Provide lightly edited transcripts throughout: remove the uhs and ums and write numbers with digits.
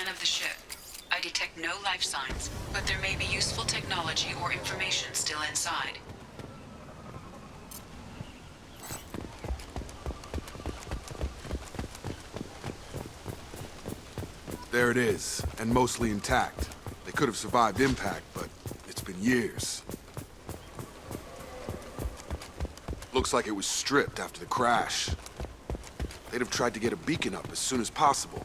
Of the ship. I detect no life signs, but there may be useful technology or information still inside. There it is, and mostly intact. They could have survived impact, but it's been years. Looks like it was stripped after the crash. They'd have tried to get a beacon up as soon as possible.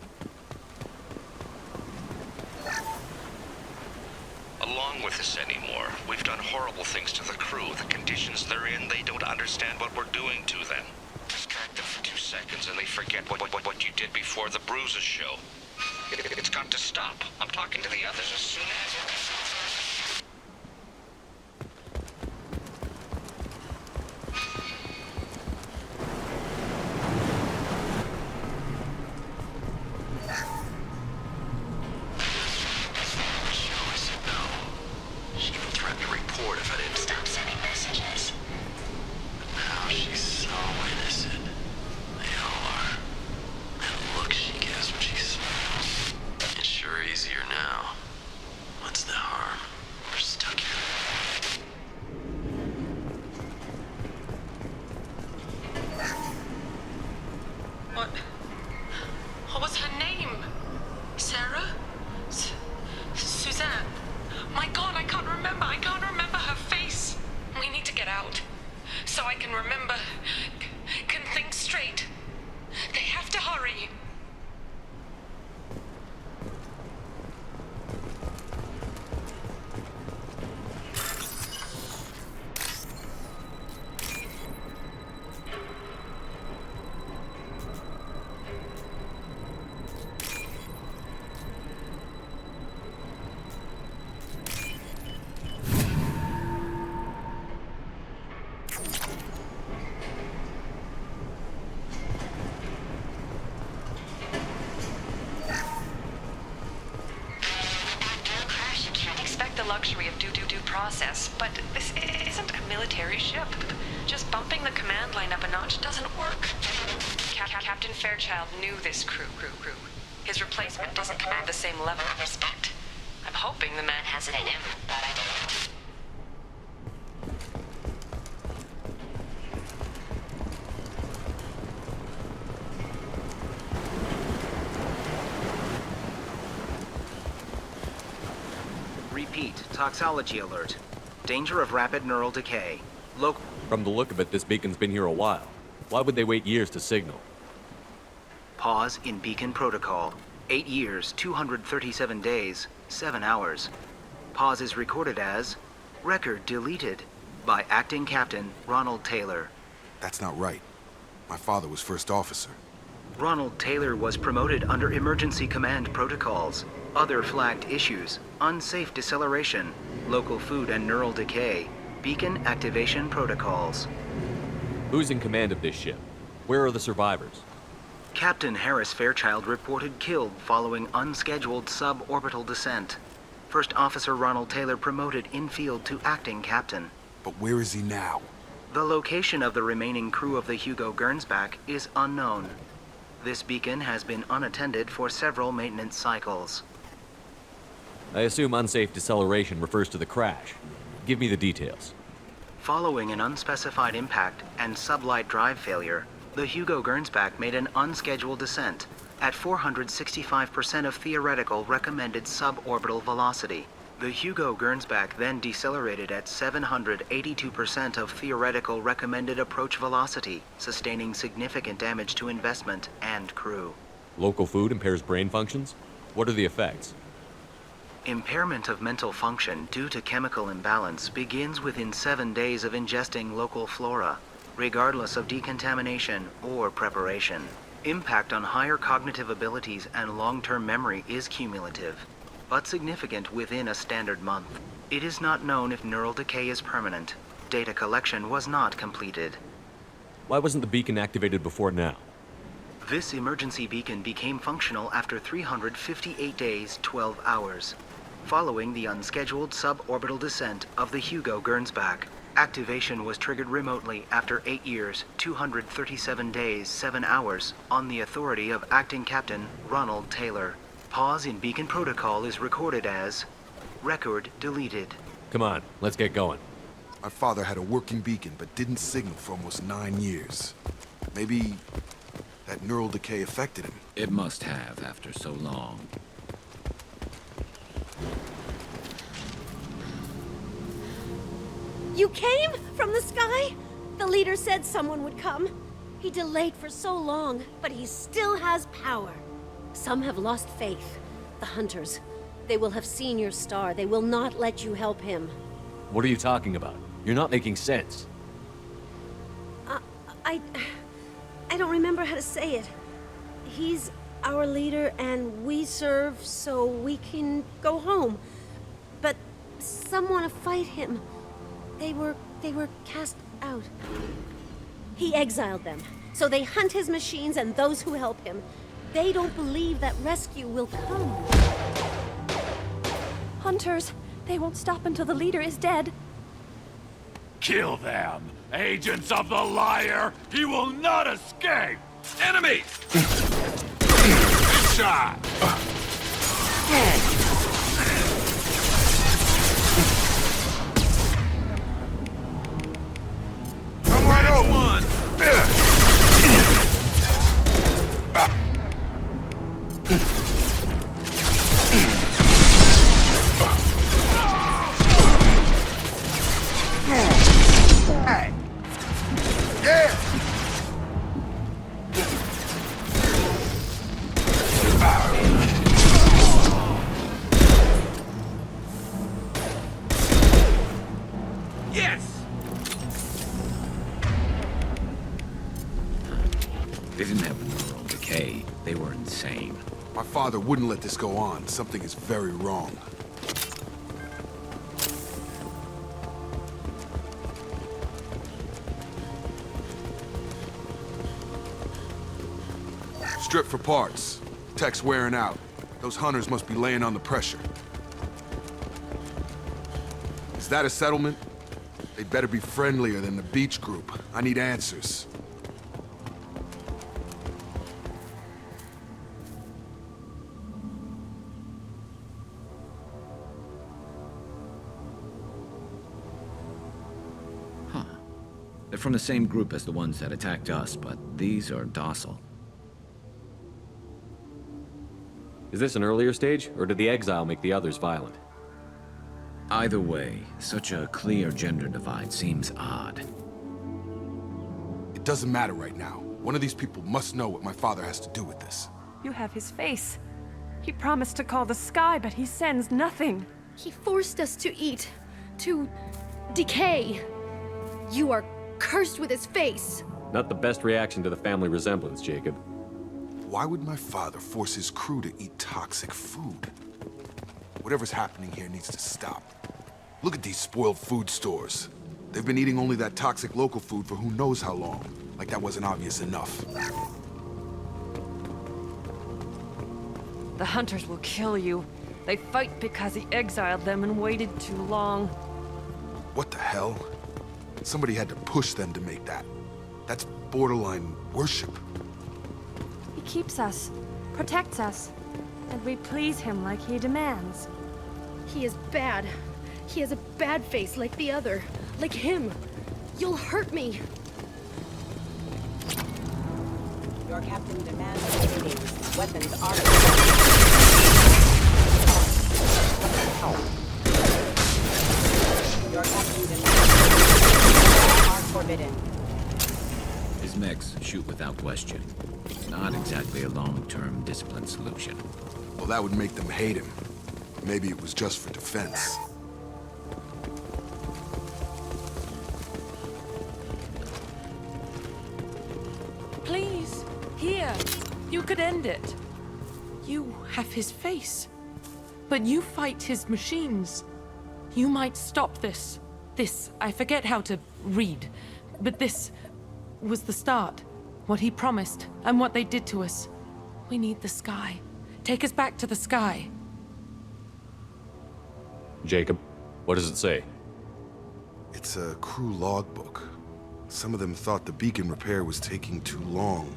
Along with this anymore. We've done horrible things to the crew. The conditions they're in, they don't understand what we're doing to them. Distract them for 2 seconds and they forget what you did before the bruises show. It's got to stop. I'm talking to the others as soon as... What was her name? Sarah? Suzanne? My God, I can't remember. I can't remember her face. We need to get out. So I can remember, can think straight. They have to hurry. Luxury of due process, but this isn't a military ship. Just bumping the command line up a notch doesn't work. Captain Fairchild knew this crew. His replacement doesn't command the same level of respect. I'm hoping the man has it in him, but I don't. Repeat, toxology alert. Danger of rapid neural decay. From the look of it, this beacon's been here a while. Why would they wait years to signal? Pause in beacon protocol. 8 years, 237 days, 7 hours. Pause is recorded as record deleted by Acting Captain Ronald Taylor. That's not right. My father was first officer. Ronald Taylor was promoted under emergency command protocols. Other flagged issues: unsafe deceleration, local food and neural decay, beacon activation protocols. Who's in command of this ship? Where are the survivors? Captain Harris Fairchild reported killed following unscheduled suborbital descent. First Officer Ronald Taylor promoted in-field to acting captain. But where is he now? The location of the remaining crew of the Hugo Gernsback is unknown. This beacon has been unattended for several maintenance cycles. I assume unsafe deceleration refers to the crash. Give me the details. Following an unspecified impact and sublight drive failure, the Hugo Gernsback made an unscheduled descent at 465% of theoretical recommended suborbital velocity. The Hugo Gernsback then decelerated at 782% of theoretical recommended approach velocity, sustaining significant damage to investment and crew. Local food impairs brain functions? What are the effects? Impairment of mental function due to chemical imbalance begins within 7 days of ingesting local flora, regardless of decontamination or preparation. Impact on higher cognitive abilities and long-term memory is cumulative, but significant within a standard month. It is not known if neural decay is permanent. Data collection was not completed. Why wasn't the beacon activated before now? This emergency beacon became functional after 358 days, 12 hours, following the unscheduled suborbital descent of the Hugo Gernsback. Activation was triggered remotely after 8 years, 237 days, 7 hours, on the authority of Acting Captain Ronald Taylor. Pause in beacon protocol is recorded as record deleted. Come on, let's get going. My father had a working beacon, but didn't signal for almost 9 years. Maybe that neural decay affected him. It must have after so long. You came from the sky? The leader said someone would come. He delayed for so long, but he still has power. Some have lost faith. The hunters. They will have seen your star. They will not let you help him. What are you talking about? You're not making sense. I don't remember how to say it. He's our leader and we serve so we can go home. But some want to fight him. They were cast out. He exiled them, so they hunt his machines and those who help him. They don't believe that rescue will come. Hunters, they won't stop until the leader is dead. Kill them! Agents of the liar! He will not escape! Enemy! Good shot! I'm right over! One! They didn't have neural decay. They were insane. My father wouldn't let this go on. Something is very wrong. Strip for parts. Tech's wearing out. Those hunters must be laying on the pressure. Is that a settlement? They'd better be friendlier than the beach group. I need answers. They're from the same group as the ones that attacked us, but these are docile. Is this an earlier stage, or did the exile make the others violent? Either way, such a clear gender divide seems odd. It doesn't matter right now. One of these people must know what my father has to do with this. You have his face. He promised to call the sky, but he sends nothing. He forced us to eat, to decay. You are cursed with his face. Not the best reaction to the family resemblance, Jacob. Why would my father force his crew to eat toxic food? Whatever's happening here needs to stop. Look at these spoiled food stores. They've been eating only that toxic local food for who knows how long. Like that wasn't obvious enough. The hunters will kill you. They fight because he exiled them and waited too long. What the hell? Somebody had to push them to make that. That's borderline worship. He keeps us, protects us, and we please him like he demands. He is bad. He has a bad face like the other. Like him. You'll hurt me. Your captain demands meetings. Weapons are... Your captain demands... are forbidden. His mechs shoot without question. Not exactly a long-term discipline solution. Well, that would make them hate him. Maybe it was just for defense. Please, here. could end it. You have his face, but you fight his machines. You might stop this. This, I forget how to read, but this was the start. What he promised, and what they did to us. We need the sky. Take us back to the sky. Jacob, what does it say? It's a crew logbook. Some of them thought the beacon repair was taking too long.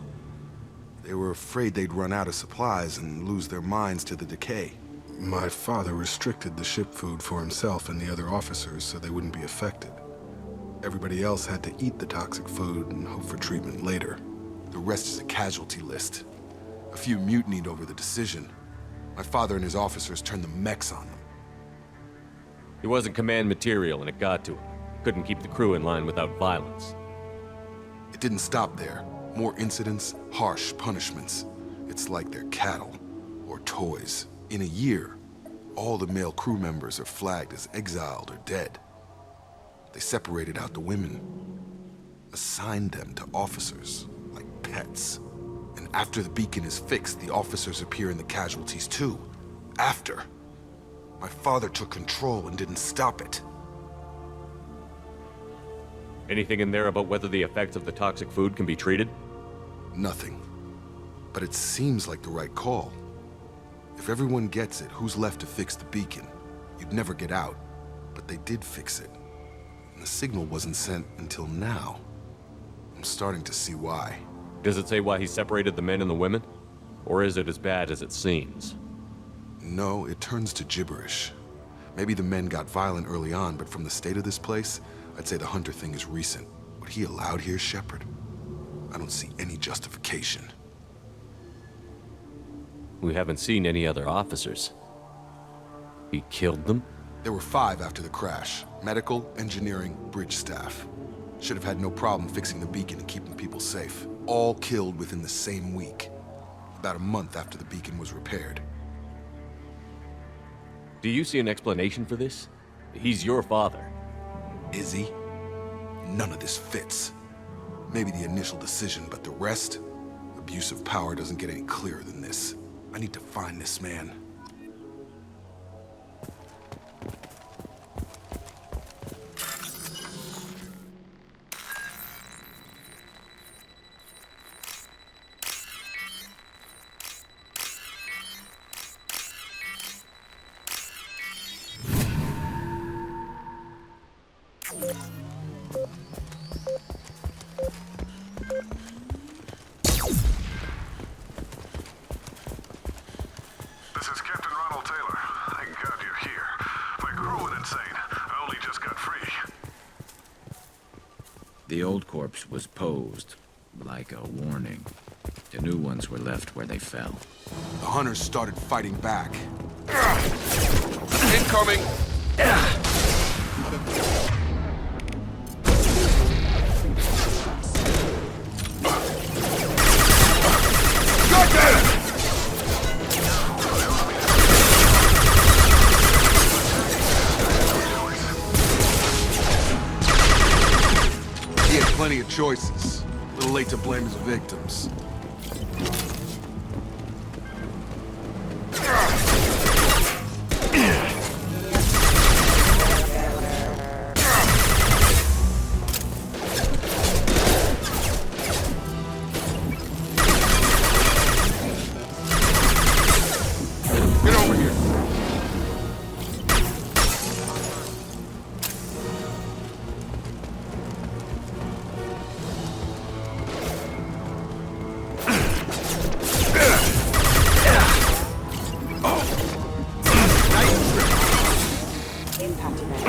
They were afraid they'd run out of supplies and lose their minds to the decay. My father restricted the ship food for himself and the other officers so they wouldn't be affected. Everybody else had to eat the toxic food and hope for treatment later. The rest is a casualty list. A few mutinied over the decision. My father and his officers turned the mechs on them. He wasn't command material and it got to him. Couldn't keep the crew in line without violence. It didn't stop there. More incidents, harsh punishments. It's like they're cattle or toys. In a year, all the male crew members are flagged as exiled or dead. They separated out the women, assigned them to officers like pets. And after the beacon is fixed, the officers appear in the casualties too. After. My father took control and didn't stop it. Anything in there about whether the effects of the toxic food can be treated? Nothing. But it seems like the right call. If everyone gets it, who's left to fix the beacon? You'd never get out. But they did fix it. And the signal wasn't sent until now. I'm starting to see why. Does it say why he separated the men and the women? Or is it as bad as it seems? No, it turns to gibberish. Maybe the men got violent early on, but from the state of this place, I'd say the Hunter thing is recent. What he allowed here, Shepard? I don't see any justification. We haven't seen any other officers. He killed them? There were 5 after the crash. Medical, engineering, bridge staff. Should have had no problem fixing the beacon and keeping people safe. All killed within the same week. About a month after the beacon was repaired. Do you see an explanation for this? He's your father. Is he? None of this fits. Maybe the initial decision, but the rest? Abuse of power doesn't get any clearer than this. I need to find this man. The old corpse was posed like a warning. The new ones were left where they fell. The hunters started fighting back. Incoming! Got that! He had plenty of choices. A little late to blame his victims. Get over here. Impact event.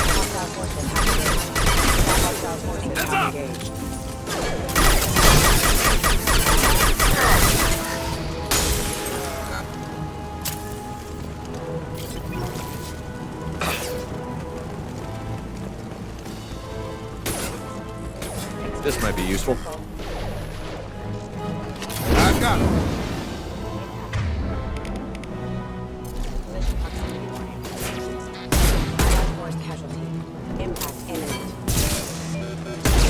Hostile forces activated. Hostile forces engaged. This might be useful. I've got him. Collision proximity warning. Allied force casualty. Impact imminent.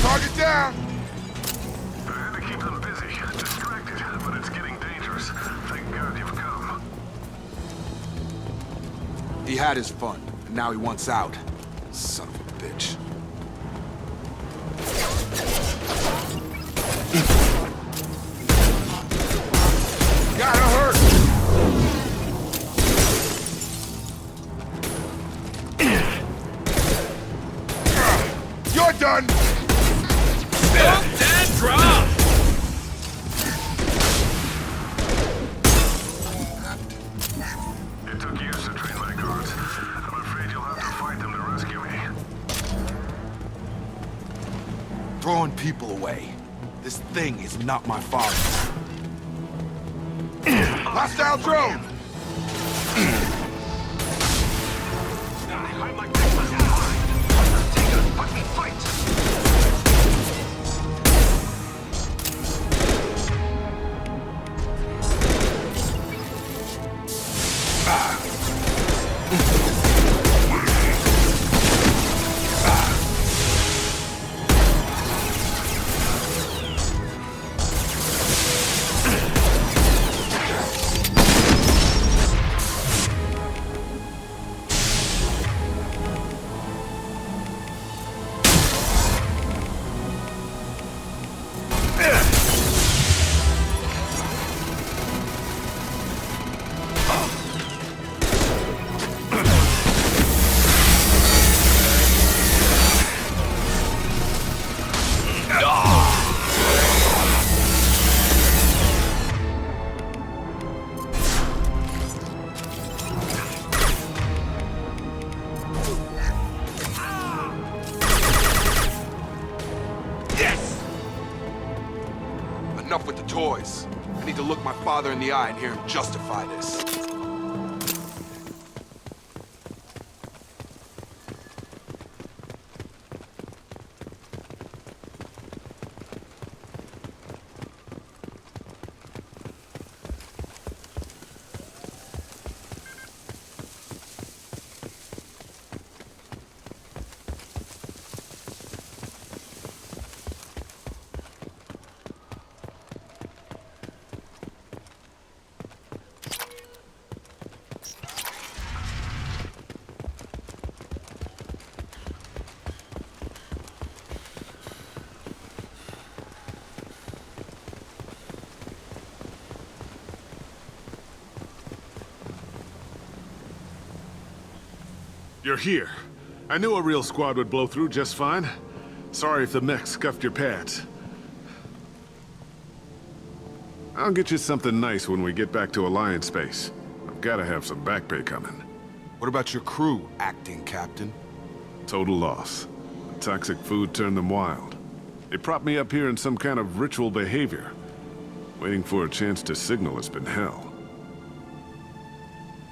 Target down! I had to keep them busy, distracted. He had his fun, and now he wants out. Son of a bitch. Gotta hurt! You're done! Dead drop! It took years to train my guards. I'm afraid you'll have to fight them to rescue me. Throwing people away. This thing is not my father. Hostile drone! I like this one. Take it, let me fight! Enough with the toys. I need to look my father in the eye and hear him justify this. You're here. I knew a real squad would blow through just fine. Sorry if the mech scuffed your pads. I'll get you something nice when we get back to Alliance space. I've gotta have some back pay coming. What about your crew, acting captain? Total loss. The toxic food turned them wild. They propped me up here in some kind of ritual behavior. Waiting for a chance to signal has been hell.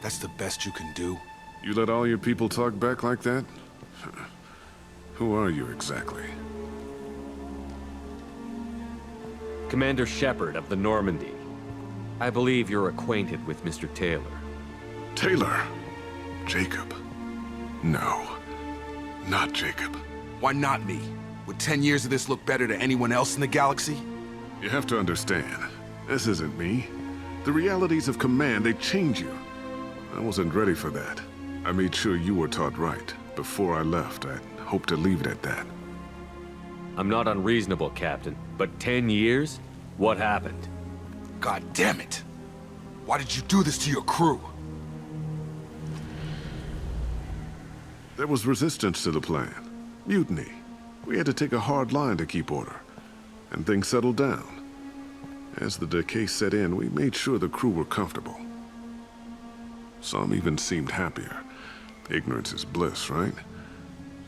That's the best you can do? You let all your people talk back like that? Who are you exactly? Commander Shepard of the Normandy. I believe you're acquainted with Mr. Taylor. Taylor? Jacob? No. Not Jacob. Why not me? Would 10 years of this look better to anyone else in the galaxy? You have to understand, this isn't me. The realities of command, they change you. I wasn't ready for that. I made sure you were taught right. Before I left, I hoped to leave it at that. I'm not unreasonable, Captain, but 10 years? What happened? God damn it! Why did you do this to your crew? There was resistance to the plan. Mutiny. We had to take a hard line to keep order. And things settled down. As the decay set in, we made sure the crew were comfortable. Some even seemed happier. Ignorance is bliss, right?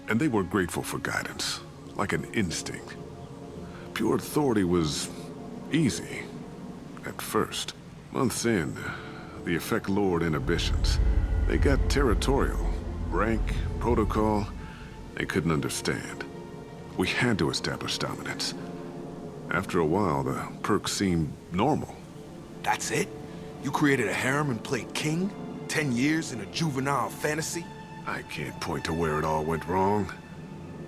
And they were grateful for guidance, like an instinct. Pure authority was easy, at first. Months in, the effect lowered inhibitions. They got territorial. Rank, protocol, they couldn't understand. We had to establish dominance. After a while, the perks seemed normal. That's it? You created a harem and played king? 10 years in a juvenile fantasy? I can't point to where it all went wrong.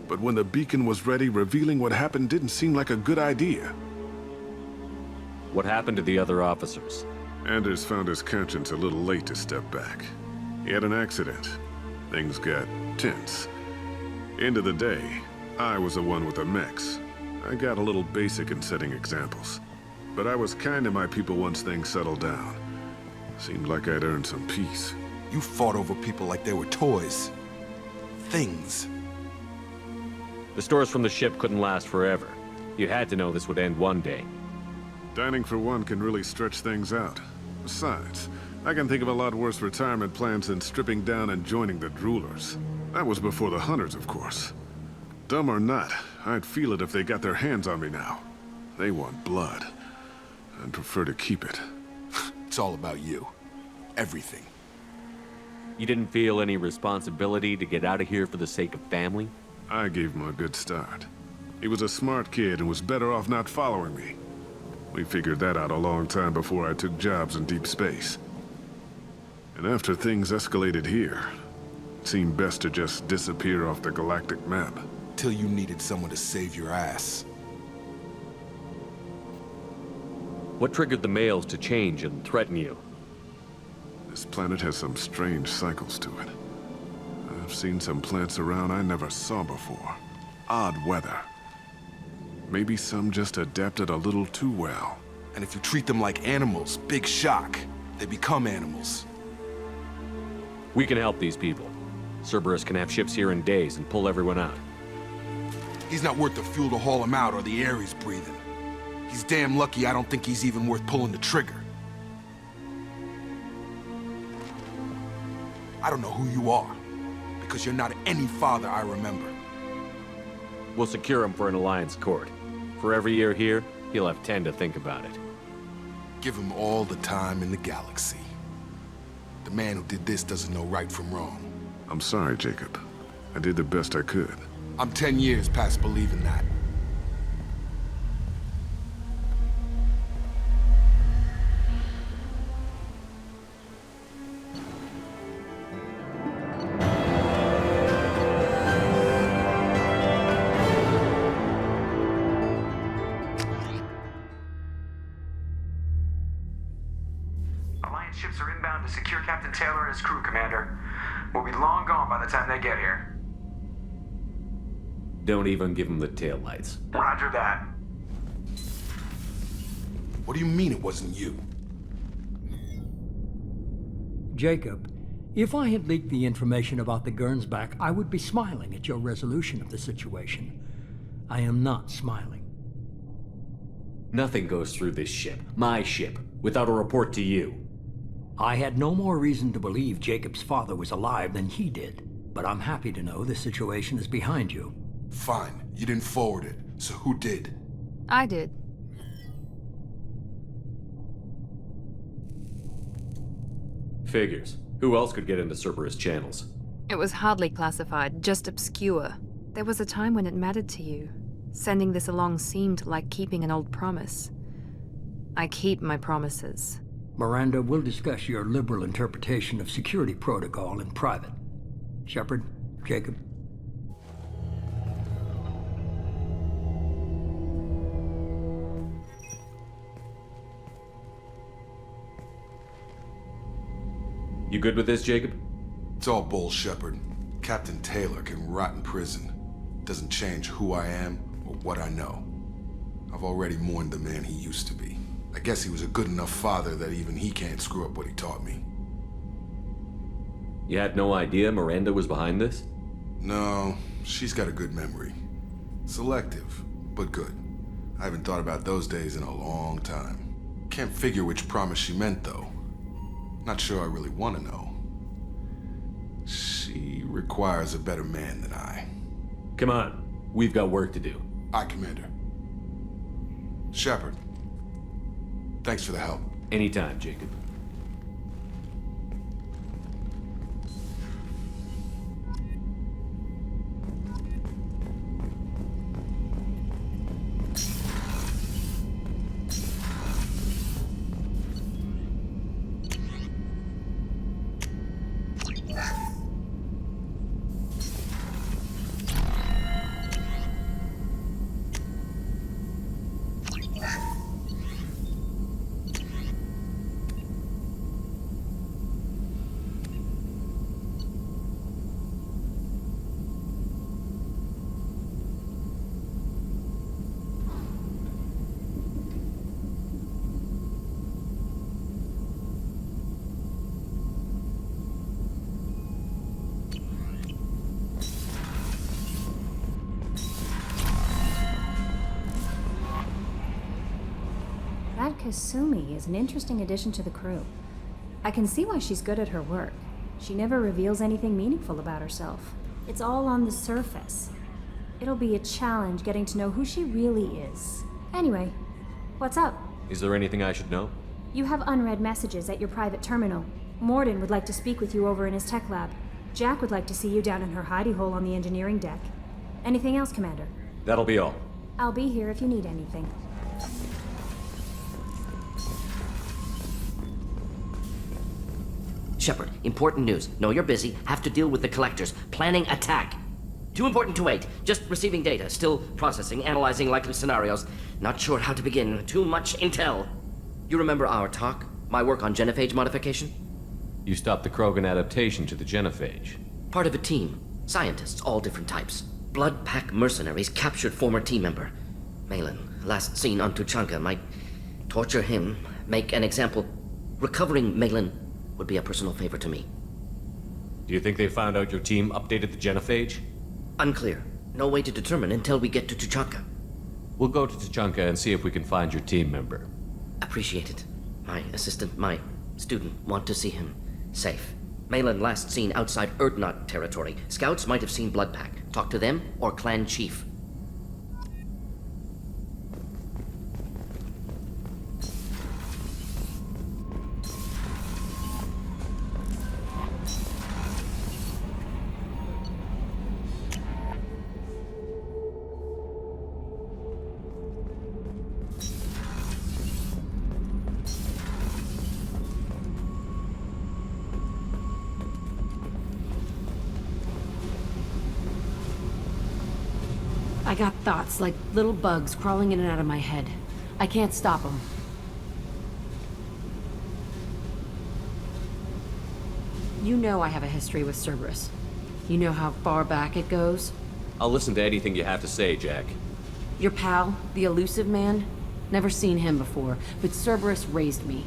But when the beacon was ready, revealing what happened didn't seem like a good idea. What happened to the other officers? Anders found his conscience a little late to step back. He had an accident. Things got tense. End of the day, I was the one with the mechs. I got a little basic in setting examples. But I was kind to my people once things settled down. Seemed like I'd earned some peace. You fought over people like they were toys. Things. The stores from the ship couldn't last forever. You had to know this would end one day. Dining for one can really stretch things out. Besides, I can think of a lot worse retirement plans than stripping down and joining the droolers. That was before the hunters, of course. Dumb or not, I'd feel it if they got their hands on me now. They want blood. I'd prefer to keep it. It's all about you. Everything. You didn't feel any responsibility to get out of here for the sake of family? I gave him a good start. He was a smart kid and was better off not following me. We figured that out a long time before I took jobs in deep space. And after things escalated here, it seemed best to just disappear off the galactic map. Till you needed someone to save your ass. What triggered the males to change and threaten you? This planet has some strange cycles to it. I've seen some plants around I never saw before. Odd weather. Maybe some just adapted a little too well. And if you treat them like animals, big shock. They become animals. We can help these people. Cerberus can have ships here in days and pull everyone out. He's not worth the fuel to haul him out or the air he's breathing. He's damn lucky I don't think he's even worth pulling the trigger. I don't know who you are, because you're not any father I remember. We'll secure him for an Alliance court. For every year here, he'll have 10 to think about it. Give him all the time in the galaxy. The man who did this doesn't know right from wrong. I'm sorry, Jacob. I did the best I could. I'm 10 years past believing that. Alliance ships are inbound to secure Captain Taylor and his crew, Commander. We'll be long gone by the time they get here. Don't even give him the taillights. Roger that. What do you mean it wasn't you? Jacob, if I had leaked the information about the Gernsback, I would be smiling at your resolution of the situation. I am not smiling. Nothing goes through this ship, my ship, without a report to you. I had no more reason to believe Jacob's father was alive than he did, but I'm happy to know the situation is behind you. Fine. You didn't forward it, so who did? I did. Figures. Who else could get into Cerberus channels? It was hardly classified, just obscure. There was a time when it mattered to you. Sending this along seemed like keeping an old promise. I keep my promises. Miranda, we'll discuss your liberal interpretation of security protocol in private. Shepard, Jacob. You good with this, Jacob? It's all bull, Shepard. Captain Taylor can rot in prison. Doesn't change who I am or what I know. I've already mourned the man he used to be. I guess he was a good enough father that even he can't screw up what he taught me. You had no idea Miranda was behind this? No, she's got a good memory. Selective, but good. I haven't thought about those days in a long time. Can't figure which promise she meant, though. Not sure I really want to know. She requires a better man than I. Come on, we've got work to do. Aye, Commander. Shepard. Thanks for the help. Anytime, Jacob. Kasumi is an interesting addition to the crew. I can see why she's good at her work. She never reveals anything meaningful about herself. It's all on the surface. It'll be a challenge getting to know who she really is. Anyway, what's up? Is there anything I should know? You have unread messages at your private terminal. Morden would like to speak with you over in his tech lab. Jack would like to see you down in her hidey hole on the engineering deck. Anything else, Commander? That'll be all. I'll be here if you need anything. Shepard, important news. Know you're busy. Have to deal with the collectors. Planning attack. Too important to wait. Just receiving data. Still processing, analyzing likely scenarios. Not sure how to begin. Too much intel. You remember our talk? My work on genophage modification? You stopped the Krogan adaptation to the genophage. Part of a team. Scientists, all different types. Blood Pack mercenaries captured former team member. Malin, last seen on Tuchanka, might torture him, make an example. Recovering Malin would be a personal favor to me. Do you think they found out your team updated the genophage? Unclear. No way to determine until we get to Tuchanka. We'll go to Tuchanka and see if we can find your team member. Appreciate it. My assistant, my student, want to see him safe. Malin last seen outside Erdnot territory. Scouts might have seen Bloodpack. Talk to them or clan chief. I got thoughts like little bugs crawling in and out of my head. I can't stop them. You know I have a history with Cerberus. You know how far back it goes? I'll listen to anything you have to say, Jack. Your pal, the elusive man? Never seen him before, but Cerberus raised me.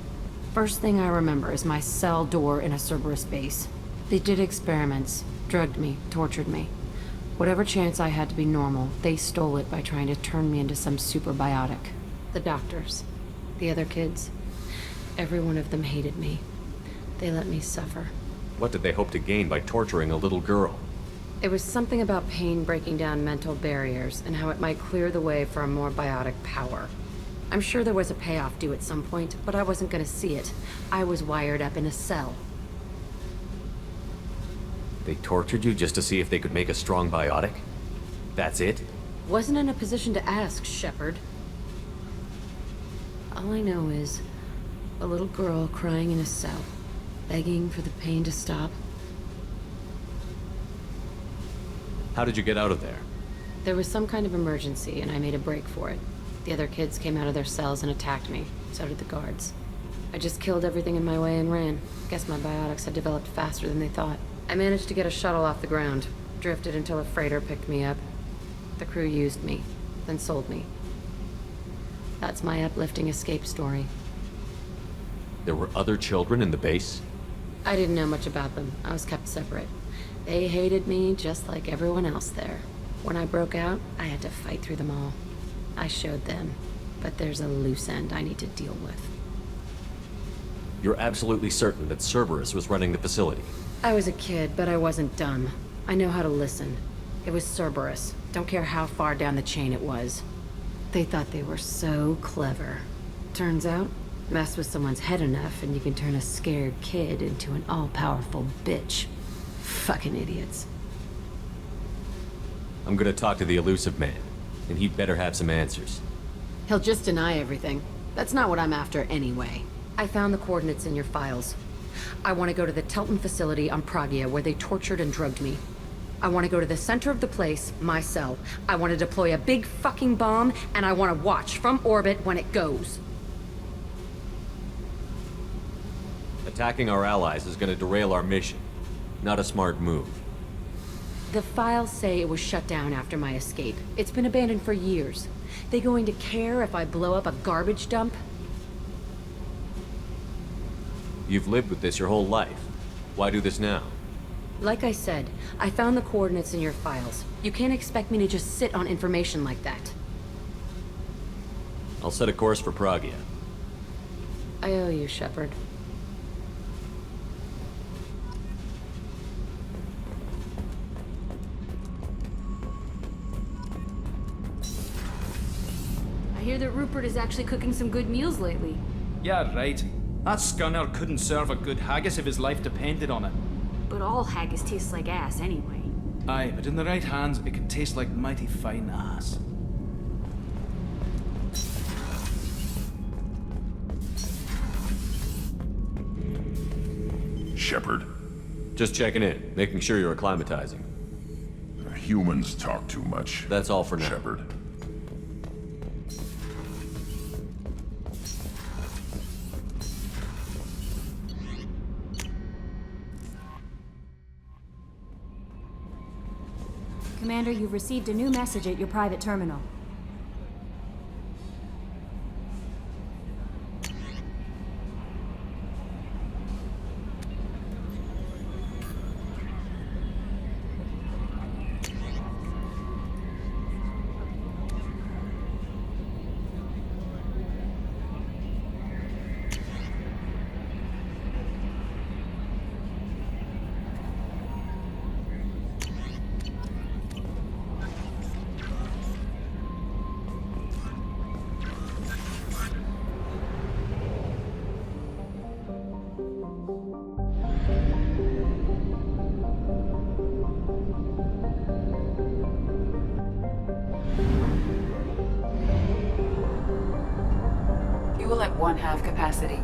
First thing I remember is my cell door in a Cerberus base. They did experiments, drugged me, tortured me. Whatever chance I had to be normal, they stole it by trying to turn me into some superbiotic. The doctors, the other kids, every one of them hated me. They let me suffer. What did they hope to gain by torturing a little girl? It was something about pain breaking down mental barriers and how it might clear the way for a more biotic power. I'm sure there was a payoff due at some point, but I wasn't gonna see it. I was wired up in a cell. They tortured you just to see if they could make a strong biotic? That's it? Wasn't in a position to ask, Shepard. All I know is a little girl crying in a cell, begging for the pain to stop. How did you get out of there? There was some kind of emergency, and I made a break for it. The other kids came out of their cells and attacked me. So did the guards. I just killed everything in my way and ran. Guess my biotics had developed faster than they thought. I managed to get a shuttle off the ground. Drifted until a freighter picked me up. The crew used me, then sold me. That's my uplifting escape story. There were other children in the base? I didn't know much about them. I was kept separate. They hated me just like everyone else there. When I broke out, I had to fight through them all. I showed them, but there's a loose end I need to deal with. You're absolutely certain that Cerberus was running the facility? I was a kid, but I wasn't dumb. I know how to listen. It was Cerberus. Don't care how far down the chain it was. They thought they were so clever. Turns out, mess with someone's head enough and you can turn a scared kid into an all-powerful bitch. Fucking idiots. I'm gonna talk to the elusive man, and he'd better have some answers. He'll just deny everything. That's not what I'm after anyway. I found the coordinates in your files. I want to go to the Telton facility on Pragia where they tortured and drugged me. I want to go to the center of the place, my cell. I want to deploy a big fucking bomb, and I want to watch from orbit when it goes. Attacking our allies is gonna derail our mission. Not a smart move. The files say it was shut down after my escape. It's been abandoned for years. They going to care if I blow up a garbage dump? You've lived with this your whole life. Why do this now? Like I said, I found the coordinates in your files. You can't expect me to just sit on information like that. I'll set a course for Pragia. I owe you, Shepard. I hear that Rupert is actually cooking some good meals lately. Yeah, right. That scunner couldn't serve a good haggis if his life depended on it. But all haggis tastes like ass anyway. Aye, but in the right hands, it can taste like mighty fine ass. Shepard? Just checking in, making sure you're acclimatizing. Humans talk too much. That's all for now. Shepard. Commander, you've received a new message at your private terminal. Fuel at 1/2 capacity.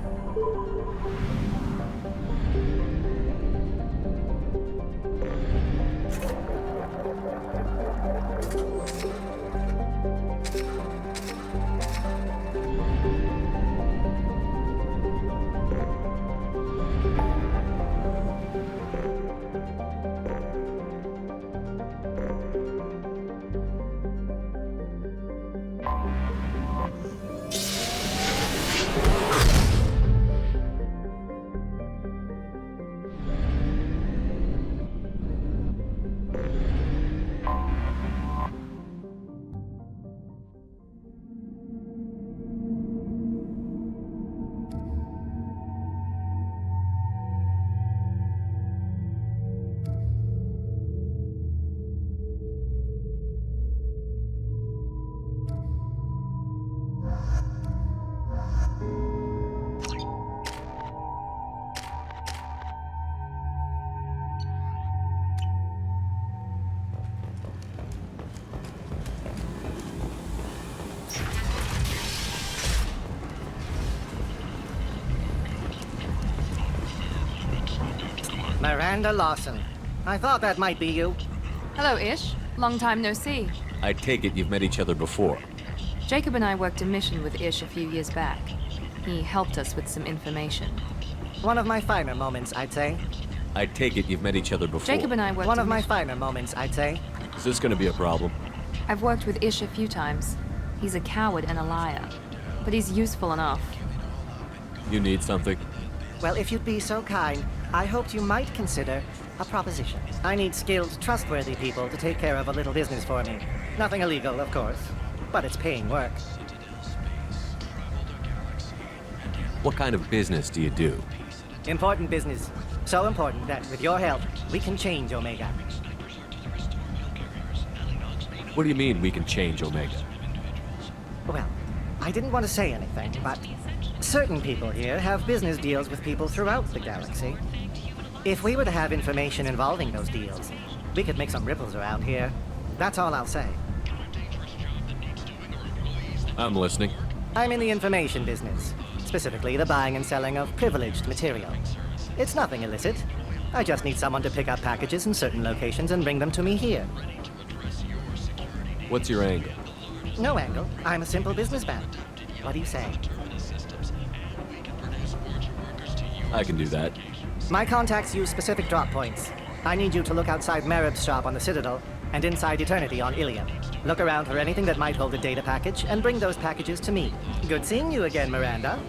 Miranda Lawson. I thought that might be you. Hello, Ish. Long time no see. I take it you've met each other before. Jacob and I worked a mission with Ish a few years back. He helped us with some information. One of my finer moments, I'd say. I take it you've met each other before. Jacob and I worked One of a my mission- finer moments, I'd say. Is this gonna be a problem? I've worked with Ish a few times. He's a coward and a liar. But he's useful enough. You need something? Well, if you'd be so kind, I hoped you might consider a proposition. I need skilled, trustworthy people to take care of a little business for me. Nothing illegal, of course, but it's paying work. What kind of business do you do? Important business. So important that, with your help, we can change Omega. What do you mean we can change Omega? Well, I didn't want to say anything, but certain people here have business deals with people throughout the galaxy. If we were to have information involving those deals, we could make some ripples around here. That's all I'll say. I'm listening. I'm in the information business, specifically the buying and selling of privileged material. It's nothing illicit. I just need someone to pick up packages in certain locations and bring them to me here. What's your angle? No angle. I'm a simple businessman. What do you say? I can do that. My contacts use specific drop points. I need you to look outside Merib's shop on the Citadel and inside Eternity on Ilium. Look around for anything that might hold a data package and bring those packages to me. Good seeing you again, Miranda.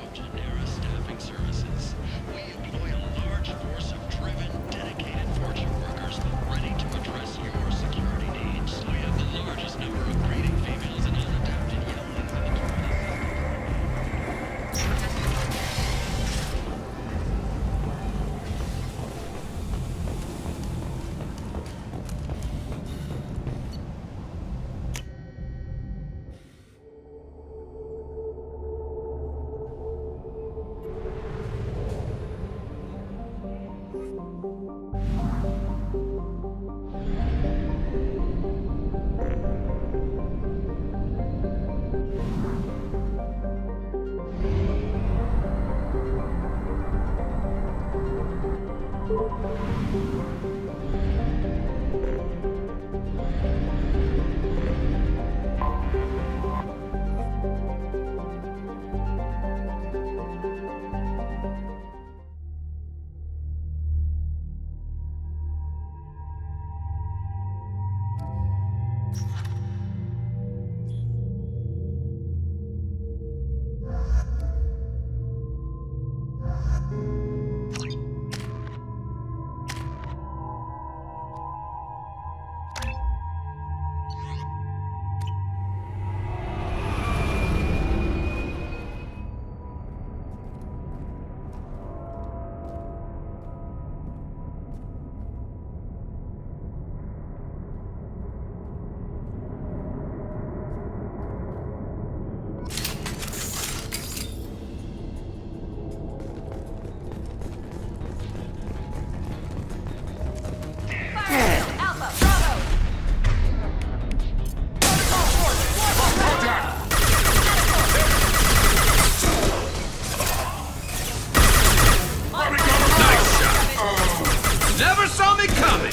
never saw me coming!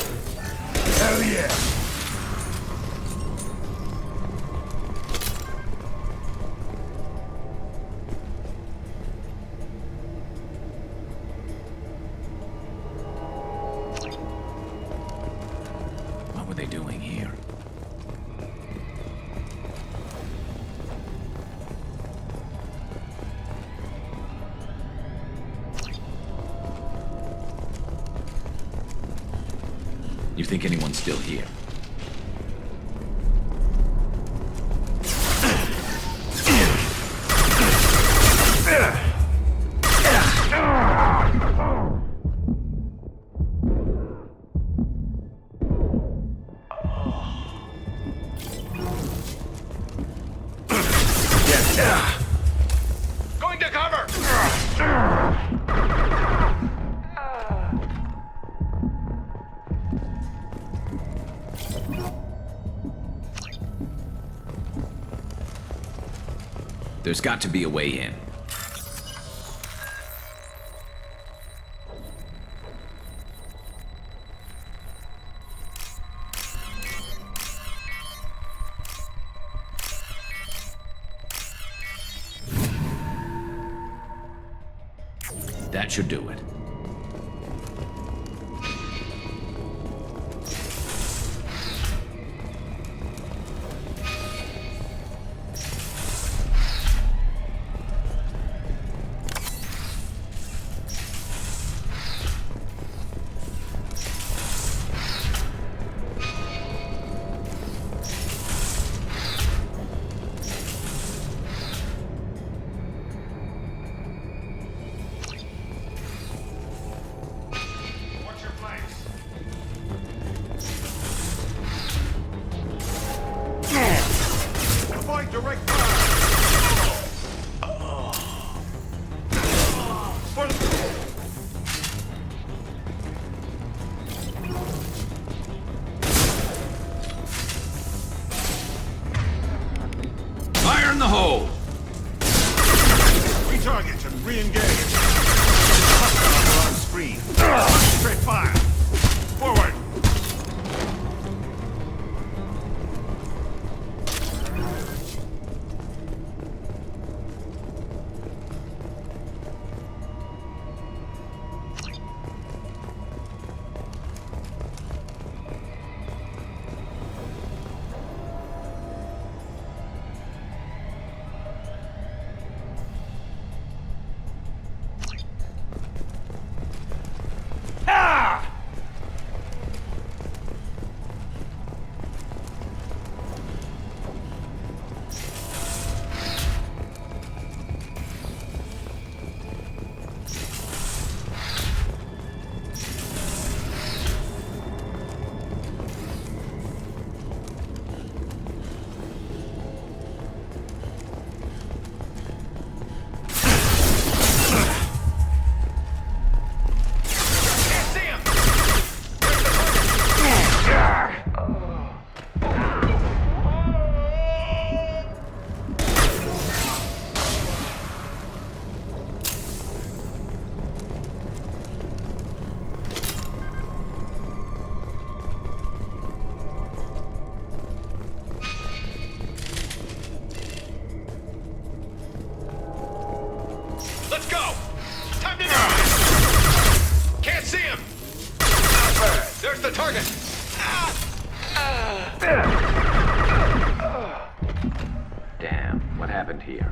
Hell yeah! What were they doing here? You think anyone's still here? Going to cover! There's got to be a way in. That should do it. Direct fire! Fire in the hole! Retarget and re-engage. Hostile on screen. Straight fire. Forward! Let's go! Time to go! Can't see him! There's the target! Damn, what happened here?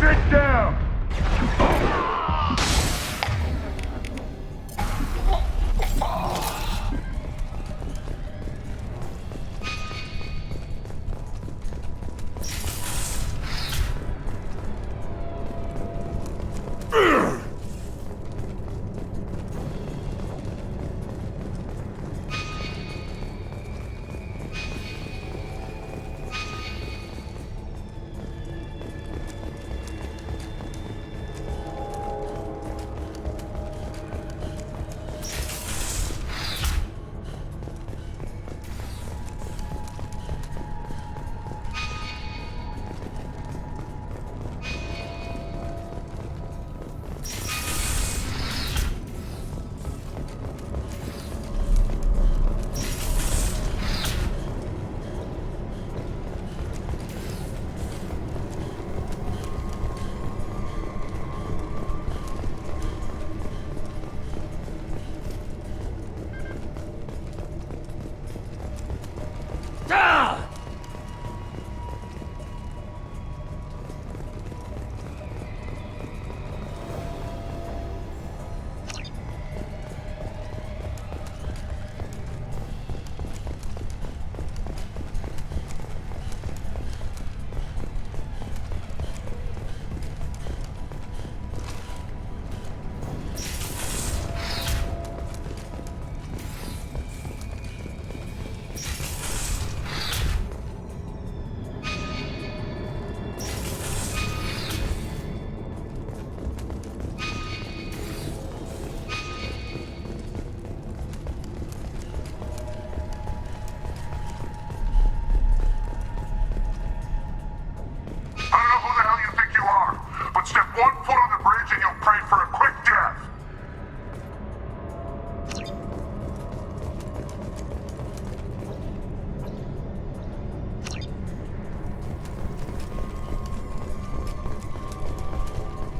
Get down!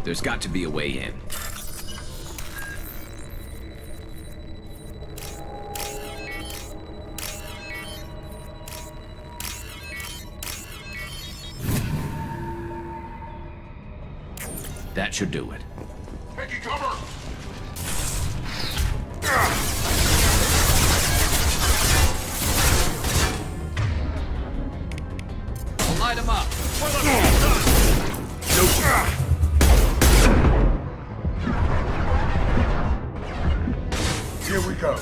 There's got to be a way in. That should do it. Taking cover! Light him up. Here we go.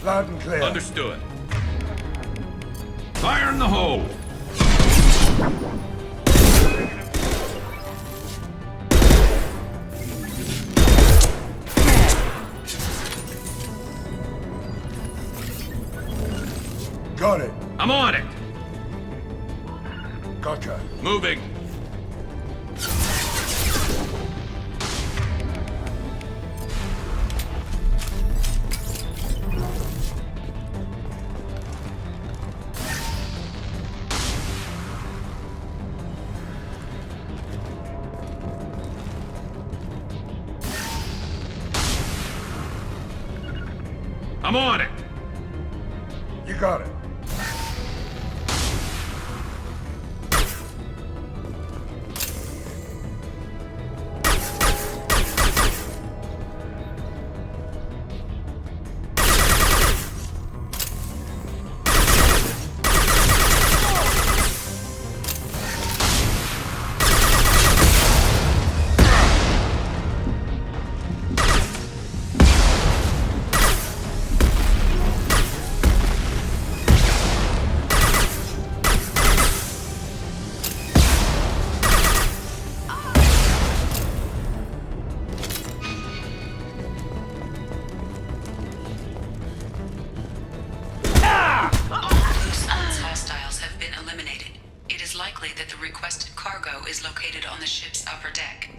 Loud and clear. Understood. Fire in the hole! Got it. I'm on it! Gotcha. Moving. I'm on it! You got it. Located on the ship's upper deck.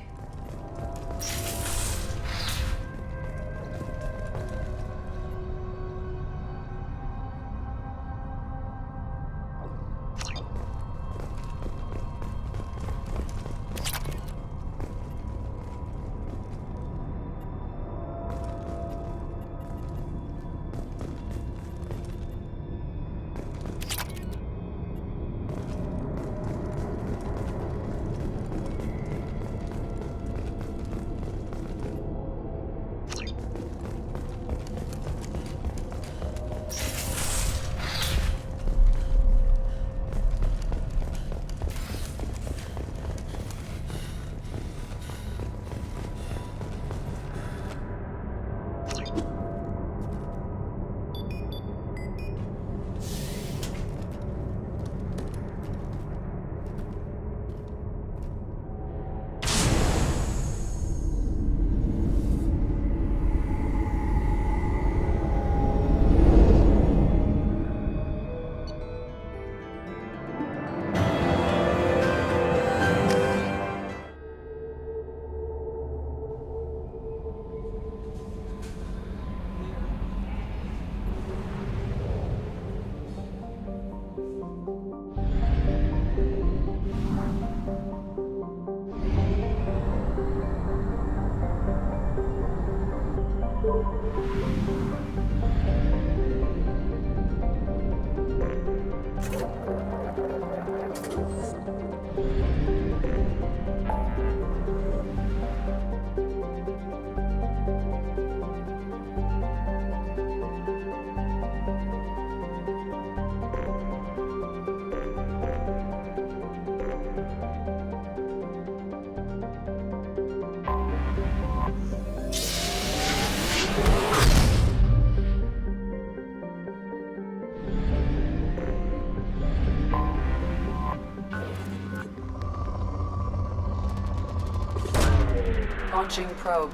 Launching probe.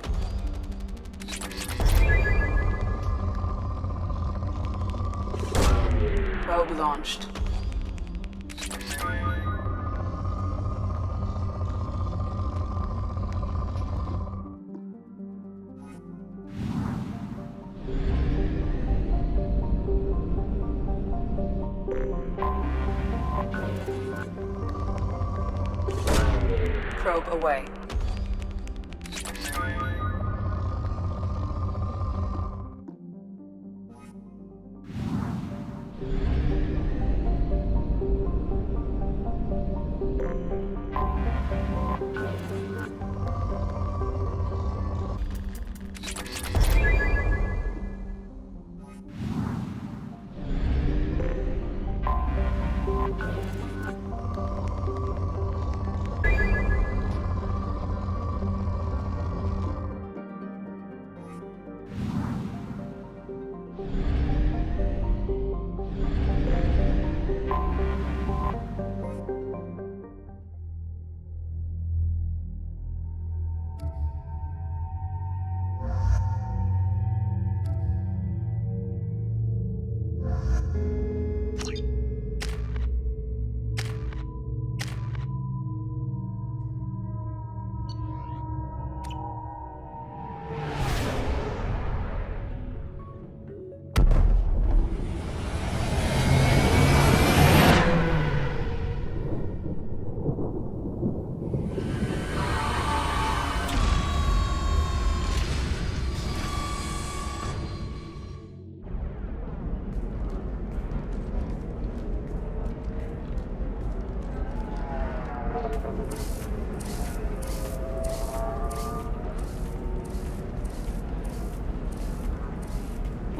Probe launched. Probe away.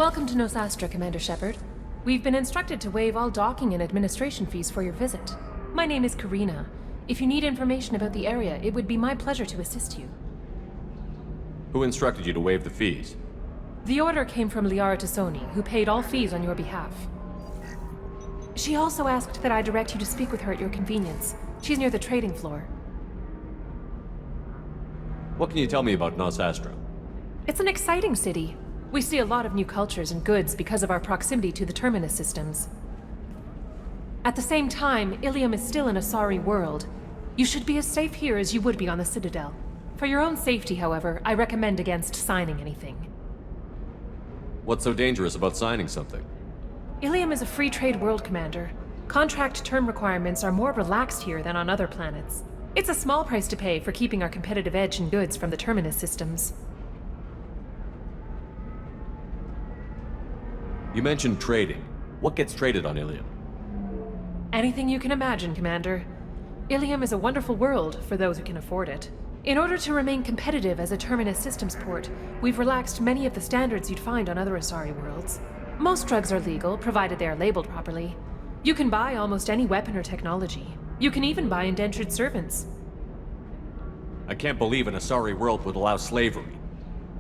Welcome to Nosastra, Commander Shepard. We've been instructed to waive all docking and administration fees for your visit. My name is Karina. If you need information about the area, it would be my pleasure to assist you. Who instructed you to waive the fees? The order came from Liara Tassoni, who paid all fees on your behalf. She also asked that I direct you to speak with her at your convenience. She's near the trading floor. What can you tell me about Nosastra? It's an exciting city. We see a lot of new cultures and goods because of our proximity to the Terminus systems. At the same time, Ilium is still an Asari world. You should be as safe here as you would be on the Citadel. For your own safety, however, I recommend against signing anything. What's so dangerous about signing something? Ilium is a free trade world, Commander. Contract term requirements are more relaxed here than on other planets. It's a small price to pay for keeping our competitive edge in goods from the Terminus systems. You mentioned trading. What gets traded on Ilium? Anything you can imagine, Commander. Ilium is a wonderful world for those who can afford it. In order to remain competitive as a Terminus systems port, we've relaxed many of the standards you'd find on other Asari worlds. Most drugs are legal, provided they are labeled properly. You can buy almost any weapon or technology. You can even buy indentured servants. I can't believe an Asari world would allow slavery.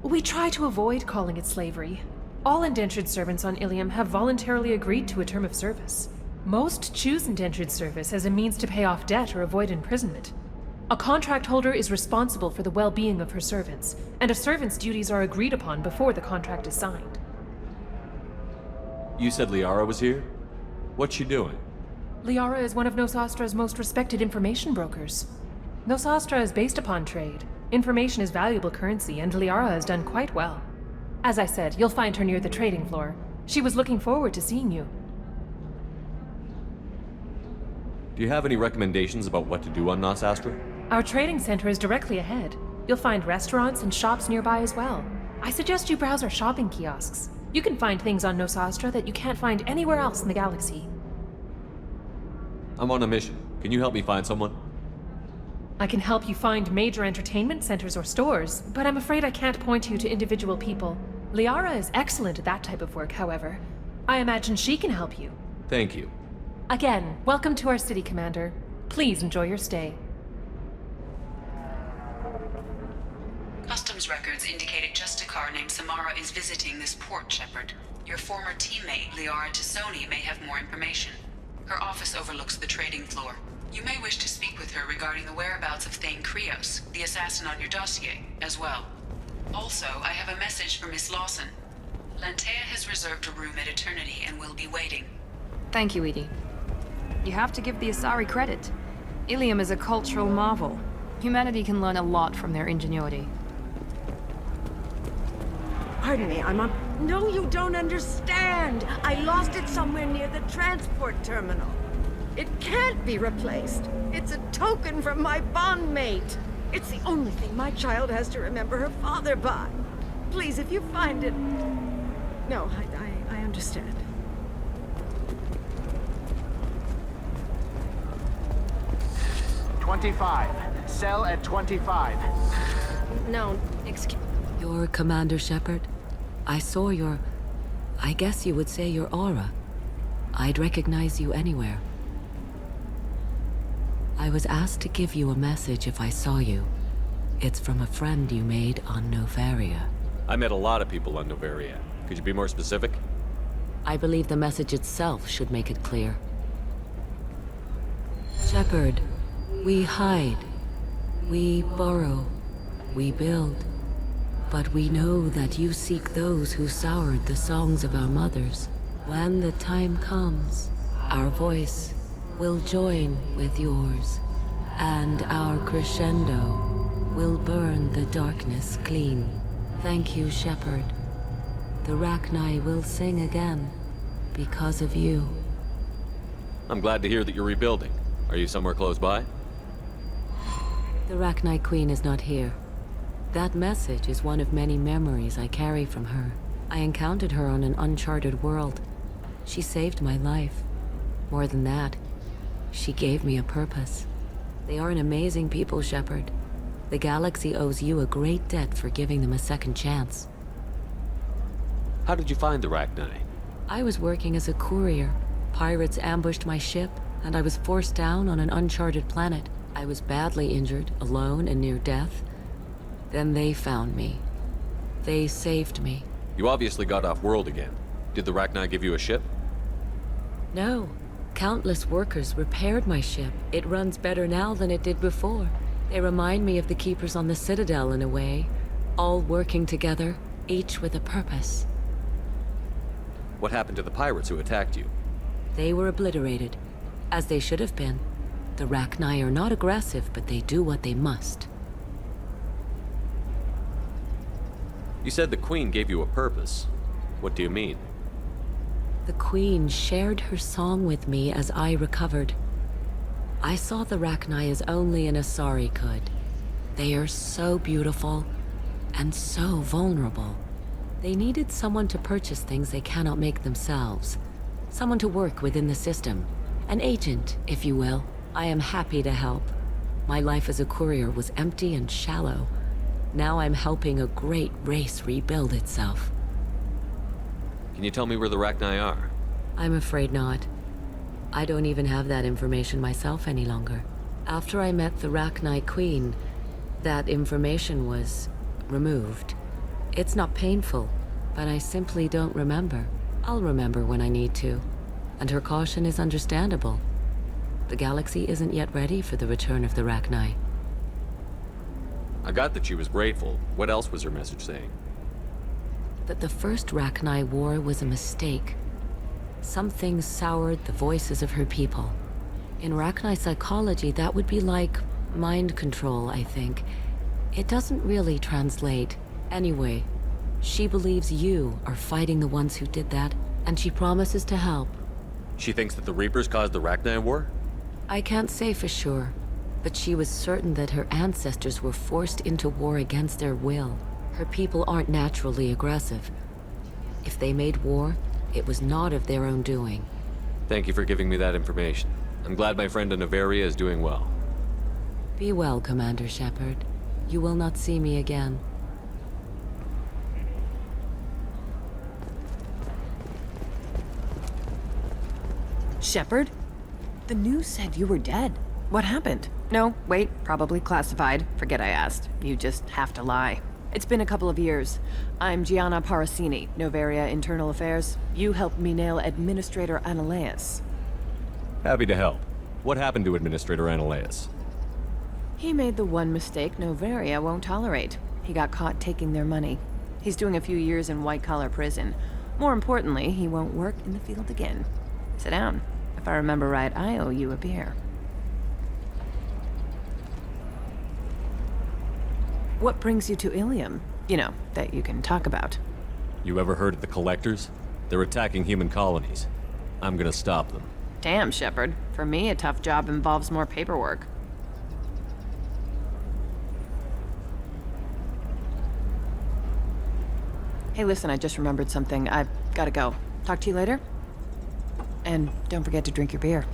We try to avoid calling it slavery. All indentured servants on Ilium have voluntarily agreed to a term of service. Most choose indentured service as a means to pay off debt or avoid imprisonment. A contract holder is responsible for the well-being of her servants, and a servant's duties are agreed upon before the contract is signed. You said Liara was here? What's she doing? Liara is one of Nosastra's most respected information brokers. Nosastra is based upon trade. Information is valuable currency, and Liara has done quite well. As I said, you'll find her near the trading floor. She was looking forward to seeing you. Do you have any recommendations about what to do on Nosastra? Our trading center is directly ahead. You'll find restaurants and shops nearby as well. I suggest you browse our shopping kiosks. You can find things on Nosastra that you can't find anywhere else in the galaxy. I'm on a mission. Can you help me find someone? I can help you find major entertainment centers or stores, but I'm afraid I can't point you to individual people. Liara is excellent at that type of work, however. I imagine she can help you. Thank you. Again, welcome to our city, Commander. Please enjoy your stay. Customs records indicated just a car named Samara is visiting this port, Shepard. Your former teammate, Liara Tassoni, may have more information. Her office overlooks the trading floor. You may wish to speak with her regarding the whereabouts of Thane Krios, the assassin on your dossier, as well. Also, I have a message for Miss Lawson. Lantea has reserved a room at Eternity and will be waiting. Thank you, Edie. You have to give the Asari credit. Ilium is a cultural marvel. Humanity can learn a lot from their ingenuity. Pardon me, I'm on... No, you don't understand! I lost it somewhere near the transport terminal. It can't be replaced. It's a token from my bondmate. It's the only thing my child has to remember her father by. Please, if you find it... No, I understand. Cell at 25. No, excuse... You're Commander Shepard? I saw your... I guess you would say your aura. I'd recognize you anywhere. I was asked to give you a message if I saw you. It's from a friend you made on Novaria. I met a lot of people on Novaria. Could you be more specific? I believe the message itself should make it clear. Shepard, we hide. We borrow. We build. But we know that you seek those who soured the songs of our mothers. When the time comes, our voice will join with yours, and our crescendo will burn the darkness clean. Thank you, Shepard. The Rachni will sing again because of you. I'm glad to hear that you're rebuilding. Are you somewhere close by? The Rachni Queen is not here. That message is one of many memories I carry from her. I encountered her on an uncharted world. She saved my life. More than that, she gave me a purpose. They are an amazing people, Shepard. The galaxy owes you a great debt for giving them a second chance. How did you find the Rachni? I was working as a courier. Pirates ambushed my ship, and I was forced down on an uncharted planet. I was badly injured, alone and near death. Then they found me. They saved me. You obviously got off-world again. Did the Rachni give you a ship? No. Countless workers repaired my ship. It runs better now than it did before. They remind me of the Keepers on the Citadel in a way. All working together, each with a purpose. What happened to the pirates who attacked you? They were obliterated, as they should have been. The Rachni are not aggressive, but they do what they must. You said the Queen gave you a purpose. What do you mean? The Queen shared her song with me as I recovered. I saw the Rachni as only an Asari could. They are so beautiful and so vulnerable. They needed someone to purchase things they cannot make themselves. Someone to work within the system. An agent, if you will. I am happy to help. My life as a courier was empty and shallow. Now I'm helping a great race rebuild itself. Can you tell me where the Rachni are? I'm afraid not. I don't even have that information myself any longer. After I met the Rachni Queen, that information was removed. It's not painful, but I simply don't remember. I'll remember when I need to. And her caution is understandable. The galaxy isn't yet ready for the return of the Rachni. I got that she was grateful. What else was her message saying? That the first Rachni war was a mistake. Something soured the voices of her people. In Rachni psychology, that would be like mind control, I think. It doesn't really translate. Anyway, she believes you are fighting the ones who did that, and she promises to help. She thinks that the Reapers caused the Rachni war? I can't say for sure, but she was certain that her ancestors were forced into war against their will. Her people aren't naturally aggressive. If they made war, it was not of their own doing. Thank you for giving me that information. I'm glad my friend in Noveria is doing well. Be well, Commander Shepard. You will not see me again. Shepard? The news said you were dead. What happened? No, wait, probably classified. Forget I asked. You just have to lie. It's been a couple of years. I'm Gianna Parasini, Noveria Internal Affairs. You helped me nail Administrator Analeas. Happy to help. What happened to Administrator Analeas? He made the one mistake Noveria won't tolerate. He got caught taking their money. He's doing a few years in white-collar prison. More importantly, he won't work in the field again. Sit down. If I remember right, I owe you a beer. What brings you to Ilium? You know, that you can talk about. You ever heard of the Collectors? They're attacking human colonies. I'm gonna stop them. Damn, Shepard. For me, a tough job involves more paperwork. Hey, listen, I just remembered something. I've gotta go. Talk to you later? And don't forget to drink your beer.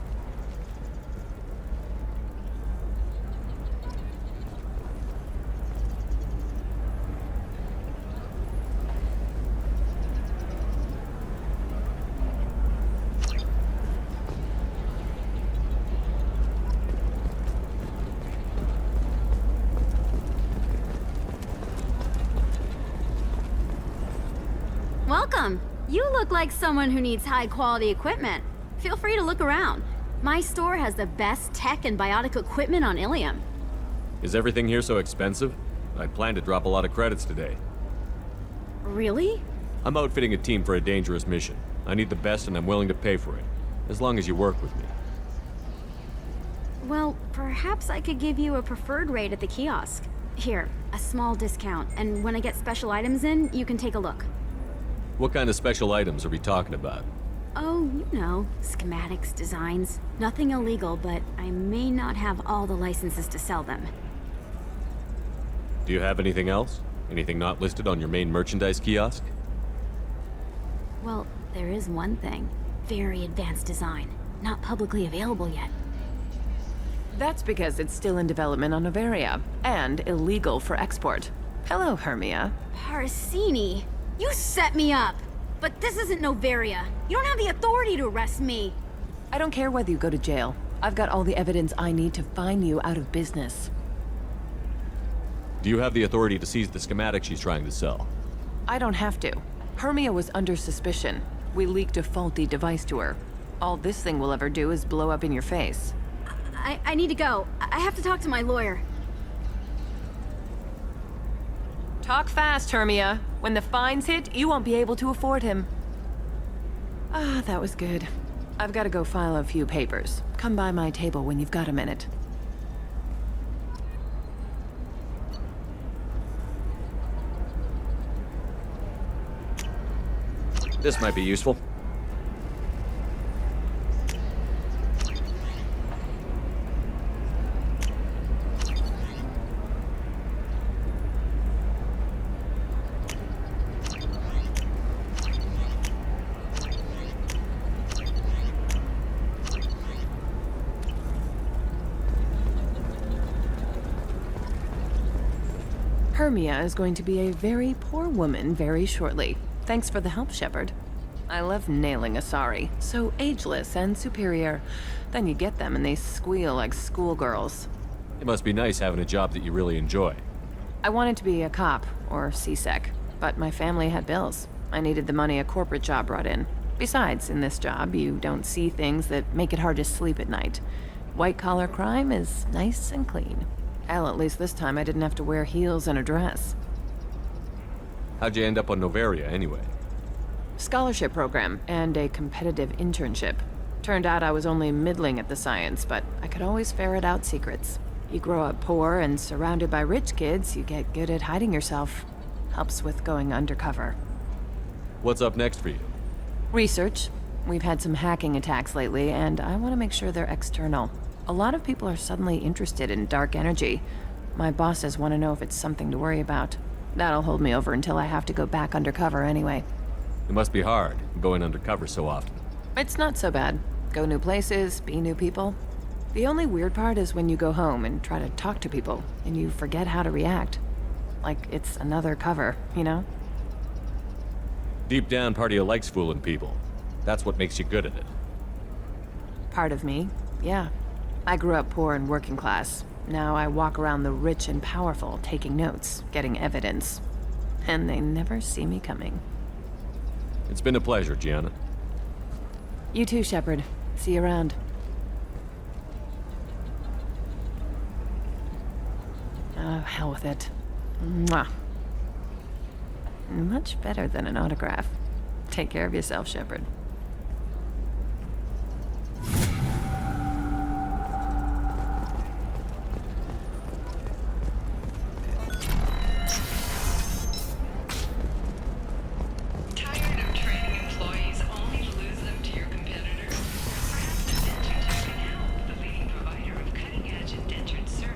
Welcome. You look like someone who needs high-quality equipment. Feel free to look around. My store has the best tech and biotic equipment on Ilium. Is everything here so expensive? I plan to drop a lot of credits today. Really? I'm outfitting a team for a dangerous mission. I need the best and I'm willing to pay for it, as long as you work with me. Well, perhaps I could give you a preferred rate at the kiosk. Here, a small discount, and when I get special items in, you can take a look. What kind of special items are we talking about? Oh, you know, schematics, designs. Nothing illegal, but I may not have all the licenses to sell them. Do you have anything else? Anything not listed on your main merchandise kiosk? Well, there is one thing. Very advanced design. Not publicly available yet. That's because it's still in development on Noveria, and illegal for export. Hello, Hermia. Parasini! You set me up! but this isn't Novaria. You don't have the authority to arrest me. I don't care whether you go to jail. I've got all the evidence I need to find you out of business. Do you have the authority to seize the schematic she's trying to sell? I don't have to. Hermia was under suspicion. We leaked a faulty device to her. All this thing will ever do is blow up in your face. I need to go. I have to talk to my lawyer. Talk fast, Hermia. When the fines hit, you won't be able to afford him. Ah, that was good. I've got to go file a few papers. Come by my table when you've got a minute. This might be useful. Hermia is going to be a very poor woman very shortly. Thanks for the help, Shepard. I love nailing Asari. So ageless and superior. Then you get them and they squeal like schoolgirls. It must be nice having a job that you really enjoy. I wanted to be a cop, or CSEC, but my family had bills. I needed the money a corporate job brought in. Besides, in this job, you don't see things that make it hard to sleep at night. White-collar crime is nice and clean. Hell, at least this time I didn't have to wear heels and a dress. How'd you end up on Novaria, anyway? Scholarship program and a competitive internship. Turned out I was only middling at the science, but I could always ferret out secrets. You grow up poor and surrounded by rich kids, you get good at hiding yourself. Helps with going undercover. What's up next for you? Research. We've had some hacking attacks lately, and I want to make sure they're external. A lot of people are suddenly interested in dark energy. My bosses want to know if it's something to worry about. That'll hold me over until I have to go back undercover anyway. It must be hard, going undercover so often. It's not so bad. Go new places, be new people. The only weird part is when you go home and try to talk to people, and you forget how to react. Like it's another cover, you know? Deep down, part of you likes fooling people. That's what makes you good at it. Part of me, yeah. I grew up poor and working class. Now I walk around the rich and powerful, taking notes, getting evidence. And they never see me coming. It's been a pleasure, Gianna. You too, Shepard. See you around. Oh, hell with it. Mwah. Much better than an autograph. Take care of yourself, Shepard.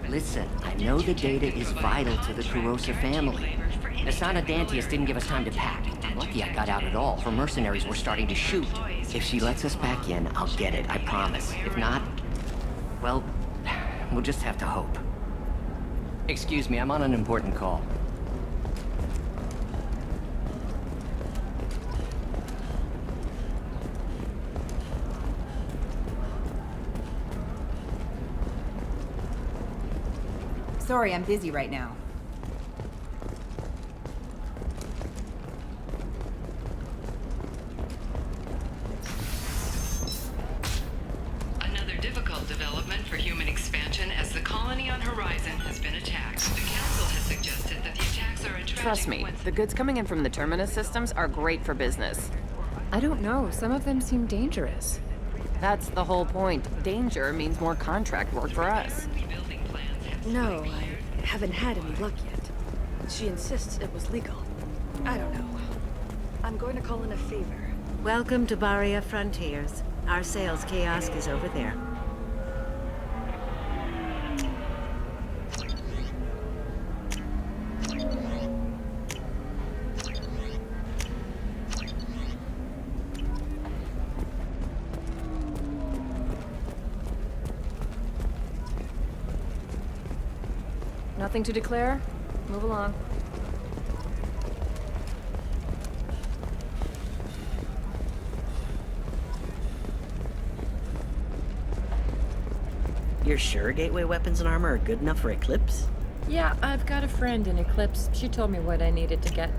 Listen, I know the data is vital to the Kurosa family. Asana Dantius didn't give us time to pack. Lucky I got out at all. Her mercenaries were starting to shoot. If she lets us back in, I'll get it, I promise. If not, well, we'll just have to hope. Excuse me, I'm on an important call. Sorry, I'm busy right now. Another difficult development for human expansion as the colony on Horizon has been attacked. The Council has suggested that the attacks are attracting... Trust me, the goods coming in from the Terminus systems are great for business. I don't know. Some of them seem dangerous. That's the whole point. Danger means more contract work for us. No, I haven't had any luck yet. She insists it was legal. I don't know. I'm going to call in a favor. Welcome to Baria Frontiers. Our sales kiosk is over there. Nothing to declare? Move along. You're sure Gateway weapons and armor are good enough for Eclipse? Yeah, I've got a friend in Eclipse. She told me what I needed to get.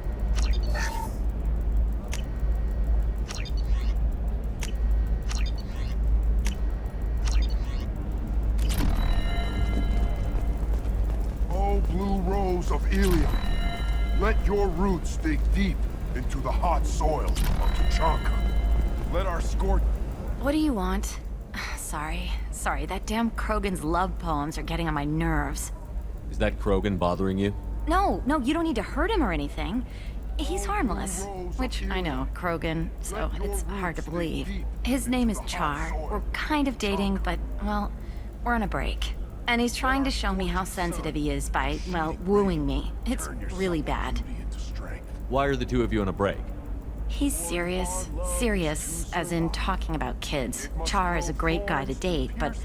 Oh, blue rose of Ilium, let your roots dig deep into the hot soil of Tuchanka. Let our scourge... What do you want? Sorry, that damn Krogan's love poems are getting on my nerves. Is that Krogan bothering you? No, you don't need to hurt him or anything. He's harmless. Which, I know, Krogan, so it's hard to believe. His name is Char. We're kind of dating, but, well, we're on a break. And he's trying to show me how sensitive he is by, well, wooing me. It's really bad. Why are the two of you on a break? He's serious. Serious, as in talking about kids. Char is a great guy to date, but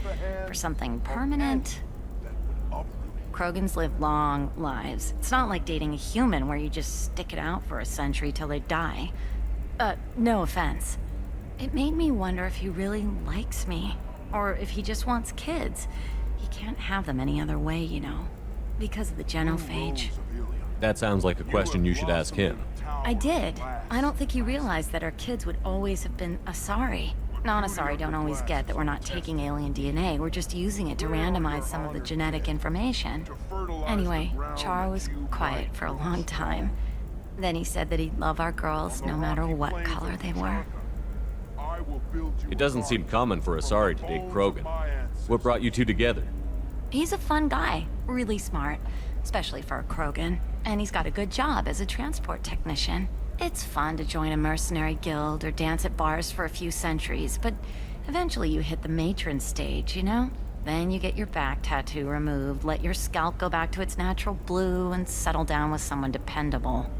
for something permanent... Krogans live long lives. It's not like dating a human where you just stick it out for a century till they die. No offense. It made me wonder if he really likes me, or if he just wants kids. He can't have them any other way, you know, because of the genophage. That sounds like a question you should ask him. I did. I don't think he realized that our kids would always have been Asari. Non-Asari don't always get that we're not taking alien DNA, we're just using it to randomize some of the genetic information. Anyway, Char was quiet for a long time. Then he said that he'd love our girls no matter what color they were. It doesn't seem common for Asari to date Krogan. What brought you two together? He's a fun guy, really smart, especially for a Krogan. And he's got a good job as a transport technician. It's fun to join a mercenary guild or dance at bars for a few centuries, but eventually you hit the matron stage, you know? Then you get your back tattoo removed, let your scalp go back to its natural blue, and settle down with someone dependable.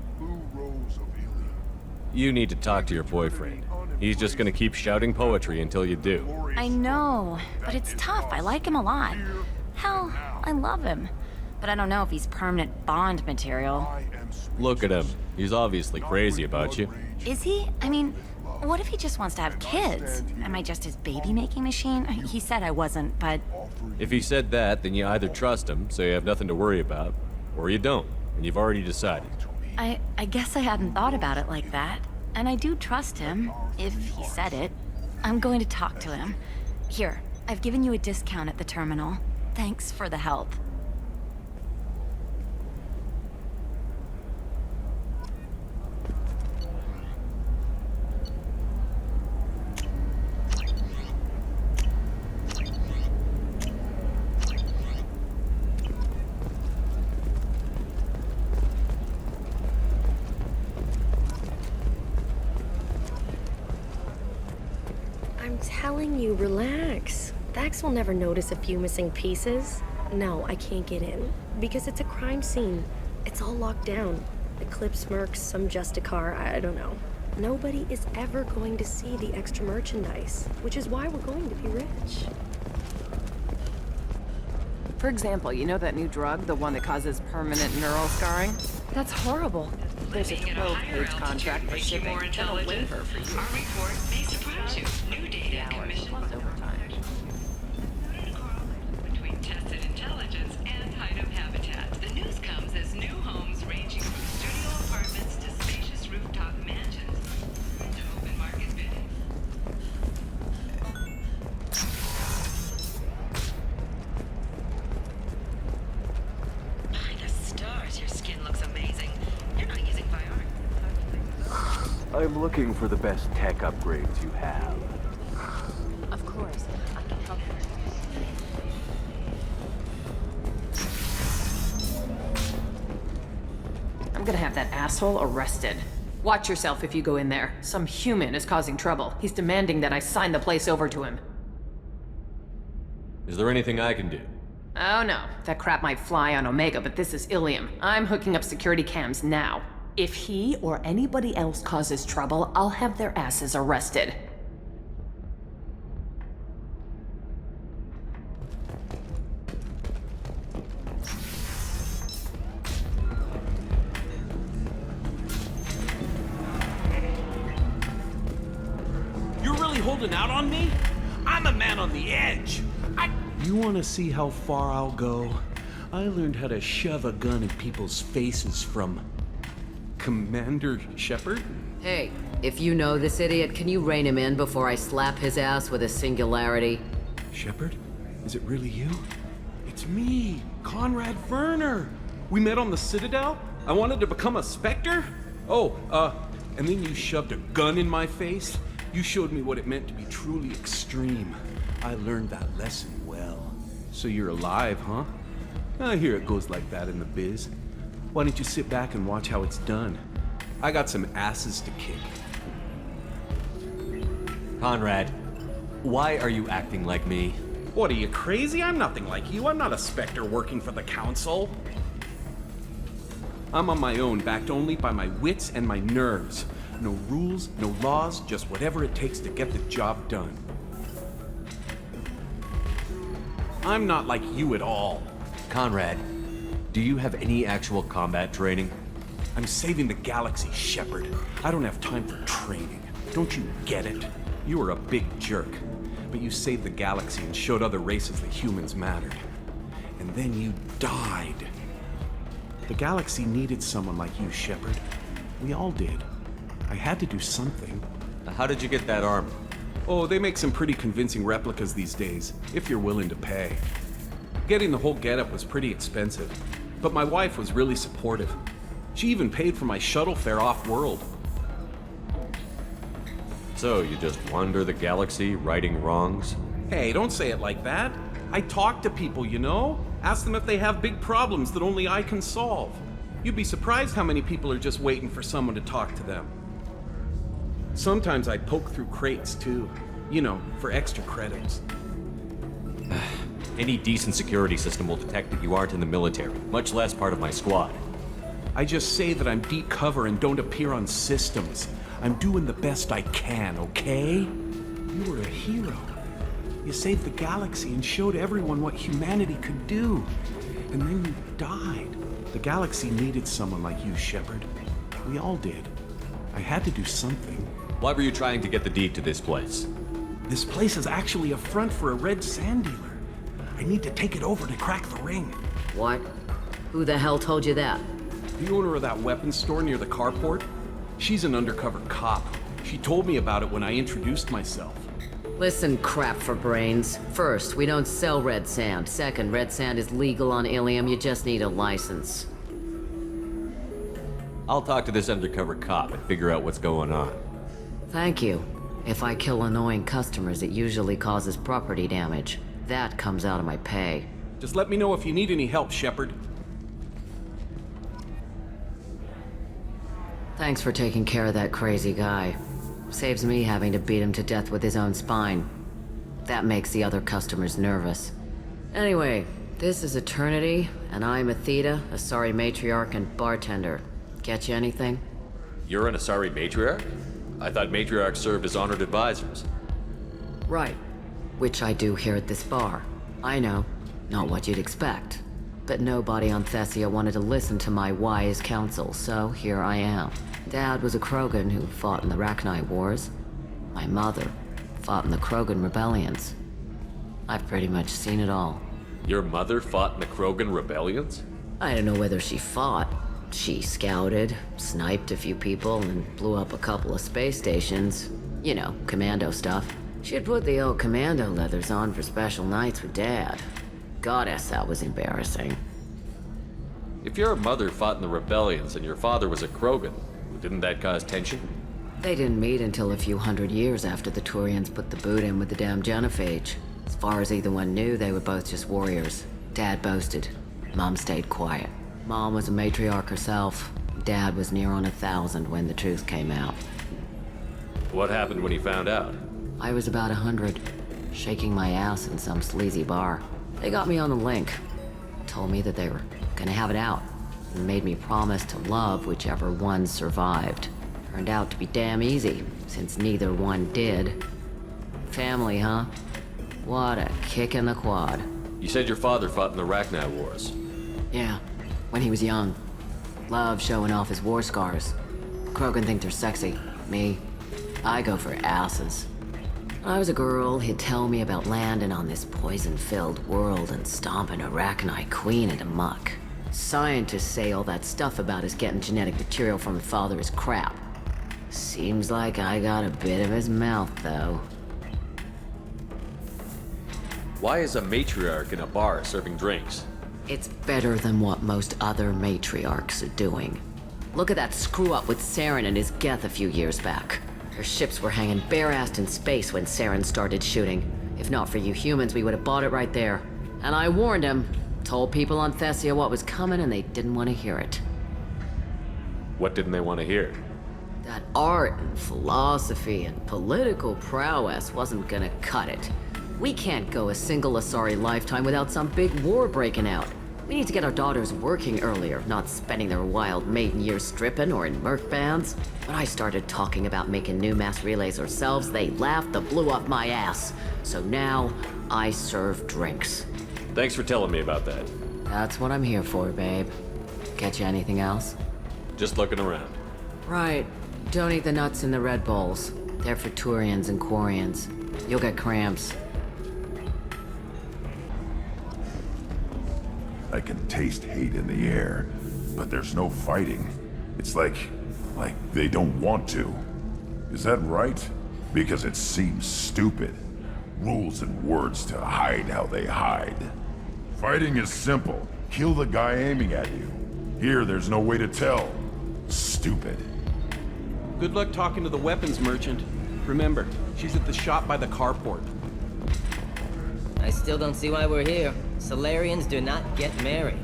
You need to talk to your boyfriend. He's just gonna keep shouting poetry until you do. I know, but it's tough. I like him a lot. Hell, I love him. But I don't know if he's permanent Bond material. Look at him. He's obviously crazy about you. Is he? I mean, what if he just wants to have kids? Am I just his baby-making machine? He said I wasn't, but... If he said that, then you either trust him, so you have nothing to worry about, or you don't, and you've already decided. I guess I hadn't thought about it like that. And I do trust him, if he said it. I'm going to talk to him. Here, I've given you a discount at the terminal. Thanks for the help. I'm telling you, relax. Vax will never notice a few missing pieces. No, I can't get in. Because it's a crime scene. It's all locked down. Eclipse mercs, some Justicar, I don't know. Nobody is ever going to see the extra merchandise, which is why we're going to be rich. For example, you know that new drug, the one that causes permanent neural scarring? That's horrible. There's a 12-page contract for shipping and a waiver for you. Our report may surprise you. New data commissioned between tested intelligence and hideout habitat. The news comes as new homes ranging from studio apartments to spacious rooftop mansions to open market bidding. By the stars, your skin looks amazing. You're not using Viagra. I'm looking for the best tech upgrades you have. Of course, I can help you. I'm gonna have that asshole arrested. Watch yourself if you go in there. Some human is causing trouble. He's demanding that I sign the place over to him. Is there anything I can do? Oh no, that crap might fly on Omega, but this is Ilium. I'm hooking up security cams now. If he or anybody else causes trouble, I'll have their asses arrested. You're really holding out on me? I'm a man on the edge. You want to see how far I'll go? I learned how to shove a gun in people's faces from Commander Shepard? Hey, if you know this idiot, can you rein him in before I slap his ass with a singularity? Shepard? Is it really you? It's me, Conrad Werner. We met on the Citadel? I wanted to become a Spectre? And then you shoved a gun in my face? You showed me what it meant to be truly extreme. I learned that lesson well. So you're alive, huh? I hear it goes like that in the biz. Why don't you sit back and watch how it's done? I got some asses to kick. Conrad, why are you acting like me? What, are you crazy? I'm nothing like you. I'm not a Spectre working for the Council. I'm on my own, backed only by my wits and my nerves. No rules, no laws, just whatever it takes to get the job done. I'm not like you at all. Conrad, do you have any actual combat training? I'm saving the galaxy, Shepard. I don't have time for training. Don't you get it? You were a big jerk, but you saved the galaxy and showed other races that humans mattered. And then you died. The galaxy needed someone like you, Shepard. We all did. I had to do something. How did you get that armor? Oh, they make some pretty convincing replicas these days, if you're willing to pay. Getting the whole getup was pretty expensive, but my wife was really supportive. She even paid for my shuttle fare off-world. So, you just wander the galaxy, righting wrongs? Hey, don't say it like that. I talk to people, you know? Ask them if they have big problems that only I can solve. You'd be surprised how many people are just waiting for someone to talk to them. Sometimes I poke through crates, too. You know, for extra credits. Any decent security system will detect that you aren't in the military, much less part of my squad. I just say that I'm deep cover and don't appear on systems. I'm doing the best I can, okay? You were a hero. You saved the galaxy and showed everyone what humanity could do. And then you died. The galaxy needed someone like you, Shepard. We all did. I had to do something. Why were you trying to get the deed to this place? This place is actually a front for a red sand dealer. I need to take it over to crack the ring. What? Who the hell told you that? The owner of that weapons store near the carport. She's an undercover cop. She told me about it when I introduced myself. Listen, crap for brains. First, we don't sell red sand. Second, red sand is legal on Ilium. You just need a license. I'll talk to this undercover cop and figure out what's going on. Thank you. If I kill annoying customers, it usually causes property damage. That comes out of my pay. Just let me know if you need any help, Shepard. Thanks for taking care of that crazy guy. Saves me having to beat him to death with his own spine. That makes the other customers nervous. Anyway, this is Eternity, and I'm Athena, Asari matriarch and bartender. Get you anything? You're an Asari matriarch? I thought matriarchs served as honored advisors. Right. Which I do here at this bar. I know, not what you'd expect. But nobody on Thessia wanted to listen to my wise counsel, so here I am. Dad was a Krogan who fought in the Rachni Wars. My mother fought in the Krogan rebellions. I've pretty much seen it all. Your mother fought in the Krogan rebellions? I don't know whether she fought. She scouted, sniped a few people, and blew up a couple of space stations. You know, commando stuff. She'd put the old commando leathers on for special nights with Dad. Goddess, that was embarrassing. If your mother fought in the rebellions and your father was a Krogan, didn't that cause tension? They didn't meet until a few hundred years after the Turians put the boot in with the damn genophage. As far as either one knew, they were both just warriors. Dad boasted. Mom stayed quiet. Mom was a matriarch herself. Dad was near on 1,000 when the truth came out. What happened when he found out? I was about 100, shaking my ass in some sleazy bar. They got me on the link. Told me that they were gonna have it out, and made me promise to love whichever one survived. Turned out to be damn easy, since neither one did. Family, huh? What a kick in the quad. You said your father fought in the Rachni Wars. Yeah, when he was young. Loved showing off his war scars. Krogan think they're sexy. Me, I go for asses. When I was a girl, he'd tell me about landing on this poison-filled world and stomping Arachnite Queen into muck. Scientists say all that stuff about us getting genetic material from her father is crap. Seems like I got a bit of his mouth, though. Why is a matriarch in a bar serving drinks? It's better than what most other matriarchs are doing. Look at that screw-up with Saren and his Geth a few years back. Her ships were hanging bare-assed in space when Saren started shooting. If not for you humans, we would have bought it right there. And I warned him. Told people on Thessia what was coming, and they didn't want to hear it. What didn't they want to hear? That art and philosophy and political prowess wasn't gonna cut it. We can't go a single Asari lifetime without some big war breaking out. We need to get our daughters working earlier, not spending their wild maiden years stripping or in merc bands. When I started talking about making new mass relays ourselves, they laughed the blue off my ass. So now, I serve drinks. Thanks for telling me about that. That's what I'm here for, babe. Catch you anything else? Just looking around. Right. Don't eat the nuts in the Red Bulls. They're for Turians and Quarians. You'll get cramps. I can taste hate in the air, but there's no fighting. It's like they don't want to. Is that right? Because it seems stupid. Rules and words to hide how they hide. Fighting is simple. Kill the guy aiming at you. Here, there's no way to tell. Stupid. Good luck talking to the weapons merchant. Remember, she's at the shop by the carport. I still don't see why we're here. Solarians do not get married.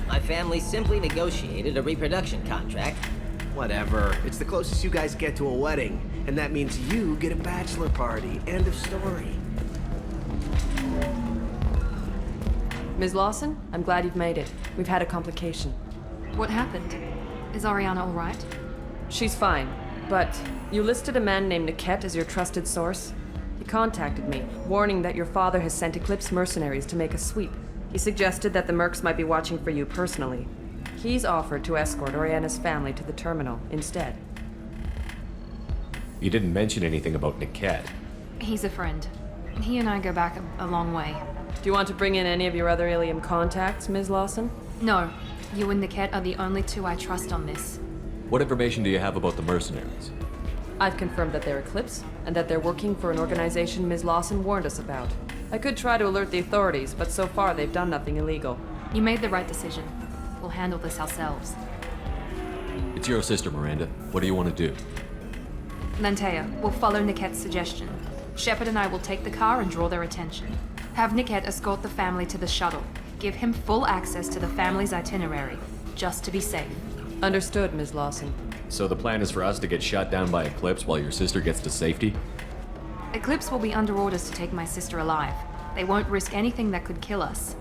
My family simply negotiated a reproduction contract. Whatever. It's the closest you guys get to a wedding, and that means you get a bachelor party. End of story. Ms. Lawson, I'm glad you've made it. We've had a complication. What happened? Is Ariana all right? She's fine, but you listed a man named Niket as your trusted source. He contacted me, warning that your father has sent Eclipse mercenaries to make a sweep. He suggested that the mercs might be watching for you personally. He's offered to escort Oriana's family to the terminal instead. You didn't mention anything about Niket. He's a friend. He and I go back a long way. Do you want to bring in any of your other Ilium contacts, Ms. Lawson? No. You and Niket are the only two I trust on this. What information do you have about the mercenaries? I've confirmed that they're Eclipse, and that they're working for an organization Ms. Lawson warned us about. I could try to alert the authorities, but so far they've done nothing illegal. You made the right decision. We'll handle this ourselves. It's your sister, Miranda. What do you want to do? Lantea, we'll follow Niket's suggestion. Shepard and I will take the car and draw their attention. Have Niket escort the family to the shuttle. Give him full access to the family's itinerary, just to be safe. Understood, Ms. Lawson. So the plan is for us to get shot down by Eclipse while your sister gets to safety? Eclipse will be under orders to take my sister alive. They won't risk anything that could kill us.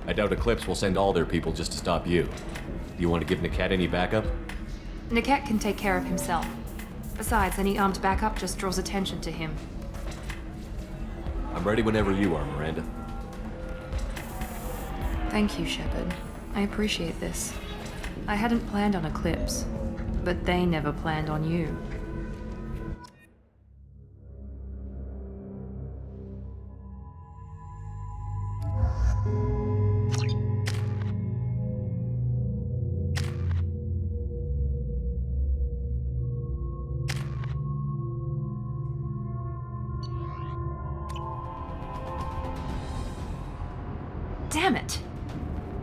I doubt Eclipse will send all their people just to stop you. Do you want to give Niket any backup? Niket can take care of himself. Besides, any armed backup just draws attention to him. I'm ready whenever you are, Miranda. Thank you, Shepard. I appreciate this. I hadn't planned on Eclipse, but they never planned on you. Damn it!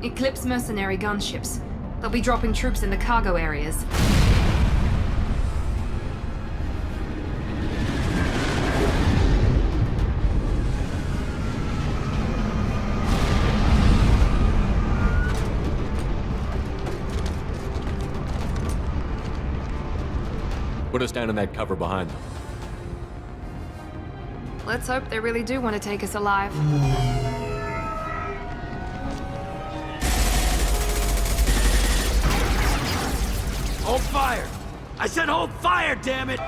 Eclipse mercenary gunships. They'll be dropping troops in the cargo areas. Put us down in that cover behind them. Let's hope they really do want to take us alive. Hold fire! I said hold fire, damn it!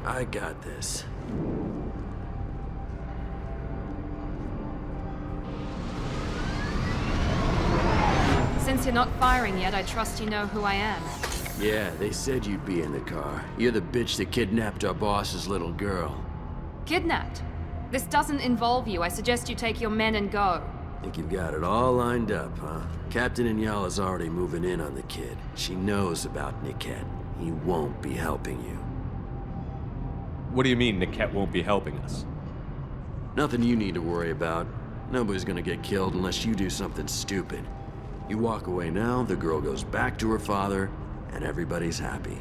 I got this. Since Since you're not firing yet, I trust you know who I am. Yeah, they said you'd be in the car. You're the bitch that kidnapped our boss's little girl. Kidnapped? This doesn't involve you. I suggest you take your men and go. Think you've got it all lined up, huh? Captain Inyala's already moving in on the kid. She knows about Niket. He won't be helping you. What do you mean Niket won't be helping us? Nothing you need to worry about. Nobody's gonna get killed unless you do something stupid. You walk away now, the girl goes back to her father, and everybody's happy.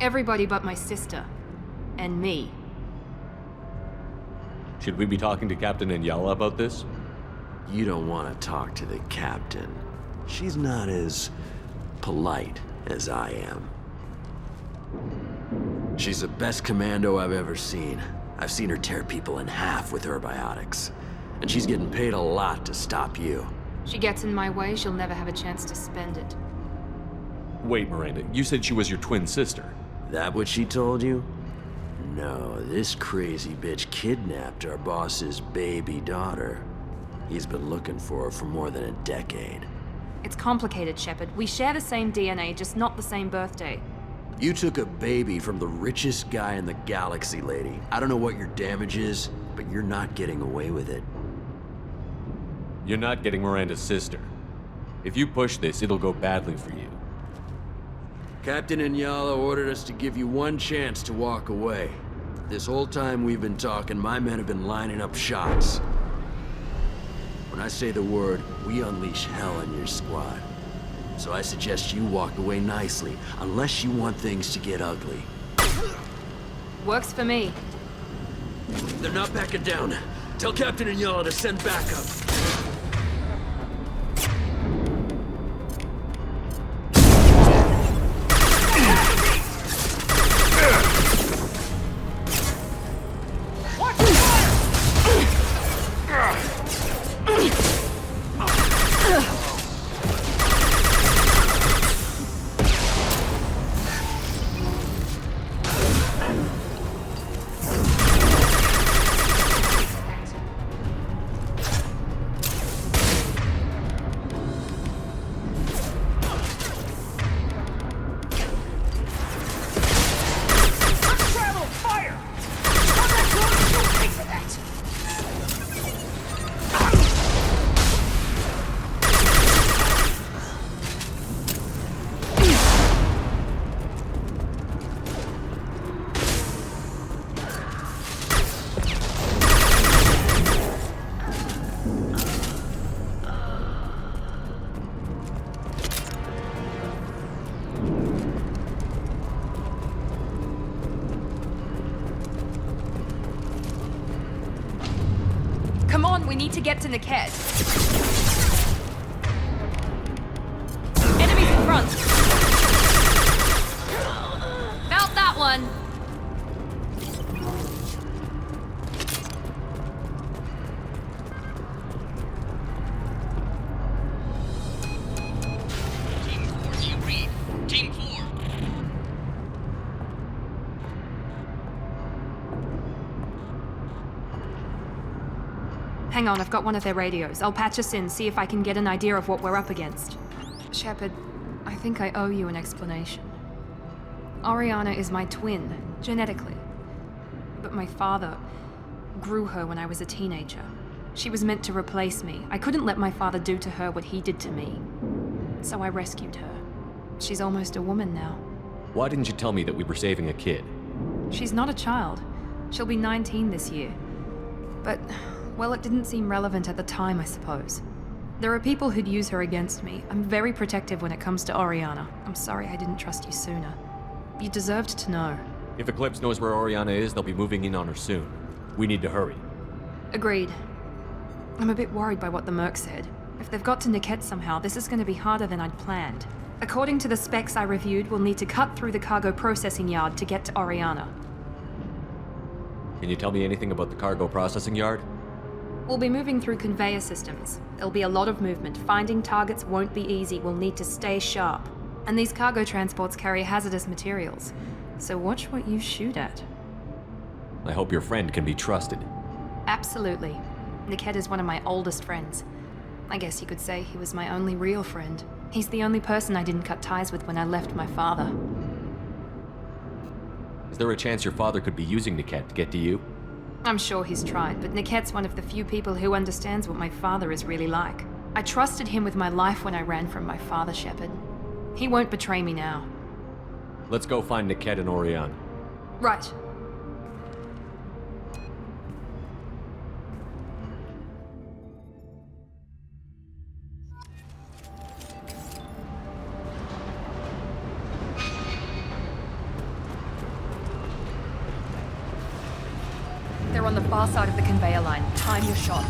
Everybody but my sister. And me. Should we be talking to Captain Inyala about this? You don't want to talk to the captain. She's not as polite as I am. She's the best commando I've ever seen. I've seen her tear people in half with her biotics. And she's getting paid a lot to stop you. She gets in my way, she'll never have a chance to spend it. Wait, Miranda, you said she was your twin sister. That what she told you? No, this crazy bitch kidnapped our boss's baby daughter. He's been looking for her for more than a decade. It's complicated, Shepard. We share the same DNA, just not the same birthday. You took a baby from the richest guy in the galaxy, lady. I don't know what your damage is, but you're not getting away with it. You're not getting Miranda's sister. If you push this, it'll go badly for you. Captain Inyala ordered us to give you one chance to walk away. This whole time we've been talking, my men have been lining up shots. When I say the word, we unleash hell on your squad. So I suggest you walk away nicely, unless you want things to get ugly. Works for me. They're not backing down. Tell Captain Inyala to send backup. Come on, we need to get to Niket. Enemies in front. Felt that one. Team 4, do you read? Team 4. Hang on, I've got one of their radios. I'll patch us in, see if I can get an idea of what we're up against. Shepard, I think I owe you an explanation. Oriana is my twin, genetically. But my father grew her when I was a teenager. She was meant to replace me. I couldn't let my father do to her what he did to me. So I rescued her. She's almost a woman now. Why didn't you tell me that we were saving a kid? She's not a child. She'll be 19 this year. But, well, it didn't seem relevant at the time, I suppose. There are people who'd use her against me. I'm very protective when it comes to Oriana. I'm sorry I didn't trust you sooner. You deserved to know. If Eclipse knows where Oriana is, they'll be moving in on her soon. We need to hurry. Agreed. I'm a bit worried by what the Merc said. If they've got to Niket somehow, this is going to be harder than I'd planned. According to the specs I reviewed, we'll need to cut through the cargo processing yard to get to Oriana. Can you tell me anything about the cargo processing yard? We'll be moving through conveyor systems. There'll be a lot of movement. Finding targets won't be easy. We'll need to stay sharp. And these cargo transports carry hazardous materials. So watch what you shoot at. I hope your friend can be trusted. Absolutely. Niket is one of my oldest friends. I guess you could say he was my only real friend. He's the only person I didn't cut ties with when I left my father. Is there a chance your father could be using Niket to get to you? I'm sure he's tried, but Niket's one of the few people who understands what my father is really like. I trusted him with my life when I ran from my father, Shepard. He won't betray me now. Let's go find Niket and Orion. Right. They're on the far side of the conveyor line. Time your shots.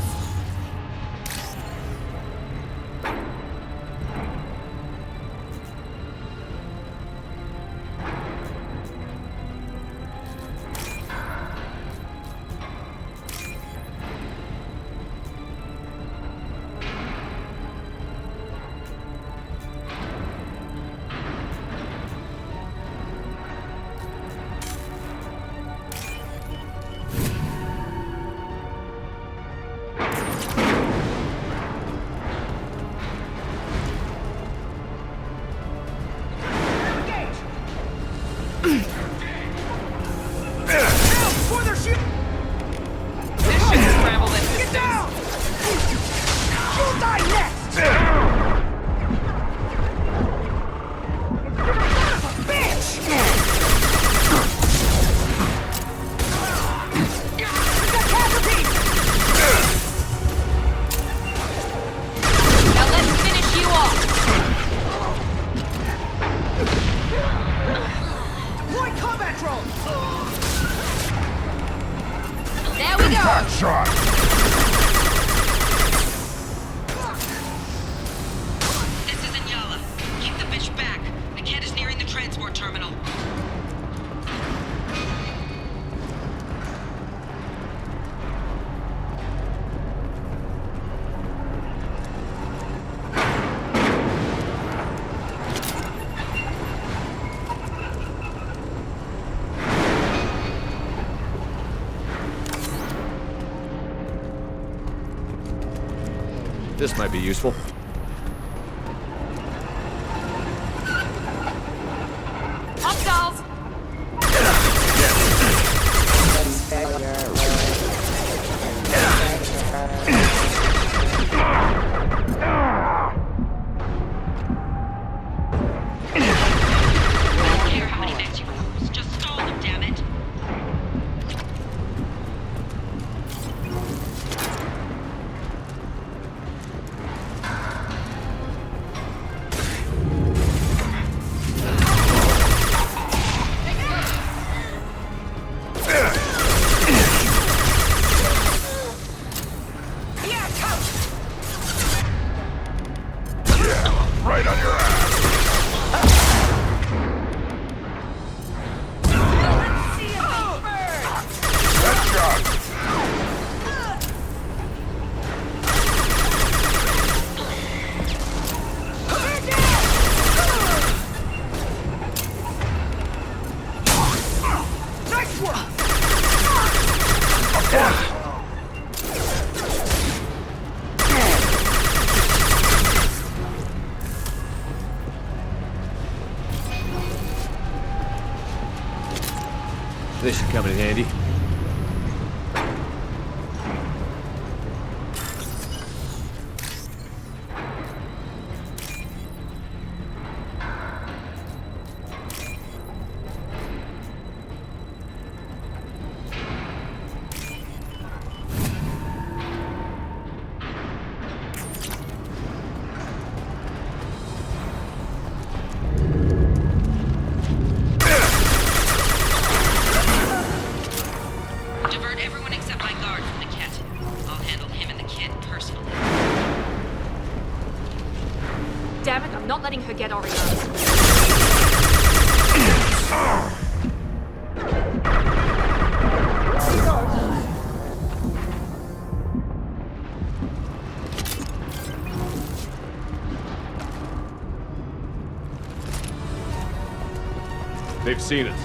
This might be useful. Hostiles! This should come in handy. Damn it, I'm not letting her get Orion. They've seen us.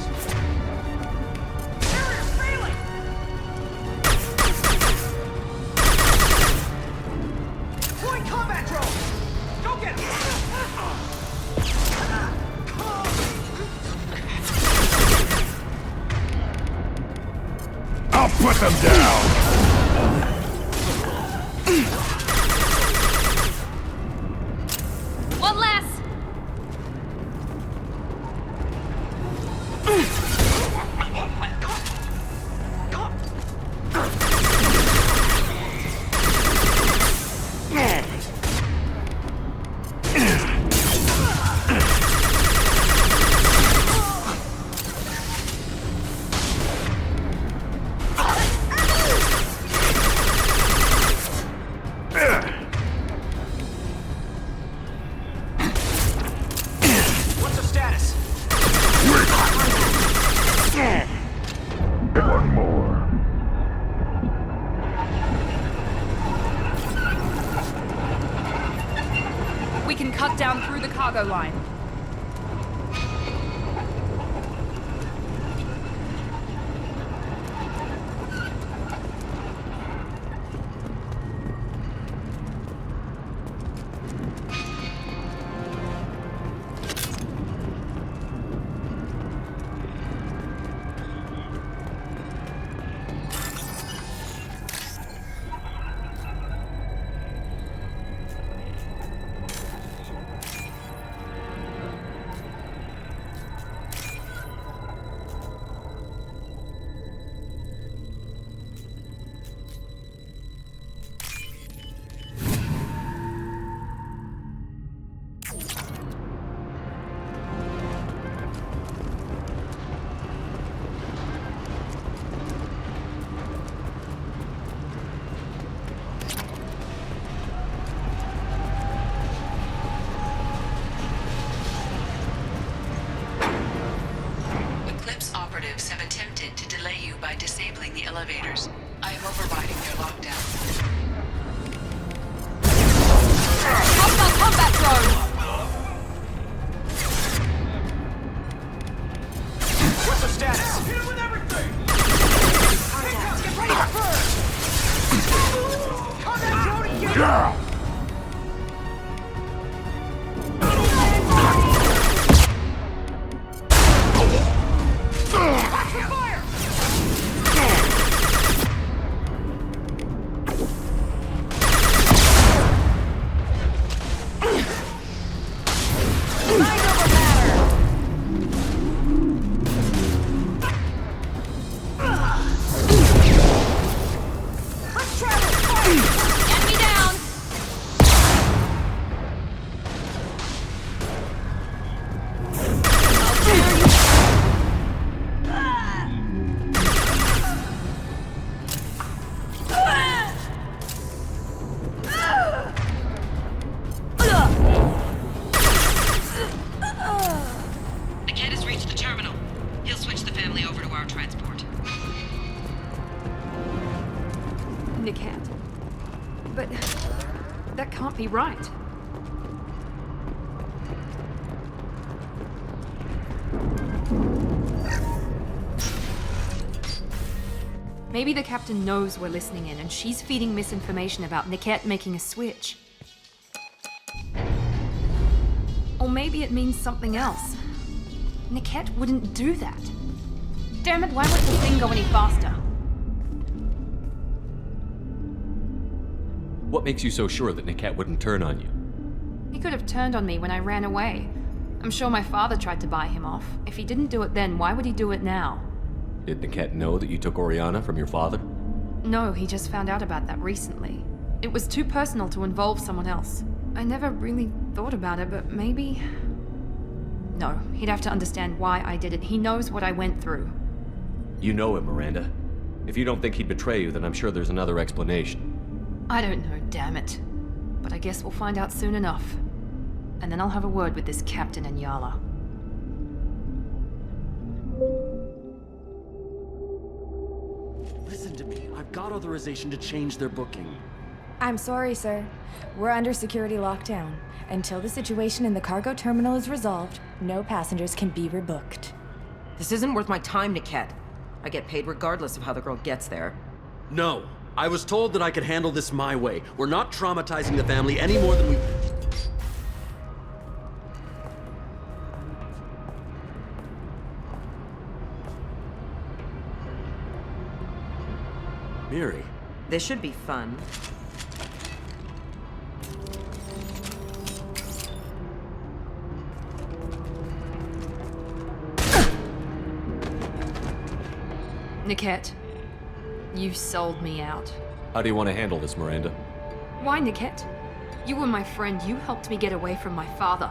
Deploy combat drones! Go get them! Put them down! One less! What's the status? One more. We can cut down through the cargo line. Operatives have attempted to delay you by disabling the elevators. I am overriding their lockdown. Hostile combat drone! What's the status? Hit him with everything! Get ready to burn! Combat drone engaged! Yeah! Niket. But that can't be right. Maybe the captain knows we're listening in and she's feeding misinformation about Niket making a switch. Or maybe it means something else. Niket wouldn't do that. Damn it, why won't the thing go any faster? What makes you so sure that Niket wouldn't turn on you? He could have turned on me when I ran away. I'm sure my father tried to buy him off. If he didn't do it then, why would he do it now? Did Niket know that you took Oriana from your father? No, he just found out about that recently. It was too personal to involve someone else. I never really thought about it, but maybe... No, he'd have to understand why I did it. He knows what I went through. You know him, Miranda. If you don't think he'd betray you, then I'm sure there's another explanation. I don't know, damn it. But I guess we'll find out soon enough. And then I'll have a word with this captain and Yala. Listen to me. I've got authorization to change their booking. I'm sorry, sir. We're under security lockdown. Until the situation in the cargo terminal is resolved, no passengers can be rebooked. This isn't worth my time, Niket. I get paid regardless of how the girl gets there. No. I was told that I could handle this my way. We're not traumatizing the family any more than we... Miri. This should be fun. Niket, you sold me out. How do you want to handle this, Miranda? Why, Niket? You were my friend. You helped me get away from my father.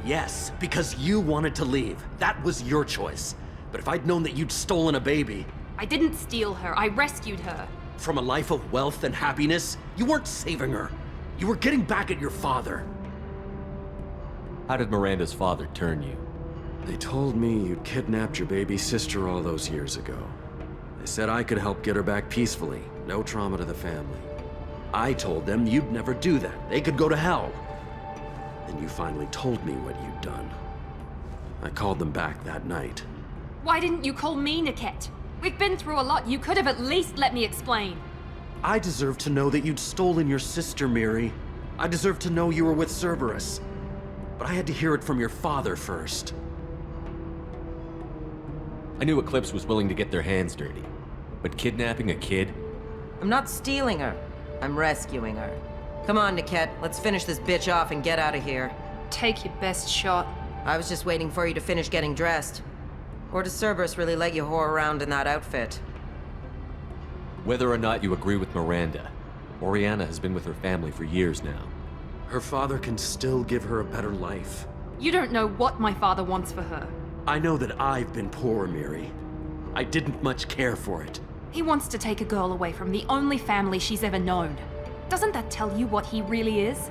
Yes, because you wanted to leave. That was your choice. But if I'd known that you'd stolen a baby... I didn't steal her. I rescued her. From a life of wealth and happiness, you weren't saving her. You were getting back at your father. How did Miranda's father turn you? They told me you'd kidnapped your baby sister all those years ago. They said I could help get her back peacefully. No trauma to the family. I told them you'd never do that. They could go to hell. Then you finally told me what you'd done. I called them back that night. Why didn't you call me, Niket? We've been through a lot. You could have at least let me explain. I deserve to know that you'd stolen your sister, Miri. I deserve to know you were with Cerberus. But I had to hear it from your father first. I knew Eclipse was willing to get their hands dirty. But kidnapping a kid? I'm not stealing her. I'm rescuing her. Come on, Niket. Let's finish this bitch off and get out of here. Take your best shot. I was just waiting for you to finish getting dressed. Or does Cerberus really let you whore around in that outfit? Whether or not you agree with Miranda, Oriana has been with her family for years now. Her father can still give her a better life. You don't know what my father wants for her. I know that I've been poor, Miri. I didn't much care for it. He wants to take a girl away from the only family she's ever known. Doesn't that tell you what he really is?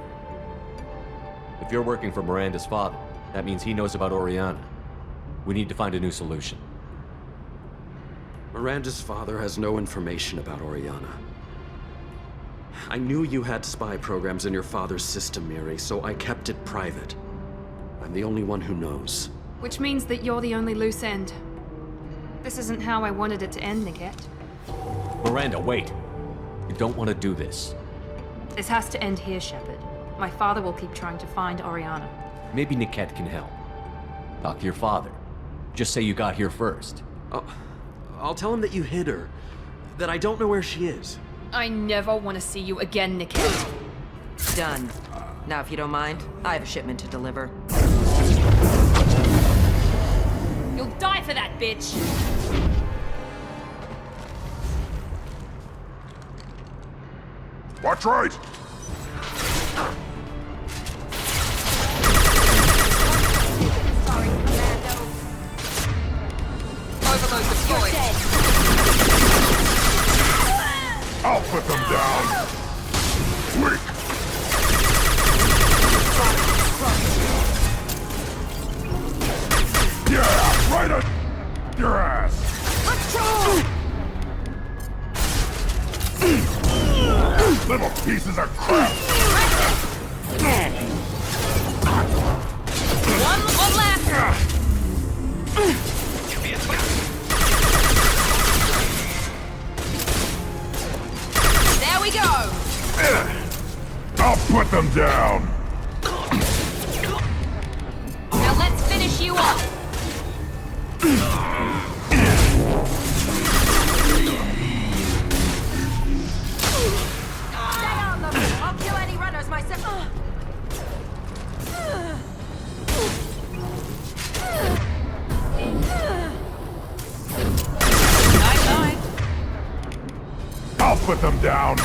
If you're working for Miranda's father, that means he knows about Oriana. We need to find a new solution. Miranda's father has no information about Oriana. I knew you had spy programs in your father's system, Miri, so I kept it private. I'm the only one who knows. Which means that you're the only loose end. This isn't how I wanted it to end, Niket. Miranda, wait! You don't want to do this. This has to end here, Shepard. My father will keep trying to find Oriana. Maybe Niket can help. Talk to your father. Just say you got here first. I'll tell him that you hid her. That I don't know where she is. I never want to see you again, Niket. Done. Now, if you don't mind, I have a shipment to deliver. You'll die for that, bitch! Watch right! Overload deployed. I'll put them down! Quick! Yeah! Right on your ass! Little pieces of crap! One left! There we go! I'll put them down! Now let's finish you off! Stay on them! I'll kill any runners myself! Night-night. I'll put them down!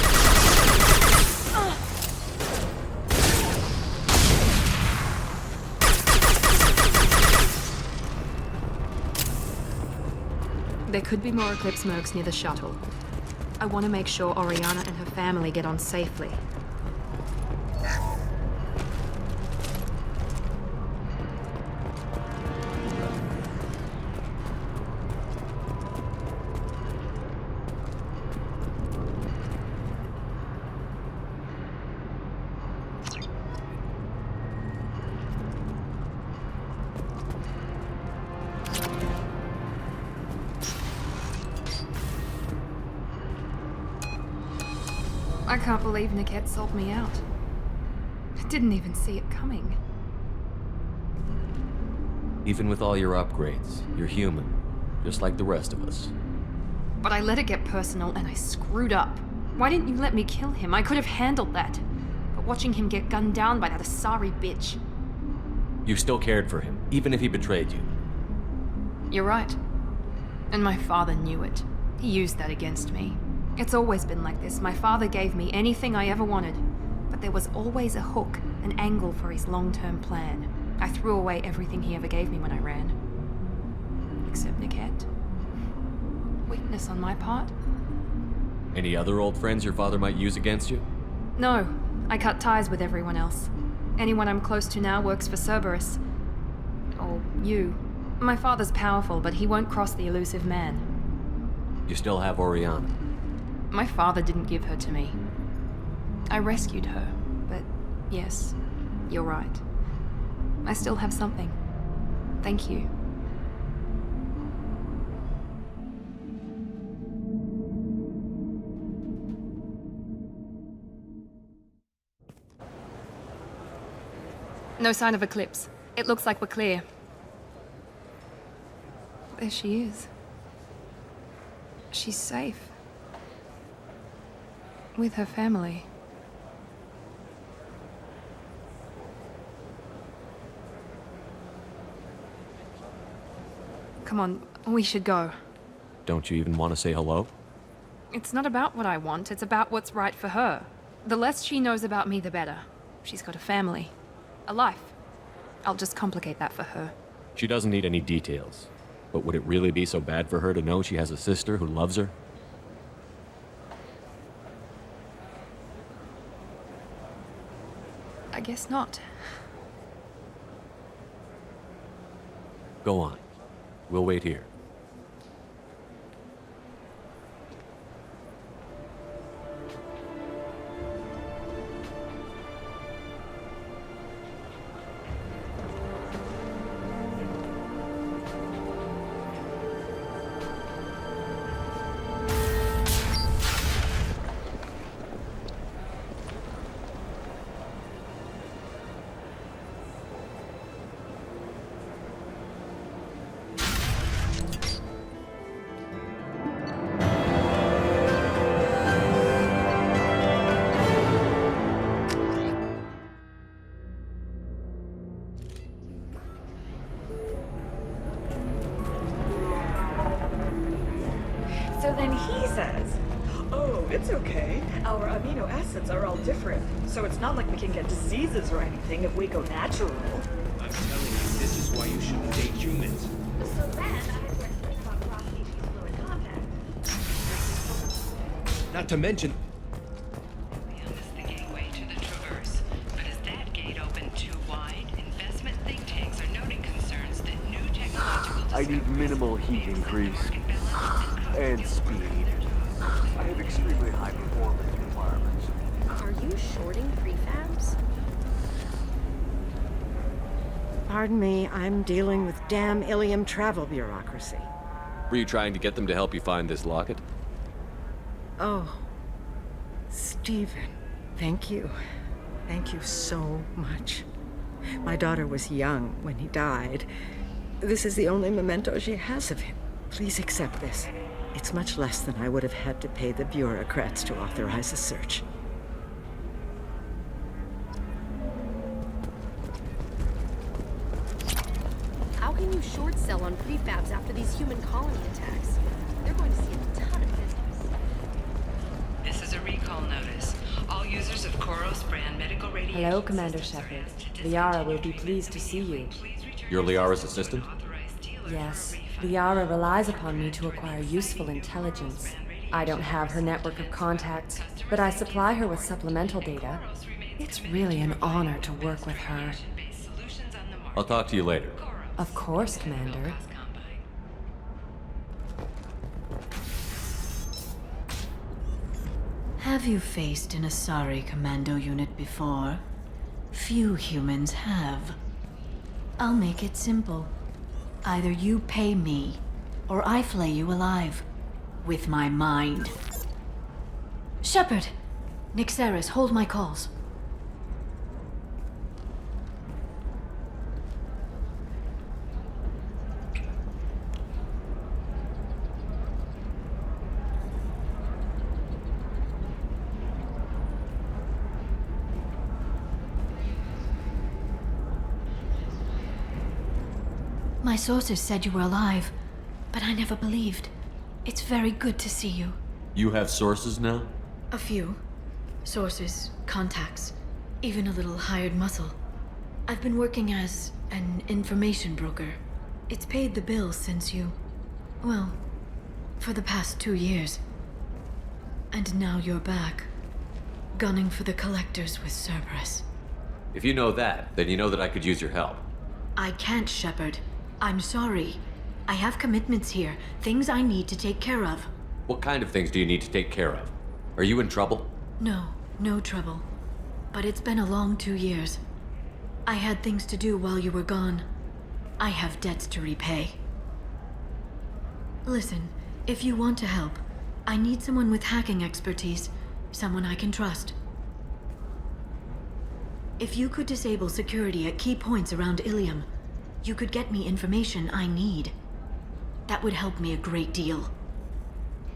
There could be more Eclipse mercs near the shuttle. I want to make sure Oriana and her family get on safely. I can't believe Niket sold me out. I didn't even see it coming. Even with all your upgrades, you're human, just like the rest of us. But I let it get personal and I screwed up. Why didn't you let me kill him? I could have handled that. But watching him get gunned down by that Asari bitch. You still cared for him, even if he betrayed you. You're right. And my father knew it. He used that against me. It's always been like this. My father gave me anything I ever wanted. But there was always a hook, an angle for his long-term plan. I threw away everything he ever gave me when I ran. Except Niket. Weakness on my part? Any other old friends your father might use against you? No. I cut ties with everyone else. Anyone I'm close to now works for Cerberus. Or you. My father's powerful, but he won't cross the elusive man. You still have Oriana. My father didn't give her to me. I rescued her, but yes, you're right. I still have something. Thank you. No sign of Eclipse. It looks like we're clear. There she is. She's safe. With her family. Come on, we should go. Don't you even want to say hello? It's not about what I want, it's about what's right for her. The less she knows about me, the better. She's got a family. A life. I'll just complicate that for her. She doesn't need any details. But would it really be so bad for her to know she has a sister who loves her? I guess not. Go on. We'll wait here. So then he says, oh, it's okay. Our amino acids are all different, so it's not like we can get diseases or anything if we go natural. I'm telling you, this is why you shouldn't date humans. So then I had to explain about cross-species fluid contact. Not to mention... Beyond is the gateway to the Traverse, but is that gate open too wide? Investment think tanks are noting concerns that new technological I need minimal heat increase. And speed. I have extremely high performance requirements. Are you shorting prefabs? Pardon me, I'm dealing with damn Ilium travel bureaucracy. Were you trying to get them to help you find this locket? Oh, Stephen, thank you. Thank you so much. My daughter was young when he died. This is the only memento she has of him. Please accept this. It's much less than I would have had to pay the bureaucrats to authorize a search. How can you short sell on prefabs after these human colony attacks? They're going to see a ton of business. This is a recall notice. All users of Koros brand medical radiation. Hello, Commander Shepard. Liara will be pleased to see you. You're Liara's assistant? Yes. Liara relies upon me to acquire useful intelligence. I don't have her network of contacts, but I supply her with supplemental data. It's really an honor to work with her. I'll talk to you later. Of course, Commander. Have you faced an Asari commando unit before? Few humans have. I'll make it simple. Either you pay me, or I flay you alive. With my mind. Shepard! Nixeris, hold my calls. My sources said you were alive, but I never believed. It's very good to see you. You have sources now? A few. Sources, contacts, even a little hired muscle. I've been working as an information broker. It's paid the bills since you... well, for the past 2 years. And now you're back, gunning for the collectors with Cerberus. If you know that, then you know that I could use your help. I can't, Shepard. I'm sorry. I have commitments here, things I need to take care of. What kind of things do you need to take care of? Are you in trouble? No, no trouble. But it's been a long 2 years. I had things to do while you were gone. I have debts to repay. Listen, if you want to help, I need someone with hacking expertise, someone I can trust. If you could disable security at key points around Ilium, you could get me information I need. That would help me a great deal.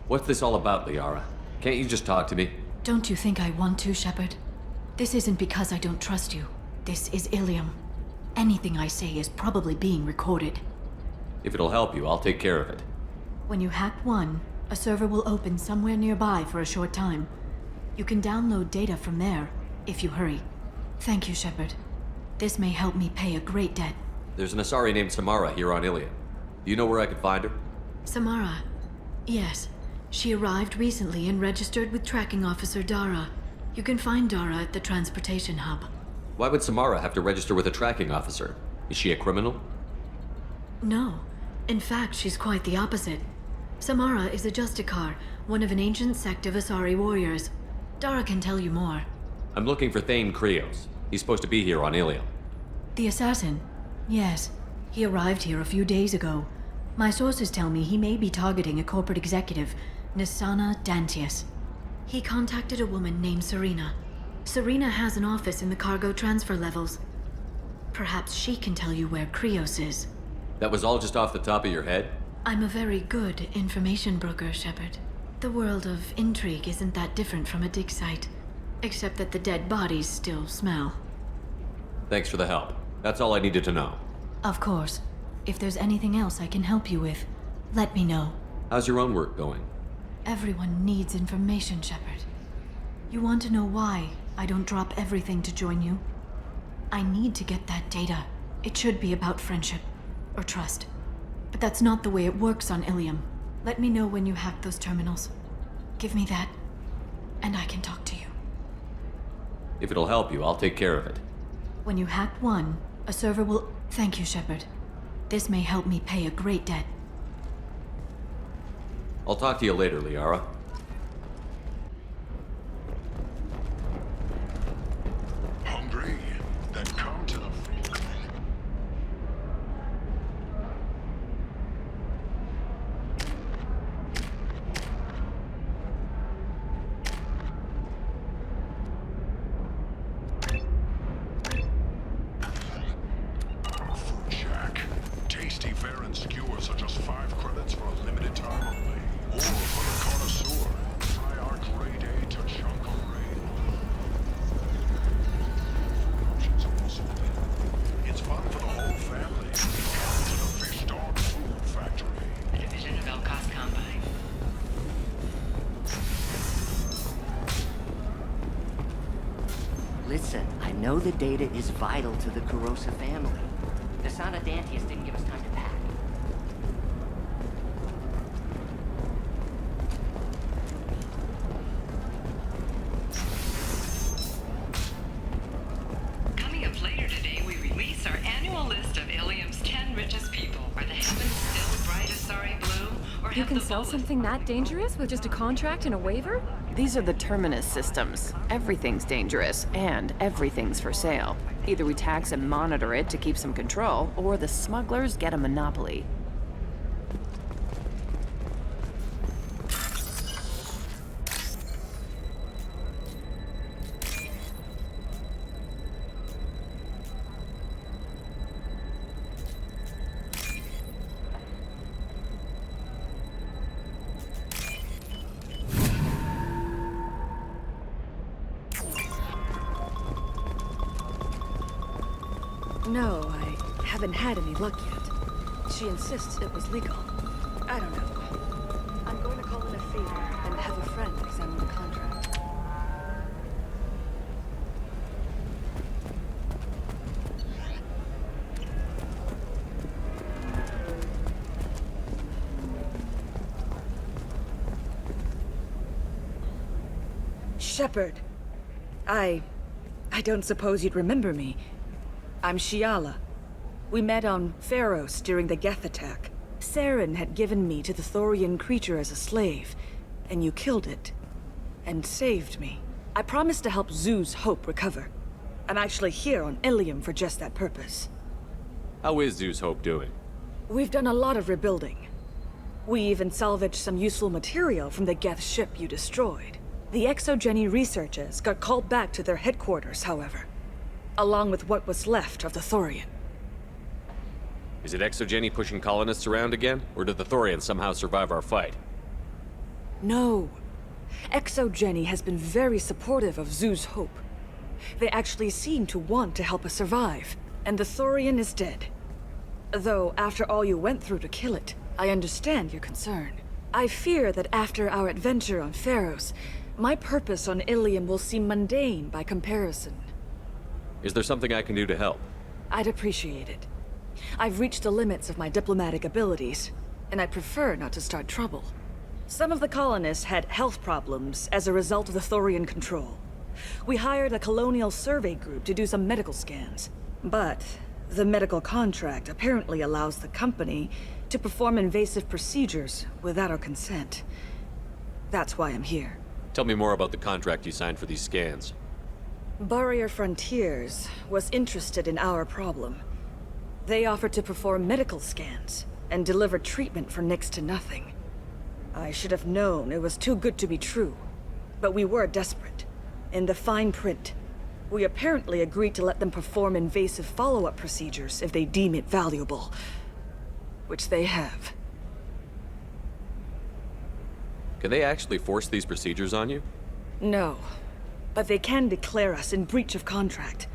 What's this all about, Liara? Can't you just talk to me? Don't you think I want to, Shepard? This isn't because I don't trust you. This is Ilium. Anything I say is probably being recorded. If it'll help you, I'll take care of it. When you hack one, a server will open somewhere nearby for a short time. You can download data from there, if you hurry. Thank you, Shepard. This may help me pay a great debt. There's an Asari named Samara here on Ilium. Do you know where I could find her? Samara? Yes. She arrived recently and registered with Tracking Officer Dara. You can find Dara at the transportation hub. Why would Samara have to register with a tracking officer? Is she a criminal? No. In fact, she's quite the opposite. Samara is a Justicar, one of an ancient sect of Asari warriors. Dara can tell you more. I'm looking for Thane Krios. He's supposed to be here on Ilium. The assassin? Yes. He arrived here a few days ago. My sources tell me he may be targeting a corporate executive, Nisana Dantius. He contacted a woman named Serena. Serena has an office in the cargo transfer levels. Perhaps she can tell you where Krios is. That was all just off the top of your head? I'm a very good information broker, Shepard. The world of intrigue isn't that different from a dig site, except that the dead bodies still smell. Thanks for the help. That's all I needed to know. Of course. If there's anything else I can help you with, let me know. How's your own work going? Everyone needs information, Shepard. You want to know why I don't drop everything to join you? I need to get that data. It should be about friendship, or trust. But that's not the way it works on Ilium. Let me know when you hack those terminals. Give me that, and I can talk to you. If it'll help you, I'll take care of it. When you hack one, a server will... Thank you, Shepard. This may help me pay a great debt. I'll talk to you later, Liara. Hungry? Then come to the... Food Shack. Tasty fare and skewers are just 5 credits for a limited time only. Or for the connoisseur, try our grade A to chunk array. Options are also available. It's fun for the whole family. Come to the Fish Dog Food Factory. Division of Elcos Combine. Listen, I know the data is vital to the Kurosa family. The Sana Dantius didn't give us time to pack. Coming up later today, we release our annual list of Ilium's 10 richest people. Are the heavens still bright Asari blue? Or You have can the sell something that dangerous with just a contract and a waiver? These are the Terminus systems. Everything's dangerous, and everything's for sale. Either we tax and monitor it to keep some control, or the smugglers get a monopoly. No, I haven't had any luck yet. She insists it was legal. I don't know. I'm going to call in a favor and have a friend examine the contract. Shepard. I don't suppose you'd remember me. I'm Shiala. We met on Pharos during the Geth attack. Saren had given me to the Thorian creature as a slave, and you killed it. And saved me. I promised to help Zeus Hope recover. I'm actually here on Ilium for just that purpose. How is Zeus Hope doing? We've done a lot of rebuilding. We even salvaged some useful material from the Geth ship you destroyed. The Exogeny researchers got called back to their headquarters, however, along with what was left of the Thorian. Is it Exogeny pushing colonists around again, or did the Thorians somehow survive our fight? No. Exogeny has been very supportive of Zeus Hope. They actually seem to want to help us survive, and the Thorian is dead. Though, after all you went through to kill it, I understand your concern. I fear that after our adventure on Pharos, my purpose on Ilium will seem mundane by comparison. Is there something I can do to help? I'd appreciate it. I've reached the limits of my diplomatic abilities, and I prefer not to start trouble. Some of the colonists had health problems as a result of the Thorian control. We hired a colonial survey group to do some medical scans. But the medical contract apparently allows the company to perform invasive procedures without our consent. That's why I'm here. Tell me more about the contract you signed for these scans. Barrier Frontiers was interested in our problem. They offered to perform medical scans and deliver treatment for next to nothing. I should have known it was too good to be true, but we were desperate. In the fine print, we apparently agreed to let them perform invasive follow-up procedures if they deem it valuable, which they have. Can they actually force these procedures on you? No, but they can declare us in breach of contract,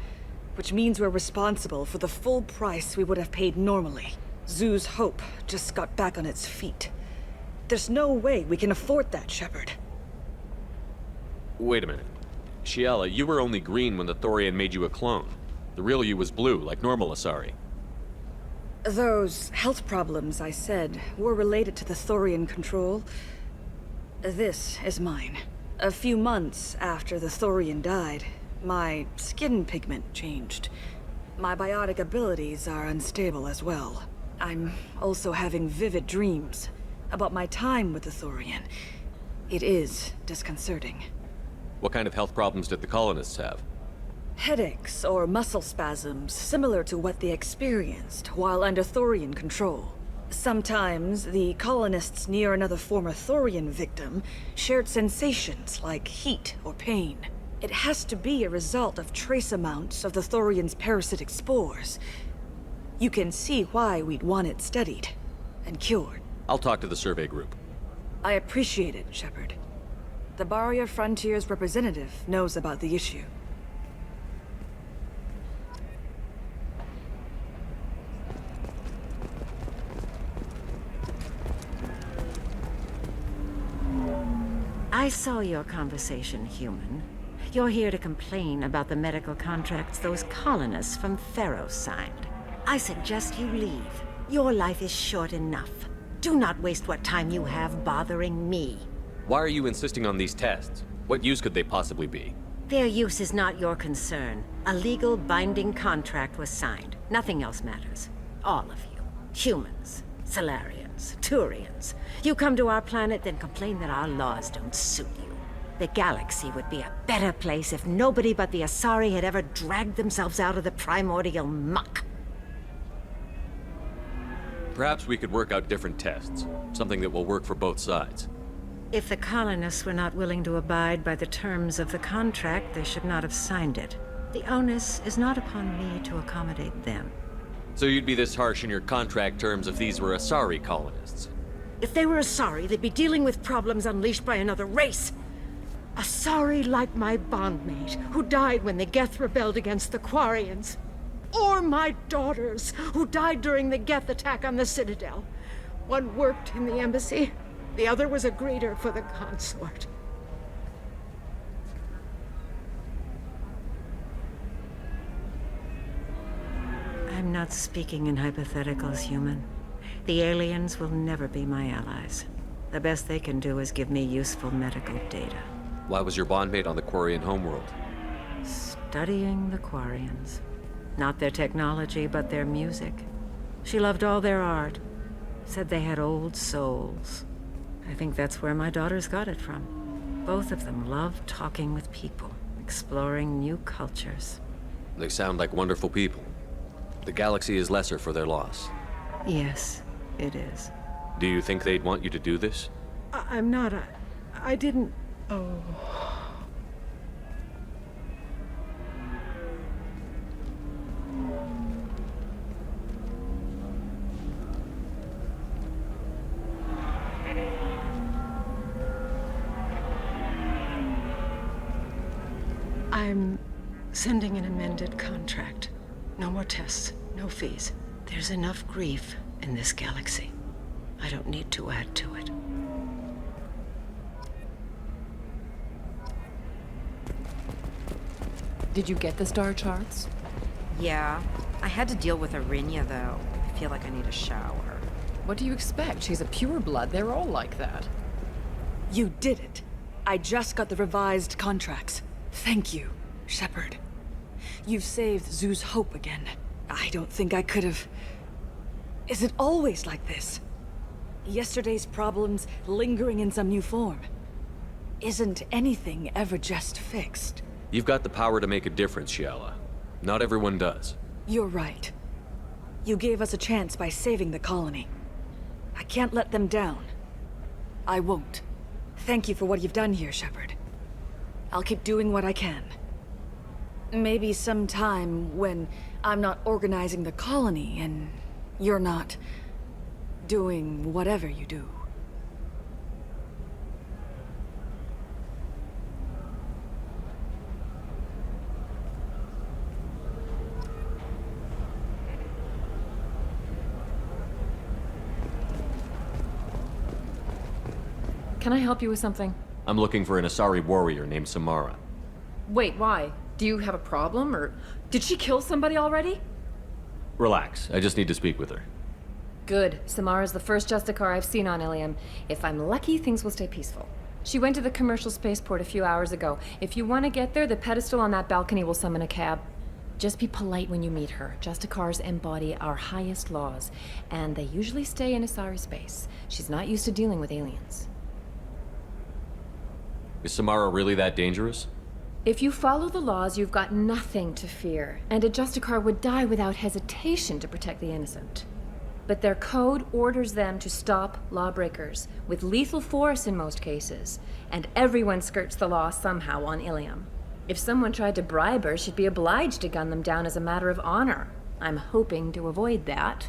which means we're responsible for the full price we would have paid normally. Zeus Hope just got back on its feet. There's no way we can afford that, Shepard. Wait a minute. Shiala, you were only green when the Thorian made you a clone. The real you was blue, like normal Asari. Those health problems I said were related to the Thorian control. This is mine. A few months after the Thorian died, my skin pigment changed. My biotic abilities are unstable as well. I'm also having vivid dreams about my time with the Thorian. It is disconcerting. What kind of health problems did the colonists have? Headaches or muscle spasms similar to what they experienced while under Thorian control. Sometimes the colonists near another former Thorian victim shared sensations like heat or pain. It has to be a result of trace amounts of the Thorian's parasitic spores. You can see why we'd want it studied and cured. I'll talk to the survey group. I appreciate it, Shepard. The Barrier Frontiers representative knows about the issue. I saw your conversation, human. You're here to complain about the medical contracts those colonists from Pharos signed. I suggest you leave. Your life is short enough. Do not waste what time you have bothering me. Why are you insisting on these tests? What use could they possibly be? Their use is not your concern. A legal binding contract was signed. Nothing else matters. All of you. Humans, Salarians, Turians. You come to our planet, then complain that our laws don't suit you. The galaxy would be a better place if nobody but the Asari had ever dragged themselves out of the primordial muck. Perhaps we could work out different tests. Something that will work for both sides. If the colonists were not willing to abide by the terms of the contract, they should not have signed it. The onus is not upon me to accommodate them. So you'd be this harsh in your contract terms if these were Asari colonists? If they were Asari, they'd be dealing with problems unleashed by another race. Asari like my bondmate, who died when the Geth rebelled against the Quarians. or my daughters, who died during the Geth attack on the Citadel. One worked in the embassy, the other was a greeter for the consort. I'm not speaking in hypotheticals, human. The aliens will never be my allies. The best they can do is give me useful medical data. Why was your bondmate on the Quarian homeworld? Studying the Quarians. Not their technology, but their music. She loved all their art. Said they had old souls. I think that's where my daughters got it from. Both of them loved talking with people, exploring new cultures. They sound like wonderful people. The galaxy is lesser for their loss. Yes, it is. Do you think they'd want you to do this? I'm not. I didn't. Oh. I'm sending an amended contract. No more tests, no fees. There's enough grief in this galaxy. I don't need to add to it. Did you get the star charts? Yeah. I had to deal with Arinya, though. I feel like I need a shower. What do you expect? She's a pureblood. They're all like that. You did it. I just got the revised contracts. Thank you, Shepard. You've saved Zoo's hope again. I don't think I could have... Is it always like this? Yesterday's problems lingering in some new form. Isn't anything ever just fixed? You've got the power to make a difference, Shiala. Not everyone does. You're right. You gave us a chance by saving the colony. I can't let them down. I won't. Thank you for what you've done here, Shepard. I'll keep doing what I can. Maybe sometime when I'm not organizing the colony and you're not doing whatever you do. Can I help you with something? I'm looking for an Asari warrior named Samara. Wait, why? Do you have a problem, or did she kill somebody already? Relax, I just need to speak with her. Good. Samara's the first Justicar I've seen on Ilium. If I'm lucky, things will stay peaceful. She went to the commercial spaceport a few hours ago. If you want to get there, the pedestal on that balcony will summon a cab. Just be polite when you meet her. Justicars embody our highest laws, and they usually stay in Asari space. She's not used to dealing with aliens. Is Samara really that dangerous? If you follow the laws, you've got nothing to fear, and a Justicar would die without hesitation to protect the innocent. But their code orders them to stop lawbreakers, with lethal force in most cases, and everyone skirts the law somehow on Ilium. If someone tried to bribe her, she'd be obliged to gun them down as a matter of honor. I'm hoping to avoid that.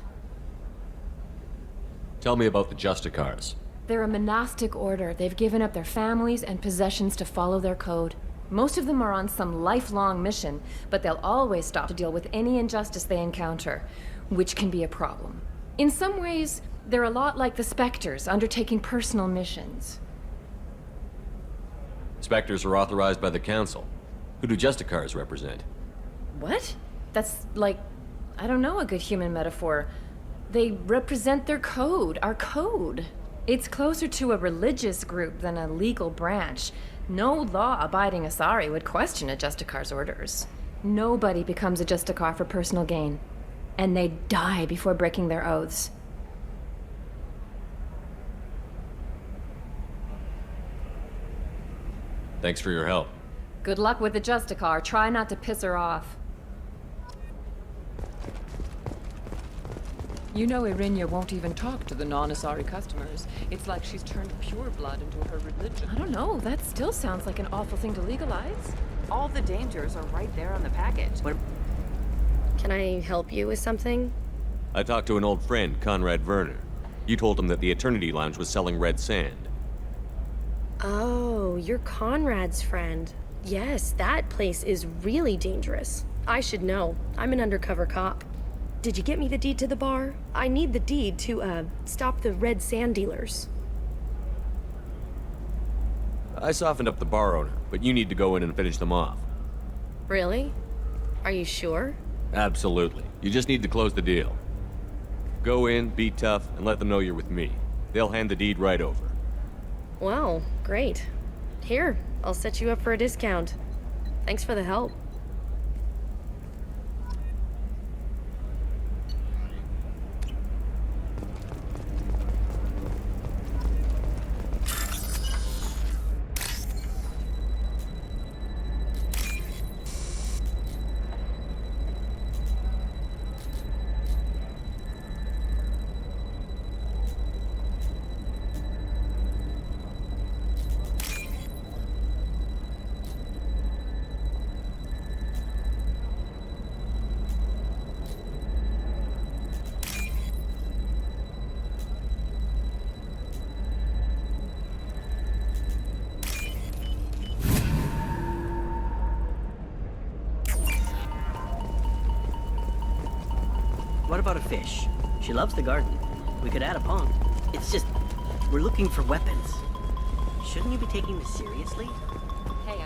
Tell me about the Justicars. They're a monastic order. They've given up their families and possessions to follow their code. Most of them are on some lifelong mission, but they'll always stop to deal with any injustice they encounter, which can be a problem. In some ways, they're a lot like the Spectres, undertaking personal missions. Spectres are authorized by the Council. Who do Justicars represent? What? That's like, I don't know, a good human metaphor. They represent their code, our code. It's closer to a religious group than a legal branch. No law-abiding Asari would question a Justicar's orders. Nobody becomes a Justicar for personal gain. And they die before breaking their oaths. Thanks for your help. Good luck with the Justicar. Try not to piss her off. You know Irinya won't even talk to the non-Asari customers. It's like she's turned pure blood into her religion. I don't know. That still sounds like an awful thing to legalize. All the dangers are right there on the package. Can I help you with something? I talked to an old friend, Conrad Werner. You told him that the Eternity Lounge was selling red sand. Oh, you're Conrad's friend. Yes, that place is really dangerous. I should know. I'm an undercover cop. Did you get me the deed to the bar? I need the deed to, stop the red sand dealers. I softened up the bar owner, but you need to go in and finish them off. Really? Are you sure? Absolutely. You just need to close the deal. Go in, be tough, and let them know you're with me. They'll hand the deed right over. Wow, great. Here, I'll set you up for a discount. Thanks for the help. What about a fish? She loves the garden. We could add a pond. It's just, we're looking for weapons. Shouldn't you be taking this seriously? Hey,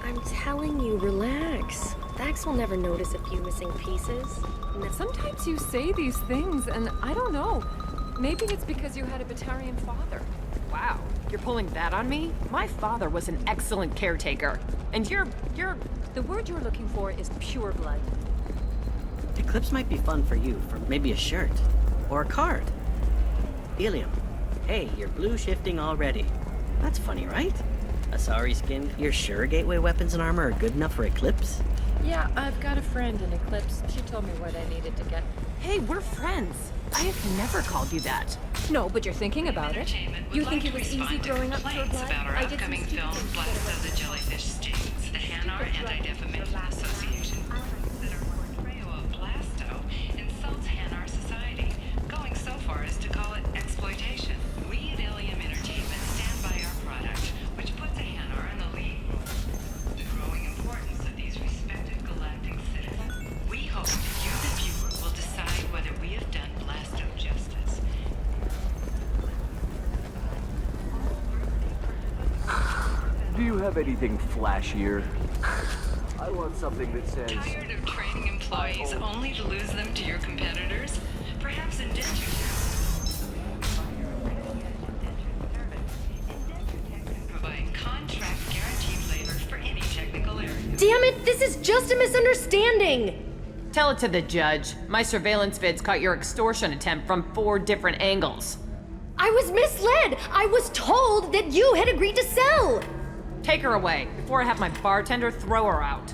I'm telling you, relax. Thax will never notice a few missing pieces. Sometimes you say these things, and I don't know. Maybe it's because you had a Batarian father. Wow, you're pulling that on me? My father was an excellent caretaker. And you're... The word you're looking for is pure blood. Eclipse might be fun for you, for maybe a shirt. Or a card. Helium. Hey, you're blue shifting already. That's funny, right? Asari skin, you're sure gateway weapons and armor are good enough for Eclipse? Yeah, I've got a friend in Eclipse. She told me what I needed to get. Hey, we're friends. I have never called you that. No, but you're thinking about it. You think it was easy growing up pure blood? About our upcoming film, Blasto the Jellyfish Stings. The Hanar Anti-Defamation Association that our portrayal of Blasto insults Hanar society, going so far as to call it exploitation. We at Ilium Entertainment stand by our product, which puts a Hanar in the lead role. The growing importance of these respected galactic citizens. We hope that you, the viewer, will decide whether we have done Blasto justice. Do you have anything flashier? I want something that says... Tired of training employees only to lose them to your competitors? Perhaps indentured provide contract guaranteed labor for any technical area. Damn it, this is just a misunderstanding! Tell it to the judge. My surveillance vids caught your extortion attempt from 4 different angles. I was misled! I was told that you had agreed to sell! Take her away, before I have my bartender throw her out.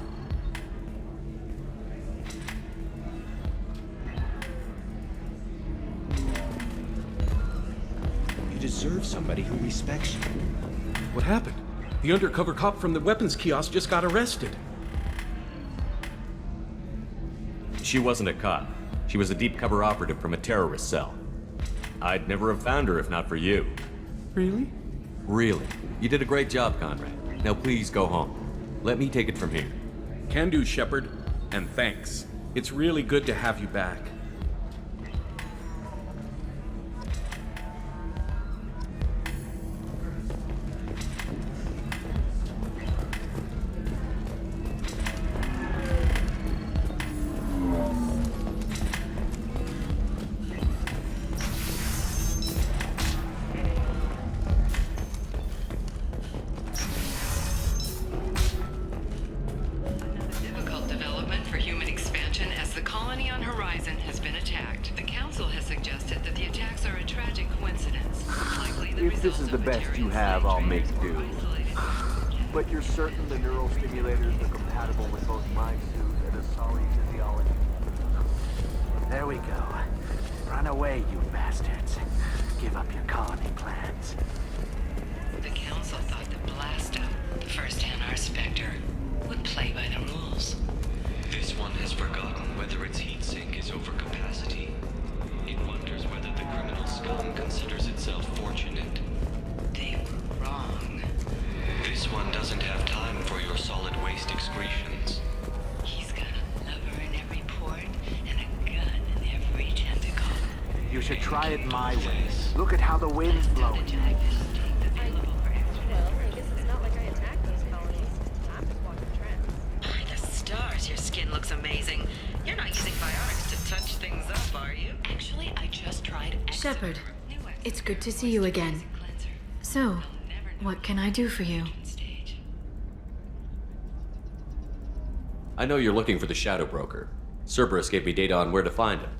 You deserve somebody who respects you. What happened? The undercover cop from the weapons kiosk just got arrested. She wasn't a cop. She was a deep cover operative from a terrorist cell. I'd never have found her if not for you. Really? Really. You did a great job, Conrad. Now please go home. Let me take it from here. Can do, Shepard. And thanks. It's really good to have you back. Difficult development for human expansion as the colony on Horizon has been attacked. The Council has suggested that the attacks are a tragic coincidence. Likely the If this is the best you have, I'll make do. But you're certain the neural stimulators are compatible with both my suit and Asari physiology? There we go. Run away, you bastards. Give up your colony plans. The Council thought that Blasto, the first Hanar Spectre, would play by the rules. This one has forgotten whether its heat sink is over capacity. It wonders whether the criminal scum considers itself fortunate. They were wrong. This one doesn't have time for your solid waste excretions. He's got should try it my way. Look at how the wind's blowing. Well, I guess it's not like I attacked those colonies. I'm just watching trends. By the stars, your skin looks amazing. You're not using biotics to touch things up, are you? Actually, I just tried. Shepard, it's good to see you again. So, what can I do for you? I know you're looking for the Shadow Broker. Cerberus gave me data on where to find him.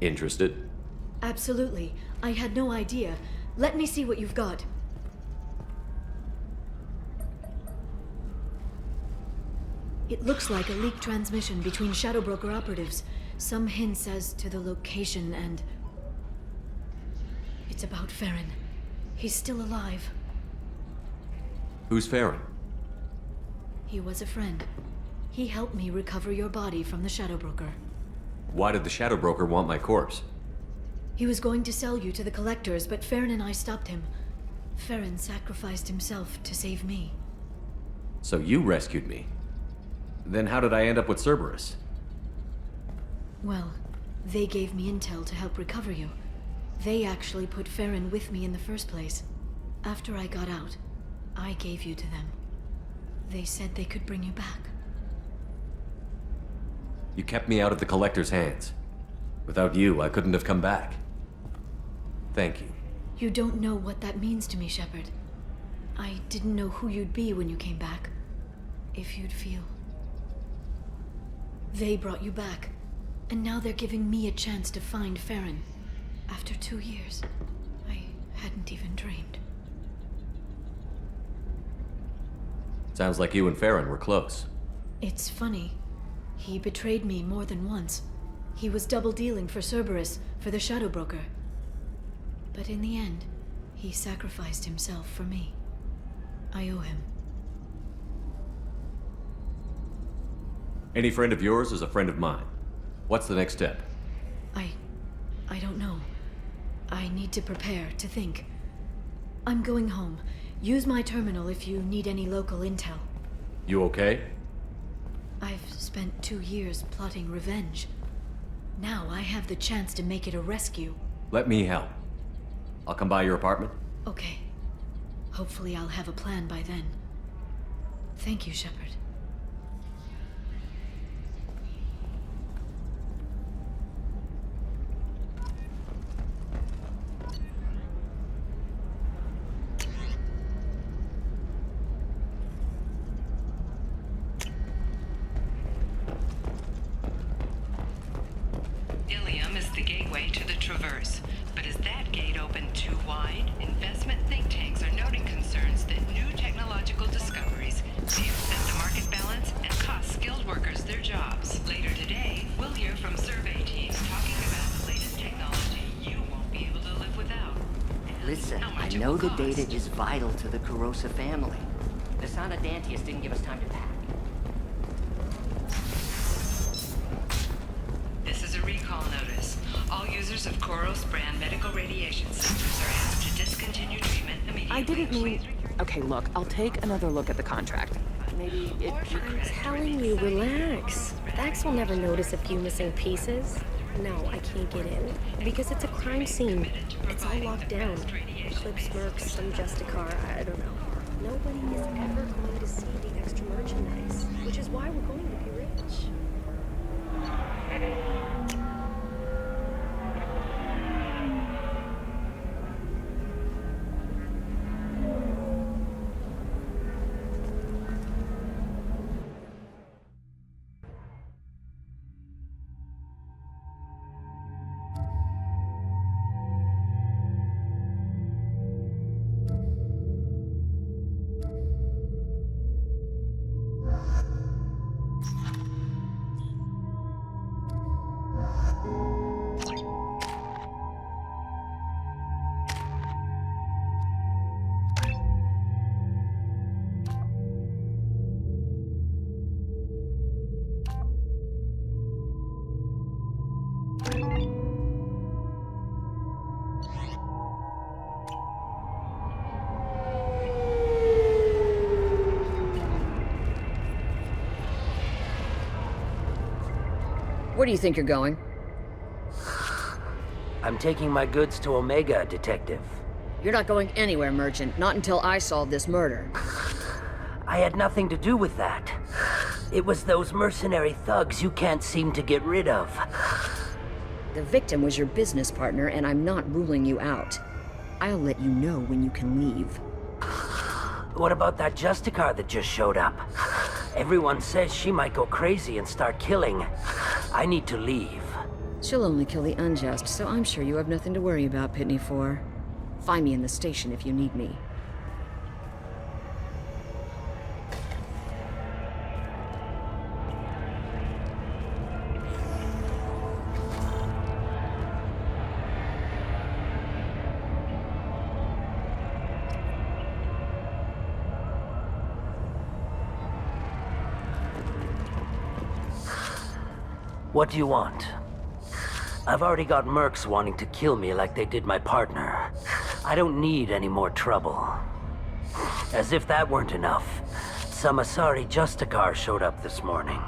Interested? Absolutely. I had no idea. Let me see what you've got. It looks like a leaked transmission between Shadow Broker operatives. Some hints as to the location and... It's about Farron. He's still alive. Who's Farron? He was a friend. He helped me recover your body from the Shadow Broker. Why did the Shadow Broker want my corpse? He was going to sell you to the collectors, but Farron and I stopped him. Farron sacrificed himself to save me. So you rescued me. Then how did I end up with Cerberus? Well, they gave me intel to help recover you. They actually put Farron with me in the first place. After I got out, I gave you to them. They said they could bring you back. You kept me out of the Collector's hands. Without you, I couldn't have come back. Thank you. You don't know what that means to me, Shepard. I didn't know who you'd be when you came back. If you'd feel. They brought you back, and now they're giving me a chance to find Farron. After 2 years, I hadn't even dreamed. Sounds like you and Farron were close. It's funny. He betrayed me more than once. He was double-dealing for Cerberus, for the Shadow Broker. But in the end, he sacrificed himself for me. I owe him. Any friend of yours is a friend of mine. What's the next step? I don't know. I need to prepare, to think. I'm going home. Use my terminal if you need any local intel. You okay? I've spent 2 years plotting revenge. Now I have the chance to make it a rescue. Let me help. I'll come by your apartment. Okay. Hopefully I'll have a plan by then. Thank you, Shepard. Ilium is the gateway to the Traverse, but is that gate open too wide? Investment think tanks are noting concerns that new technological discoveries may upset the market balance and cost skilled workers their jobs. Later today, we'll hear from survey teams talking about the latest technology you won't be able to live without. Listen, I know the data is vital to the Corrosa family. The Sana Dantius didn't give us time to pack. This is a recall notice. All users of Koros brand medical radiation centers are asked to discontinue treatment immediately. I didn't mean... Okay, look, I'll take another look at the contract. Maybe it... I'm telling you, relax. Vax will never notice a few missing pieces. No, I can't get in. Because it's a crime scene. It's all locked down. Clips, mercs, some Justicar, I don't know. Nobody is ever going to see the extra merchandise. Which is why we're going to be rich. Where do you think you're going? I'm taking my goods to Omega, Detective. You're not going anywhere, Merchant. Not until I solve this murder. I had nothing to do with that. It was those mercenary thugs you can't seem to get rid of. The victim was your business partner, and I'm not ruling you out. I'll let you know when you can leave. What about that Justicar that just showed up? Everyone says she might go crazy and start killing. I need to leave. She'll only kill the unjust, so I'm sure you have nothing to worry about, Pitney 4. Find me in the station if you need me. What do you want? I've already got mercs wanting to kill me like they did my partner. I don't need any more trouble. As if that weren't enough, some Asari Justicar showed up this morning.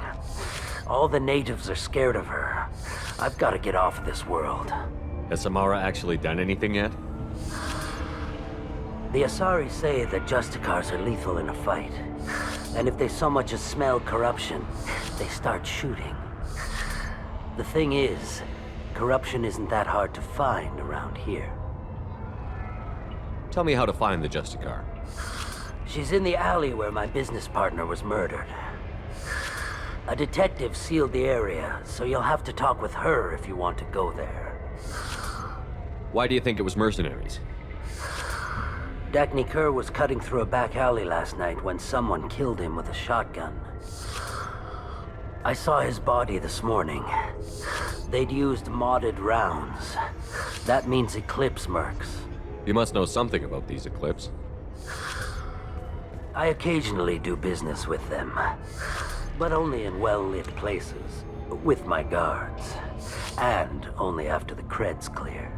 All the natives are scared of her. I've got to get off of this world. Has Samara actually done anything yet? The Asari say that Justicars are lethal in a fight. And if they so much as smell corruption, they start shooting. The thing is, corruption isn't that hard to find around here. Tell me how to find the Justicar. She's in the alley where my business partner was murdered. A detective sealed the area, so you'll have to talk with her if you want to go there. Why do you think it was mercenaries? Dacny Kerr was cutting through a back alley last night when someone killed him with a shotgun. I saw his body this morning. They'd used modded rounds. That means Eclipse mercs. You must know something about these Eclipse. I occasionally do business with them, but only in well-lit places, with my guards, and only after the cred's clear.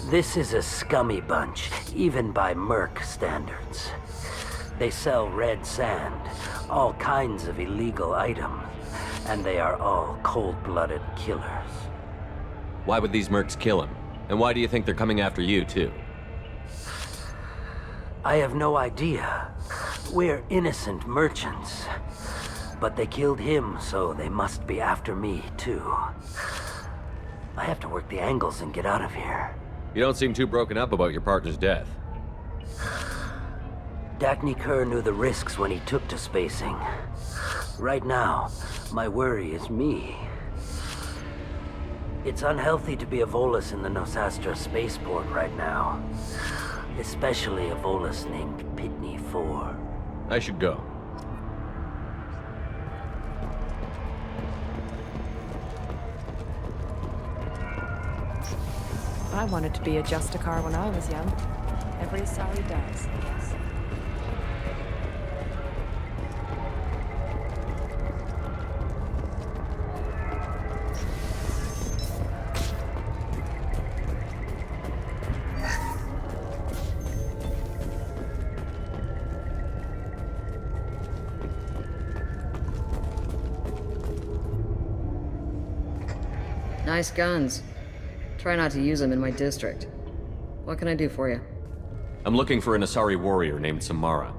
This is a scummy bunch, even by merc standards. They sell red sand, all kinds of illegal items, and they are all cold-blooded killers. Why would these mercs kill him? And why do you think they're coming after you, too? I have no idea. We're innocent merchants. But they killed him, so they must be after me, too. I have to work the angles and get out of here. You don't seem too broken up about your partner's death. Dacny Kerr knew the risks when he took to spacing. Right now, my worry is me. It's unhealthy to be a Volus in the Nosastra spaceport right now. Especially a Volus named Pitney 4. I should go. I wanted to be a Justicar when I was young. Every Asari does, I guess. Nice guns. Try not to use them in my district. What can I do for you? I'm looking for an Asari warrior named Samara.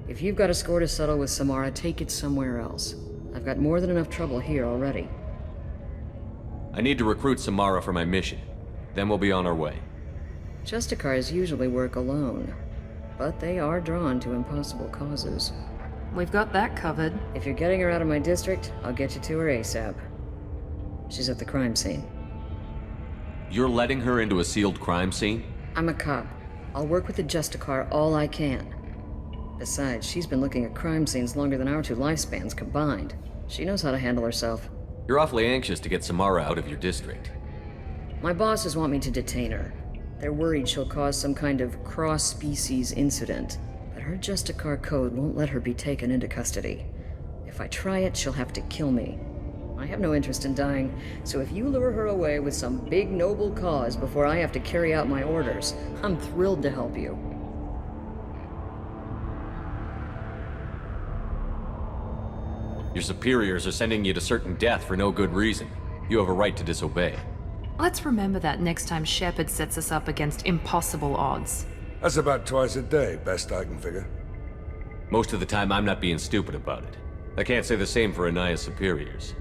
If you've got a score to settle with Samara, take it somewhere else. I've got more than enough trouble here already. I need to recruit Samara for my mission. Then we'll be on our way. Justicars usually work alone, but they are drawn to impossible causes. We've got that covered. If you're getting her out of my district, I'll get you to her ASAP. She's at the crime scene. You're letting her into a sealed crime scene? I'm a cop. I'll work with the Justicar all I can. Besides, she's been looking at crime scenes longer than our two lifespans combined. She knows how to handle herself. You're awfully anxious to get Samara out of your district. My bosses want me to detain her. They're worried she'll cause some kind of cross-species incident, but her Justicar code won't let her be taken into custody. If I try it, she'll have to kill me. I have no interest in dying, so if you lure her away with some big noble cause before I have to carry out my orders, I'm thrilled to help you. Your superiors are sending you to certain death for no good reason. You have a right to disobey. Let's remember that next time Shepard sets us up against impossible odds. That's about twice a day, best I can figure. Most of the time, I'm not being stupid about it. I can't say the same for Anaya's superiors.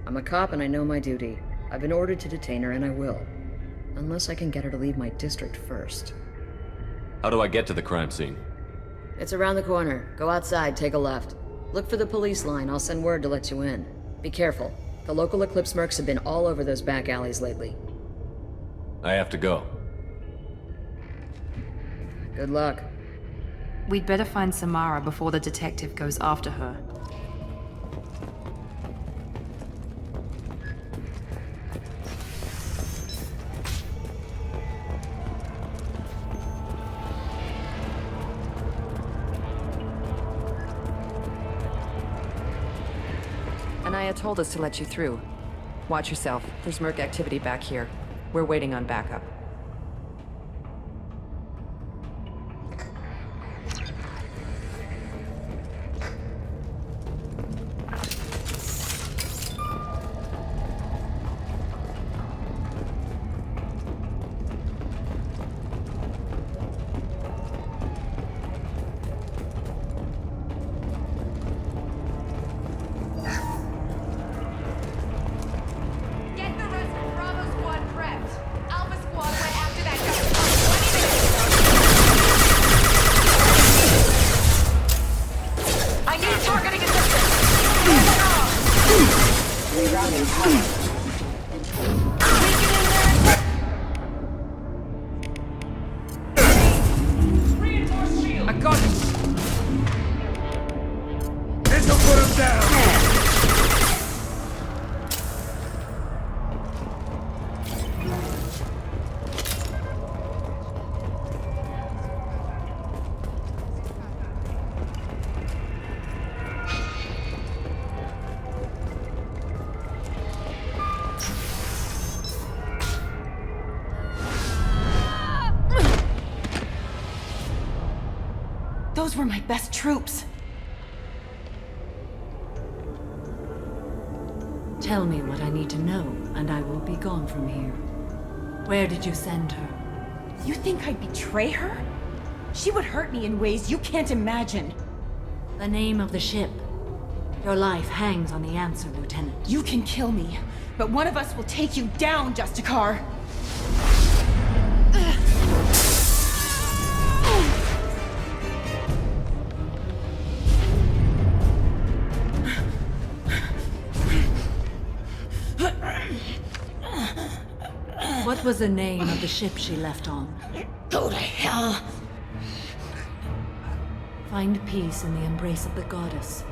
I'm a cop and I know my duty. I've been ordered to detain her and I will. Unless I can get her to leave my district first. How do I get to the crime scene? It's around the corner. Go outside, take a left. Look for the police line. I'll send word to let you in. Be careful. The local Eclipse mercs have been all over those back alleys lately. I have to go. Good luck. We'd better find Samara before the detective goes after her. Anaya told us to let you through. Watch yourself. There's merc activity back here. We're waiting on backup. Those were my best troops. Tell me what I need to know, and I will be gone from here. Where did you send her? You think I'd betray her? She would hurt me in ways you can't imagine. The name of the ship. Your life hangs on the answer, Lieutenant. You can kill me, but one of us will take you down, Justicar. What was the name of the ship she left on? Go to hell! Find peace in the embrace of the goddess.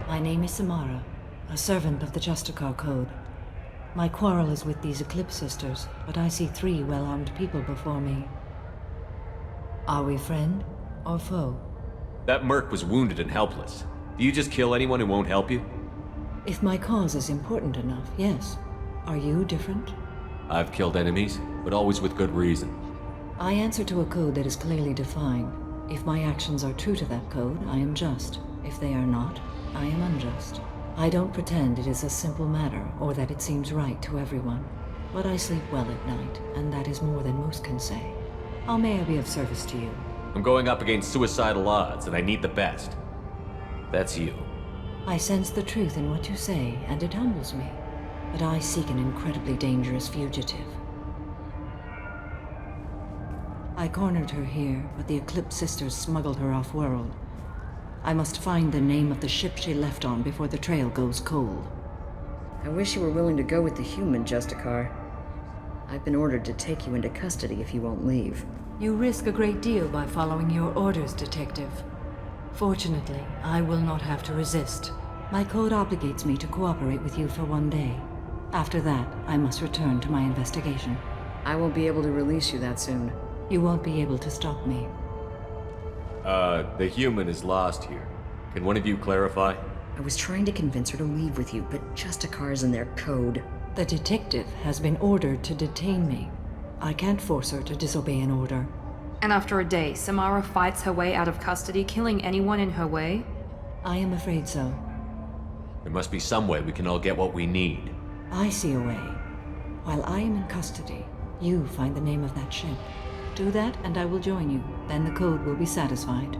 My name is Samara, a servant of the Justicar Code. My quarrel is with these Eclipse Sisters, but I see 3 well-armed people before me. Are we friend or foe? That merc was wounded and helpless. Do you just kill anyone who won't help you? If my cause is important enough, yes. Are you different? I've killed enemies, but always with good reason. I answer to a code that is clearly defined. If my actions are true to that code, I am just. If they are not, I am unjust. I don't pretend it is a simple matter, or that it seems right to everyone. But I sleep well at night, and that is more than most can say. How may I be of service to you? I'm going up against suicidal odds, and I need the best. That's you. I sense the truth in what you say, and it humbles me. But I seek an incredibly dangerous fugitive. I cornered her here, but the Eclipse Sisters smuggled her off-world. I must find the name of the ship she left on before the trail goes cold. I wish you were willing to go with the human, Justicar. I've been ordered to take you into custody if you won't leave. You risk a great deal by following your orders, Detective. Fortunately, I will not have to resist. My code obligates me to cooperate with you for 1 day. After that, I must return to my investigation. I won't be able to release you that soon. You won't be able to stop me. The human is lost here. Can one of you clarify? I was trying to convince her to leave with you, but Justicar's in their code. The detective has been ordered to detain me. I can't force her to disobey an order. And after a day, Samara fights her way out of custody, killing anyone in her way? I am afraid so. There must be some way we can all get what we need. I see a way. While I am in custody, you find the name of that ship. Do that, and I will join you. Then the code will be satisfied.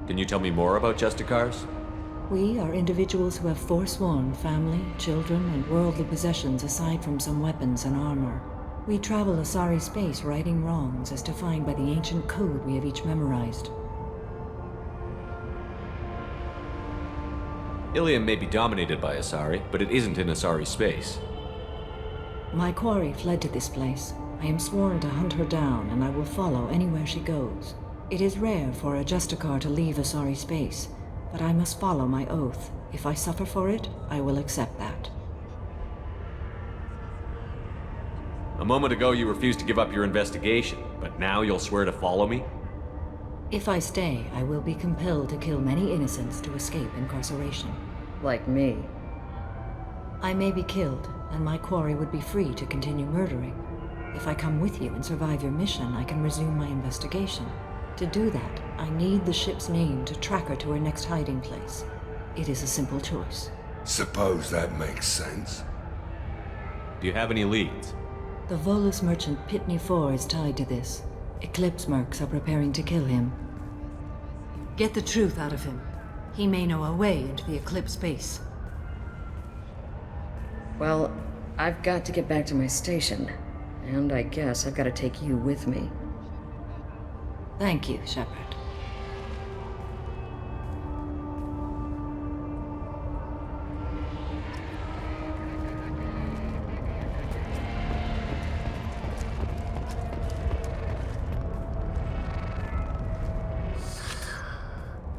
Can you tell me more about Justicars? We are individuals who have forsworn family, children, and worldly possessions aside from some weapons and armor. We travel Asari space righting wrongs as defined by the ancient code we have each memorized. Ilium may be dominated by Asari, but it isn't in Asari space. My quarry fled to this place. I am sworn to hunt her down, and I will follow anywhere she goes. It is rare for a Justicar to leave Asari space, but I must follow my oath. If I suffer for it, I will accept that. A moment ago you refused to give up your investigation, but now you'll swear to follow me? If I stay, I will be compelled to kill many innocents to escape incarceration. Like me. I may be killed, and my quarry would be free to continue murdering. If I come with you and survive your mission, I can resume my investigation. To do that, I need the ship's name to track her to her next hiding place. It is a simple choice. Suppose that makes sense. Do you have any leads? The Volus merchant Pitney 4 is tied to this. Eclipse mercs are preparing to kill him. Get the truth out of him. He may know a way into the Eclipse base. Well, I've got to get back to my station. And I guess I've got to take you with me. Thank you, Shepard.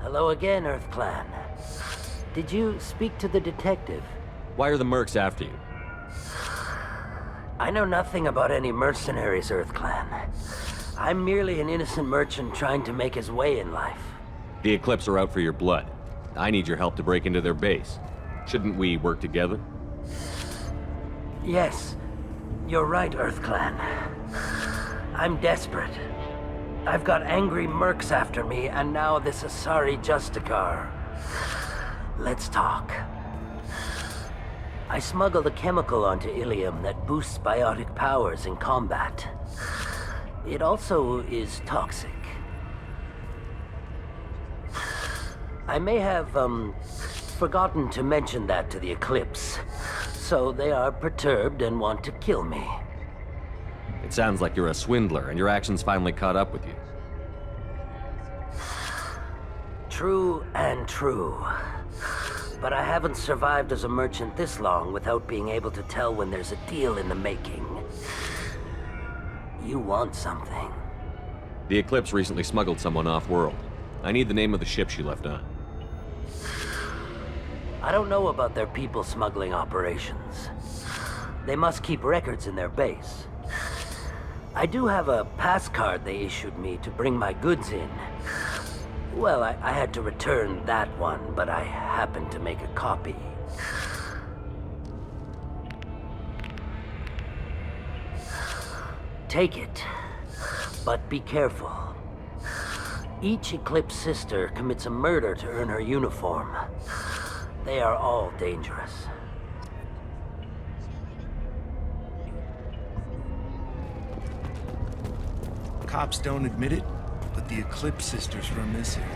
Hello again, Earth Clan. Did you speak to the detective? Why are the mercs after you? I know nothing about any mercenaries, Earth Clan. I'm merely an innocent merchant trying to make his way in life. The Eclipse are out for your blood. I need your help to break into their base. Shouldn't we work together? Yes, you're right, Earth Clan. I'm desperate. I've got angry mercs after me, and now this Asari Justicar. Let's talk. I smuggled a chemical onto Ilium that boosts biotic powers in combat. It also is toxic. I may have, forgotten to mention that to the Eclipse, so they are perturbed and want to kill me. It sounds like you're a swindler, and your actions finally caught up with you. True and true. But I haven't survived as a merchant this long without being able to tell when there's a deal in the making. You want something. The Eclipse recently smuggled someone off-world. I need the name of the ship she left on. I don't know about their people smuggling operations. They must keep records in their base. I do have a pass card they issued me to bring my goods in. Well, I had to return that one, but I happened to make a copy. Take it, but be careful. Each Eclipse sister commits a murder to earn her uniform. They are all dangerous. Cops don't admit it, but the Eclipse sisters run this area.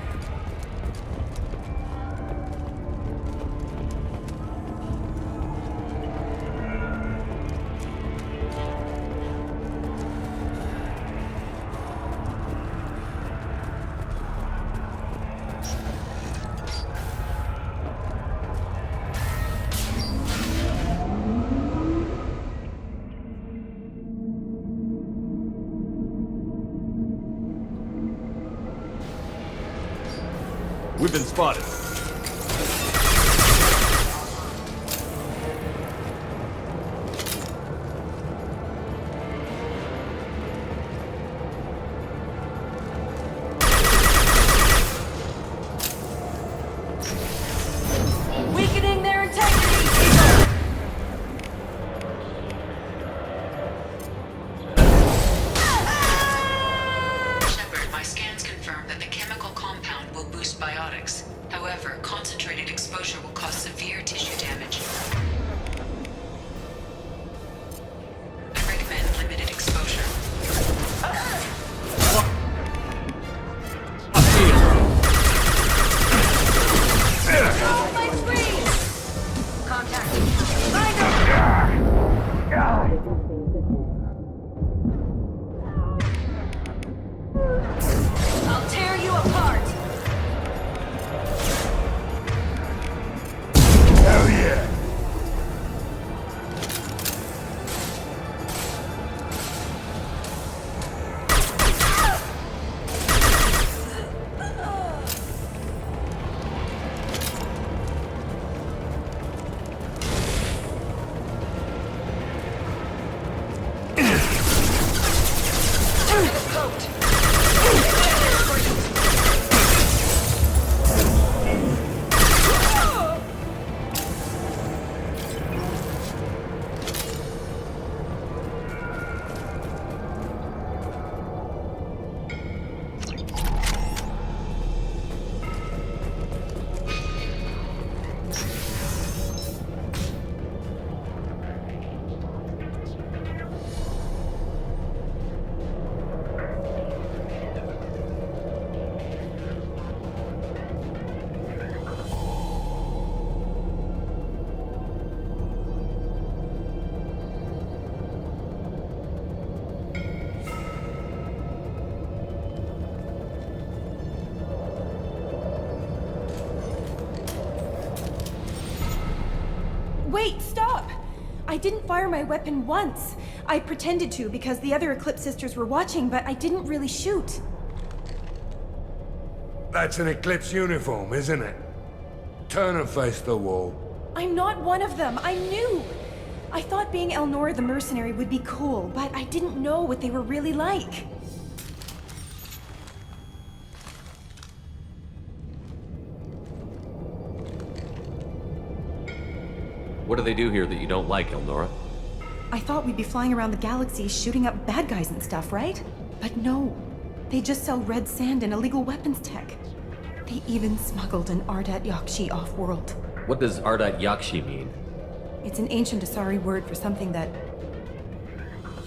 We've been spotted. Weakening their integrity! will boost biotics. However, concentrated exposure will cause severe tissue damage. I recommend limited exposure. Oh, my screen! Contact. I'll tear you apart! Hell yeah! Wait, stop! I didn't fire my weapon once. I pretended to because the other Eclipse sisters were watching, but I didn't really shoot. That's an Eclipse uniform, isn't it? Turn and face the wall. I'm not one of them. I knew. I thought being Elnora the mercenary would be cool, but I didn't know what they were really like. What do they do here that you don't like, Elnora? I thought we'd be flying around the galaxy shooting up bad guys and stuff, right? But no. They just sell red sand and illegal weapons tech. They even smuggled an Ardat Yakshi off-world. What does Ardat Yakshi mean? It's an ancient Asari word for something that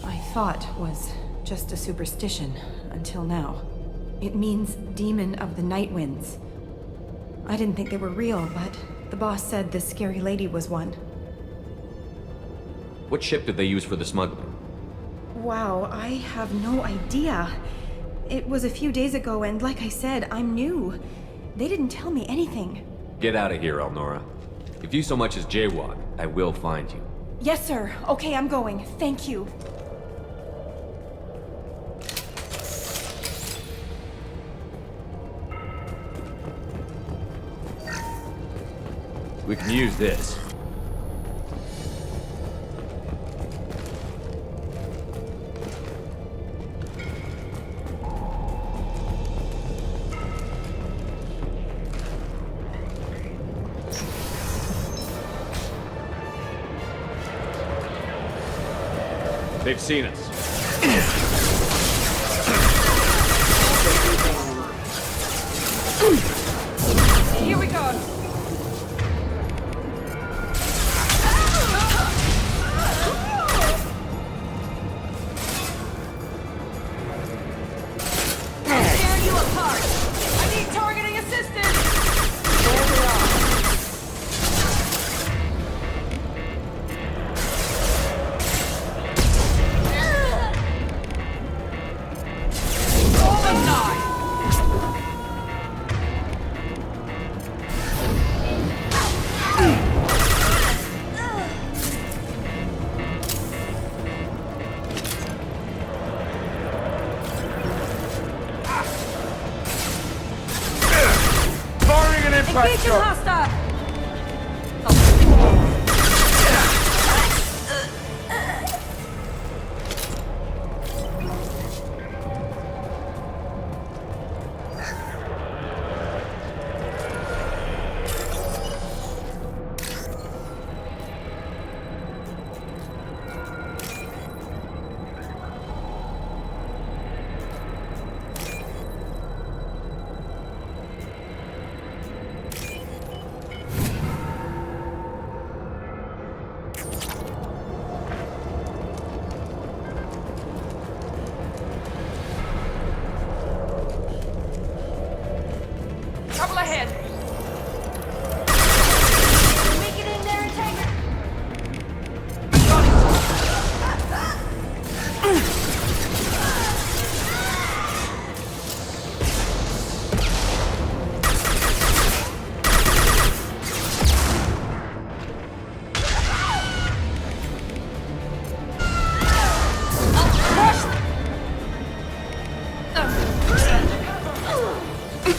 I thought was just a superstition until now. It means demon of the night winds. I didn't think they were real, but the boss said this scary lady was one. What ship did they use for the smuggling? Wow, I have no idea. It was a few days ago, and like I said, I'm new. They didn't tell me anything. Get out of here, Elnora. If you so much as jaywalk, I will find you. Yes, sir. Okay, I'm going. Thank you. We can use this. They've seen us. Here we go. Tear you apart. I need targeting assistance. There we are. Engaging hostile!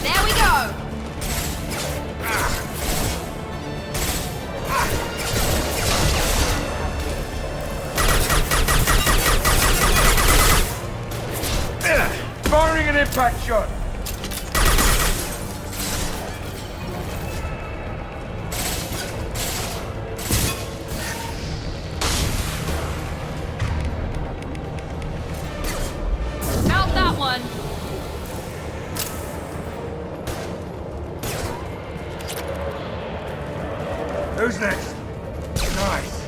There we go! Firing an impact shot! Out that one! Who's next? Nice.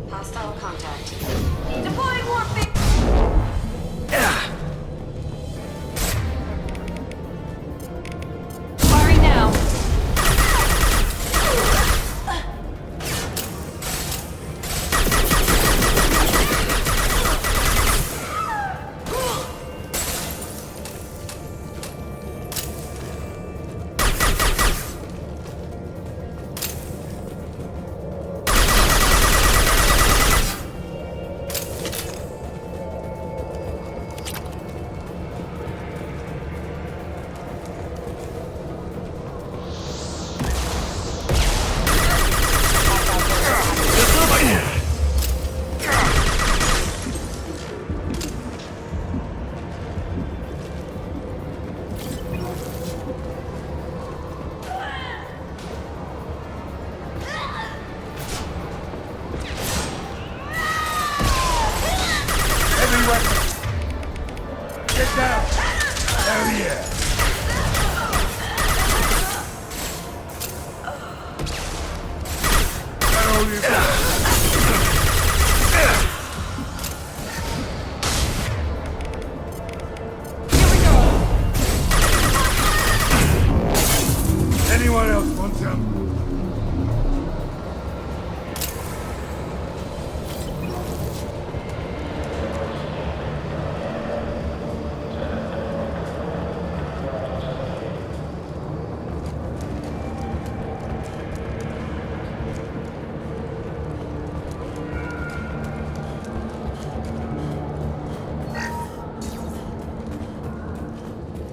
Hostile contact. Deploying warfare! Firing now. Get down! Hell yeah! Hold your Anyone else want some?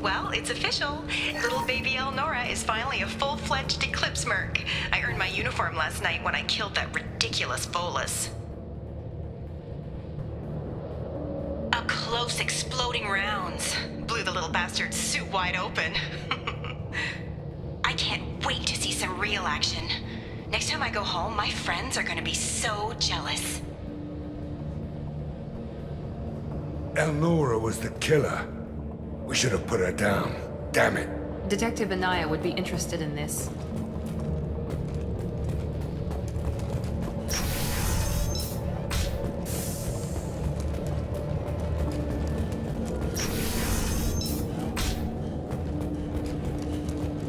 Well, it's official. Little baby Elnora is finally a full-fledged Eclipse Merc. I earned my uniform last night when I killed that ridiculous bolus. Up close, exploding rounds. Blew the little bastard's suit wide open. I can't wait to see some real action. Next time I go home, my friends are gonna be so jealous. Elnora was the killer. We should have put her down. Damn it. Detective Anaya would be interested in this.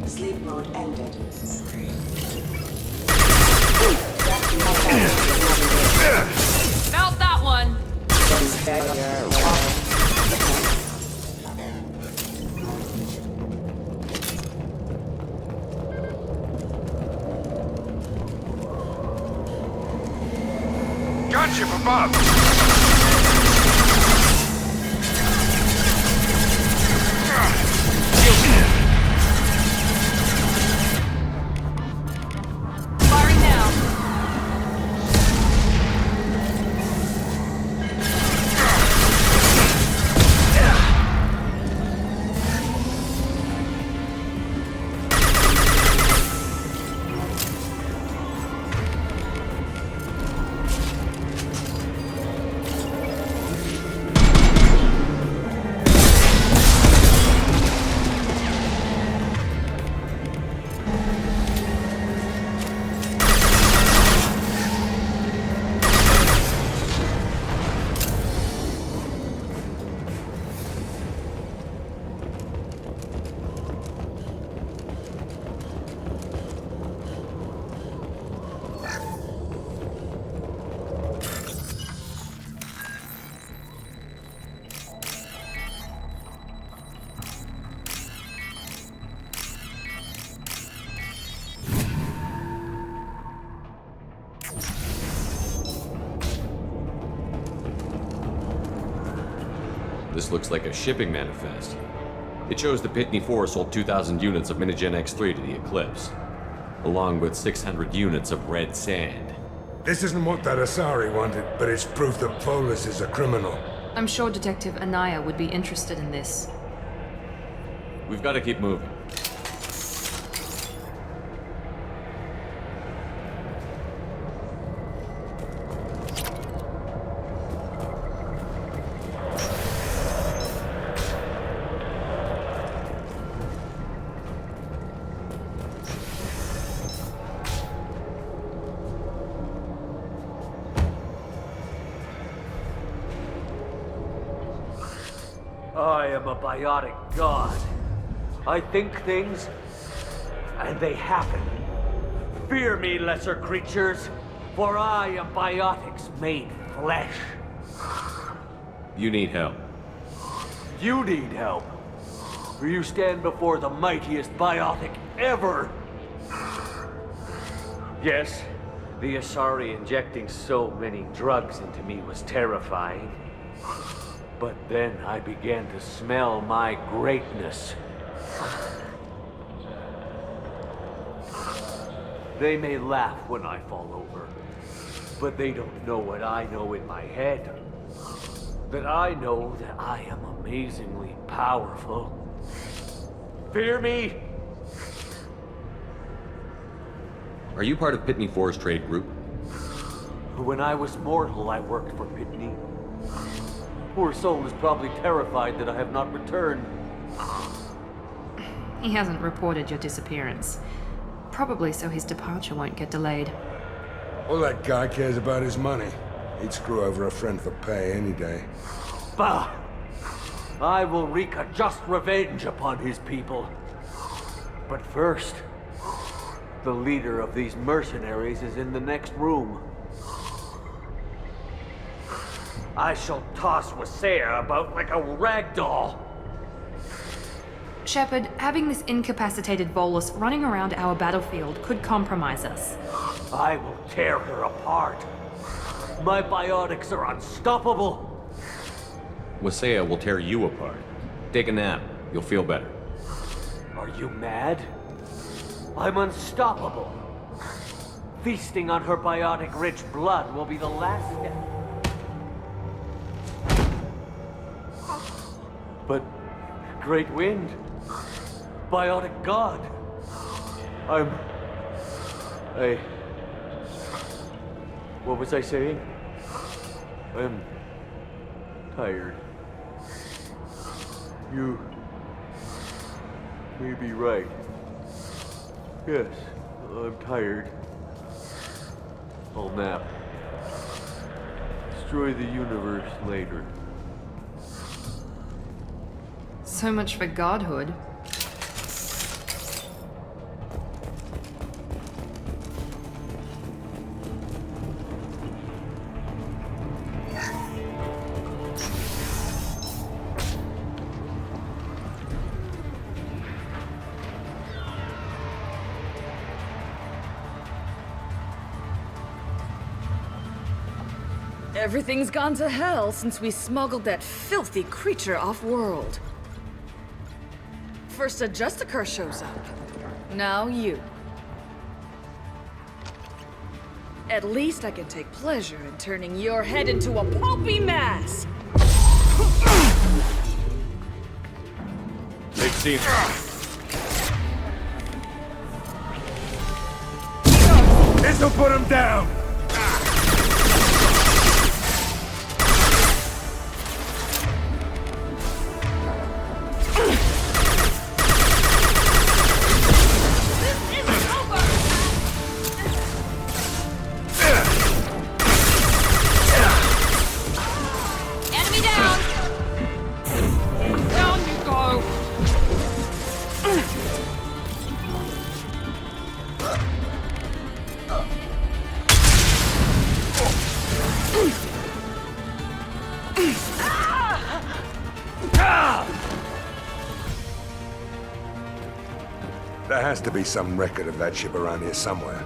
Sleep mode ended. Felt that one! Gunship above! Firing now. This looks like a shipping manifest. It shows the Pitney 4 sold 2,000 units of Minigen X3 to the Eclipse, along with 600 units of red sand. This isn't what that Asari wanted, but it's proof that Volus is a criminal. I'm sure Detective Anaya would be interested in this. We've got to keep moving. I am a biotic god. I think things, and they happen. Fear me, lesser creatures, for I am biotics made flesh. You need help. You need help, for you stand before the mightiest biotic ever. Yes, the Asari injecting so many drugs into me was terrifying. But then I began to smell my greatness. They may laugh when I fall over, but they don't know what I know in my head. That I know that I am amazingly powerful. Fear me? Are you part of Pitney 4's trade group? When I was mortal, I worked for Pitney. Poor soul is probably terrified that I have not returned. He hasn't reported your disappearance. Probably so his departure won't get delayed. All that guy cares about is money. He'd screw over a friend for pay any day. Bah! I will wreak a just revenge upon his people. But first, the leader of these mercenaries is in the next room. I shall toss Wasea about like a rag doll. Shepard, having this incapacitated Volus running around our battlefield could compromise us. I will tear her apart. My biotics are unstoppable. Wasea will tear you apart. Take a nap. You'll feel better. Are you mad? I'm unstoppable. Feasting on her biotic-rich blood will be the last step. But Great Wind, biotic god, what was I saying? I'm tired. You may be right. Yes, I'm tired. I'll nap. Destroy the universe later. So much for godhood. Everything's gone to hell since we smuggled that filthy creature off-world. First a Justicar shows up. Now you. At least I can take pleasure in turning your head into a pulpy mass! They've seen her. This'll put him down! There has to be some record of that ship around here somewhere.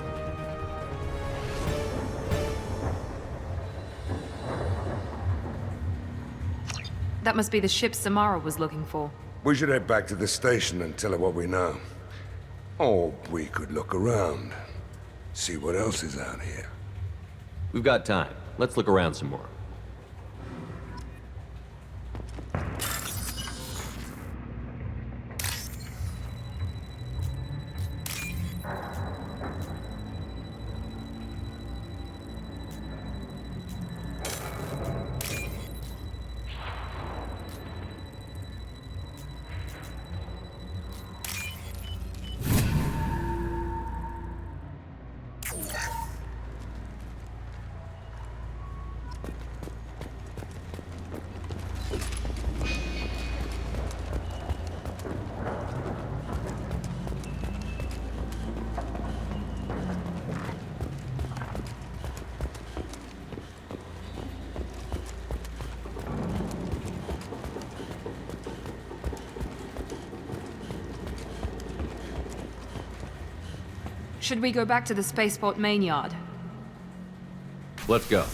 That must be the ship Samara was looking for. We should head back to the station and tell her what we know. Or we could look around. See what else is out here. We've got time. Let's look around some more. Should we go back to the spaceport main yard? Let's go.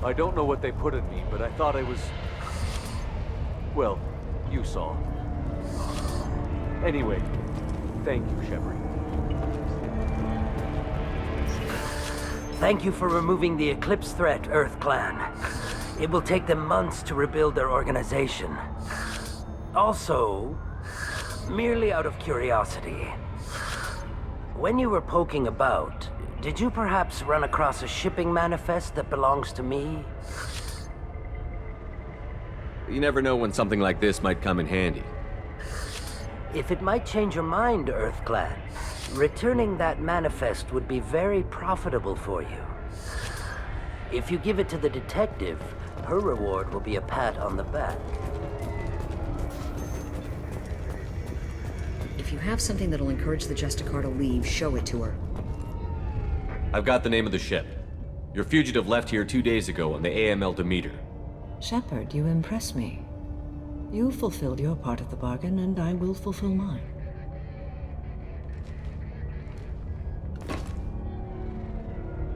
I don't know what they put in me, but I thought I was... well, you saw. Anyway, thank you, Shepard. Thank you for removing the Eclipse threat, Earth Clan. It will take them months to rebuild their organization. Also, merely out of curiosity, when you were poking about, did you perhaps run across a shipping manifest that belongs to me? You never know when something like this might come in handy. If it might change your mind, Earth Clan, returning that manifest would be very profitable for you. If you give it to the detective, her reward will be a pat on the back. If you have something that'll encourage the Justicar to leave, show it to her. I've got the name of the ship. Your fugitive left here 2 days ago on the AML Demeter. Shepard, you impress me. You fulfilled your part of the bargain, and I will fulfill mine.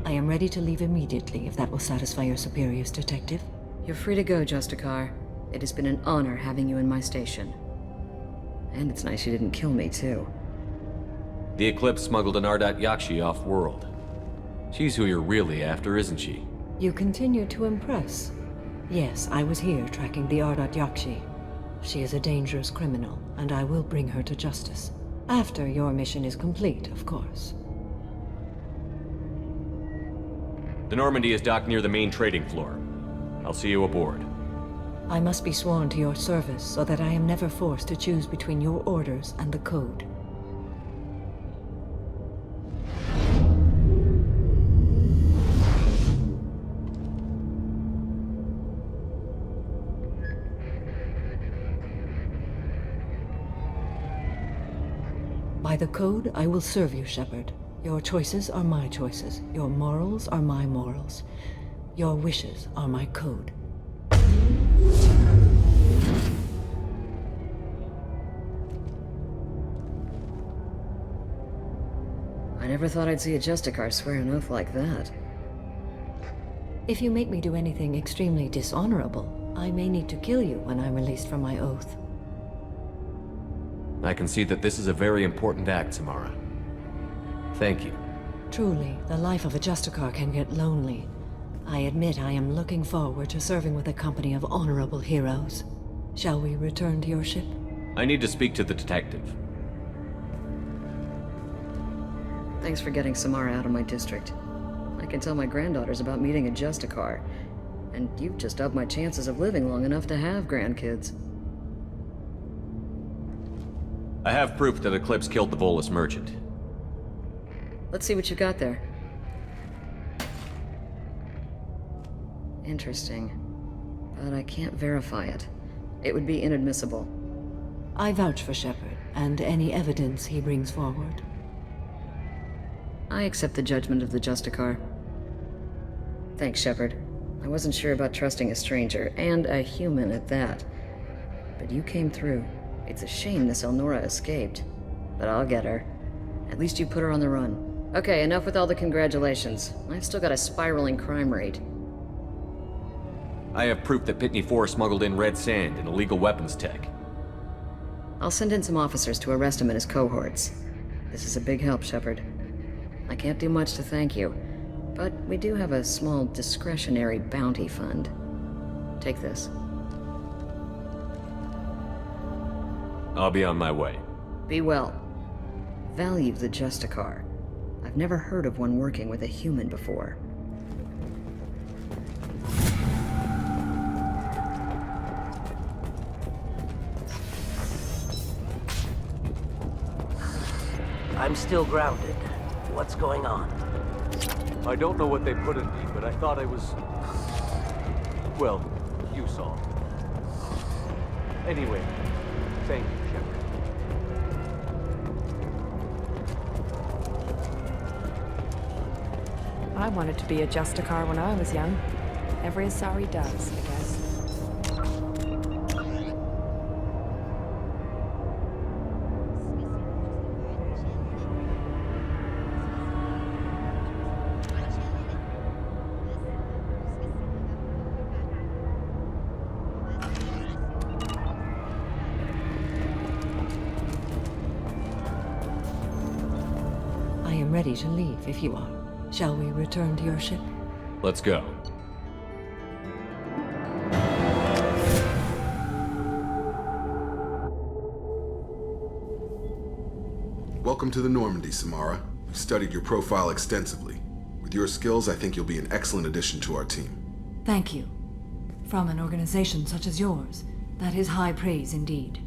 I am ready to leave immediately, if that will satisfy your superiors, Detective. You're free to go, Justicar. It has been an honor having you in my station. And it's nice you didn't kill me, too. The Eclipse smuggled an Ardat Yakshi off-world. She's who you're really after, isn't she? You continue to impress. Yes, I was here tracking the Ardat Yakshi. She is a dangerous criminal, and I will bring her to justice. After your mission is complete, of course. The Normandy is docked near the main trading floor. I'll see you aboard. I must be sworn to your service so that I am never forced to choose between your orders and the Code. By the Code, I will serve you, Shepard. Your choices are my choices. Your morals are my morals. Your wishes are my code. I never thought I'd see a Justicar swear an oath like that. If you make me do anything extremely dishonorable, I may need to kill you when I'm released from my oath. I can see that this is a very important act, Samara. Thank you. Truly, the life of a Justicar can get lonely. I admit I am looking forward to serving with a company of honorable heroes. Shall we return to your ship? I need to speak to the detective. Thanks for getting Samara out of my district. I can tell my granddaughters about meeting a Justicar. And you've just upped my chances of living long enough to have grandkids. I have proof that Eclipse killed the Volus merchant. Let's see what you got there. Interesting. But I can't verify it. It would be inadmissible. I vouch for Shepard and any evidence he brings forward. I accept the judgment of the Justicar. Thanks, Shepard. I wasn't sure about trusting a stranger, and a human at that. But you came through. It's a shame this Elnora escaped. But I'll get her. At least you put her on the run. Okay, enough with all the congratulations. I've still got a spiraling crime rate. I have proof that Pitney 4 smuggled in red sand and illegal weapons tech. I'll send in some officers to arrest him and his cohorts. This is a big help, Shepard. I can't do much to thank you, but we do have a small discretionary bounty fund. Take this. I'll be on my way. Be well. Value the Justicar. I've never heard of one working with a human before. I'm still grounded. What's going on? I don't know what they put in me, but I thought I was... Well, you saw. Anyway, thank you, Shepard. I wanted to be a Justicar when I was young. Every Asari does, I guess. I am ready to leave if you are. Shall we return to your ship? Let's go. Welcome to the Normandy, Samara. We've studied your profile extensively. With your skills, I think you'll be an excellent addition to our team. Thank you. From an organization such as yours, that is high praise indeed.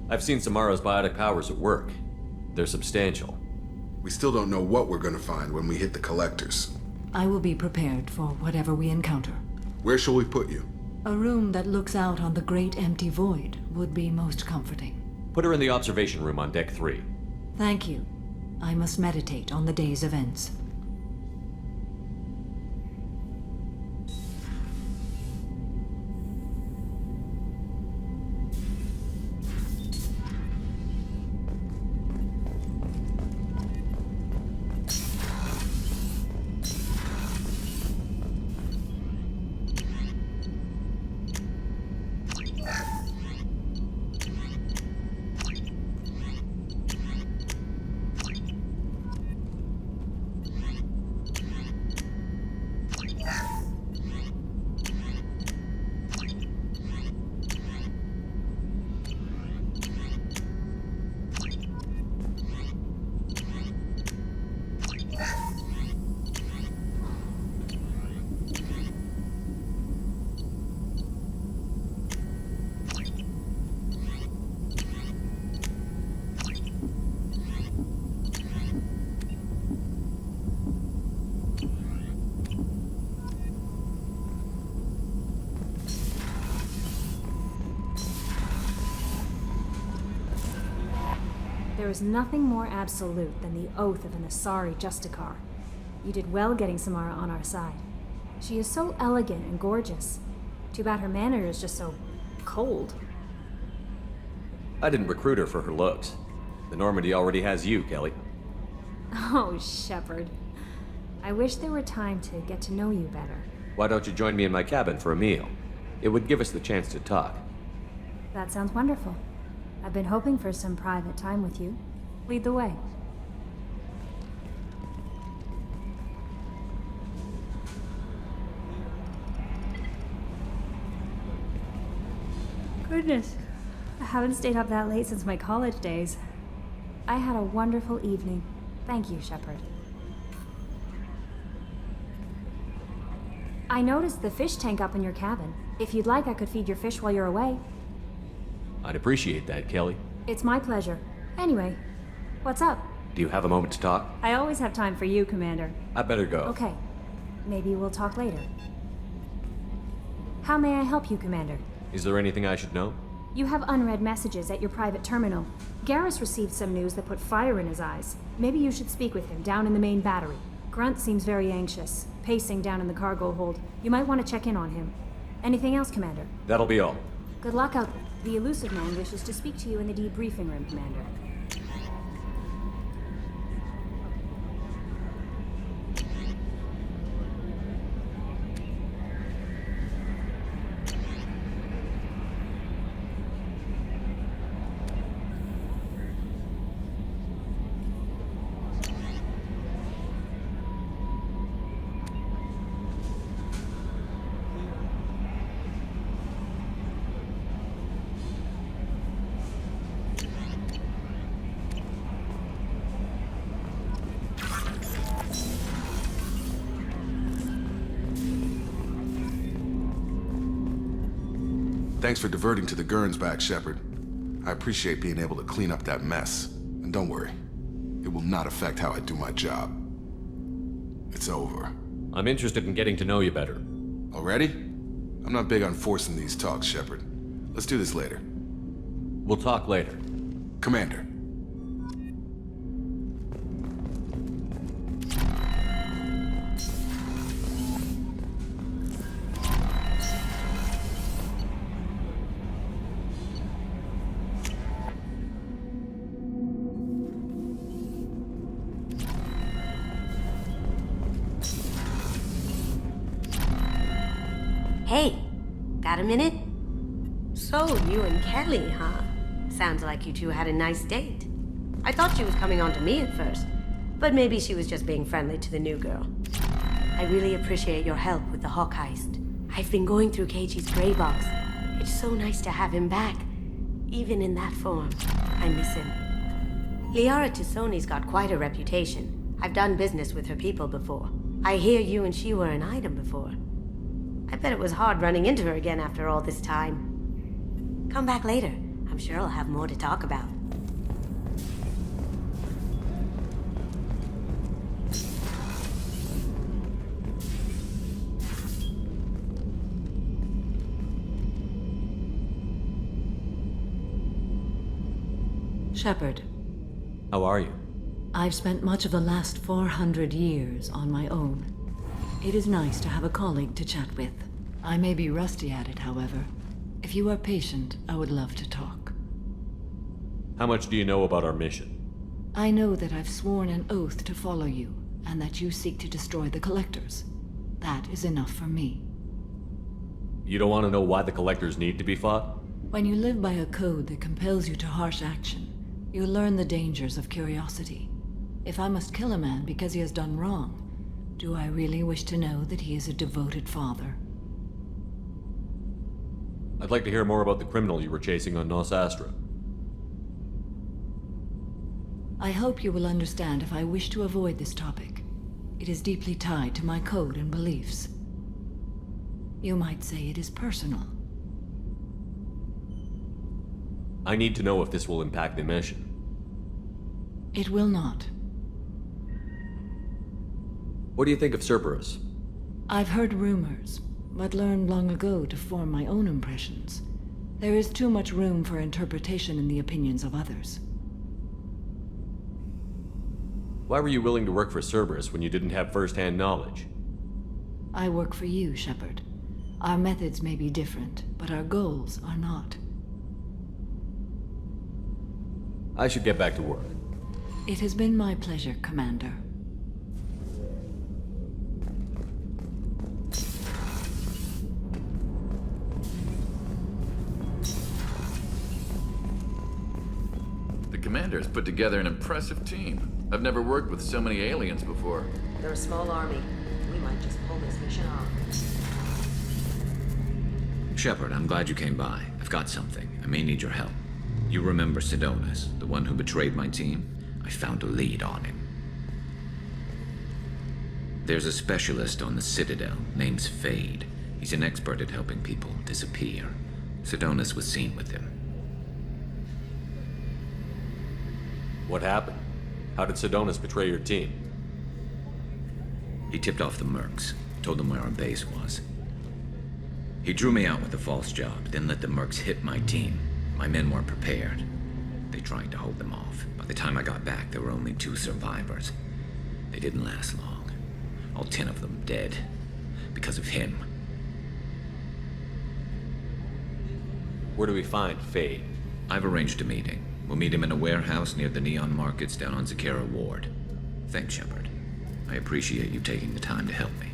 I've seen Samara's biotic powers at work. They're substantial. We still don't know what we're gonna find when we hit the collectors. I will be prepared for whatever we encounter. Where shall we put you? A room that looks out on the great empty void would be most comforting. Put her in the observation room on Deck 3. Thank you. I must meditate on the day's events. There is nothing more absolute than the oath of an Asari Justicar. You did well getting Samara on our side. She is so elegant and gorgeous. Too bad her manner is just so cold. I didn't recruit her for her looks. The Normandy already has you, Kelly. Oh, Shepard. I wish there were time to get to know you better. Why don't you join me in my cabin for a meal? It would give us the chance to talk. That sounds wonderful. I've been hoping for some private time with you. Lead the way. Goodness, I haven't stayed up that late since my college days. I had a wonderful evening. Thank you, Shepard. I noticed the fish tank up in your cabin. If you'd like, I could feed your fish while you're away. I'd appreciate that, Kelly. It's my pleasure. Anyway, what's up? Do you have a moment to talk? I always have time for you, Commander. I better go. Okay. Maybe we'll talk later. How may I help you, Commander? Is there anything I should know? You have unread messages at your private terminal. Garrus received some news that put fire in his eyes. Maybe you should speak with him down in the main battery. Grunt seems very anxious, pacing down in the cargo hold. You might want to check in on him. Anything else, Commander? That'll be all. Good luck out there. The elusive man wishes to speak to you in the debriefing room, Commander. Thanks for diverting to the Gurns back, Shepard. I appreciate being able to clean up that mess. And don't worry, it will not affect how I do my job. It's over. I'm interested in getting to know you better. Already? I'm not big on forcing these talks, Shepard. Let's do this later. We'll talk later. Commander. Hey, got a minute? So, you and Kelly, huh? Sounds like you two had a nice date. I thought she was coming on to me at first, but maybe she was just being friendly to the new girl. I really appreciate your help with the Hawk heist. I've been going through Keiichi's gray box. It's so nice to have him back, even in that form. I miss him. Liara Tassoni's got quite a reputation. I've done business with her people before. I hear you and she were an item before. I bet it was hard running into her again after all this time. Come back later. I'm sure I'll have more to talk about. Shepard. How are you? I've spent much of the last 400 years on my own. It is nice to have a colleague to chat with. I may be rusty at it, however. If you are patient, I would love to talk. How much do you know about our mission? I know that I've sworn an oath to follow you, and that you seek to destroy the Collectors. That is enough for me. You don't want to know why the Collectors need to be fought? When you live by a code that compels you to harsh action, you learn the dangers of curiosity. If I must kill a man because he has done wrong, do I really wish to know that he is a devoted father? I'd like to hear more about the criminal you were chasing on Nos Astra. I hope you will understand if I wish to avoid this topic. It is deeply tied to my code and beliefs. You might say it is personal. I need to know if this will impact the mission. It will not. What do you think of Cerberus? I've heard rumors, but learned long ago to form my own impressions. There is too much room for interpretation in the opinions of others. Why were you willing to work for Cerberus when you didn't have first-hand knowledge? I work for you, Shepard. Our methods may be different, but our goals are not. I should get back to work. It has been my pleasure, Commander. The Commander's put together an impressive team. I've never worked with so many aliens before. They're a small army. We might just pull this mission off. Shepard, I'm glad you came by. I've got something. I may need your help. You remember Sidonis, the one who betrayed my team? I found a lead on him. There's a specialist on the Citadel, name's Fade. He's an expert at helping people disappear. Sidonis was seen with him. What happened? How did Sidonis betray your team? He tipped off the mercs, told them where our base was. He drew me out with a false job, then let the mercs hit my team. My men weren't prepared. They tried to hold them off. By the time I got back, there were only 2 survivors. They didn't last long. All 10 of them dead. Because of him. Where do we find Fade? I've arranged a meeting. We'll meet him in a warehouse near the Neon Markets down on Zakera Ward. Thanks, Shepard. I appreciate you taking the time to help me.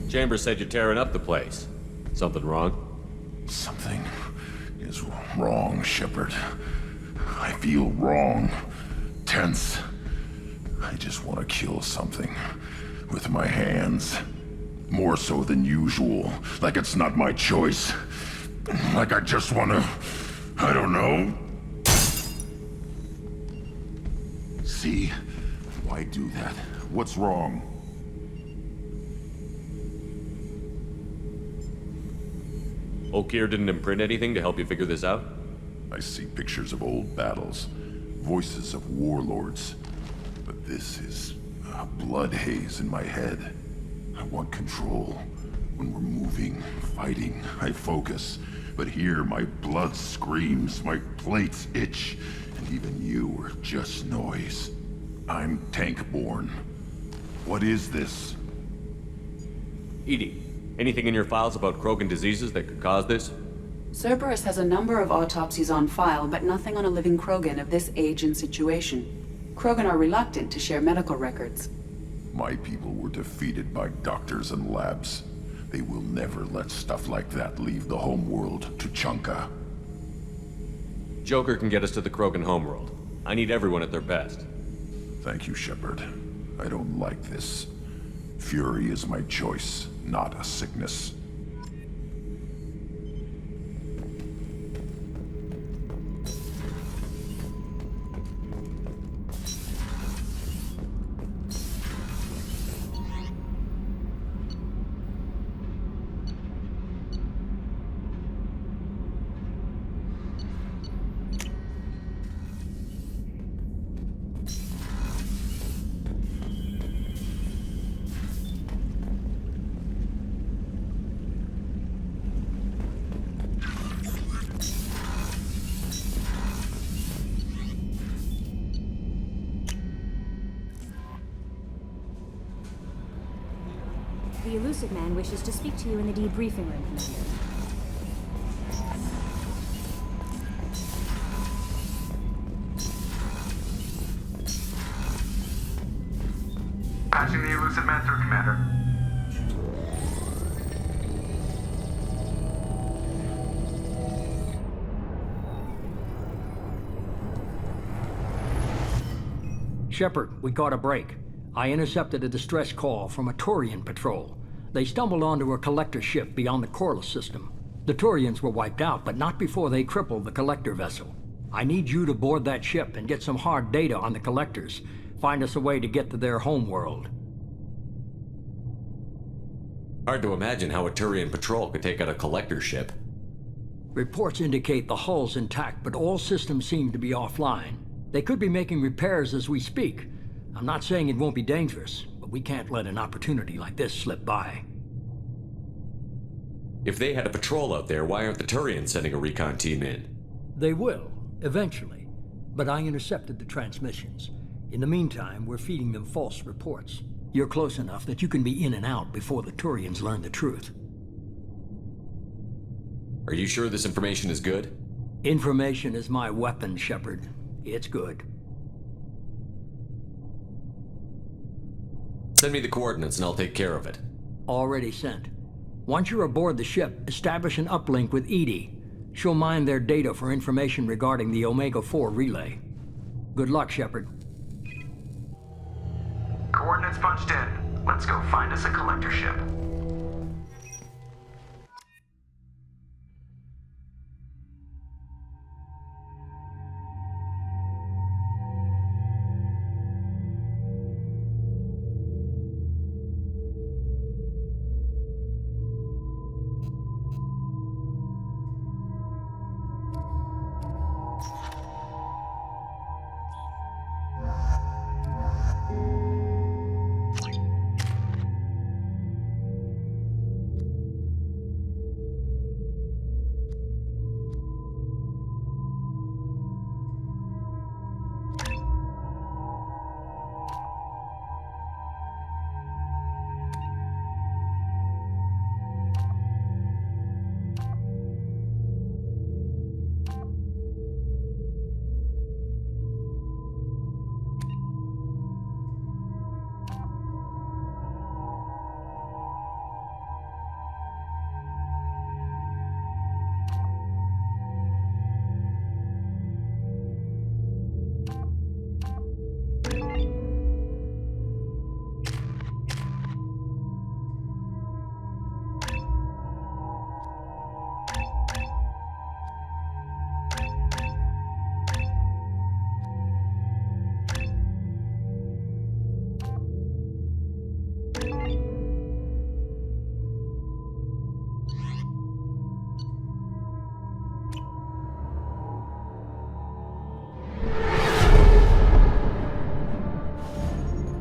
Chambers said you're tearing up the place. Something wrong? Something is wrong, Shepard. I feel wrong. Tense. I just want to kill something. With my hands. More so than usual. Like it's not my choice. Like I just want to... I don't know. See? Why do that? What's wrong? Okier didn't imprint anything to help you figure this out? I see pictures of old battles, voices of warlords. But this is a blood haze in my head. I want control. When we're moving, fighting, I focus. But here, my blood screams, my plates itch, and even you are just noise. I'm tank-born. What is this? EDI, anything in your files about Krogan diseases that could cause this? Cerberus has a number of autopsies on file, but nothing on a living Krogan of this age and situation. Krogan are reluctant to share medical records. My people were defeated by doctors and labs. They will never let stuff like that leave the homeworld to Chunka. Joker can get us to the Krogan homeworld. I need everyone at their best. Thank you, Shepard. I don't like this. Fury is my choice, not a sickness. The elusive man wishes to speak to you in the debriefing room, Commander. Patching the elusive man through, Commander. Shepard, we caught a break. I intercepted a distress call from a Turian patrol. They stumbled onto a collector ship beyond the Corliss system. The Turians were wiped out, but not before they crippled the collector vessel. I need you to board that ship and get some hard data on the collectors. Find us a way to get to their homeworld. Hard to imagine how a Turian patrol could take out a collector ship. Reports indicate the hull's intact, but all systems seem to be offline. They could be making repairs as we speak. I'm not saying it won't be dangerous, but we can't let an opportunity like this slip by. If they had a patrol out there, why aren't the Turians sending a recon team in? They will, eventually. But I intercepted the transmissions. In the meantime, we're feeding them false reports. You're close enough that you can be in and out before the Turians learn the truth. Are you sure this information is good? Information is my weapon, Shepard. It's good. Send me the coordinates and I'll take care of it. Already sent. Once you're aboard the ship, establish an uplink with EDI. She'll mine their data for information regarding the Omega-4 relay. Good luck, Shepard. Coordinates punched in. Let's go find us a collector ship.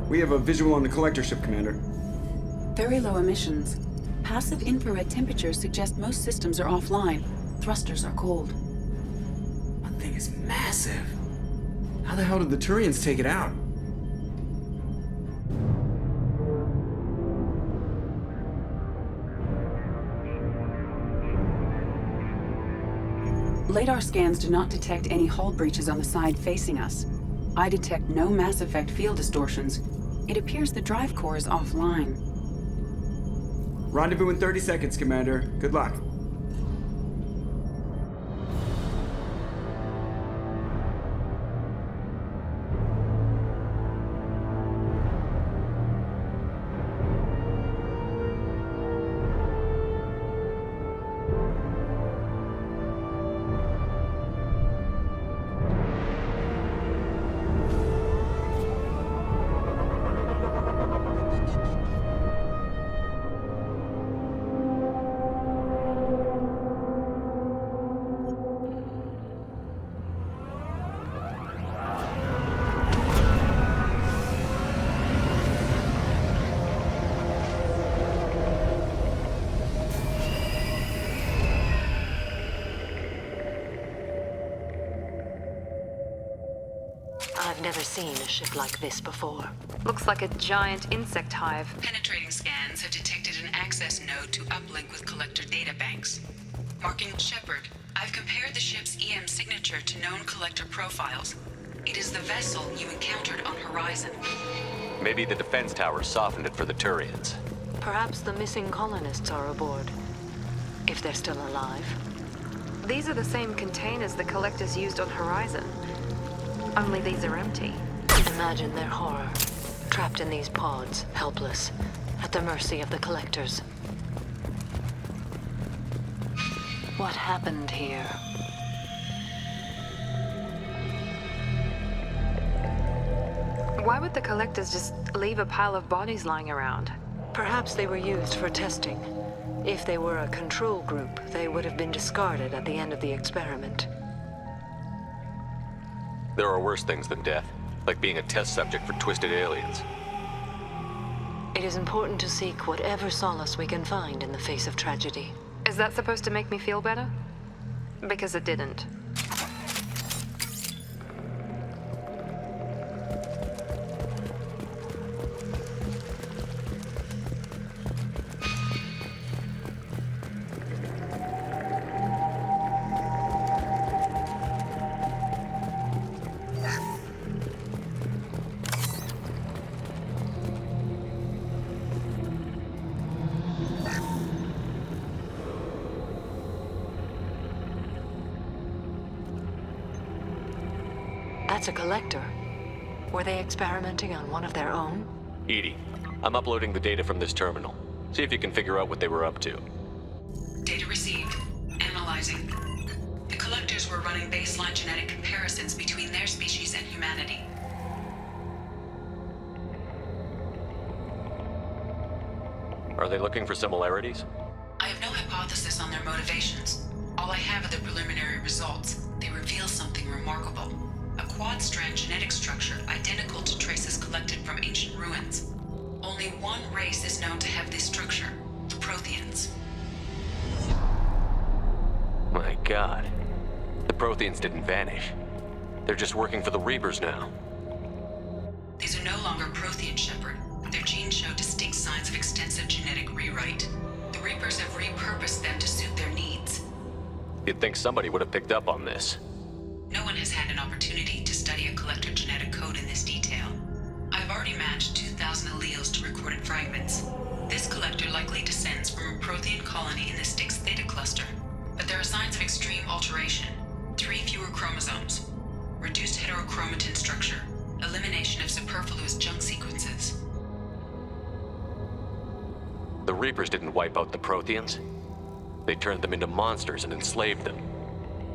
We have a visual on the collector ship, Commander. Very low emissions. Passive infrared temperatures suggest most systems are offline. Thrusters are cold. That thing is massive. How the hell did the Turians take it out? Radar scans do not detect any hull breaches on the side facing us. I detect no Mass Effect field distortions. It appears the drive core is offline. Rendezvous in 30 seconds, Commander. Good luck. I've never seen a ship like this before. Looks like a giant insect hive. Penetrating scans have detected an access node to uplink with collector databanks. Marking Shepard, I've compared the ship's EM signature to known collector profiles. It is the vessel you encountered on Horizon. Maybe the defense tower softened it for the Turians. Perhaps the missing colonists are aboard. If they're still alive. These are the same containers the collectors used on Horizon. Only these are empty. Imagine their horror. Trapped in these pods, helpless, at the mercy of the collectors. What happened here? Why would the collectors just leave a pile of bodies lying around? Perhaps they were used for testing. If they were a control group, they would have been discarded at the end of the experiment. There are worse things than death, like being a test subject for twisted aliens. It is important to seek whatever solace we can find in the face of tragedy. Is that supposed to make me feel better? Because it didn't. That's a collector. Were they experimenting on one of their own? EDI, I'm uploading the data from this terminal. See if you can figure out what they were up to. Data received. Analyzing. The collectors were running baseline genetic comparisons between their species and humanity. Are they looking for similarities? I have no hypothesis on their motivations. All I have are the preliminary results. They reveal something remarkable. A quad-strand genetic structure identical to traces collected from ancient ruins. Only one race is known to have this structure, the Protheans. My god. The Protheans didn't vanish. They're just working for the Reapers now. These are no longer Prothean, Shepard. Their genes show distinct signs of extensive genetic rewrite. The Reapers have repurposed them to suit their needs. You'd think somebody would have picked up on this. No one has had an opportunity to study a collector genetic code in this detail. I've already matched 2,000 alleles to recorded fragments. This collector likely descends from a Prothean colony in the Styx Theta cluster. But there are signs of extreme alteration. 3 fewer chromosomes. Reduced heterochromatin structure. Elimination of superfluous junk sequences. The Reapers didn't wipe out the Protheans. They turned them into monsters and enslaved them.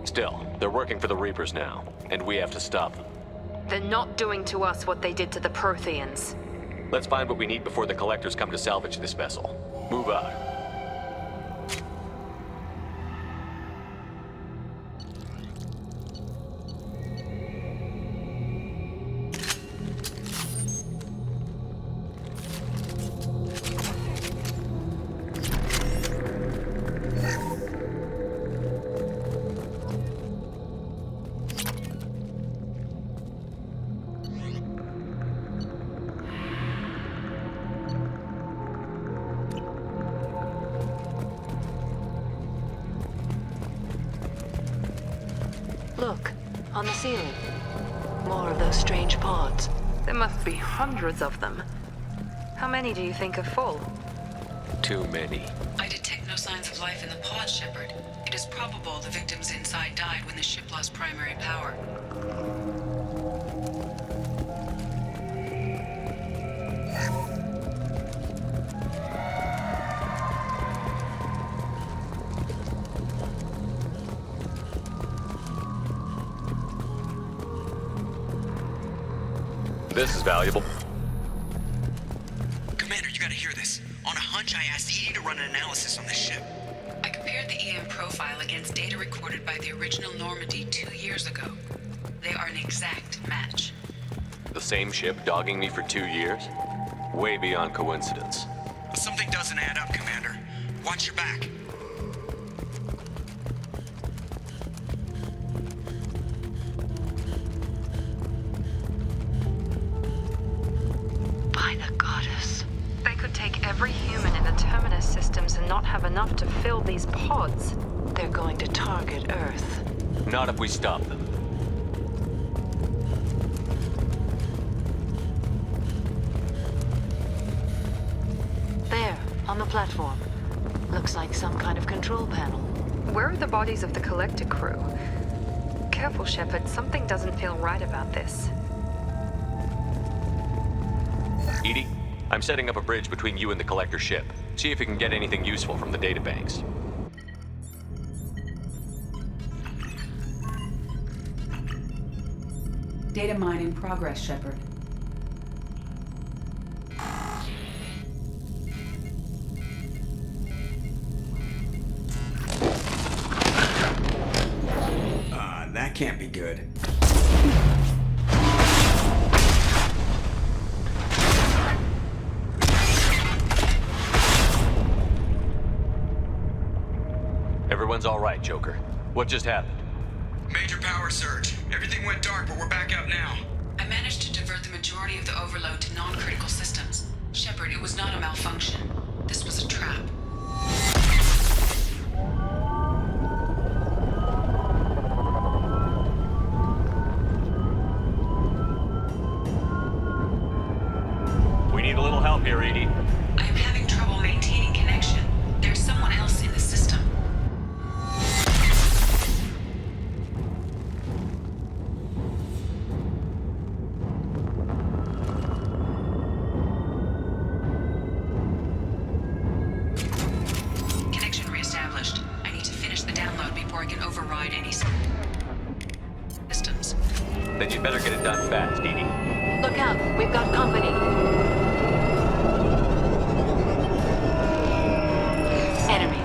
Still, they're working for the Reapers now, and we have to stop them. They're not doing to us what they did to the Protheans. Let's find what we need before the Collectors come to salvage this vessel. Move out. Look, on the ceiling. More of those strange pods. There must be hundreds of them. How many do you think are full? Too many. I detect no signs of life in the pod, Shepard. It is probable the victims inside died when the ship lost primary power. This is valuable. Commander, you gotta hear this. On a hunch, I asked Edie to run an analysis on this ship. I compared the EM profile against data recorded by the original Normandy 2 years ago. They are an exact match. The same ship dogging me for 2 years? Way beyond coincidence. Something doesn't add up, Commander. Watch your back. By the goddess. They could take every human in the Terminus systems and not have enough to fill these pods. They're going to target Earth. Not if we stop them. There, on the platform. Looks like some kind of control panel. Where are the bodies of the Collector crew? Careful, Shepard. Something doesn't feel right about this. Edie, I'm setting up a bridge between you and the Collector ship. See if you can get anything useful from the databanks. Data mine in progress, Shepard. That can't be good. Everyone's all right, Joker. What just happened? Major power surge. Everything went dark, but we're back out now. I managed to divert the majority of the overload to non-critical systems. Shepard, it was not a malfunction. This was a trap. We need a little help here, Edie. I am having trouble maintaining connection. There's someone else in the system. destroyed any systems. Then you'd better get it done fast, Edie. Look out, we've got company. Enemy.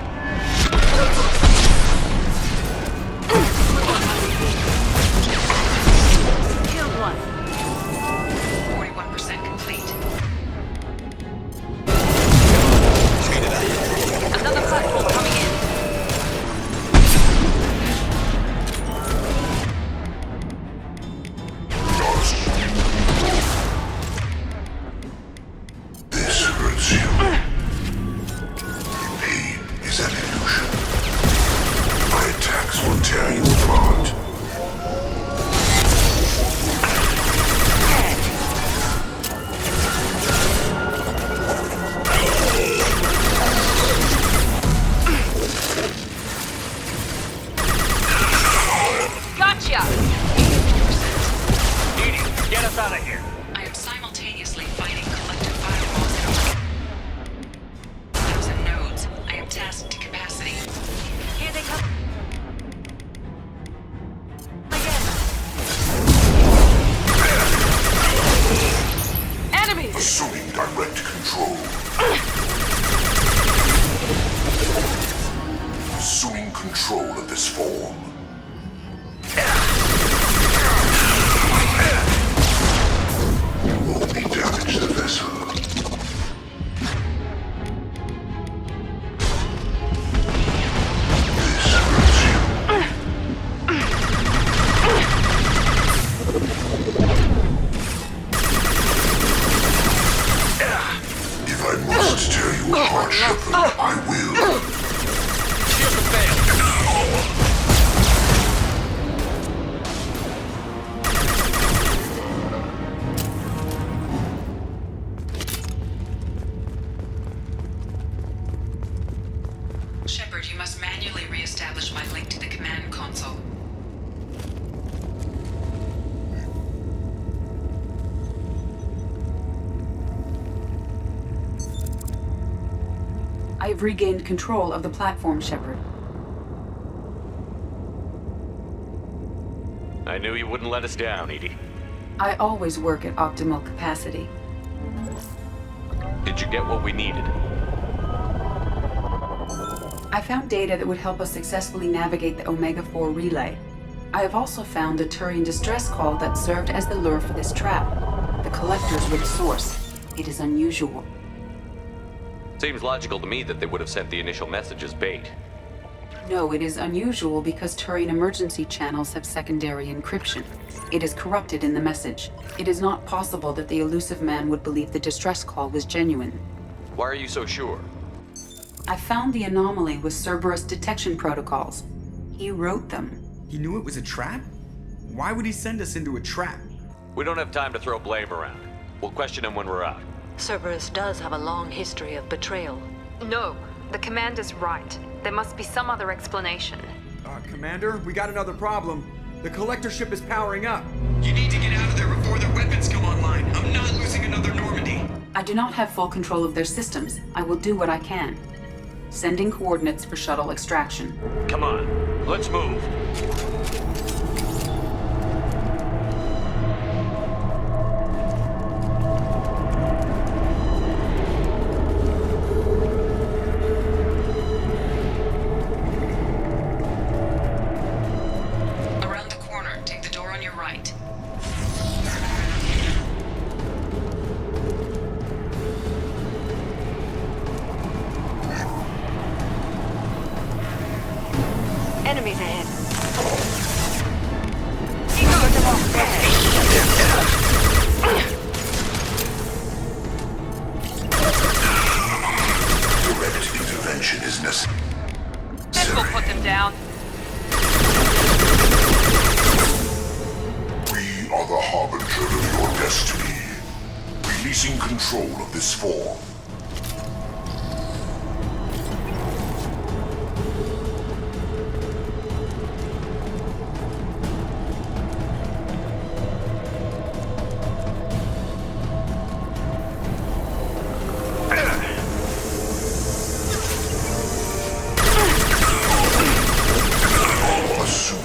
Killed one. 41% complete. Another platform coming in. This hurts you. Pain is an illusion. My attacks will tear you apart. Gotcha! Edie, get us out of here. I am simultaneously fighting collective firewalls at 1,000 nodes. I am tasked to capacity. Here they come. Enemies! Assuming direct control. Assuming control of this form. You only damage the vessel. This hurts you. If I must tear you apart, Shepard, I will. Shepard, you must manually re-establish my link to the command console. I have regained control of the platform, Shepard. I knew you wouldn't let us down, Edie. I always work at optimal capacity. Did you get what we needed? I found data that would help us successfully navigate the Omega-4 relay. I have also found a Turian distress call that served as the lure for this trap. The collectors were the source. It is unusual. Seems logical to me that they would have sent the initial message as bait. No, it is unusual because Turian emergency channels have secondary encryption. It is corrupted in the message. It is not possible that the elusive man would believe the distress call was genuine. Why are you so sure? I found the anomaly with Cerberus detection protocols. He wrote them. He knew it was a trap? Why would he send us into a trap? We don't have time to throw blame around. We'll question him when we're out. Cerberus does have a long history of betrayal. No, the commander's right. There must be some other explanation. Commander, we got another problem. The collector ship is powering up. You need to get out of there before their weapons come online. I'm not losing another Normandy. I do not have full control of their systems. I will do what I can. Sending coordinates for shuttle extraction. Come on, let's move. Around the corner, take the door on your right. Enemies ahead. Direct intervention is necessary. This will put them down. We are the harbinger of your destiny. Releasing control of this form. Assuming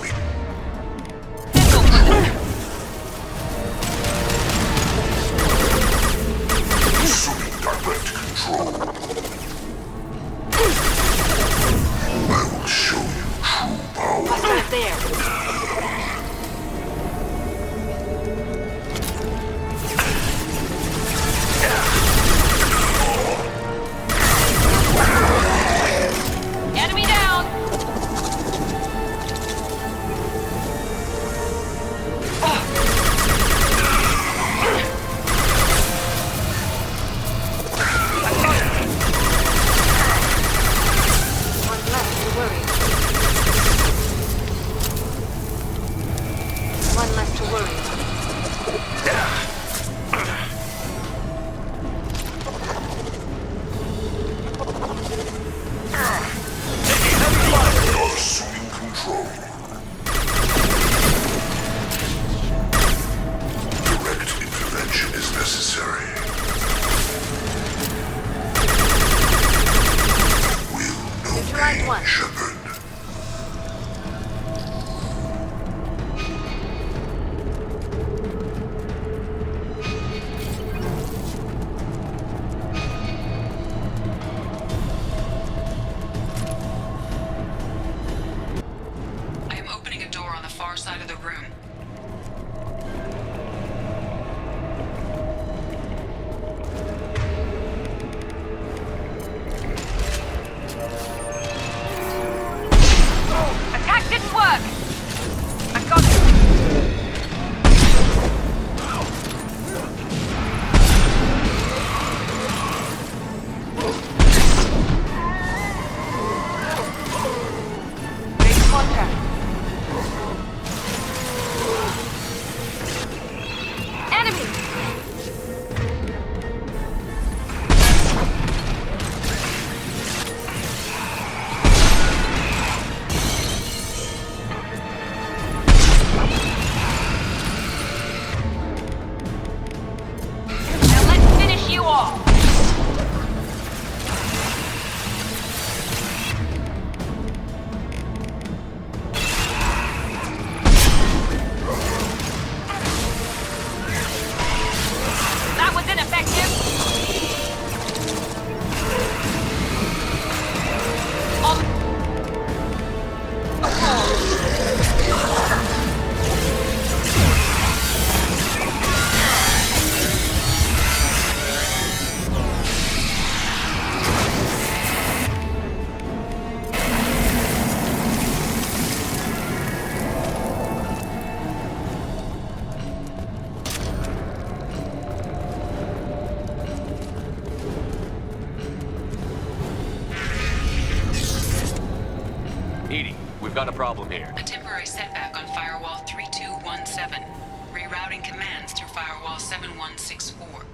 Edie, we've got a problem here. A temporary setback on Firewall 3217. Rerouting commands through Firewall 7164.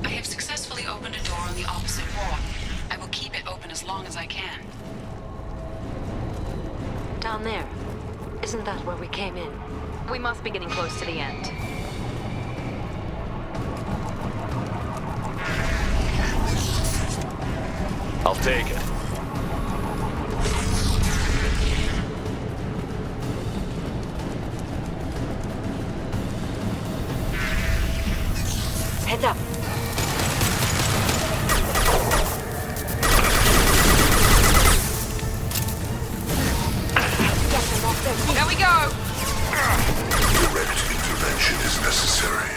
I have successfully opened a door on the opposite wall. I will keep it open as long as I can. Down there. Isn't that where we came in? We must be getting close to the end. I'll take it. Heads up. There we go! Direct intervention is necessary.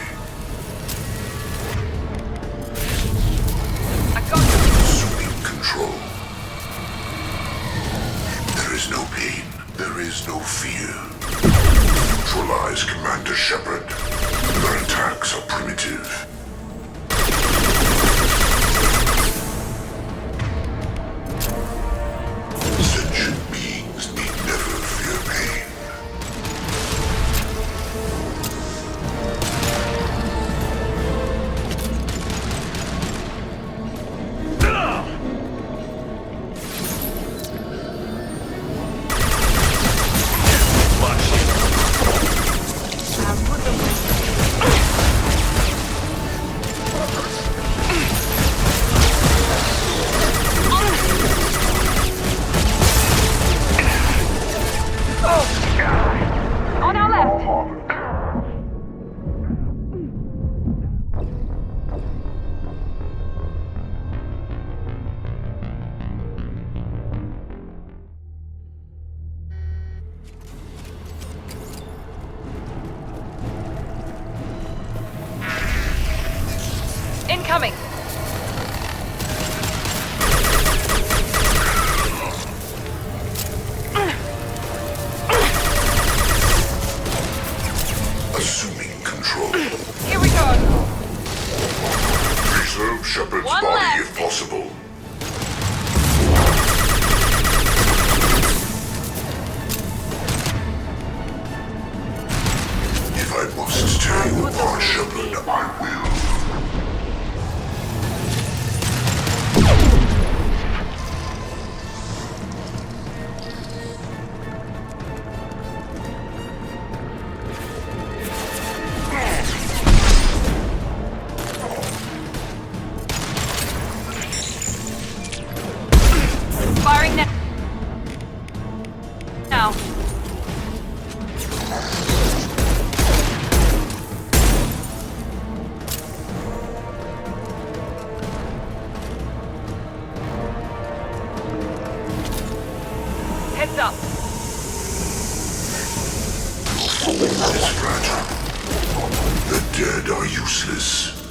I got you! Assuming control. There is no pain. There is no fear. Neutralize Commander Shepard. Their attacks are primitive. Sentient beings need never fear pain. On our left! Incoming! Assuming control. Here we go! Preserve Shepard's One body left. if possible. If I must tear you apart, Shepard, I will. Firing now! Now. Heads up! Is fragile. The dead are useless.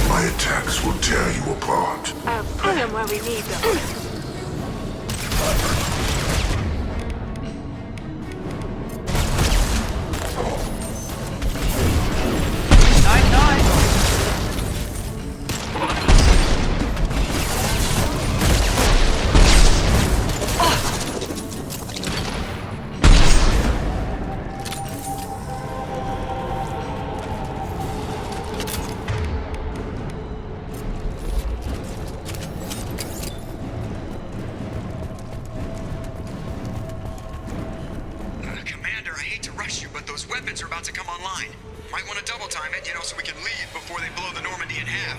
My attacks will tear you apart. Put them where we need them. Commander, I hate to rush you, but those weapons are about to come online. Might want to double time it, so we can leave before they blow the Normandy in half.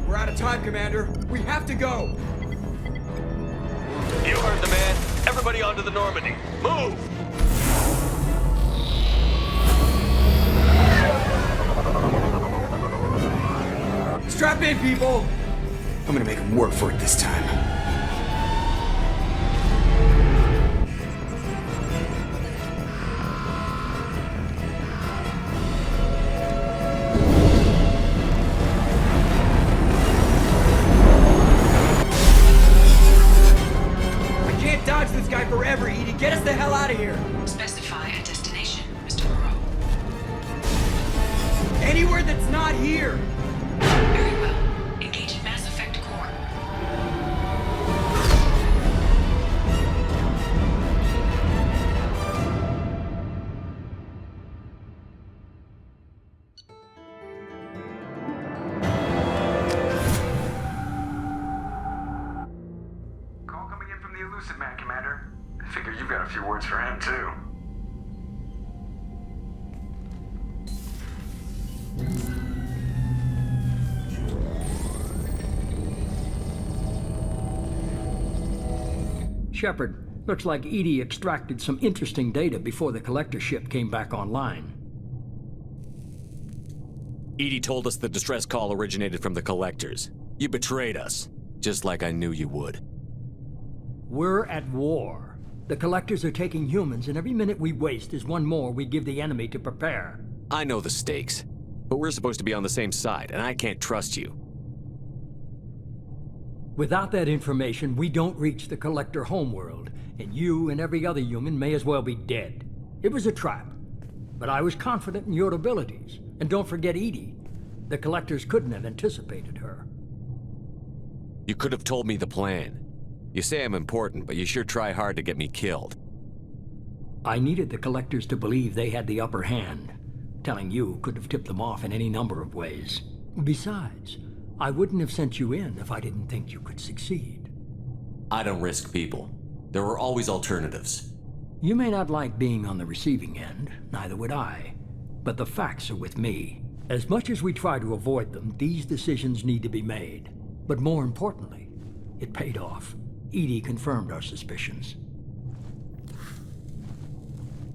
We're out of time, Commander. We have to go. You heard the man. Everybody onto the Normandy. Move! Strap in, people! I'm gonna make him work for it this time. I can't dodge this guy forever, Edie. Get us the hell out of here! Specify a destination, Mr. Moreau. Anywhere that's not here! Very well. Engaging Mass Effect Core. Call coming in from the Elusive Man, Commander. I figure you've got a few words for him, too. Shepard, looks like Edie extracted some interesting data before the collector ship came back online. Edie told us the distress call originated from the collectors. You betrayed us, just like I knew you would. We're at war. The collectors are taking humans, and every minute we waste is one more we give the enemy to prepare. I know the stakes, but we're supposed to be on the same side, and I can't trust you. Without that information, we don't reach the collector homeworld, and you and every other human may as well be dead. It was a trap, but I was confident in your abilities. And don't forget Edie. The collectors couldn't have anticipated her. You could have told me the plan. You say I'm important, but you sure try hard to get me killed. I needed the collectors to believe they had the upper hand. Telling you could have tipped them off in any number of ways. Besides, I wouldn't have sent you in if I didn't think you could succeed. I don't risk people. There are always alternatives. You may not like being on the receiving end, neither would I. But the facts are with me. As much as we try to avoid them, these decisions need to be made. But more importantly, it paid off. Edie confirmed our suspicions.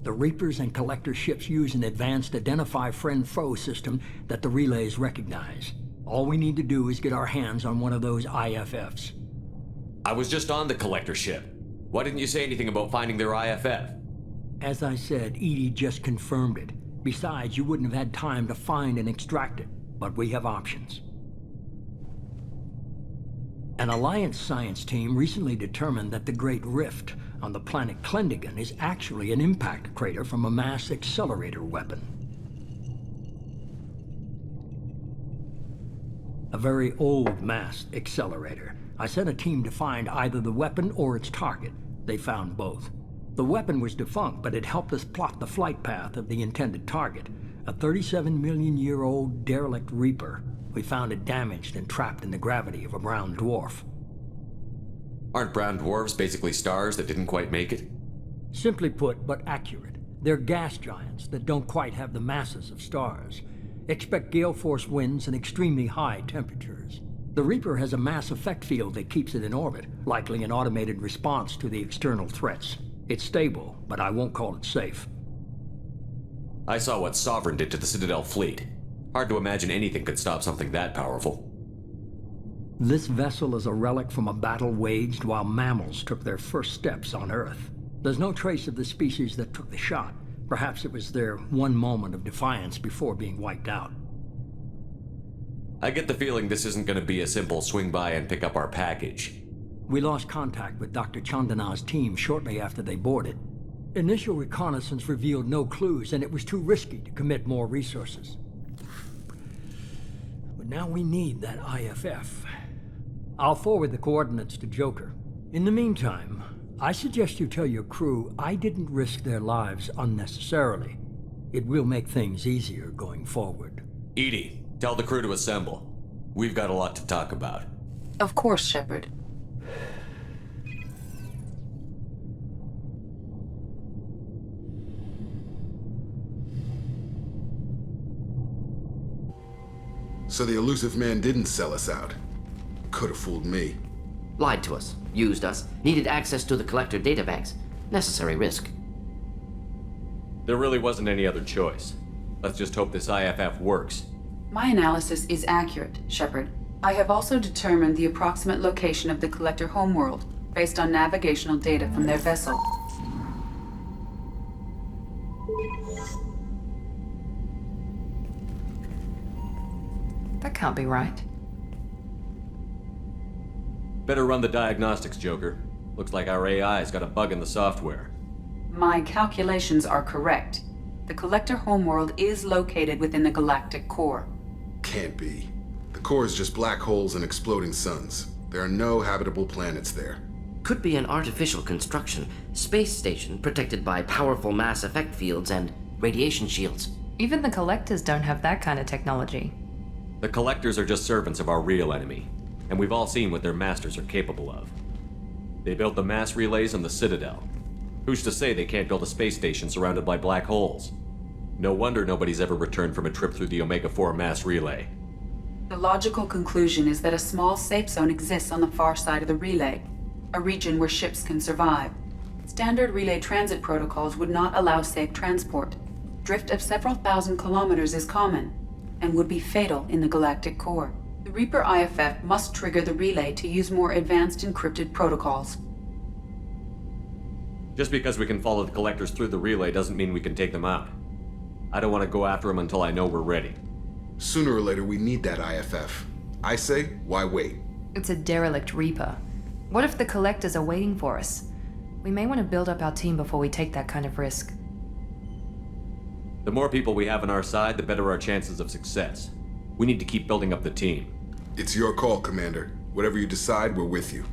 The Reapers and Collector ships use an advanced Identify Friend-Foe system that the relays recognize. All we need to do is get our hands on one of those IFFs. I was just on the Collector ship. Why didn't you say anything about finding their IFF? As I said, Edie just confirmed it. Besides, you wouldn't have had time to find and extract it. But we have options. An Alliance science team recently determined that the Great Rift on the planet Klendigan is actually an impact crater from a mass accelerator weapon. A very old mass accelerator. I sent a team to find either the weapon or its target. They found both. The weapon was defunct, but it helped us plot the flight path of the intended target, a 37-million-year-old derelict Reaper. We found it damaged and trapped in the gravity of a brown dwarf. Aren't brown dwarves basically stars that didn't quite make it? Simply put, but accurate. They're gas giants that don't quite have the masses of stars. Expect gale force winds and extremely high temperatures. The Reaper has a mass effect field that keeps it in orbit, likely an automated response to the external threats. It's stable, but I won't call it safe. I saw what Sovereign did to the Citadel fleet. Hard to imagine anything could stop something that powerful. This vessel is a relic from a battle waged while mammals took their first steps on Earth. There's no trace of the species that took the shot. Perhaps it was their one moment of defiance before being wiped out. I get the feeling this isn't going to be a simple swing by and pick up our package. We lost contact with Dr. Chandana's team shortly after they boarded. Initial reconnaissance revealed no clues, and it was too risky to commit more resources. But now we need that IFF. I'll forward the coordinates to Joker. In the meantime, I suggest you tell your crew I didn't risk their lives unnecessarily. It will make things easier going forward. Edie, tell the crew to assemble. We've got a lot to talk about. Of course, Shepard. So the Elusive Man didn't sell us out. Could have fooled me. Lied to us, used us, needed access to the Collector databanks. Necessary risk. There really wasn't any other choice. Let's just hope this IFF works. My analysis is accurate, Shepard. I have also determined the approximate location of the Collector homeworld based on navigational data from their vessel. That can't be right. Better run the diagnostics, Joker. Looks like our AI's got a bug in the software. My calculations are correct. The Collector homeworld is located within the galactic core. Can't be. The core is just black holes and exploding suns. There are no habitable planets there. Could be an artificial construction, space station protected by powerful mass effect fields and radiation shields. Even the Collectors don't have that kind of technology. The Collectors are just servants of our real enemy, and we've all seen what their masters are capable of. They built the mass relays on the Citadel. Who's to say they can't build a space station surrounded by black holes? No wonder nobody's ever returned from a trip through the Omega-4 mass relay. The logical conclusion is that a small safe zone exists on the far side of the relay, a region where ships can survive. Standard relay transit protocols would not allow safe transport. Drift of several thousand kilometers is common, and would be fatal in the galactic core. The Reaper IFF must trigger the relay to use more advanced encrypted protocols. Just because we can follow the Collectors through the relay doesn't mean we can take them out. I don't want to go after them until I know we're ready. Sooner or later, we need that IFF. I say, why wait? It's a derelict Reaper. What if the Collectors are waiting for us? We may want to build up our team before we take that kind of risk. The more people we have on our side, the better our chances of success. We need to keep building up the team. It's your call, Commander. Whatever you decide, we're with you.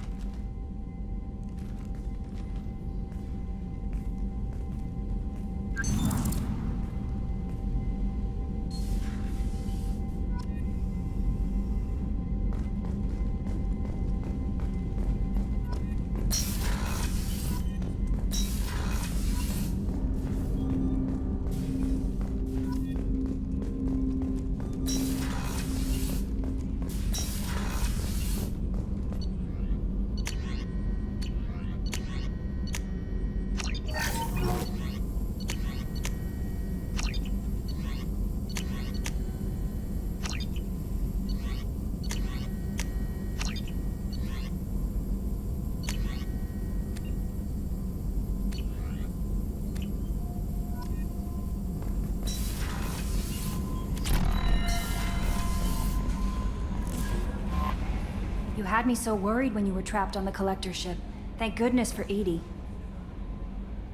You had me so worried when you were trapped on the Collector ship. Thank goodness for Edie.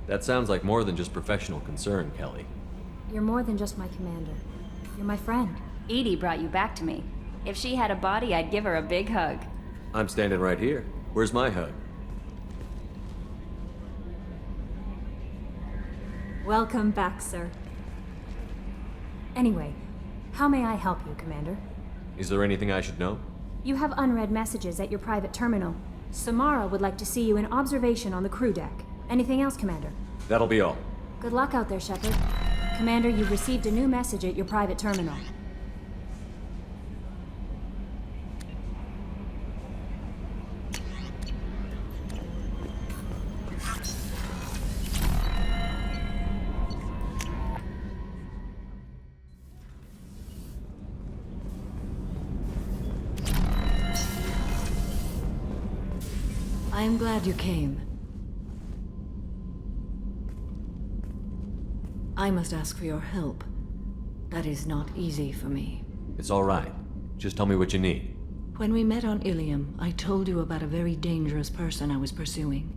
That sounds like more than just professional concern, Kelly. You're more than just my commander. You're my friend. Edie brought you back to me. If she had a body, I'd give her a big hug. I'm standing right here. Where's my hug? Welcome back, sir. Anyway, how may I help you, Commander? Is there anything I should know? You have unread messages at your private terminal. Samara would like to see you in observation on the crew deck. Anything else, Commander? That'll be all. Good luck out there, Shepard. Commander, you've received a new message at your private terminal. I am glad you came. I must ask for your help. That is not easy for me. It's all right. Just tell me what you need. When we met on Ilium, I told you about a very dangerous person I was pursuing.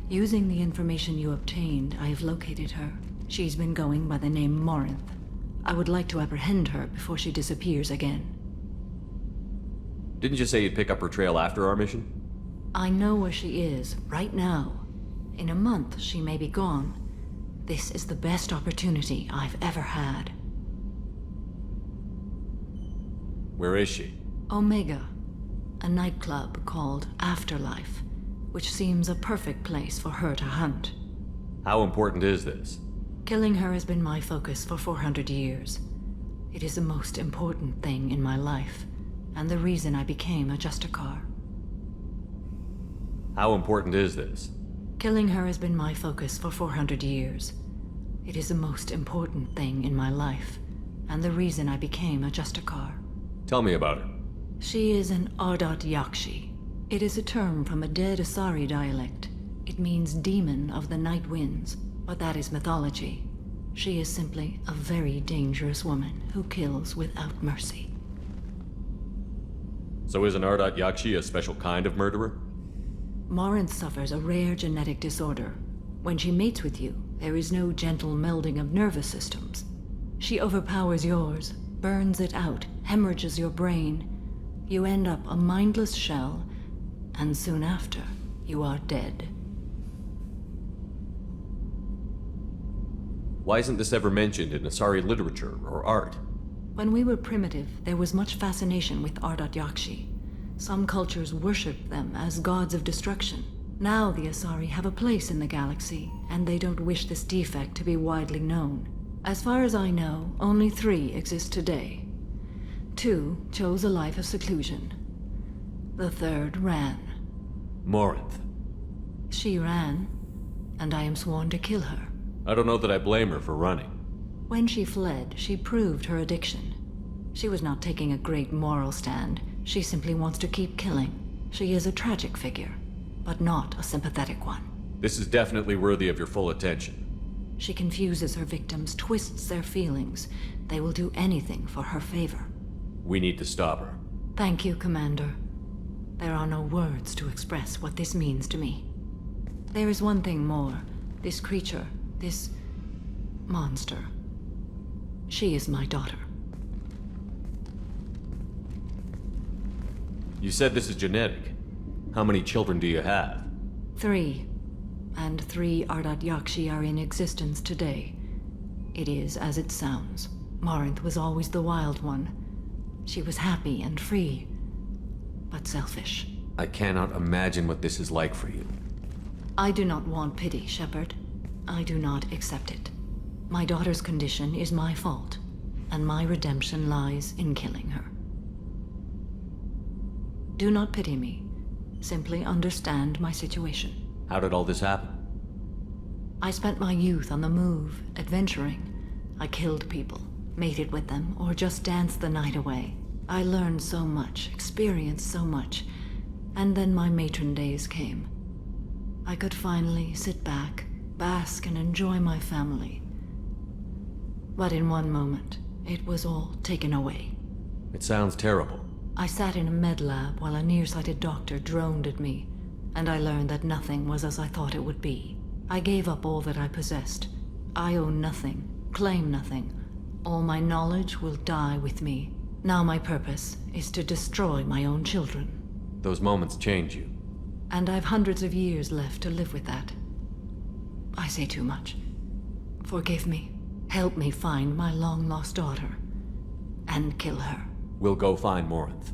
Using the information you obtained, I have located her. She's been going by the name Morinth. I would like to apprehend her before she disappears again. Didn't you say you'd pick up her trail after our mission? I know where she is, right now. In a month, she may be gone. This is the best opportunity I've ever had. Where is she? Omega, a nightclub called Afterlife, which seems a perfect place for her to hunt. How important is this? Killing her has been my focus for 400 years. It is the most important thing in my life, and the reason I became a Justicar. How important is this? Killing her has been my focus for 400 years. It is the most important thing in my life, and the reason I became a Justicar. Tell me about her. She is an Ardat Yakshi. It is a term from a dead Asari dialect. It means demon of the night winds, but that is mythology. She is simply a very dangerous woman who kills without mercy. So is an Ardat Yakshi a special kind of murderer? Morinth suffers a rare genetic disorder. When she mates with you, there is no gentle melding of nervous systems. She overpowers yours, burns it out, hemorrhages your brain. You end up a mindless shell, and soon after, you are dead. Why isn't this ever mentioned in Asari literature or art? When we were primitive, there was much fascination with Ardat Yakshi. Some cultures worshipped them as gods of destruction. Now the Asari have a place in the galaxy, and they don't wish this defect to be widely known. As far as I know, only 3 exist today. 2 chose a life of seclusion. The 3rd ran. Morinth. She ran, and I am sworn to kill her. I don't know that I blame her for running. When she fled, she proved her addiction. She was not taking a great moral stand. She simply wants to keep killing. She is a tragic figure, but not a sympathetic one. This is definitely worthy of your full attention. She confuses her victims, twists their feelings. They will do anything for her favor. We need to stop her. Thank you, Commander. There are no words to express what this means to me. There is one thing more. This creature, this monster. She is my daughter. You said this is genetic. How many children do you have? 3. And 3 Ardat Yakshi are in existence today. It is as it sounds. Morinth was always the wild one. She was happy and free, but selfish. I cannot imagine what this is like for you. I do not want pity, Shepard. I do not accept it. My daughter's condition is my fault, and my redemption lies in killing her. Do not pity me. Simply understand my situation. How did all this happen? I spent my youth on the move, adventuring. I killed people, mated with them, or just danced the night away. I learned so much, experienced so much, and then my matron days came. I could finally sit back, bask and enjoy my family. But in one moment, it was all taken away. It sounds terrible. I sat in a med lab while a nearsighted doctor droned at me, and I learned that nothing was as I thought it would be. I gave up all that I possessed. I own nothing, claim nothing. All my knowledge will die with me. Now my purpose is to destroy my own children. Those moments change you. And I've hundreds of years left to live with that. I say too much. Forgive me. Help me find my long-lost daughter. And kill her. We'll go find Morinth.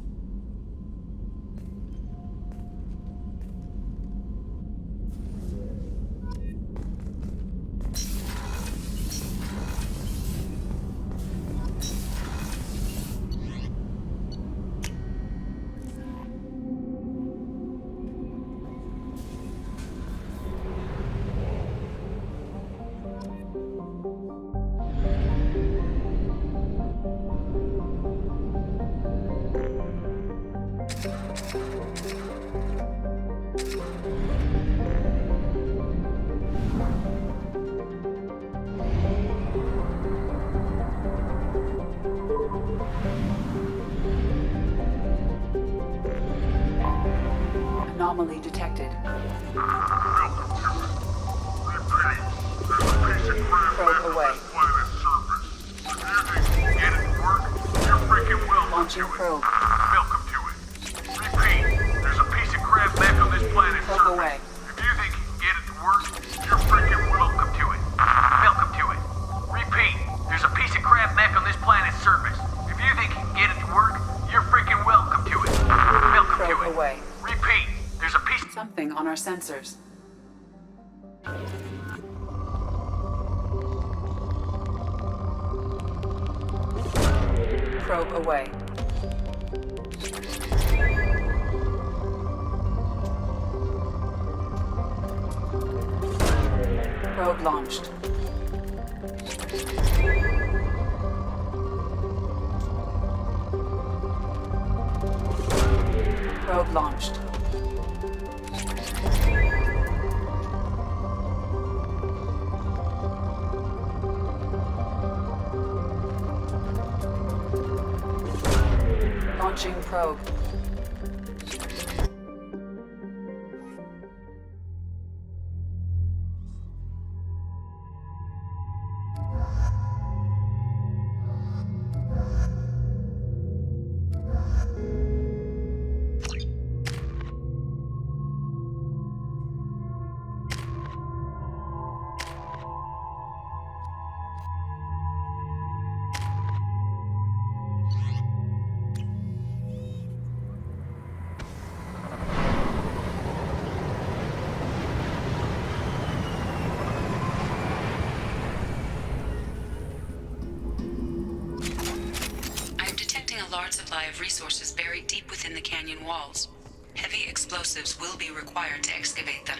Anomaly detected. Probe away. Launching probe. Welcome to it. Repeat, there's a piece of crap back on this planet's Probe surface. away. If you think you can get it to work, you're freaking welcome to it. Welcome to it. Repeat, there's a piece of crap back on this planet's surface. If you think you can get it to work, you're freaking welcome to it. Welcome to Probe it. away. Repeat, there's a piece... Something on our sensors. Probe away. Probe launched. Probe launched. Launching probe. Of resources buried deep within the canyon walls. Heavy explosives will be required to excavate them.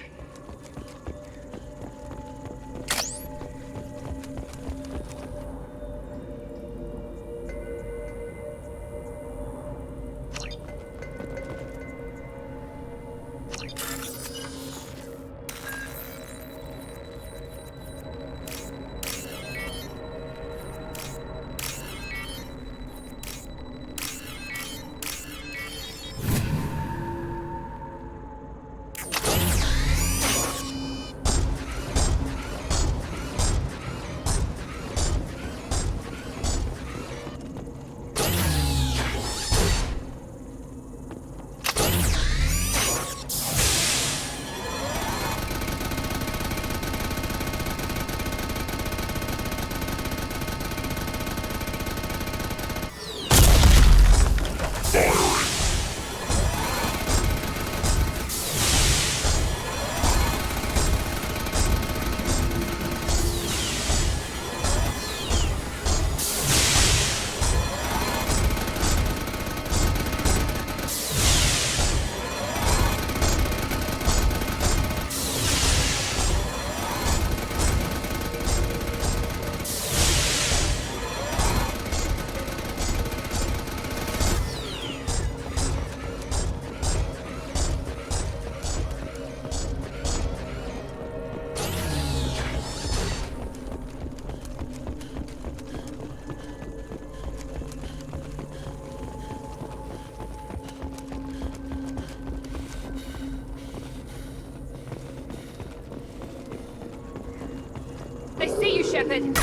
They see you, Shepard!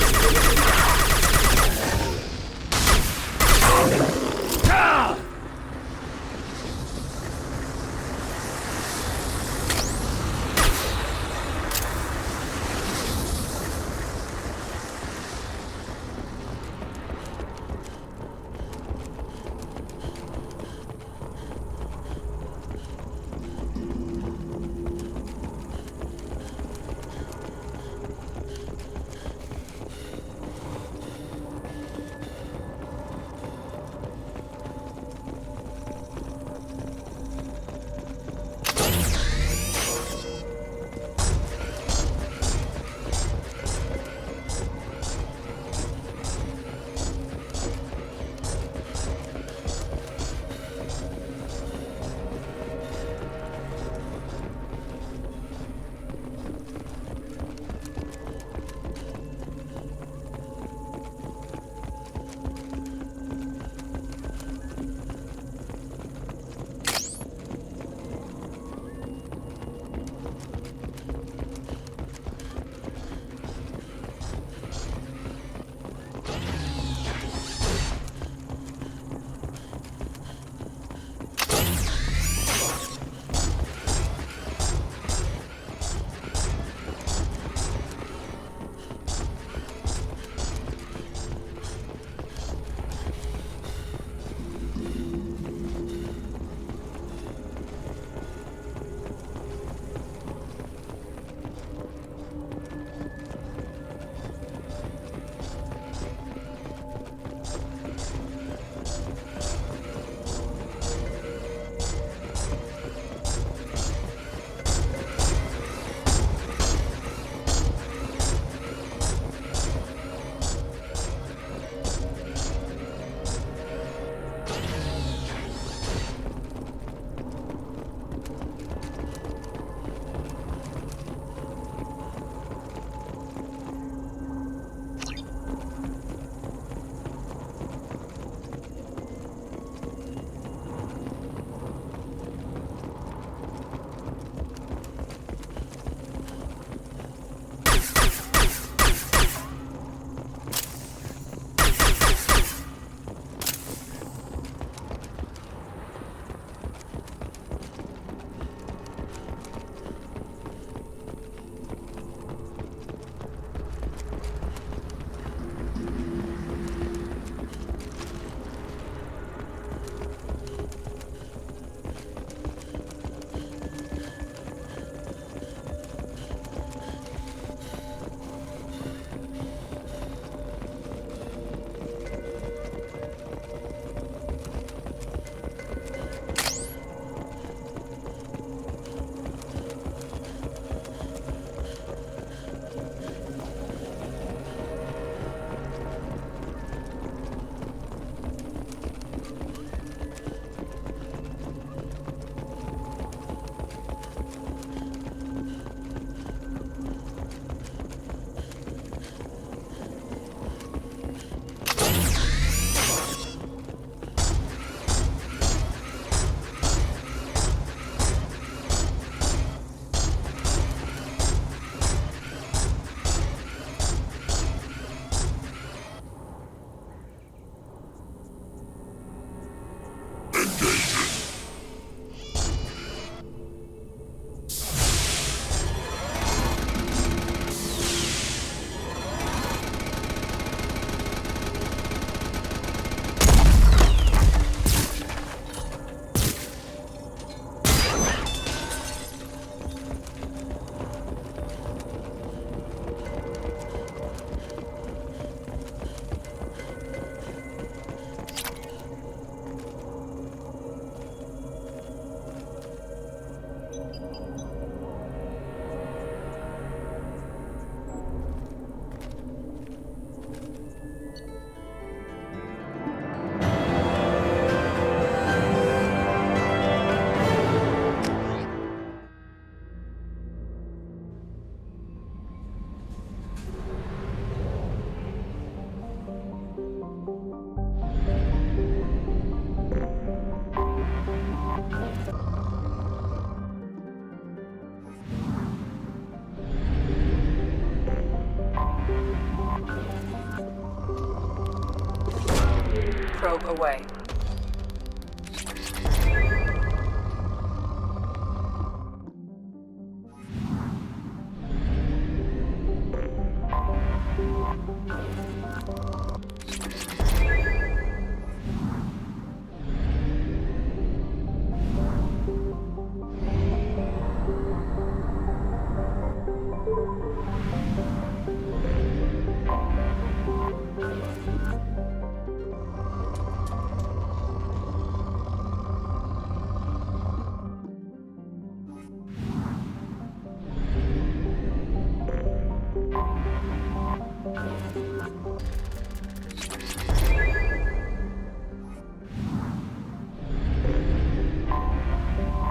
Probe away.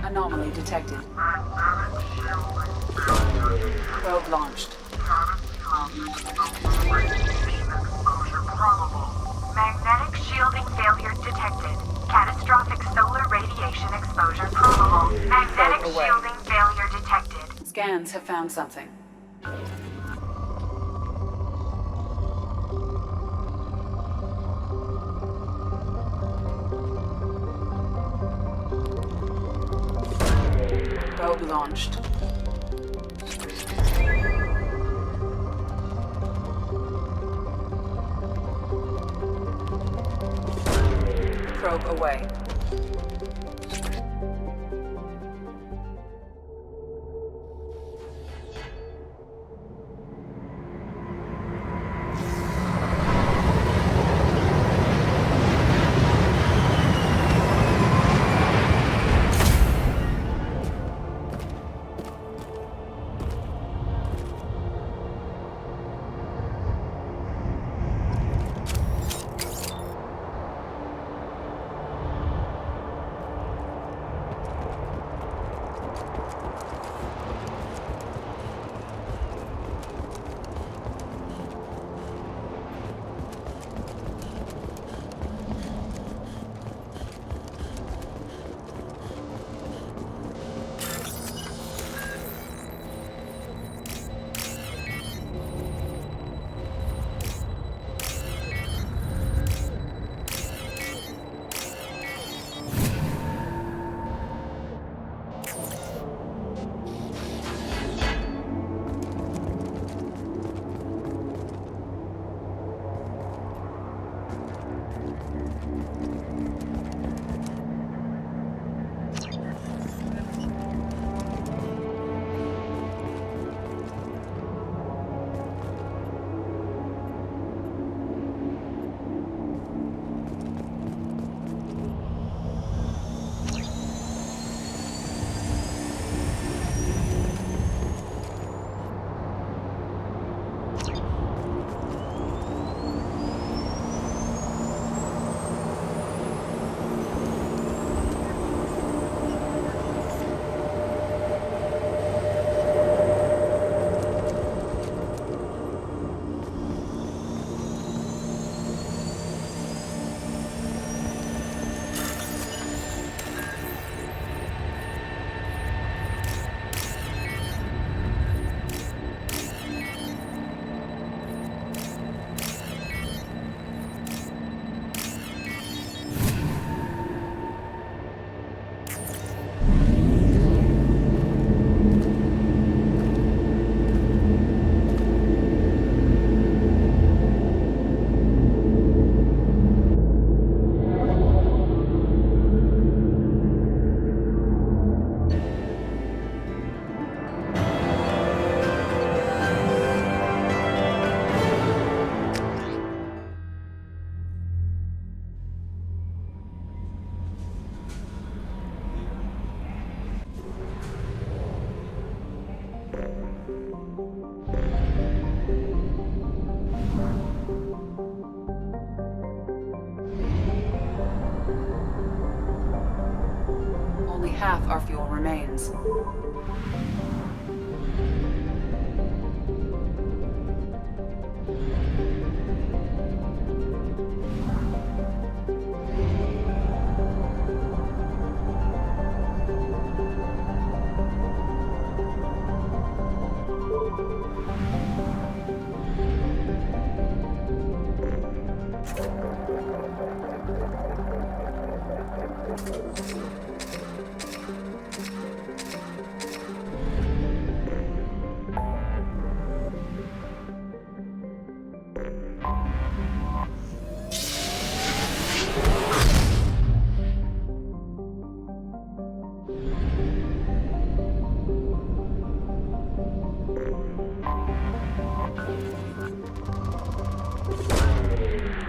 Anomaly detected. Probe launched. Magnetic shielding failure detected. Catastrophic solar radiation exposure probable. Magnetic Probe away. shielding failure detected. Scans have found something. Probe launched. Probe away. Only half our fuel remains.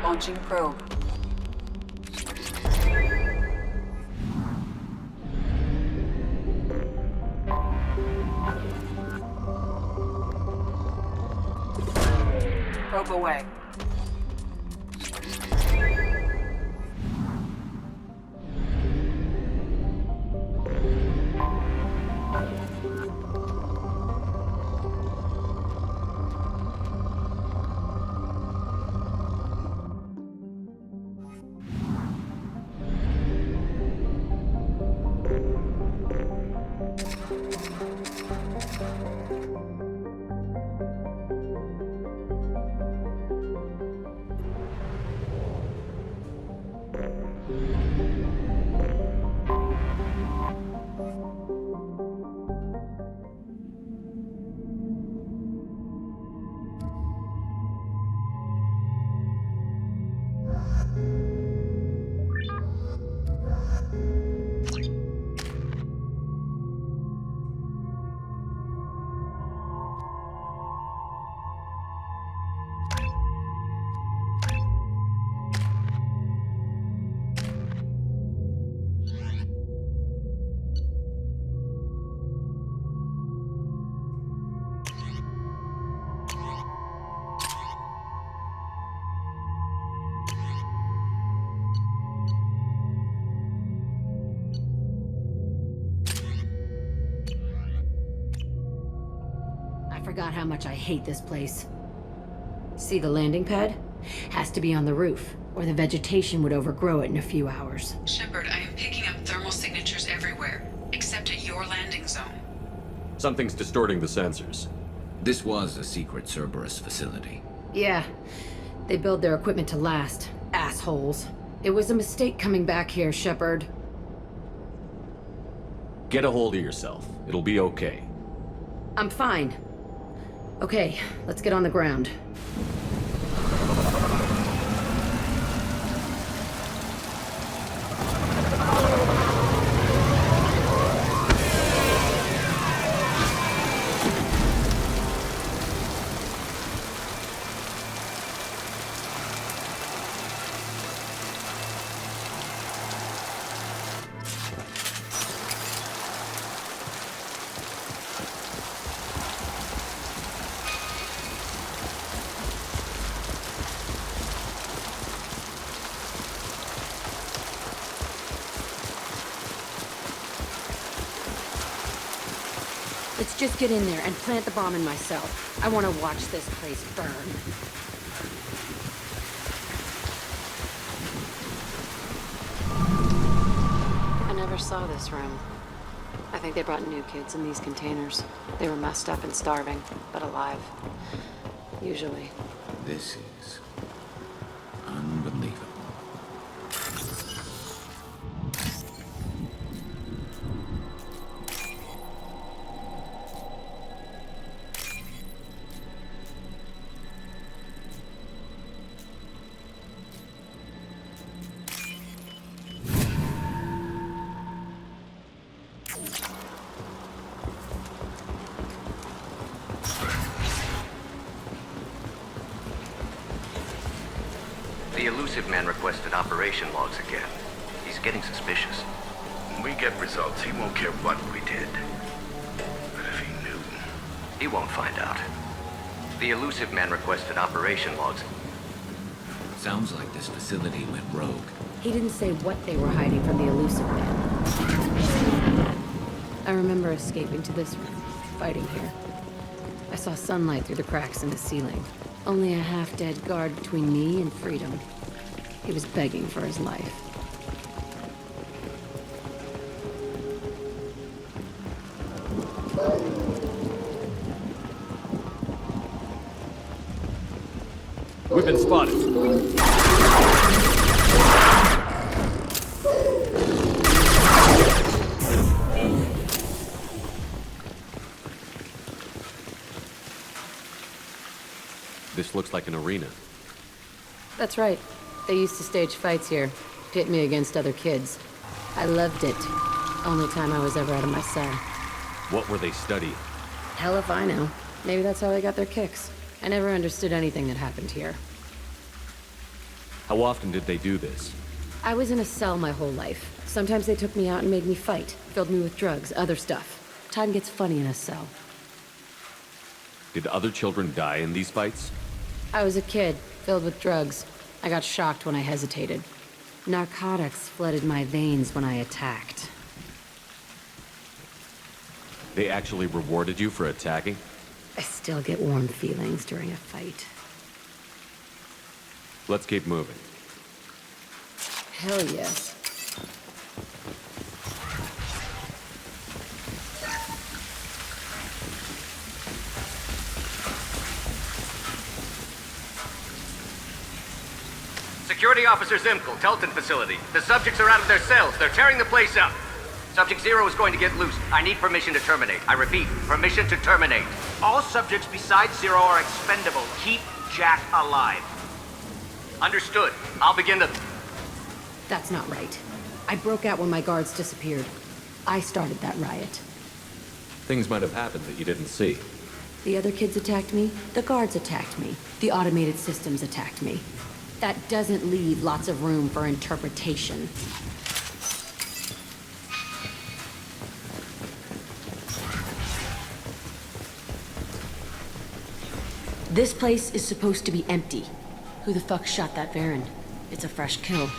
Launching probe. Probe away. I forgot how much I hate this place. See the landing pad? Has to be on the roof, or the vegetation would overgrow it in a few hours. Shepard, I am picking up thermal signatures everywhere, except at your landing zone. Something's distorting the sensors. This was a secret Cerberus facility. Yeah, they build their equipment to last. Assholes. It was a mistake coming back here, Shepard. Get a hold of yourself. It'll be okay. I'm fine. Okay, let's get on the ground. Let's just get in there and plant the bomb in myself. I want to watch this place burn. I never saw this room. I think they brought new kids in these containers. They were messed up and starving, but alive. Usually. This is unbelievable. The elusive man requested operation logs again. He's getting suspicious. When we get results, he won't care what we did. But if he knew... He won't find out. The elusive man requested operation logs. Sounds like this facility went rogue. He didn't say what they were hiding from the elusive man. I remember escaping to this room, fighting here. I saw sunlight through the cracks in the ceiling. Only a half-dead guard between me and freedom. He was begging for his life. We've been spotted. This looks like an arena. That's right. They used to stage fights here, pit me against other kids. I loved it. Only time I was ever out of my cell. What were they studying? Hell if I know. Maybe that's how they got their kicks. I never understood anything that happened here. How often did they do this? I was in a cell my whole life. Sometimes they took me out and made me fight, filled me with drugs, other stuff. Time gets funny in a cell. Did other children die in these fights? I was a kid, filled with drugs. I got shocked when I hesitated. Narcotics flooded my veins when I attacked. They actually rewarded you for attacking? I still get warm feelings during a fight. Let's keep moving. Hell yes. Security Officer Zimkel, Telton facility. The subjects are out of their cells. They're tearing the place up. Subject 0 is going to get loose. I need permission to terminate. I repeat, permission to terminate. All subjects besides 0 are expendable. Keep Jack alive. Understood. I'll begin the... That's not right. I broke out when my guards disappeared. I started that riot. Things might have happened that you didn't see. The other kids attacked me. The guards attacked me. The automated systems attacked me. That doesn't leave lots of room for interpretation. This place is supposed to be empty. Who the fuck shot that Baron? It's a fresh kill.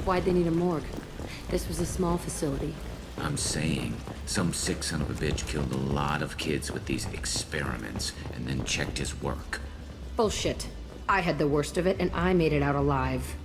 Why'd they need a morgue? This was a small facility. I'm saying, some sick son of a bitch killed a lot of kids with these experiments and then checked his work. Bullshit. I had the worst of it and I made it out alive.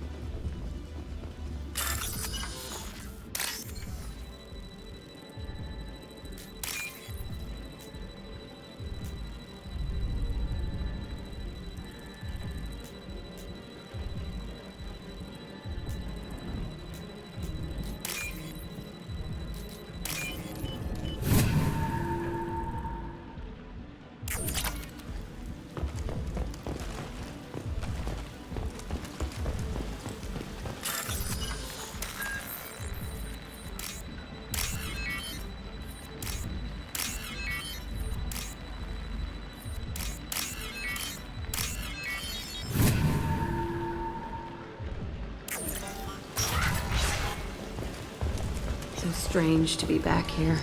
So strange to be back here.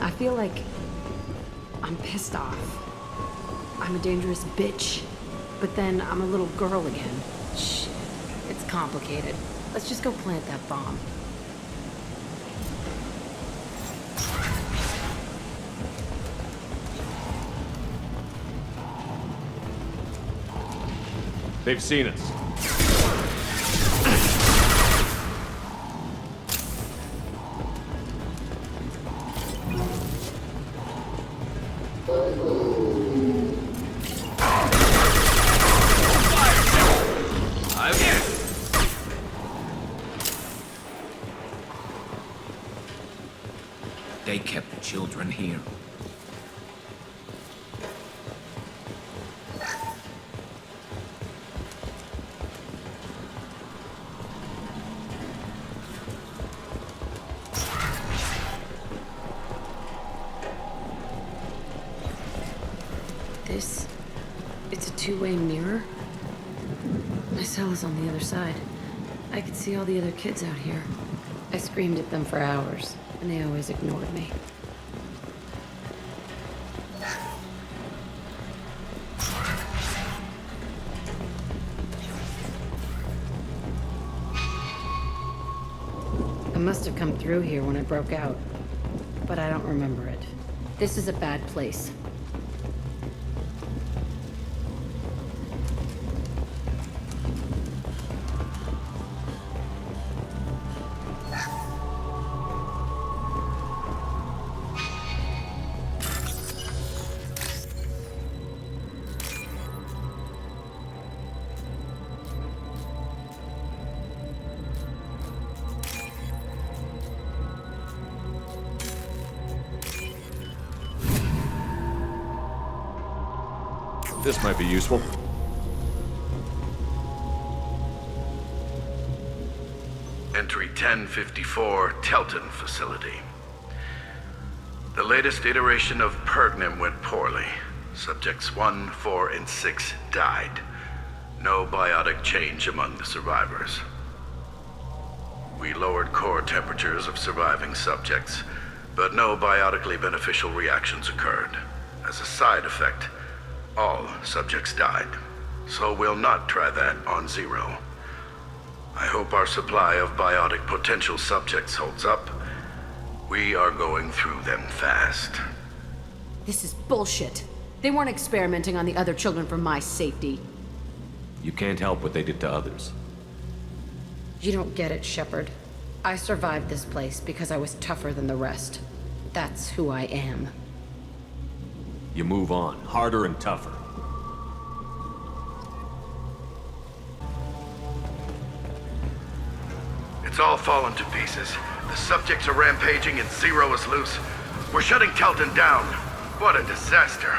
I feel like I'm pissed off. I'm a dangerous bitch, but then I'm a little girl again. Shit, it's complicated. Let's just go plant that bomb. They've seen us. They kept the children here. two-way mirror? My cell is on the other side. I could see all the other kids out here. I screamed at them for hours, and they always ignored me. I must have come through here when I broke out, but I don't remember it. This is a bad place. This might be useful. Entry 1054, Telton Facility. The latest iteration of Pergnum went poorly. Subjects 1, 4, and 6 died. No biotic change among the survivors. We lowered core temperatures of surviving subjects, but no biotically beneficial reactions occurred. As a side effect, all subjects died. So we'll not try that on Zero. I hope our supply of biotic potential subjects holds up. We are going through them fast. This is bullshit. They weren't experimenting on the other children for my safety. You can't help what they did to others. You don't get it, Shepard. I survived this place because I was tougher than the rest. That's who I am. You move on, harder and tougher. It's all fallen to pieces. The subjects are rampaging and Zero is loose. We're shutting Telton down. What a disaster.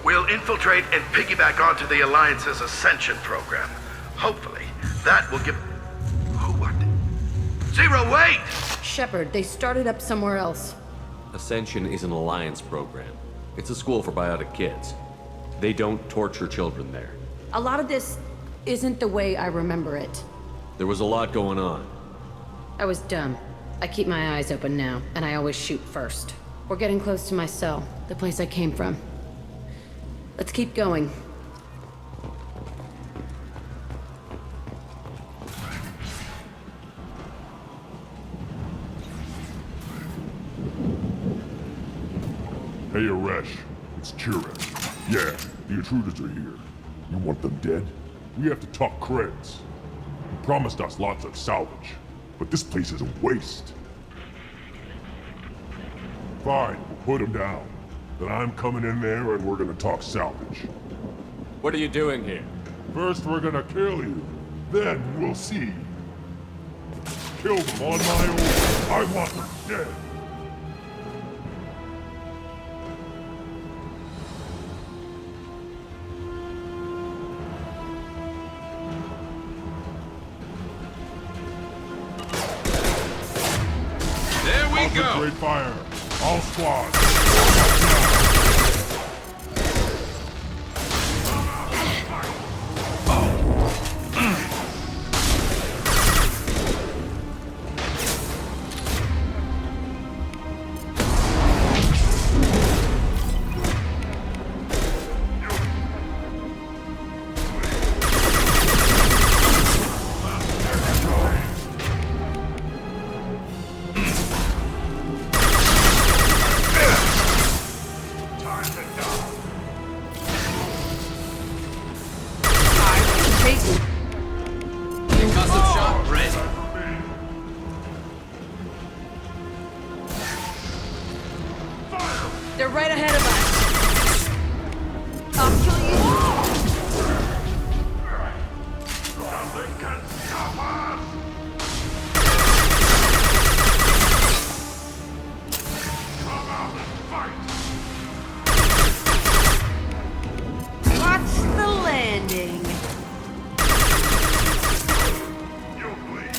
We'll infiltrate and piggyback onto the Alliance's Ascension program. Hopefully, that will give... What? Zero, wait! Shepard, they started up somewhere else. Ascension is an Alliance program. It's a school for biotic kids. They don't torture children there. A lot of this isn't the way I remember it. There was a lot going on. I was dumb. I keep my eyes open now, and I always shoot first. We're getting close to my cell, the place I came from. Let's keep going. Hey, Aresh. It's Chirrut. Yeah, the intruders are here. You want them dead? We have to talk creds. You promised us lots of salvage, but this place is a waste. Fine, we'll put them down. Then I'm coming in there and we're gonna talk salvage. What are you doing here? First we're gonna kill you, then we'll see. Kill them on my own. I want them dead. Concentrate fire. All squads. They're right ahead of us. I'll kill you. Nothing can stop us. Come out and fight. Watch the landing. You'll bleed.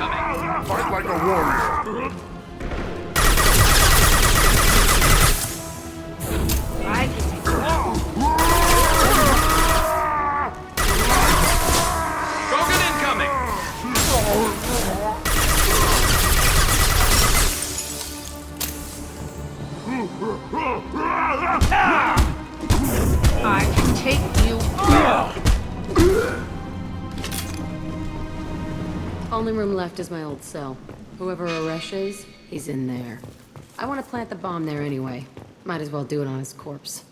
incoming! Fight like a warrior! I can take them all! Krogan incoming! I can take you all! Only room left is my old cell. Whoever Aresh is, he's in there. I want to plant the bomb there anyway. Might as well do it on his corpse.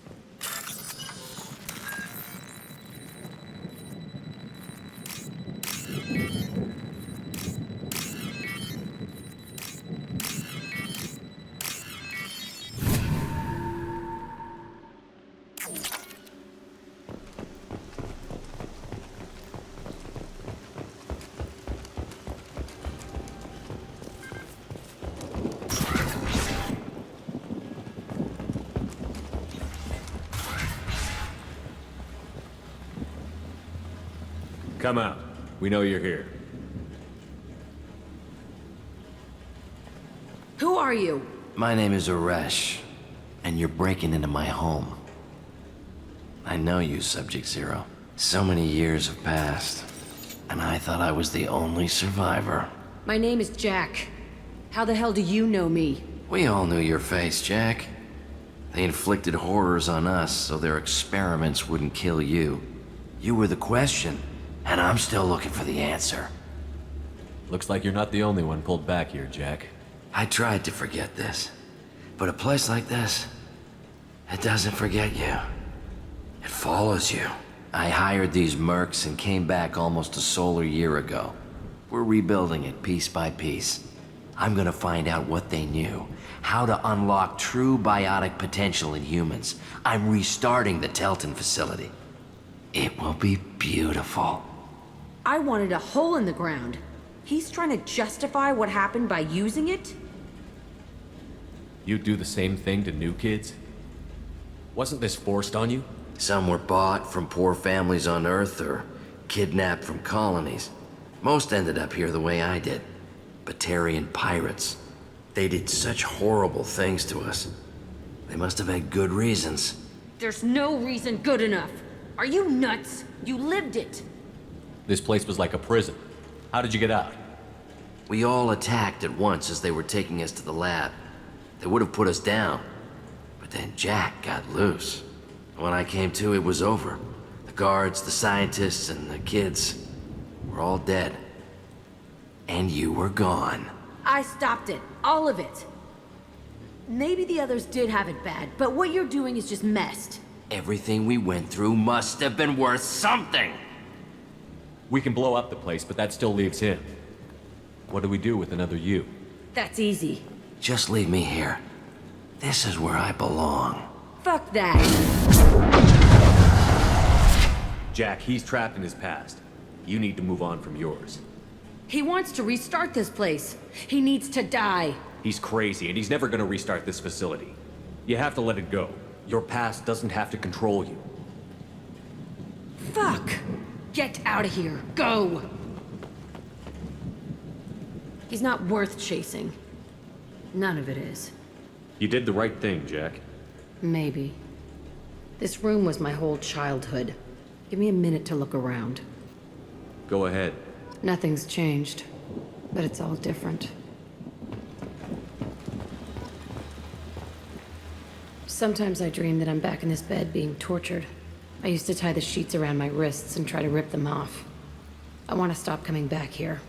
Come out. We know you're here. Who are you? My name is Aresh, and you're breaking into my home. I know you, Subject Zero. So many years have passed, and I thought I was the only survivor. My name is Jack. How the hell do you know me? We all knew your face, Jack. They inflicted horrors on us so their experiments wouldn't kill you. You were the question, and I'm still looking for the answer. Looks like you're not the only one pulled back here, Jack. I tried to forget this, but a place like this, it doesn't forget you. It follows you. I hired these mercs and came back almost a solar year ago. We're rebuilding it piece by piece. I'm gonna find out what they knew, how to unlock true biotic potential in humans. I'm restarting the Telton facility. It will be beautiful. I wanted a hole in the ground. He's trying to justify what happened by using it? You do the same thing to new kids? Wasn't this forced on you? Some were bought from poor families on Earth or kidnapped from colonies. Most ended up here the way I did. Batarian pirates. They did such horrible things to us. They must have had good reasons. There's no reason good enough. Are you nuts? You lived it. This place was like a prison. How did you get out? We all attacked at once as they were taking us to the lab. They would have put us down. But then Jack got loose. When I came to, it was over. The guards, the scientists, and the kids were all dead. And you were gone. I stopped it. All of it. Maybe the others did have it bad, but what you're doing is just messed. Everything we went through must have been worth something. We can blow up the place, but that still leaves him. What do we do with another you? That's easy. Just leave me here. This is where I belong. Fuck that. Jack, he's trapped in his past. You need to move on from yours. He wants to restart this place. He needs to die. He's crazy, and he's never gonna restart this facility. You have to let it go. Your past doesn't have to control you. Fuck! Get out of here. Go! He's not worth chasing. None of it is. You did the right thing, Jack. Maybe. This room was my whole childhood. Give me a minute to look around. Go ahead. Nothing's changed, but it's all different. Sometimes I dream that I'm back in this bed being tortured. I used to tie the sheets around my wrists and try to rip them off. I want to stop coming back here.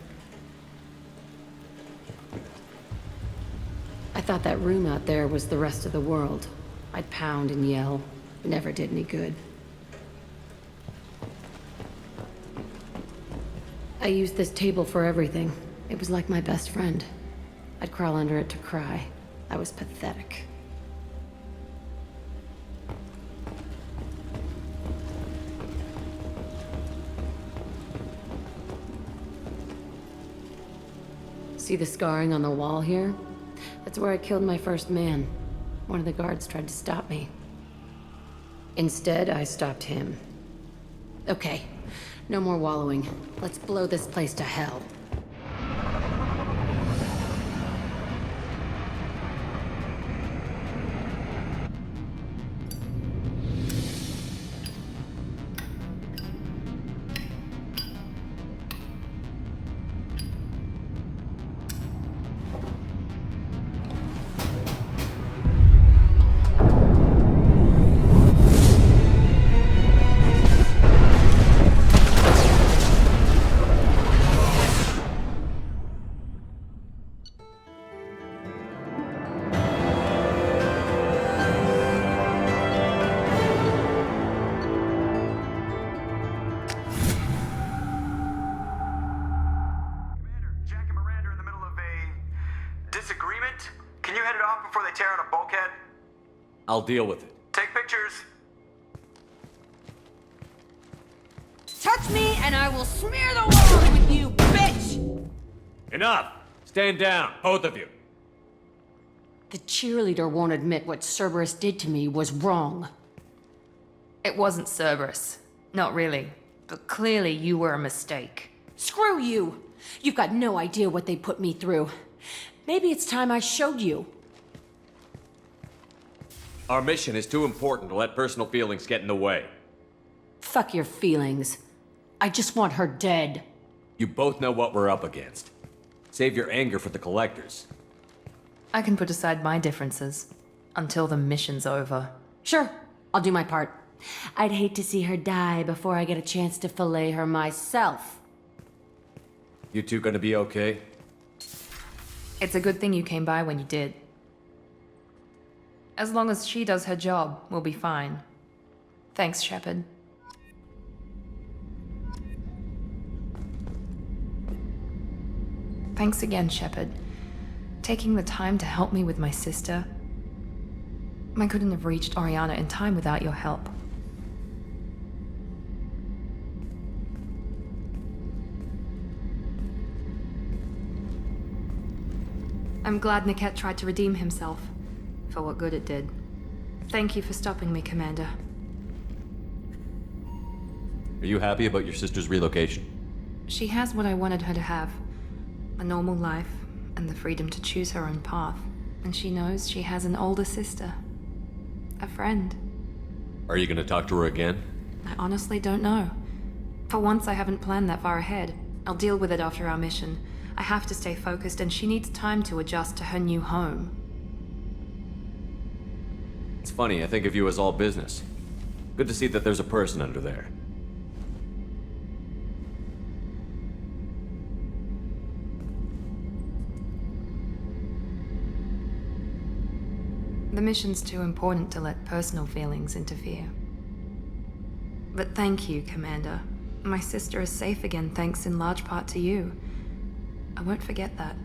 I thought that room out there was the rest of the world. I'd pound and yell. It never did any good. I used this table for everything. It was like my best friend. I'd crawl under it to cry. I was pathetic. See the scarring on the wall here? That's where I killed my first man. One of the guards tried to stop me. Instead, I stopped him. Okay, no more wallowing. Let's blow this place to hell. this agreement? Can you head it off before they tear out a bulkhead? I'll deal with it. Take pictures. Touch me and I will smear the walls with you, bitch! Enough! Stand down, both of you. The cheerleader won't admit what Cerberus did to me was wrong. It wasn't Cerberus. Not really. But clearly you were a mistake. Screw you! You've got no idea what they put me through. Maybe it's time I showed you. Our mission is too important to let personal feelings get in the way. Fuck your feelings. I just want her dead. You both know what we're up against. Save your anger for the collectors. I can put aside my differences until the mission's over. Sure, I'll do my part. I'd hate to see her die before I get a chance to fillet her myself. You two gonna be okay? It's a good thing you came by when you did. As long as she does her job, we'll be fine. Thanks, Shepard. Thanks again, Shepard. Taking the time to help me with my sister. I couldn't have reached Oriana in time without your help. I'm glad Niket tried to redeem himself, for what good it did. Thank you for stopping me, Commander. Are you happy about your sister's relocation? She has what I wanted her to have. A normal life, and the freedom to choose her own path. And she knows she has an older sister. A friend. Are you gonna talk to her again? I honestly don't know. For once, I haven't planned that far ahead. I'll deal with it after our mission. I have to stay focused, and she needs time to adjust to her new home. It's funny, I think of you as all business. Good to see that there's a person under there. The mission's too important to let personal feelings interfere. But thank you, Commander. My sister is safe again thanks in large part to you. I won't forget that.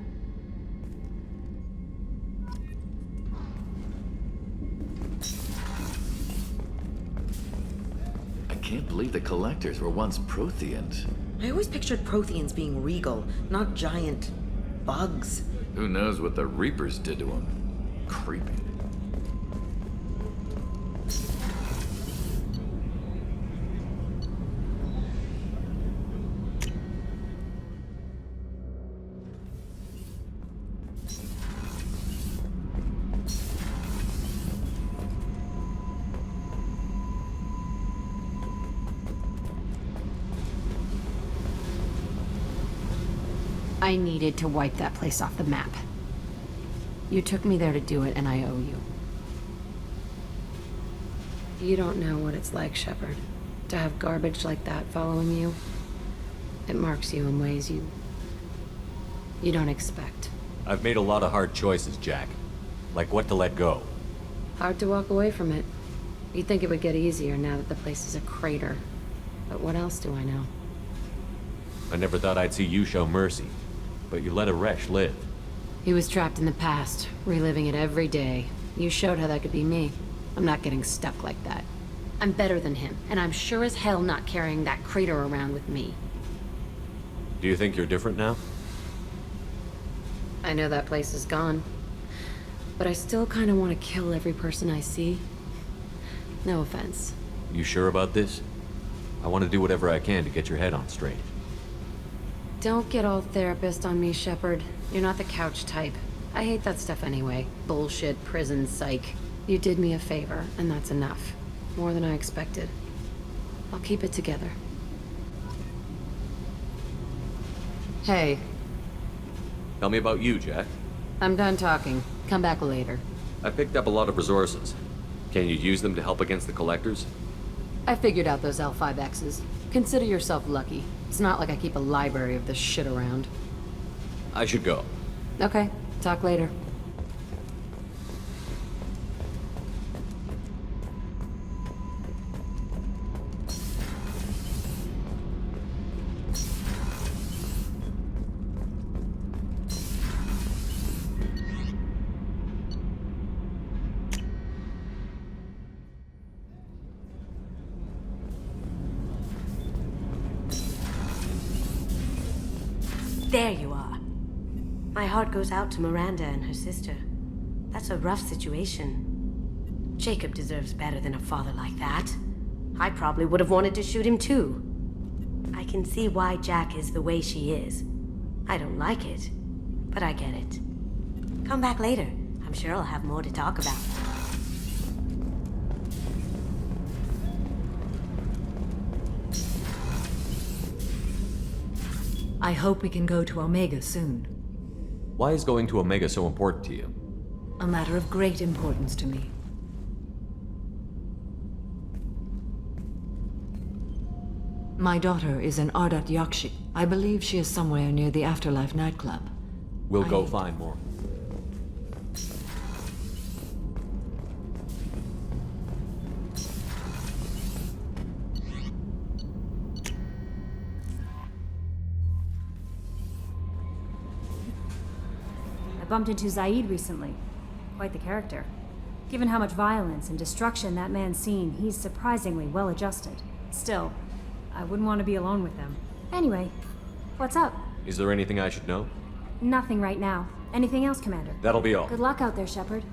I can't believe the collectors were once Protheans. I always pictured Protheans being regal, not giant bugs. Who knows what the Reapers did to them? Creepy. I needed to wipe that place off the map. You took me there to do it, and I owe you. You don't know what it's like, Shepard, to have garbage like that following you. It marks you in ways you don't expect. I've made a lot of hard choices, Jack. Like what to let go. Hard to walk away from it. You'd think it would get easier now that the place is a crater. But what else do I know? I never thought I'd see you show mercy. But you let a Resh live. He was trapped in the past, reliving it every day. You showed how that could be me. I'm not getting stuck like that. I'm better than him, and I'm sure as hell not carrying that crater around with me. Do you think you're different now? I know that place is gone. But I still kind of want to kill every person I see. No offense. You sure about this? I want to do whatever I can to get your head on straight. Don't get all therapist on me, Shepard. You're not the couch type. I hate that stuff anyway. Bullshit, prison, psych. You did me a favor, and that's enough. More than I expected. I'll keep it together. Hey. Tell me about you, Jack. I'm done talking. Come back later. I picked up a lot of resources. Can you use them to help against the collectors? I figured out those L5Xs. Consider yourself lucky. It's not like I keep a library of this shit around. I should go. Okay, talk later. There you are. My heart goes out to Miranda and her sister. That's a rough situation. Jacob deserves better than a father like that. I probably would have wanted to shoot him too. I can see why Jack is the way she is. I don't like it, but I get it. Come back later. I'm sure I'll have more to talk about. I hope we can go to Omega soon. Why is going to Omega so important to you? A matter of great importance to me. My daughter is an Ardat Yakshi. I believe she is somewhere near the Afterlife nightclub. We'll go find more. I bumped into Zaid recently. Quite the character. Given how much violence and destruction that man's seen, he's surprisingly well adjusted. Still, I wouldn't want to be alone with them. Anyway, what's up? Is there anything I should know? Nothing right now. Anything else, Commander? That'll be all. Good luck out there, Shepard.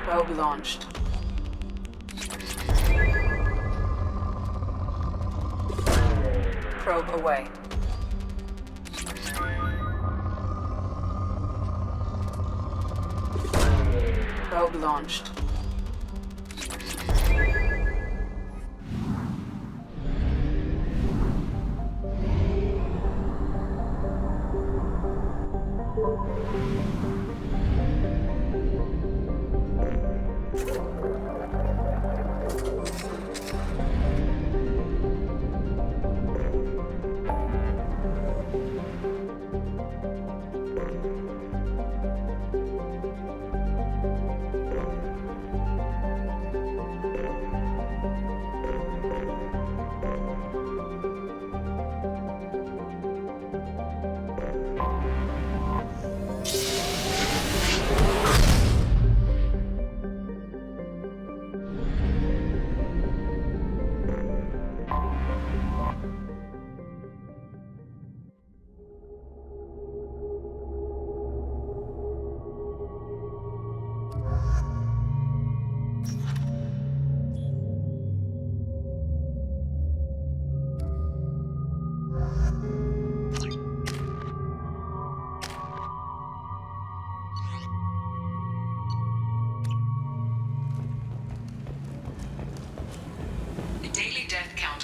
Probe launched. Probe away. Probe launched.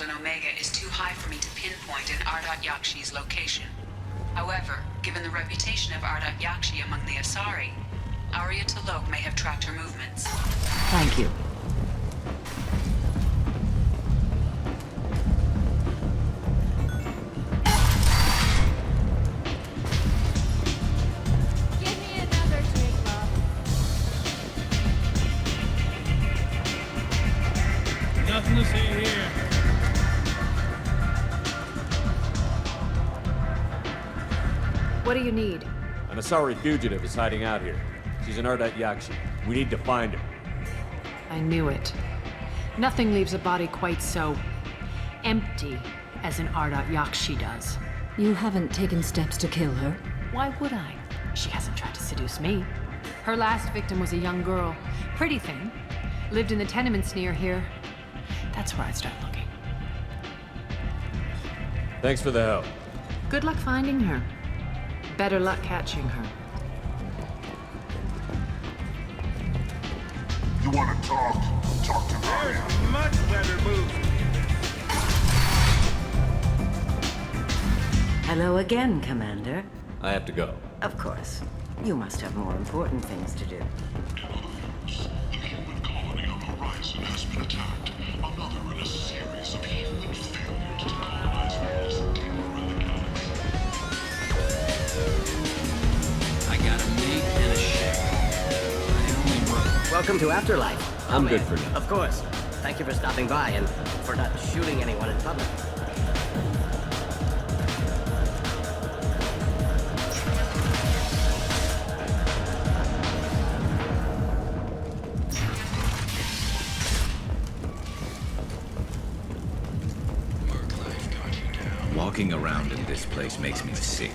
On Omega is too high for me to pinpoint an Ardat Yakshi's location. However, given the reputation of Ardat Yakshi among the Asari, Arya T'Loak may have tracked her movements. Thank you. Give me another drink, love. Nothing to see here. What do you need? An Asari fugitive is hiding out here. She's an Ardat Yakshi. We need to find her. I knew it. Nothing leaves a body quite so empty as an Ardat Yakshi does. You haven't taken steps to kill her? Why would I? She hasn't tried to seduce me. Her last victim was a young girl. Pretty thing. Lived in the tenements near here. That's where I'd start looking. Thanks for the help. Good luck finding her. Better luck catching her. You want to talk to me. There's much better moves. Hello again, Commander. I have to go. Of course. You must have more important things to do. The human colony on the horizon has been attacked. Another in a series of human failures to colonize Mars deeper in the galaxy. I got a mate and a ship. I only work. Welcome to Afterlife. I'm good for now. Of course. Thank you for stopping by and for not shooting anyone in public. Walking around in this place makes me sick.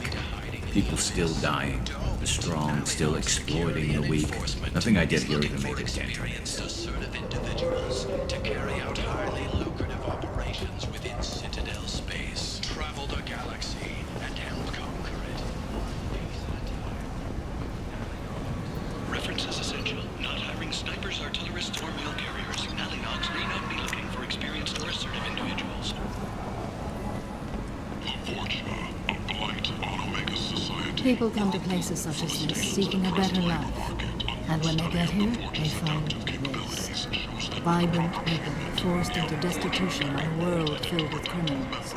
People still dying. The strong still exploiting the weak. Nothing I did here even made a dent. Assertive individuals to carry out highly lucrative operations within Citadel space. Travel the galaxy and help conquer it. Reference is essential. Not hiring snipers, artillerists, or mail carriers. Aliogs may not be looking for experienced or assertive individuals. People come to places such as this seeking a better life. And when they get here, they find this. Vibrant people forced into destitution on a world filled with criminals.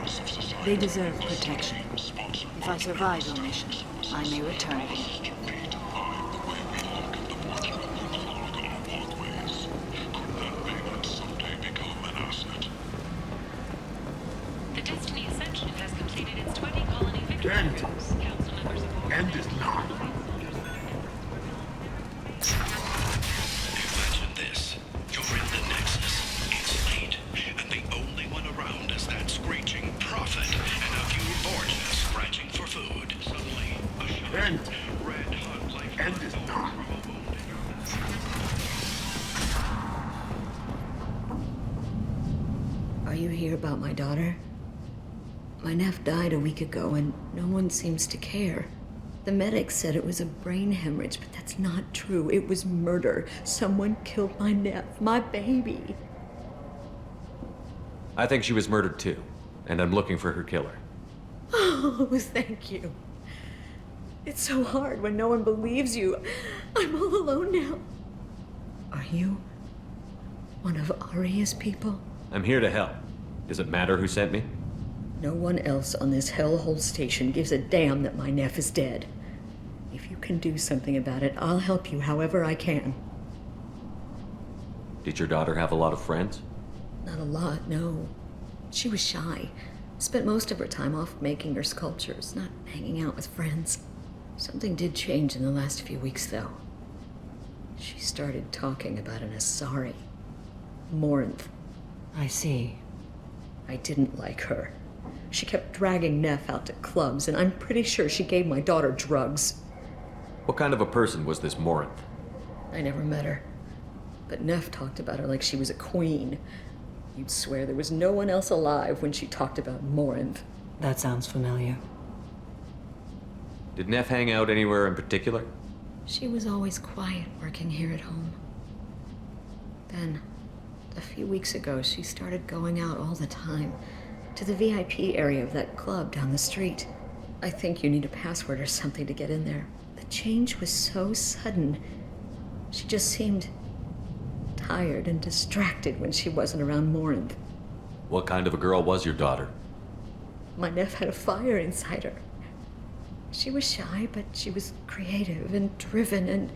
They deserve protection. If I survive your mission, I may return here. The Destiny Ascension has completed its 20 colony victory. Damn it. End is not. Imagine this. You're in the Nexus. It's late, and the only one around is that screeching prophet and a few Borgias scratching for food. Suddenly, a shot. Red hot like End is not. Are you here about my daughter? My nephew died a week ago, and no one seems to care. The medics said it was a brain hemorrhage, but that's not true. It was murder. Someone killed my nephew, my baby. I think she was murdered too, and I'm looking for her killer. Oh, thank you. It's so hard when no one believes you. I'm all alone now. Are you one of Aria's people? I'm here to help. Does it matter who sent me? No one else on this hellhole station gives a damn that my nephew is dead. If you can do something about it, I'll help you however I can. Did your daughter have a lot of friends? Not a lot, no. She was shy. Spent most of her time off making her sculptures, not hanging out with friends. Something did change in the last few weeks, though. She started talking about an Asari. Morinth. I see. I didn't like her. She kept dragging Neff out to clubs, and I'm pretty sure she gave my daughter drugs. What kind of a person was this Morinth? I never met her. But Neff talked about her like she was a queen. You'd swear there was no one else alive when she talked about Morinth. That sounds familiar. Did Neff hang out anywhere in particular? She was always quiet working here at home. Then, a few weeks ago, she started going out all the time. To the VIP area of that club down the street. I think you need a password or something to get in there. The change was so sudden. She just seemed tired and distracted when she wasn't around Morinth. What kind of a girl was your daughter? My nephew had a fire inside her. She was shy, but she was creative and driven and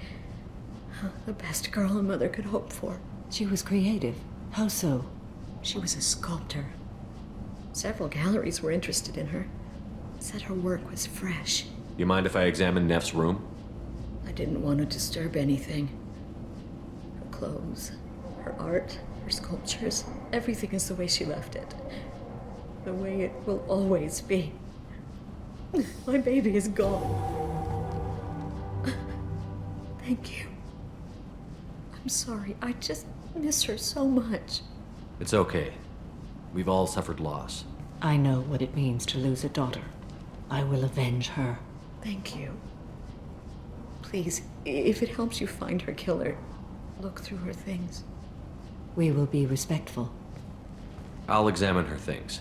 the best girl a mother could hope for. She was creative. How so? She was a sculptor. Several galleries were interested in her. Said her work was fresh. You mind if I examine Neff's room? I didn't want to disturb anything. Her clothes, her art, her sculptures, everything is the way she left it. The way it will always be. My baby is gone. Thank you. I'm sorry, I just miss her so much. It's okay. We've all suffered loss. I know what it means to lose a daughter. I will avenge her. Thank you. Please, if it helps you find her killer, look through her things. We will be respectful. I'll examine her things.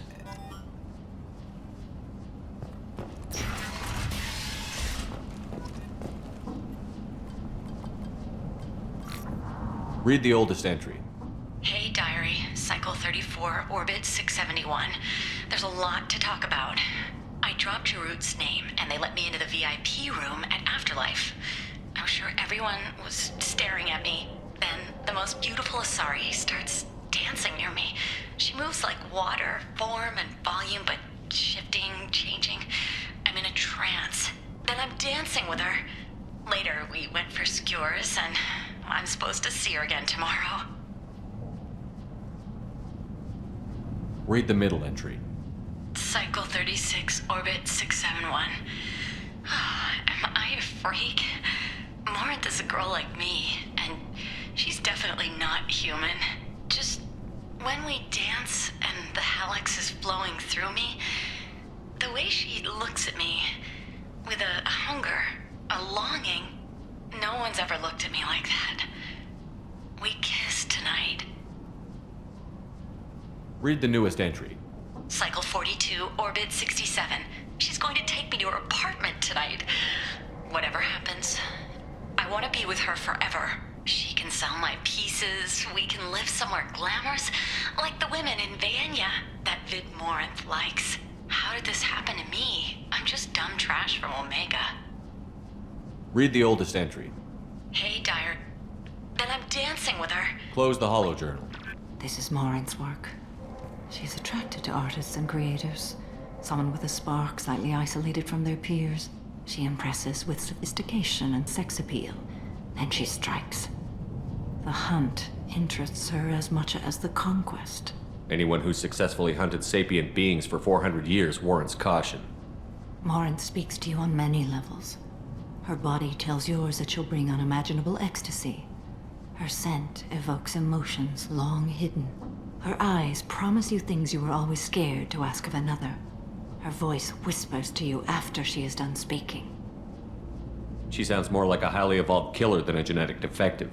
Read the oldest entry. Hey, Diary. Cycle 34, Orbit 671. There's a lot to talk about. I dropped Jarut's name, and they let me into the VIP room at Afterlife. I was sure everyone was staring at me. Then the most beautiful Asari starts dancing near me. She moves like water, form and volume, but shifting, changing. I'm in a trance. Then I'm dancing with her. Later, we went for skewers, and I'm supposed to see her again tomorrow. Read the middle entry. Cycle 36, Orbit 671. Am I a freak? Morinth is a girl like me, and she's definitely not human. Just when we dance and the Hallex is flowing through me, the way she looks at me with a hunger, a longing, no one's ever looked at me like that. We kissed tonight. Read the newest entry. Cycle 42, Orbit 67. She's going to take me to her apartment tonight. Whatever happens, I want to be with her forever. She can sell my pieces. We can live somewhere glamorous, like the women in Vanya that Vid Morinth likes. How did this happen to me? I'm just dumb trash from Omega. Read the oldest entry. Hey, Dyer. Then I'm dancing with her. Close the holojournal. This is Morinth's work. She's attracted to artists and creators. Someone with a spark, slightly isolated from their peers. She impresses with sophistication and sex appeal. Then she strikes. The hunt interests her as much as the conquest. Anyone who's successfully hunted sapient beings for 400 years warrants caution. Morinth speaks to you on many levels. Her body tells yours that she'll bring unimaginable ecstasy. Her scent evokes emotions long hidden. Her eyes promise you things you were always scared to ask of another. Her voice whispers to you after she is done speaking. She sounds more like a highly evolved killer than a genetic defective.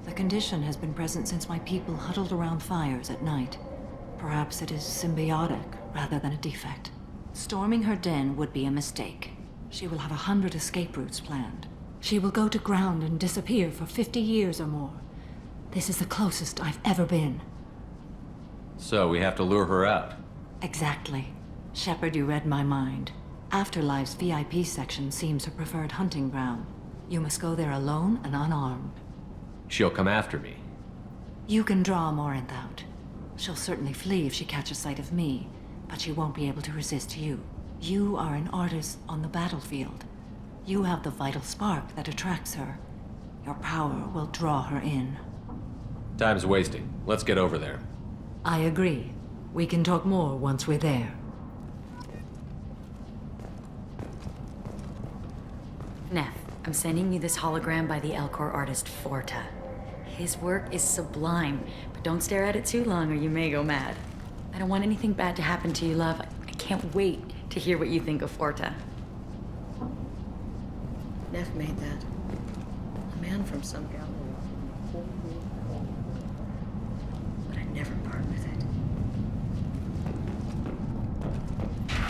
The condition has been present since my people huddled around fires at night. Perhaps it is symbiotic rather than a defect. Storming her den would be a mistake. She will have 100 escape routes planned. She will go to ground and disappear for 50 years or more. This is the closest I've ever been. So we have to lure her out. Exactly. Shepard, you read my mind. Afterlife's VIP section seems her preferred hunting ground. You must go there alone and unarmed. She'll come after me. You can draw Morinth out. She'll certainly flee if she catches sight of me, but she won't be able to resist you. You are an artist on the battlefield. You have the vital spark that attracts her. Your power will draw her in. Time's wasting. Let's get over there. I agree. We can talk more once we're there. Neff, I'm sending you this hologram by the Elcor artist Forta. His work is sublime, but don't stare at it too long or you may go mad. I don't want anything bad to happen to you, love. I can't wait to hear what you think of Forta. Neff made that. A man from some gallery. But I'd never part with it.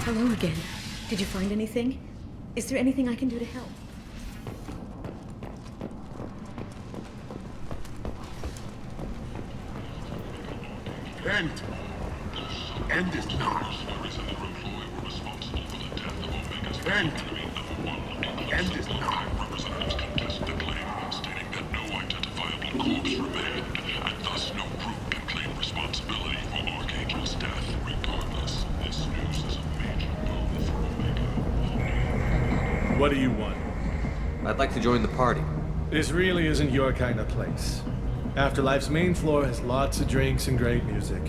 Hello again. Did you find anything? Is there anything I can do to help? End! End is not. End! End is not. Representatives contest the claim, stating that no identifiable corpse remained, and thus no group can claim responsibility for Archangel's death. Regardless, this news is a major blow for Omega. What do you want? I'd like to join the party. This really isn't your kind of place. Afterlife's main floor has lots of drinks and great music.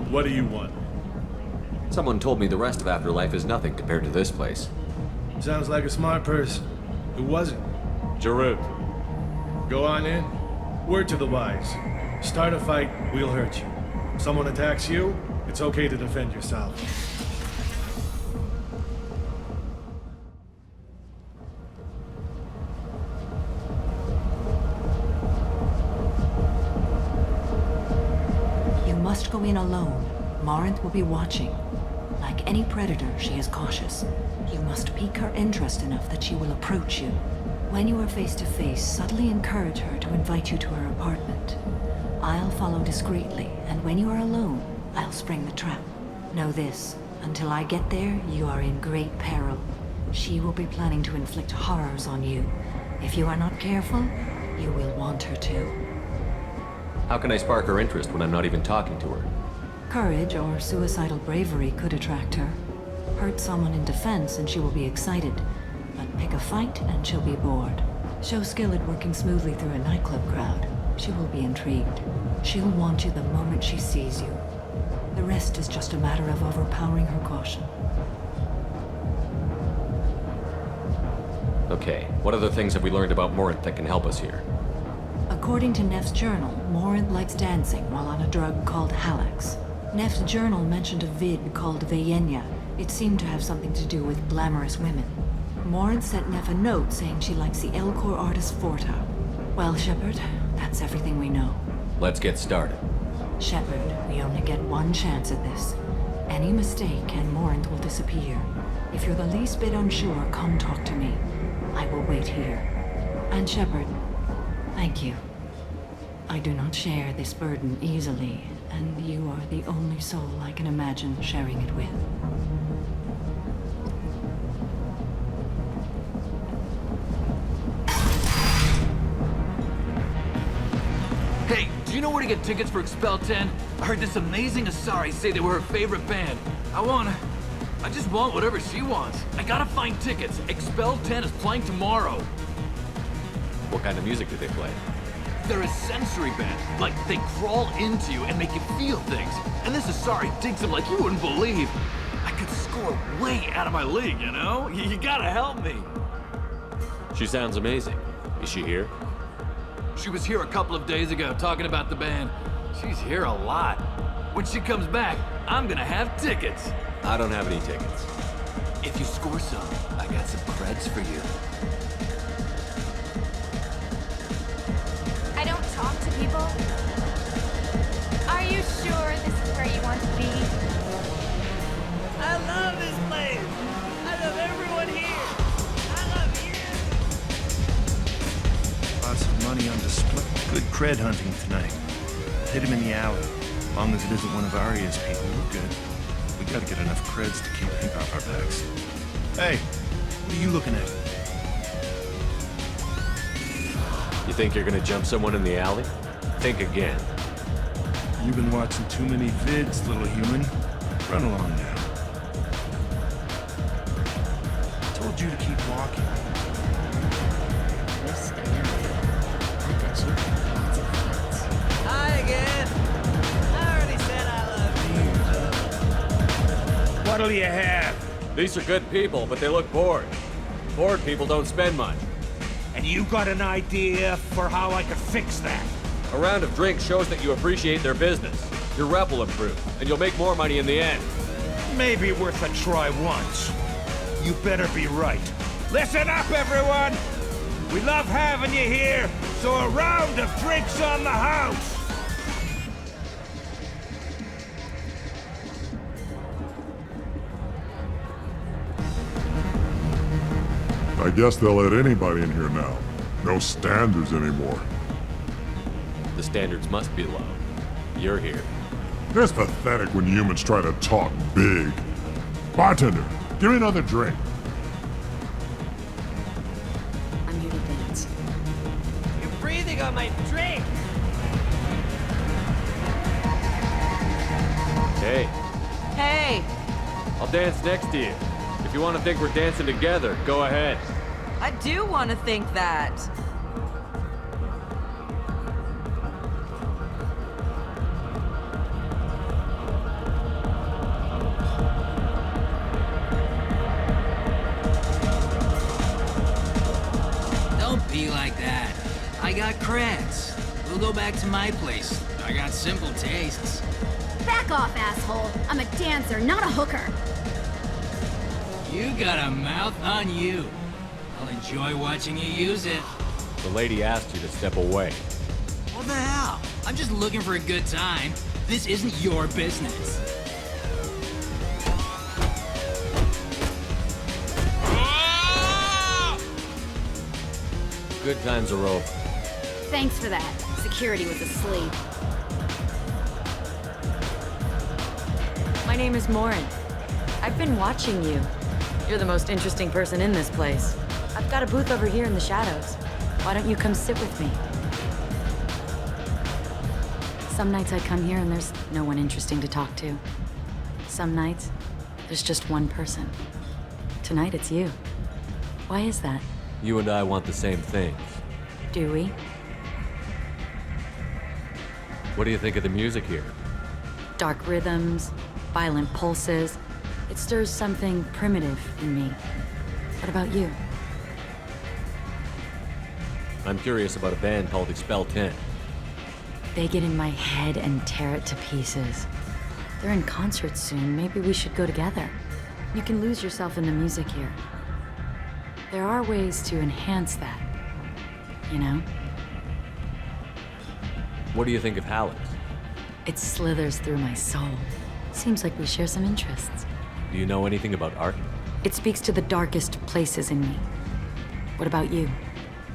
What do you want? Someone told me the rest of Afterlife is nothing compared to this place. Sounds like a smart person. Who was it? Jarut. Go on in. Word to the wise. Start a fight, we'll hurt you. Someone attacks you, it's okay to defend yourself. must go in alone. Morinth will be watching. Like any predator, she is cautious. You must pique her interest enough that she will approach you. When you are face to face, subtly encourage her to invite you to her apartment. I'll follow discreetly, and when you are alone, I'll spring the trap. Know this, until I get there, you are in great peril. She will be planning to inflict horrors on you. If you are not careful, you will want her to. How can I spark her interest when I'm not even talking to her? Courage or suicidal bravery could attract her. Hurt someone in defense and she will be excited. But pick a fight and she'll be bored. Show skill at working smoothly through a nightclub crowd. She will be intrigued. She'll want you the moment she sees you. The rest is just a matter of overpowering her caution. Okay, what other things have we learned about Morinth that can help us here? According to Neff's journal, Morinth likes dancing while on a drug called Halax. Neff's journal mentioned a vid called Vayenya. It seemed to have something to do with glamorous women. Morinth sent Neff a note saying she likes the Elcor artist Forta. Well, Shepard, that's everything we know. Let's get started. Shepard, we only get one chance at this. Any mistake and Morinth will disappear. If you're the least bit unsure, come talk to me. I will wait here. And Shepard, thank you. I do not share this burden easily, and you are the only soul I can imagine sharing it with. Hey, do you know where to get tickets for Expel 10? I heard this amazing Asari say they were her favorite band. I just want whatever she wants. I gotta find tickets. Expel 10 is playing tomorrow. What kind of music do they play? They're a sensory band. Like, they crawl into you and make you feel things. And this Asari digs them like you wouldn't believe. I could score way out of my league, you know? You gotta help me. She sounds amazing. Is she here? She was here a couple of days ago talking about the band. She's here a lot. When she comes back, I'm gonna have tickets. I don't have any tickets. If you score some, I got some creds for you. I don't talk to people. Are you sure this is where you want to be? I love this place. I love everyone here. I love you. Lots of money on display. Good cred hunting tonight. Hit him in the alley. As long as it isn't one of Arya's people, we're good. We gotta get enough creds to keep ink off our backs. Hey, what are you looking at? You think you're gonna jump someone in the alley? Think again. You've been watching too many vids, little human. Run along now. I told you to keep walking. Hi again. I already said I love you. What'll you have? These are good people, but they look bored. Bored people don't spend much. And you got an idea for how I could fix that? A round of drinks shows that you appreciate their business. Your rep will improve, and you'll make more money in the end. Maybe worth a try once. You better be right. Listen up, everyone! We love having you here, so a round of drinks on the house! I guess they'll let anybody in here now. No standards anymore. The standards must be low. You're here. It's pathetic when humans try to talk big. Bartender, give me another drink. I'm here to dance. You're breathing on my drink. Hey, Hey, I'll dance next to you. If you want to think we're dancing together, go ahead. I do want to think that. Don't be like that. I got creds. We'll go back to my place. I got simple tastes. Back off, asshole. I'm a dancer, not a hooker. You got a mouth on you. I'll enjoy watching you use it. The lady asked you to step away. What the hell? I'm just looking for a good time. This isn't your business. Good times are over. Thanks for that. Security was asleep. My name is Morin. I've been watching you. You're the most interesting person in this place. I've got a booth over here in the shadows. Why don't you come sit with me? Some nights I come here and there's no one interesting to talk to. Some nights, there's just one person. Tonight it's you. Why is that? You and I want the same things. Do we? What do you think of the music here? Dark rhythms, violent pulses. It stirs something primitive in me. What about you? I'm curious about a band called Expel 10. They get in my head and tear it to pieces. They're in concert soon. Maybe we should go together. You can lose yourself in the music here. There are ways to enhance that, you know? What do you think of Hallex? It slithers through my soul. Seems like we share some interests. Do you know anything about art? It speaks to the darkest places in me. What about you?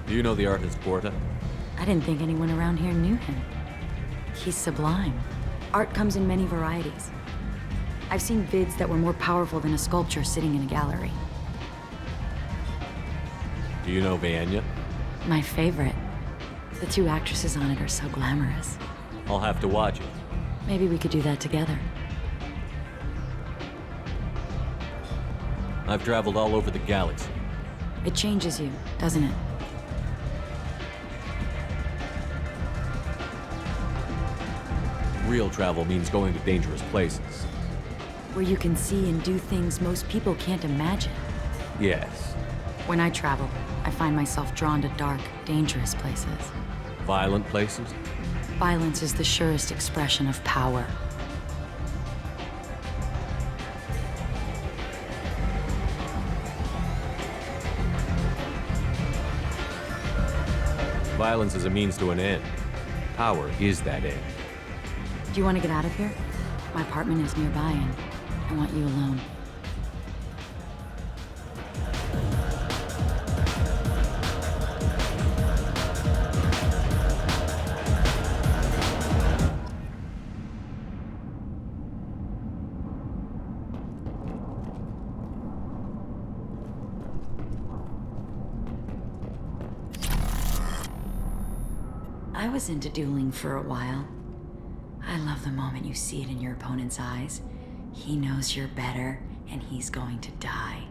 Do you know the artist Porta? I didn't think anyone around here knew him. He's sublime. Art comes in many varieties. I've seen vids that were more powerful than a sculpture sitting in a gallery. Do you know Vaenya? My favorite. The two actresses on it are so glamorous. I'll have to watch it. Maybe we could do that together. I've traveled all over the galaxy. It changes you, doesn't it? Real travel means going to dangerous places. Where you can see and do things most people can't imagine. Yes. When I travel, I find myself drawn to dark, dangerous places. Violent places? Violence is the surest expression of power. Violence is a means to an end. Power is that end. Do you want to get out of here? My apartment is nearby and I want you alone. I was into dueling for a while. I love the moment you see it in your opponent's eyes. He knows you're better, and he's going to die.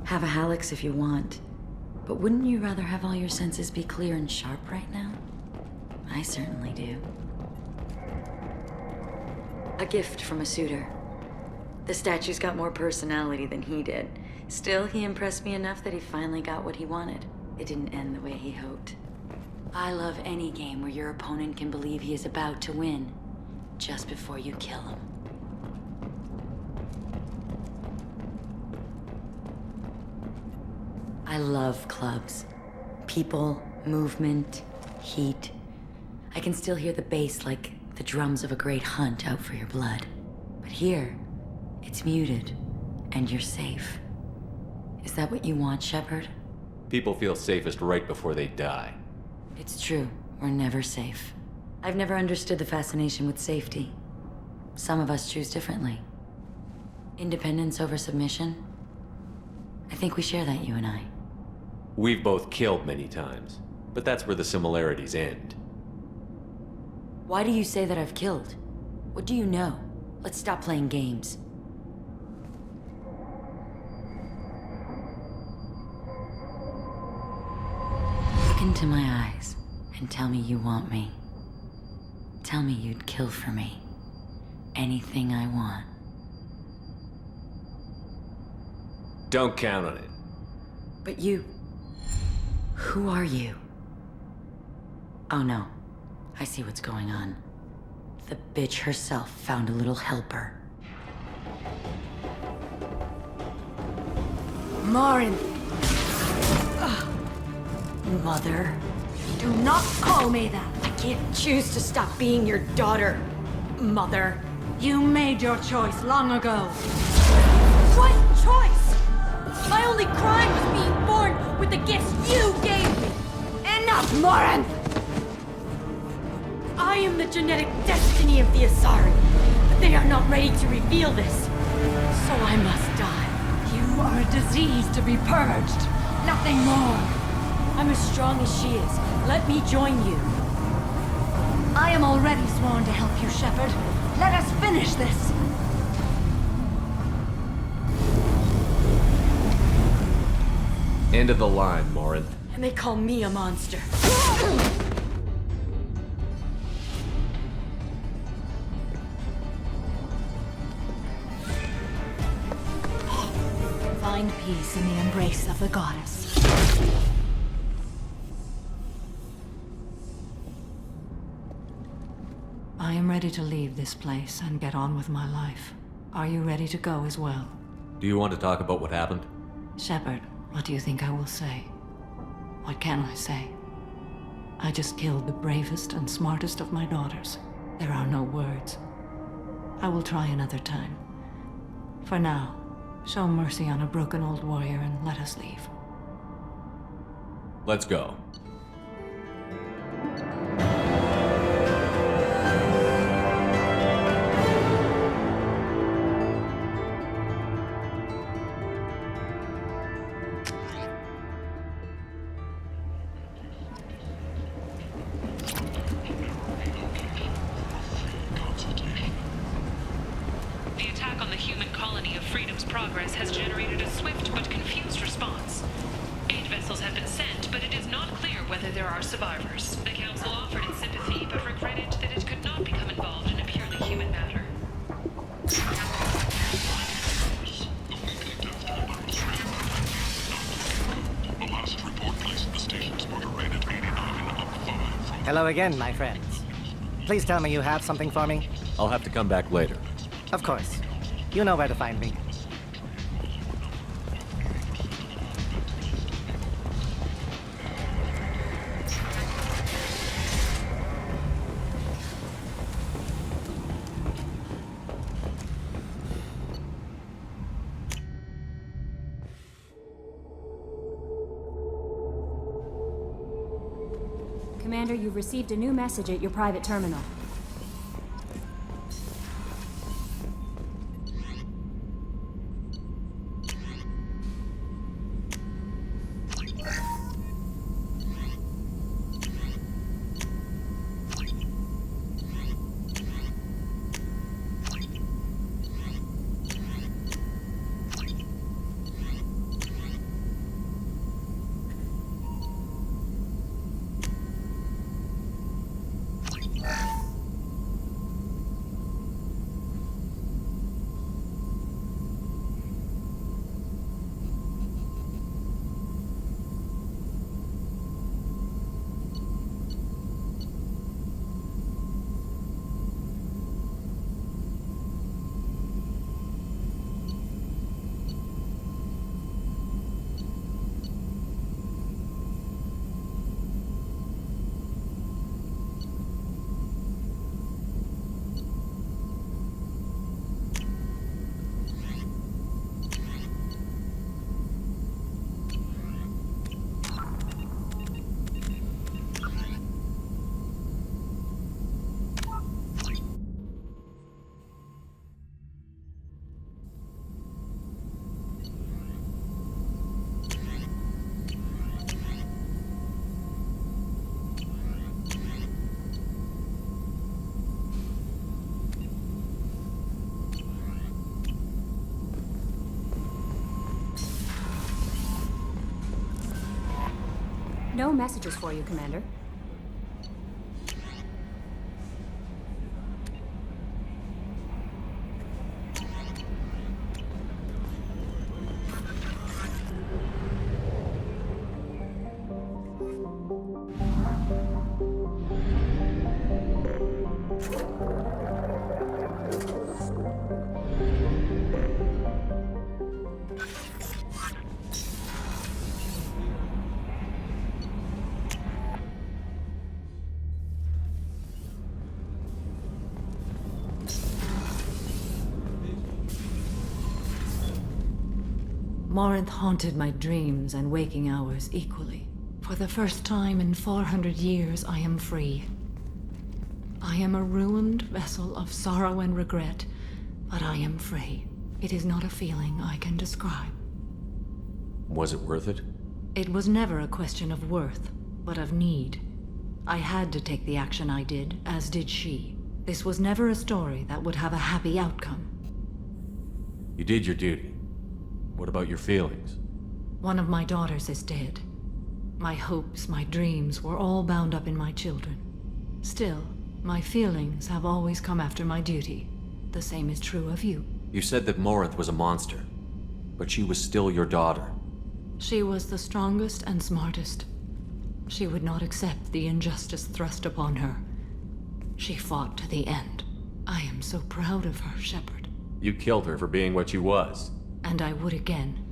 Have a Hallex if you want, but wouldn't you rather have all your senses be clear and sharp right now? I certainly do. A gift from a suitor. The statue's got more personality than he did. Still, he impressed me enough that he finally got what he wanted. It didn't end the way he hoped. I love any game where your opponent can believe he is about to win, just before you kill him. I love clubs. People, movement, heat. I can still hear the bass like the drums of a great hunt out for your blood. But here, it's muted, and you're safe. Is that what you want, Shepard? People feel safest right before they die. It's true. We're never safe. I've never understood the fascination with safety. Some of us choose differently. Independence over submission? I think we share that, you and I. We've both killed many times, but that's where the similarities end. Why do you say that I've killed? What do you know? Let's stop playing games. Look into my eyes and tell me you want me. Tell me you'd kill for me. Anything I want. Don't count on it. But you... who are you? Oh no. I see what's going on. The bitch herself found a little helper. Morin! Mother. Do not call me that! can't choose to stop being your daughter, Mother. You made your choice long ago. What choice? My only crime was being born with the gifts you gave me. Enough, Morin! I am the genetic destiny of the Asari, but they are not ready to reveal this. So I must die. You are a disease to be purged. Nothing more. I'm as strong as she is. Let me join you. I am already sworn to help you, Shepard. Let us finish this. End of the line, Morin. And they call me a monster. Find peace in the embrace of the goddess. I am ready to leave this place and get on with my life. Are you ready to go as well? Do you want to talk about what happened? Shepard, what do you think I will say? What can I say? I just killed the bravest and smartest of my daughters. There are no words. I will try another time. For now, show mercy on a broken old warrior and let us leave. Let's go. Has generated a swift but confused response. 8 vessels have been sent, but it is not clear whether there are survivors. The Council offered its sympathy, but regretted that it could not become involved in a purely human matter. Hello again, my friends. Please tell me you have something for me. I'll have to come back later. Of course. You know where to find me. Commander, you've received a new message at your private terminal. No messages for you, Commander. Morinth haunted my dreams and waking hours equally. For the first time in 400 years, I am free. I am a ruined vessel of sorrow and regret, but I am free. It is not a feeling I can describe. Was it worth it? It was never a question of worth, but of need. I had to take the action I did, as did she. This was never a story that would have a happy outcome. You did your duty. What about your feelings? One of my daughters is dead. My hopes, my dreams were all bound up in my children. Still, my feelings have always come after my duty. The same is true of you. You said that Morinth was a monster, but she was still your daughter. She was the strongest and smartest. She would not accept the injustice thrust upon her. She fought to the end. I am so proud of her, Shepard. You killed her for being what she was. And I would again.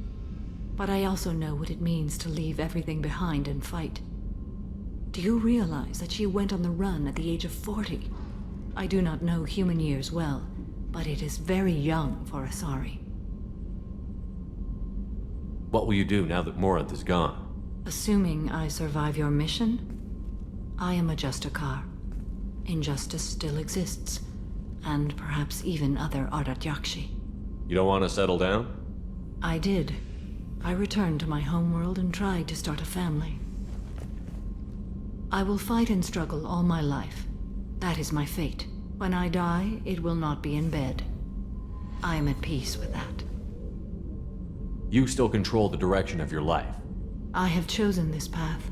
But I also know what it means to leave everything behind and fight. Do you realize that she went on the run at the age of 40? I do not know human years well, but it is very young for Asari. What will you do now that Morinth is gone? Assuming I survive your mission, I am a Justikar. Injustice still exists, and perhaps even other Ardatyakshi. You don't want to settle down? I did. I returned to my homeworld and tried to start a family. I will fight and struggle all my life. That is my fate. When I die, it will not be in bed. I am at peace with that. You still control the direction of your life. I have chosen this path.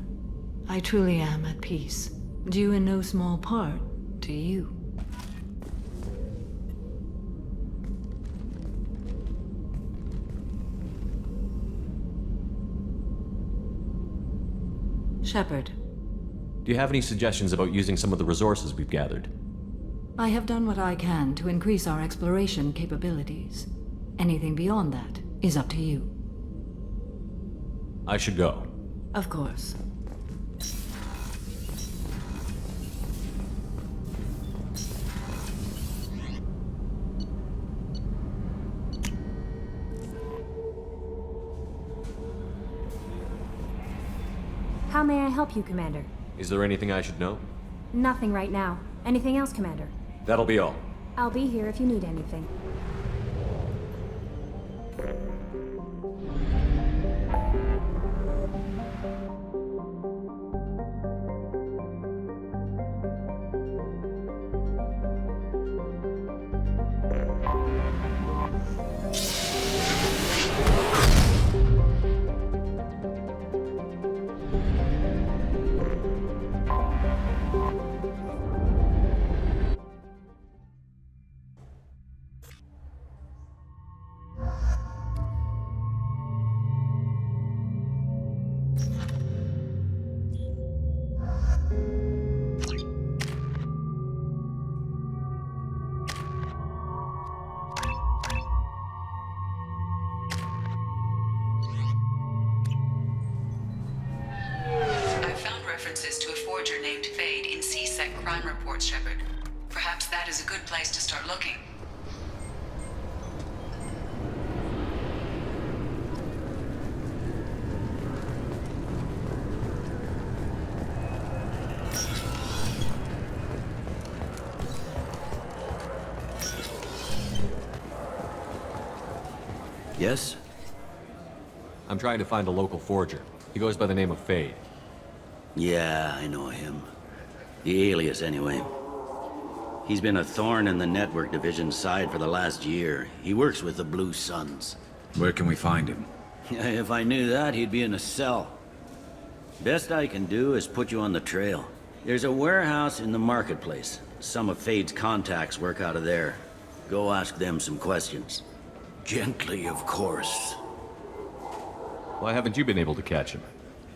I truly am at peace, due in no small part to you. Shepard. Do you have any suggestions about using some of the resources we've gathered? I have done what I can to increase our exploration capabilities. Anything beyond that is up to you. I should go. Of course. How may I help you, Commander? Is there anything I should know? Nothing right now. Anything else, Commander? That'll be all. I'll be here if you need anything. Shepard. Perhaps that is a good place to start looking. Yes? I'm trying to find a local forger. He goes by the name of Fade. Yeah, I know him. The alias, anyway. He's been a thorn in the network division's side for the last year. He works with the Blue Suns. Where can we find him? If I knew that, he'd be in a cell. Best I can do is put you on the trail. There's a warehouse in the marketplace. Some of Fade's contacts work out of there. Go ask them some questions. Gently, of course. Why haven't you been able to catch him?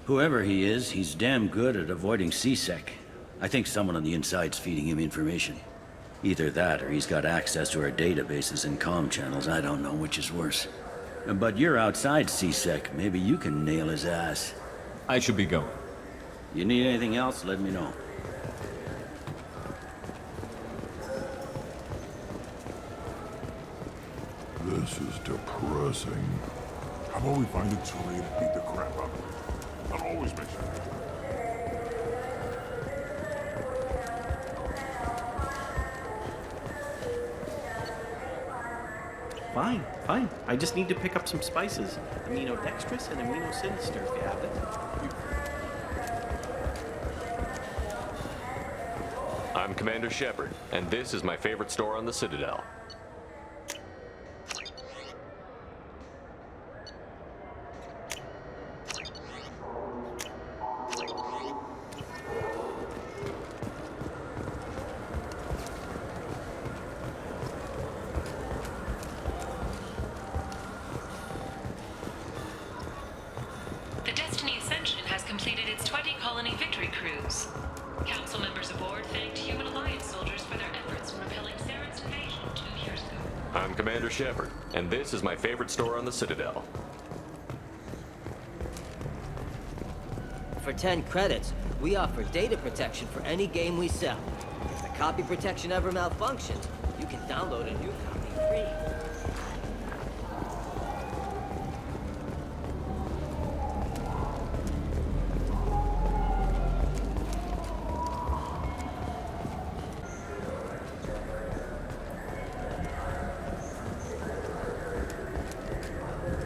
Whoever he is, he's damn good at avoiding C-Sec. I think someone on the inside's feeding him information. Either that, or he's got access to our databases and comm channels. I don't know which is worse. But you're outside C-Sec. Maybe you can nail his ass. I should be going. You need anything else, let me know. This is depressing. about we find a Turian and beat the crap out of him? I'll always make sure. Fine, fine. I just need to pick up some spices. Aminodextrous and aminosinister if you have it. I'm Commander Shepard, and this is my favorite store on the Citadel. The Destiny Ascension has completed its 20-colony victory cruise. Council members aboard thanked Human Alliance soldiers for their efforts in repelling Saren's invasion 2 years ago. I'm Commander Shepard, and this is my favorite store on the Citadel. For 10 credits, we offer data protection for any game we sell. If the copy protection ever malfunctions, you can download a new copy free.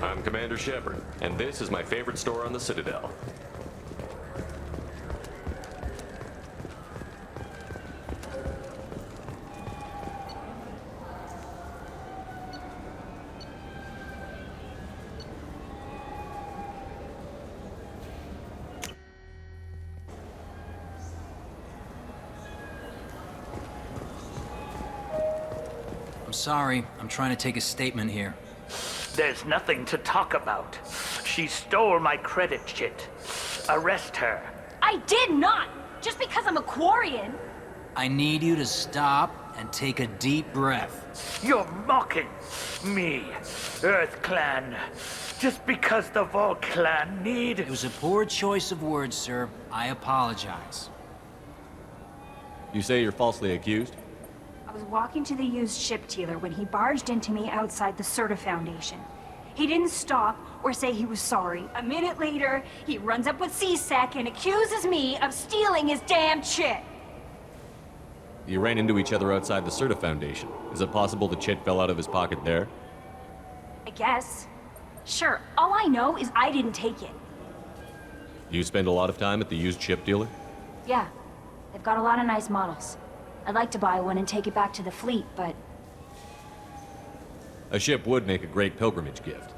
I'm Commander Shepard, and this is my favorite store on the Citadel. I'm sorry. I'm trying to take a statement here. There's nothing to talk about. She stole my credit chit. Arrest her. I did not! Just because I'm a Quarian! I need you to stop and take a deep breath. You're mocking me, Earth Clan. Just because the Vol Clan need... It was a poor choice of words, sir. I apologize. You say you're falsely accused? I was walking to the used ship dealer when he barged into me outside the Serta Foundation. He didn't stop or say he was sorry. A minute later, he runs up with C-Sec and accuses me of stealing his damn chit. You ran into each other outside the Serta Foundation. Is it possible the chit fell out of his pocket there? I guess. Sure, all I know is I didn't take it. You spend a lot of time at the used ship dealer? Yeah, they've got a lot of nice models. I'd like to buy one and take it back to the fleet, but... A ship would make a great pilgrimage gift.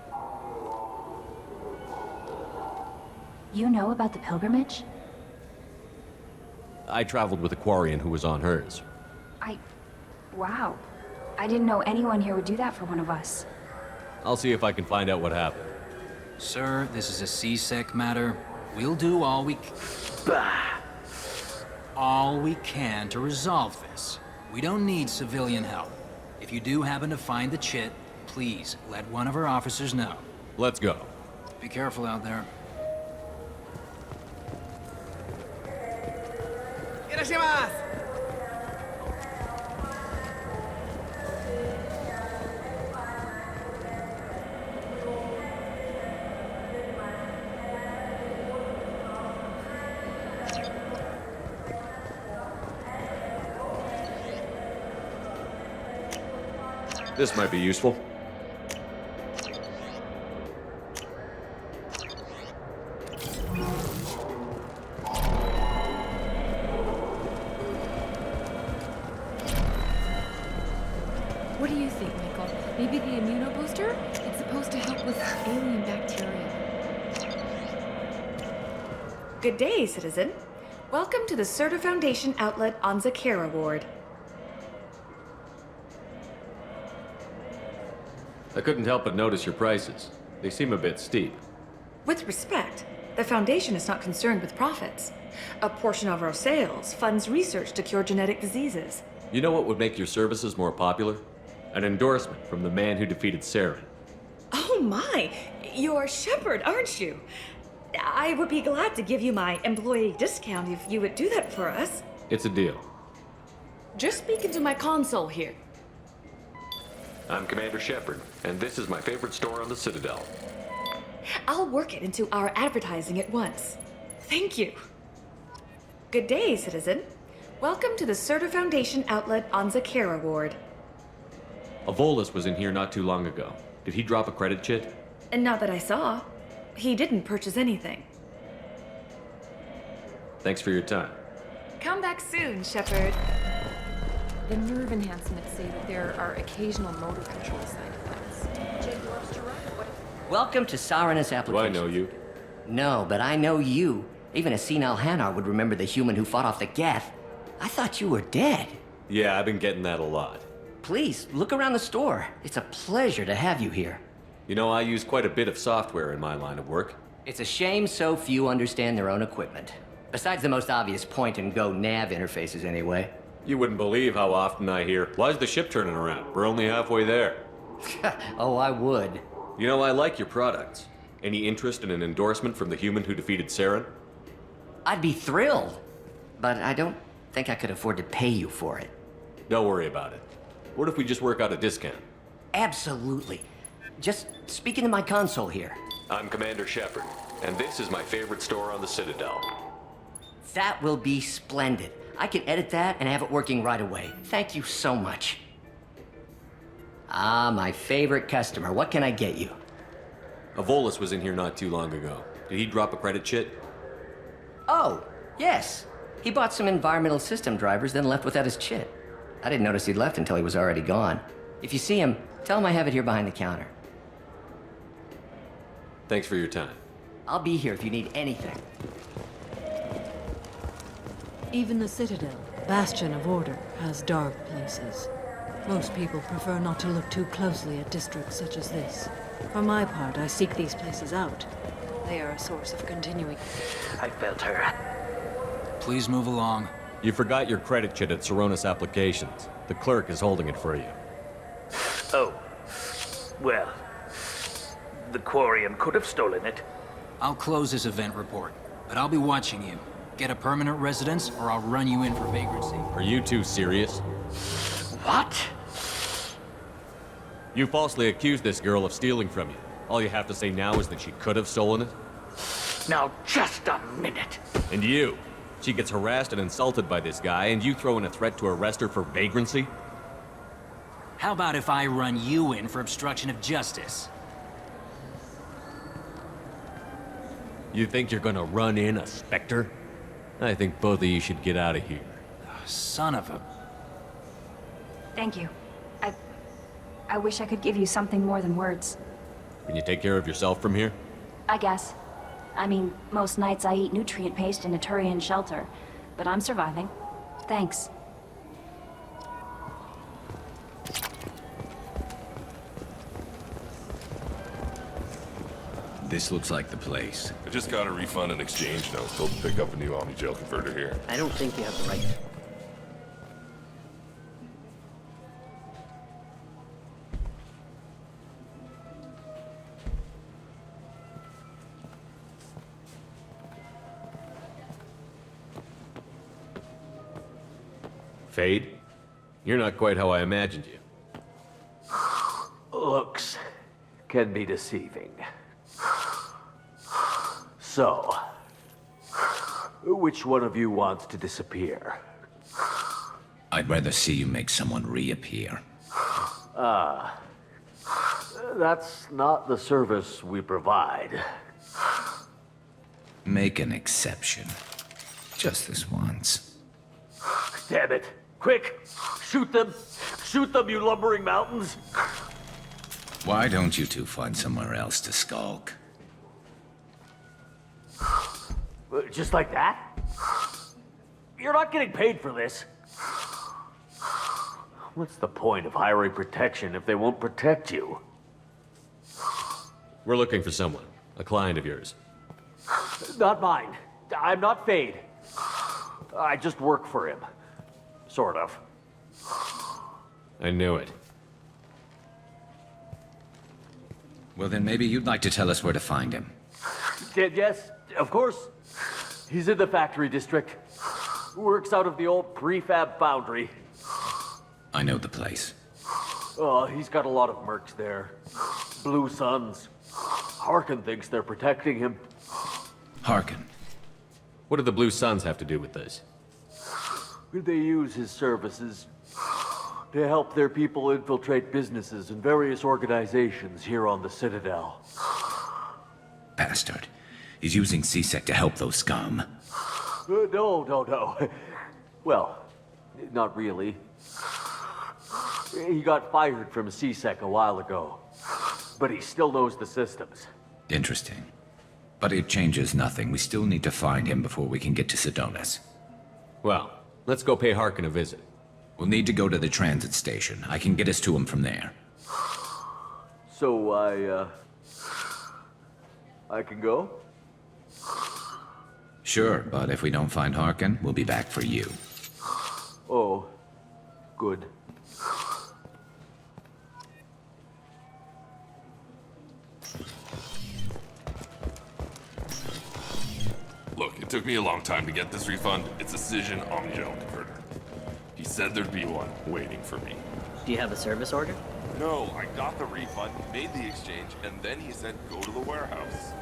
You know about the pilgrimage? I traveled with a Quarian who was on hers. Wow. I didn't know anyone here would do that for one of us. I'll see if I can find out what happened. Sir, this is a C-Sec matter. We'll do all we can to resolve this. We don't need civilian help. If you do happen to find the chit, please let one of our officers know. Let's go. Be careful out there. This might be useful. What do you think, Michael? Maybe the immunobooster? It's supposed to help with alien bacteria. Good day, citizen. Welcome to the Serta Foundation outlet on Zakera Ward. I couldn't help but notice your prices. They seem a bit steep. With respect, the Foundation is not concerned with profits. A portion of our sales funds research to cure genetic diseases. You know what would make your services more popular? An endorsement from the man who defeated Saren. Oh my! You're Shepard, aren't you? I would be glad to give you my employee discount if you would do that for us. It's a deal. Just speak into my console here. I'm Commander Shepard, and this is my favorite store on the Citadel. I'll work it into our advertising at once. Thank you. Good day, citizen. Welcome to the Surtur Foundation outlet on Zakera Ward. Avolis was in here not too long ago. Did he drop a credit chit? And not that I saw. He didn't purchase anything. Thanks for your time. Come back soon, Shepard. The nerve enhancements say that there are occasional motor control side effects. Jake loves to run. Welcome to Sarenis Do I application. know you? No, but I know you. Even a senile Hanar would remember the human who fought off the Geth. I thought you were dead. Yeah, I've been getting that a lot. Please, look around the store. It's a pleasure to have you here. You know, I use quite a bit of software in my line of work. It's a shame so few understand their own equipment. Besides the most obvious point-and-go nav interfaces, anyway. You wouldn't believe how often I hear, "Why's the ship turning around? We're only halfway there." Oh, I would. You know, I like your products. Any interest in an endorsement from the human who defeated Saren? I'd be thrilled. But I don't think I could afford to pay you for it. Don't worry about it. What if we just work out a discount? Absolutely. Just speak into my console here. I'm Commander Shepard, and this is my favorite store on the Citadel. That will be splendid. I can edit that and have it working right away. Thank you so much. Ah, my favorite customer. What can I get you? Avolis was in here not too long ago. Did he drop a credit chit? Oh, yes. He bought some environmental system drivers, then left without his chit. I didn't notice he'd left until he was already gone. If you see him, tell him I have it here behind the counter. Thanks for your time. I'll be here if you need anything. Even the Citadel, bastion of order, has dark places. Most people prefer not to look too closely at districts such as this. For my part, I seek these places out. They are a source of continuing. I felt her. Please move along. You forgot your credit chit at Saronis Applications. The clerk is holding it for you. Oh. Well, the Quarian could have stolen it. I'll close this event report, but I'll be watching you. Get a permanent residence, or I'll run you in for vagrancy. Are you two serious? What? You falsely accused this girl of stealing from you. All you have to say now is that she could have stolen it? Now, just a minute. And you? She gets harassed and insulted by this guy, and you throw in a threat to arrest her for vagrancy? How about if I run you in for obstruction of justice? You think you're gonna run in a Spectre? I think both of you should get out of here. Son of a... Thank you. I wish I could give you something more than words. Can you take care of yourself from here? I guess. I mean, most nights I eat nutrient paste in a Turian shelter, but I'm surviving. Thanks. This looks like the place. I just got a refund and exchange note. Told to pick up a new Omni-Gel converter here. I don't think you have the right. Fade? You're not quite how I imagined you. Looks can be deceiving. So, which one of you wants to disappear? I'd rather see you make someone reappear. That's not the service we provide. Make an exception. Just this once. Damn it. Quick! Shoot them! Shoot them, you lumbering mountains! Why don't you two find somewhere else to skulk? Just like that? You're not getting paid for this. What's the point of hiring protection if they won't protect you? We're looking for someone. A client of yours. Not mine. I'm not Fade. I just work for him. Sort of. I knew it. Well, then maybe you'd like to tell us where to find him. Yes, of course. He's in the factory district. Works out of the old prefab foundry. I know the place. Oh, he's got a lot of mercs there. Blue Suns. Harkin thinks they're protecting him. Harkin. What do the Blue Suns have to do with this? They use his services to help their people infiltrate businesses and various organizations here on the Citadel. Bastard. He's using C-Sec to help those scum. No. Well, not really. He got fired from C-Sec a while ago, but he still knows the systems. Interesting. But it changes nothing. We still need to find him before we can get to Sedonis. Well, let's go pay Harkin a visit. We'll need to go to the transit station. I can get us to him from there. So I can go? Sure, but if we don't find Harkin, we'll be back for you. Oh, good. Look, it took me a long time to get this refund. It's a Cision Omnigel converter. He said there'd be one waiting for me. Do you have a service order? No, I got the refund, made the exchange, and then he said go to the warehouse.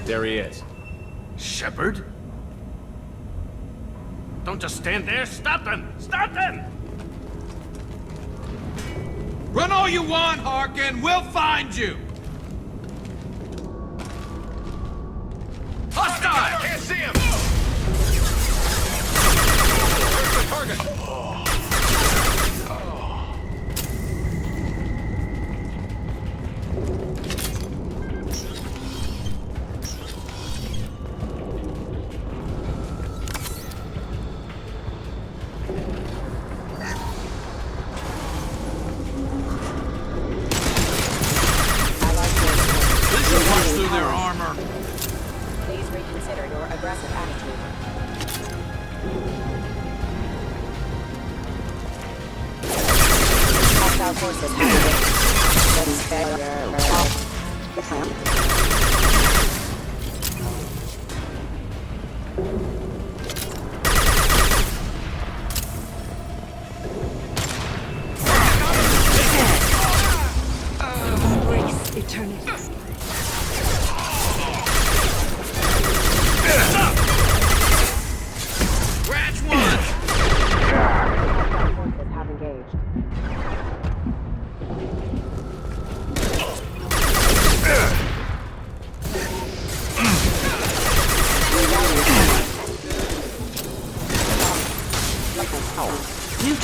There he is. Shepard? Don't just stand there. Stop them! Stop them! Run all you want, Harkin. We'll find you. Hostile! Can't see him! Where's the target?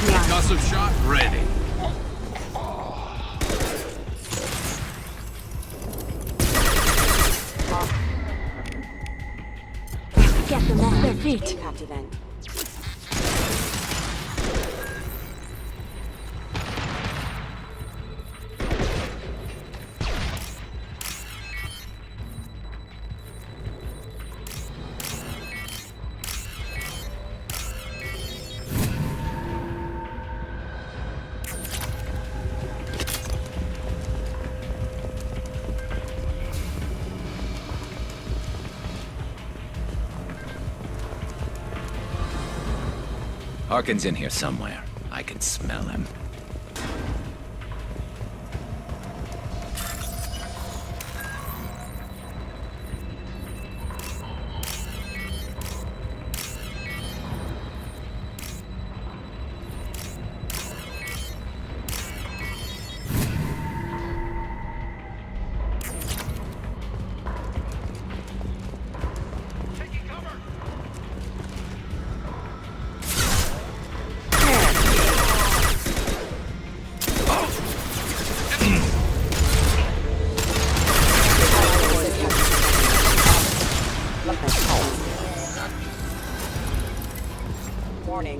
Concussive shot ready. Get them off their feet. Copy then. Harkin's in here somewhere. I can smell him.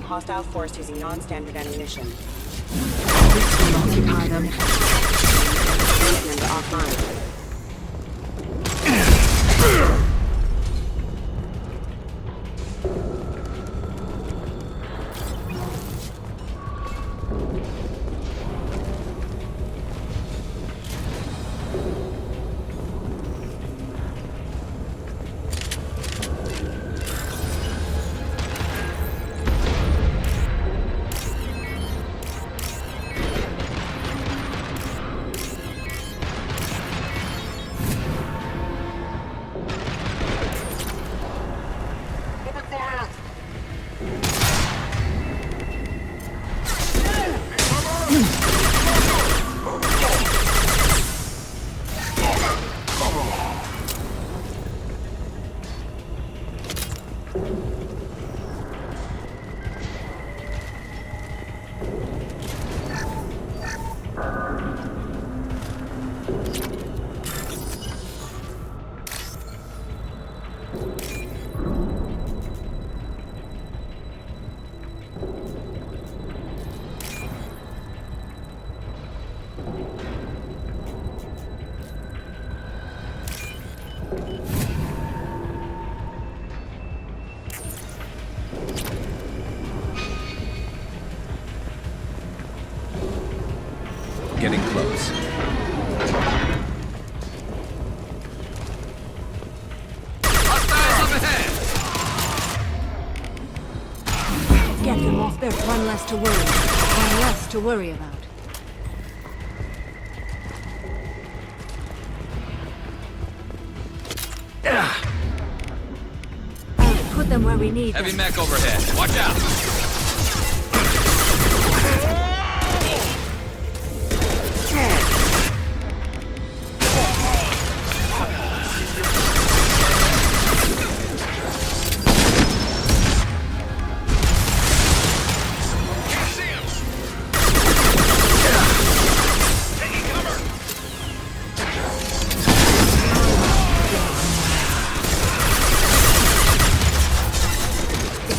hostile force using non-standard ammunition. This will occupy them. Member offline. Getting close. Hostiles up ahead! Get them off there. One less to worry. One less to worry about. Put them where we need them. Heavy mech overhead. Watch out!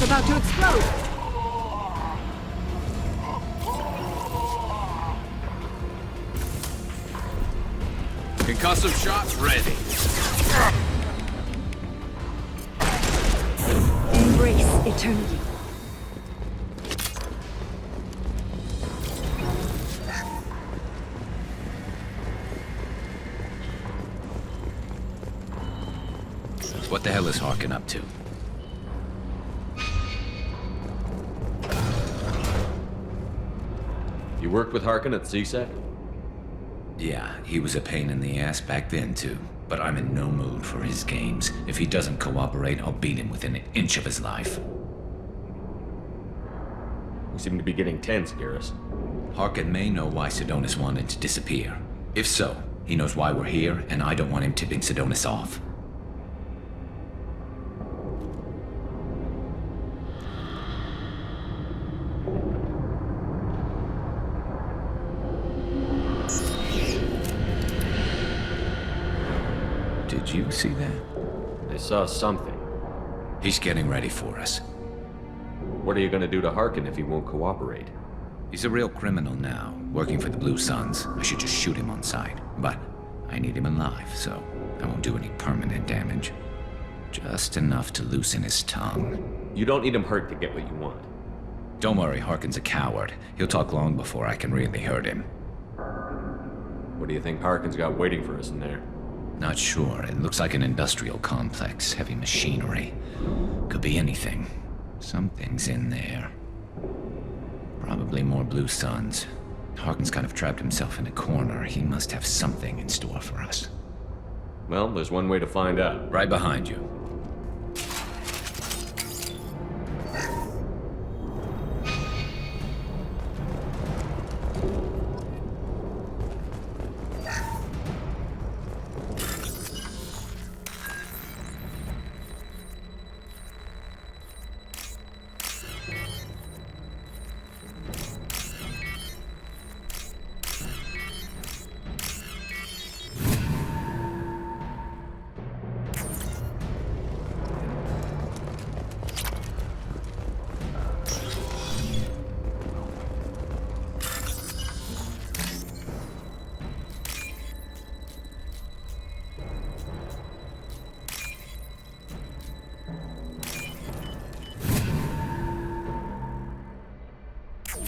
About to explode. Concussive shots ready. Embrace eternity. What the hell is Harkin up to? You worked with Harkin at CSEC? Yeah, he was a pain in the ass back then too. But I'm in no mood for his games. If he doesn't cooperate, I'll beat him within an inch of his life. We seem to be getting tense, Garrus. Harkin may know why Sidonis wanted to disappear. If so, he knows why we're here, and I don't want him tipping Sidonis off. Did you see that? I saw something. He's getting ready for us. What are you gonna do to Harkin if he won't cooperate? He's a real criminal now, working for the Blue Suns. I should just shoot him on sight. But I need him alive, so I won't do any permanent damage. Just enough to loosen his tongue. You don't need him hurt to get what you want. Don't worry, Harkin's a coward. He'll talk long before I can really hurt him. What do you think Harkin's got waiting for us in there? Not sure. It looks like an industrial complex. Heavy machinery. Could be anything. Something's in there. Probably more Blue Suns. Harkin's kind of trapped himself in a corner. He must have something in store for us. Well, there's one way to find out. Right behind you.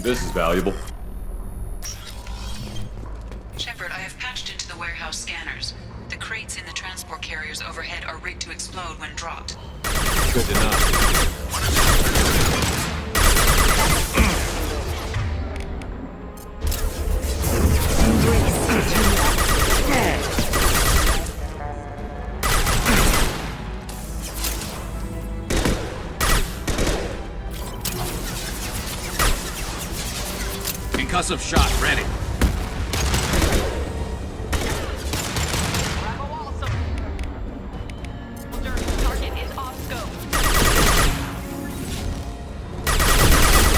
This is valuable. Shepard, I have patched into the warehouse scanners. The crates in the transport carriers overhead are rigged to explode when dropped. Good to know. Concussive shot ready. Target is off scope.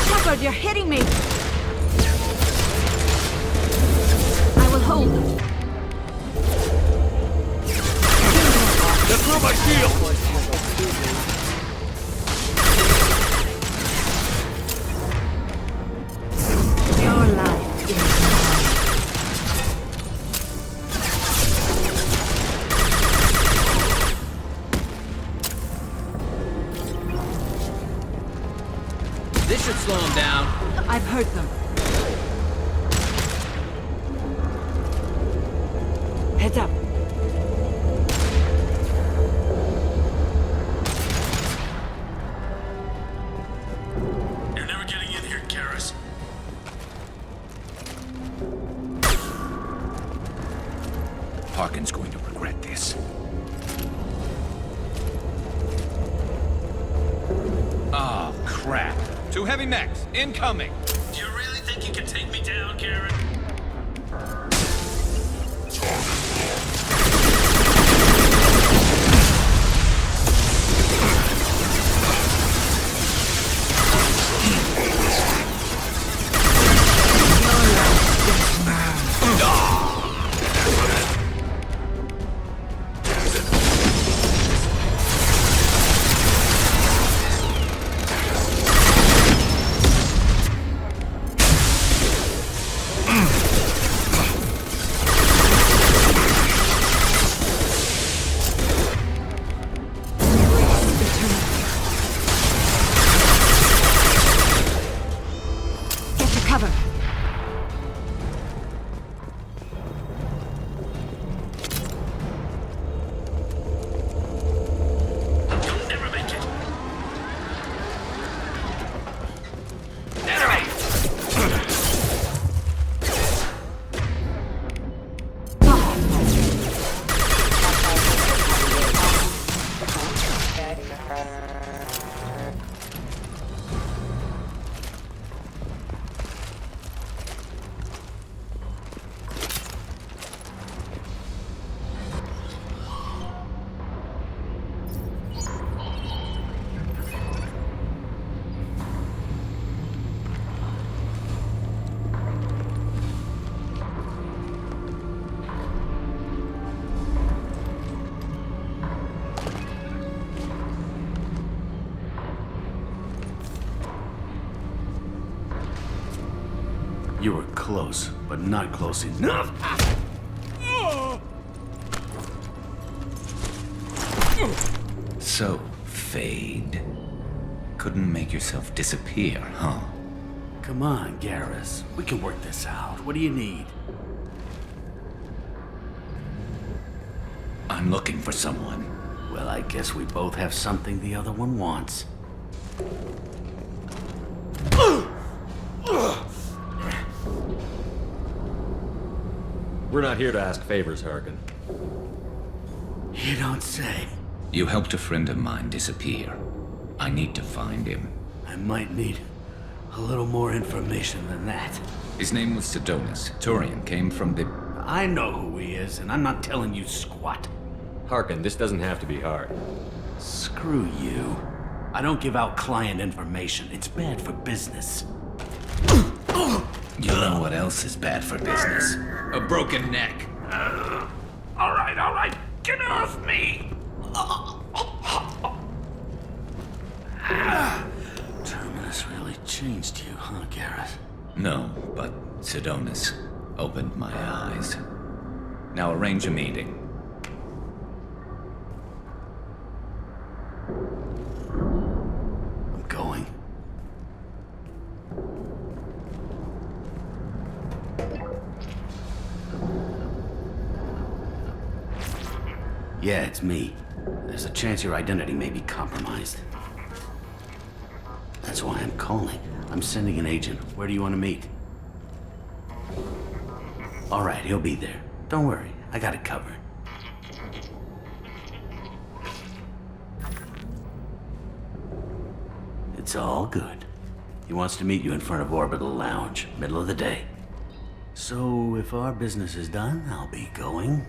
Shepard, you're hitting me. I will hold them. Get through my shield! Your life is This should slow him down. I've heard them. Heads up. You're never getting in here, Garrus. Harkin's going to regret this. Oh, crap. Two heavy mechs, incoming. Do you really think you can take me down, Karen? You were close, but not close enough. So, Fade. Couldn't make yourself disappear, huh? Come on, Garrus. We can work this out. What do you need? I'm looking for someone. Well, I guess we both have something the other one wants. We're not here to ask favors, Harkin. You don't say. You helped a friend of mine disappear. I need to find him. I might need a little more information than that. His name was Draconis. Turian came from the... I know who he is, and I'm not telling you squat. Harkin, this doesn't have to be hard. Screw you. I don't give out client information. It's bad for business. You know what else is bad for business? A broken neck. All right. Get off me! Terminus really changed you, huh, Garrus? No, but Draconis opened my eyes. Now arrange a meeting. I'm going. Yeah, it's me. There's a chance your identity may be compromised. That's why I'm calling. I'm sending an agent. Where do you want to meet? All right, he'll be there. Don't worry, I got it covered. It's all good. He wants to meet you in front of Orbital Lounge, middle of the day. So, if our business is done, I'll be going.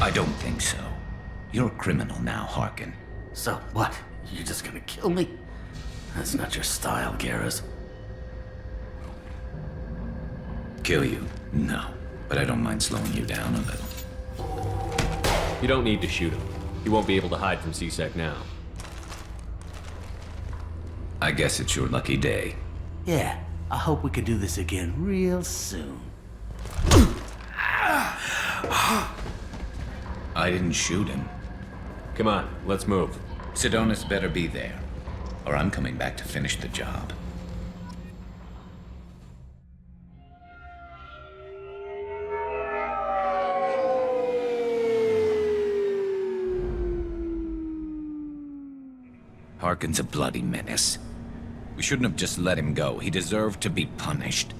I don't think so. You're a criminal now, Harkin. So, what? You're just gonna kill me? That's not your style, Garrus. Kill you? No. But I don't mind slowing you down a little. You don't need to shoot him. He won't be able to hide from C-Sec now. I guess it's your lucky day. Yeah, I hope we can do this again real soon. I didn't shoot him. Come on, let's move. Sidonis better be there, or I'm coming back to finish the job. Harkin's a bloody menace. We shouldn't have just let him go. He deserved to be punished.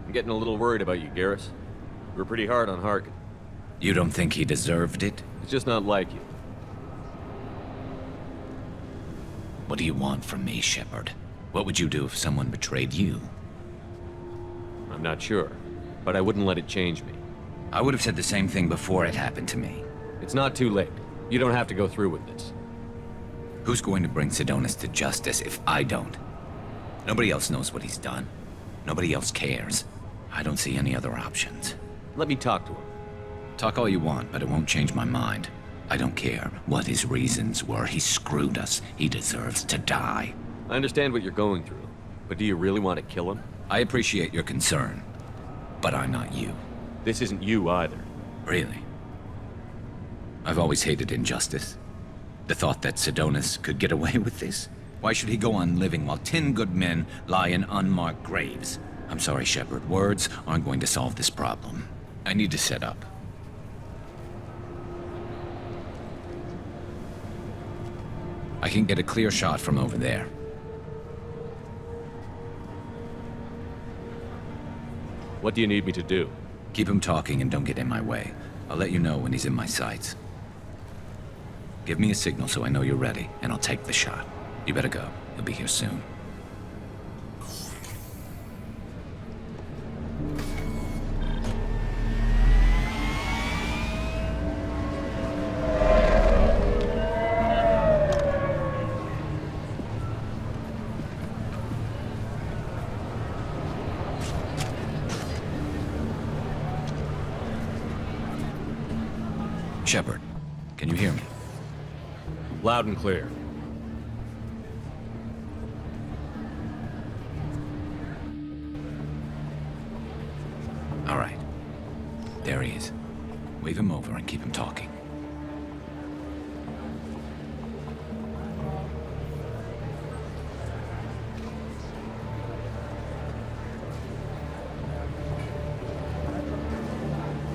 I'm getting a little worried about you, Garrus. You were pretty hard on Harkin. You don't think he deserved it? He's just not like you. What do you want from me, Shepard? What would you do if someone betrayed you? I'm not sure, but I wouldn't let it change me. I would have said the same thing before it happened to me. It's not too late. You don't have to go through with this. Who's going to bring Sidonis to justice if I don't? Nobody else knows what he's done. Nobody else cares. I don't see any other options. Let me talk to him. Talk all you want, but it won't change my mind. I don't care what his reasons were. He screwed us. He deserves to die. I understand what you're going through, but do you really want to kill him? I appreciate your concern, but I'm not you. This isn't you either. Really? I've always hated injustice. The thought that Sidonis could get away with this? Why should he go on living while 10 good men lie in unmarked graves? I'm sorry, Shepard. Words aren't going to solve this problem. I need to set up. I can get a clear shot from over there. What do you need me to do? Keep him talking and don't get in my way. I'll let you know when he's in my sights. Give me a signal so I know you're ready, and I'll take the shot. You better go. He'll be here soon. Shepard, can you hear me? Loud and clear. All right. There he is. Wave him over and keep him talking.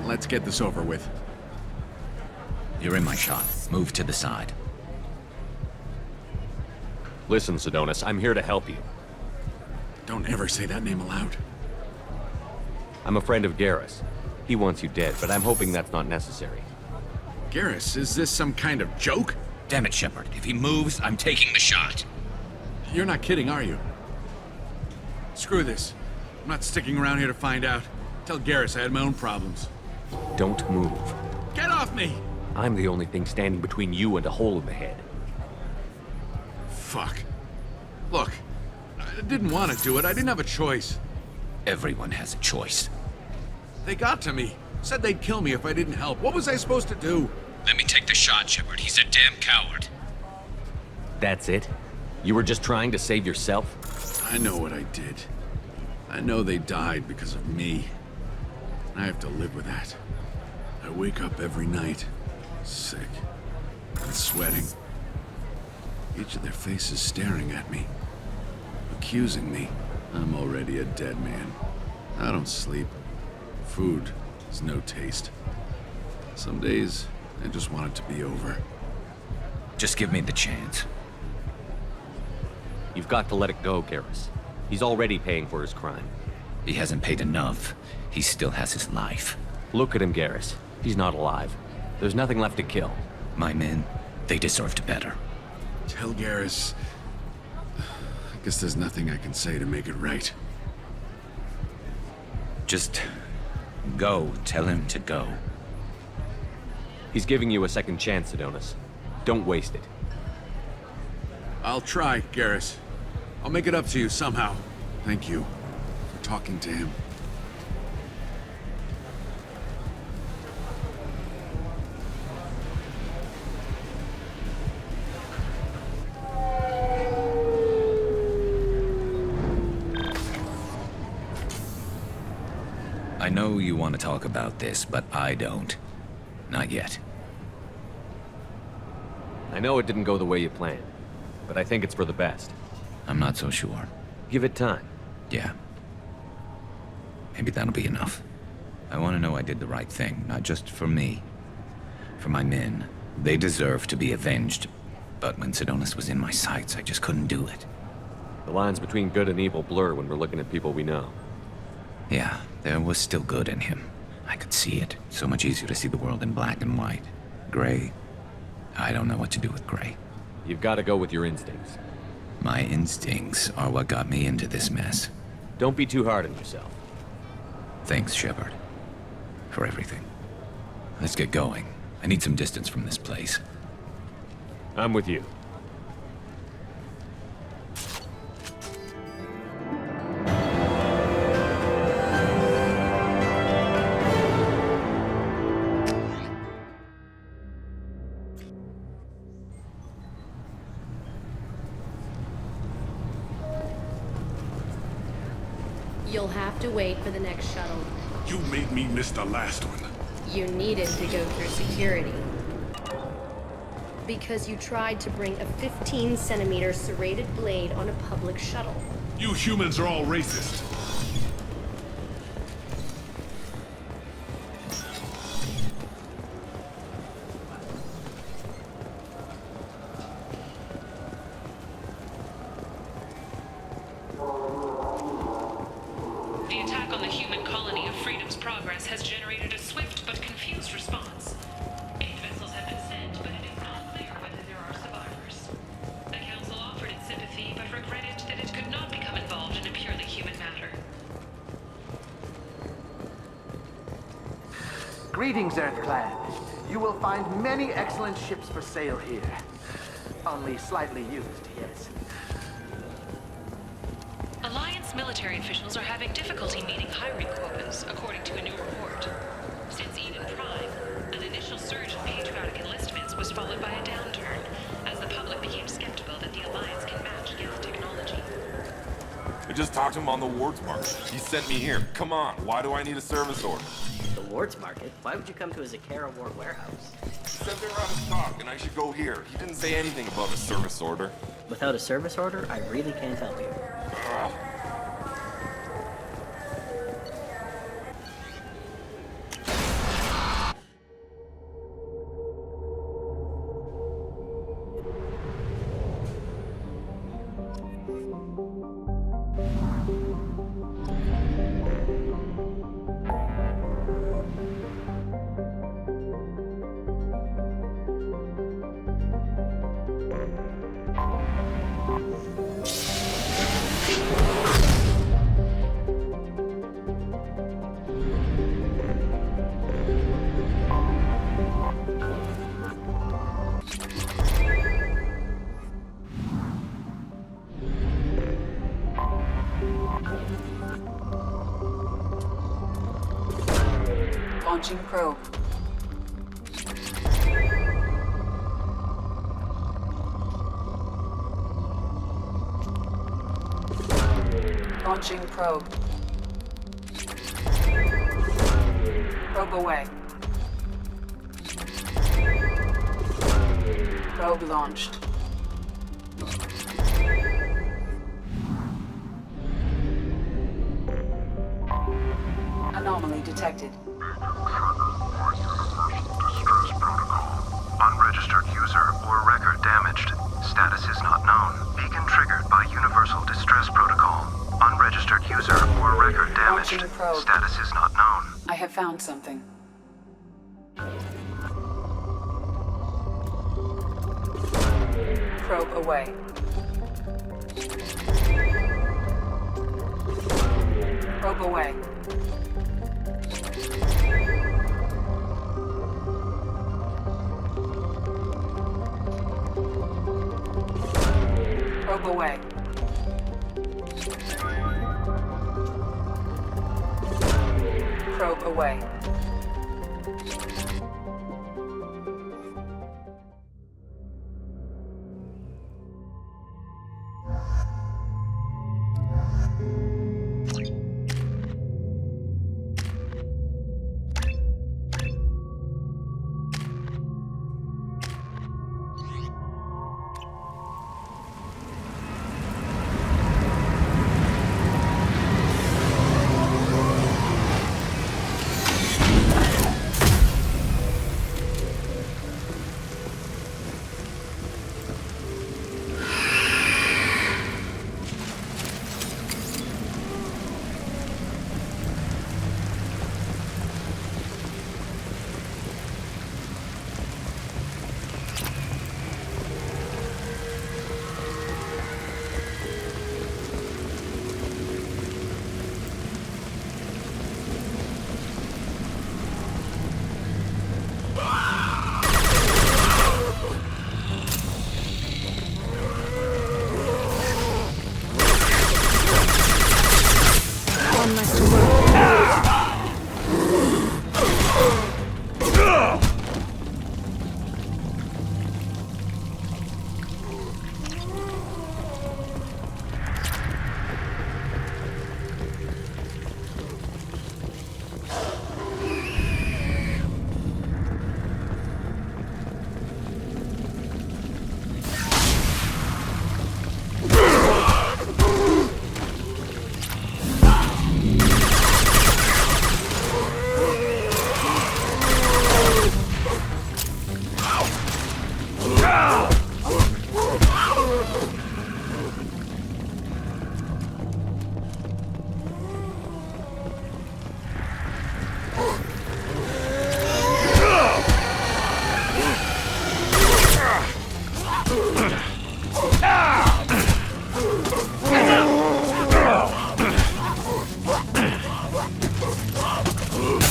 Let's get this over with. You're in my shot. Move to the side. Listen, Sidonis, I'm here to help you. Don't ever say that name aloud. I'm a friend of Garrus. He wants you dead, but I'm hoping that's not necessary. Garrus, is this some kind of joke? Damn it, Shepard. If he moves, I'm taking the shot. You're not kidding, are you? Screw this. I'm not sticking around here to find out. Tell Garrus I had my own problems. Don't move. Get off me! I'm the only thing standing between you and a hole in the head. Fuck. Look, I didn't want to do it. I didn't have a choice. Everyone has a choice. They got to me. Said they'd kill me if I didn't help. What was I supposed to do? Let me take the shot, Shepard. He's a damn coward. That's it? You were just trying to save yourself? I know what I did. I know they died because of me. I have to live with that. I wake up every night, sick and sweating. Each of their faces staring at me, accusing me. I'm already a dead man. I don't sleep. Food has no taste. Some days, I just want it to be over. Just give me the chance. You've got to let it go, Garrus. He's already paying for his crime. He hasn't paid enough. He still has his life. Look at him, Garrus. He's not alive. There's nothing left to kill. My men, they deserved better. Tell Garrus... I guess there's nothing I can say to make it right. Just go. Tell him to go. He's giving you a second chance, Adonis. Don't waste it. I'll try, Garrus. I'll make it up to you somehow. Thank you for talking to him. I know you want to talk about this, but I don't. Not yet. I know it didn't go the way you planned, but I think it's for the best. I'm not so sure. Give it time. Yeah. Maybe that'll be enough. I want to know I did the right thing, not just for me. For my men. They deserve to be avenged. But when Adonis was in my sights, I just couldn't do it. The lines between good and evil blur when we're looking at people we know. Yeah, there was still good in him. I could see it. So much easier to see the world in black and white. Gray? I don't know what to do with gray. You've got to go with your instincts. My instincts are what got me into this mess. Don't be too hard on yourself. Thanks, Shepard. For everything. Let's get going. I need some distance from this place. I'm with you. You'll have to wait for the next shuttle. You made me miss the last one. You needed to go through security. Because you tried to bring a 15-centimeter serrated blade on a public shuttle. You humans are all racist. The attack on the human colony of Freedom's Progress has generated a swift but confused response. 8 vessels have been sent, but it is not clear whether there are survivors. The Council offered its sympathy, but regretted that it could not become involved in a purely human matter. Greetings, Earthclan. You will find many excellent ships for sale here. Only slightly used, yes. Alliance military officials are having difficulty meeting hiring quotas, according to a new report. Since Eden Prime, an initial surge in patriotic enlistments was followed by a downturn, as the public became skeptical that the Alliance can match Geth technology. I just talked to him on the Wards Market. He sent me here. Come on, why do I need a service order? The Wards Market? Why would you come to a Zakara Ward warehouse? He said they're out of stock and I should go here. He didn't say anything about a service order. Without a service order, I really can't help you. Ugh. Launching probe. Launching probe. Probe away. Probe launched. Anomaly detected. found something. Probe away. Probe away. Probe away. Probe away.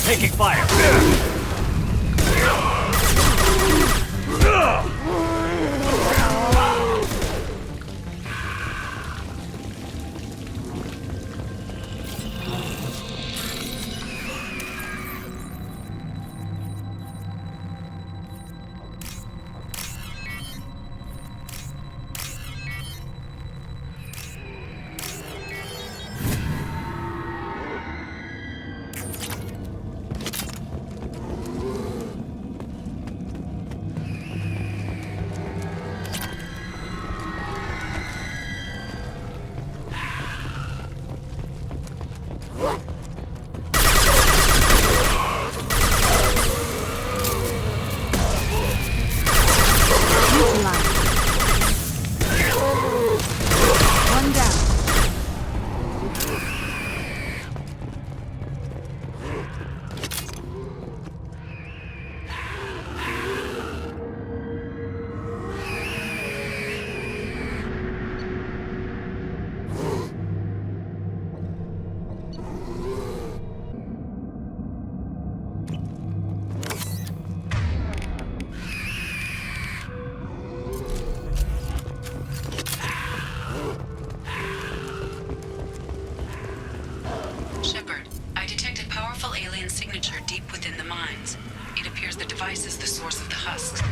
Taking fire. device is the source of the husks.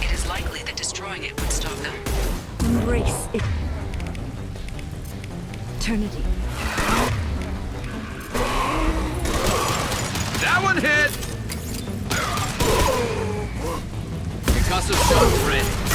It is likely that destroying it would stop them. Embrace it. Eternity. That one hit! Concussive shock, friend.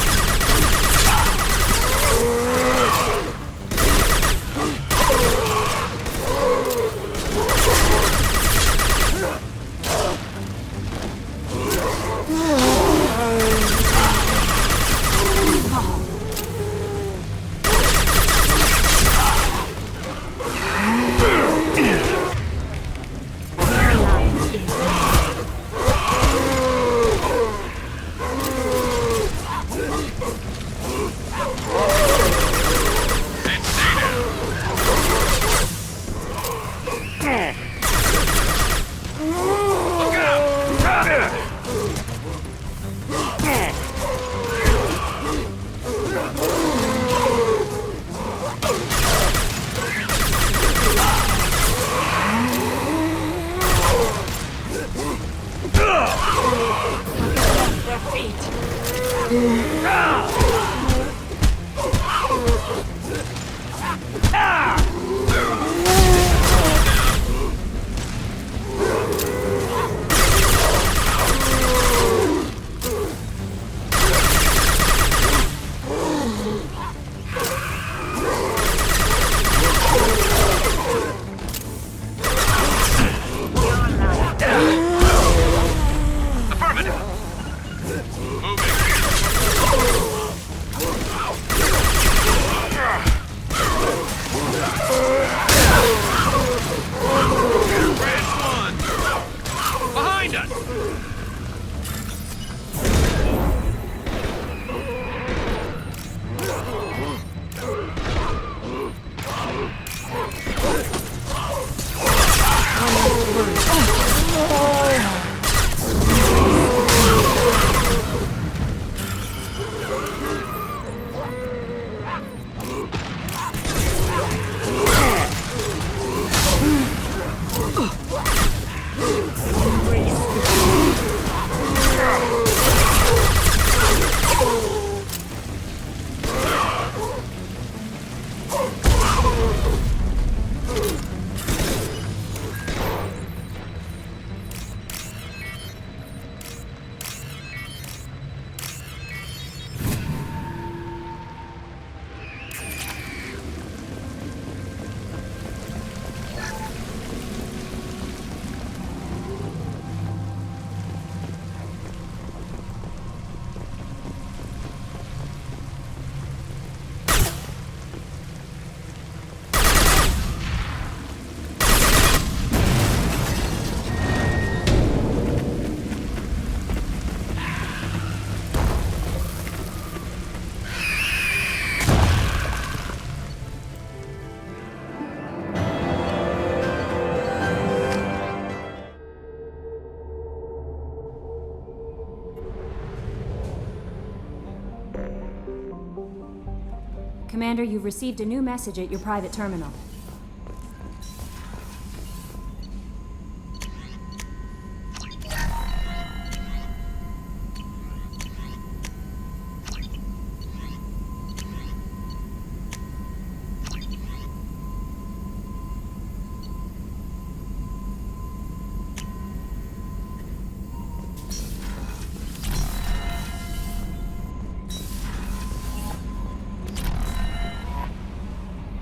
Commander, you've received a new message at your private terminal.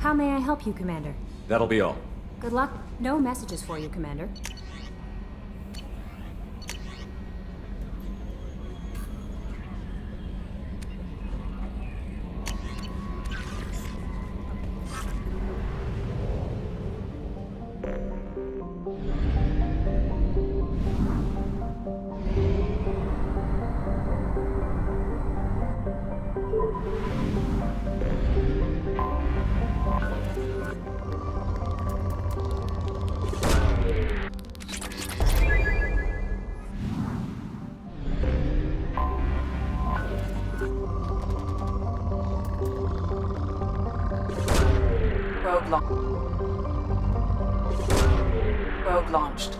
How may I help you, Commander? That'll be all. Good luck. No messages for you, Commander. Probe launched.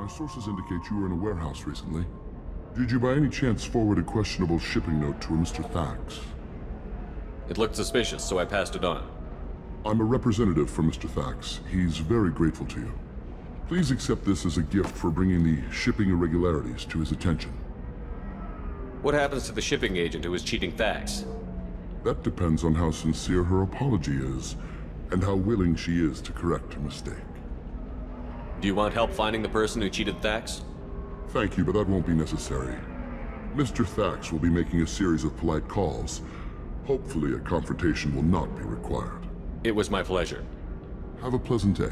My sources indicate you were in a warehouse recently. Did you by any chance forward a questionable shipping note to a Mr. Thax? It looked suspicious, so I passed it on. I'm a representative for Mr. Thax. He's very grateful to you. Please accept this as a gift for bringing the shipping irregularities to his attention. What happens to the shipping agent who was cheating Thax? That depends on how sincere her apology is, and how willing she is to correct her mistake. Do you want help finding the person who cheated Thax? Thank you, but that won't be necessary. Mr. Thax will be making a series of polite calls. Hopefully a confrontation will not be required. It was my pleasure. Have a pleasant day.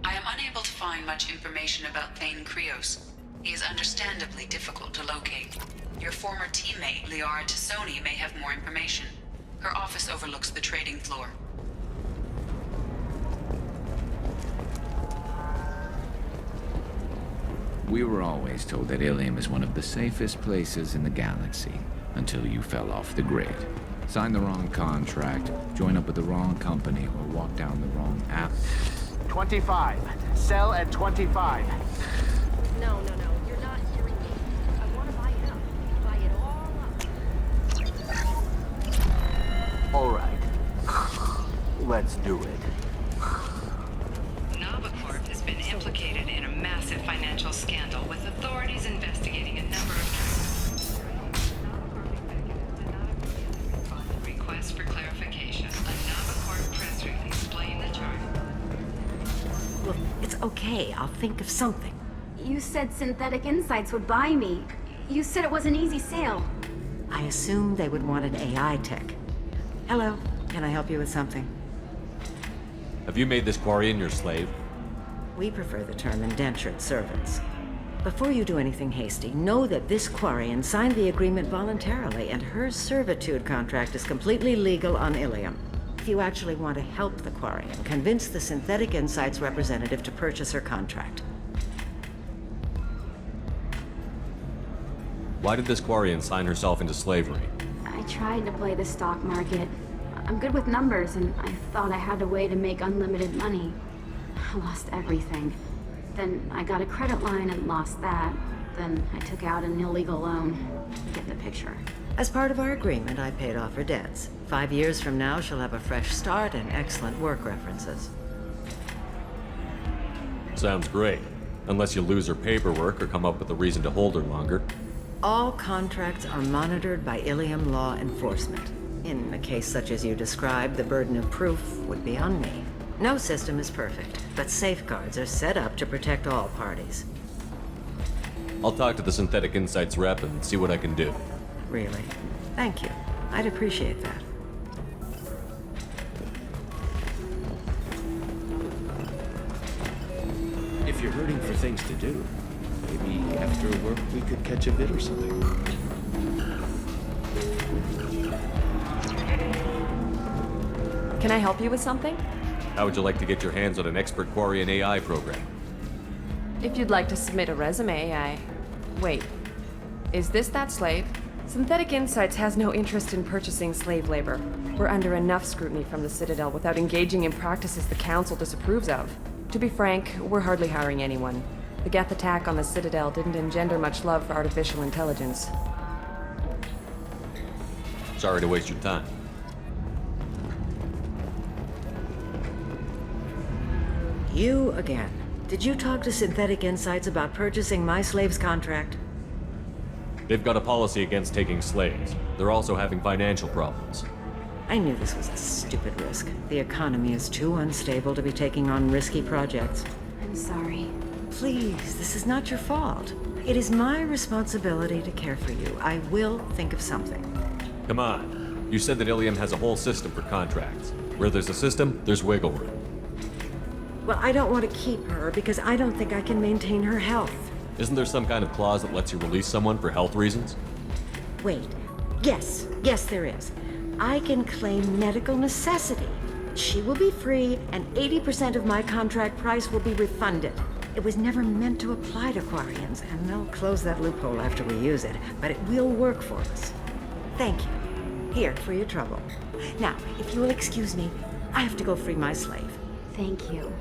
I am unable to find much information about Thane Krios. He is understandably difficult to locate. Your former teammate, Liara Tassoni, may have more information. Her office overlooks the trading floor. We were always told that Ilium is one of the safest places in the galaxy, until you fell off the grid. Sign the wrong contract, join up with the wrong company, or walk down the wrong app. 25. Sell at 25. No, you're not hearing me. I want to buy it up. Buy it all up. All right. Let's do it. Nabacorp has been implicated in a massive financial scandal with authorities investigating a number of request for clarification. A Nabacorp press release explained the charge. Look, it's okay. I'll think of something. You said Synthetic Insights would buy me. You said it was an easy sale. I assumed they would want an AI tech. Hello, can I help you with something? Have you made this Quarian your slave? We prefer the term indentured servants. Before you do anything hasty, know that this Quarian signed the agreement voluntarily, and her servitude contract is completely legal on Ilium. If you actually want to help the Quarian, convince the Synthetic Insights representative to purchase her contract. Why did this Quarian sign herself into slavery? I tried to play the stock market. I'm good with numbers, and I thought I had a way to make unlimited money. I lost everything. Then I got a credit line and lost that. Then I took out an illegal loan. You get the picture. As part of our agreement, I paid off her debts. 5 years from now, she'll have a fresh start and excellent work references. Sounds great. Unless you lose her paperwork or come up with a reason to hold her longer. All contracts are monitored by Ilium law enforcement. In a case such as you described, the burden of proof would be on me. No system is perfect, but safeguards are set up to protect all parties. I'll talk to the Synthetic Insights rep and see what I can do. Really? Thank you. I'd appreciate that. If you're hurting for things to do, maybe after work we could catch a bit or something. Can I help you with something? How would you like to get your hands on an expert Quarian AI program? If you'd like to submit a resume, Wait. Is this that slave? Synthetic Insights has no interest in purchasing slave labor. We're under enough scrutiny from the Citadel without engaging in practices the Council disapproves of. To be frank, we're hardly hiring anyone. The Geth attack on the Citadel didn't engender much love for artificial intelligence. Sorry to waste your time. You again. Did you talk to Synthetic Insights about purchasing my slave's contract? They've got a policy against taking slaves. They're also having financial problems. I knew this was a stupid risk. The economy is too unstable to be taking on risky projects. I'm sorry. Please, this is not your fault. It is my responsibility to care for you. I will think of something. Come on. You said that Ilium has a whole system for contracts. Where there's a system, there's wiggle room. Well, I don't want to keep her because I don't think I can maintain her health. Isn't there some kind of clause that lets you release someone for health reasons? Wait. Yes, there is. I can claim medical necessity. She will be free, and 80% of my contract price will be refunded. It was never meant to apply to Quarians, and they'll close that loophole after we use it, but it will work for us. Thank you. Here, for your trouble. Now, if you will excuse me, I have to go free my slave. Thank you.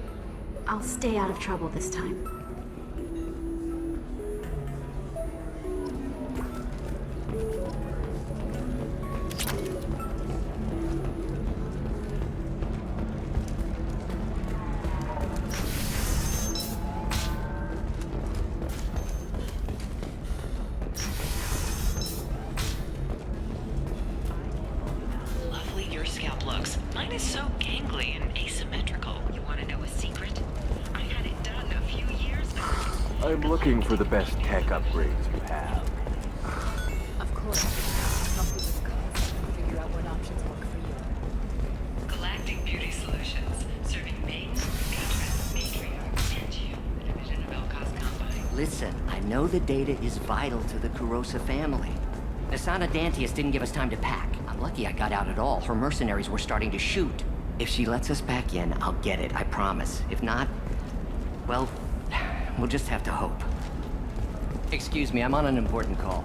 I'll stay out of trouble this time. Lovely your scalp looks. Mine is so gangly and asymmetrical. You want to know a secret? I had it done a few years back. I'm looking for the best tech upgrades you have. Of course. Help you with the concept and figure out what options work for you. Galactic Beauty Solutions, serving maiden, matron, matriarch, and you, a division of Elcos Combine. Listen, I know the data is vital to the Kurosa family. Asana Dantius didn't give us time to pack. I'm lucky I got out at all. Her mercenaries were starting to shoot. If she lets us back in, I'll get it, I promise. If not, well, we'll just have to hope. Excuse me, I'm on an important call.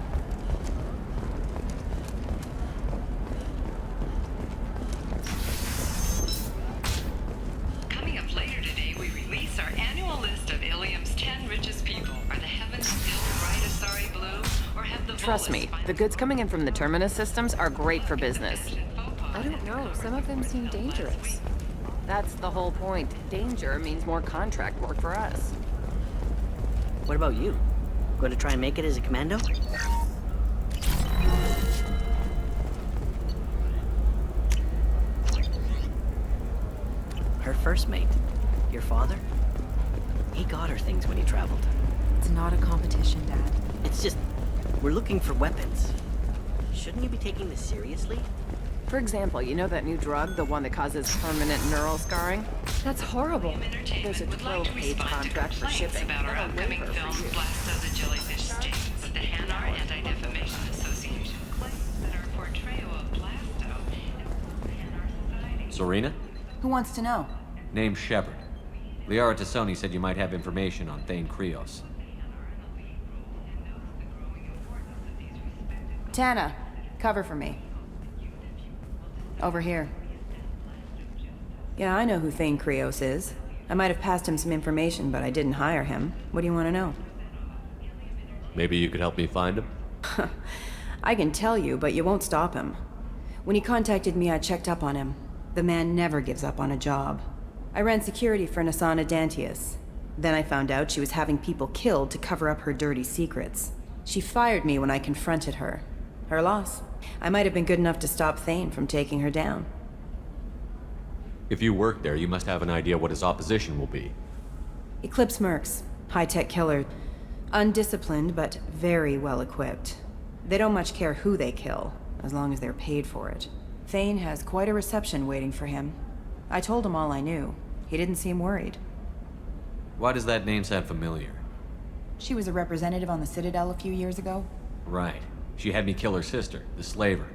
Coming up later today, we release our annual list of Ilium's 10 richest people. Are the heavens still bright Asari blue, or have the Trust me, the goods coming in from the Terminus systems are great for business. I don't know, some of them seem dangerous. That's the whole point. Danger means more contract work for us. What about you? Going to try and make it as a commando? Her first mate, your father? He got her things when he traveled. It's not a competition, Dad. It's just, we're looking for weapons. Shouldn't you be taking this seriously? For example, you know that new drug, the one that causes permanent neural scarring? That's horrible. There's a 12-page contract for shipping. About our upcoming film, Blasto the Jellyfish Stings. The Hanar Anti-Defamation Association claims that our portrayal of Blasto Serena? Who wants to know? Name's Shepard. Liara Tassoni said you might have information on Thane Krios. Tana, cover for me. Over here. Yeah, I know who Thane Krios is. I might have passed him some information, but I didn't hire him. What do you want to know? Maybe you could help me find him? I can tell you, but you won't stop him. When he contacted me, I checked up on him. The man never gives up on a job. I ran security for Asana Dantius. Then I found out she was having people killed to cover up her dirty secrets. She fired me when I confronted her. Her loss. I might have been good enough to stop Thane from taking her down. If you work there, you must have an idea what his opposition will be. Eclipse mercs. High-tech killer. Undisciplined, but very well-equipped. They don't much care who they kill, as long as they're paid for it. Thane has quite a reception waiting for him. I told him all I knew. He didn't seem worried. Why does that name sound familiar? She was a representative on the Citadel a few years ago. Right. She had me kill her sister, the slaver.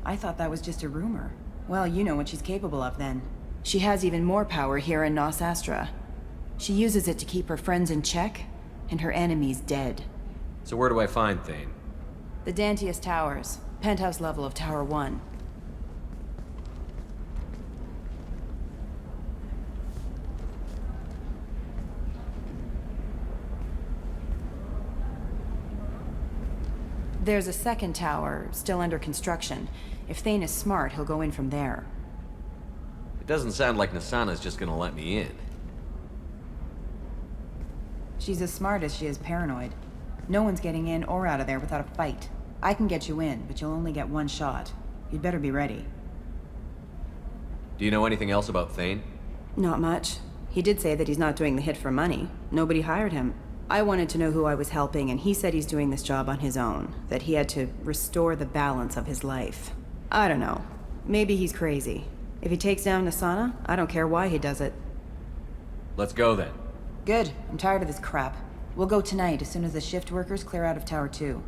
I thought that was just a rumor. Well, you know what she's capable of then. She has even more power here in Nos Astra. She uses it to keep her friends in check, and her enemies dead. So where do I find Thane? The Dantius Towers, penthouse level of Tower 1. There's a second tower, still under construction. If Thane is smart, he'll go in from there. It doesn't sound like Nasana's just gonna let me in. She's as smart as she is paranoid. No one's getting in or out of there without a fight. I can get you in, but you'll only get one shot. You'd better be ready. Do you know anything else about Thane? Not much. He did say that he's not doing the hit for money. Nobody hired him. I wanted to know who I was helping, and he said he's doing this job on his own. That he had to restore the balance of his life. I don't know. Maybe he's crazy. If he takes down Nasana, I don't care why he does it. Let's go then. Good. I'm tired of this crap. We'll go tonight, as soon as the shift workers clear out of Tower 2.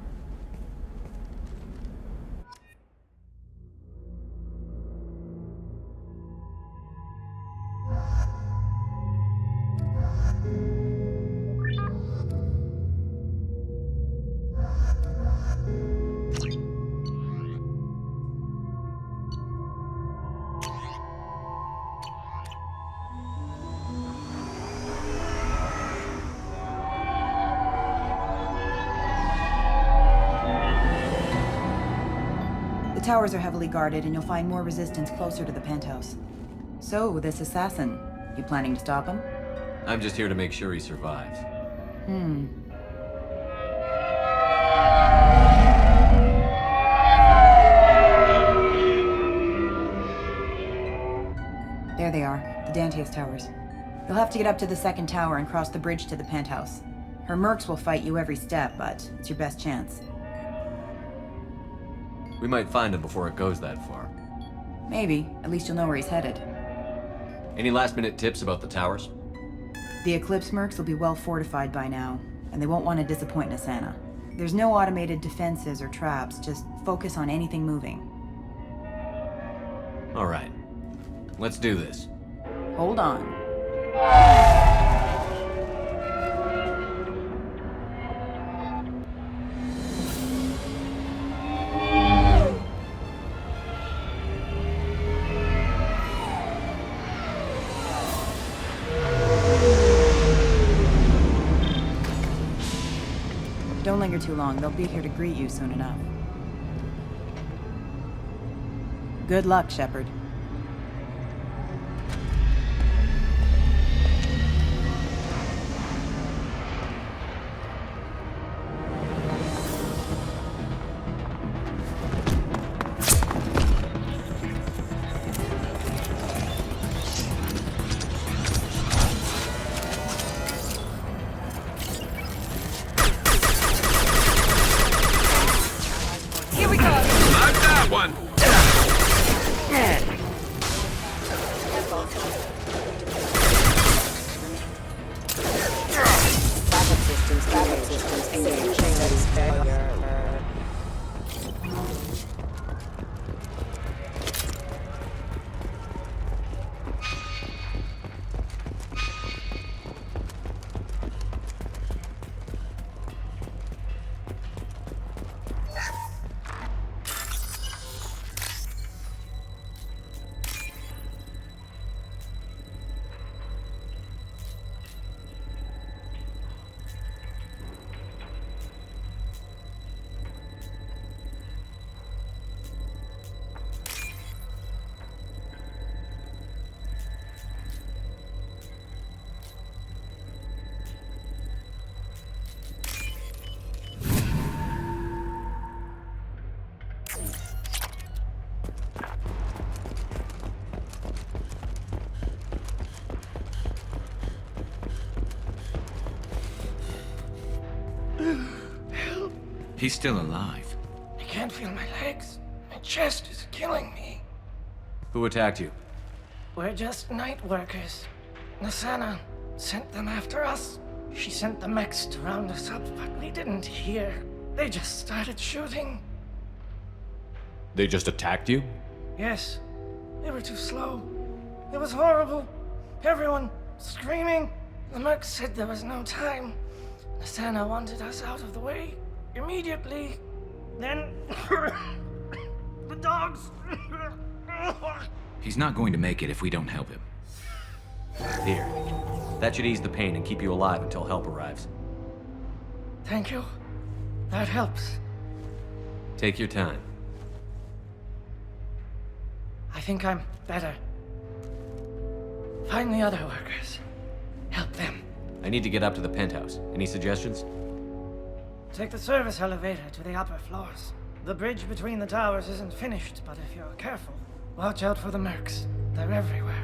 The towers are heavily guarded, and you'll find more resistance closer to the penthouse. So, this assassin, you planning to stop him? I'm just here to make sure he survives. There they are, the Dantius towers. You'll have to get up to the second tower and cross the bridge to the penthouse. Her mercs will fight you every step, but it's your best chance. We might find him before it goes that far. Maybe. At least you'll know where he's headed. Any last-minute tips about the towers? The Eclipse mercs will be well fortified by now, and they won't want to disappoint Nasana. There's no automated defenses or traps, just focus on anything moving. All right. Let's do this. Hold on. Don't linger too long. They'll be here to greet you soon enough. Good luck, Shepard. He's still alive. I can't feel my legs. My chest is killing me. Who attacked you? We're just night workers. Nasana sent them after us. She sent the mechs to round us up, but we didn't hear. They just started shooting. They just attacked you? Yes. They were too slow. It was horrible. Everyone screaming. The mercs said there was no time. Nasana wanted us out of the way. Immediately. Then... the dogs... He's not going to make it if we don't help him. Here. That should ease the pain and keep you alive until help arrives. Thank you. That helps. Take your time. I think I'm better. Find the other workers. Help them. I need to get up to the penthouse. Any suggestions? Take the service elevator to the upper floors. The bridge between the towers isn't finished, but if you're careful, watch out for the mercs. They're everywhere.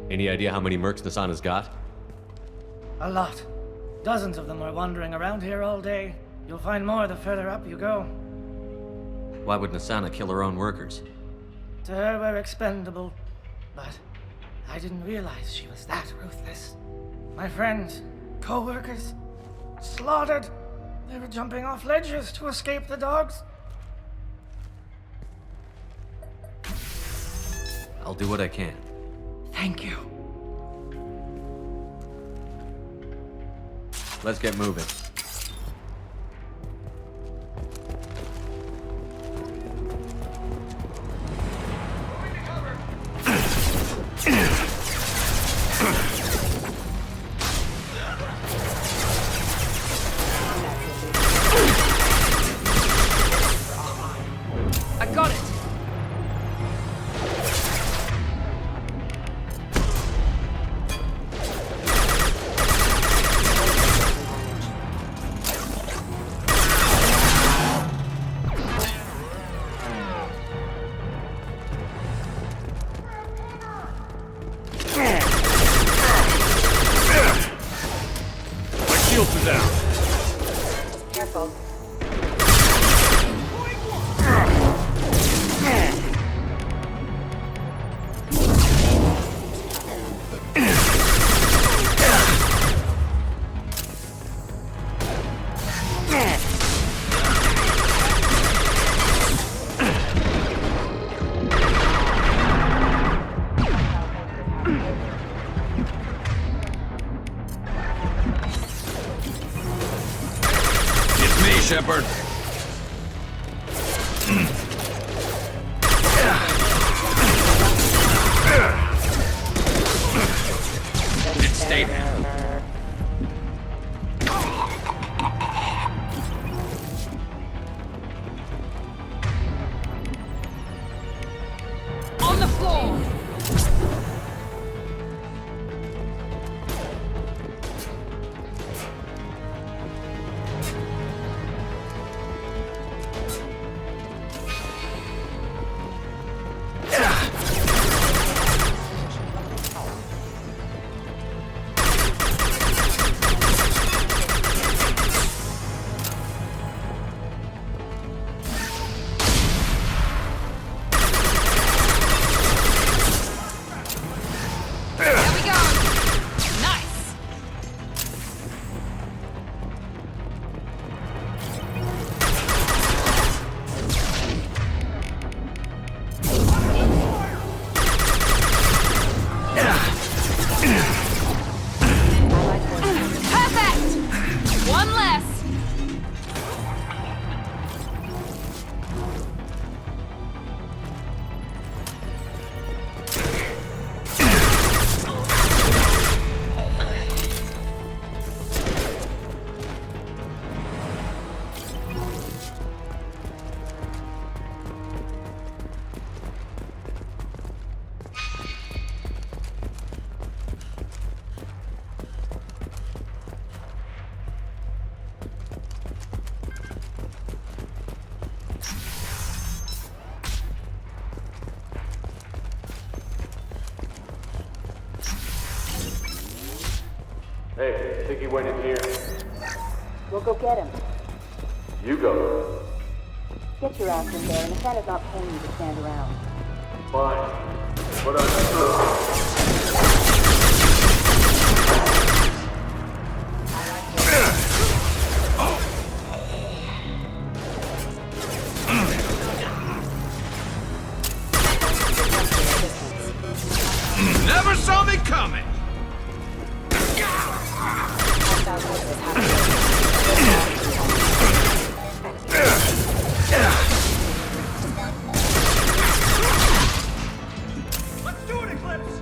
Any idea how many mercs Nasana's got? A lot. Dozens of them are wandering around here all day. You'll find more the further up you go. Why would Nasana kill her own workers? To her, we're expendable. But I didn't realize she was that ruthless. My friends, co-workers, slaughtered. They were jumping off ledges to escape the dogs. I'll do what I can. Thank you. Let's get moving. I got Shepard. It stayed there. On the floor! Hey, think he went in here? We'll go get him. You go. Get your ass in there, and the Santa's not paying you to stand around. Fine. But I'm Never saw me coming! Let's do it, Eclipse!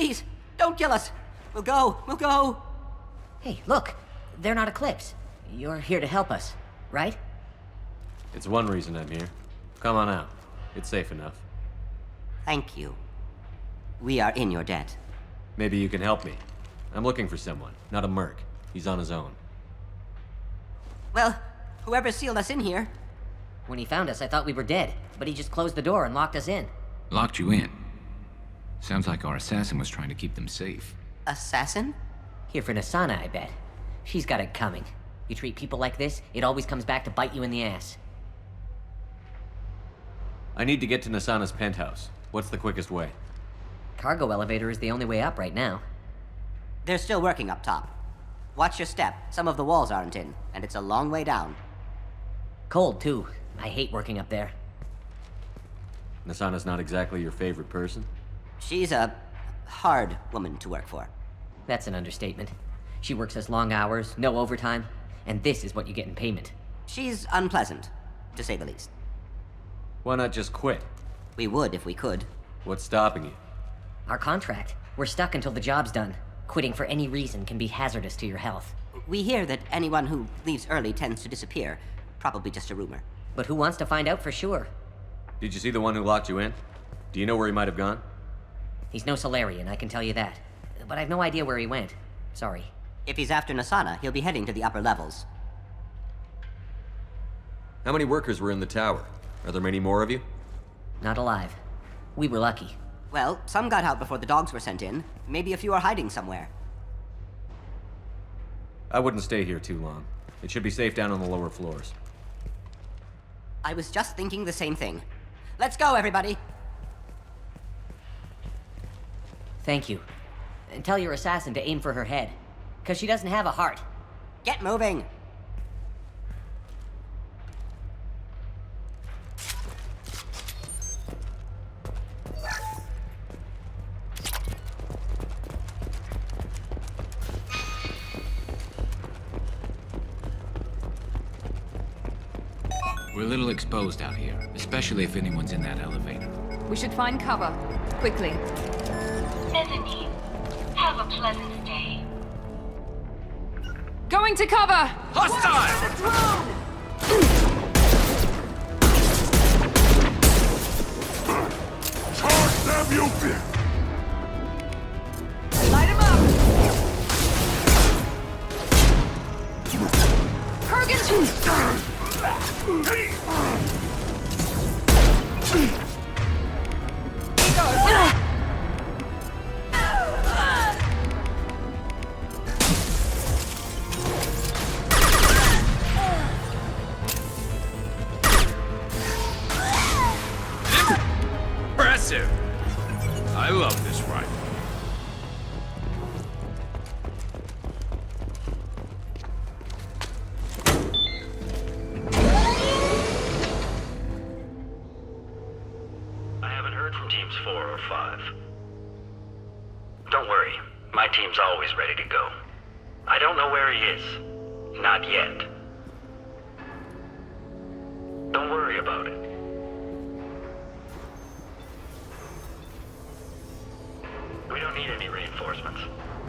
Please, don't kill us. We'll go. Hey, look. They're not Eclipse. You're here to help us, right? It's one reason I'm here. Come on out. It's safe enough. Thank you. We are in your debt. Maybe you can help me. I'm looking for someone, not a merc. He's on his own. Well, whoever sealed us in here. When he found us, I thought we were dead, but he just closed the door and locked us in. Locked you in? Sounds like our assassin was trying to keep them safe. Assassin? Here for Nasana, I bet. She's got it coming. You treat people like this, it always comes back to bite you in the ass. I need to get to Nasana's penthouse. What's the quickest way? Cargo elevator is the only way up right now. They're still working up top. Watch your step. Some of the walls aren't in, and it's a long way down. Cold, too. I hate working up there. Nasana's not exactly your favorite person? She's a hard woman to work for. That's an understatement. She works us long hours, no overtime, and this is what you get in payment. She's unpleasant, to say the least. Why not just quit? We would if we could. What's stopping you? Our contract. We're stuck until the job's done. Quitting for any reason can be hazardous to your health. We hear that anyone who leaves early tends to disappear. Probably just a rumor. But who wants to find out for sure? Did you see the one who locked you in? Do you know where he might have gone? He's no Solarian, I can tell you that. But I've no idea where he went. Sorry. If he's after Nasana, he'll be heading to the upper levels. How many workers were in the tower? Are there many more of you? Not alive. We were lucky. Well, some got out before the dogs were sent in. Maybe a few are hiding somewhere. I wouldn't stay here too long. It should be safe down on the lower floors. I was just thinking the same thing. Let's go, everybody! Thank you. And tell your assassin to aim for her head. 'Cause she doesn't have a heart. Get moving! We're a little exposed out here, especially if anyone's in that elevator. We should find cover. Quickly. Mezzanine. Have a pleasant day. Going to cover! Hostile! Charge them, you bitch! Light him up! Kurgan! Impressive! I love this rifle. I haven't heard from teams 4 or 5. Don't worry, my team's always ready to go. I don't know where he is. Not yet. Don't worry about it. We don't need any reinforcements.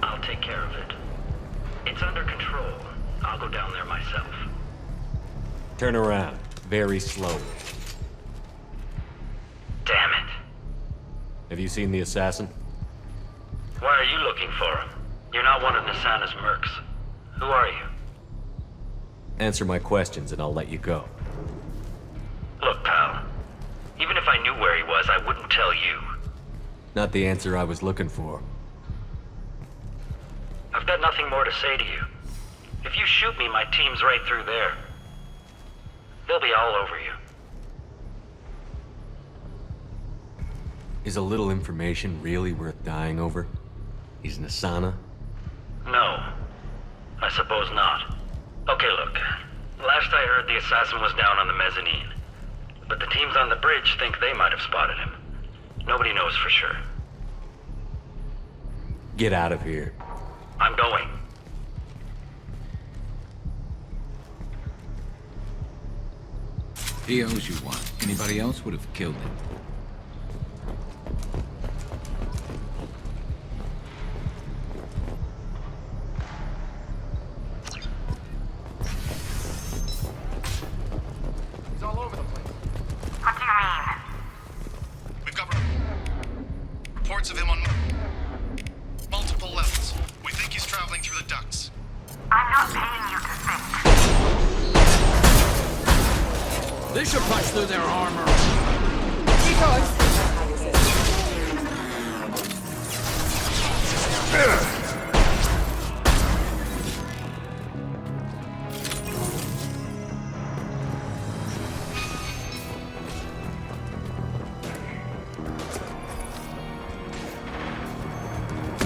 I'll take care of it. It's under control. I'll go down there myself. Turn around. Very slowly. Damn it. Have you seen the assassin? Why are you looking for him? You're not one of Nasana's mercs. Who are you? Answer my questions and I'll let you go. Look, pal. Even if I knew where he was, I wouldn't tell you. Not the answer I was looking for. I've got nothing more to say to you. If you shoot me, my team's right through there. They'll be all over you. Is a little information really worth dying over? Is Nasana? No. I suppose not. Okay, look. Last I heard, the assassin was down on the mezzanine. But the teams on the bridge think they might have spotted him. Nobody knows for sure. Get out of here. I'm going. He owes you one. Anybody else would have killed him. This should punch through their armor.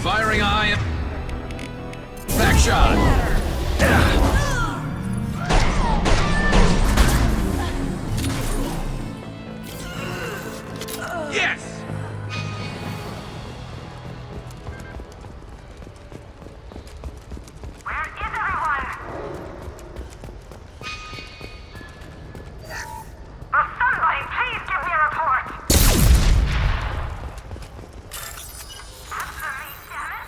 Firing eye. Back shot. Yes! Where is everyone? Will somebody please give me a report? Answer me, damn it!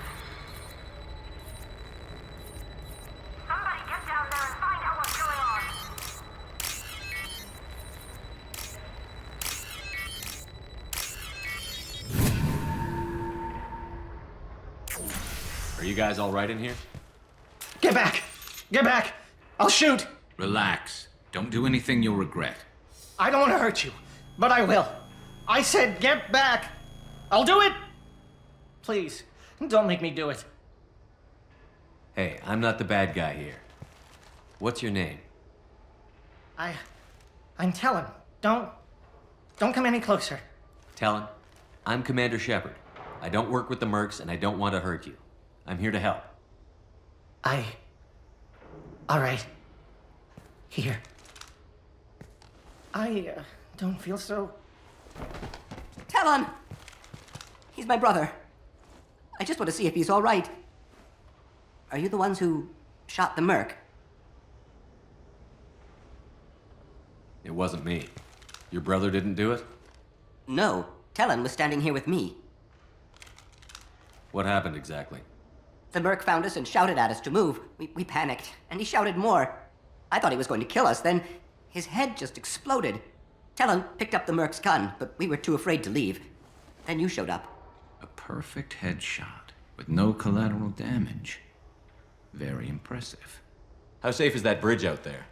Somebody get down there and find out what's going on. Are you guys all right in here? Get back! Get back! I'll shoot! Relax. Don't do anything you'll regret. I don't want to hurt you, but I will. I said get back! I'll do it! Please, don't make me do it. Hey, I'm not the bad guy here. What's your name? I'm telling. Don't come any closer. Talon, I'm Commander Shepard. I don't work with the mercs, and I don't want to hurt you. I'm here to help. All right. Here. I don't feel so... Talon! He's my brother. I just want to see if he's all right. Are you the ones who shot the merc? It wasn't me. Your brother didn't do it? No. Talon was standing here with me. What happened exactly? The merc found us and shouted at us to move. We panicked, and he shouted more. I thought he was going to kill us, then his head just exploded. Talon picked up the merc's gun, but we were too afraid to leave. Then you showed up. A perfect headshot with no collateral damage. Very impressive. How safe is that bridge out there?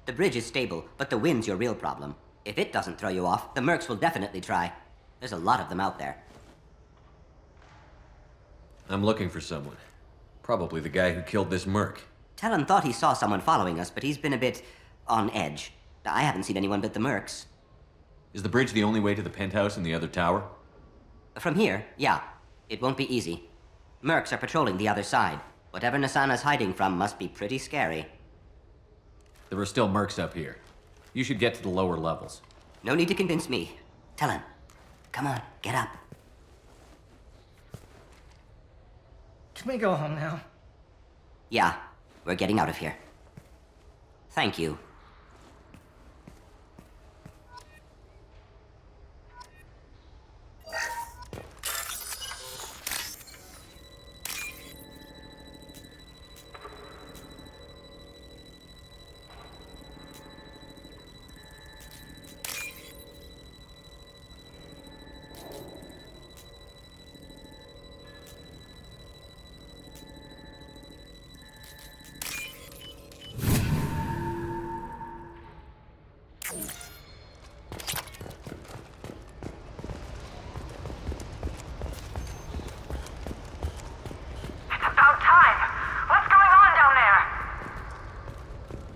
The bridge is stable, but the wind's your real problem. If it doesn't throw you off, the mercs will definitely try. There's a lot of them out there. I'm looking for someone. Probably the guy who killed this merc. Talon thought he saw someone following us, but he's been a bit on edge. I haven't seen anyone but the mercs. Is the bridge the only way to the penthouse in the other tower? From here, yeah. It won't be easy. Mercs are patrolling the other side. Whatever Nasana's hiding from must be pretty scary. There are still mercs up here. You should get to the lower levels. No need to convince me. Talon, come on, get up. Can we go home now? Yeah, we're getting out of here. Thank you.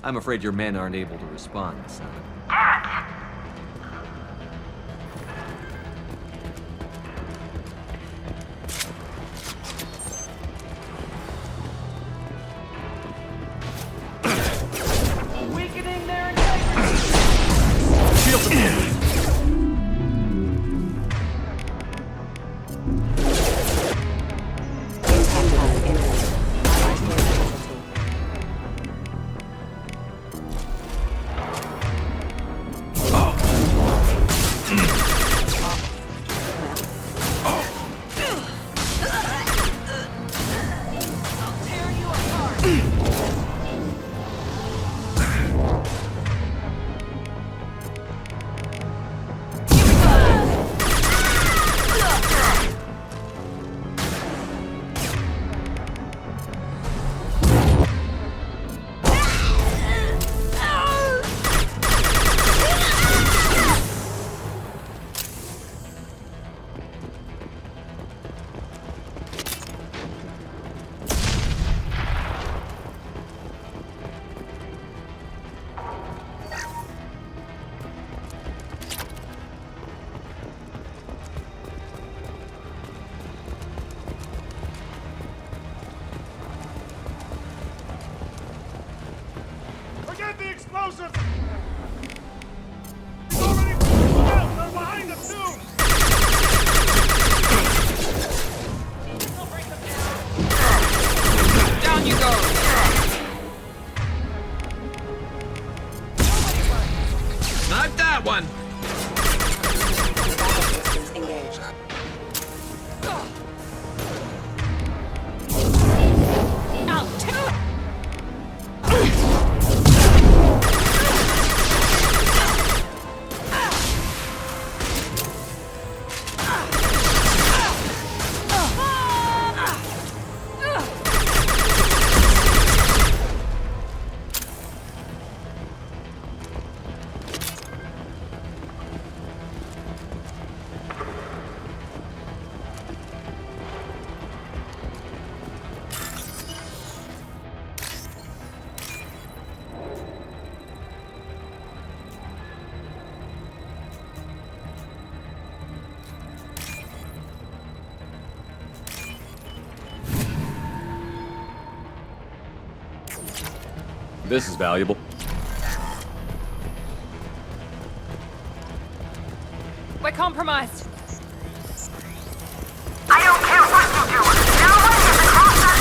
I'm afraid your men aren't able to respond, son. Weakening their integrity! Shield them! explosives! Already out! They're behind us too! Down you go! Knife that one! Engaged. This is valuable. We're compromised. I don't care what you do. No one gets across that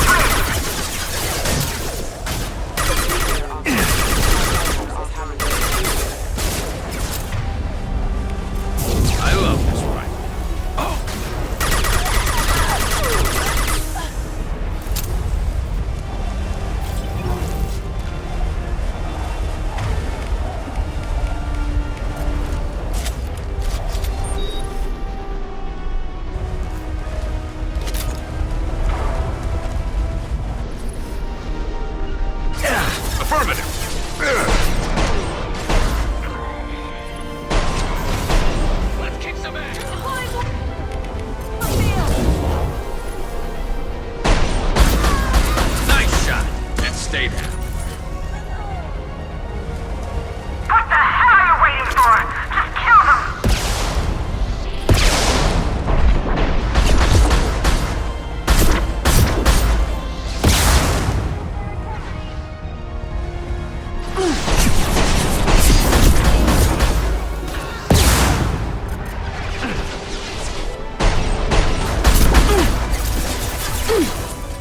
I love this ride. Affirmative. Let's kick some ass! Nice shot. And stay down. What the hell are you waiting for? Just kill them!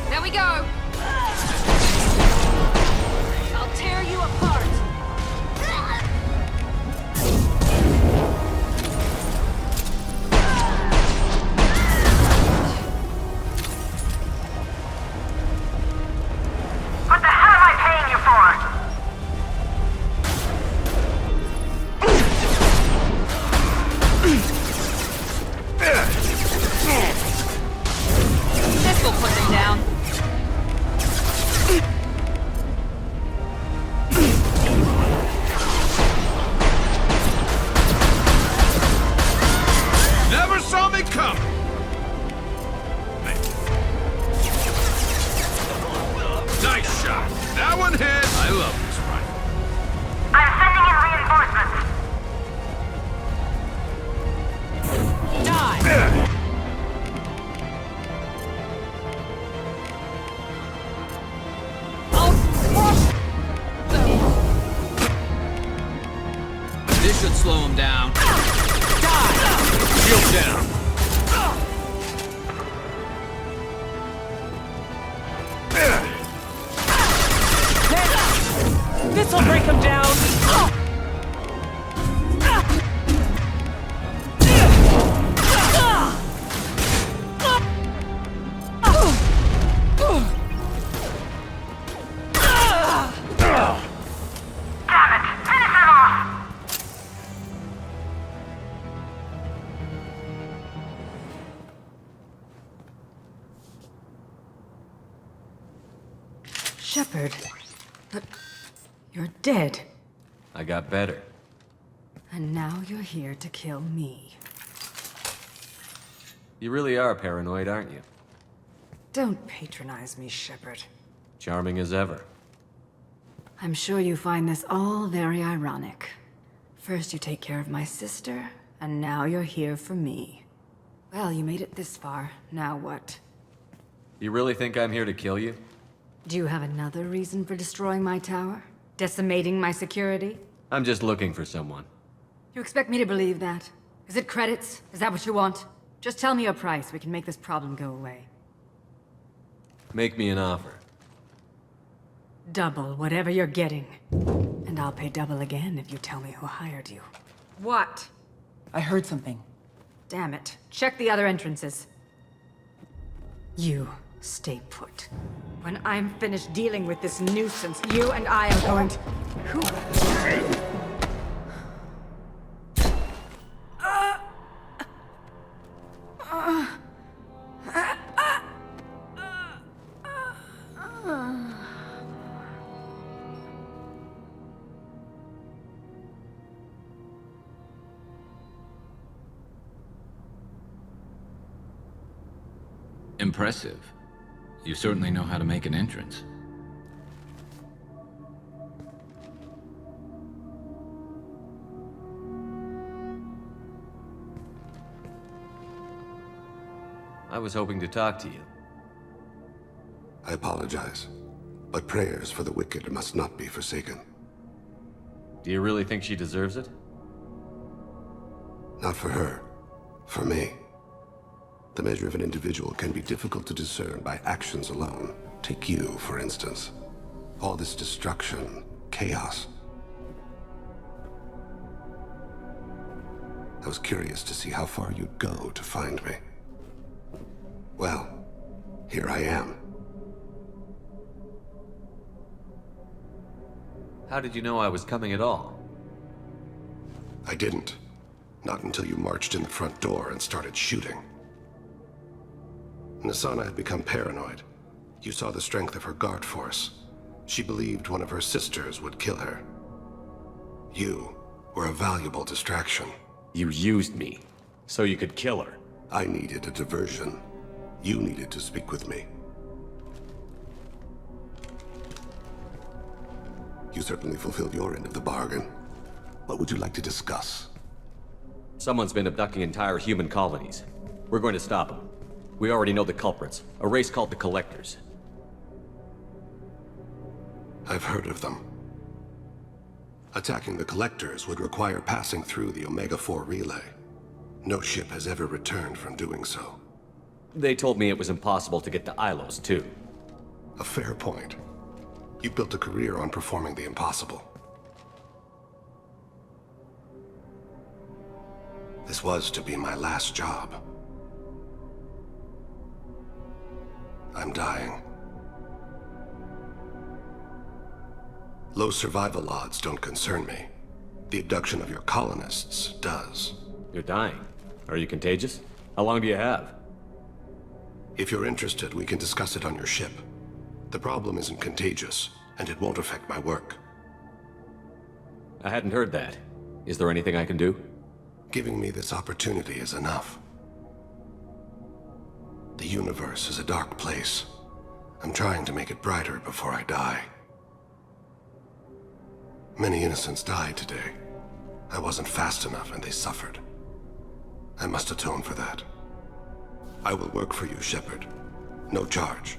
There we go. I'll tear you apart. What the hell am I paying you for? This will put them down. Never saw me come. Nice shot. That one hit. I love this rifle. I'm sending in reinforcements. Die. I'll crush them. This should slow him down. Shield down. This'll break him down. Damn it! Finish him off! Shepard. But you're dead. I got better. And now you're here to kill me. You really are paranoid, aren't you? Don't patronize me, Shepard. Charming as ever. I'm sure you find this all very ironic. First you take care of my sister, and now you're here for me. Well, you made it this far. Now what? You really think I'm here to kill you? Do you have another reason for destroying my tower? Decimating my security? I'm just looking for someone. You expect me to believe that? Is it credits? Is that what you want? Just tell me a price. We can make this problem go away. Make me an offer. Double whatever you're getting. And I'll pay double again if you tell me who hired you. What? I heard something. Damn it. Check the other entrances. You stay put. When I'm finished dealing with this nuisance, you and I are going to... Who? Impressive. You certainly know how to make an entrance. I was hoping to talk to you. I apologize, but prayers for the wicked must not be forsaken. Do you really think she deserves it? Not for her. For me. The measure of an individual can be difficult to discern by actions alone. Take you, for instance. All this destruction, chaos. I was curious to see how far you'd go to find me. Well, here I am. How did you know I was coming at all? I didn't. Not until you marched in the front door and started shooting. Nasana had become paranoid. You saw the strength of her guard force. She believed one of her sisters would kill her. You were a valuable distraction. You used me, so you could kill her. I needed a diversion. You needed to speak with me. You certainly fulfilled your end of the bargain. What would you like to discuss? Someone's been abducting entire human colonies. We're going to stop them. We already know the culprits, a race called the Collectors. I've heard of them. Attacking the Collectors would require passing through the Omega-4 relay. No ship has ever returned from doing so. They told me it was impossible to get to Ilos, too. A fair point. You built a career on performing the impossible. This was to be my last job. I'm dying. Low survival odds don't concern me. The abduction of your colonists does. You're dying. Are you contagious? How long do you have? If you're interested, we can discuss it on your ship. The problem isn't contagious, and it won't affect my work. I hadn't heard that. Is there anything I can do? Giving me this opportunity is enough. The universe is a dark place. I'm trying to make it brighter before I die. Many innocents died today. I wasn't fast enough and they suffered. I must atone for that. I will work for you, Shepard. No charge.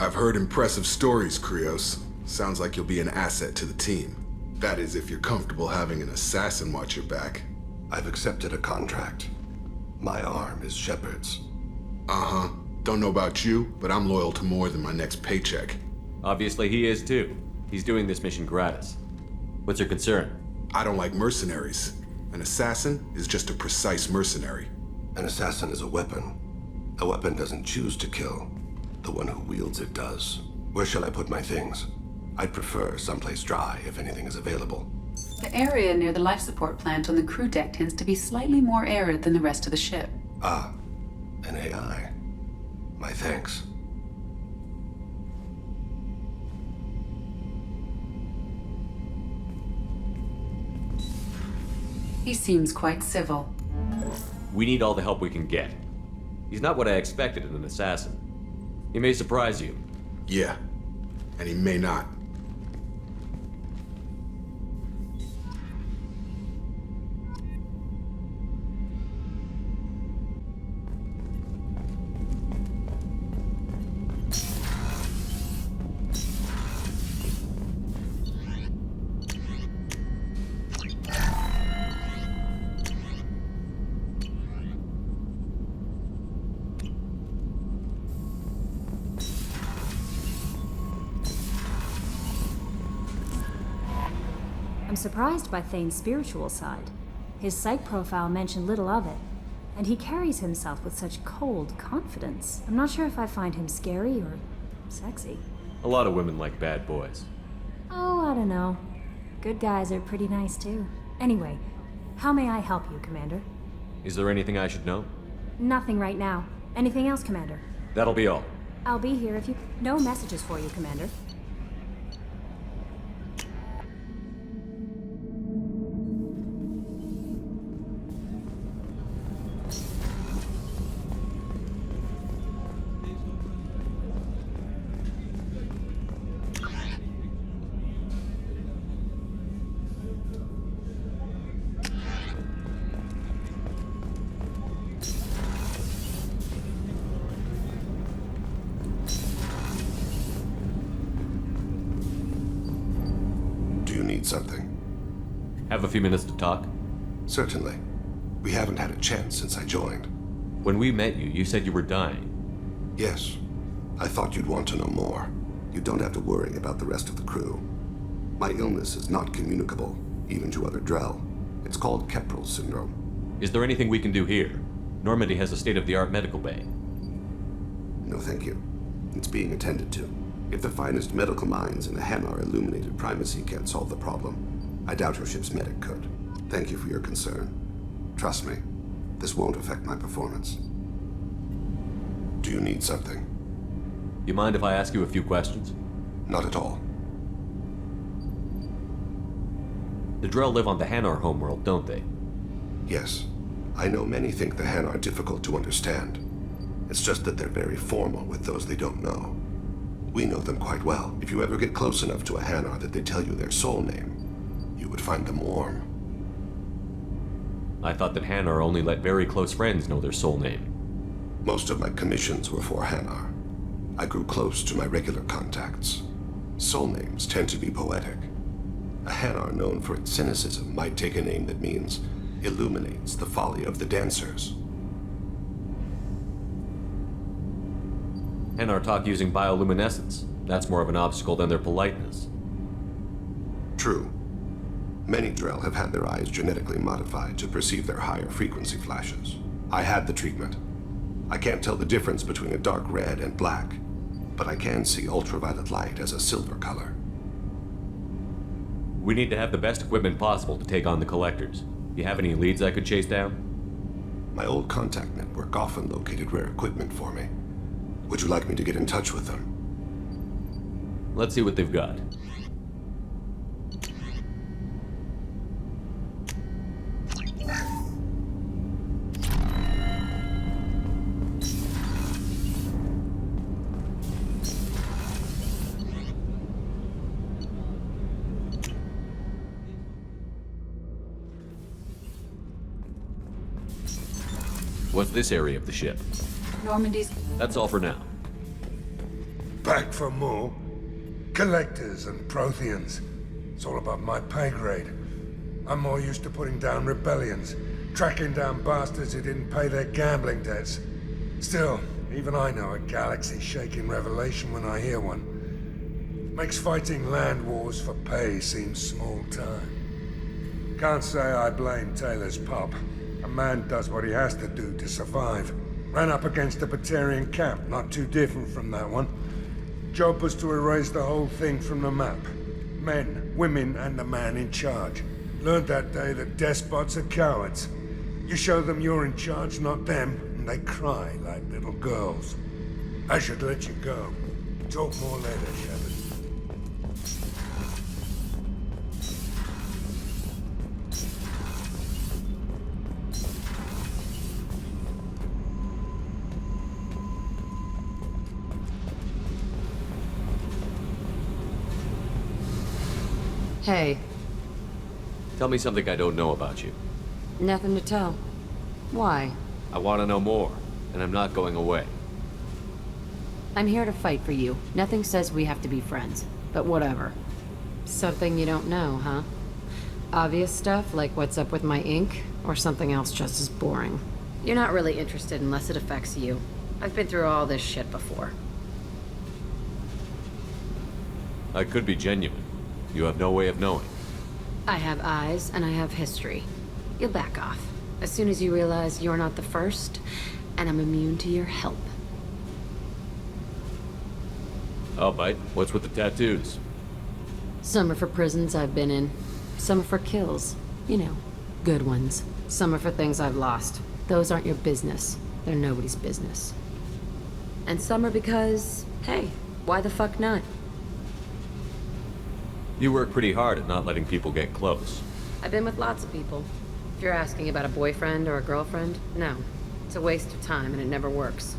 I've heard impressive stories, Krios. Sounds like you'll be an asset to the team. That is, if you're comfortable having an assassin watch your back. I've accepted a contract. My arm is Shepard's. Uh-huh. Don't know about you, but I'm loyal to more than my next paycheck. Obviously he is too. He's doing this mission gratis. What's your concern? I don't like mercenaries. An assassin is just a precise mercenary. An assassin is a weapon. A weapon doesn't choose to kill. The one who wields it does. Where shall I put my things? I'd prefer someplace dry if anything is available. The area near the life support plant on the crew deck tends to be slightly more arid than the rest of the ship. Ah, an AI. My thanks. He seems quite civil. We need all the help we can get. He's not what I expected in an assassin. He may surprise you. Yeah, and he may not. I'm surprised by Thane's spiritual side. His psych profile mentioned little of it, and he carries himself with such cold confidence. I'm not sure if I find him scary or sexy. A lot of women like bad boys. Oh, I don't know. Good guys are pretty nice too. Anyway, how may I help you, Commander? Is there anything I should know? Nothing right now. Anything else, Commander? That'll be all. I'll be here if you... No messages for you, Commander. Something. Have a few minutes to talk? Certainly. We haven't had a chance since I joined. When we met you, you said you were dying. Yes. I thought you'd want to know more. You don't have to worry about the rest of the crew. My illness is not communicable, even to other Drell. It's called Keprel syndrome. Is there anything we can do here? Normandy has a state-of-the-art medical bay. No, thank you. It's being attended to. If the finest medical minds in the Hanar illuminated primacy can't solve the problem, I doubt your ship's medic could. Thank you for your concern. Trust me, this won't affect my performance. Do you need something? You mind if I ask you a few questions? Not at all. The Drell live on the Hanar homeworld, don't they? Yes. I know many think the Hanar are difficult to understand. It's just that they're very formal with those they don't know. We know them quite well. If you ever get close enough to a Hanar that they tell you their soul name, you would find them warm. I thought that Hanar only let very close friends know their soul name. Most of my commissions were for Hanar. I grew close to my regular contacts. Soul names tend to be poetic. A Hanar known for its cynicism might take a name that means illuminates the folly of the dancers. Hanar talk using bioluminescence. That's more of an obstacle than their politeness. True. Many Drell have had their eyes genetically modified to perceive their higher frequency flashes. I had the treatment. I can't tell the difference between a dark red and black, but I can see ultraviolet light as a silver color. We need to have the best equipment possible to take on the Collectors. You have any leads I could chase down? My old contact network often located rare equipment for me. Would you like me to get in touch with them? Let's see what they've got. What's this area of the ship? Normandy's... That's all for now. Back for more? Collectors and Protheans. It's all above my pay grade. I'm more used to putting down rebellions, tracking down bastards who didn't pay their gambling debts. Still, even I know a galaxy-shaking revelation when I hear one. Makes fighting land wars for pay seem small time. Can't say I blame Taylor's pup. A man does what he has to do to survive. Ran up against a Batarian camp, not too different from that one. Job was to erase the whole thing from the map. Men, women, and the man in charge. Learned that day that despots are cowards. You show them you're in charge, not them, and they cry like little girls. I should let you go. Talk more later, Shepard. Hey, Tell me something I don't know about you. nothing to tell. Why? I want to know more, and I'm not going away. I'm here to fight for you. Nothing says we have to be friends, but whatever. Something you don't know, huh? Obvious stuff like what's up with my ink, or something else just as boring. You're not really interested unless it affects you. I've been through all this shit before. I could be genuine. You have no way of knowing. I have eyes, and I have history. You'll back off. As soon as you realize you're not the first, and I'm immune to your help. I'll bite. What's with the tattoos? Some are for prisons I've been in. Some are for kills. You know, good ones. Some are for things I've lost. Those aren't your business. They're nobody's business. And some are because, hey, why the fuck not? You work pretty hard at not letting people get close. I've been with lots of people. If you're asking about a boyfriend or a girlfriend, no. It's a waste of time and it never works.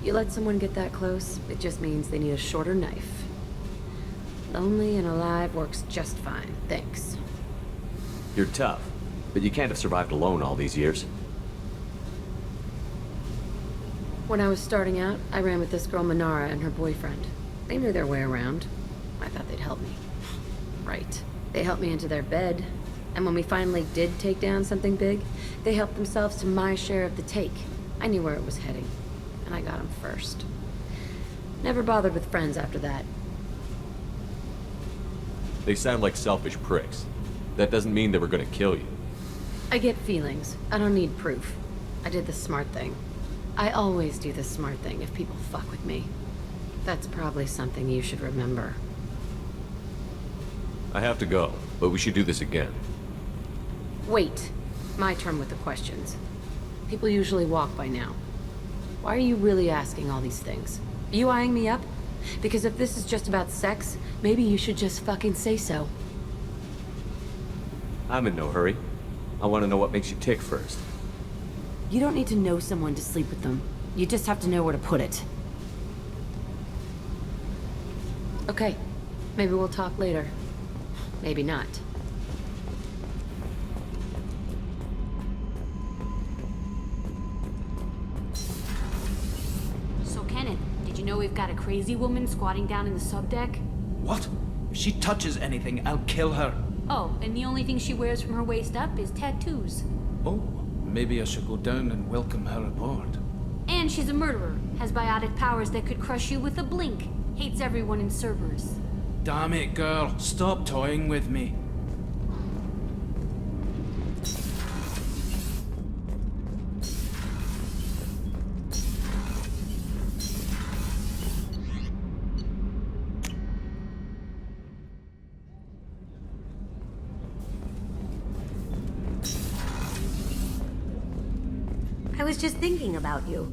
You let someone get that close, it just means they need a shorter knife. Lonely and alive works just fine, thanks. You're tough, but you can't have survived alone all these years. When I was starting out, I ran with this girl Manara and her boyfriend. They knew their way around. I thought they'd help me. Right. They helped me into their bed, and when we finally did take down something big, they helped themselves to my share of the take. I knew where it was heading, and I got them first. Never bothered with friends after that. They sound like selfish pricks. That doesn't mean they were gonna kill you. I get feelings. I don't need proof. I did the smart thing. I always do the smart thing if people fuck with me. That's probably something you should remember. I have to go, but we should do this again. Wait. My turn with the questions. People usually walk by now. Why are you really asking all these things? Are you eyeing me up? Because if this is just about sex, maybe you should just fucking say so. I'm in no hurry. I want to know what makes you tick first. You don't need to know someone to sleep with them. You just have to know where to put it. Okay. Maybe we'll talk later. Maybe not. So, Kenneth, did you know we've got a crazy woman squatting down in the subdeck? What? If she touches anything, I'll kill her. Oh, and the only thing she wears from her waist up is tattoos. Oh, maybe I should go down and welcome her aboard. And she's a murderer, has biotic powers that could crush you with a blink, hates everyone in Cerberus. Damn it, girl. Stop toying with me. I was just thinking about you.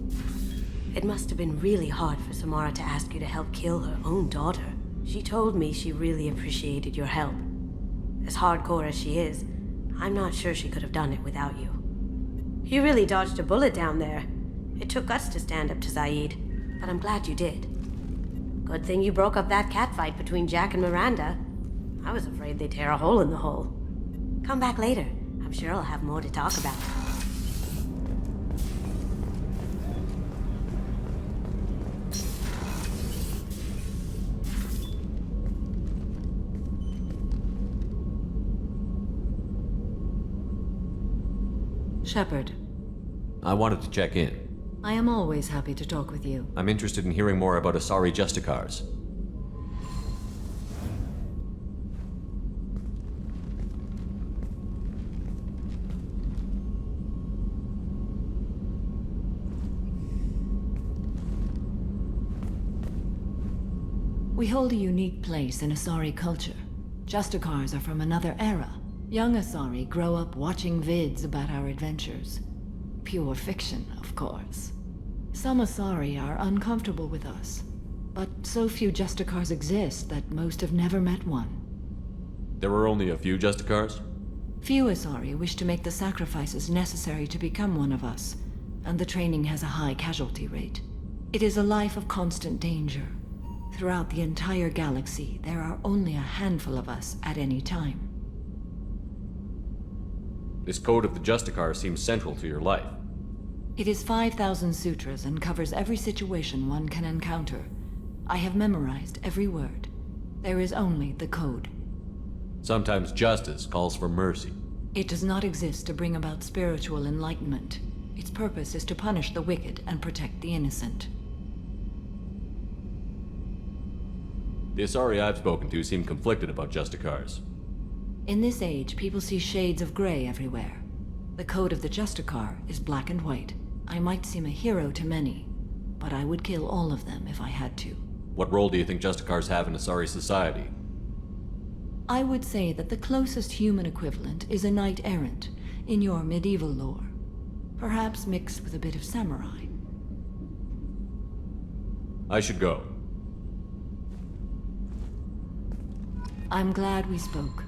It must have been really hard for Samara to ask you to help kill her own daughter. She told me she really appreciated your help. As hardcore as she is, I'm not sure she could have done it without you. You really dodged a bullet down there. It took guts to stand up to Zaid, but I'm glad you did. Good thing you broke up that catfight between Jack and Miranda. I was afraid they'd tear a hole in the hull. Come back later. I'm sure I'll have more to talk about. Shepard, I wanted to check in. I am always happy to talk with you. I'm interested in hearing more about Asari Justicars. We hold a unique place in Asari culture. Justicars are from another era. Young Asari grow up watching vids about our adventures. Pure fiction, of course. Some Asari are uncomfortable with us, but so few Justicars exist that most have never met one. There were only a few Justicars? Few Asari wish to make the sacrifices necessary to become one of us, and the training has a high casualty rate. It is a life of constant danger. Throughout the entire galaxy, there are only a handful of us at any time. This code of the Justicar seems central to your life. It is 5,000 sutras and covers every situation one can encounter. I have memorized every word. There is only the code. Sometimes justice calls for mercy. It does not exist to bring about spiritual enlightenment. Its purpose is to punish the wicked and protect the innocent. The Asari I've spoken to seem conflicted about Justicars. In this age, people see shades of gray everywhere. The code of the Justicar is black and white. I might seem a hero to many, but I would kill all of them if I had to. What role do you think Justicars have in Asari society? I would say that the closest human equivalent is a knight-errant in your medieval lore. Perhaps mixed with a bit of samurai. I should go. I'm glad we spoke.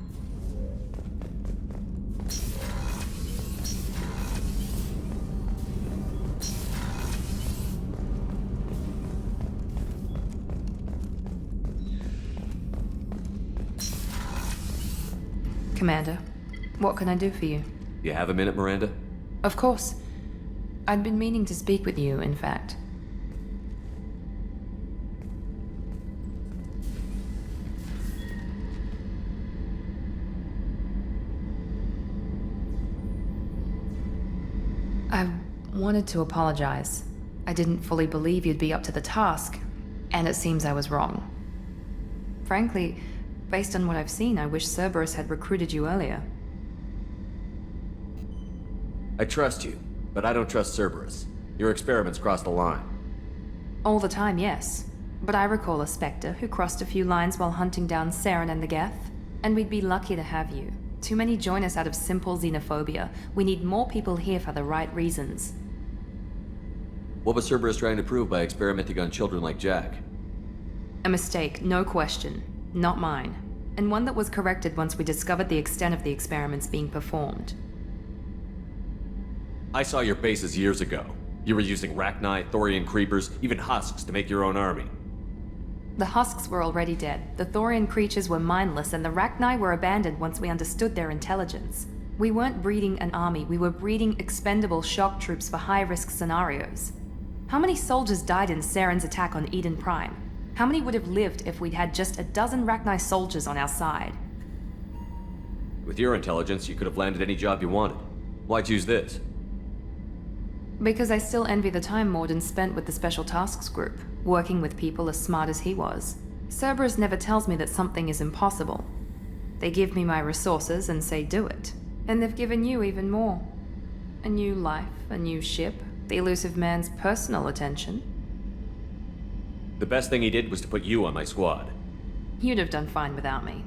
Commander, what can I do for you? You have a minute, Miranda? Of course. I'd been meaning to speak with you, in fact. I wanted to apologize. I didn't fully believe you'd be up to the task, and it seems I was wrong. Frankly, based on what I've seen, I wish Cerberus had recruited you earlier. I trust you, but I don't trust Cerberus. Your experiments crossed the line. All the time, yes. But I recall a Spectre who crossed a few lines while hunting down Saren and the Geth. And we'd be lucky to have you. Too many join us out of simple xenophobia. We need more people here for the right reasons. What was Cerberus trying to prove by experimenting on children like Jack? A mistake, no question. Not mine. And one that was corrected once we discovered the extent of the experiments being performed. I saw your bases years ago. You were using Rachni, Thorian creepers, even husks to make your own army. The husks were already dead, the Thorian creatures were mindless, and the Rachni were abandoned once we understood their intelligence. We weren't breeding an army, we were breeding expendable shock troops for high-risk scenarios. How many soldiers died in Saren's attack on Eden Prime? How many would have lived if we'd had just a dozen Rachni soldiers on our side? With your intelligence, you could have landed any job you wanted. Why choose this? Because I still envy the time Morden spent with the Special Tasks Group, working with people as smart as he was. Cerberus never tells me that something is impossible. They give me my resources and say do it. And they've given you even more. A new life, a new ship, the elusive man's personal attention. The best thing he did was to put you on my squad. You'd have done fine without me.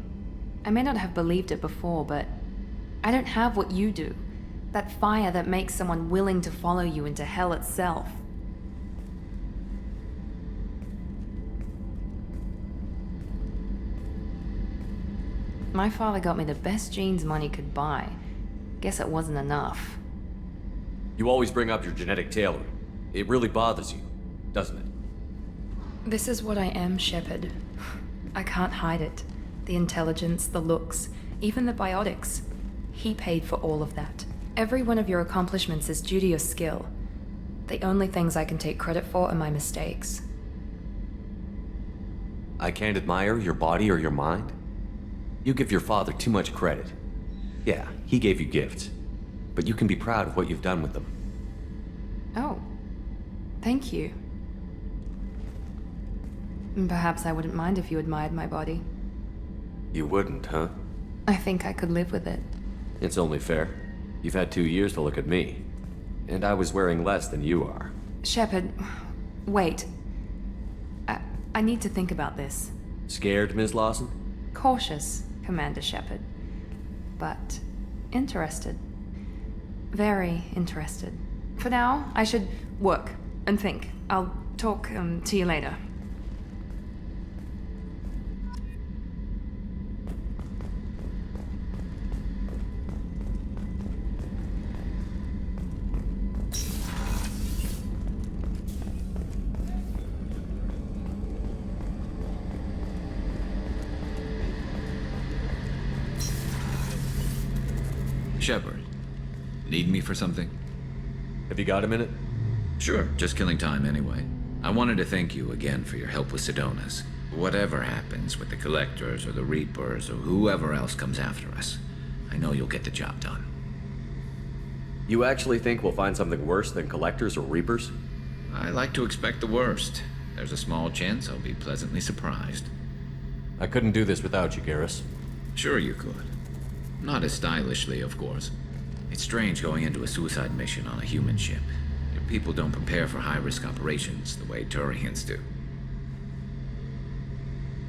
I may not have believed it before, but I don't have what you do. That fire that makes someone willing to follow you into hell itself. My father got me the best genes money could buy. Guess it wasn't enough. You always bring up your genetic tailoring. It really bothers you, doesn't it? This is what I am, Shepard. I can't hide it. The intelligence, the looks, even the biotics. He paid for all of that. Every one of your accomplishments is due to your skill. The only things I can take credit for are my mistakes. I can't admire your body or your mind? You give your father too much credit. Yeah, he gave you gifts. But you can be proud of what you've done with them. Oh. Thank you. Perhaps I wouldn't mind if you admired my body. You wouldn't, huh? I think I could live with it. It's only fair. You've had 2 years to look at me. And I was wearing less than you are. Shepard, wait. I need to think about this. Scared, Ms. Lawson? Cautious, Commander Shepard. But interested. Very interested. For now, I should work and think. I'll talk to you later. Shepard, need me for something? Have you got a minute? Sure, just killing time anyway. I wanted to thank you again for your help with Draconis. Whatever happens with the Collectors or the Reapers or whoever else comes after us, I know you'll get the job done. You actually think we'll find something worse than Collectors or Reapers? I like to expect the worst. There's a small chance I'll be pleasantly surprised. I couldn't do this without you, Garrus. Sure you could. Not as stylishly, of course. It's strange going into a suicide mission on a human ship. Your people don't prepare for high-risk operations the way Turians do.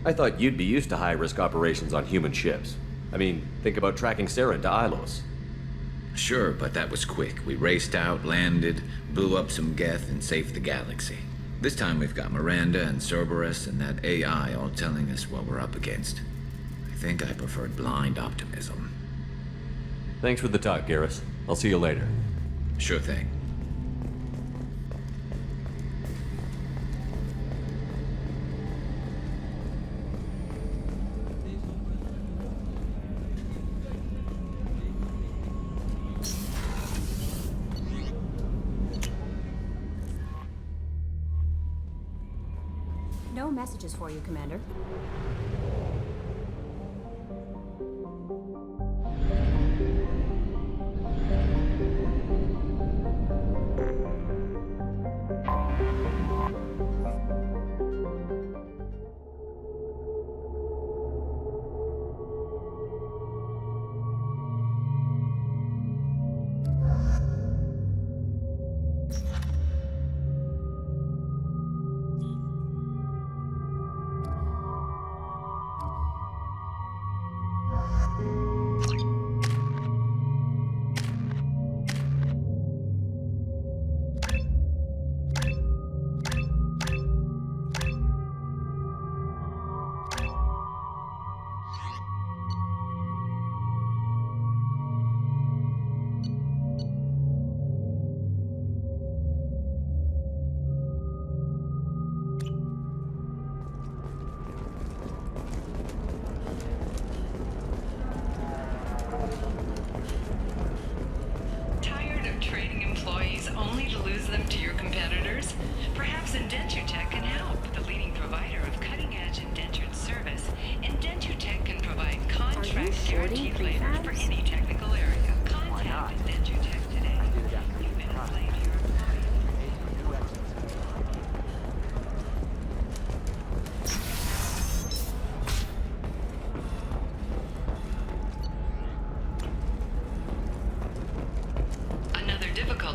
I thought you'd be used to high-risk operations on human ships. I mean, think about tracking Sarah into Ilos. Sure, but that was quick. We raced out, landed, blew up some Geth, and saved the galaxy. This time we've got Miranda and Cerberus and that AI all telling us what we're up against. I think I preferred blind optimism. Thanks for the talk, Garrus. I'll see you later. Sure thing. No messages for you, Commander.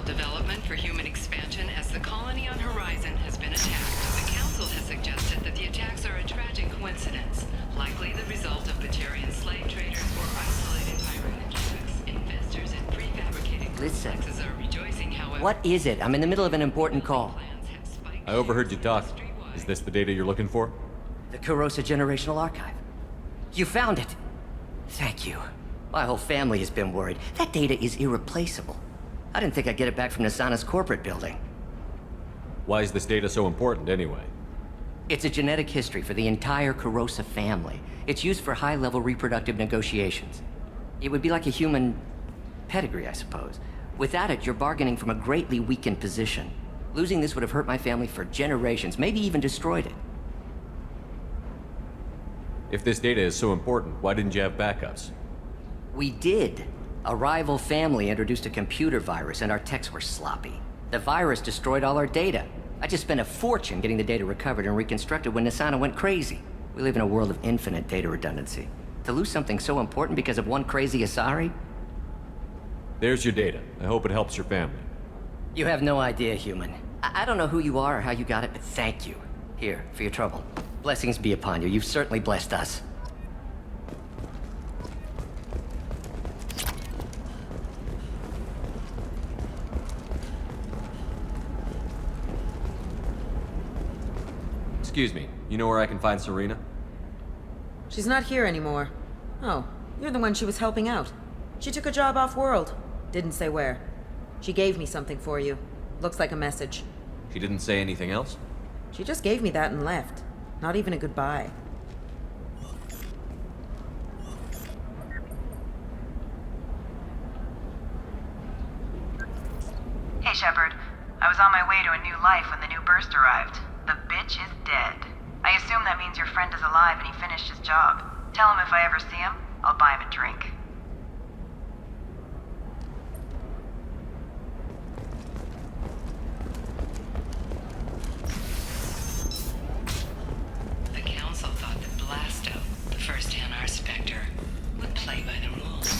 Development for human expansion as the colony on Horizon has been attacked. The Council has suggested that the attacks are a tragic coincidence, likely the result of Batarian slave traders or isolated hieroglyphics. Investors in prefabricated complexes are rejoicing, however. What is it? I'm in the middle of an important call. I overheard you talk. Is this the data you're looking for? The Kurosa Generational Archive. You found it! Thank you. My whole family has been worried. That data is irreplaceable. I didn't think I'd get it back from Nasana's corporate building. Why is this data so important, anyway? It's a genetic history for the entire Kurosa family. It's used for high-level reproductive negotiations. It would be like a human pedigree, I suppose. Without it, you're bargaining from a greatly weakened position. Losing this would have hurt my family for generations, maybe even destroyed it. If this data is so important, why didn't you have backups? We did. A rival family introduced a computer virus and our techs were sloppy. The virus destroyed all our data. I just spent a fortune getting the data recovered and reconstructed when Nasana went crazy. We live in a world of infinite data redundancy. To lose something so important because of one crazy Asari? There's your data. I hope it helps your family. You have no idea, human. I don't know who you are or how you got it, but thank you. Here, for your trouble. Blessings be upon you. You've certainly blessed us. Excuse me, you know where I can find Serena? She's not here anymore. Oh, you're the one she was helping out. She took a job off-world. Didn't say where. She gave me something for you. Looks like a message. She didn't say anything else? She just gave me that and left. Not even a goodbye. way to a new life when the new burst arrived. The bitch is dead. I assume that means your friend is alive and he finished his job. Tell him if I ever see him, I'll buy him a drink. The Council thought that Blasto, the first Hanar Spectre, would play by the rules.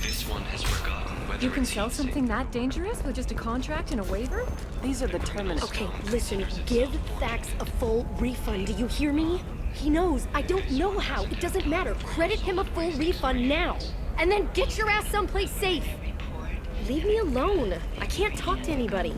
This one has forgotten whether You can sell something that dangerous with just a contract and a waiver? These are the terminus. Okay, listen, give Thax a full refund, do you hear me? He knows, I don't know how, it doesn't matter. Credit him a full refund now. And then get your ass someplace safe. Leave me alone. I can't talk to anybody.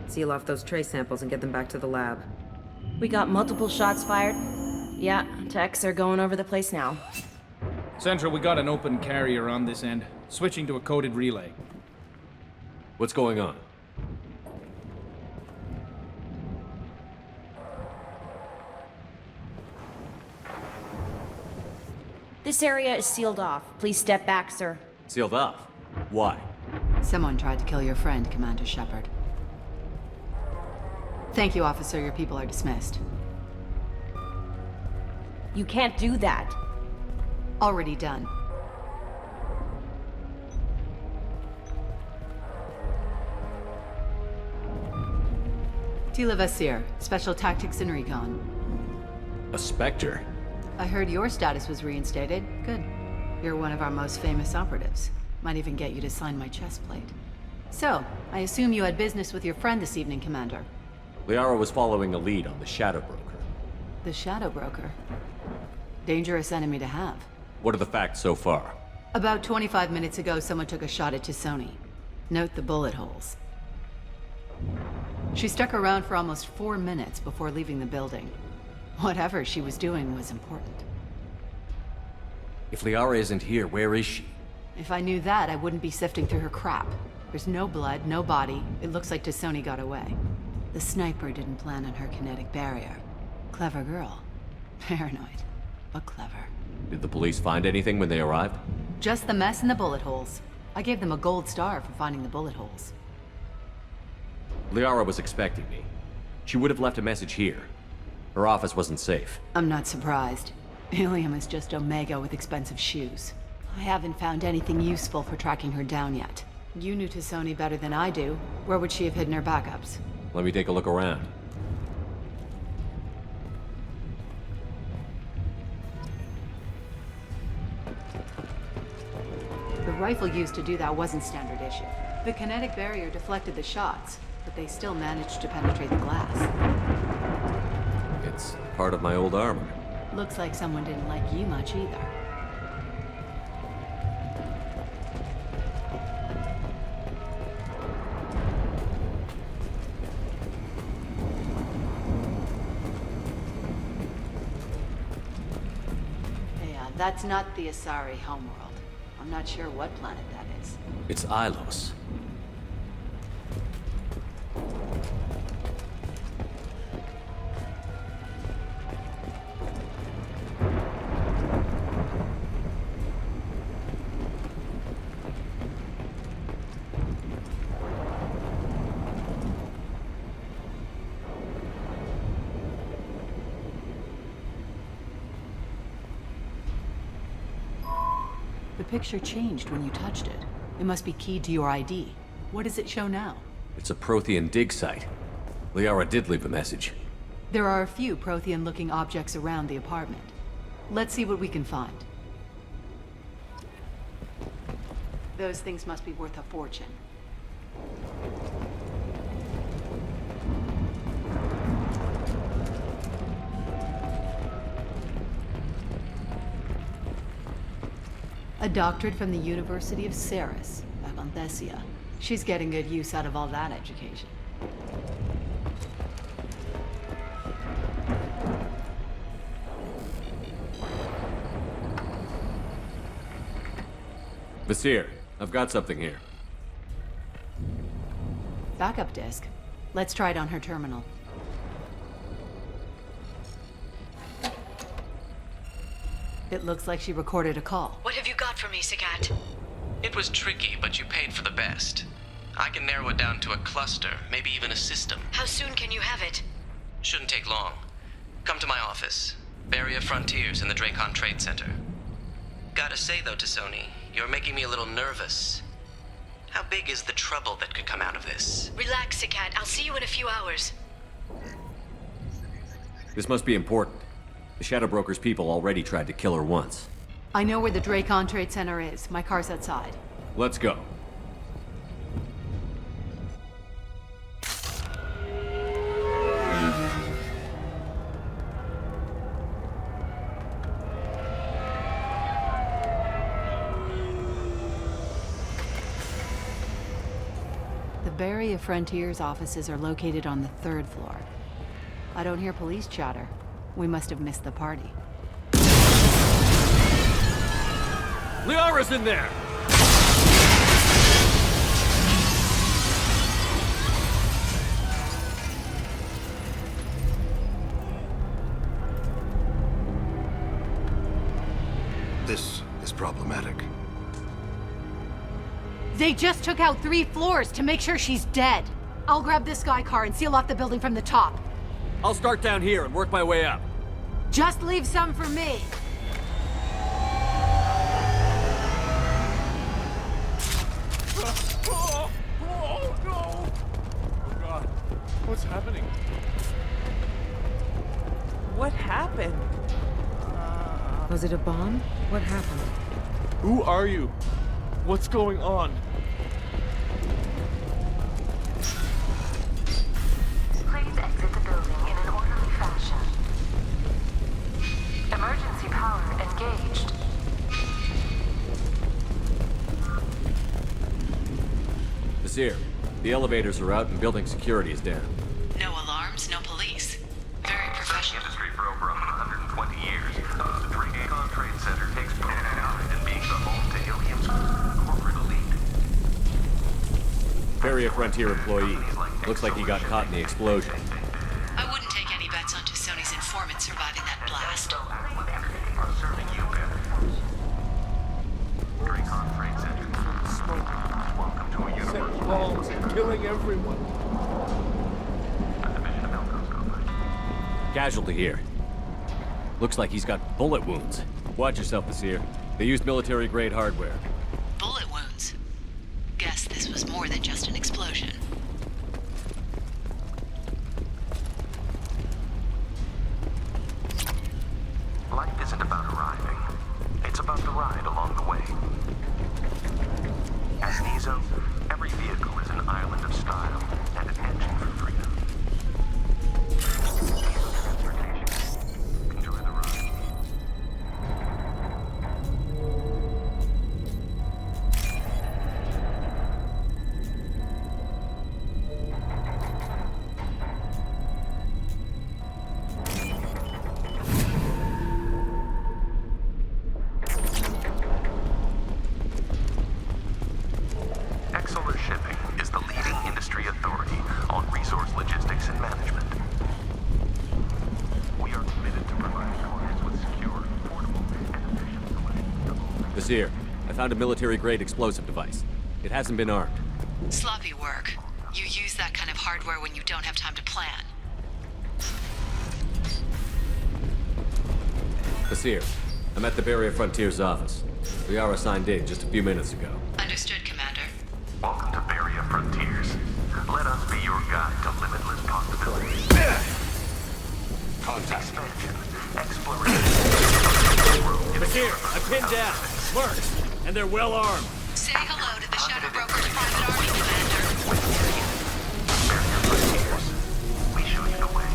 Seal off those trace samples and get them back to the lab. We got multiple shots fired. Yeah, techs are going over the place now. Central, we got an open carrier on this end. Switching to a coded relay. What's going on? This area is sealed off. Please step back, sir. Sealed off? Why? Someone tried to kill your friend, Commander Shepard. Thank you, officer. Your people are dismissed. You can't do that. Already done. Tila Vasir, Special Tactics and Recon. A Spectre? I heard your status was reinstated. Good. You're one of our most famous operatives. Might even get you to sign my chest plate. So, I assume you had business with your friend this evening, Commander. Liara was following a lead on the Shadow Broker. The Shadow Broker? Dangerous enemy to have. What are the facts so far? About 25 minutes ago, someone took a shot at T'Soni. Note the bullet holes. She stuck around for almost 4 minutes before leaving the building. Whatever she was doing was important. If Liara isn't here, where is she? If I knew that, I wouldn't be sifting through her crap. There's no blood, no body. It looks like T'Soni got away. The sniper didn't plan on her kinetic barrier. Clever girl. Paranoid, but clever. Did the police find anything when they arrived? Just the mess and the bullet holes. I gave them a gold star for finding the bullet holes. Liara was expecting me. She would have left a message here. Her office wasn't safe. I'm not surprised. Ilium is just Omega with expensive shoes. I haven't found anything useful for tracking her down yet. You knew T'Soni better than I do. Where would she have hidden her backups? Let me take a look around. The rifle used to do that wasn't standard issue. The kinetic barrier deflected the shots, but they still managed to penetrate the glass. It's part of my old armor. Looks like someone didn't like you much either. That's not the Asari homeworld. I'm not sure what planet that is. It's Ilos. The picture changed when you touched it. It must be keyed to your ID. What does it show now? It's a Prothean dig site. Liara did leave a message. There are a few Prothean-looking objects around the apartment. Let's see what we can find. Those things must be worth a fortune. A doctorate from the University of Ceres, back on Thessia. She's getting good use out of all that education. Vasir, I've got something here. Backup disk. Let's try it on her terminal. It looks like she recorded a call. What have you got for me, Sagat? It was tricky, but you paid for the best. I can narrow it down to a cluster, maybe even a system. How soon can you have it? Shouldn't take long. Come to my office. Barrier Frontiers in the Dracon Trade Center. Gotta say though to Sony, you're making me a little nervous. How big is the trouble that could come out of this? Relax, Sagat. I'll see you in a few hours. This must be important. The Shadow Broker's people already tried to kill her once. I know where the Dracon Trade Center is. My car's outside. Let's go. The Barrier Frontiers offices are located on the 3rd floor. I don't hear police chatter. We must have missed the party. Liara's in there! This is problematic. They just took out 3 floors to make sure she's dead. I'll grab this Sky car and seal off the building from the top. I'll start down here and work my way up. Just leave some for me. Oh, no! Oh, God. What's happening? What happened? Was it a bomb? What happened? Who are you? What's going on? Please exit the building in an orderly fashion. Emergency power engaged. Vasir, the elevators are out and building security is down. No alarms, no police. Very professional. Industry for over 120 years. The Dracon Trade Center takes pride in being the home to Ilium's corporate elite. Barrier Frontier employee. Looks like he got caught in the explosion. I wouldn't take any bets on Sony's informant surviving that blast. Serving you better. Dracon Trade Center. Welcome to a universe. Set bombs and killing everyone. Casualty here. Looks like he's got bullet wounds. Watch yourself, Vasir. They used military-grade hardware. Bullet wounds? Guess this was more than just an explosion. Life isn't about arriving. It's about the ride along the way. At Nizo, every vehicle is an island of style and an engine for freedom. Enjoy the ride. Exeler Shipping is the leading industry authority on resource logistics and management. We are committed to providing clients with secure, affordable, and efficient solutions. Vasir, I found a military-grade explosive device. It hasn't been armed. Sloppy work. You use that kind of hardware when you don't have time to plan. Vasir, I'm at the Barrier Frontiers office. Liara signed in just a few minutes ago. Understood, Commander. Welcome to Barrier Frontiers. Let us be your guide to limitless possibilities. Contact. Expansion. Exploration. Vasir, I'm pinned down. Mercs, and they're well armed. Say hello to the Shadow Broker's private army, Commander. Barrier Frontiers. We show you the way.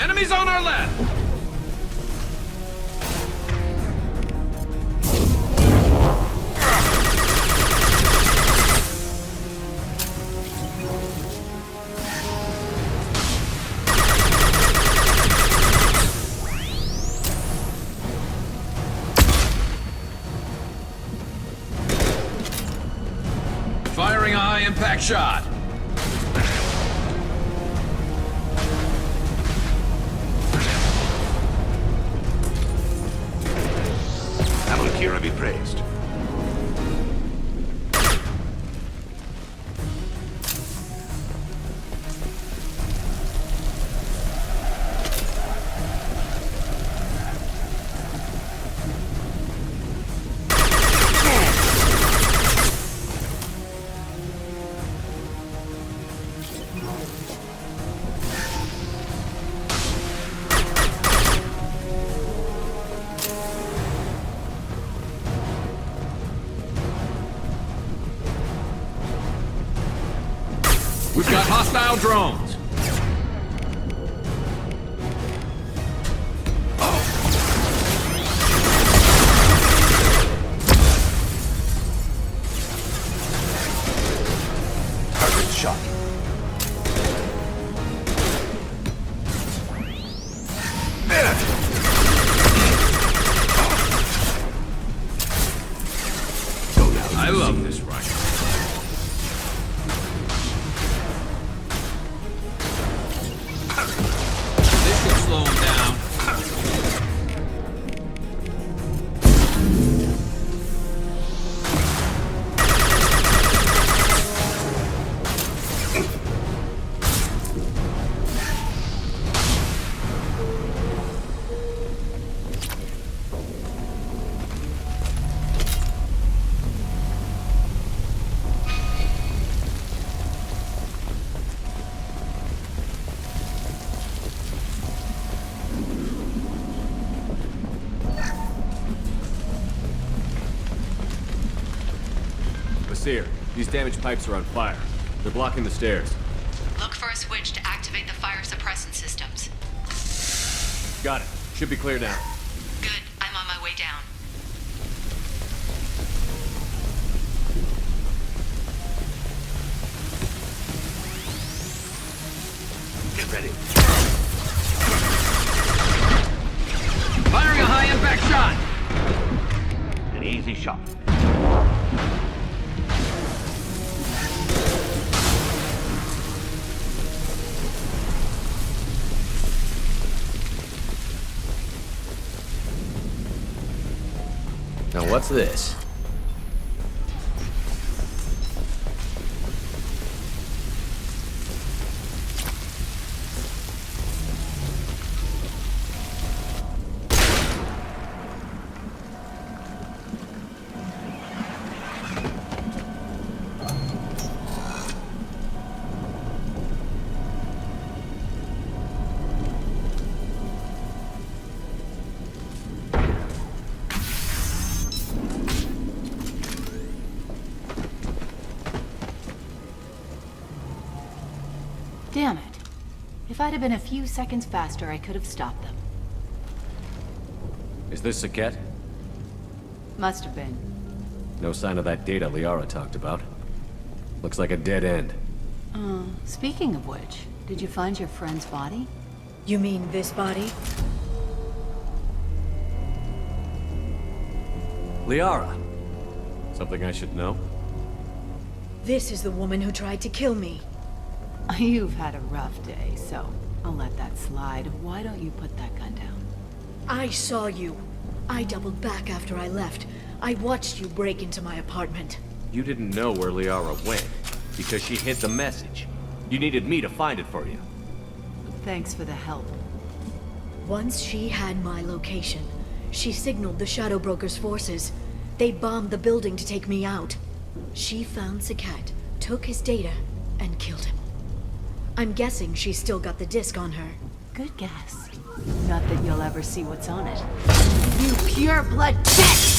Enemies on our left! Firing a high-impact shot. Amalekira be praised. We've got hostile drones. Target shot. I love this rifle. This should slow him down. Seer, these damaged pipes are on fire. They're blocking the stairs. Look for a switch to activate the fire suppressant systems. Got it. Should be clear now. Good. I'm on my way down. Get ready. Firing a high-impact shot. An easy shot. Now what's this? Damn it. If I'd have been a few seconds faster, I could have stopped them. Is this Saket? Must have been. No sign of that data Liara talked about. Looks like a dead end. Speaking of which, did you find your friend's body? You mean this body? Liara! Something I should know? This is the woman who tried to kill me. You've had a rough day, so I'll let that slide. Why don't you put that gun down? I saw you. I doubled back after I left. I watched you break into my apartment. You didn't know where Liara went, because she hid the message. You needed me to find it for you. Thanks for the help. Once she had my location, she signaled the Shadow Broker's forces. They bombed the building to take me out. She found Saket, took his data, and killed him. I'm guessing she's still got the disc on her. Good guess. Not that you'll ever see what's on it. You pure blood bitch!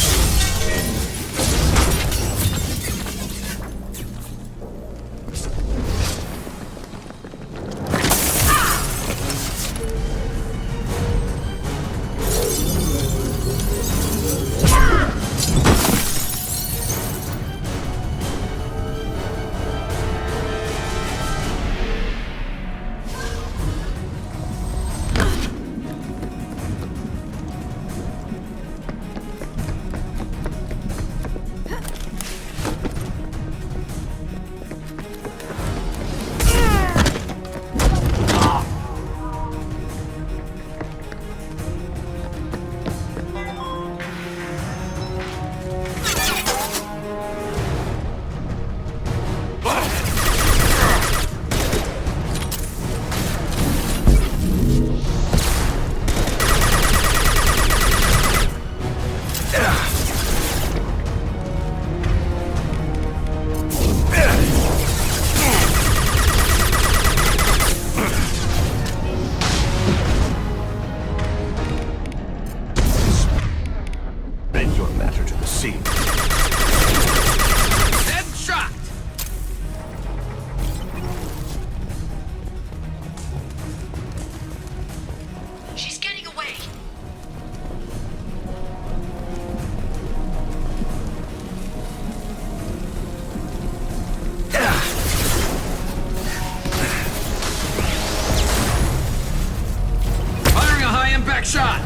Back shot!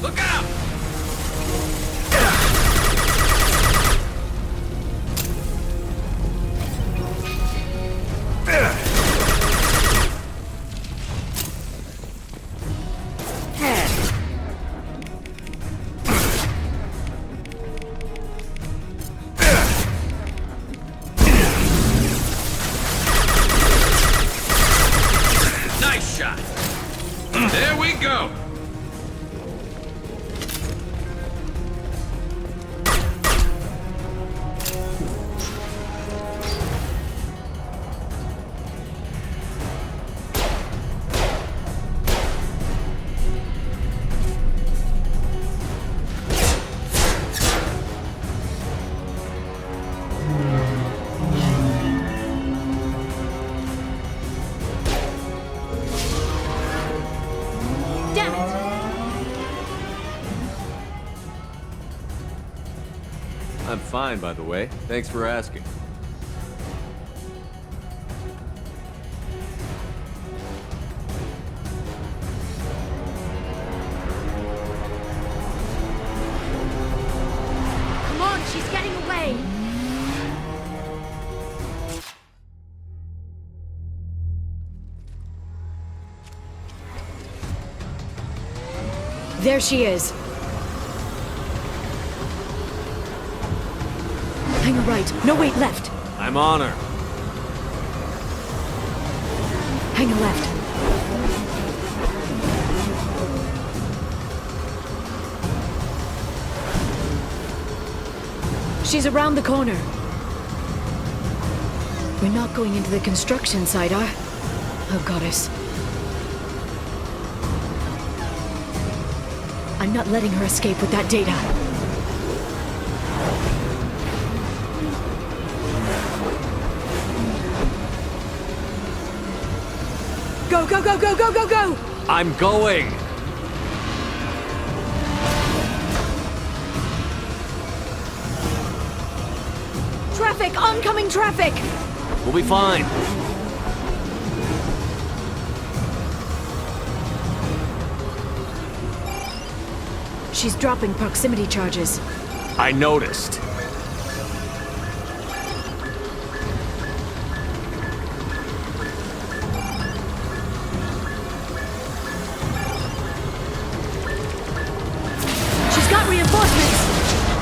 Look out! Nice shot! There we go! Damn it! I'm fine, by the way. Thanks for asking. Come on, she's getting away! There she is. Hang a right. No, wait, left. I'm on her. Hang a left. She's around the corner. We're not going into the construction site, Oh, goddess. I'm not letting her escape with that data. Go, go, go, go, go, go, go! I'm going! Traffic! Oncoming traffic! We'll be fine. She's dropping proximity charges. I noticed. She's got reinforcements!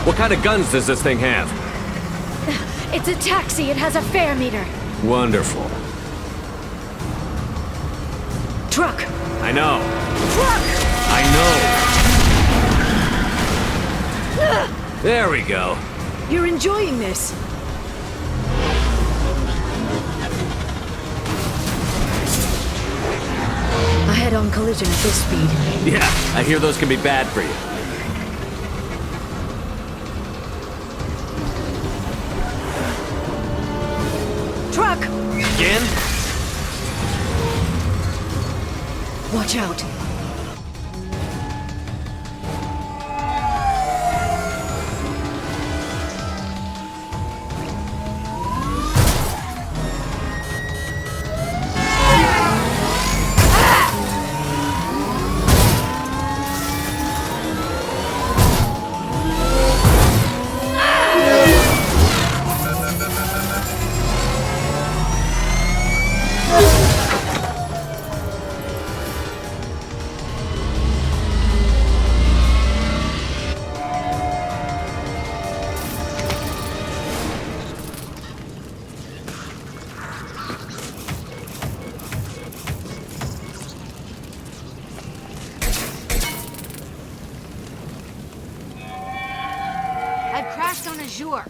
What kind of guns does this thing have? It's a taxi. It has a fare meter. Wonderful. Truck! I know. Truck! I know. There we go. You're enjoying this. A head-on collision at this speed. Yeah, I hear those can be bad for you. Truck! Again? Watch out.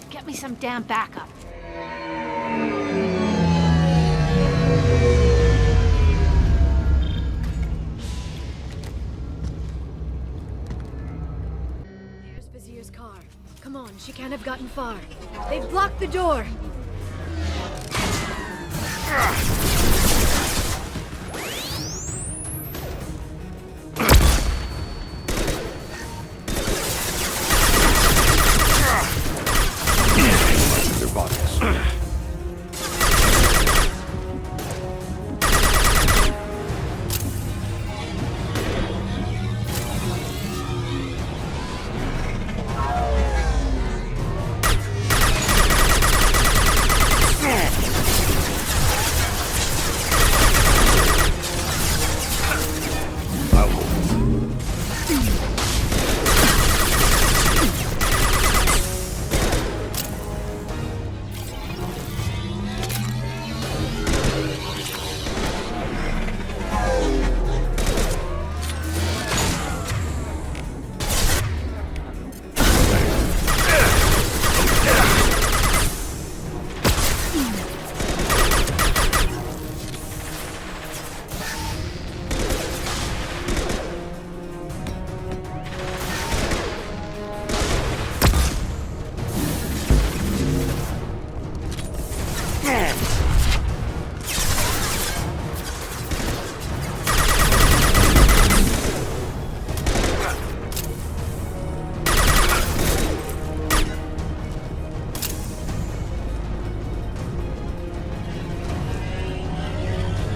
Get me some damn backup. There's Vizier's car. Come on, she can't have gotten far. They've blocked the door.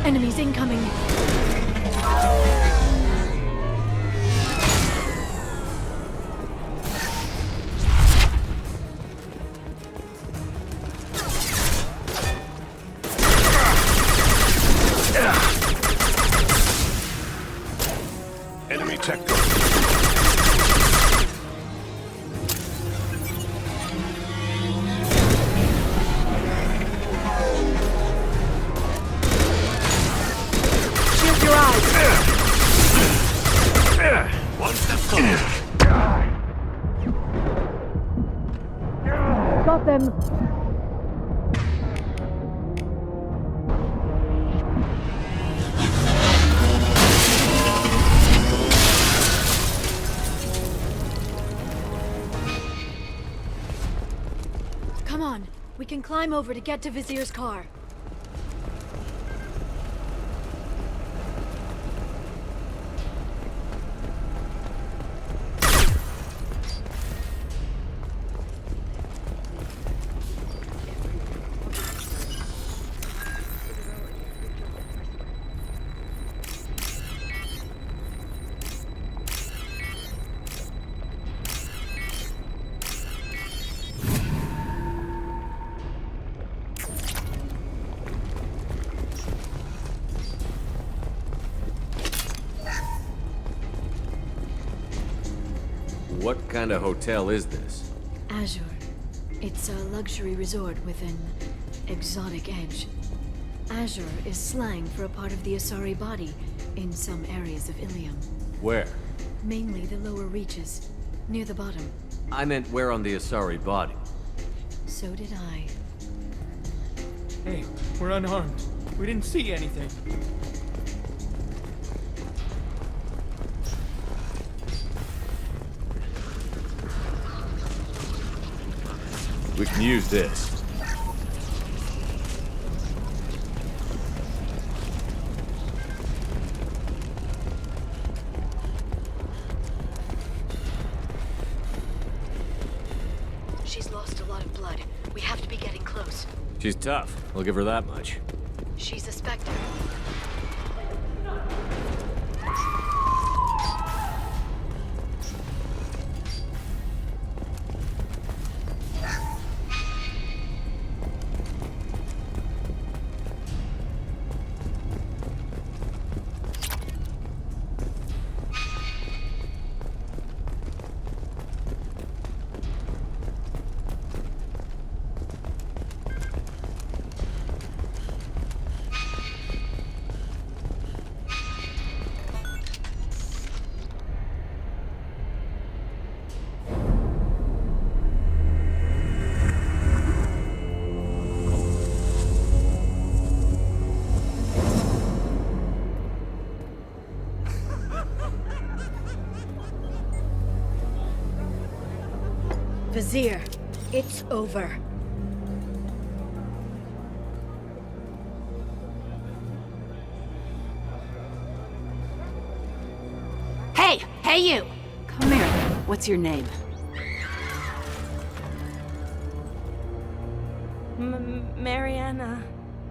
Enemies incoming. Enemy tech. Shield your eyes. One step closer. Got them. Come on. We can climb over to get to Vizier's car. What kind of hotel is this? Azure. It's a luxury resort with an exotic edge. Azure is slang for a part of the Asari body in some areas of Ilium. Where? Mainly the lower reaches, near the bottom. I meant where on the Asari body. So did I. Hey, we're unarmed. We didn't see anything. We can use this. She's lost a lot of blood. We have to be getting close. She's tough. I'll give her that much. She's a Spectre. Vizier, it's over. Hey! Hey, you! Come here. What's your name? Mariana.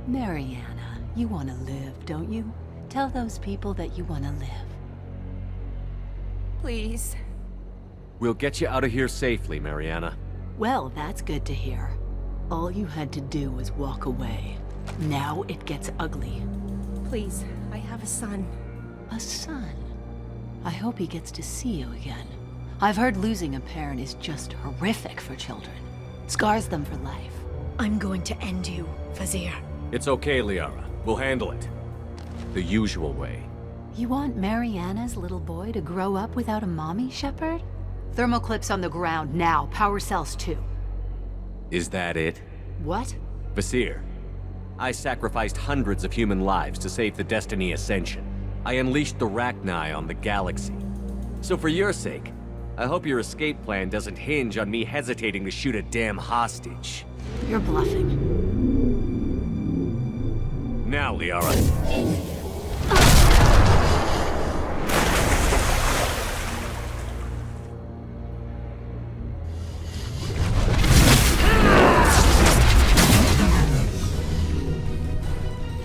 Mariana. You want to live, don't you? Tell those people that you want to live. Please. We'll get you out of here safely, Mariana. Well, that's good to hear. All you had to do was walk away. Now it gets ugly. Please, I have a son. A son? I hope he gets to see you again. I've heard losing a parent is just horrific for children. Scars them for life. I'm going to end you, Vizier. It's okay, Liara. We'll handle it. The usual way. You want Mariana's little boy to grow up without a mommy, Shepard? Thermal clips on the ground now. Power cells too. Is that it? What? Vizier, I sacrificed hundreds of human lives to save the Destiny Ascension. I unleashed the Rachni on the galaxy. So for your sake, I hope your escape plan doesn't hinge on me hesitating to shoot a damn hostage. You're bluffing. Now, Liara.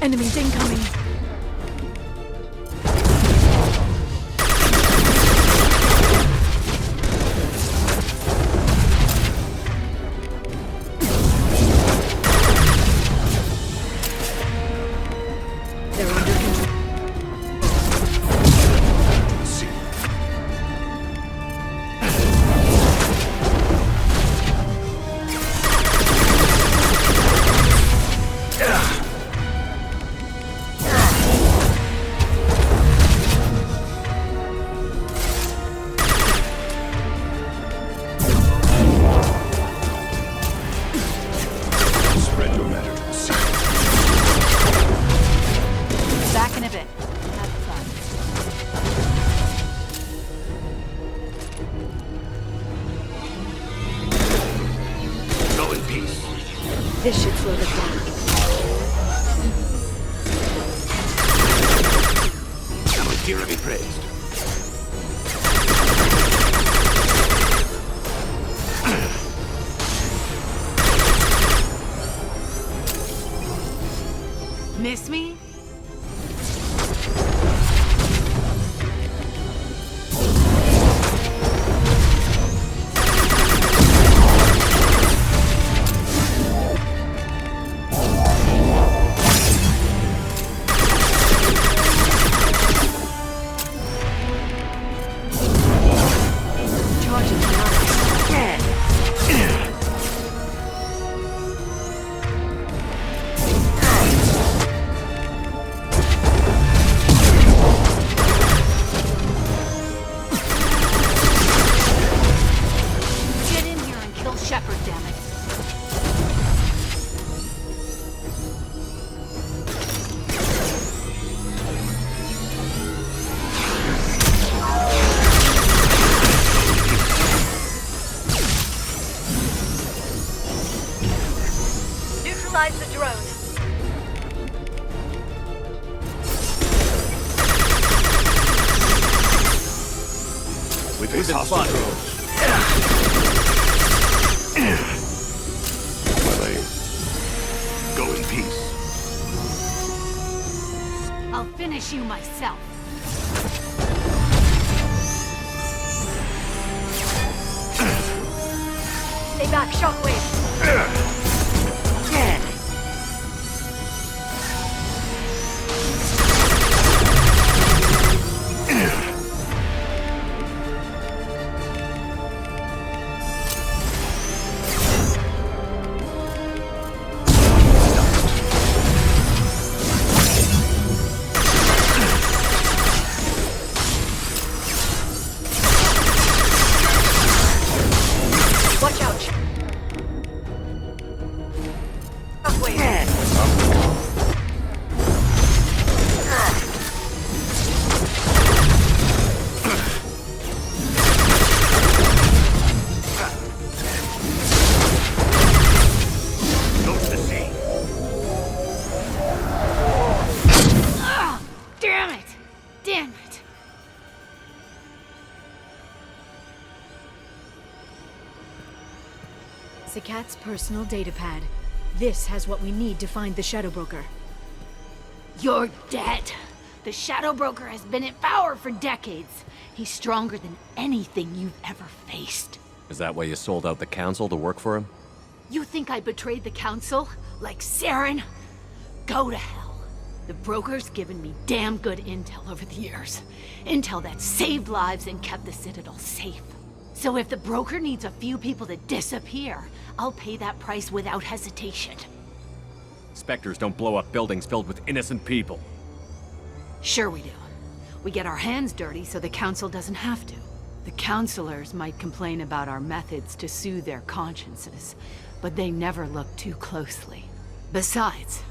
Enemies incoming. This should slow them down. Here be praised. Miss me? Neutralize the drone. We've been spotted. Go in peace. I'll finish you myself. Stay back, Shockwave. Watch out. Shockwave. Damn it! Damn it! Zakat's personal data pad. This has what we need to find the Shadow Broker. You're dead. The Shadow Broker has been in power for decades. He's stronger than anything you've ever faced. Is that why you sold out the Council to work for him? You think I betrayed the Council? Like Saren? Go to hell. The Broker's given me damn good intel over the years. Intel that saved lives and kept the Citadel safe. So if the Broker needs a few people to disappear, I'll pay that price without hesitation. Spectres don't blow up buildings filled with innocent people. Sure we do. We get our hands dirty so the Council doesn't have to. The Councilors might complain about our methods to soothe their consciences, but they never look too closely. Besides,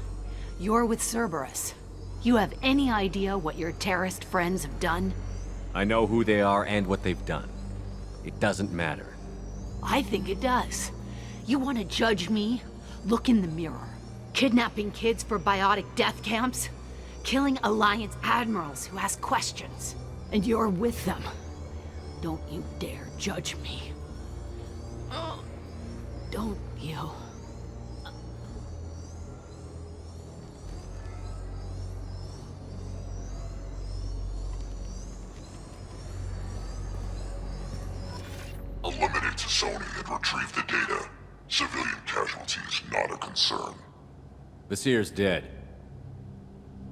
you're with Cerberus. You have any idea what your terrorist friends have done? I know who they are and what they've done. It doesn't matter. I think it does. You want to judge me? Look in the mirror. Kidnapping kids for biotic death camps? Killing Alliance admirals who ask questions. And you're with them. Don't you dare judge me. Don't you? Eliminate Sony and retrieve the data. Civilian casualties not a concern. Vasir's dead.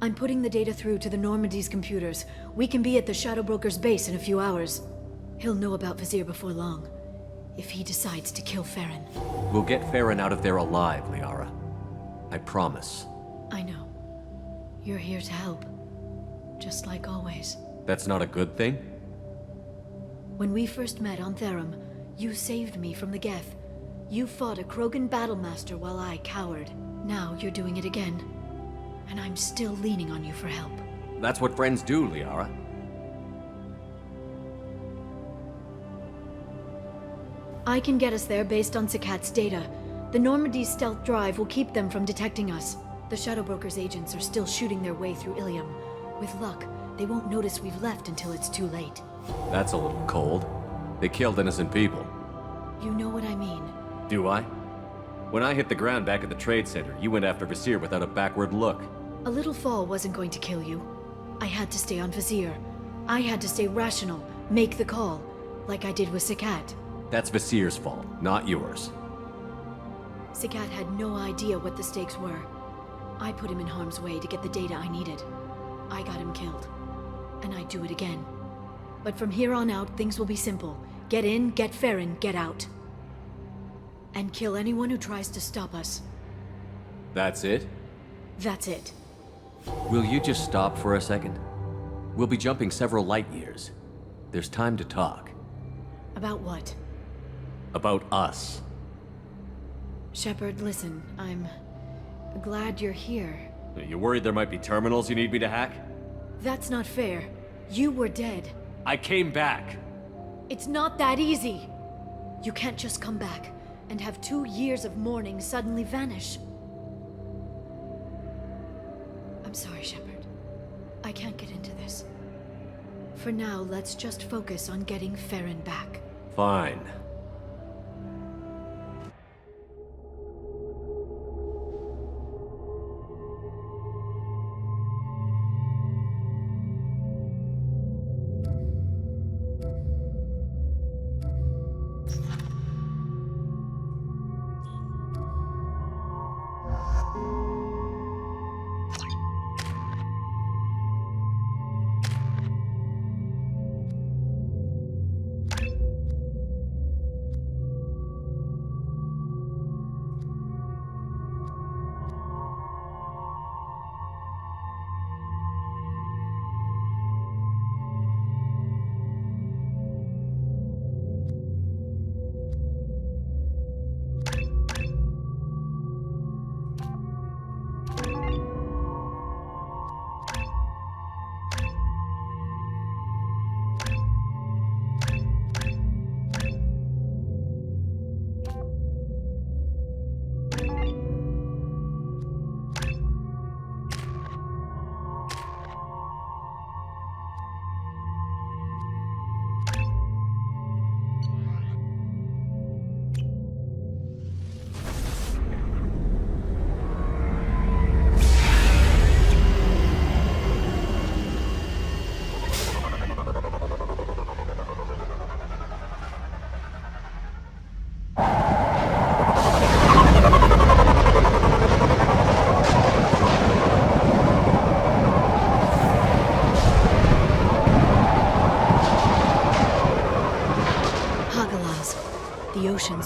I'm putting the data through to the Normandy's computers. We can be at the Shadow Broker's base in a few hours. He'll know about Vasir before long. If he decides to kill Farron. We'll get Farron out of there alive, Liara. I promise. I know. You're here to help. Just like always. That's not a good thing? When we first met on Therum, you saved me from the Geth. You fought a Krogan battlemaster while I cowered. Now you're doing it again. And I'm still leaning on you for help. That's what friends do, Liara. I can get us there based on Zakat's data, The Normandy's stealth drive will keep them from detecting us. The Shadow Broker's agents are still shooting their way through Ilium. With luck, they won't notice we've left until it's too late. That's a little cold. They killed innocent people. You know what I mean. Do I? When I hit the ground back at the trade center, you went after Vizier without a backward look. A little fall wasn't going to kill you. I had to stay on Vizier. I had to stay rational, make the call, like I did with Sakat. That's Vizier's fault, not yours. Sakat had no idea what the stakes were. I put him in harm's way to get the data I needed. I got him killed. And I'd do it again. But from here on out, things will be simple. Get in, get Farron, get out. And kill anyone who tries to stop us. That's it? That's it. Will you just stop for a second? We'll be jumping several light years. There's time to talk. About what? About us. Shepard, listen, I'm glad you're here. Are you worried there might be terminals you need me to hack? That's not fair. You were dead. I came back. It's not that easy. You can't just come back and have 2 years of mourning suddenly vanish. I'm sorry, Shepard. I can't get into this. For now, let's just focus on getting Farron back. Fine.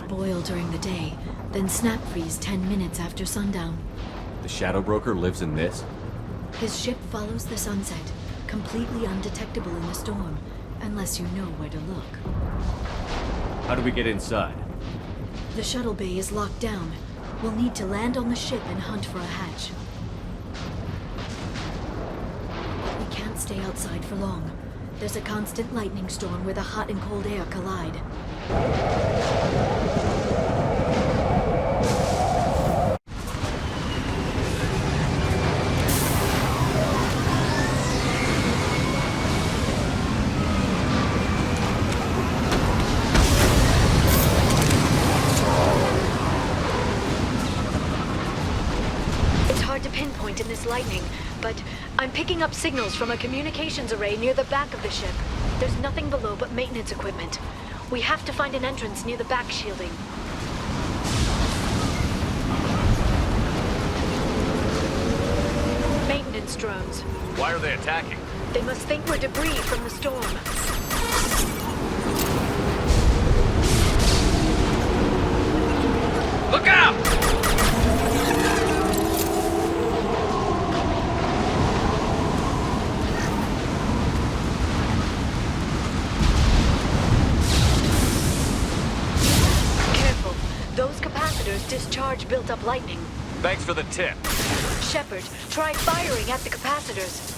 Boil during the day, then snap freeze 10 minutes after sundown. The Shadow Broker lives in this? His ship follows the sunset, completely undetectable in a storm, unless you know where to look. How do we get inside? The shuttle bay is locked down. We'll need to land on the ship and hunt for a hatch. We can't stay outside for long. There's a constant lightning storm where the hot and cold air collide. It's hard to pinpoint in this lightning, but I'm picking up signals from a communications array near the back of the ship. There's nothing below but maintenance equipment. We have to find an entrance near the back shielding. Maintenance drones. Why are they attacking? They must think we're debris from the storm. Look out! Discharge built-up lightning. Thanks for the tip. Shepard, try firing at the capacitors.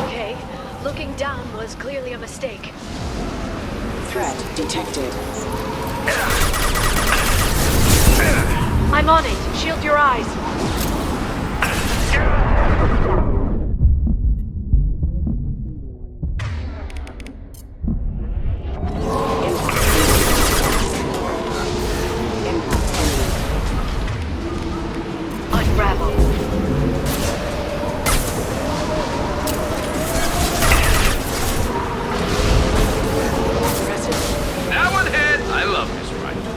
Okay, looking down was clearly a mistake. Threat detected. I'm on it. Shield your eyes. Unravel. That one hit! I love this rifle.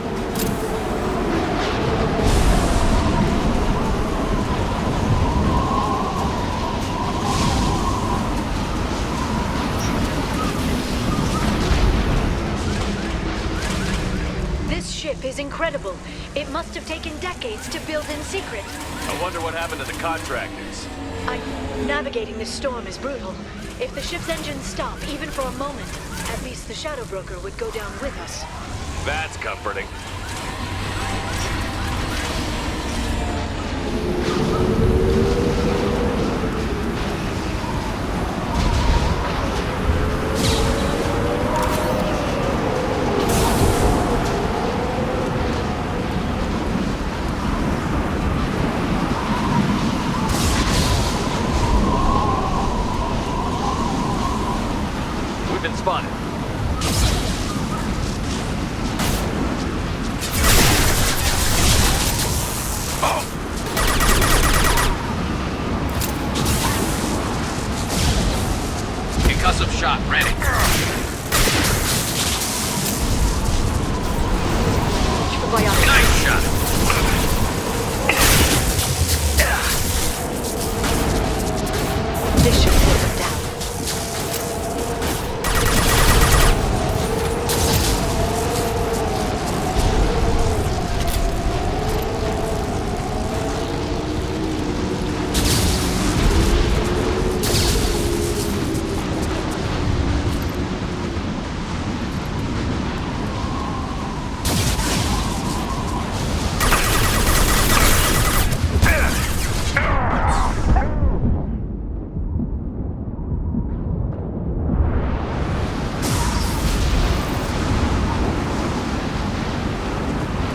This ship is incredible. It must have taken decades to build in secret. I wonder what happened to the contractors. Navigating this storm is brutal. If the ship's engines stop, even for a moment, at least the Shadow Broker would go down with us. That's comforting. We've been spotted. Concussive shot ready. Nice shot. This should pull them down.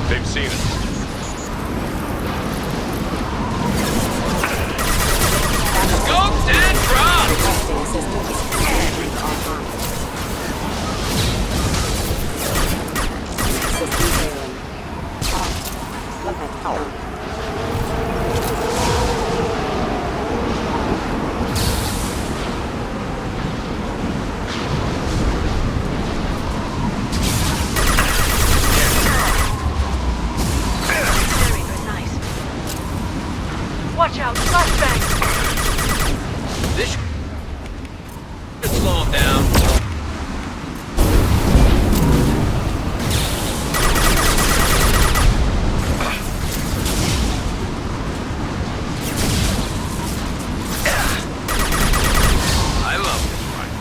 They've seen us. Scoped and dropped! Watch out, flashbangs! This should slow him down. I love this rifle.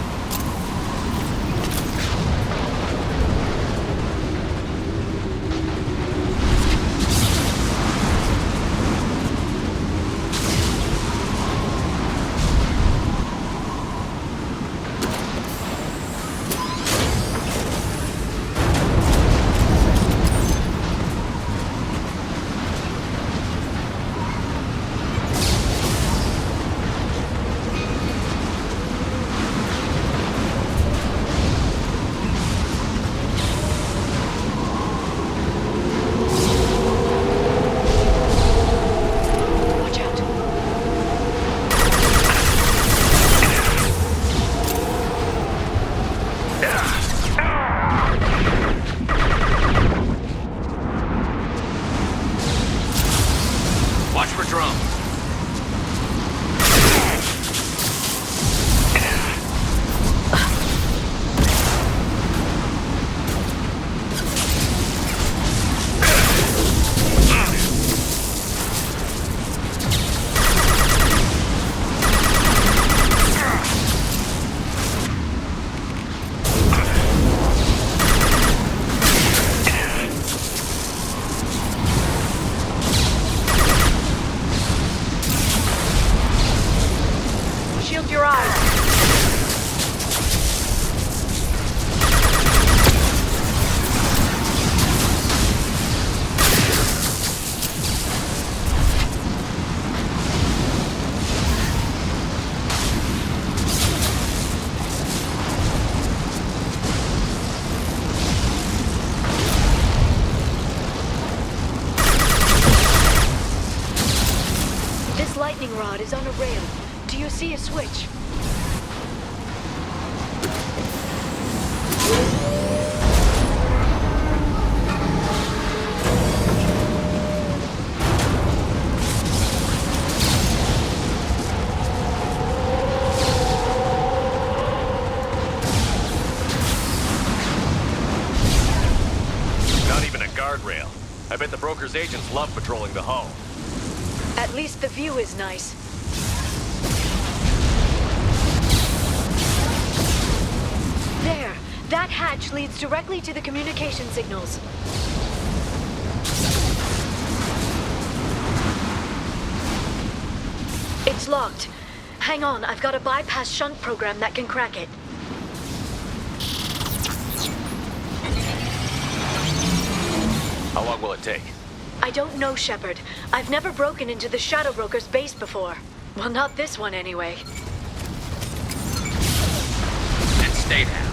your eyes. This lightning rod is on a rail. Do you see a switch? Not even a guardrail. I bet the broker's agents love patrolling the hull. At least the view is nice. There! That hatch leads directly to the communication signals. It's locked. Hang on, I've got a bypass shunt program that can crack it. How long will it take? I don't know, Shepard. I've never broken into the Shadow Broker's base before. Well, not this one anyway. And stay down.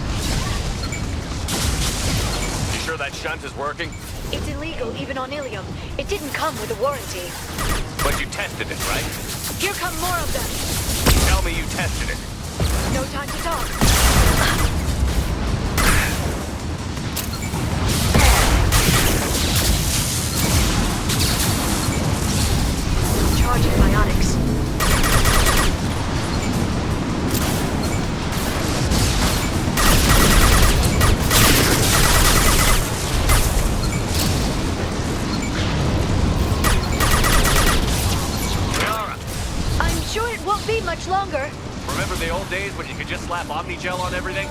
You sure that shunt is working? It's illegal even on Ilium. It didn't come with a warranty. But you tested it, right? Here come more of them. Tell me you tested it. No time to talk. Charging biotics. I'm sure it won't be much longer. Remember the old days when you could just slap Omnigel on everything?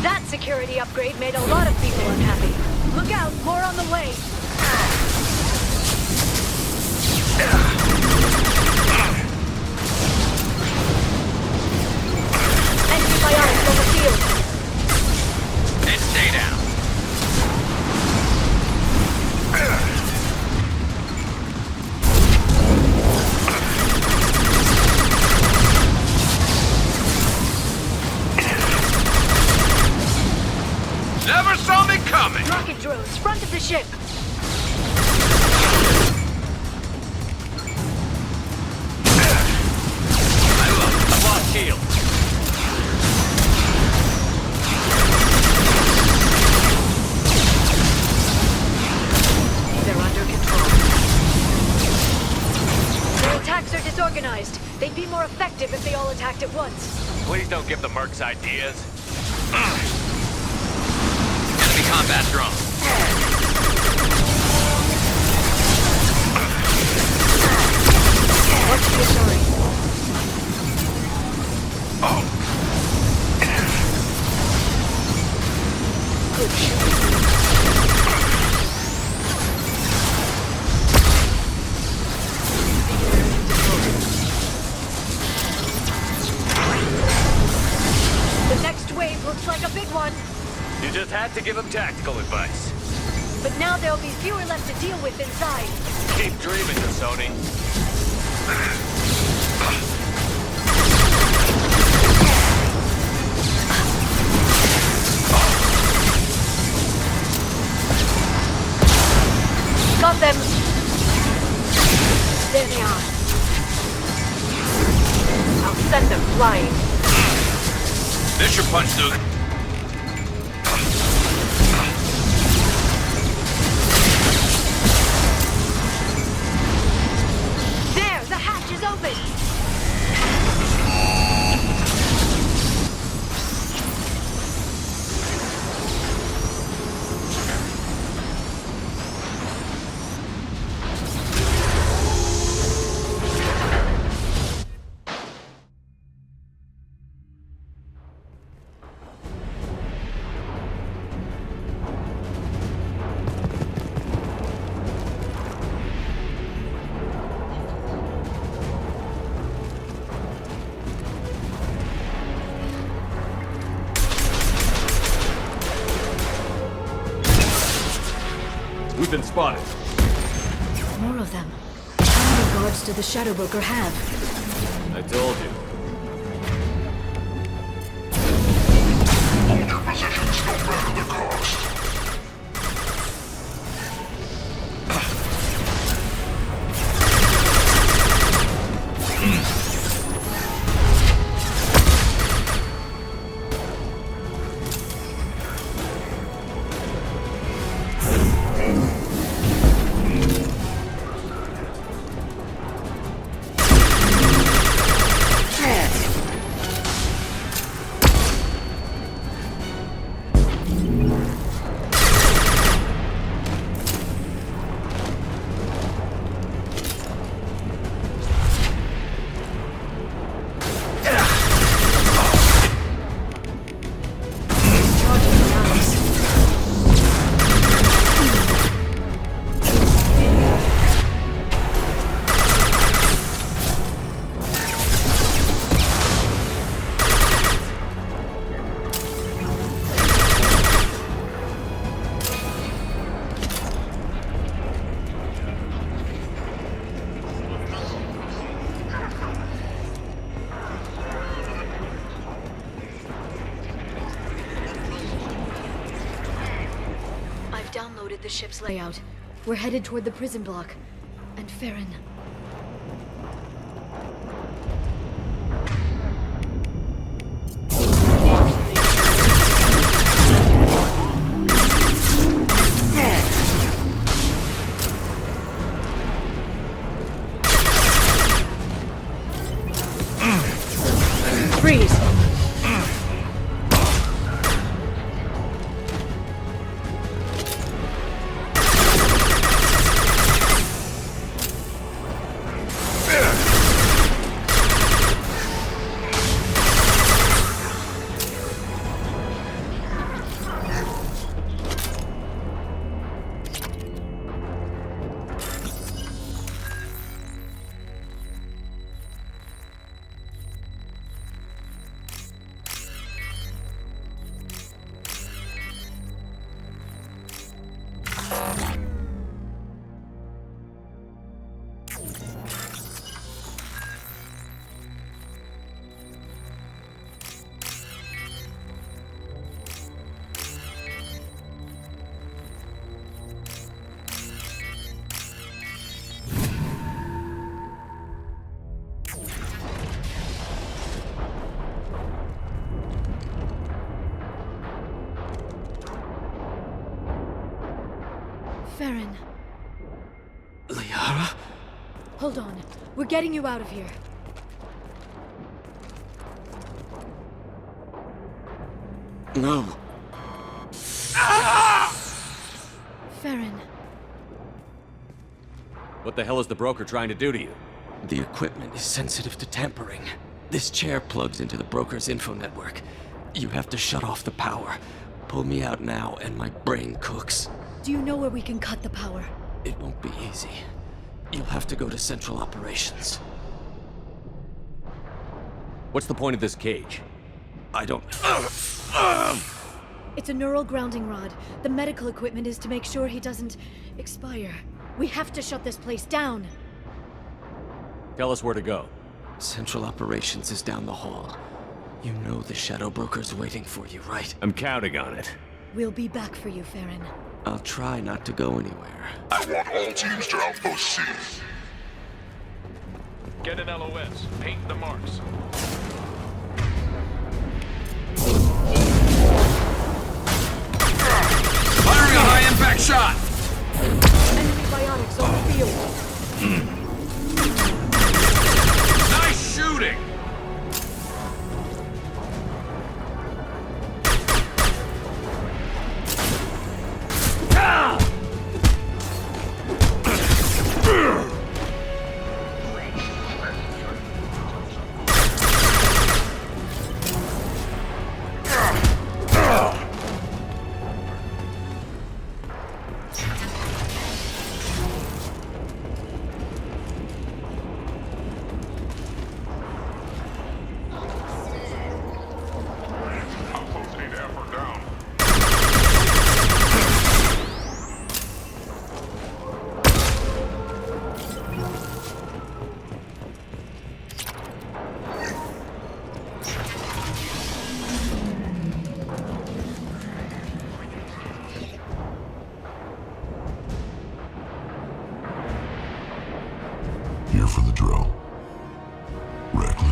That security upgrade made a lot of people unhappy. Look out, more on the way. Enemy biotics on the field. And stay down. Never saw me coming! Rocket drones, front of the ship. I've lost shield. They're under control. Their attacks are disorganized. They'd be more effective if they all attacked at once. Please don't give the mercs ideas. Enemy combat drone. What's the story? Good shooting. The next wave looks like a big one. You just had to give him tactical advice. But now there'll be fewer left to deal with inside. Keep dreaming, Sony. Got them. There they are. I'll send them flying. This should punch through. There, the hatch is open. been spotted. More of them. How many guards did the Shadow Broker have? I told you. Hold your positions no matter the cost. Downloaded the ship's layout. We're headed toward the prison block. And Farron. Freeze! Farron. Liara? Hold on. We're getting you out of here. No. Farron. What the hell is the broker trying to do to you? The equipment is sensitive to tampering. This chair plugs into the broker's info network. You have to shut off the power. Pull me out now and my brain cooks. Do you know where we can cut the power? It won't be easy. You'll have to go to Central Operations. What's the point of this cage? I don't... It's a neural grounding rod. The medical equipment is to make sure he doesn't expire. We have to shut this place down. Tell us where to go. Central Operations is down the hall. You know the Shadow Broker's waiting for you, right? I'm counting on it. We'll be back for you, Farron. I'll try not to go anywhere. I want all teams to Outpost C. Get an LOS. Paint the marks. Firing a high-impact shot! Enemy biotics on the field. Nice shooting!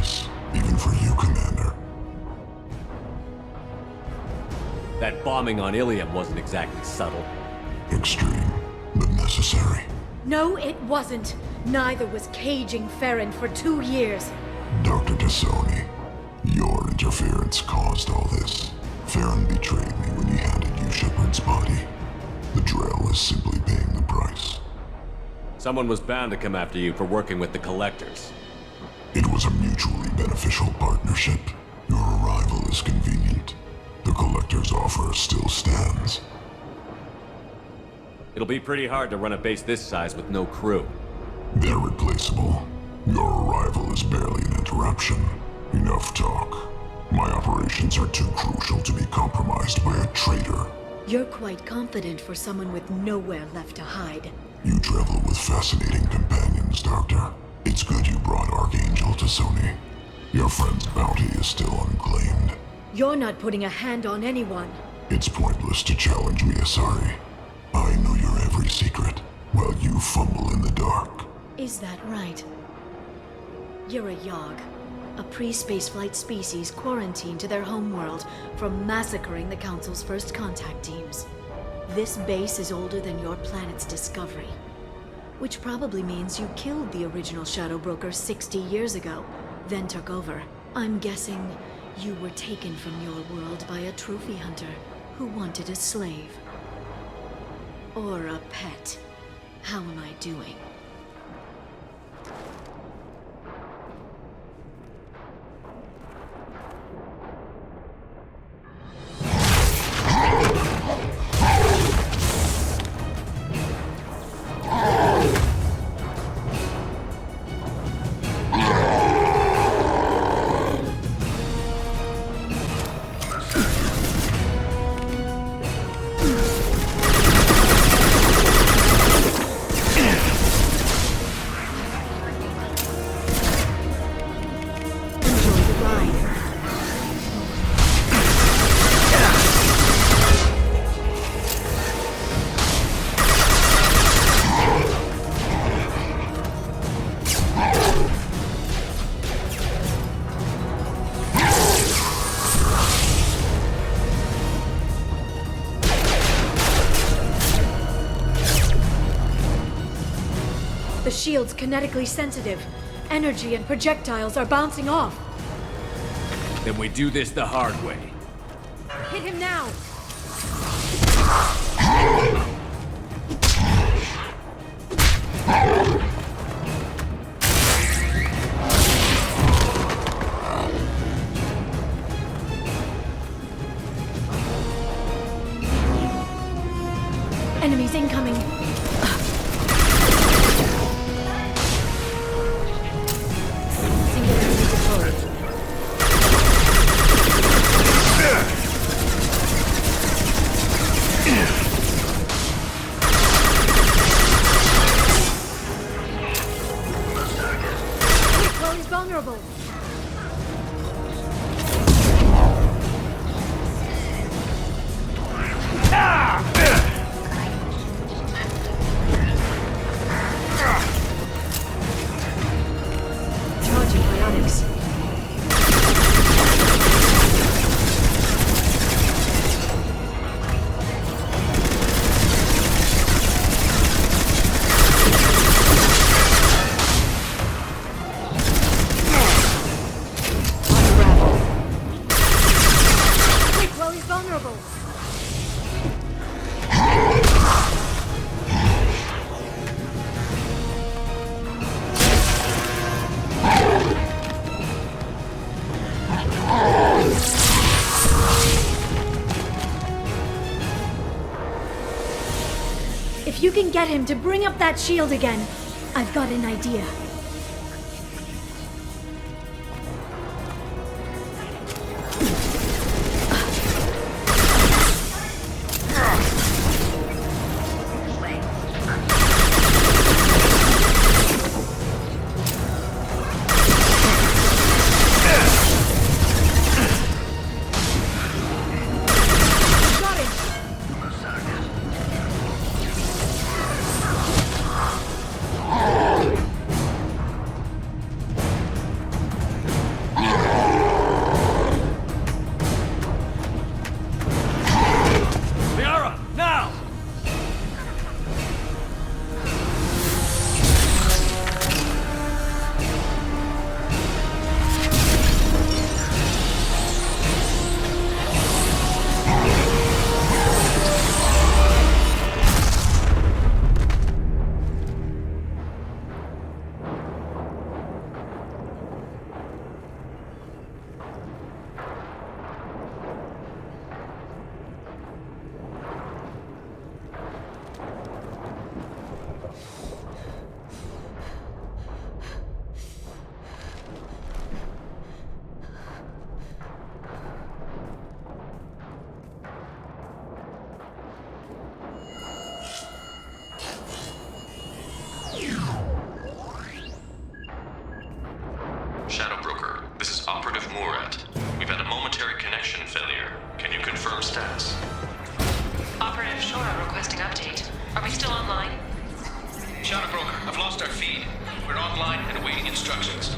useless, even for you, Commander. That bombing on Ilium wasn't exactly subtle. Extreme, but necessary. No, it wasn't. Neither was caging Farron for 2 years. Dr. Tassoni, your interference caused all this. Farron betrayed me when he handed you Shepard's body. The Drell is simply paying the price. Someone was bound to come after you for working with the Collectors. It was a mutually beneficial partnership. Your arrival is convenient. The Collector's offer still stands. It'll be pretty hard to run a base this size with no crew. They're replaceable. Your arrival is barely an interruption. Enough talk. My operations are too crucial to be compromised by a traitor. You're quite confident for someone with nowhere left to hide. You travel with fascinating companions, Doctor. It's good you brought Archangel Tassoni. Your friend's bounty is still unclaimed. You're not putting a hand on anyone. It's pointless to challenge me, Asari. I know your every secret, while you fumble in the dark. Is that right? You're a Yogg, a pre-spaceflight species quarantined to their homeworld from massacring the Council's first contact teams. This base is older than your planet's discovery, which probably means you killed the original Shadow Broker 60 years ago, then took over. I'm guessing you were taken from your world by a trophy hunter who wanted a slave. Or a pet. How am I doing? The shield's kinetically sensitive. Energy and projectiles are bouncing off. Then we do this the hard way. Hit him now! Enemies incoming. Singularity deployed. Chloe's vulnerable. Charging ionics. Unravel. Wait, Chloe's vulnerable. If you can get him to bring up that shield again, I've got an idea. Got him! Murat. We've had a momentary connection failure. Can you confirm status? Operative Shora requesting update. Are we still online? Shadow Broker, I've lost our feed. We're online and awaiting instructions.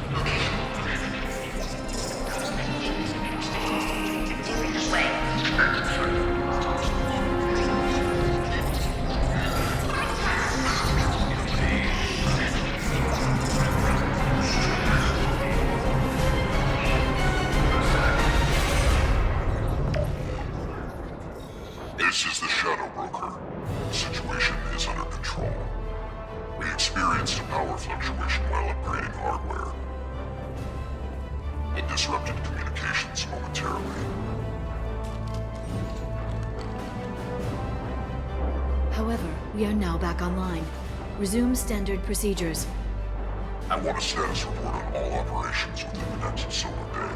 This is the Shadow Broker. The situation is under control. We experienced a power fluctuation while upgrading hardware. It disrupted communications momentarily. However, we are now back online. Resume standard procedures. I want a status report on all operations within the next solar day.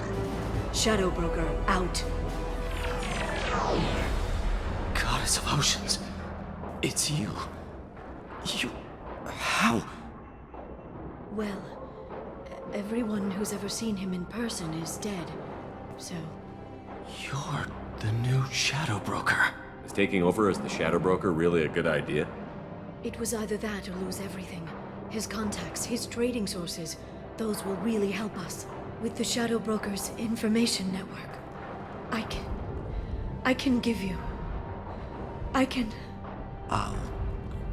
Shadow Broker, out. Goddess of Oceans. It's you. You... How? Well, everyone who's ever seen him in person is dead, so... You're the new Shadow Broker. Is taking over as the Shadow Broker really a good idea? It was either that or lose everything. His contacts, his trading sources, those will really help us. With the Shadow Broker's information network, I can give you... I'll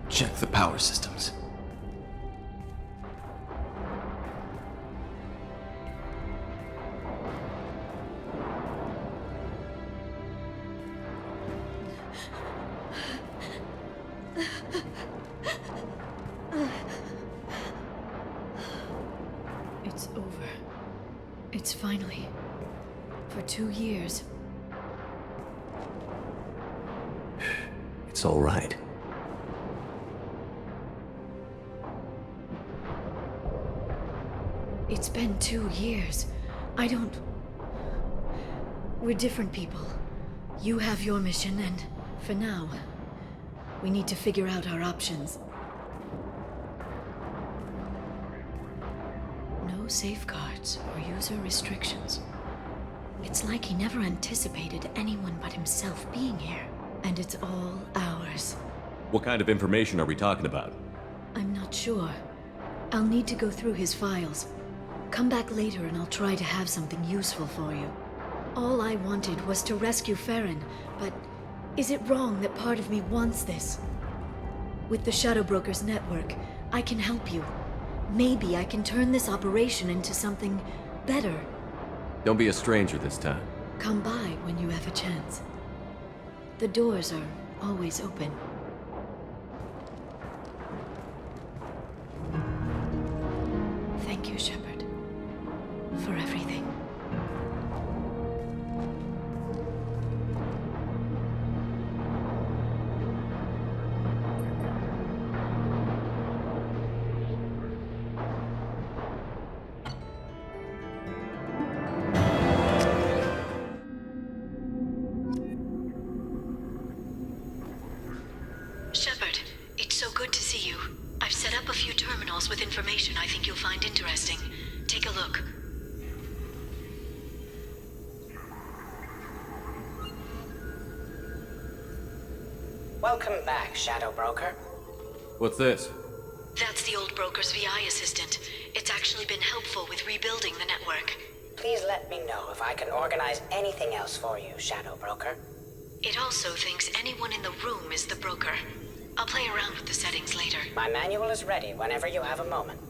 check the power systems. It's over. It's finally... For 2 years. It's all right. It's been 2 years. I don't... We're different people. You have your mission, and for now, we need to figure out our options. No safeguards or user restrictions. It's like he never anticipated anyone but himself being here. And it's all ours. What kind of information are we talking about? I'm not sure. I'll need to go through his files. Come back later and I'll try to have something useful for you. All I wanted was to rescue Farron, but is it wrong that part of me wants this? With the Shadow Broker's network, I can help you. Maybe I can turn this operation into something better. Don't be a stranger this time. Come by when you have a chance. The doors are always open. Thank you, Shepard, for everything. Shepard, it's so good to see you. I've set up a few terminals with information I think you'll find interesting. Take a look. Welcome back, Shadow Broker. What's this? That's the old broker's VI assistant. It's actually been helpful with rebuilding the network. Please let me know if I can organize anything else for you, Shadow Broker. It also thinks anyone in the room is the broker. I'll play around with the settings later. My manual is ready whenever you have a moment.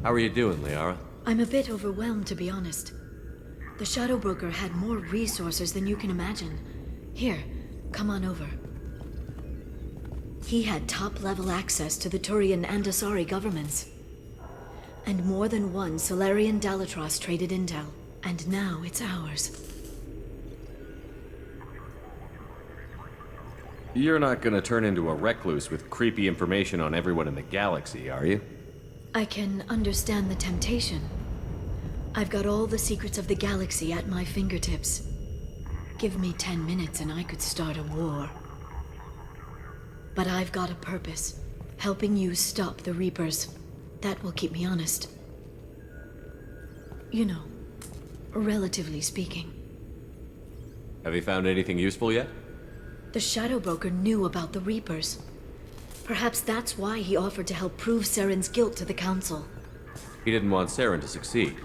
How are you doing, Liara? I'm a bit overwhelmed, to be honest. The Shadow Broker had more resources than you can imagine. Here, come on over. He had top-level access to the Turian and Asari governments. And more than one Solarian Dalatros traded intel. And now it's ours. You're not gonna turn into a recluse with creepy information on everyone in the galaxy, are you? I can understand the temptation. I've got all the secrets of the galaxy at my fingertips. Give me 10 minutes and I could start a war. But I've got a purpose. Helping you stop the Reapers. That will keep me honest. You know, relatively speaking. Have you found anything useful yet? The Shadow Broker knew about the Reapers. Perhaps that's why he offered to help prove Saren's guilt to the Council. He didn't want Saren to succeed.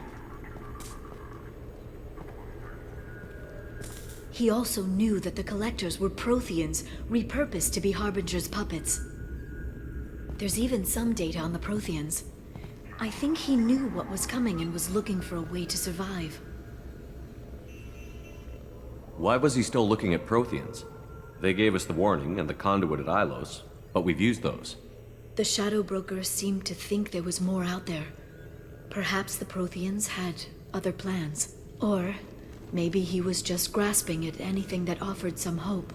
He also knew that the Collectors were Protheans, repurposed to be Harbinger's puppets. There's even some data on the Protheans. I think he knew what was coming and was looking for a way to survive. Why was he still looking at Protheans? They gave us the warning and the conduit at Ilos, but we've used those. The Shadow Broker seemed to think there was more out there. Perhaps the Protheans had other plans. Or maybe he was just grasping at anything that offered some hope.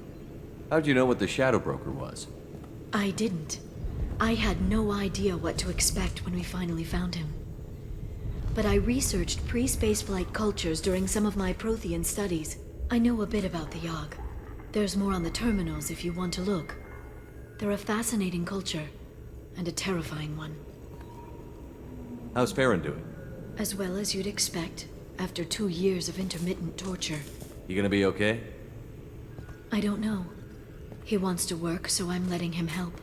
How'd you know what the Shadow Broker was? I didn't. I had no idea what to expect when we finally found him. But I researched pre-spaceflight cultures during some of my Prothean studies. I know a bit about the Yogg. There's more on the terminals if you want to look. They're a fascinating culture, and a terrifying one. How's Farron doing? As well as you'd expect, after 2 years of intermittent torture. You gonna be okay? I don't know. He wants to work, so I'm letting him help.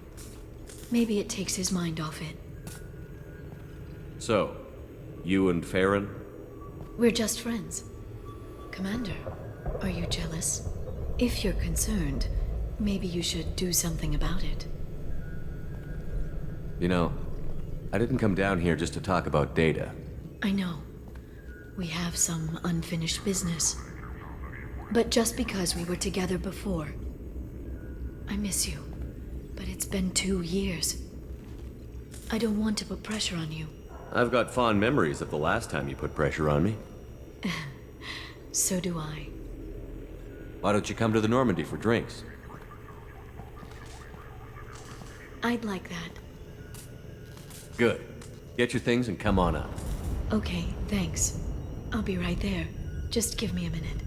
Maybe it takes his mind off it. So, you and Farron? We're just friends. Commander, are you jealous? If you're concerned, maybe you should do something about it. You know, I didn't come down here just to talk about data. I know. We have some unfinished business. But just because we were together before, I miss you. But it's been 2 years. I don't want to put pressure on you. I've got fond memories of the last time you put pressure on me. So do I. Why don't you come to the Normandy for drinks? I'd like that. Good. Get your things and come on up. Okay, thanks. I'll be right there. Just give me a minute.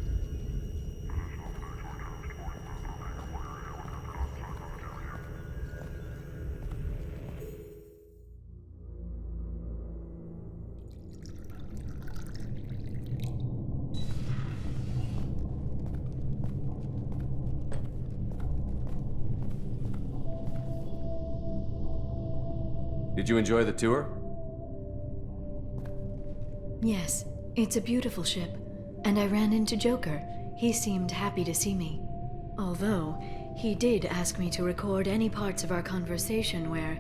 Did you enjoy the tour? Yes, it's a beautiful ship. And I ran into Joker. He seemed happy to see me. Although, he did ask me to record any parts of our conversation where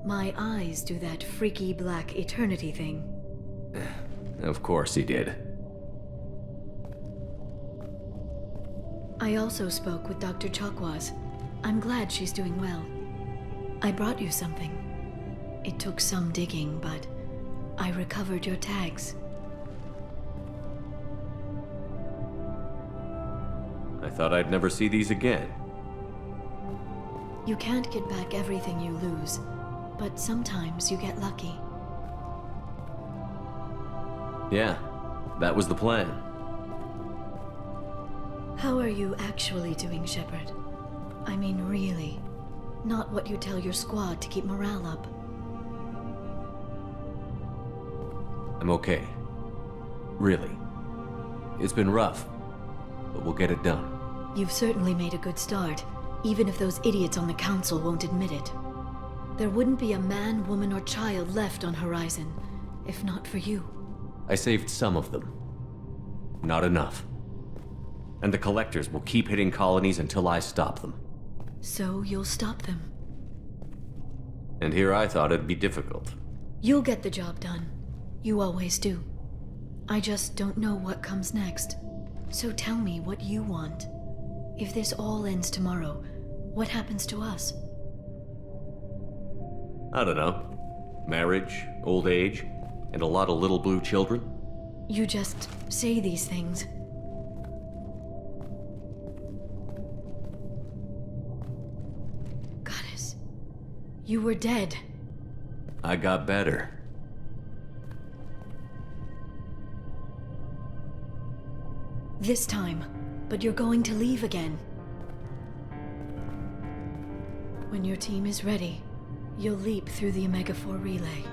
my eyes do that freaky black eternity thing. Of course he did. I also spoke with Dr. Chakwas. I'm glad she's doing well. I brought you something. It took some digging, but I recovered your tags. I thought I'd never see these again. You can't get back everything you lose, but sometimes you get lucky. Yeah, that was the plan. How are you actually doing, Shepard? I mean, really. Not what you tell your squad to keep morale up. I'm okay. Really. It's been rough, but we'll get it done. You've certainly made a good start, even if those idiots on the Council won't admit it. There wouldn't be a man, woman, or child left on Horizon, if not for you. I saved some of them. Not enough. And the Collectors will keep hitting colonies until I stop them. So you'll stop them? And here I thought it'd be difficult. You'll get the job done. You always do. I just don't know what comes next. So tell me what you want. If this all ends tomorrow, what happens to us? I don't know. Marriage, old age, and a lot of little blue children. You just say these things. Goddess, you were dead. I got better. This time, but you're going to leave again. When your team is ready, you'll leap through the Omega-4 relay.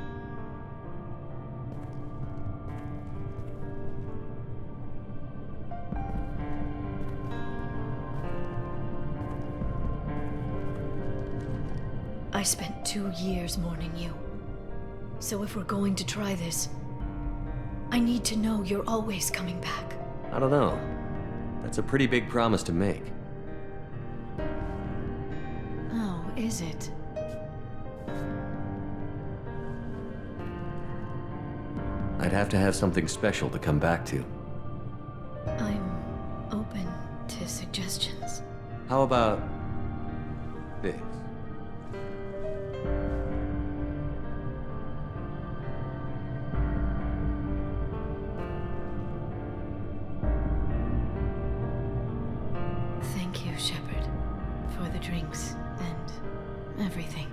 I spent 2 years mourning you. So if we're going to try this, I need to know you're always coming back. I don't know. That's a pretty big promise to make. Oh, is it? I'd have to have something special to come back to. I'm open to suggestions. How about this? Thank you, Shepard, for the drinks and everything.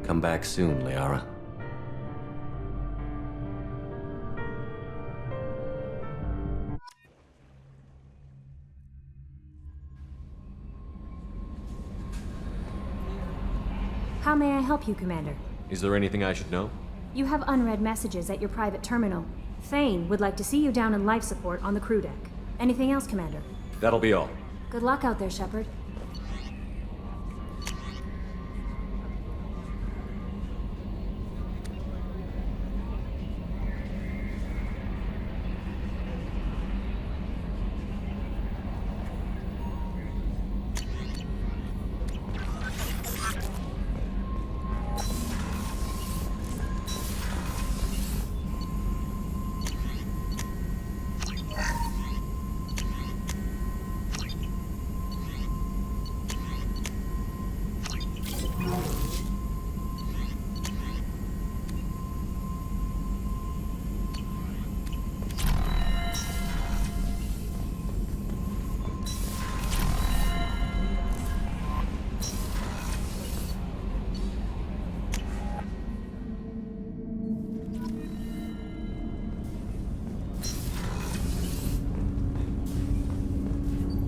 Come back soon, Liara. How may I help you, Commander? Is there anything I should know? You have unread messages at your private terminal. Thane would like to see you down in life support on the crew deck. Anything else, Commander? That'll be all. Good luck out there, Shepard.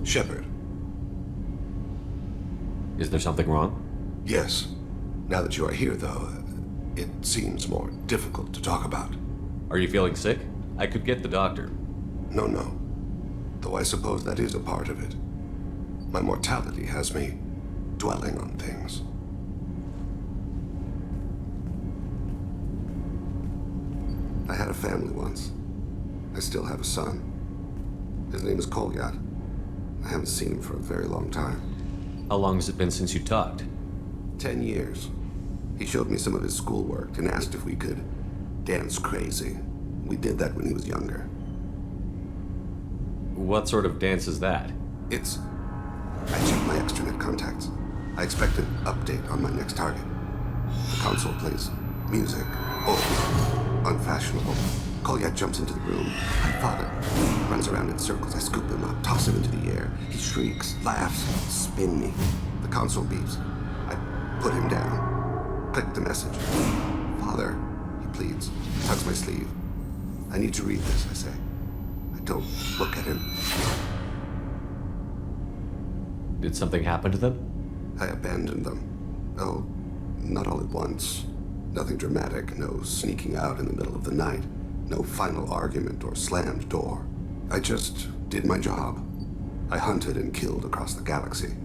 Shepard. Is there something wrong? Yes. Now that you are here, though, it seems more difficult to talk about. Are you feeling sick? I could get the doctor. No. Though I suppose that is a part of it. My mortality has me dwelling on things. I had a family once. I still have a son. His name is Kolyat. I haven't seen him for a very long time. How long has it been since you talked? 10 years. He showed me some of his schoolwork and asked if we could dance crazy. We did that when he was younger. What sort of dance is that? It's... I checked my extranet contacts. I expect an update on my next target. The console plays music. Oh, unfashionable. Kolyat jumps into the room. My father runs around in circles. I scoop him up, toss him into the air. He shrieks, laughs, spin me. The console beeps. I put him down. Click the message. Father, he pleads. Tugs my sleeve. I need to read this, I say. I don't look at him. Did something happen to them? I abandoned them. Oh, not all at once. Nothing dramatic, no sneaking out in the middle of the night. No final argument or slammed door. I just did my job. I hunted and killed across the galaxy.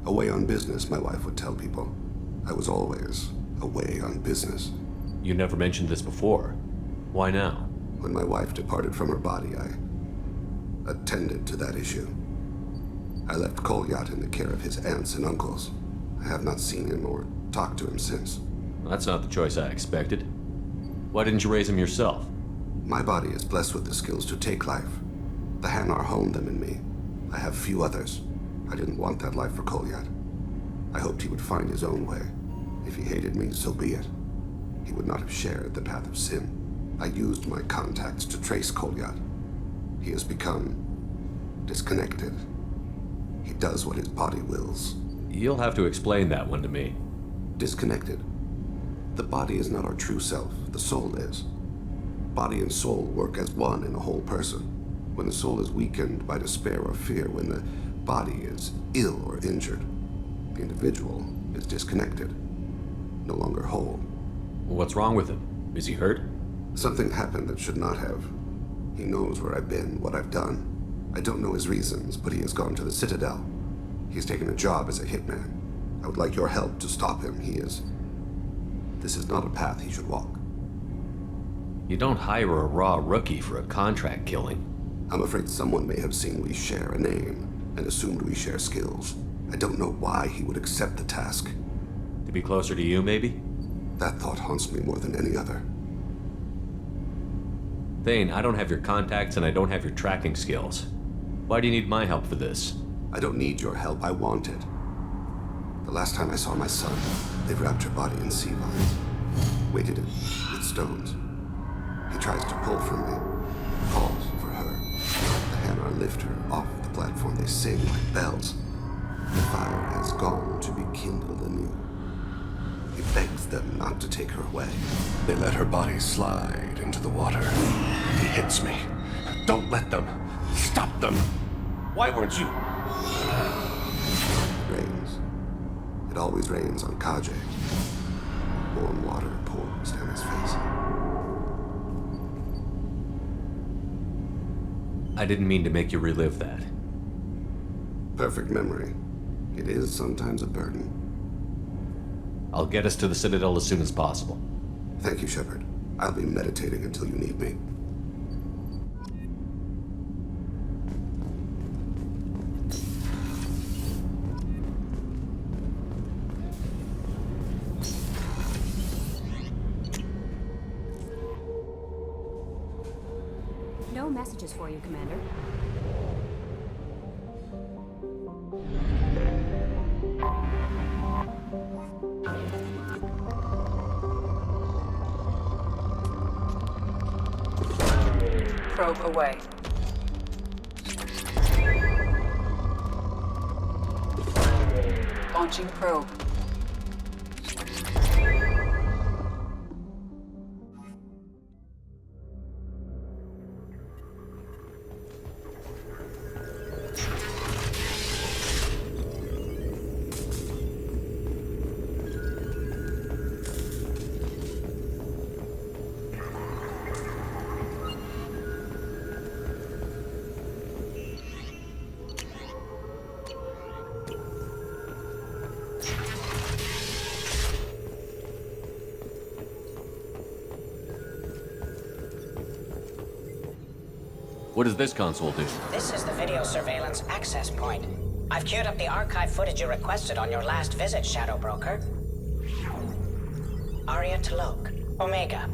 Away on business, my wife would tell people. I was always away on business. You never mentioned this before. Why now? When my wife departed from her body, I attended to that issue. I left Kolyat in the care of his aunts and uncles. I have not seen him or talked to him since. That's not the choice I expected. Why didn't you raise him yourself? My body is blessed with the skills to take life. The Hanar honed them in me. I have few others. I didn't want that life for Kolyat. I hoped he would find his own way. If he hated me, so be it. He would not have shared the path of sin. I used my contacts to trace Kolyat. He has become disconnected. He does what his body wills. You'll have to explain that one to me. Disconnected. The body is not our true self. The soul is. Body and soul work as one in a whole person. When the soul is weakened by despair or fear, when the body is ill or injured, the individual is disconnected, no longer whole. What's wrong with him? Is he hurt? Something happened that should not have. He knows where I've been, what I've done. I don't know his reasons, but he has gone to the Citadel. He's taken a job as a hitman. I would like your help to stop him. This is not a path he should walk. You don't hire a raw rookie for a contract killing. I'm afraid someone may have seen we share a name and assumed we share skills. I don't know why he would accept the task. To be closer to you, maybe? That thought haunts me more than any other. Thane, I don't have your contacts and I don't have your tracking skills. Why do you need my help for this? I don't need your help. I want it. The last time I saw my son, they wrapped her body in sea vines, weighted it with stones. He tries to pull from me, calls for her. The Hanar lift her off the platform. They sing like bells. The fire has gone to be kindled anew. He begs them not to take her away. They let her body slide into the water. He hits me. Don't let them. Stop them. Why weren't you? It rains. It always rains on Kaje. Warm water pours down his face. I didn't mean to make you relive that. Perfect memory. It is sometimes a burden. I'll get us to the Citadel as soon as possible. Thank you, Shepard. I'll be meditating until you need me. No messages for you, Commander. Probe away. Launching probe. What does this console do? This is the video surveillance access point. I've queued up the archive footage you requested on your last visit, Shadow Broker. Aria Talok, Omega.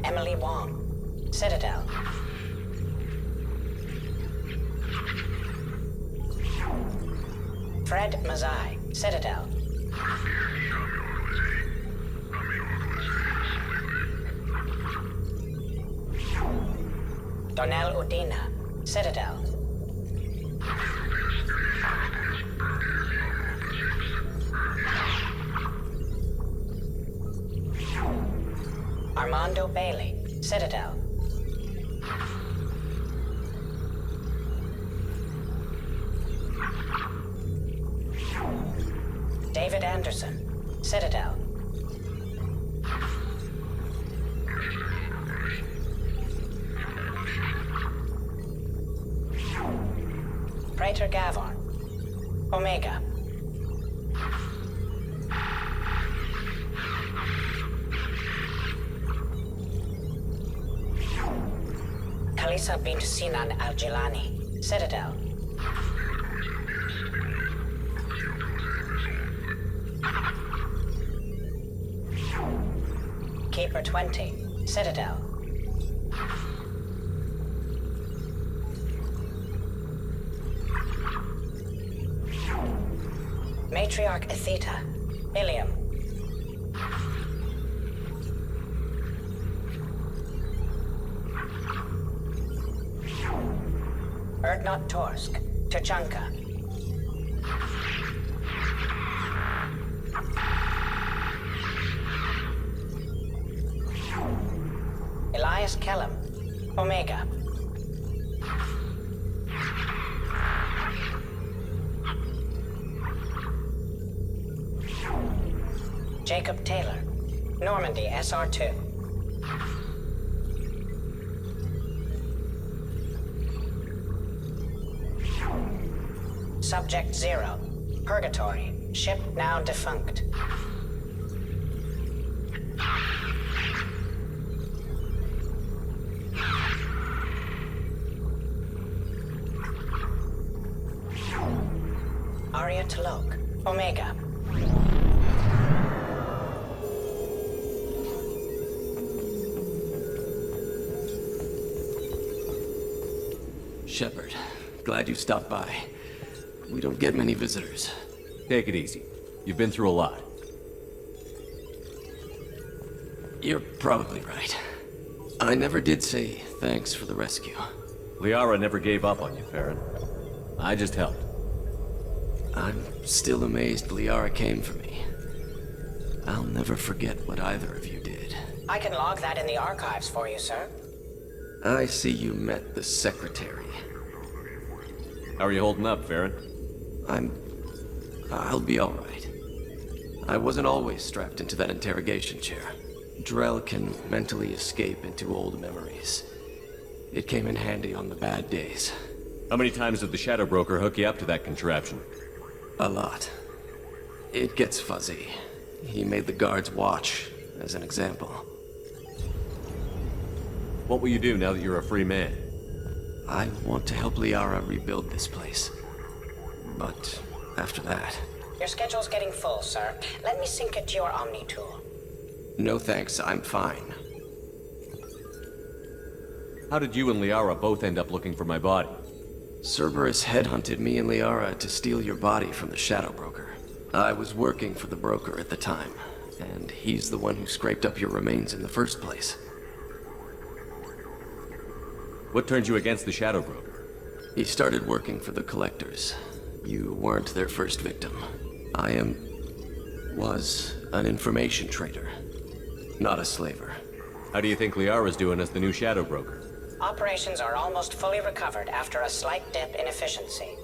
Emily Wong, Citadel. Fred Mazai, Citadel. Donnell Udina, Citadel. Armando Bailey, Citadel. David Anderson, Citadel. Praetor Gavorn. Omega. Kalisa bint Sinan al-Jilani. Citadel. Keeper 20. Citadel. Matriarch Atheta. Ilium. Erdnot Torsk. Tuchanka. Elias Kellum. Omega. Jacob Taylor. Normandy SR2. Subject 0. Purgatory. Ship now defunct. Arya T'Loak. Omega. Shepard, glad you stopped by. We don't get many visitors. Take it easy. You've been through a lot. You're probably right. I never did say thanks for the rescue. Liara never gave up on you, Farron. I just helped. I'm still amazed Liara came for me. I'll never forget what either of you did. I can log that in the archives for you, sir. I see you met the Secretary. How are you holding up, Farron? I'll be all right. I wasn't always strapped into that interrogation chair. Drell can mentally escape into old memories. It came in handy on the bad days. How many times did the Shadow Broker hook you up to that contraption? A lot. It gets fuzzy. He made the guards watch, as an example. What will you do now that you're a free man? I want to help Liara rebuild this place. But after that... Your schedule's getting full, sir. Let me sync it to your Omni tool. No thanks, I'm fine. How did you and Liara both end up looking for my body? Cerberus headhunted me and Liara to steal your body from the Shadow Broker. I was working for the broker at the time, and he's the one who scraped up your remains in the first place. What turned you against the Shadow Broker? He started working for the Collectors. You weren't their first victim. was an information trader, not a slaver. How do you think Liara's doing as the new Shadow Broker? Operations are almost fully recovered after a slight dip in efficiency.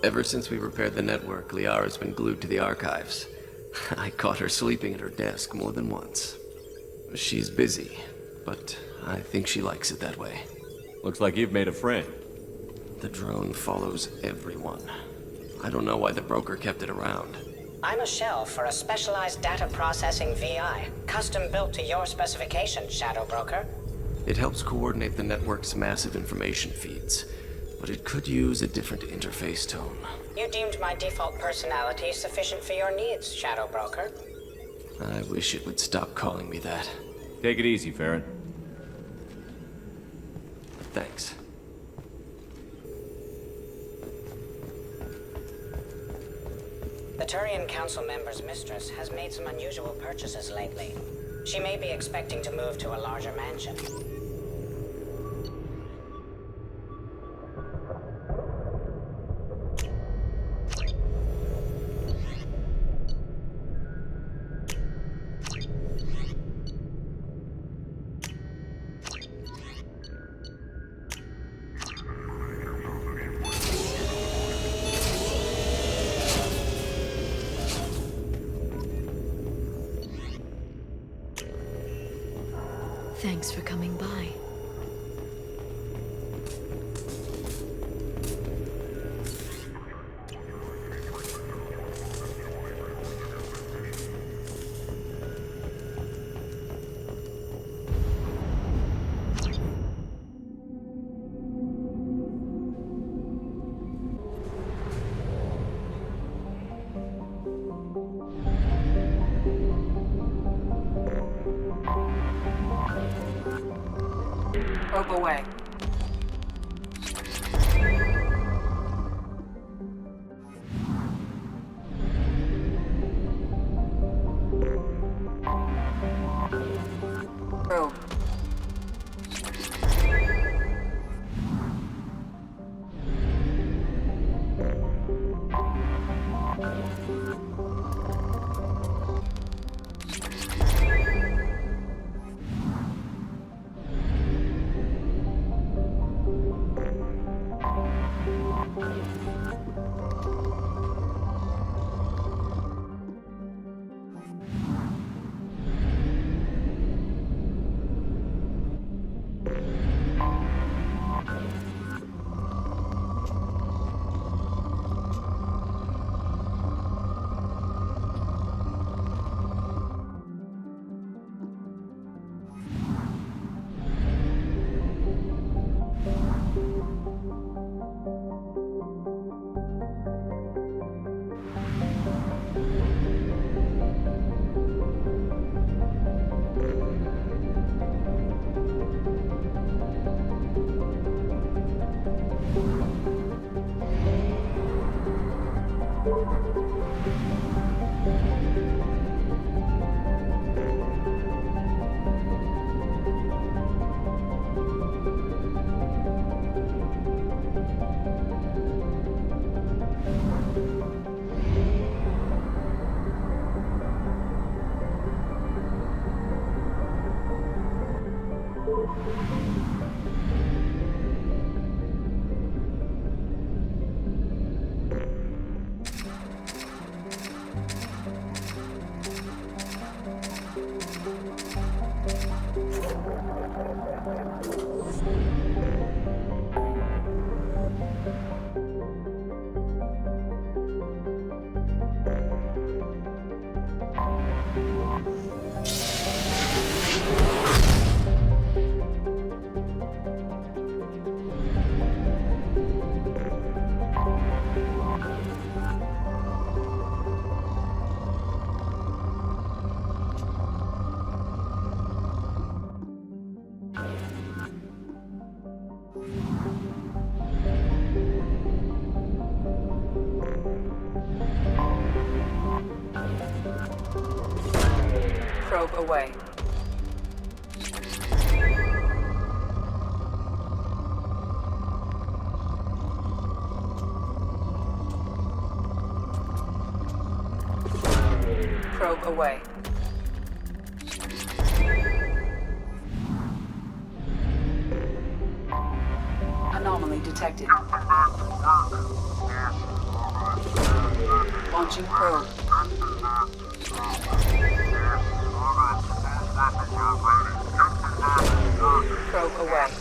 Ever since we repaired the network, Liara's been glued to the archives. I caught her sleeping at her desk more than once. She's busy, but I think she likes it that way. Looks like you've made a friend. The drone follows everyone. I don't know why the broker kept it around. I'm a shell for a specialized data processing VI, custom built to your specifications, Shadow Broker. It helps coordinate the network's massive information feeds, but it could use a different interface tone. You deemed my default personality sufficient for your needs, Shadow Broker. I wish it would stop calling me that. Take it easy, Farron. Thanks. The Turian Council member's mistress has made some unusual purchases lately. She may be expecting to move to a larger mansion. Thanks for coming by. Probe away. Probe. Probe away. Probe away. Anomaly detected. Launching probe. Probe away. The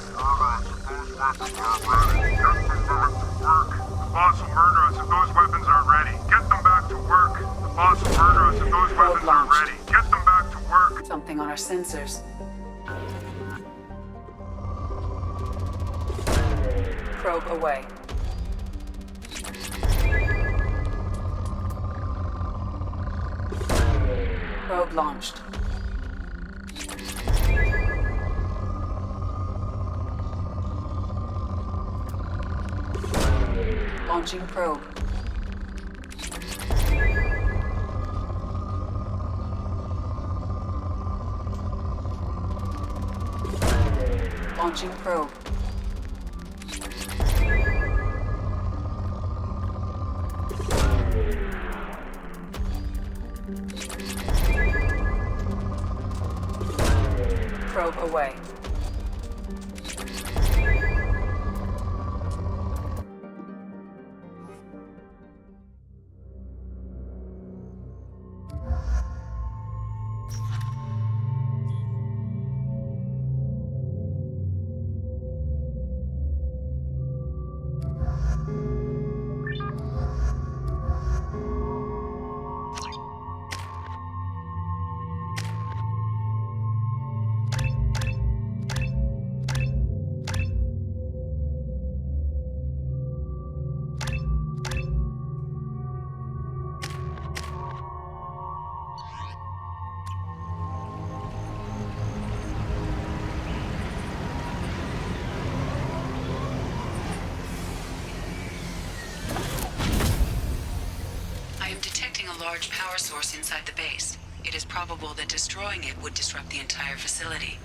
boss will murder us if those weapons aren't ready. Get them back to work. The boss will murder us if those weapons aren't ready. Get them back to work. Something on our sensors. Probe away. Probe launched. Launching probe. Launching probe. Probe away. a large power source inside the base. It is probable that destroying it would disrupt the entire facility.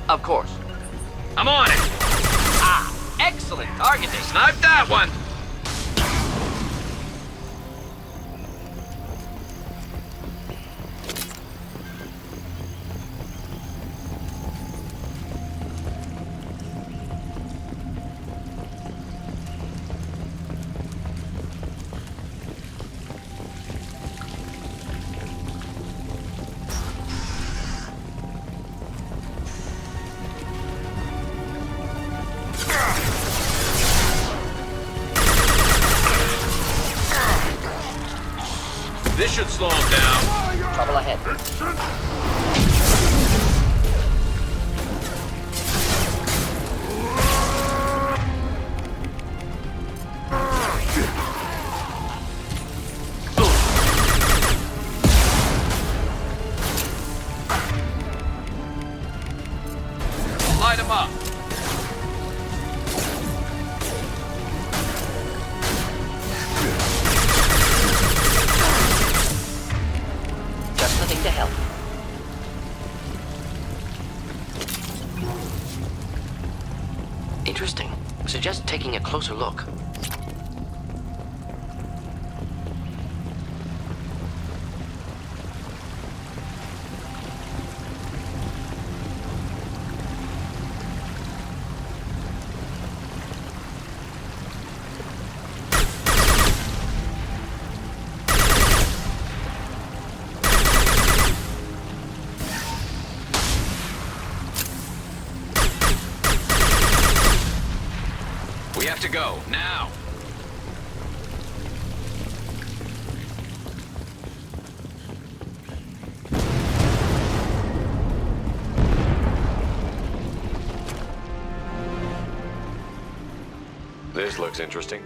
Of course. I'm on it! Ah, excellent targeting. Snipe that one! This should slow him down. Trouble ahead. Light him up. Just the thing to help. Interesting. Suggest taking a closer look. We have to go, now! This looks interesting.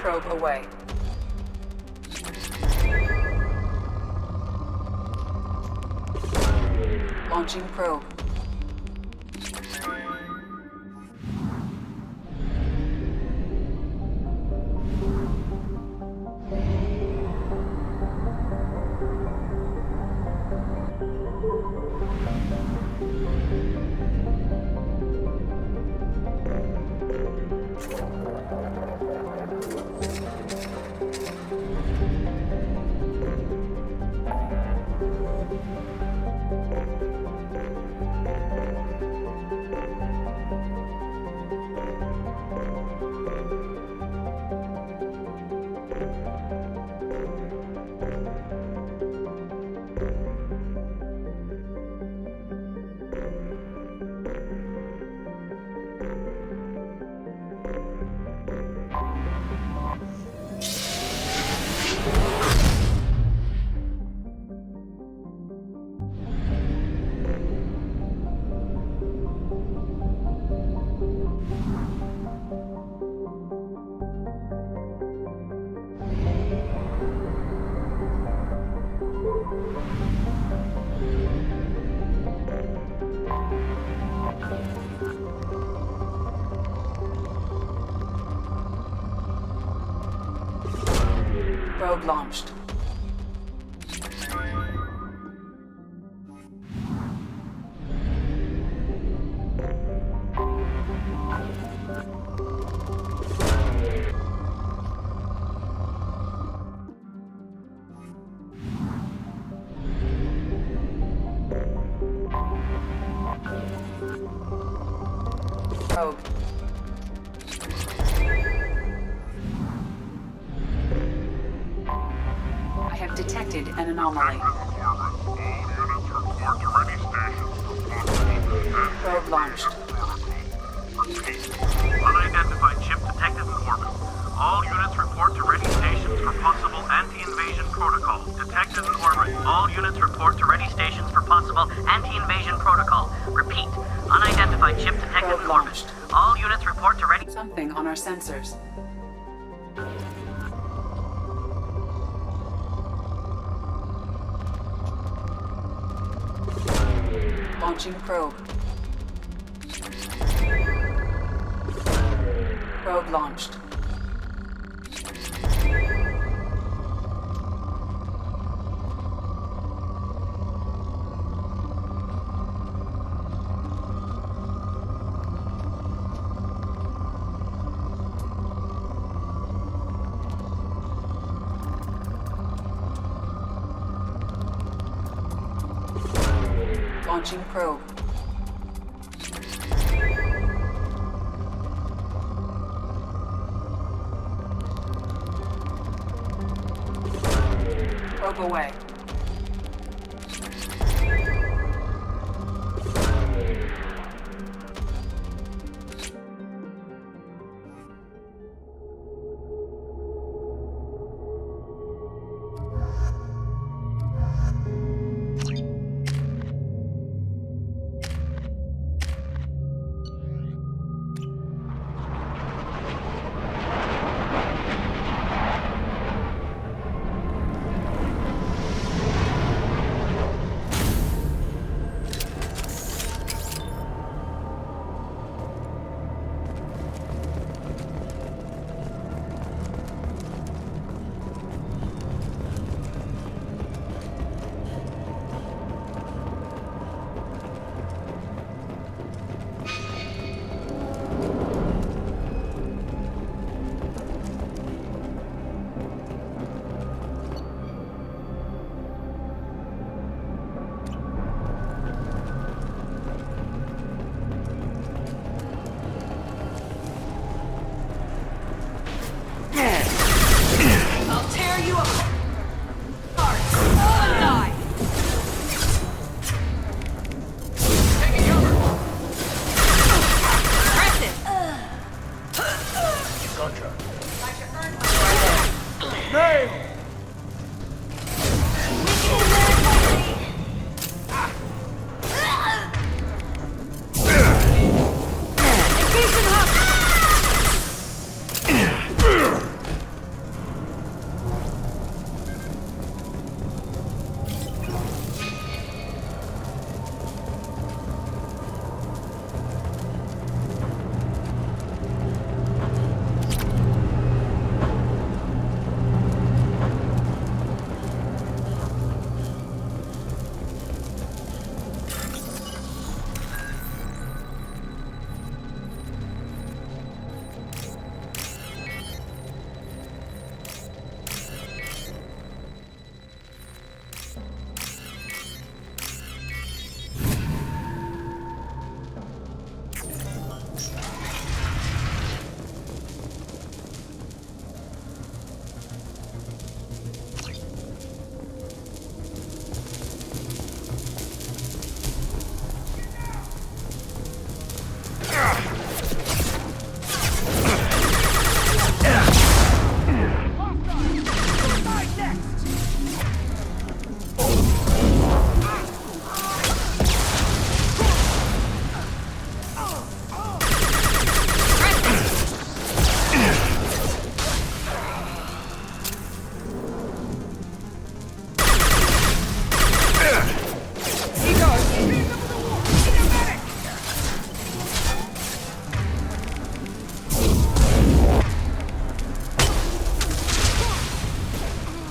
Probe away. Launching probe. Probe launched. Probe. I have detected an anomaly. Probe launched. Unidentified ship detected in orbit. All units report to ready stations for possible anti-invasion protocol. Detected in orbit. All units report to ready stations for possible anti-invasion protocol. Repeat. Unidentified ship detected in orbit. All units report to ready... Something on our sensors. Launching probe. Probe launched. Launching probe. Probe away.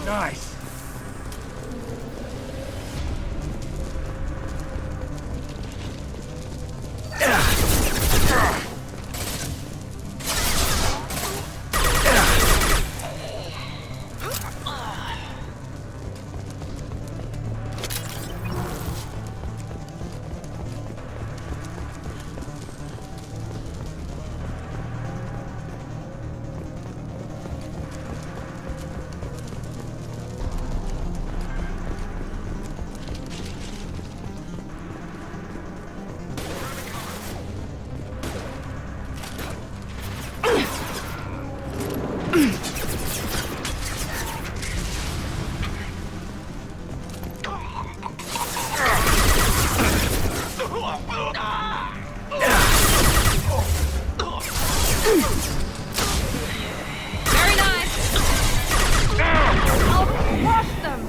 Nice. Very nice. I'll crush them.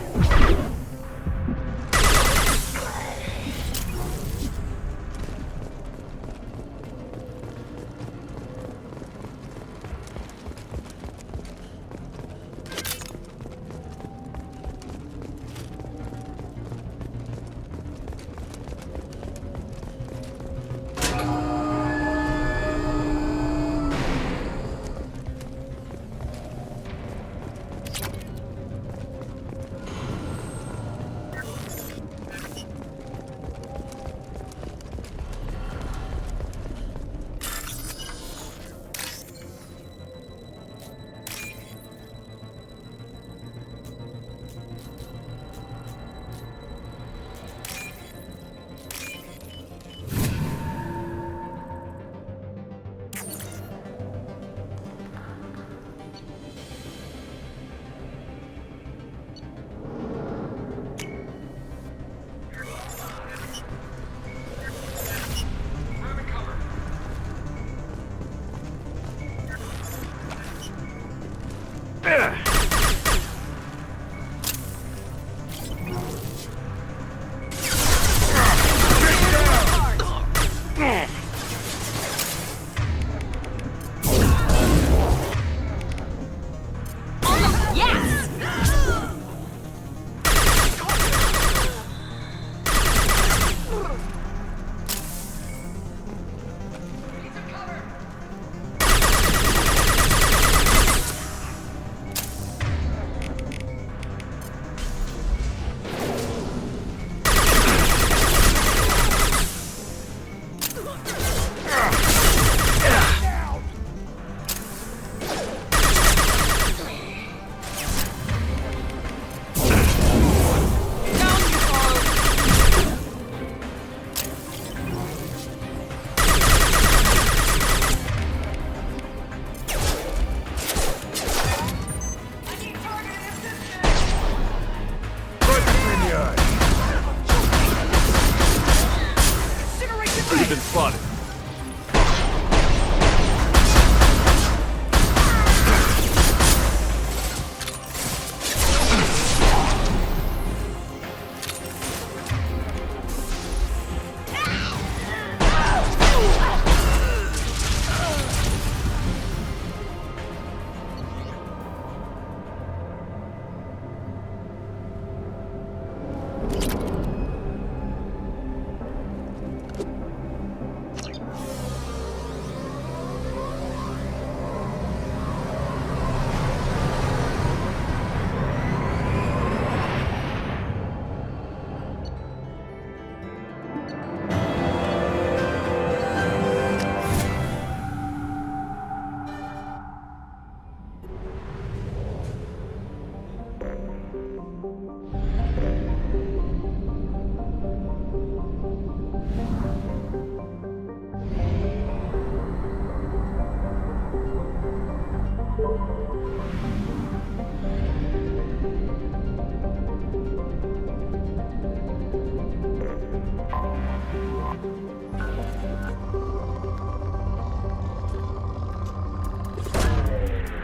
Been spotted.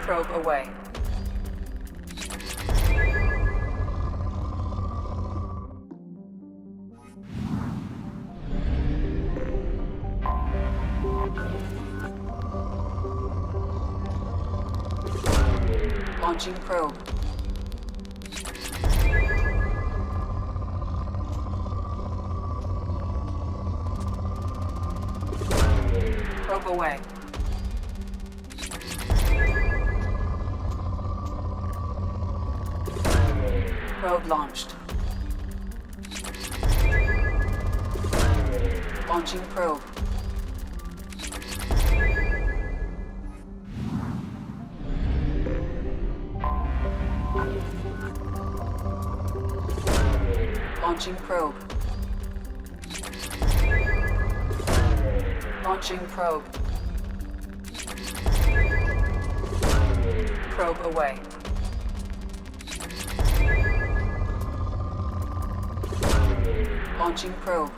Probe away. Launching probe. Probe away. Probe launched. Launching probe. Launching probe. Launching probe. Probe away. Launching probe.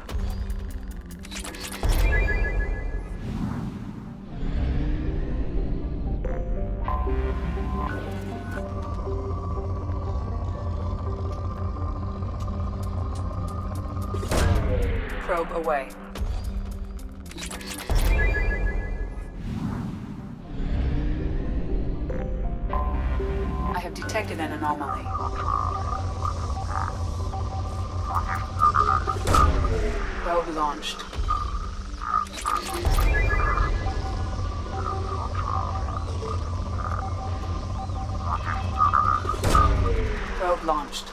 Probe away. I have detected an anomaly. Probe launched. Probe launched.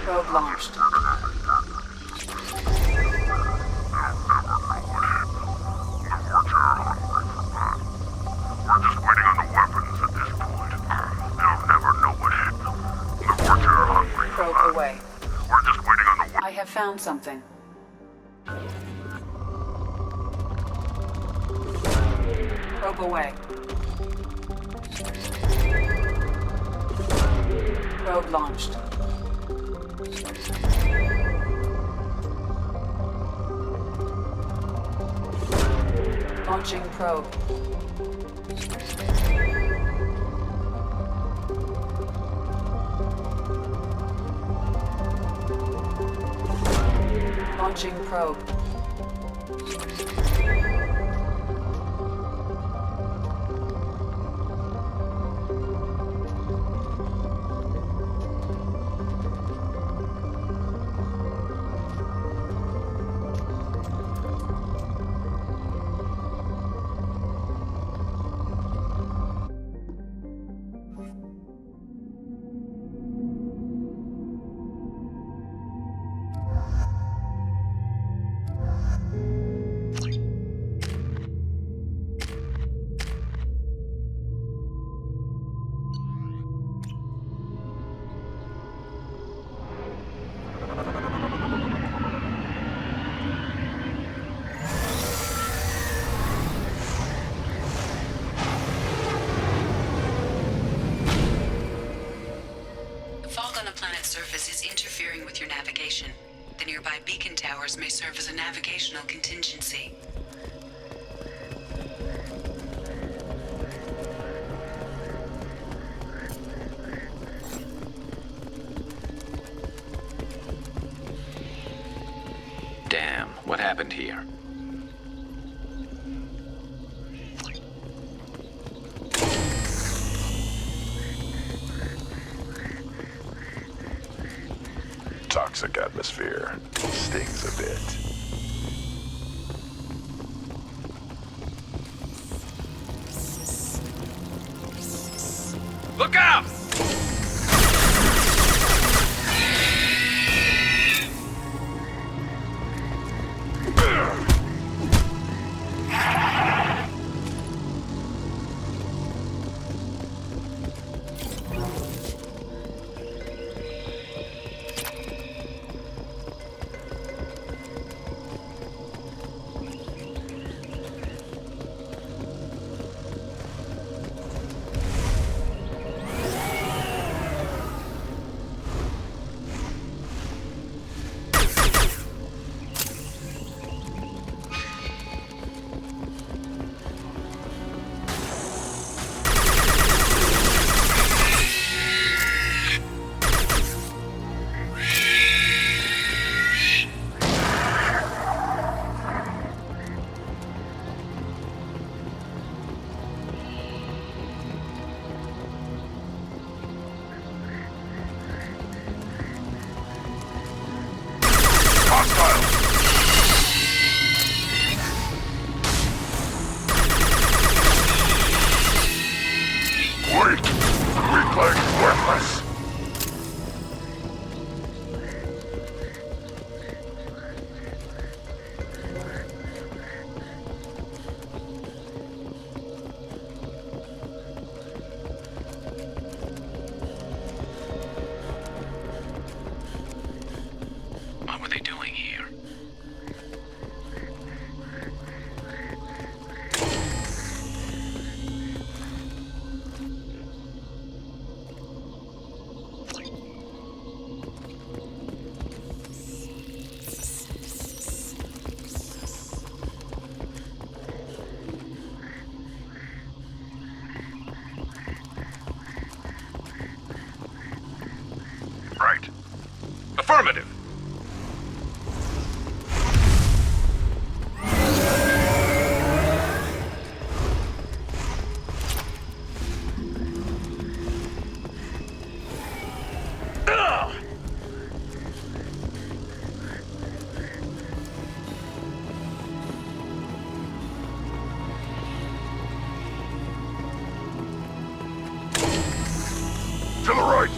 Probe launched. Probe away. We're just waiting on the I have found something. Probe away. Probe launched. Launching probe. Launching probe. Surface is interfering with your navigation. The nearby beacon towers may serve as a navigational contingency. Damn, what happened here? Toxic atmosphere. Stings a bit. Look out! Affirmative. To the right!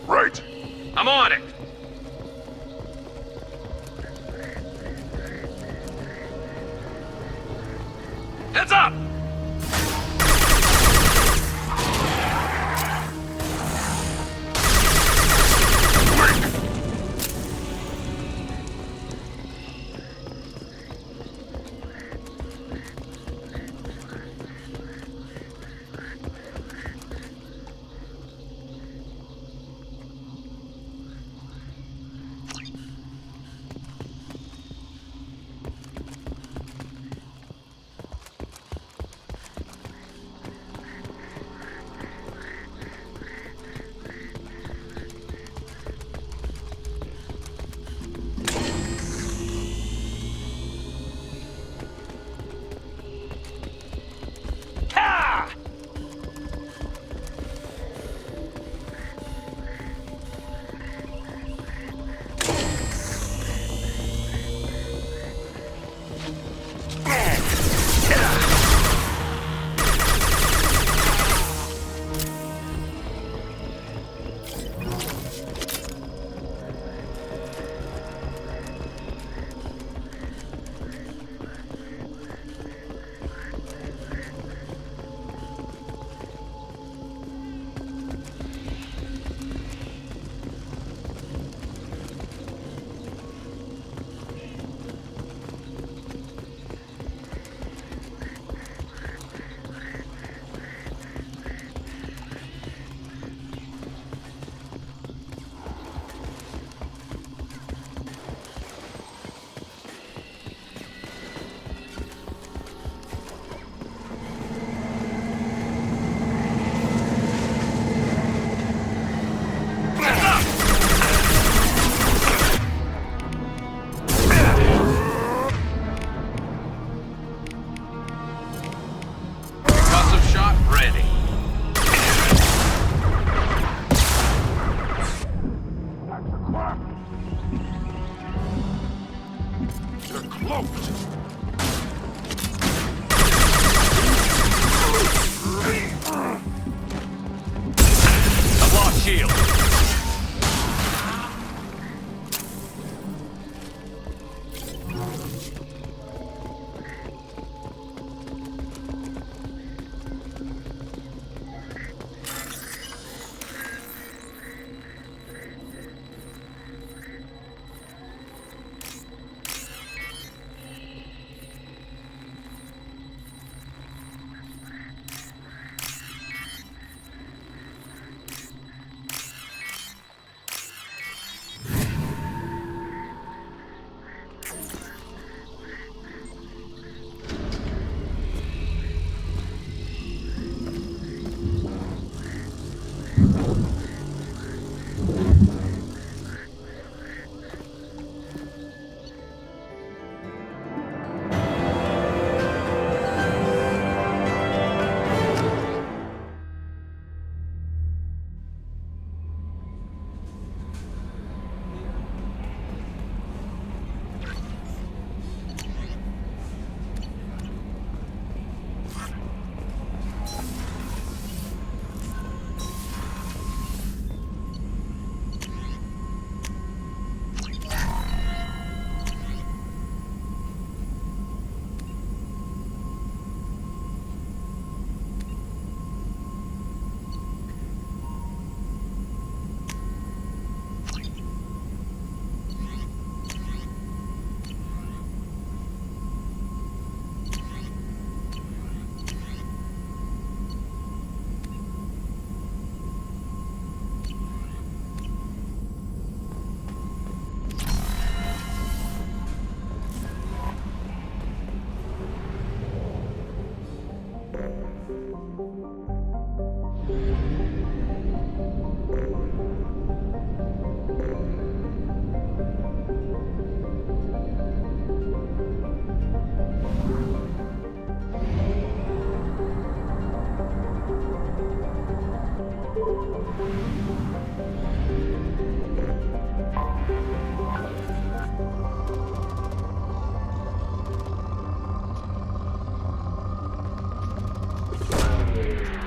Right! I'm on it! Heads up!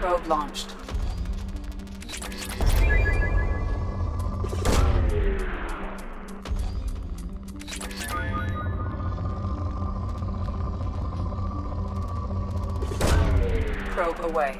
Probe launched. Probe away.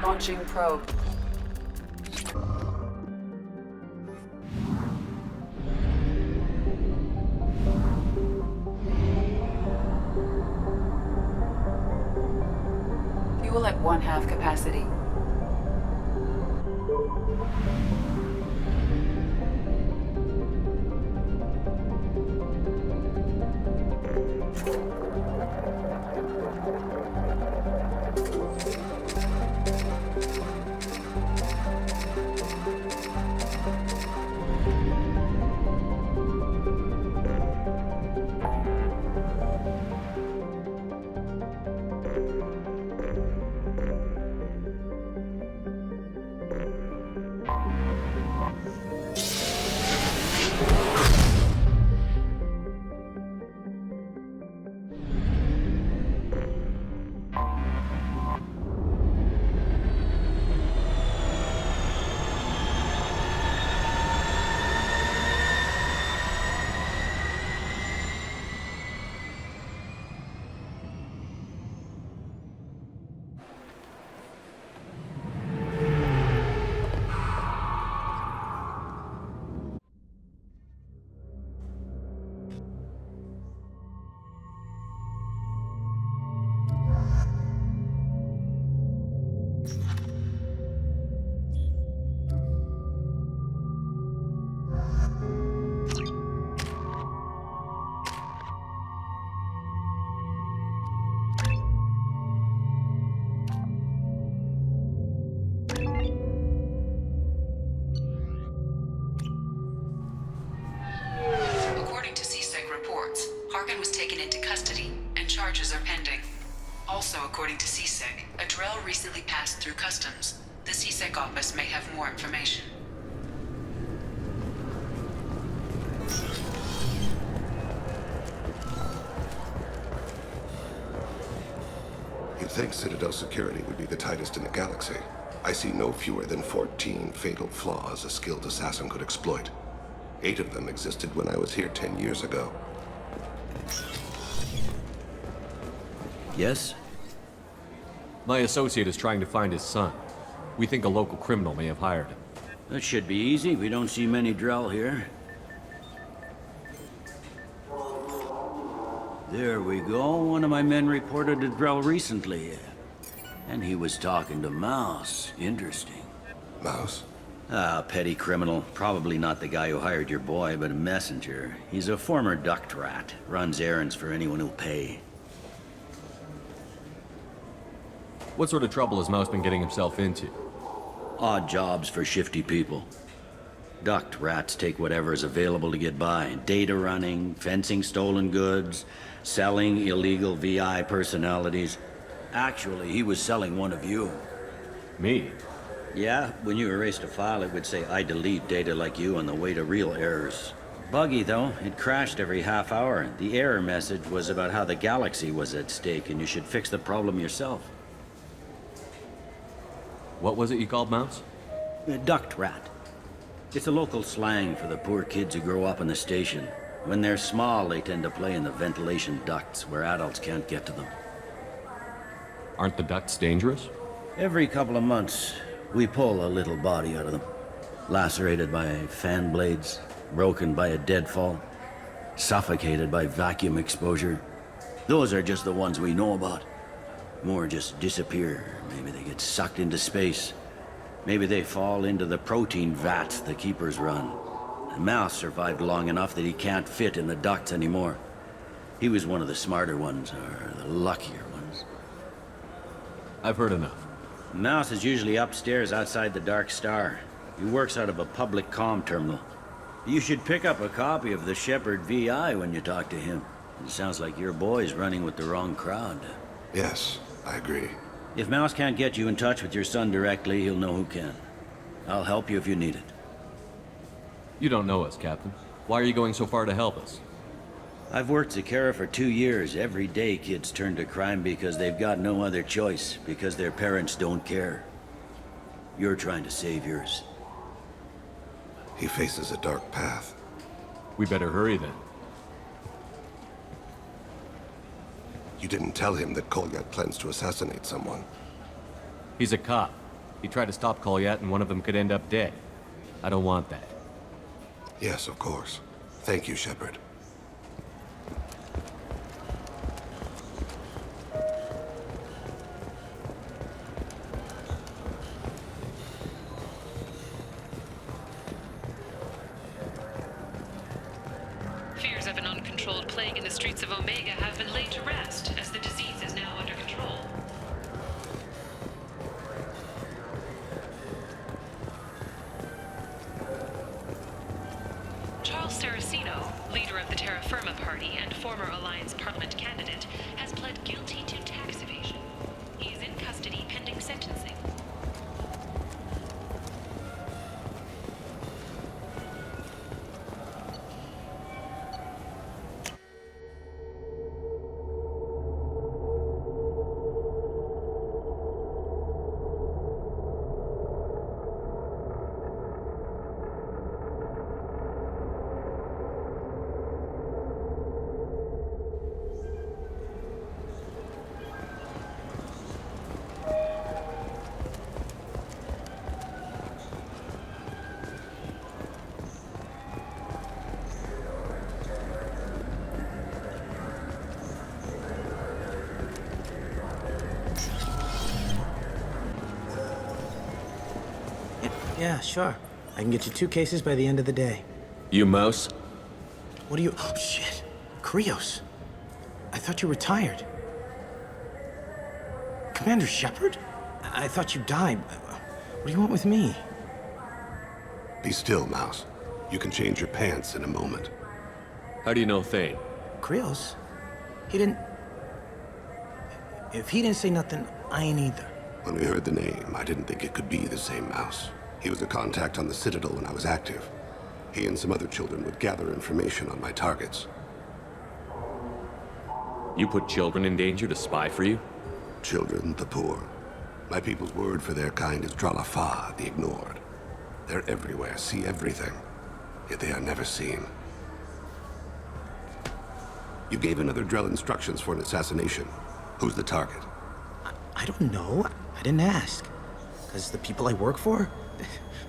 Launching probe. Fuel at 1/2 capacity. Also, according to CSEC, a Drell recently passed through customs. The CSEC office may have more information. You'd think Citadel security would be the tightest in the galaxy. I see no fewer than 14 fatal flaws a skilled assassin could exploit. 8 of them existed when I was here 10 years ago. Yes? My associate is trying to find his son. We think a local criminal may have hired him. That should be easy. We don't see many Drell here. There we go. One of my men reported a Drell recently. And he was talking to Mouse. Interesting. Mouse? Ah, petty criminal. Probably not the guy who hired your boy, but a messenger. He's a former duct rat. Runs errands for anyone who'll pay. What sort of trouble has Mouse been getting himself into? Odd jobs for shifty people. Duct rats take whatever is available to get by. Data running, fencing stolen goods, selling illegal VI personalities. Actually, he was selling one of you. Me? Yeah, when you erased a file, it would say, I delete data like you on the way to real errors. Buggy, though. It crashed every half hour. The error message was about how the galaxy was at stake and you should fix the problem yourself. What was it you called Mouse? A duct rat. It's a local slang for the poor kids who grow up in the station. When they're small, they tend to play in the ventilation ducts where adults can't get to them. Aren't the ducts dangerous? Every couple of months, we pull a little body out of them. Lacerated by fan blades, broken by a deadfall, suffocated by vacuum exposure. Those are just the ones we know about. More just disappear. Maybe they get sucked into space. Maybe they fall into the protein vats the Keepers run. Mouse survived long enough that he can't fit in the ducts anymore. He was one of the smarter ones, or the luckier ones. I've heard enough. Mouse is usually upstairs outside the Dark Star. He works out of a public comm terminal. You should pick up a copy of the Shepherd VI when you talk to him. It sounds like your boy's running with the wrong crowd. Yes, I agree. If Mouse can't get you in touch with your son directly, he'll know who can. I'll help you if you need it. You don't know us, Captain. Why are you going so far to help us? I've worked Zakera for 2 years. Every day kids turn to crime because they've got no other choice, because their parents don't care. You're trying to save yours. He faces a dark path. We better hurry then. You didn't tell him that Kolyat plans to assassinate someone. He's a cop. He tried to stop Kolyat and one of them could end up dead. I don't want that. Yes, of course. Thank you, Shepard. Fears of an uncontrolled plague in the streets of Omega have been laid to rest, as the disease is now under control. Charles Saraceno, leader of the Terra Firma Party and former Alliance Parliament candidate, has pled guilty to tax evasion. He is in custody pending sentencing. Yeah, sure. I can get you 2 cases by the end of the day. You Mouse? What do you... Oh, shit. Krios. I thought you retired. Commander Shepard? I thought you died. What do you want with me? Be still, Mouse. You can change your pants in a moment. How do you know Thane? Krios? He didn't... If he didn't say nothing, I ain't either. When we heard the name, I didn't think it could be the same Mouse. He was a contact on the Citadel when I was active. He and some other children would gather information on my targets. You put children in danger to spy for you? Children, the poor. My people's word for their kind is Dralafa, the ignored. They're everywhere, see everything, yet they are never seen. You gave another Drell instructions for an assassination. Who's the target? I don't know. I didn't ask. Because the people I work for,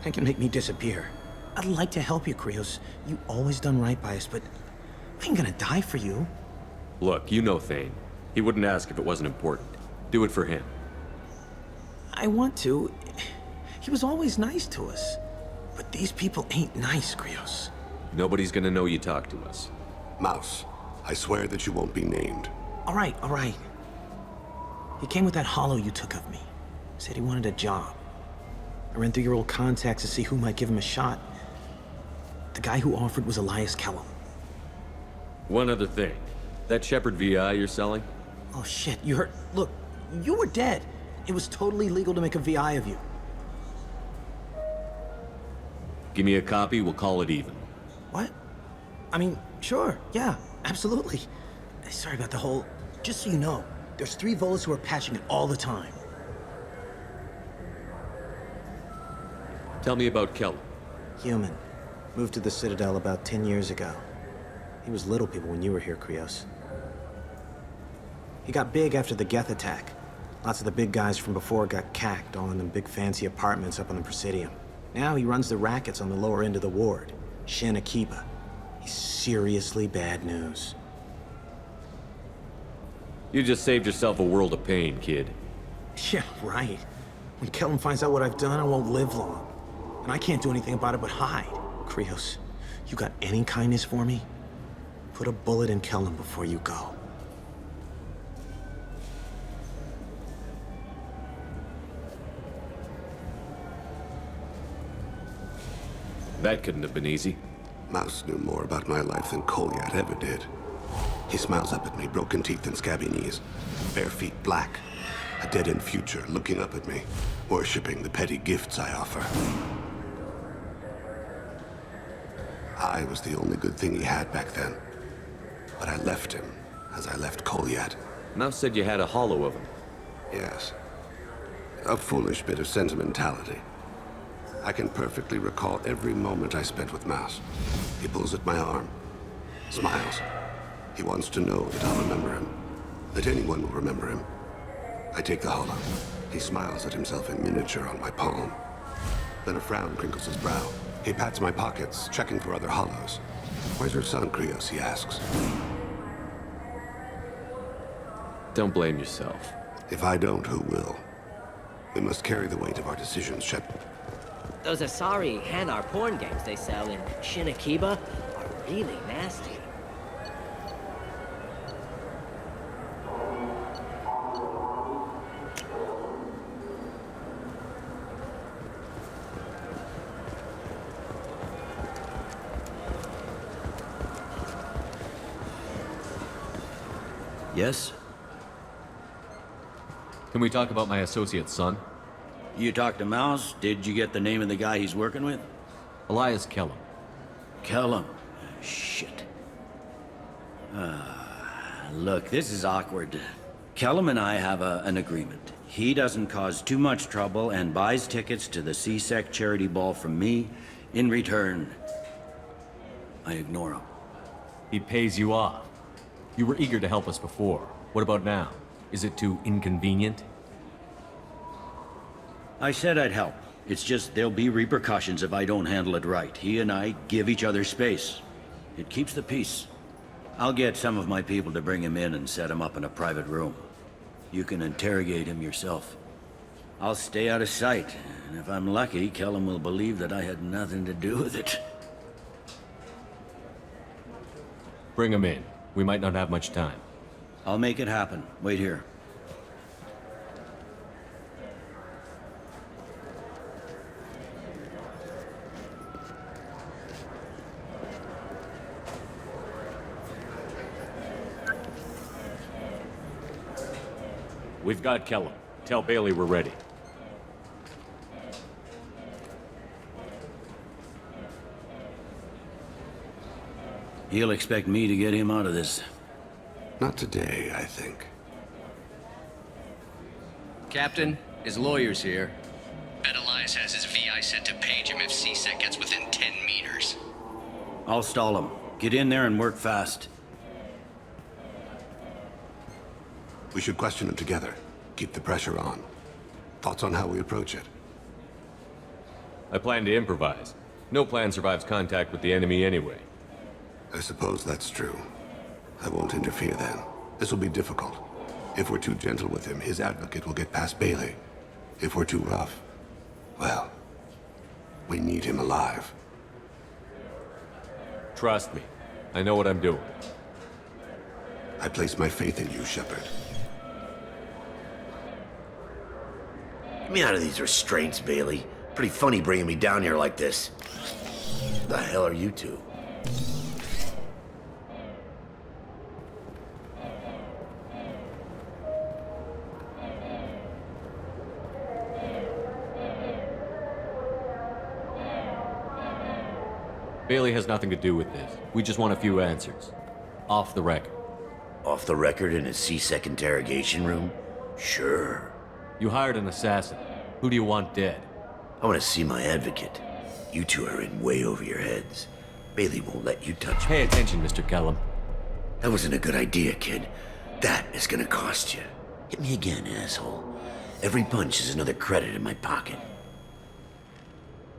they can make me disappear. I'd like to help you, Krios. You always done right by us, but I ain't gonna die for you. Look, you know Thane. He wouldn't ask if it wasn't important. Do it for him. I want to. He was always nice to us. But these people ain't nice, Krios. Nobody's gonna know you talk to us. Mouse, I swear that you won't be named. All right. He came with that hollow you took of me. Said he wanted a job. I ran through your old contacts to see who might give him a shot. The guy who offered was Elias Kellum. One other thing. That Shepherd VI you're selling? Oh shit, you heard... Look, you were dead. It was totally legal to make a VI of you. Give me a copy, we'll call it even. What? I mean, sure, yeah, absolutely. Sorry about the whole... Just so you know, there's 3 Volas who are patching it all the time. Tell me about Kellum. Human. Moved to the Citadel about 10 years ago. He was little people when you were here, Krios. He got big after the Geth attack. Lots of the big guys from before got cacked, all in them big fancy apartments up on the Presidium. Now he runs the rackets on the lower end of the ward. Shin Akiba. He's seriously bad news. You just saved yourself a world of pain, kid. Yeah, right. When Kellum finds out what I've done, I won't live long. And I can't do anything about it but hide. Krios, You got any kindness for me? Put a bullet in Kellum before you go. That couldn't have been easy. Mouse knew more about my life than Kolyat ever did. He smiles up at me, broken teeth and scabby knees. Bare feet black. A dead-end future looking up at me, worshipping the petty gifts I offer. I was the only good thing he had back then. But I left him, as I left Kolyat. Mouse said you had a hollow of him. Yes. A foolish bit of sentimentality. I can perfectly recall every moment I spent with Mouse. He pulls at my arm, smiles. He wants to know that I'll remember him, that anyone will remember him. I take the hollow. He smiles at himself in miniature on my palm. Then a frown crinkles his brow. He pats my pockets, checking for other hollows. Where's your son, Krios? He asks. Don't blame yourself. If I don't, who will? We must carry the weight of our decisions, Shep. Those Asari Hanar porn games they sell in Shinakiba are really nasty. Yes? Can we talk about my associate's son? You talked to Mouse? Did you get the name of the guy he's working with? Elias Kellum. Kellum? Shit. Look, this is awkward. Kellum and I have an agreement. He doesn't cause too much trouble and buys tickets to the C-Sec charity ball from me. In return, I ignore him. He pays you off. You were eager to help us before. What about now? Is it too inconvenient? I said I'd help. It's just there'll be repercussions if I don't handle it right. He and I give each other space. It keeps the peace. I'll get some of my people to bring him in and set him up in a private room. You can interrogate him yourself. I'll stay out of sight, and if I'm lucky, Kellum will believe that I had nothing to do with it. Bring him in. We might not have much time. I'll make it happen. Wait here. We've got Kellum. Tell Bailey we're ready. He'll expect me to get him out of this. Not today, I think. Captain, his lawyer's here. Bet Elias has his VI set to page him if C-Sec gets within 10 meters. I'll stall him. Get in there and work fast. We should question him together. Keep the pressure on. Thoughts on how we approach it? I plan to improvise. No plan survives contact with the enemy anyway. I suppose that's true. I won't interfere then. This will be difficult. If we're too gentle with him, his advocate will get past Bailey. If we're too rough, well, we need him alive. Trust me. I know what I'm doing. I place my faith in you, Shepard. Get me out of these restraints, Bailey. Pretty funny bringing me down here like this. The hell are you two? Bailey has nothing to do with this. We just want a few answers. Off the record. Off the record in a C-Sec interrogation room? Sure. You hired an assassin. Who do you want dead? I want to see my advocate. You two are in way over your heads. Bailey won't let you touch me. Pay attention, Mr. Kellum. That wasn't a good idea, kid. That is gonna cost you. Hit me again, asshole. Every punch is another credit in my pocket.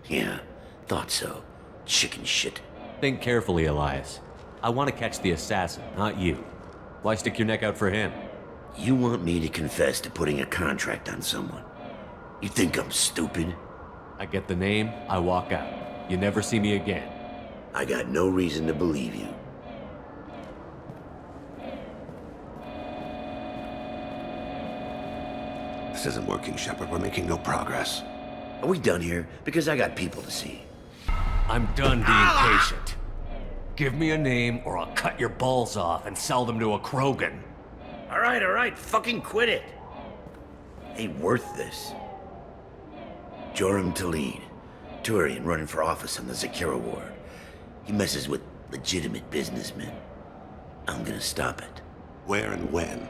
Yeah, thought so. Chicken shit. Think carefully, Elias. I want to catch the assassin, not you. Why stick your neck out for him? You want me to confess to putting a contract on someone? You think I'm stupid? I get the name, I walk out. You never see me again. I got no reason to believe you. This isn't working, Shepard. We're making no progress. Are we done here? Because I got people to see. I'm done being patient. Give me a name or I'll cut your balls off and sell them to a Krogan. All right. Fucking quit it. Ain't worth this. Joram Talid, Turian running for office on the Zakira ward. He messes with legitimate businessmen. I'm gonna stop it. Where and when?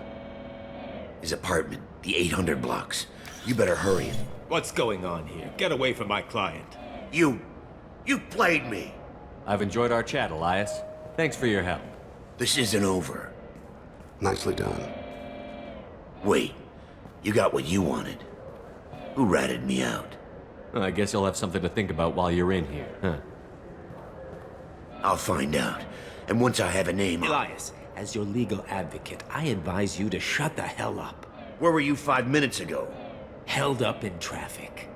His apartment, the 800 blocks. You better hurry it. What's going on here? Get away from my client. You played me. I've enjoyed our chat, Elias. Thanks for your help. This isn't over. Nicely done. Wait, you got what you wanted. Who ratted me out? I guess you'll have something to think about while you're in here, huh? I'll find out. And once I have a name... Elias, as your legal advocate, I advise you to shut the hell up. Where were you 5 minutes ago? Held up in traffic.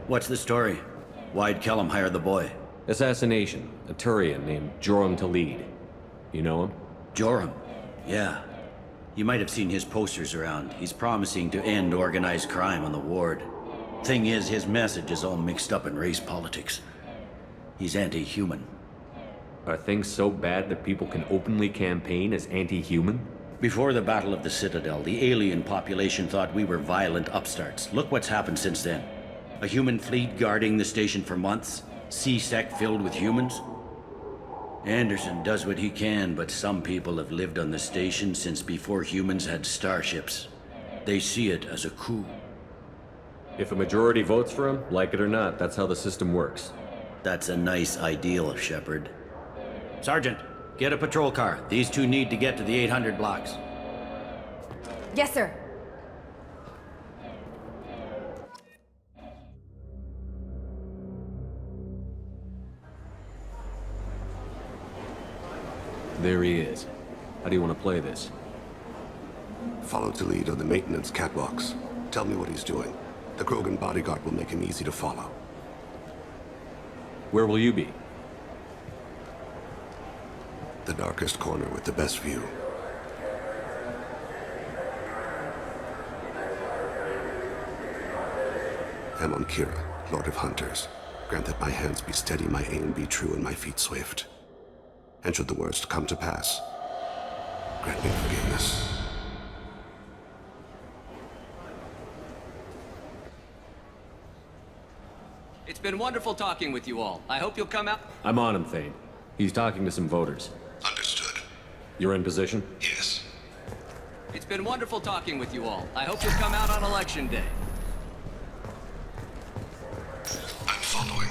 What's the story? Why'd Kellum hire the boy? Assassination. A Turian named Joram Talid. You know him? Joram? Yeah. You might have seen his posters around. He's promising to end organized crime on the ward. Thing is, his message is all mixed up in race politics. He's anti-human. Are things so bad that people can openly campaign as anti-human? Before the Battle of the Citadel, the alien population thought we were violent upstarts. Look what's happened since then. A human fleet guarding the station for months. C-Sec filled with humans. Anderson does what he can, but some people have lived on the station since before humans had starships. They see it as a coup. If a majority votes for him, like it or not, that's how the system works. That's a nice ideal, Shepard. Sergeant, get a patrol car. These two need to get to the 800 blocks. Yes, sir. There he is. How do you want to play this? Follow Talid on the maintenance catwalks. Tell me what he's doing. The Krogan bodyguard will make him easy to follow. Where will you be? The darkest corner with the best view. I'm on Kira, Lord of Hunters. Grant that my hands be steady, my aim be true, and my feet swift. And should the worst come to pass, grant me forgiveness. It's been wonderful talking with you all. I hope you'll come out. I'm on him, Thane. He's talking to some voters. Understood. You're in position? Yes. It's been wonderful talking with you all. I hope you'll come out on election day. I'm following.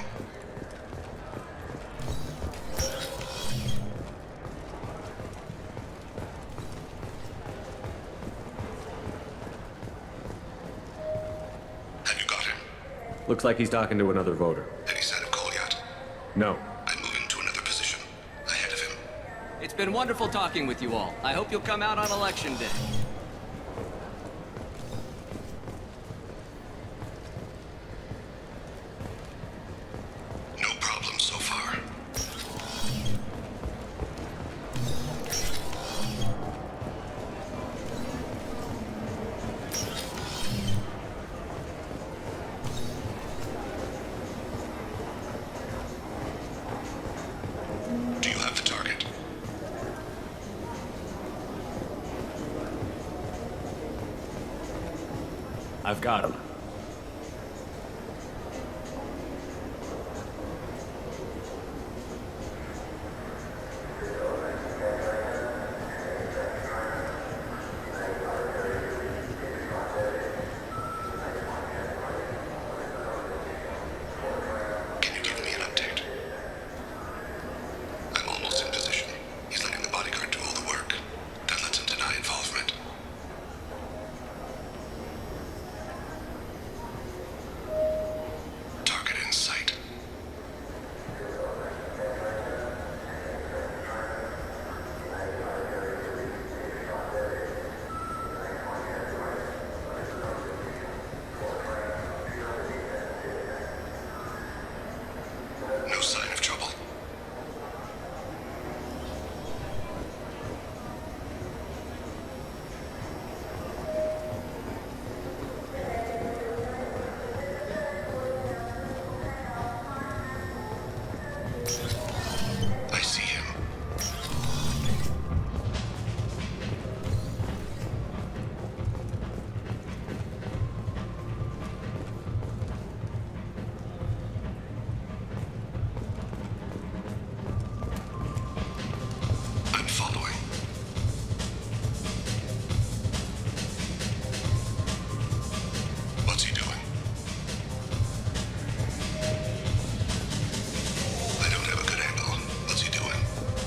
Have you got him? Looks like he's talking to another voter. Any sign of call yet? No. I'm moving to another position. Ahead of him. It's been wonderful talking with you all. I hope you'll come out on election day. No problem so far. Do you have the target? I've got him. Can you give me an update? I'm almost in position. He's letting the bodyguard do all the work. That lets him deny involvement.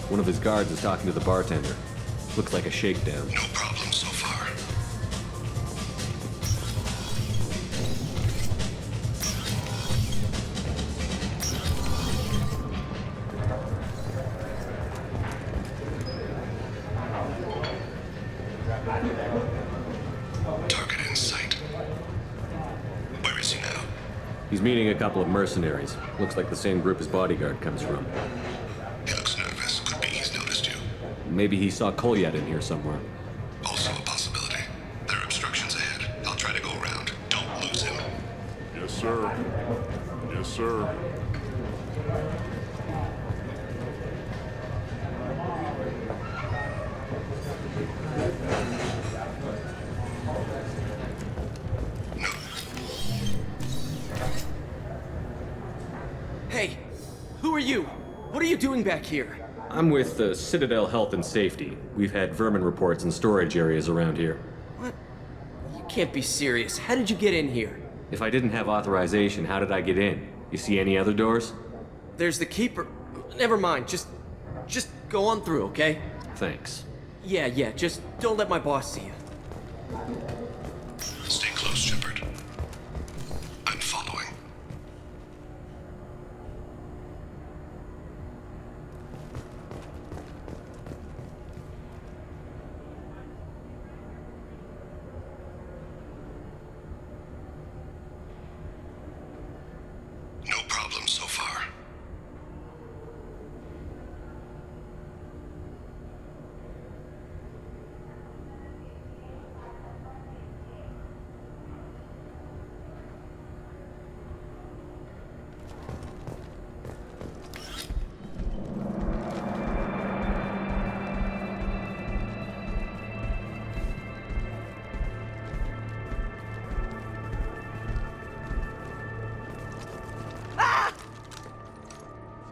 One of his guards is talking to the bartender. Looks like a shakedown. No problem so far. Target in sight. Where is he now? He's meeting a couple of mercenaries. Looks like the same group his bodyguard comes from. He looks nervous. Could be he's noticed you. Maybe he saw Kolyat in here somewhere. Also a possibility. There are obstructions ahead. I'll try to go around. Don't lose him. Yes, sir. Yes, sir. Hey, who are you? What are you doing back here? I'm with the Citadel Health and Safety. We've had vermin reports in storage areas around here. What? You can't be serious. How did you get in here? If I didn't have authorization, how did I get in? You see any other doors? There's the keeper. Never mind. Just go on through, okay? Thanks. Yeah, just don't let my boss see you. Stay close, Shepard. I'm following. No problem so far.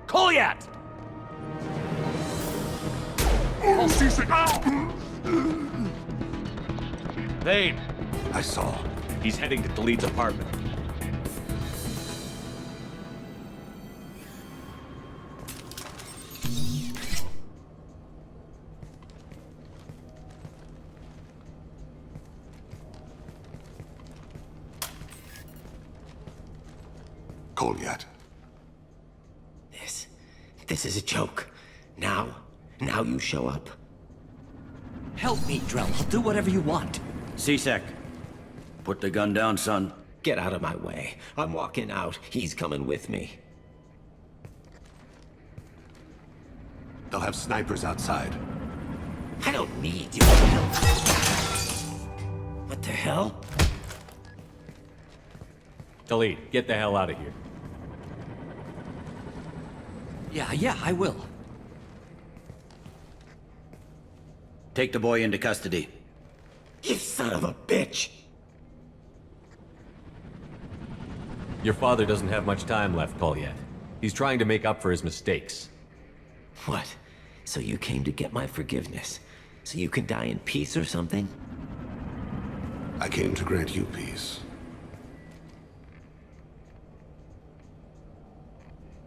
Kolyat! Thane! I saw. He's heading to Khalid's apartment. Kolyat. This is a joke. Now you show up. Help me, Drell. I'll do whatever you want. C-Sec, put the gun down, son. Get out of my way. I'm walking out. He's coming with me. They'll have snipers outside. I don't need your help. What the hell? Khalid, get the hell out of here. Yeah, I will. Take the boy into custody. You son of a bitch! Your father doesn't have much time left, Kolyat. He's trying to make up for his mistakes. What? So you came to get my forgiveness? So you can die in peace or something? I came to grant you peace.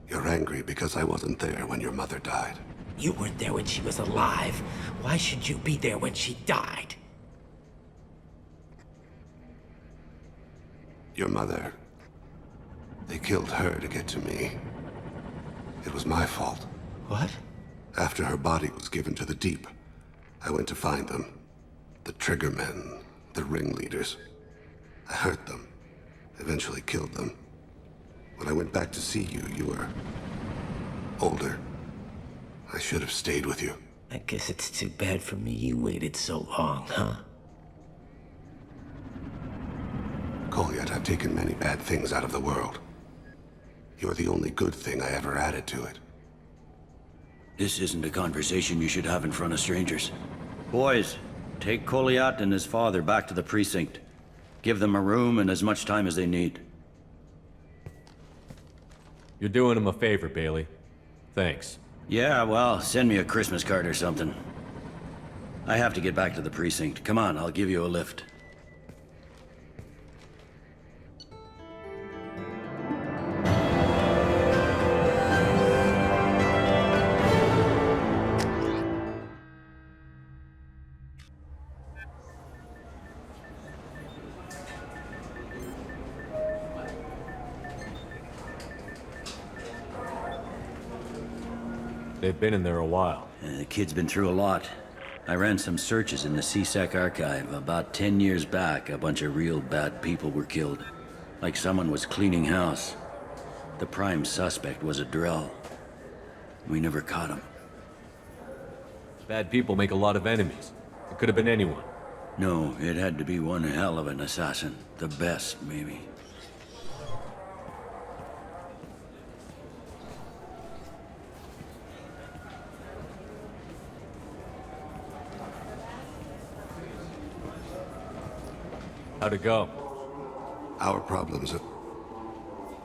You're angry because I wasn't there when your mother died. You weren't there when she was alive. Why should you be there when she died? Your mother... They killed her to get to me. It was my fault. What? After her body was given to the Deep, I went to find them. The Triggermen, the ringleaders. I hurt them. Eventually killed them. When I went back to see you, you were... older. I should have stayed with you. I guess it's too bad for me you waited so long, huh? Kolyat, I've taken many bad things out of the world. You're the only good thing I ever added to it. This isn't a conversation you should have in front of strangers. Boys, take Kolyat and his father back to the precinct. Give them a room and as much time as they need. You're doing him a favor, Bailey. Thanks. Yeah, well, send me a Christmas card or something. I have to get back to the precinct. Come on, I'll give you a lift. They've been in there a while. The kid's been through a lot. I ran some searches in the CSEC archive. About 10 years back, a bunch of real bad people were killed. Like someone was cleaning house. The prime suspect was a Drell. We never caught him. Bad people make a lot of enemies. It could have been anyone. No, it had to be one hell of an assassin. The best, maybe. How'd it go? Our problems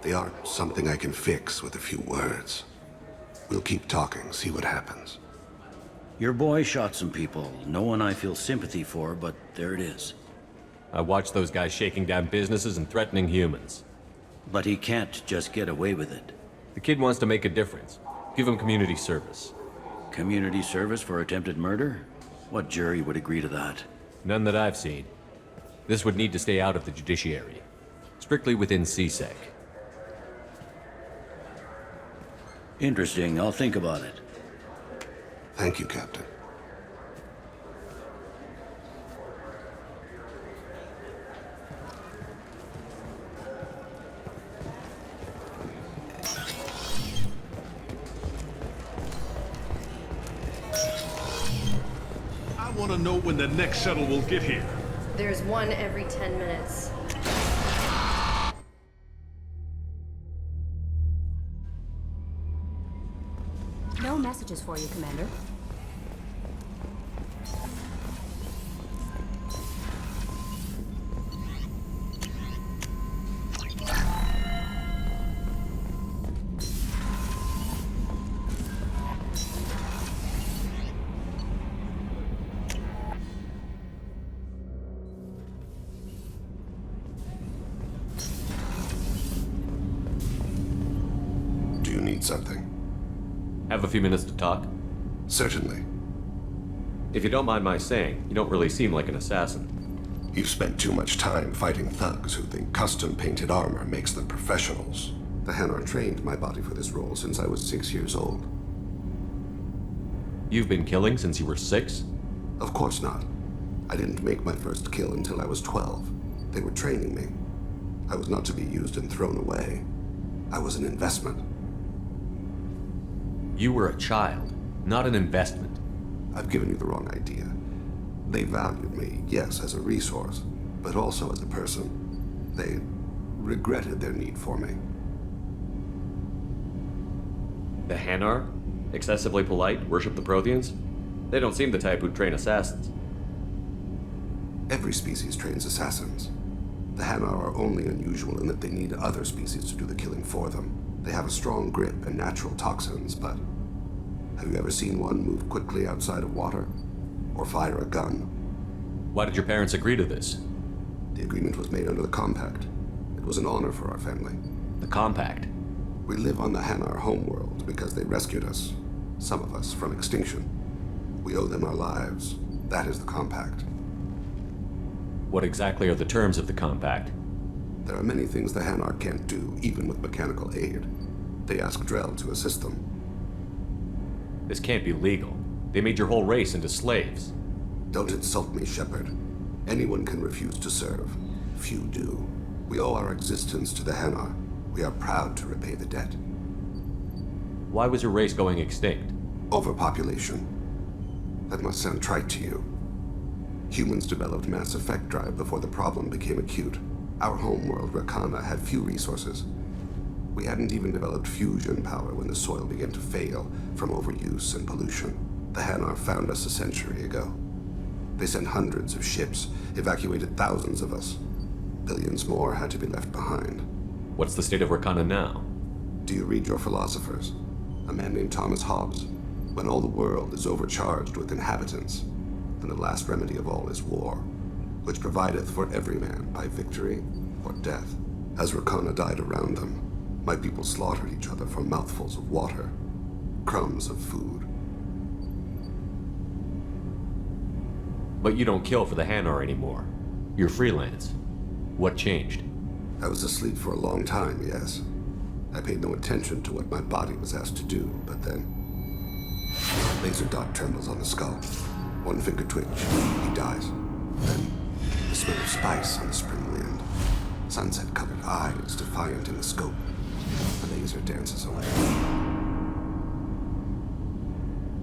they aren't something I can fix with a few words. We'll keep talking, see what happens. Your boy shot some people. No one I feel sympathy for, but there it is. I watched those guys shaking down businesses and threatening humans. But he can't just get away with it. The kid wants to make a difference. Give him community service. Community service for attempted murder? What jury would agree to that? None that I've seen. This would need to stay out of the judiciary. Strictly within CSEC. Interesting. I'll think about it. Thank you, Captain. I want to know when the next shuttle will get here. There's one every 10 minutes. No messages for you, Commander. Do you need something? Have a few minutes to talk? Certainly. If you don't mind my saying, you don't really seem like an assassin. You've spent too much time fighting thugs who think custom-painted armor makes them professionals. The Hanar trained my body for this role since I was 6 years old. You've been killing since you were 6? Of course not. I didn't make my first kill until I was 12. They were training me. I was not to be used and thrown away. I was an investment. You were a child, not an investment. I've given you the wrong idea. They valued me, yes, as a resource, but also as a person. They regretted their need for me. The Hanar? Excessively polite, worship the Protheans? They don't seem the type who'd train assassins. Every species trains assassins. The Hanar are only unusual in that they need other species to do the killing for them. They have a strong grip and natural toxins, but have you ever seen one move quickly outside of water? Or fire a gun? Why did your parents agree to this? The agreement was made under the Compact. It was an honor for our family. The Compact? We live on the Hanar homeworld because they rescued us, some of us, from extinction. We owe them our lives. That is the Compact. What exactly are the terms of the Compact? There are many things the Hanar can't do, even with mechanical aid. They ask Drell to assist them. This can't be legal. They made your whole race into slaves. Don't insult me, Shepard. Anyone can refuse to serve. Few do. We owe our existence to the Hanar. We are proud to repay the debt. Why was your race going extinct? Overpopulation. That must sound trite to you. Humans developed mass effect drive before the problem became acute. Our homeworld, Rakana, had few resources. We hadn't even developed fusion power when the soil began to fail from overuse and pollution. The Hanar found us a century ago. They sent hundreds of ships, evacuated thousands of us. Billions more had to be left behind. What's the state of Rakana now? Do you read your philosophers? A man named Thomas Hobbes. When all the world is overcharged with inhabitants, then the last remedy of all is war, which provideth for every man by victory or death. As Rakana died around them, my people slaughtered each other for mouthfuls of water, crumbs of food. But you don't kill for the Hanar anymore. You're freelance. What changed? I was asleep for a long time, yes. I paid no attention to what my body was asked to do, but then Laser dot trembles on the skull. One finger twitch. He dies. Then, the smell of spice on the spring wind. Sunset-colored eyes defiant in the scope. The laser dances away.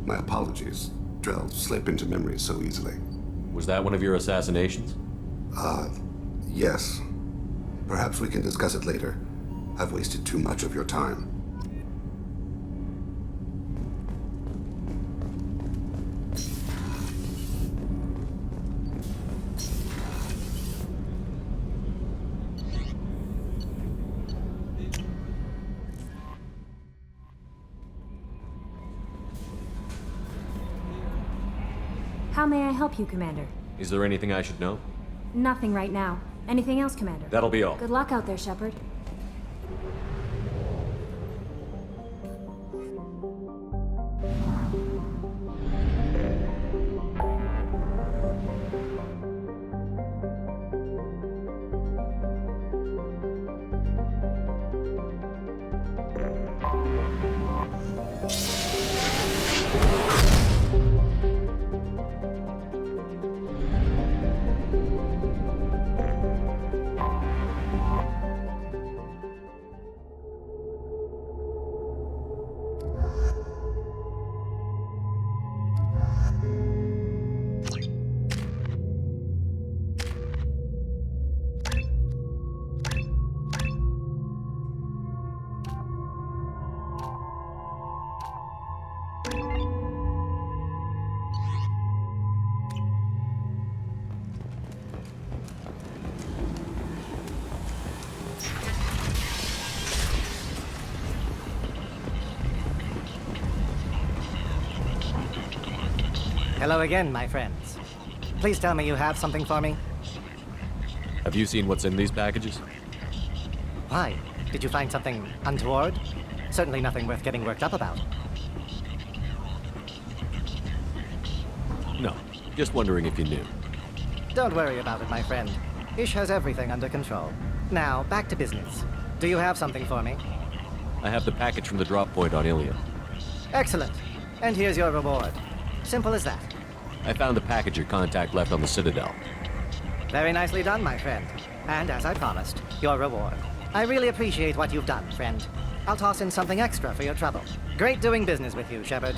My apologies. Drells slip into memory so easily. Was that one of your assassinations? Yes. Perhaps we can discuss it later. I've wasted too much of your time. How may I help you, Commander? Is there anything I should know? Nothing right now. Anything else, Commander? That'll be all. Good luck out there, Shepard. Hello again, my friends. Please tell me you have something for me. Have you seen what's in these packages? Why? Did you find something untoward? Certainly nothing worth getting worked up about. No, just wondering if you knew. Don't worry about it, my friend. Ish has everything under control. Now, back to business. Do you have something for me? I have the package from the drop point on Ilium. Excellent. And here's your reward. Simple as that. I found the package your contact left on the Citadel. Very nicely done, my friend. And as I promised, your reward. I really appreciate what you've done, friend. I'll toss in something extra for your trouble. Great doing business with you, Shepard.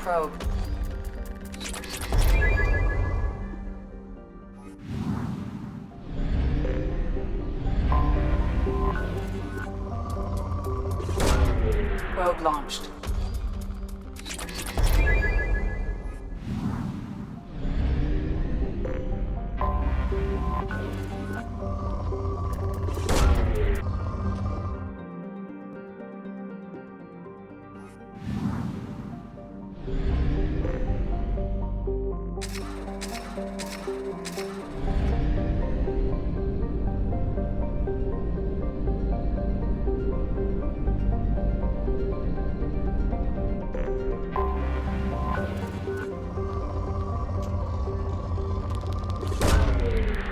Probe. Probe launched.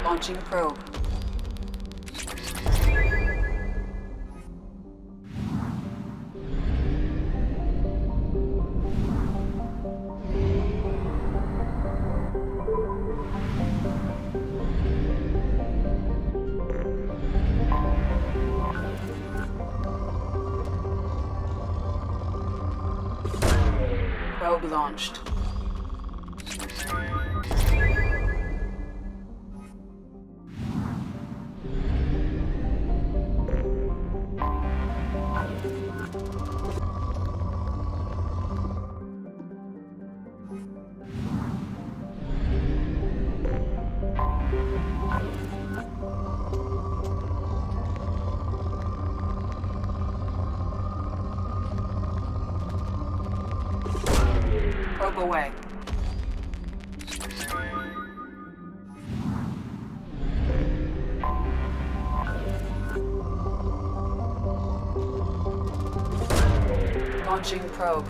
Launching probe. Probe launched. Probe away. Launching probe.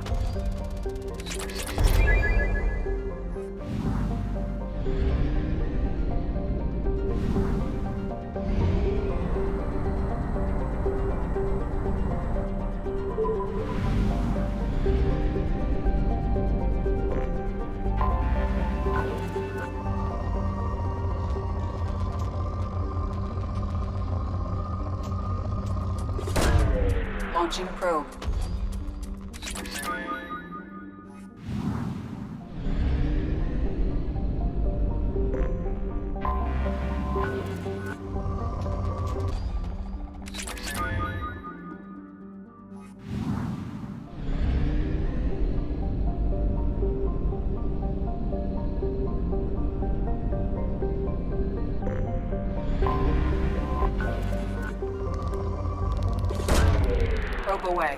Launching probe. Probe away.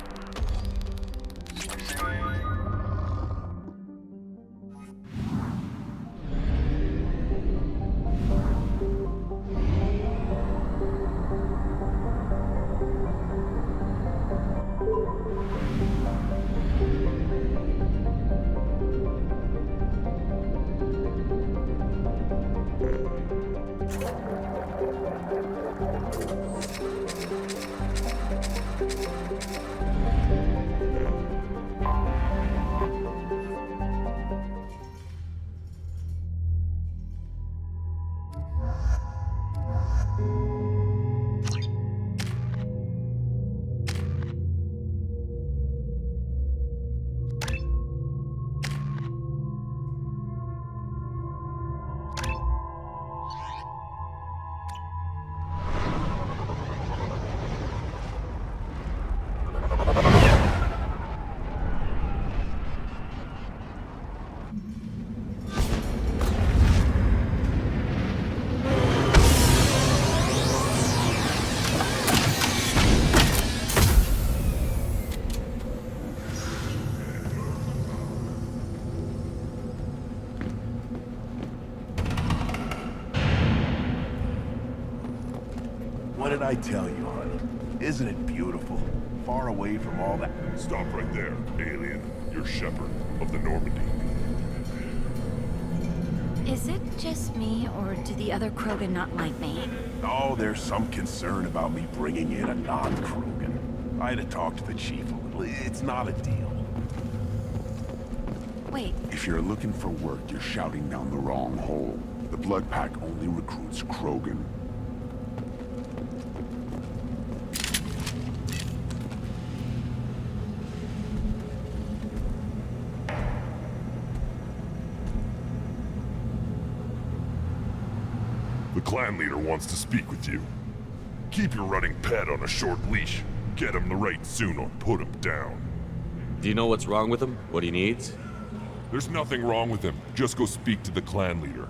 What did I tell you, honey? Isn't it beautiful? Far away from all that. Stop right there, alien. You're Shepard of the Normandy. Is it just me, or do the other Krogan not like me? Oh, there's some concern about me bringing in a non-Krogan. I had to talk to the chief a little. It's not a deal. Wait. If you're looking for work, you're shouting down the wrong hole. The Blood Pack only recruits Krogan. The clan leader wants to speak with you. Keep your running pet on a short leash. Get him the right soon or put him down. Do you know what's wrong with him? What he needs? There's nothing wrong with him. Just go speak to the clan leader.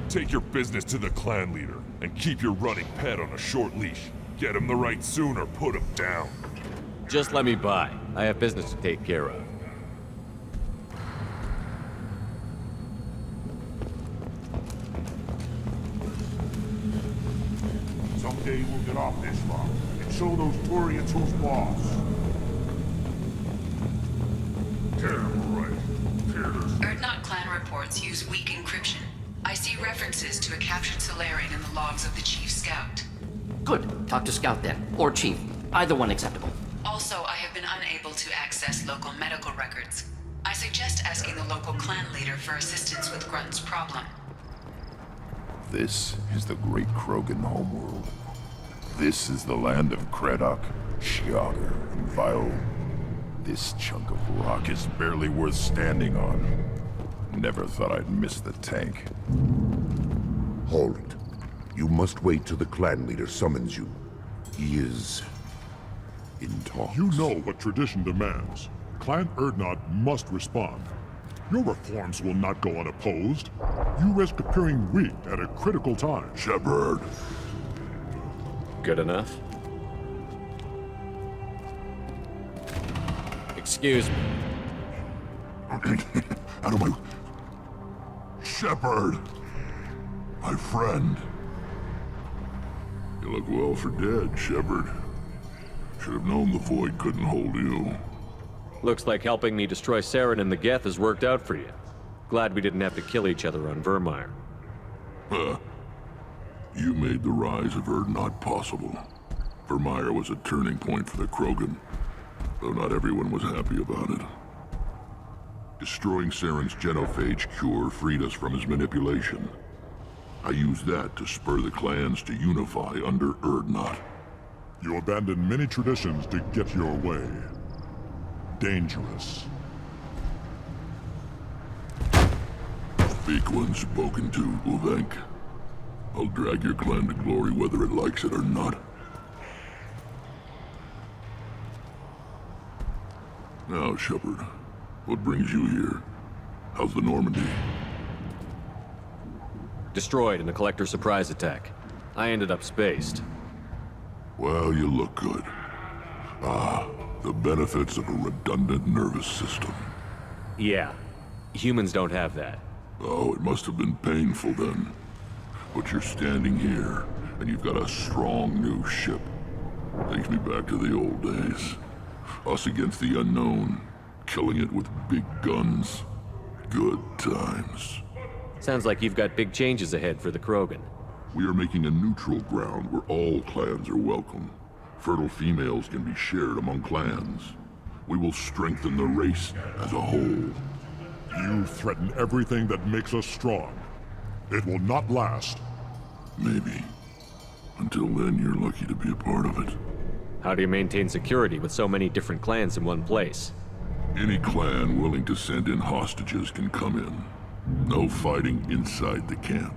Take your business to the clan leader and keep your running pet on a short leash. Get him the right soon or put him down. Just let me by. I have business to take care of. Someday we'll get off this rock and show those Turians who's boss. Damn right. Enoch clan reports use weak encryption. I see references to a captured Solarian in the logs of the Chief Scout. Good. Talk to Scout then. Or Chief. Either one acceptable. Also, I have been unable to access local medical records. I suggest asking the local clan leader for assistance with Grunt's problem. This is the great Krogan homeworld. This is the land of Creddock, Shiagar, and Vile. This chunk of rock is barely worth standing on. Never thought I'd miss the tank. Hold it. You must wait till the clan leader summons you. He is in talks. You know what tradition demands. Clan Erdnot must respond. Your reforms will not go unopposed. You risk appearing weak at a critical time. Shepard. Good enough? Excuse me. Out of my... Shepard! My friend. You look well for dead, Shepard. Should have known the Void couldn't hold you. Looks like helping me destroy Saren and the Geth has worked out for you. Glad we didn't have to kill each other on Vermeer. Huh. You made the rise of Erdnot possible. Vermeer was a turning point for the Krogan, though not everyone was happy about it. Destroying Saren's genophage cure freed us from his manipulation. I used that to spur the clans to unify under Erdnot. You abandoned many traditions to get your way. Dangerous. Speak when spoken to, Uvenk. I'll drag your clan to glory whether it likes it or not. Now, Shepard, what brings you here? How's the Normandy? Destroyed in a collector surprise attack. I ended up spaced. Well, you look good. Ah, the benefits of a redundant nervous system. Yeah. Humans don't have that. Oh, it must have been painful then. But you're standing here, and you've got a strong new ship. Takes me back to the old days. Us against the unknown, killing it with big guns. Good times. Sounds like you've got big changes ahead for the Krogan. We are making a neutral ground where all clans are welcome. Fertile females can be shared among clans. We will strengthen the race as a whole. You threaten everything that makes us strong. It will not last. Maybe. Until then, you're lucky to be a part of it. How do you maintain security with so many different clans in one place? Any clan willing to send in hostages can come in. No fighting inside the camp.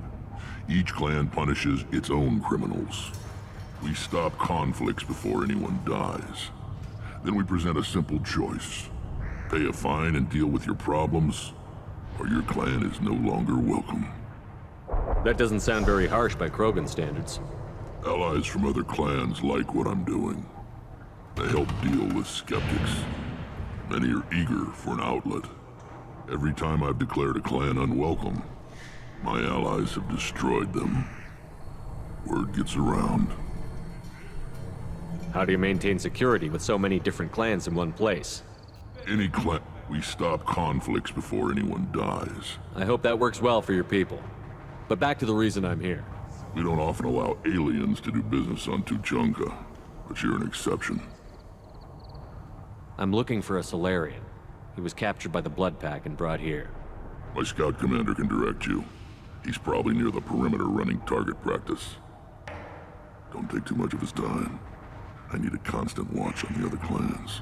Each clan punishes its own criminals. We stop conflicts before anyone dies. Then we present a simple choice. Pay a fine and deal with your problems, or your clan is no longer welcome. That doesn't sound very harsh by Krogan standards. Allies from other clans like what I'm doing. They help deal with skeptics. Many are eager for an outlet. Every time I've declared a clan unwelcome, my allies have destroyed them. Word gets around. How do you maintain security with so many different clans in one place? Any clan... We stop conflicts before anyone dies. I hope that works well for your people. But back to the reason I'm here. We don't often allow aliens to do business on Tuchanka, but you're an exception. I'm looking for a Solarian. He was captured by the Blood Pack and brought here. My scout commander can direct you. He's probably near the perimeter running target practice. Don't take too much of his time. I need a constant watch on the other clans.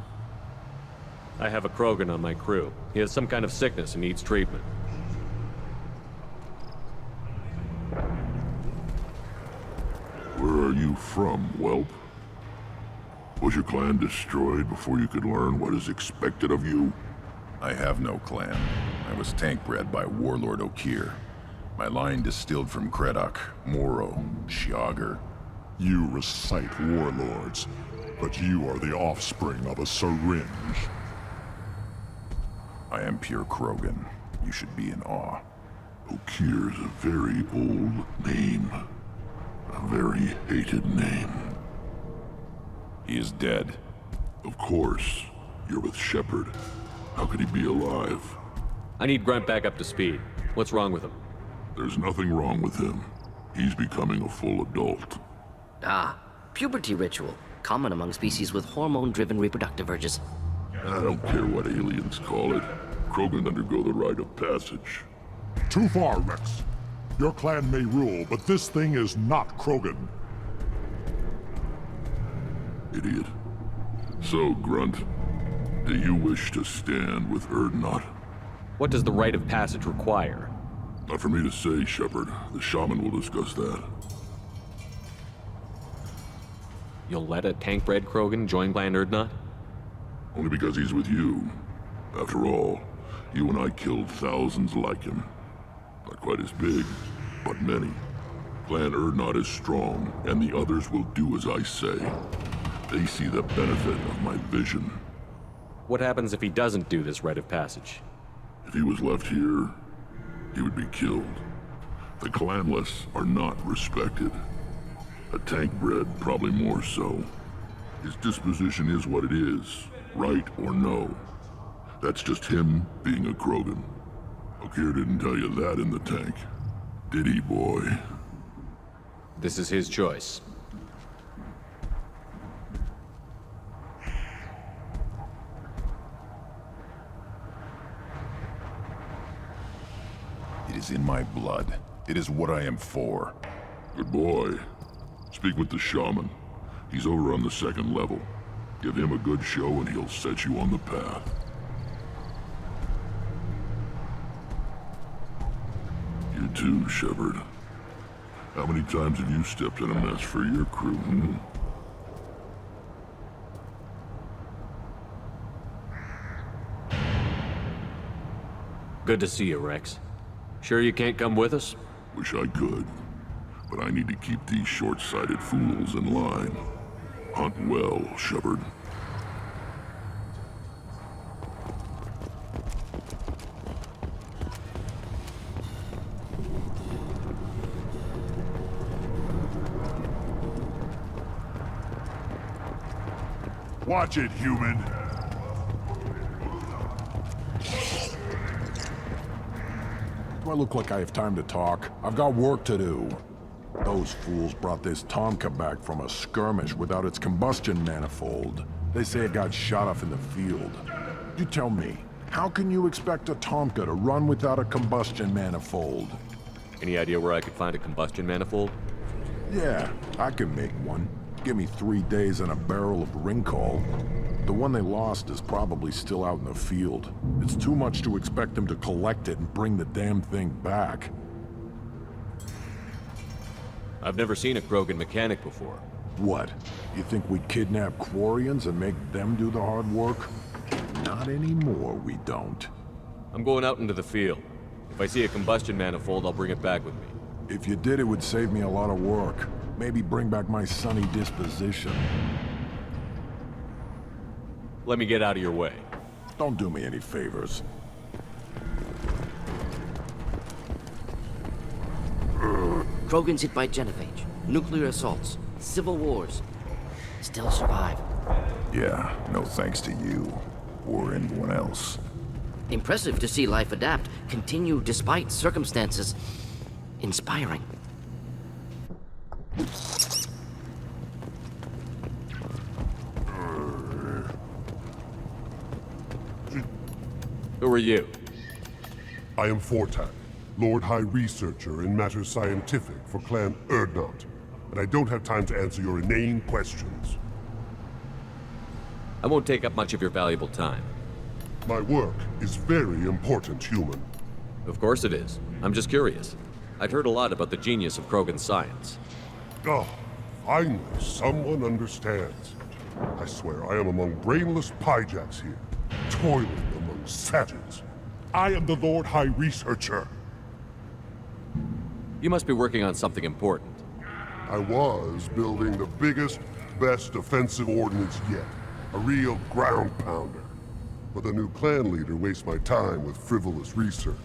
I have a Krogan on my crew. He has some kind of sickness and needs treatment. Where are you from, whelp? Was your clan destroyed before you could learn what is expected of you? I have no clan. I was tank bred by Warlord Okir. My line distilled from Creddock, Moro, Shiagar. You recite warlords, but you are the offspring of a syringe. I am pure Krogan. You should be in awe. Okir is a very old name. A very hated name. He is dead. Of course. You're with Shepard. How could he be alive? I need Grunt back up to speed. What's wrong with him? There's nothing wrong with him. He's becoming a full adult. Ah, puberty ritual. Common among species with hormone-driven reproductive urges. I don't care what aliens call it. Krogan undergo the rite of passage. Too far, Rex. Your clan may rule, but this thing is not Krogan. idiot. So, Grunt, do you wish to stand with Erdnot? What does the rite of passage require? Not for me to say, Shepard. The shaman will discuss that. You'll let a tank-bred Krogan join Clan Erdnot? Only because he's with you. After all, you and I killed thousands like him. Not quite as big, but many. Clan Erdnot is strong, and the others will do as I say. They see the benefit of my vision. What happens if he doesn't do this rite of passage? If he was left here, he would be killed. The clanless are not respected. A tank-bred, probably more so. His disposition is what it is, right or no. That's just him being a Krogan. Okeer didn't tell you that in the tank. Did he, boy? This is his choice. It is in my blood. It is what I am for. Good boy. Speak with the shaman. He's over on the second level. Give him a good show and he'll set you on the path. You too, Shepard. How many times have you stepped in a mess for your crew, hmm? Good to see you, Rex. Sure you can't come with us? Wish I could. But I need to keep these short-sighted fools in line. Hunt well, Shepard. Watch it, human. Do I look like I have time to talk? I've got work to do. Those fools brought this Tomka back from a skirmish without its combustion manifold. They say it got shot off in the field. You tell me, how can you expect a Tomka to run without a combustion manifold? Any idea where I could find a combustion manifold? Yeah, I can make one. Give me 3 days and a barrel of Ringcall. The one they lost is probably still out in the field. It's too much to expect them to collect it and bring the damn thing back. I've never seen a Krogan mechanic before. What? You think we'd kidnap Quarians and make them do the hard work? Not anymore, we don't. I'm going out into the field. If I see a combustion manifold, I'll bring it back with me. If you did, it would save me a lot of work. Maybe bring back my sunny disposition. Let me get out of your way. Don't do me any favors. Krogans hit by genophage, nuclear assaults, civil wars. Still survive. Yeah, no thanks to you. Or anyone else. Impressive to see life adapt, continue despite circumstances. Inspiring. Who are you? I am Fortak, Lord High Researcher in matters scientific for Clan Erdnot, and I don't have time to answer your inane questions. I won't take up much of your valuable time. My work is very important, human. Of course it is. I'm just curious. I'd heard a lot about the genius of Krogan science. Oh, finally, someone understands. I swear I am among brainless pyjacks here, toiling among savages. I am the Lord High Researcher. You must be working on something important. I was building the biggest, best offensive ordnance yet. A real ground pounder. But the new clan leader wastes my time with frivolous research.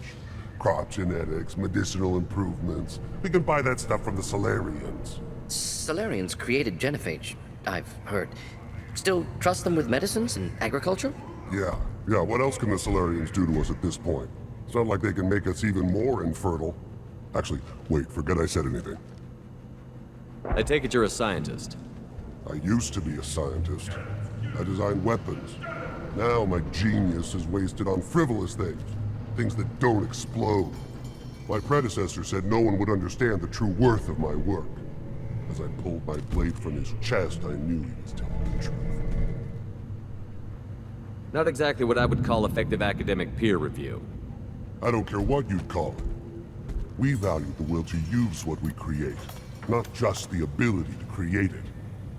Crop genetics, medicinal improvements. We can buy that stuff from the Solarians. Solarians created genophage, I've heard. Still trust them with medicines and agriculture? Yeah. What else can the Solarians do to us at this point? It's not like they can make us even more infertile. Actually, wait, forget I said anything. I take it you're a scientist. I used to be a scientist. I designed weapons. Now my genius is wasted on frivolous things. Things that don't explode. My predecessor said no one would understand the true worth of my work. As I pulled my blade from his chest, I knew he was telling the truth. Not exactly what I would call effective academic peer review. I don't care what you'd call it. We value the will to use what we create, not just the ability to create it.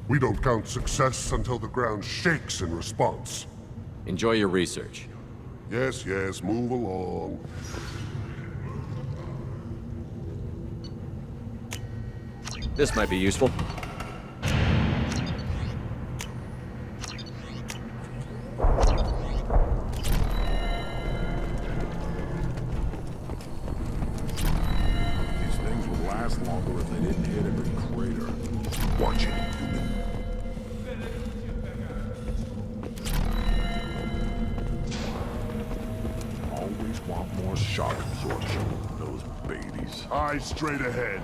We don't count success until the ground shakes in response. Enjoy your research. Yes, yes, move along. This might be useful. These things would last longer if they didn't hit every crater. Watch it, human. Always want more shock absorption. Those babies. Eyes straight ahead.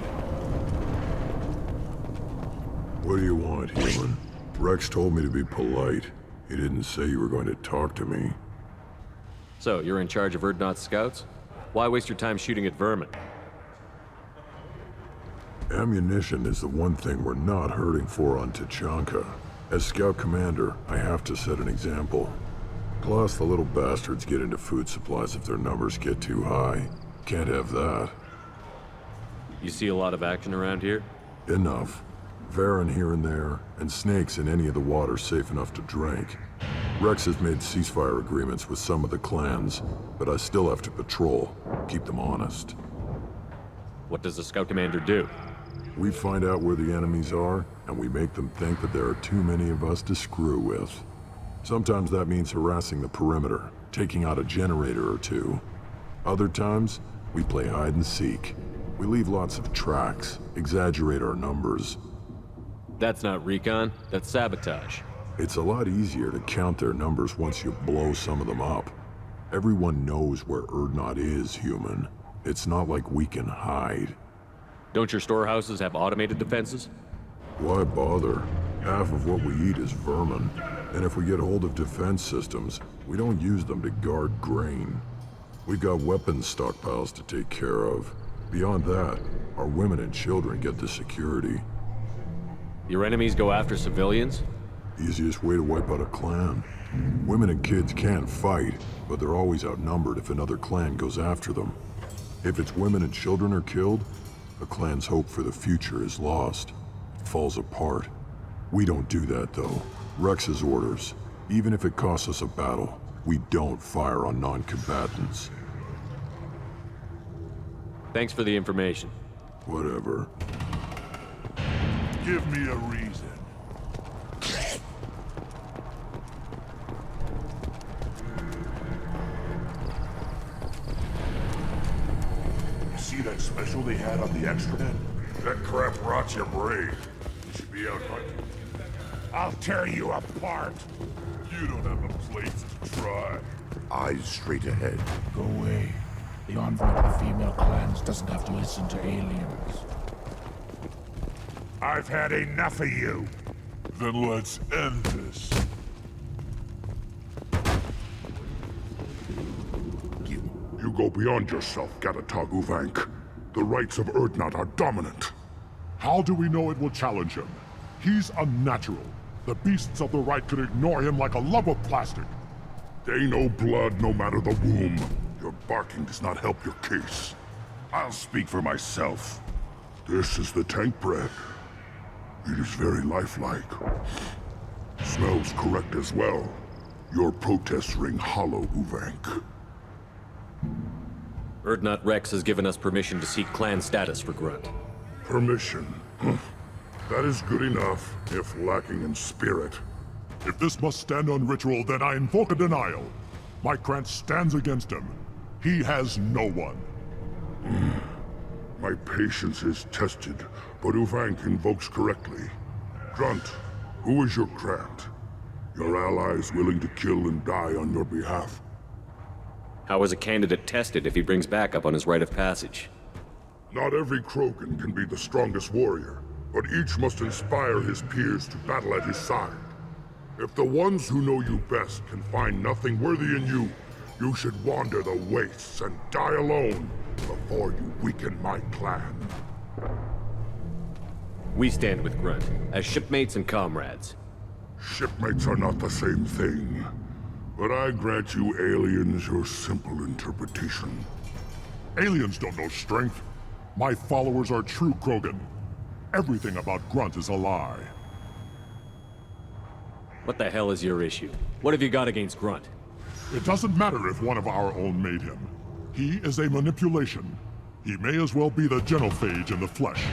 What do you want, human? Rex told me to be polite. He didn't say you were going to talk to me. So, you're in charge of Erdnot's scouts? Why waste your time shooting at vermin? Ammunition is the one thing we're not hurting for on Tachanka. As scout commander, I have to set an example. Plus, the little bastards get into food supplies if their numbers get too high. Can't have that. You see a lot of action around here? Enough. Varen here and there, and snakes in any of the water safe enough to drink. Rex has made ceasefire agreements with some of the clans, but I still have to patrol, keep them honest. What does the scout commander do? We find out where the enemies are, and we make them think that there are too many of us to screw with. Sometimes that means harassing the perimeter, taking out a generator or two. Other times, we play hide and seek. We leave lots of tracks, exaggerate our numbers. That's not recon, that's sabotage. It's a lot easier to count their numbers once you blow some of them up. Everyone knows where Erdnot is, human. It's not like we can hide. Don't your storehouses have automated defenses? Why bother? Half of what we eat is vermin. And if we get hold of defense systems, we don't use them to guard grain. We've got weapons stockpiles to take care of. Beyond that, our women and children get the security. Your enemies go after civilians? Easiest way to wipe out a clan. Women and kids can fight, but they're always outnumbered if another clan goes after them. If its women and children are killed, a clan's hope for the future is lost. It falls apart. We don't do that, though. Rex's orders. Even if it costs us a battle, we don't fire on non-combatants. Thanks for the information. Whatever. Give me a reason. See that special they had on the extranet? That crap rots your brain. You should be out hunting. I'll tear you apart. You don't have the plates to try. Eyes straight ahead. Go away. The envoy of the female clans doesn't have to listen to aliens. I've had enough of you. Then let's end this. You go beyond yourself, Gatatog Uvank. The rights of Erdnot are dominant. How do we know it will challenge him? He's unnatural. The beasts of the right could ignore him like a lump of plastic. They know blood no matter the womb. Your barking does not help your case. I'll speak for myself. This is the tank bread. It is very lifelike. Smells correct as well. Your protests ring hollow, Uvank. Erdnot Rex has given us permission to seek clan status for Grunt. Permission? That is good enough, if lacking in spirit. If this must stand on ritual, then I invoke a denial. My Krant stands against him. He has no one. My patience is tested, but Uvank invokes correctly. Grunt, who is your Krant? Your allies willing to kill and die on your behalf? How is a candidate tested if he brings backup on his rite of passage? Not every Krogan can be the strongest warrior, but each must inspire his peers to battle at his side. If the ones who know you best can find nothing worthy in you, you should wander the wastes and die alone before you weaken my clan. We stand with Grunt, as shipmates and comrades. Shipmates are not the same thing. But I grant you aliens your simple interpretation. Aliens don't know strength. My followers are true Krogan. Everything about Grunt is a lie. What the hell is your issue? What have you got against Grunt? It doesn't matter if one of our own made him. He is a manipulation. He may as well be the genophage in the flesh.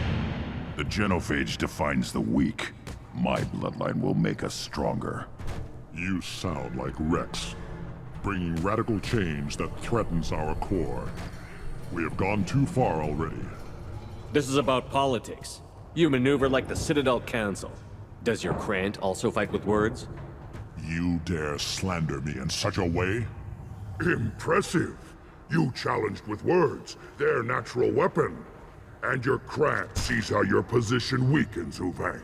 The genophage defines the weak. My bloodline will make us stronger. You sound like Rex, bringing radical change that threatens our core. We have gone too far already. This is about politics. You maneuver like the Citadel Council. Does your Krant also fight with words? You dare slander me in such a way? Impressive! You challenged with words, their natural weapon. And your Krant sees how your position weakens, Uvank.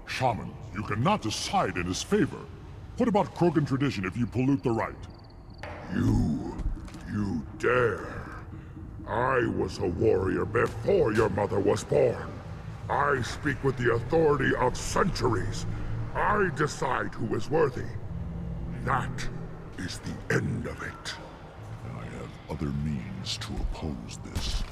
Shaman, you cannot decide in his favor. What about Krogan tradition if you pollute the rite? You dare. I was a warrior before your mother was born. I speak with the authority of centuries. I decide who is worthy. That is the end of it. I have other means to oppose this.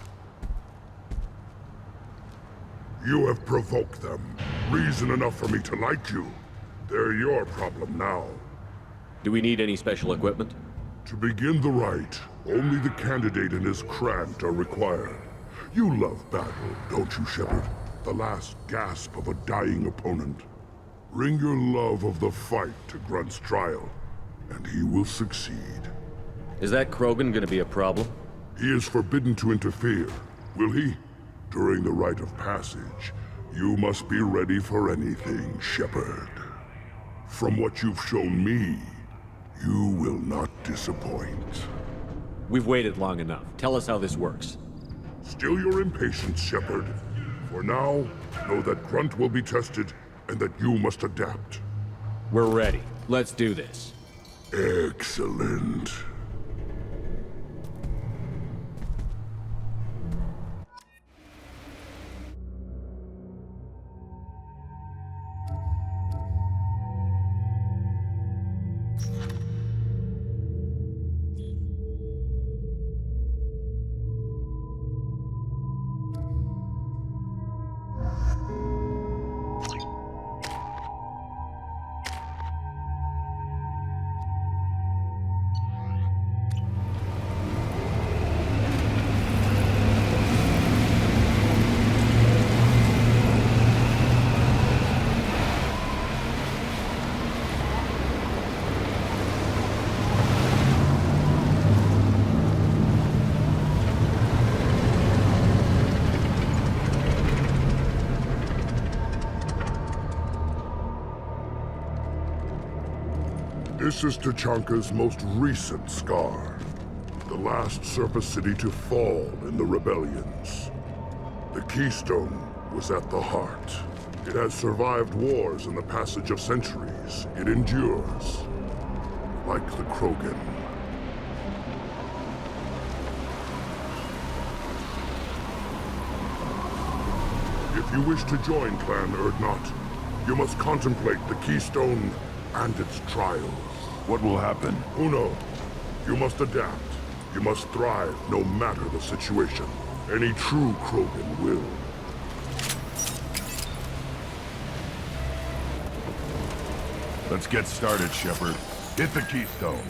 You have provoked them. Reason enough for me to like you. They're your problem now. Do we need any special equipment? To begin the rite, only the candidate and his Krant are required. You love battle, don't you, Shepard? The last gasp of a dying opponent. Bring your love of the fight to Grunt's trial, and he will succeed. Is that Krogan gonna be a problem? He is forbidden to interfere, will he? During the rite of passage, you must be ready for anything, Shepard. From what you've shown me, you will not disappoint. We've waited long enough. Tell us how this works. Still your impatience, Shepard. For now, know that Grunt will be tested, and that you must adapt. We're ready. Let's do this. Excellent. This is Tachanka's most recent scar. The last surface city to fall in the rebellions. The Keystone was at the heart. It has survived wars and the passage of centuries. It endures. Like the Krogan. If you wish to join Clan Erdnot, you must contemplate the Keystone and its trials. What will happen? Uno, you must adapt. You must thrive no matter the situation. Any true Krogan will. Let's get started, Shepard. Hit the Keystone.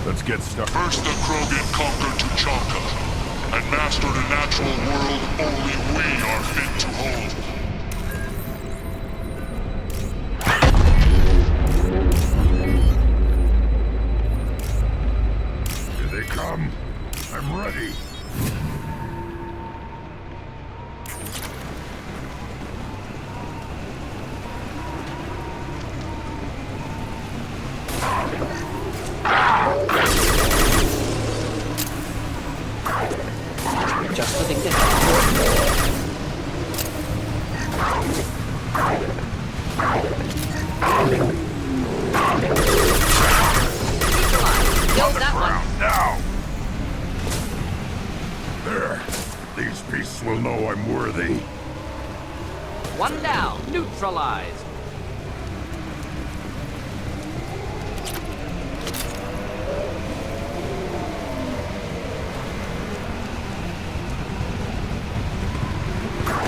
Let's get started. First the Krogan conquered Tachanka, and mastered a natural world only we are fit to hold. Here they come. I'm ready. Just letting this. These beasts will know I'm worthy. One down. Neutralized.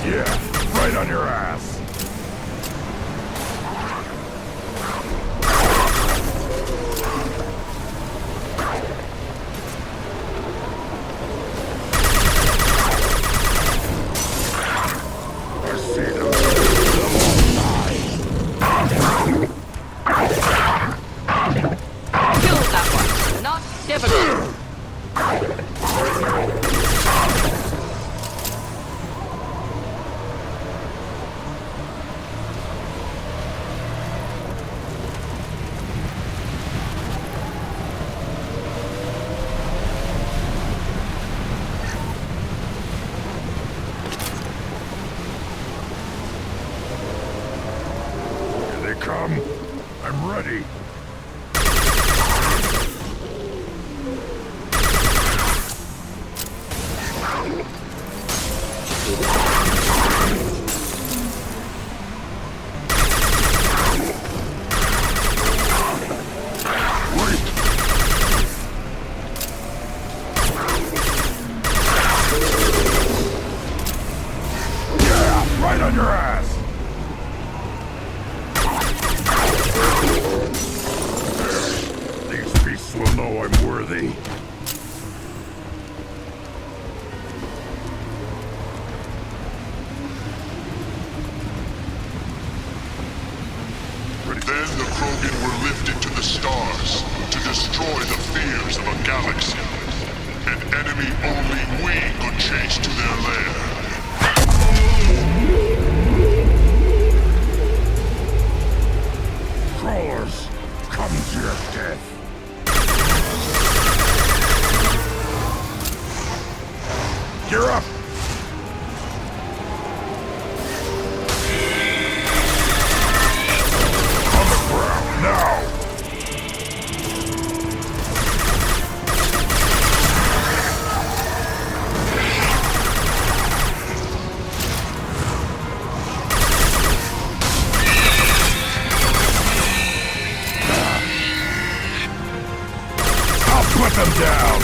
Yeah, right on your ass. Come. I'm ready. Yeah, right on your ass. Will know I'm worthy. Then the Krogan were lifted to the stars to destroy the fears of a galaxy. An enemy only we could chase to their lair. Crawlers, come to your death. Gear up! On the ground, now! I'll put them down!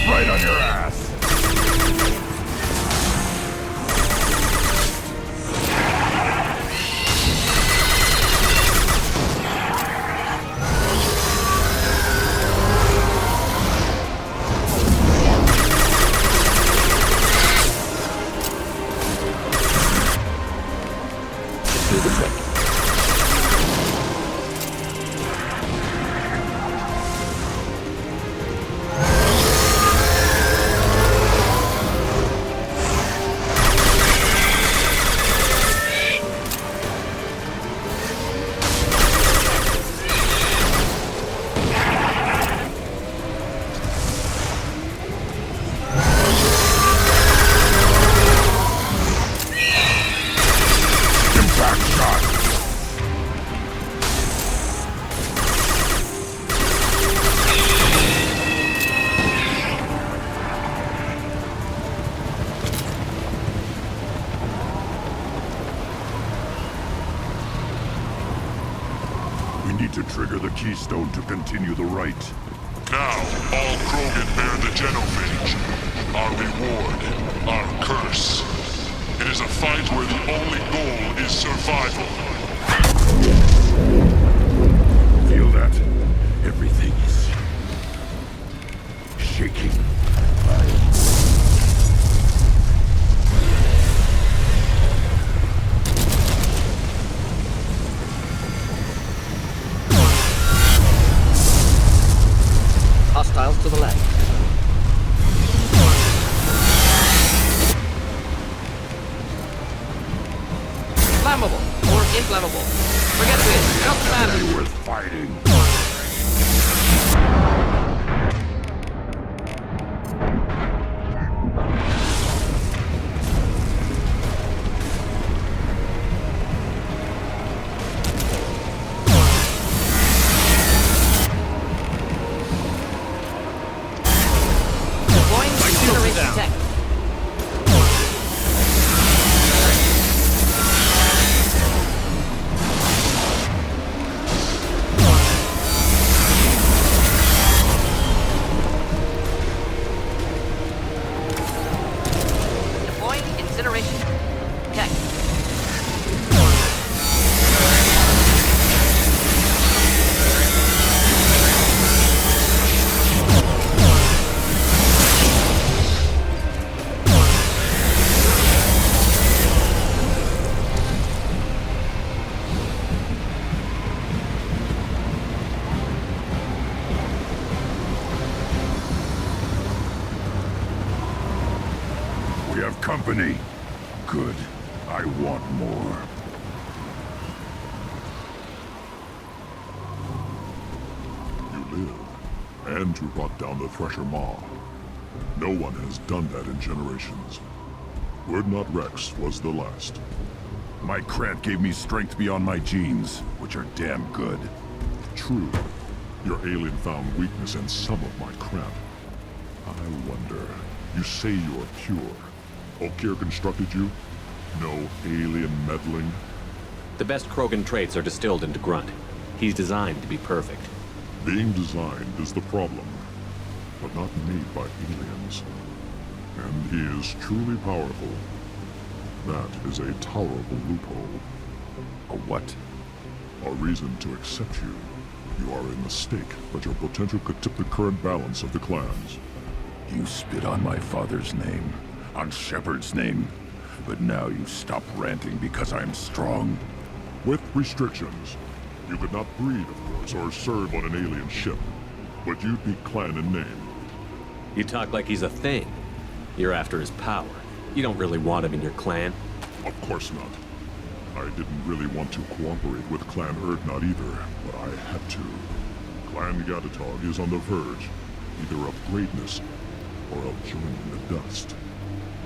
Right on your ass! Do the trick. To trigger the keystone to continue the rite. Now, all Krogan bear the genophage. Our reward, our curse. It is a fight where the only goal is survival. Feel that? Everything is shaking. flammable or inflammable. Forget this. It doesn't matter. Worth fighting. Deploying incineration tech. Deploying incineration tech. We have company. Good. I want more. You live, and you brought down the Thresher Maw. No one has done that in generations. Word Not Rex was the last. My Krant gave me strength beyond my genes, which are damn good. True. Your alien found weakness in some of my Krant. I wonder, you say you're pure. Okier constructed you? No alien meddling? The best Krogan traits are distilled into Grunt. He's designed to be perfect. Being designed is the problem, but not made by aliens. And he is truly powerful. That is a tolerable loophole. A what? A reason to accept you. You are a mistake, but your potential could tip the current balance of the clans. You spit on my father's name, on Shepard's name, but now you stop ranting because I'm strong. With restrictions. You could not breed, of course, or serve on an alien ship, but you'd be clan in name. You talk like he's a thing. You're after his power. You don't really want him in your clan. Of course not. I didn't really want to cooperate with Clan Urdnot either, but I had to. Clan Gatatog is on the verge, either of greatness or of joining the dust.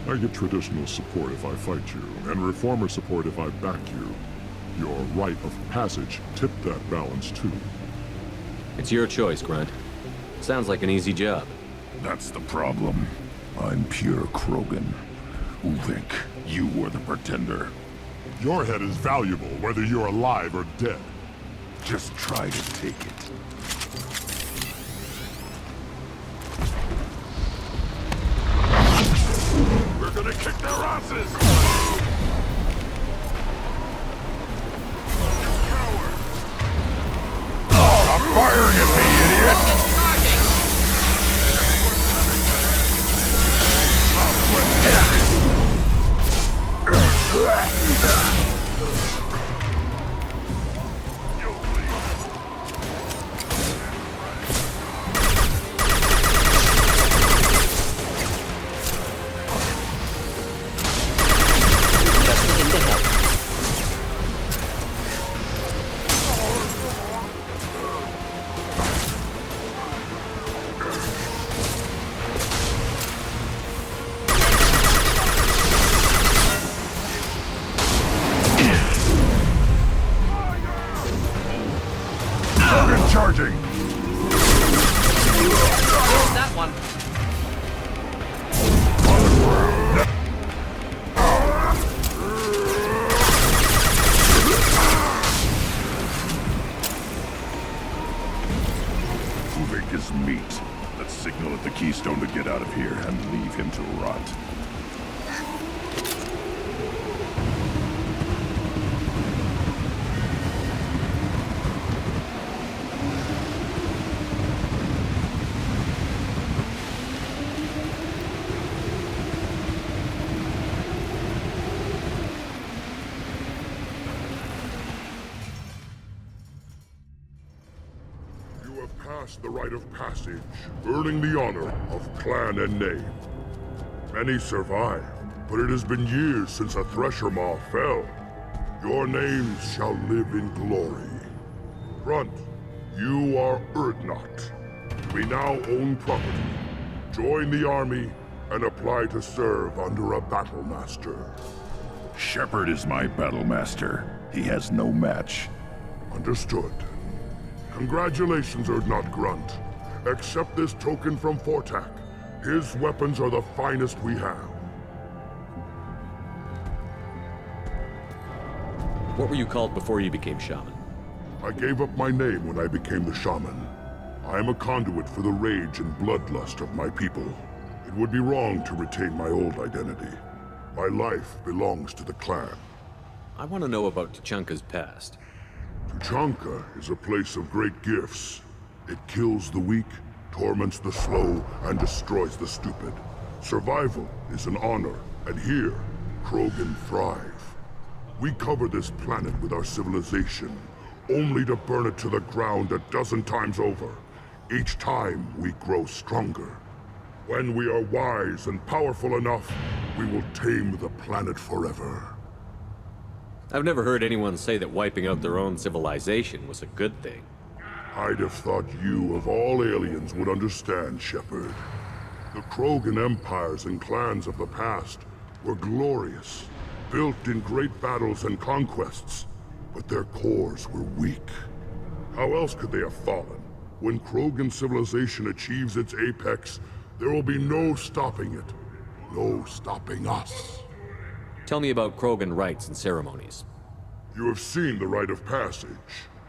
I get traditional support if I fight you, and reformer support if I back you. Your rite of passage tipped that balance too. It's your choice, Grunt. Sounds like an easy job. That's the problem. I'm pure Krogan. Uvik, you were the pretender. Your head is valuable, whether you're alive or dead. Just try to take it. We're gonna kick their asses! Stop firing at me, idiot! Charging! That one. Uvik is meat. Let's signal at the Keystone to get out of here and leave him to rot. The rite of passage, earning the honor of clan and name. Many survive, but it has been years since a Thresher Maw fell. Your names shall live in glory. Grunt, you are Urdnot. We now own property. Join the army and apply to serve under a battle master. Shepard is my battle master. He has no match. Understood. Congratulations, Urdnot Grunt. Accept this token from Fortak. His weapons are the finest we have. What were you called before you became shaman? I gave up my name when I became the shaman. I am a conduit for the rage and bloodlust of my people. It would be wrong to retain my old identity. My life belongs to the clan. I want to know about Tuchanka's past. Tuchanka is a place of great gifts. It kills the weak, torments the slow, and destroys the stupid. Survival is an honor, and here, Krogan thrive. We cover this planet with our civilization, only to burn it to the ground a dozen times over. Each time, we grow stronger. When we are wise and powerful enough, we will tame the planet forever. I've never heard anyone say that wiping out their own civilization was a good thing. I'd have thought you, of all aliens, would understand, Shepard. The Krogan empires and clans of the past were glorious, built in great battles and conquests, but their cores were weak. How else could they have fallen? When Krogan civilization achieves its apex, there will be no stopping it. No stopping us. Tell me about Krogan rites and ceremonies. You have seen the rite of passage.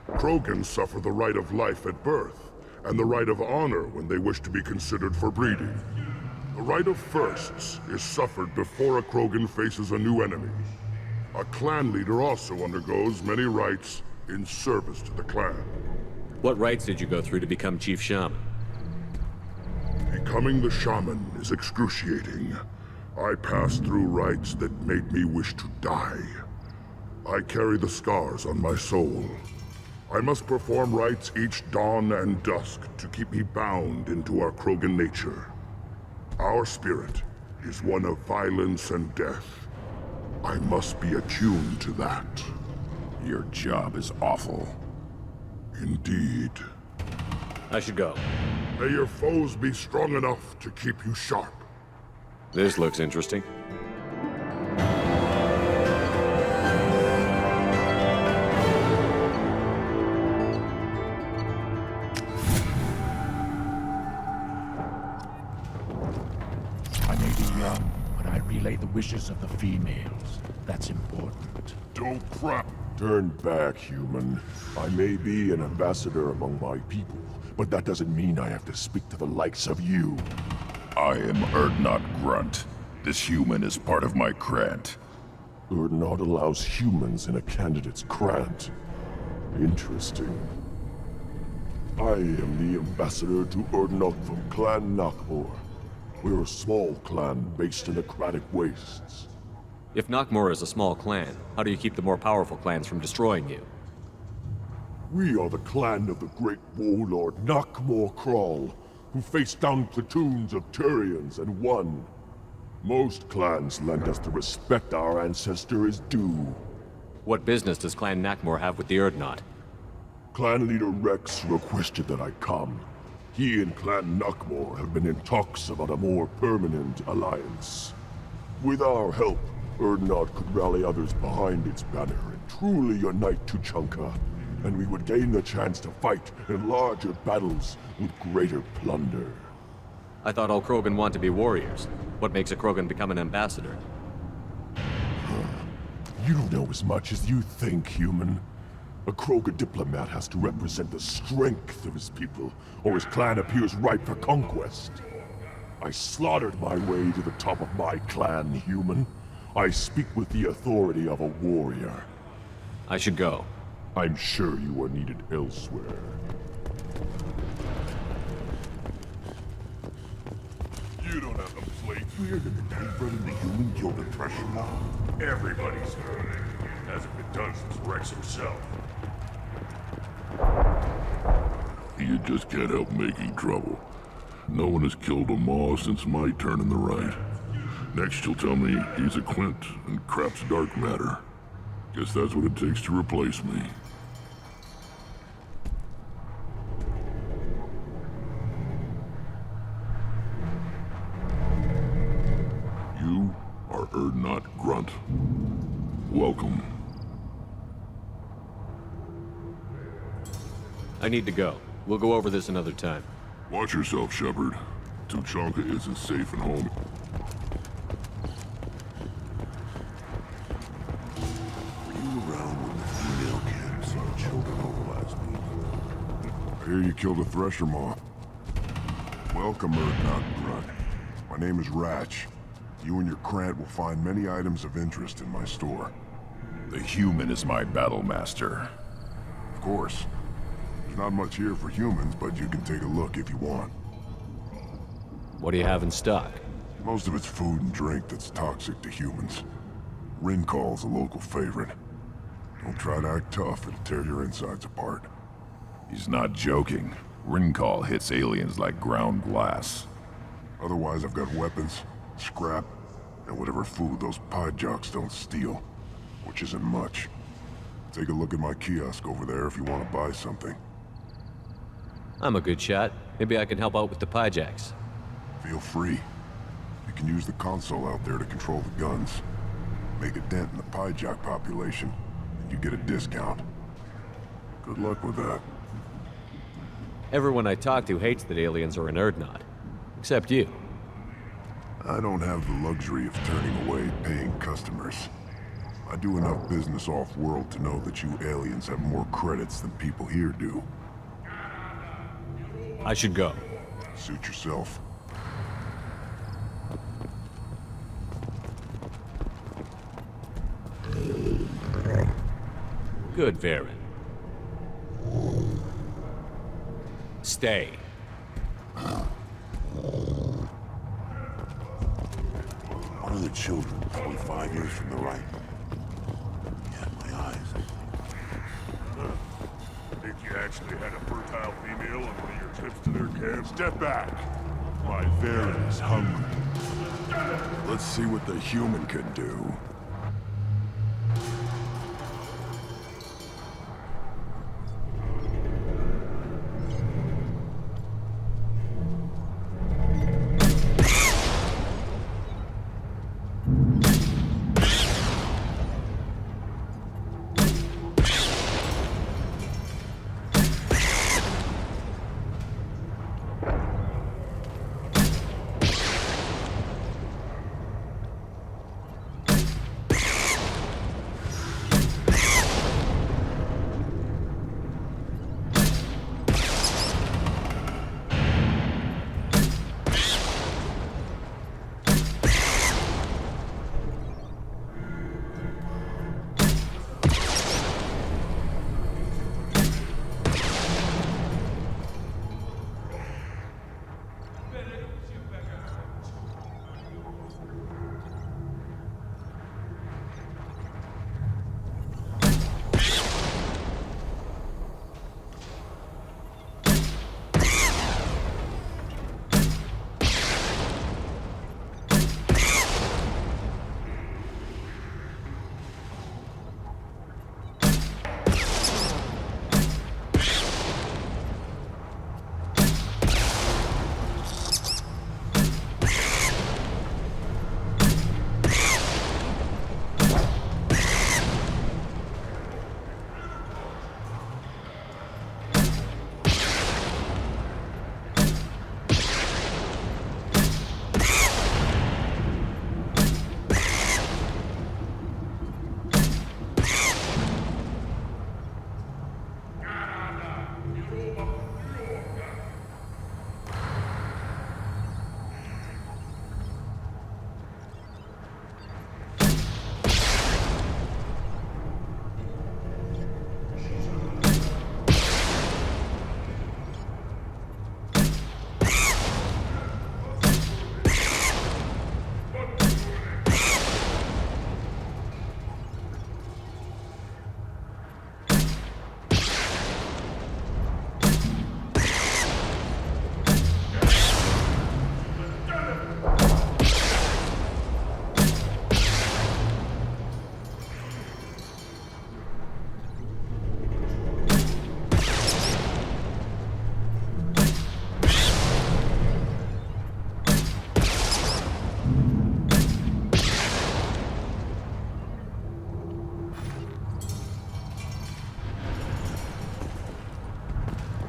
Krogans suffer the rite of life at birth, and the rite of honor when they wish to be considered for breeding. The rite of firsts is suffered before a Krogan faces a new enemy. A clan leader also undergoes many rites in service to the clan. What rites did you go through to become Chief Shaman? Becoming the shaman is excruciating. I passed through rites that made me wish to die. I carry the scars on my soul. I must perform rites each dawn and dusk to keep me bound into our Krogan nature. Our spirit is one of violence and death. I must be attuned to that. Your job is awful. Indeed. I should go. May your foes be strong enough to keep you sharp. This looks interesting. I may be young, but I relay the wishes of the females. That's important. Don't crap. Turn back, human. I may be an ambassador among my people, but that doesn't mean I have to speak to the likes of you. I am Urdnot Grunt. This human is part of my Krant. Urdnot allows humans in a candidate's Krant. Interesting. I am the ambassador to Urdnot from Clan Nakmor. We're a small clan based in the Kratic Wastes. If Nakmor is a small clan, how do you keep the more powerful clans from destroying you? We are the clan of the great warlord Nakmor Kral, who faced down platoons of Turians and won. Most clans lend us the respect our ancestor is due. What business does Clan Nakmor have with the Urdnot? Clan leader Rex requested that I come. He and Clan Nakmor have been in talks about a more permanent alliance. With our help, Urdnot could rally others behind its banner and truly unite Tuchanka, and we would gain the chance to fight in larger battles with greater plunder. I thought all Krogan want to be warriors. What makes a Krogan become an ambassador? You don't know as much as you think, human. A Krogan diplomat has to represent the strength of his people, or his clan appears ripe for conquest. I slaughtered my way to the top of my clan, human. I speak with the authority of a warrior. I should go. I'm sure you are needed elsewhere. You don't have the plate. Weird that the tank running the human killed the pressure now. Everybody's heard it. Hasn't been done since Rex himself. You just can't help making trouble. No one has killed a Maw since my turn in the right. Next you'll tell me he's a Quint and crap's dark matter. Guess that's what it takes to replace me. You are Erdnot Grunt. Welcome. I need to go. We'll go over this another time. Watch yourself, Shepard. Tuchanka isn't safe at home. Were you around when the female camps and the children over last week? I hear you killed a thresher moth. Welcome, Erdnot Grunt. My name is Ratch. You and your Krant will find many items of interest in my store. The human is my battle master. Of course. There's not much here for humans, but you can take a look if you want. What do you have in stock? Most of it's food and drink that's toxic to humans. Rincol's a local favorite. Don't try to act tough, it'll tear your insides apart. He's not joking. Rincol hits aliens like ground glass. Otherwise, I've got weapons, scrap, and whatever food those pie jocks don't steal. Which isn't much. Take a look at my kiosk over there if you want to buy something. I'm a good shot. Maybe I can help out with the pie jacks. Feel free. You can use the console out there to control the guns. Make a dent in the pie jock population, and you get a discount. Good luck with that. Everyone I talk to hates that aliens are an Erdnot. Except you. I don't have the luxury of turning away paying customers. I do enough business off-world to know that you aliens have more credits than people here do. I should go. Suit yourself. Good, Varen. Stay. One of the children, 25 years from the right. Yeah, my eyes. Think you actually had a fertile female on one of your trips to their camp? Step back. My Varen is hungry. Let's see what the human can do.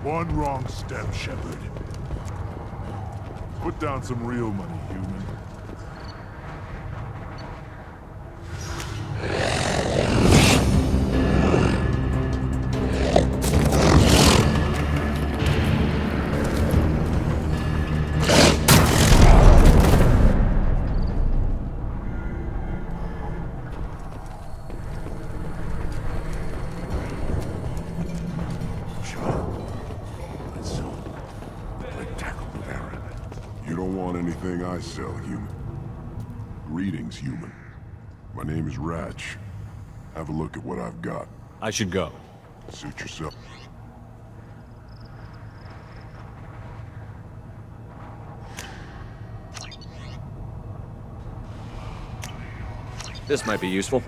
One wrong step, Shepard. Put down some real money, human. Anything I sell, human. Greetings, human. My name is Ratch. Have a look at what I've got. I should go. Suit yourself. This might be useful.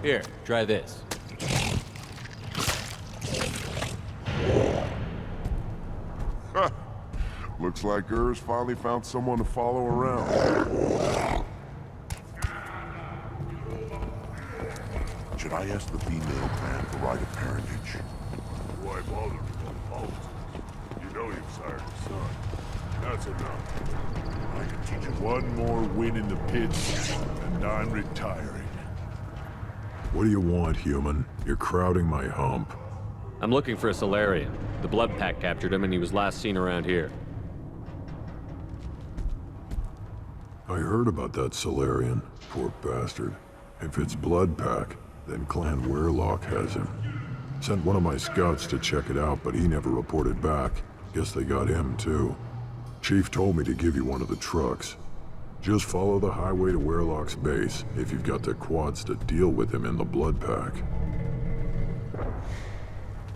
Here, try this. Looks like Urs finally found someone to follow around. Should I ask the female clan for right of parentage? Why bother? Oh, you know you've sired a son. That's enough. I can teach you one more win in the pits, and I'm retiring. What do you want, human? You're crowding my hump. I'm looking for a Solarian. The Blood Pack captured him and he was last seen around here. I heard about that Solarian. Poor bastard. If it's Blood Pack, then Clan Werelock has him. Sent one of my scouts to check it out, but he never reported back. Guess they got him, too. Chief told me to give you one of the trucks. Just follow the highway to Werelock's base if you've got the quads to deal with him in the Blood Pack.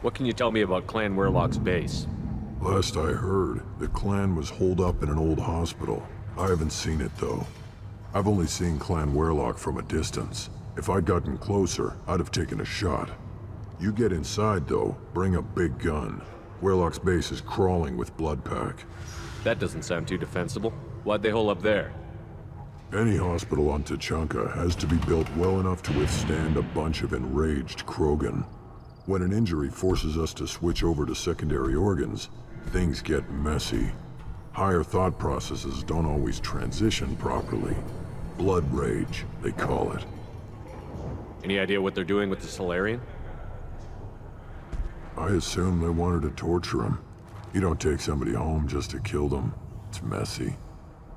What can you tell me about Clan Werelock's base? Last I heard, the clan was holed up in an old hospital. I haven't seen it, though. I've only seen Clan Werelock from a distance. If I'd gotten closer, I'd have taken a shot. You get inside, though, bring a big gun. Werelock's base is crawling with Blood Pack. That doesn't sound too defensible. Why'd they hole up there? Any hospital on Tachanka has to be built well enough to withstand a bunch of enraged Krogan. When an injury forces us to switch over to secondary organs, things get messy. Higher thought processes don't always transition properly. Blood rage, they call it. Any idea what they're doing with the Solarian? I assume they wanted to torture him. You don't take somebody home just to kill them. It's messy.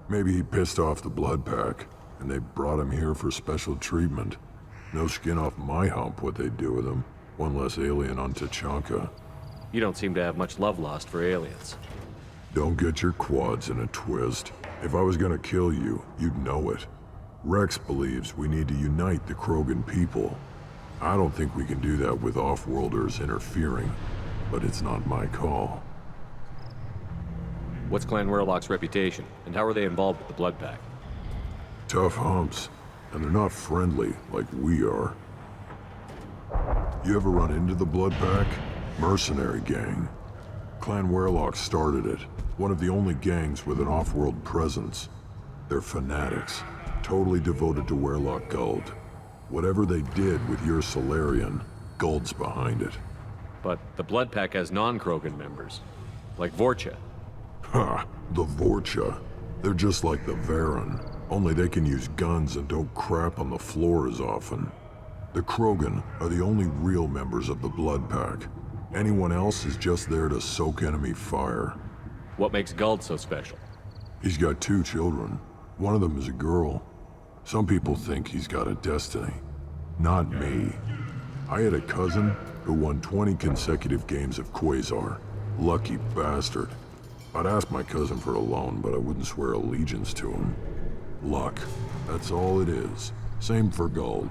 Maybe he pissed off the Blood Pack, and they brought him here for special treatment. No skin off my hump what they'd do with him. One less alien on Tachanka. You don't seem to have much love lost for aliens. Don't get your quads in a twist. If I was gonna kill you, you'd know it. Rex believes we need to unite the Krogan people. I don't think we can do that with off-worlders interfering, but it's not my call. What's Clan Werelock's reputation, and how are they involved with the Blood Pack? Tough humps, and they're not friendly like we are. You ever run into the Blood Pack? Mercenary gang. Clan Werelock started it, one of the only gangs with an off-world presence. They're fanatics, totally devoted to Werelock Guld. Whatever they did with your Solarian, Guld's behind it. But the Blood Pack has non-Krogan members, like Vorcha. Ha! The Vorcha. They're just like the Varen, only they can use guns and don't crap on the floor as often. The Krogan are the only real members of the Blood Pack. Anyone else is just there to soak enemy fire. What makes Guld so special? He's got 2 children. One of them is a girl. Some people think he's got a destiny. Not me. I had a cousin who won 20 consecutive games of Quasar. Lucky bastard. I'd ask my cousin for a loan, but I wouldn't swear allegiance to him. Luck. That's all it is. Same for Guld.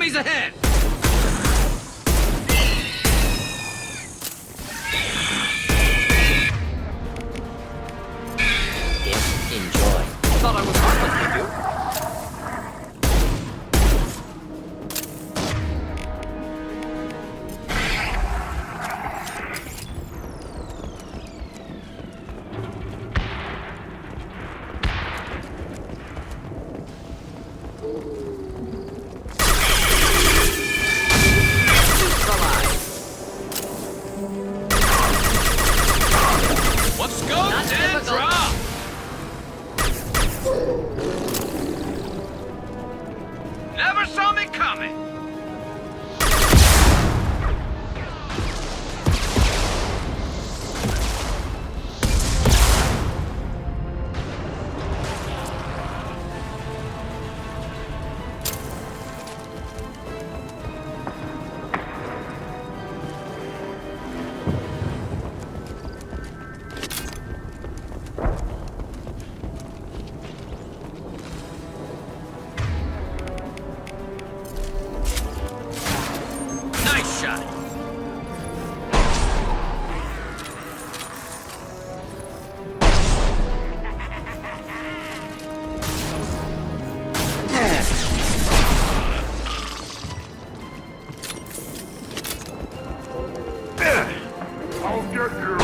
Enemies ahead! Enjoy. Thought I was harmless with you. Let's go, dead drop! Never saw me coming! Nice shot! I'll get you.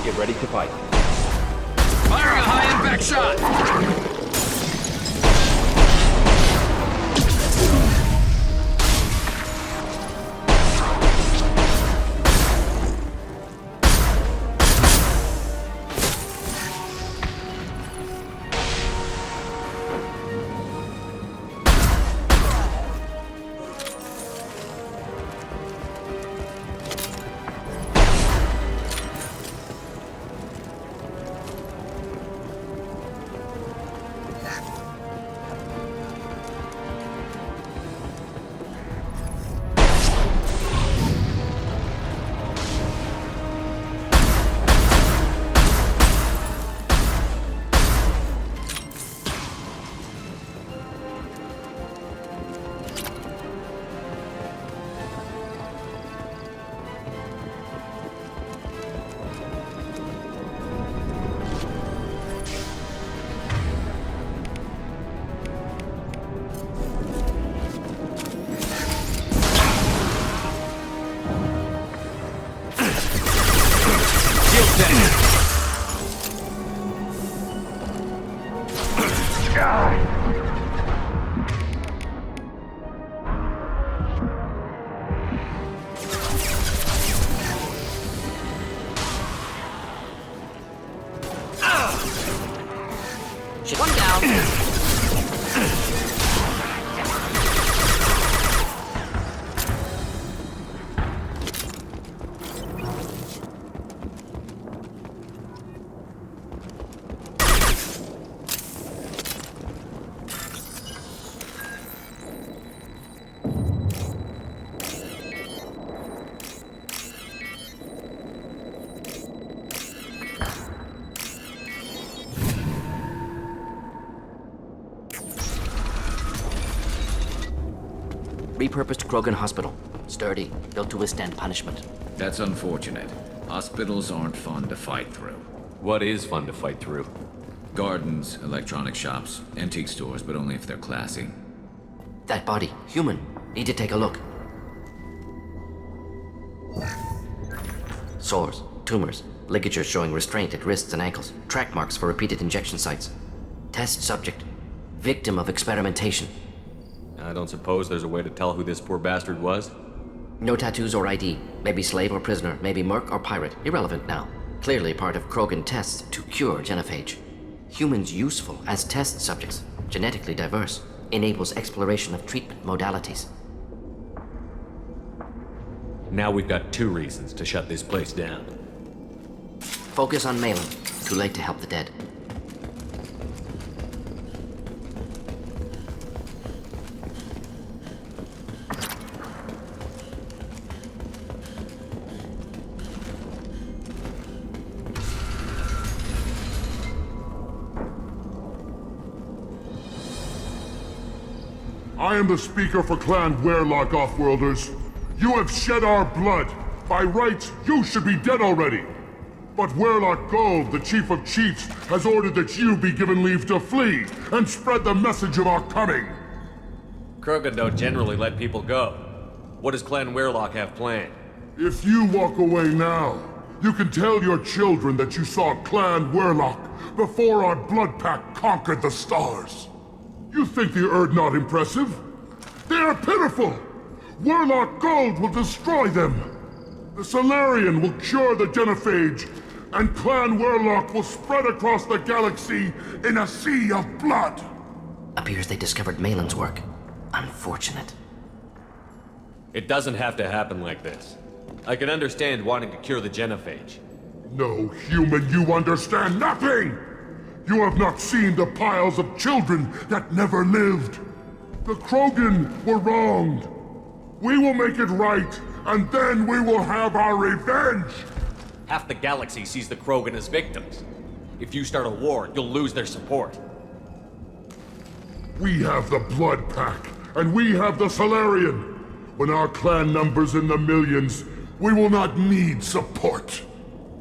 Get ready to fight. Firing a high-impact shot! One down. Repurposed Krogan Hospital. Sturdy, built to withstand punishment. That's unfortunate. Hospitals aren't fun to fight through. What is fun to fight through? Gardens, electronic shops, antique stores, but only if they're classy. That body, human. Need to take a look. Sores, tumors, ligatures showing restraint at wrists and ankles, track marks for repeated injection sites. Test subject. Victim of experimentation. I don't suppose there's a way to tell who this poor bastard was? No tattoos or ID. Maybe slave or prisoner, maybe merc or pirate. Irrelevant now. Clearly part of Krogan tests to cure genophage. Humans useful as test subjects. Genetically diverse. Enables exploration of treatment modalities. Now we've got 2 reasons to shut this place down. Focus on Malin. Too late to help the dead. I am the speaker for Clan Werlock, Offworlders. You have shed our blood. By rights, you should be dead already. But Werlock Gold, the Chief of Chiefs, has ordered that you be given leave to flee and spread the message of our coming. Krogan don't generally let people go. What does Clan Werlock have planned? If you walk away now, you can tell your children that you saw Clan Werlock before our blood pact conquered the stars. You think the Erd not impressive? They are pitiful! Werlock Gold will destroy them! The Solarian will cure the Genophage, and Clan Werlock will spread across the galaxy in a sea of blood! Appears they discovered Malin's work. Unfortunate. It doesn't have to happen like this. I can understand wanting to cure the Genophage. No, human, you understand nothing! You have not seen the piles of children that never lived. The Krogan were wronged. We will make it right, and then we will have our revenge! Half the galaxy sees the Krogan as victims. If you start a war, you'll lose their support. We have the Blood Pack, and we have the Solarian. When our clan numbers in the millions, we will not need support.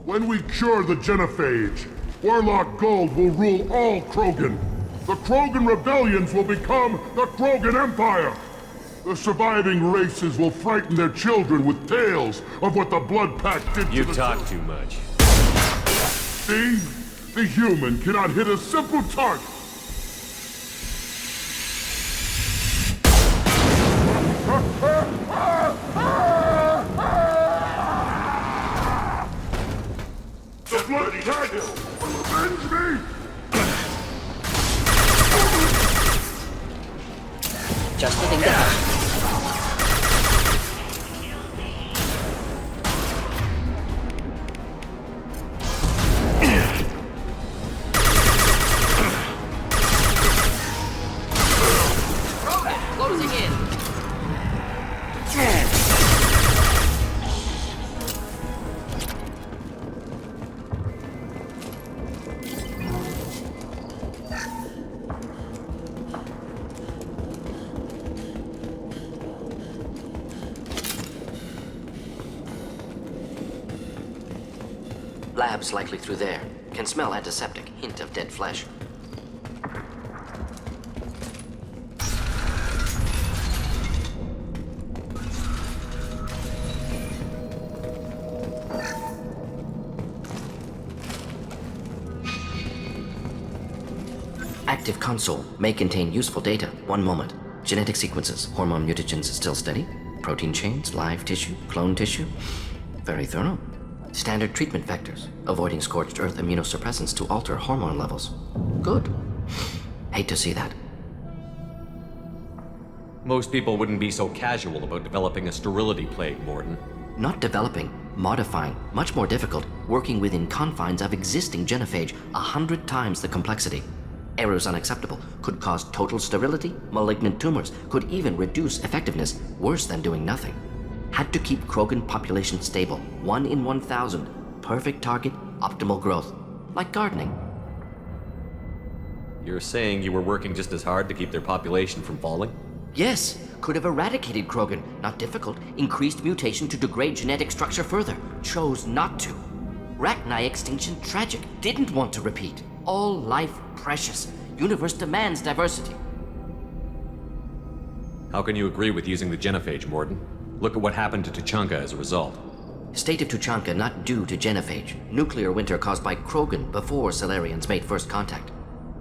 When we cure the Genophage, Werlock Gold will rule all Krogan. The Krogan rebellions will become the Krogan Empire. The surviving races will frighten their children with tales of what the Blood Pack did to the... You talk too much. See? The human cannot hit a simple target. The Blood Pack will avenge me! Just hitting down. Closing in. Labs likely through there. Can smell antiseptic, hint of dead flesh. Active console may contain useful data. One moment. Genetic sequences, hormone mutagens still steady. Protein chains, live tissue, clone tissue. Very thorough. Standard treatment vectors, avoiding scorched earth immunosuppressants to alter hormone levels. Good. Hate to see that. Most people wouldn't be so casual about developing a sterility plague, Morden. Not developing, modifying, much more difficult, working within confines of existing genophage, 100 times the complexity. Errors unacceptable, could cause total sterility, malignant tumors, could even reduce effectiveness, worse than doing nothing. Had to keep Krogan population stable, 1 in 1,000. Perfect target, optimal growth. Like gardening. You're saying you were working just as hard to keep their population from falling? Yes, could have eradicated Krogan. Not difficult. Increased mutation to degrade genetic structure further. Chose not to. Rachni extinction tragic. Didn't want to repeat. All life precious. Universe demands diversity. How can you agree with using the genophage, Morden? Look at what happened to Tuchanka as a result. State of Tuchanka not due to genophage. Nuclear winter caused by Krogan before Solarians made first contact.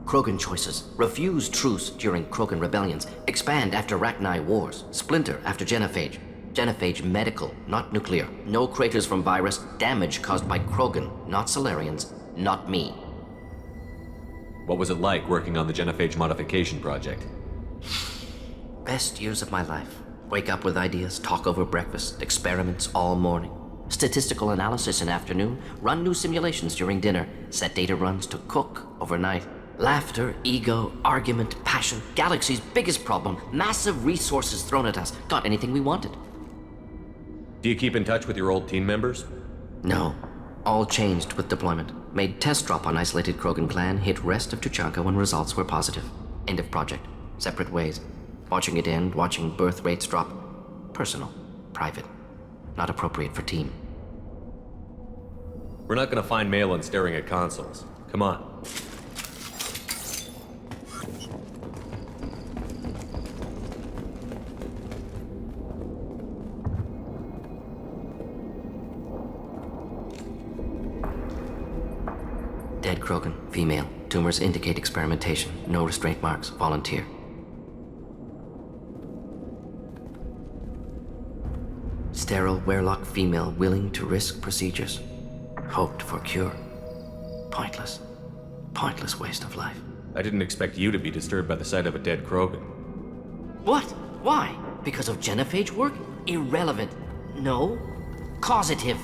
Krogan choices. Refuse truce during Krogan rebellions. Expand after Rachni wars. Splinter after genophage. Genophage medical, not nuclear. No craters from virus. Damage caused by Krogan, not Solarians. Not me. What was it like working on the genophage modification project? Best years of my life. Wake up with ideas, talk over breakfast, experiments all morning. Statistical analysis in afternoon, run new simulations during dinner, set data runs to cook overnight. Laughter, ego, argument, passion, galaxy's biggest problem, massive resources thrown at us. Got anything we wanted. Do you keep in touch with your old team members? No. All changed with deployment. Made test drop on isolated Krogan clan, hit rest of Tuchanka when results were positive. End of project. Separate ways. Watching it end, watching birth rates drop. Personal, private, not appropriate for team. We're not gonna find Malin staring at consoles. Come on. Dead Krogan, female. Tumors indicate experimentation. No restraint marks. Volunteer. Sterile Werelock female willing to risk procedures. Hoped for cure. Pointless. Pointless waste of life. I didn't expect you to be disturbed by the sight of a dead Krogan. What? Why? Because of genophage work? Irrelevant. No. Causative.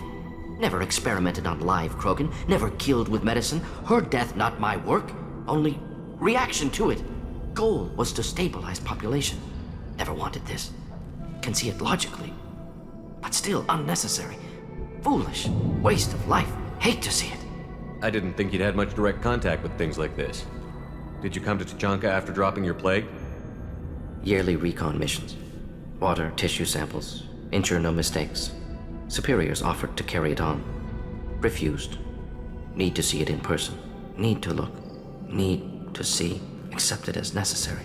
Never experimented on live Krogan. Never killed with medicine. Her death not my work. Only reaction to it. Goal was to stabilize population. Never wanted this. Can see it logically. But still unnecessary. Foolish. Waste of life. Hate to see it. I didn't think you'd had much direct contact with things like this. Did you come to Tuchanka after dropping your plague? Yearly recon missions. Water, tissue samples. Ensure no mistakes. Superiors offered to carry it on. Refused. Need to see it in person. Need to look. Need to see. Accepted as necessary.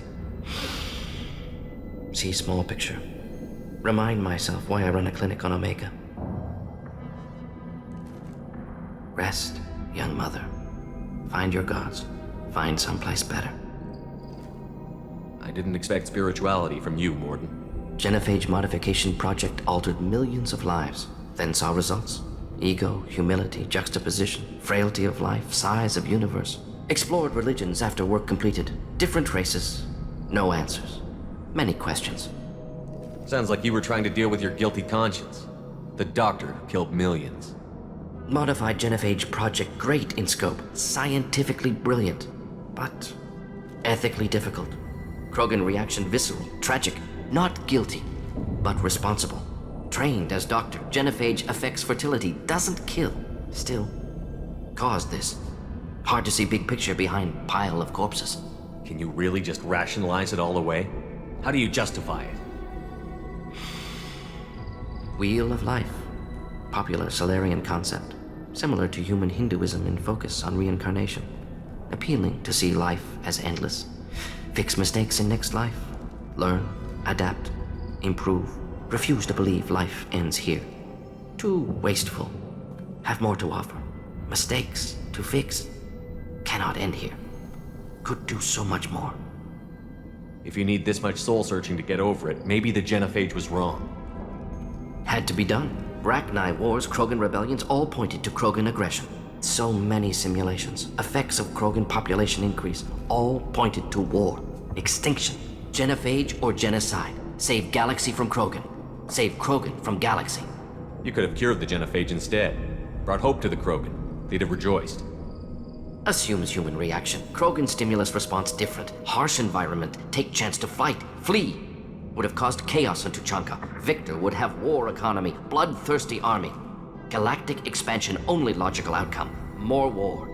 See small picture. Remind myself why I run a clinic on Omega. Rest, young mother. Find your gods. Find someplace better. I didn't expect spirituality from you, Morden. Genophage modification project altered millions of lives, then saw results. Ego, humility, juxtaposition, frailty of life, size of universe. Explored religions after work completed. Different races. No answers. Many questions. Sounds like you were trying to deal with your guilty conscience. The doctor killed millions. Modified genophage project great in scope. Scientifically brilliant. But ethically difficult. Krogan reaction visceral, tragic. Not guilty, but responsible. Trained as doctor, genophage affects fertility, doesn't kill. Still, caused this. Hard to see big picture behind pile of corpses. Can you really just rationalize it all away? How do you justify it? Wheel of life. Popular Solarian concept. Similar to human Hinduism in focus on reincarnation. Appealing to see life as endless. Fix mistakes in next life. Learn. Adapt, improve, refuse to believe life ends here. Too wasteful. Have more to offer. Mistakes to fix. Cannot end here. Could do so much more. If you need this much soul searching to get over it, maybe the genophage was wrong. Had to be done. Rachni wars, Krogan rebellions, all pointed to Krogan aggression. So many simulations. Effects of Krogan population increase, all pointed to war. Extinction. Genophage or genocide. Save galaxy from Krogan. Save Krogan from galaxy. You could have cured the genophage instead. Brought hope to the Krogan. They'd have rejoiced. Assumes human reaction. Krogan stimulus response different. Harsh environment. Take chance to fight. Flee. Would have caused chaos in Tuchanka. Victor would have war economy. Bloodthirsty army. Galactic expansion only logical outcome. More war.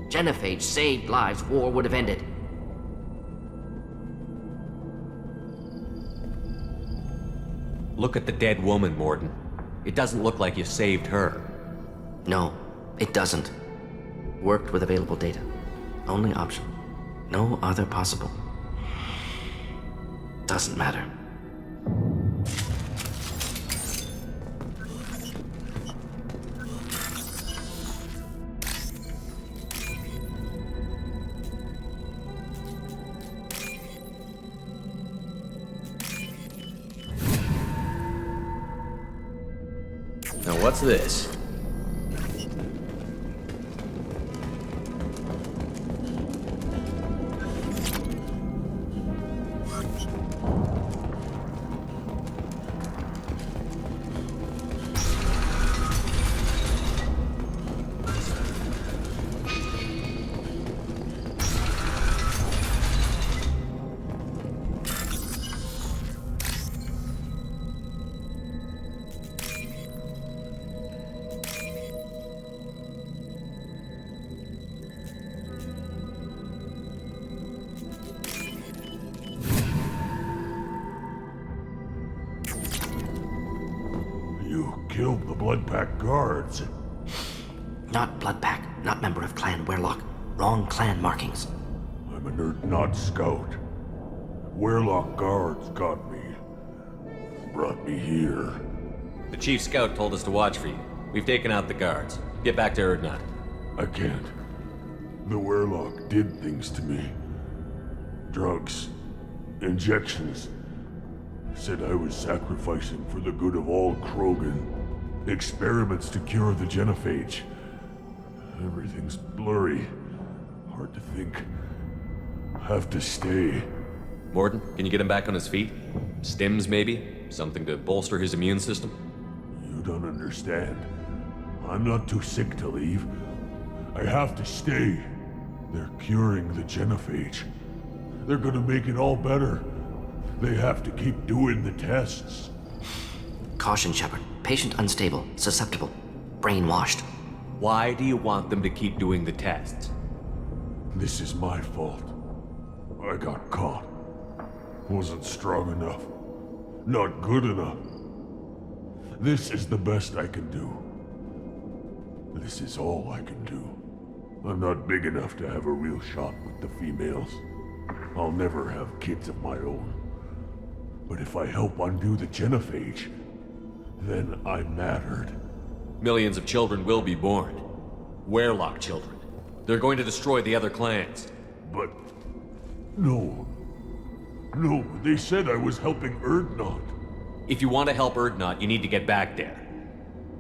Genophage saved lives. War would have ended. Look at the dead woman, Morden. It doesn't look like you saved her. No, it doesn't. Worked with available data. Only option. No other possible. Doesn't matter. Now what's this? The Bloodpack guards. Not Bloodpack, not member of Clan Werlock. Wrong clan markings. I'm an Urdnot scout. Werlock guards got me. Brought me here. The chief scout told us to watch for you. We've taken out the guards. Get back to Urdnot. I can't. The Werlock did things to me. Drugs. Injections. Said I was sacrificing for the good of all Krogan. Experiments to cure the genophage. Everything's blurry. Hard to think. Have to stay. Morden, can you get him back on his feet? Stims, maybe? Something to bolster his immune system? You don't understand. I'm not too sick to leave. I have to stay. They're curing the genophage. They're gonna make it all better. They have to keep doing the tests. Caution, Shepard. Patient unstable, susceptible, brainwashed. Why do you want them to keep doing the tests? This is my fault. I got caught. Wasn't strong enough. Not good enough. This is the best I can do. This is all I can do. I'm not big enough to have a real shot with the females. I'll never have kids of my own. But if I help undo the genophage, then I mattered. Millions of children will be born. Werlock children. They're going to destroy the other clans. But... No. No, they said I was helping Urdnot. If you want to help Urdnot, you need to get back there.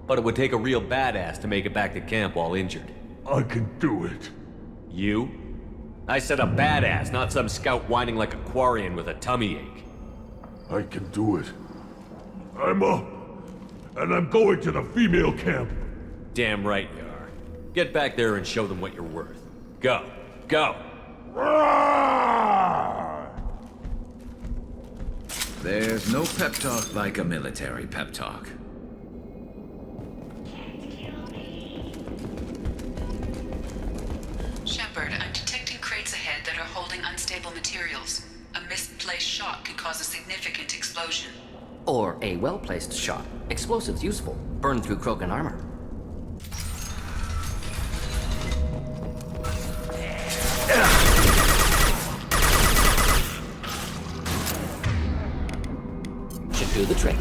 But it would take a real badass to make it back to camp while injured. I can do it. You? I said a badass, not some scout whining like a Quarian with a tummy ache. I can do it. I'm up. And I'm going to the female camp. Damn right you are. Get back there and show them what you're worth. Go. Go! There's no pep talk like a military pep talk. Shepard, I'm detecting crates ahead that are holding unstable materials. A misplaced shot could cause a significant explosion. Or a well-placed shot. Explosives useful. Burn through Krogan armor. Should do the trick.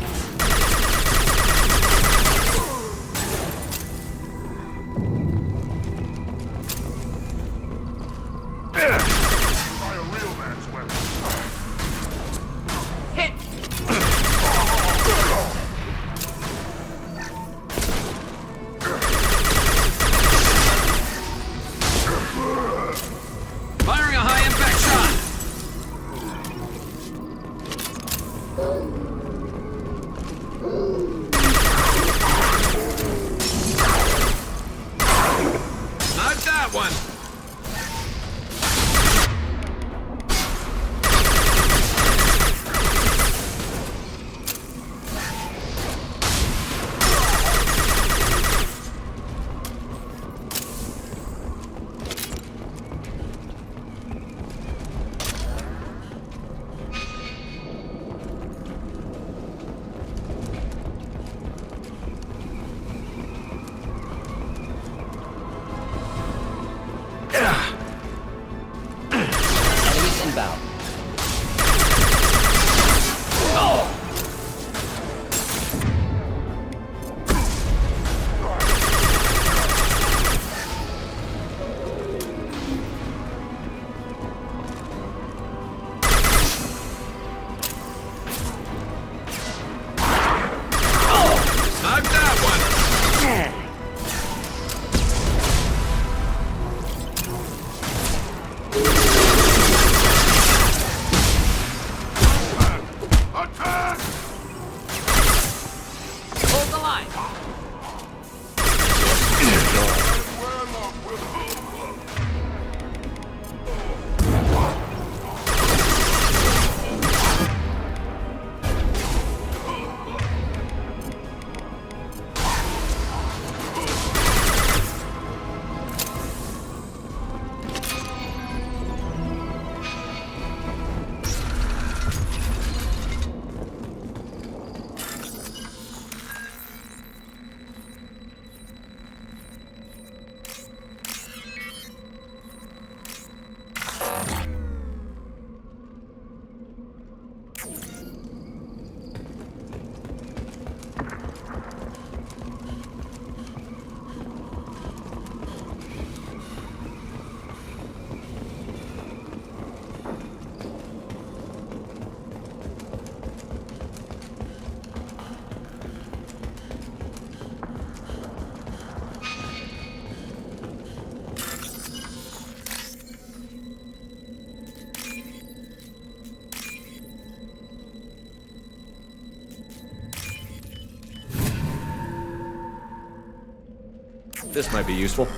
This might be useful.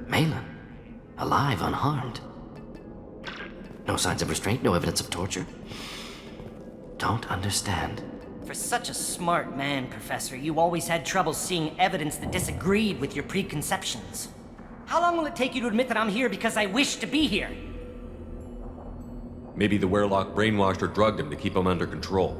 Malin, alive, unharmed. No signs of restraint, no evidence of torture. Don't understand. For such a smart man, Professor, you always had trouble seeing evidence that disagreed with your preconceptions. How long will it take you to admit that I'm here because I wish to be here? Maybe the Werelock brainwashed or drugged him to keep him under control.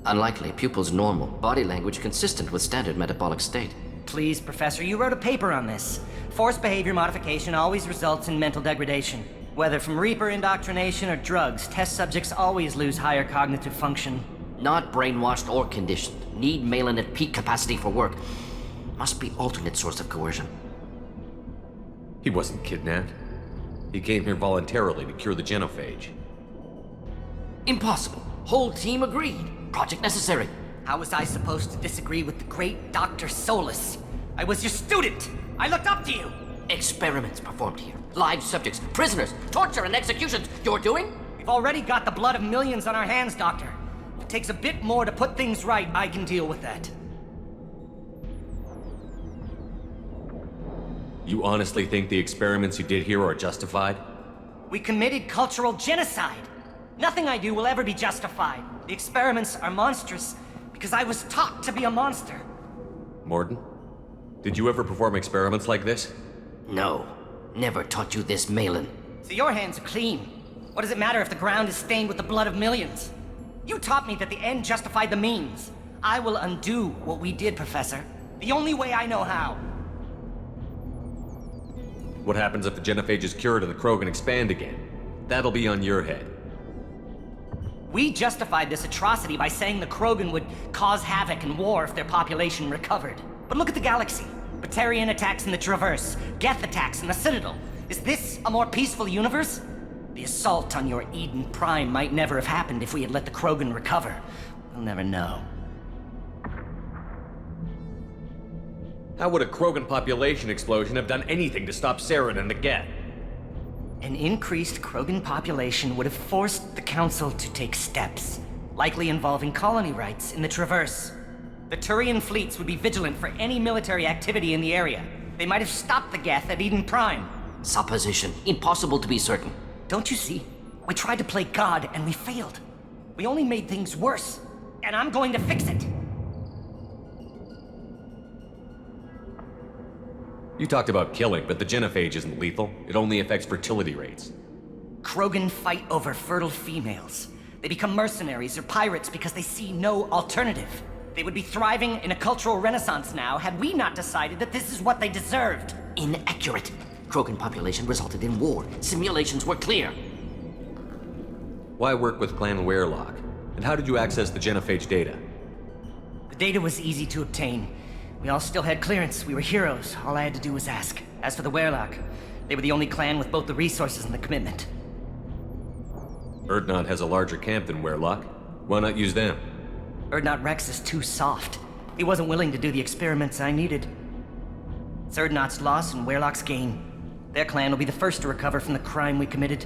Unlikely. Pupil's normal. Body language consistent with standard metabolic state. Please, Professor, you wrote a paper on this. Forced behavior modification always results in mental degradation. Whether from Reaper indoctrination or drugs, test subjects always lose higher cognitive function. Not brainwashed or conditioned. Need Malin at peak capacity for work. Must be alternate source of coercion. He wasn't kidnapped. He came here voluntarily to cure the genophage. Impossible. Whole team agreed. Project necessary. How was I supposed to disagree with the great Dr. Solus? I was your student. I looked up to you. Experiments performed here. Live subjects, prisoners, torture and executions. You're doing? We've already got the blood of millions on our hands, Doctor. If it takes a bit more to put things right, I can deal with that. You honestly think the experiments you did here are justified? We committed cultural genocide. Nothing I do will ever be justified. The experiments are monstrous because I was taught to be a monster. Morden, did you ever perform experiments like this? No. Never taught you this, Malin. So your hands are clean. What does it matter if the ground is stained with the blood of millions? You taught me that the end justified the means. I will undo what we did, Professor. The only way I know how. What happens if the genophage is cured and the Krogan expand again? That'll be on your head. We justified this atrocity by saying the Krogan would cause havoc and war if their population recovered. But look at the galaxy. Batarian attacks in the Traverse, Geth attacks in the Citadel. Is this a more peaceful universe? The assault on your Eden Prime might never have happened if we had let the Krogan recover. We'll never know. How would a Krogan population explosion have done anything to stop Saren and the Geth? An increased Krogan population would have forced the Council to take steps, likely involving colony rights in the Traverse. The Turian fleets would be vigilant for any military activity in the area. They might have stopped the Geth at Eden Prime. Supposition. Impossible to be certain. Don't you see? We tried to play God and we failed. We only made things worse. And I'm going to fix it. You talked about killing, but the genophage isn't lethal. It only affects fertility rates. Krogan fight over fertile females. They become mercenaries or pirates because they see no alternative. They would be thriving in a cultural renaissance now had we not decided that this is what they deserved. Inaccurate. Krogan population resulted in war. Simulations were clear. Why work with Clan Werelock? And how did you access the genophage data? The data was easy to obtain. We all still had clearance. We were heroes. All I had to do was ask. As for the Werelock, they were the only clan with both the resources and the commitment. Urdnot has a larger camp than Werelock. Why not use them? Urdnot Rex is too soft. He wasn't willing to do the experiments I needed. It's Urdnot's loss and Werelock's gain. Their clan will be the first to recover from the crime we committed.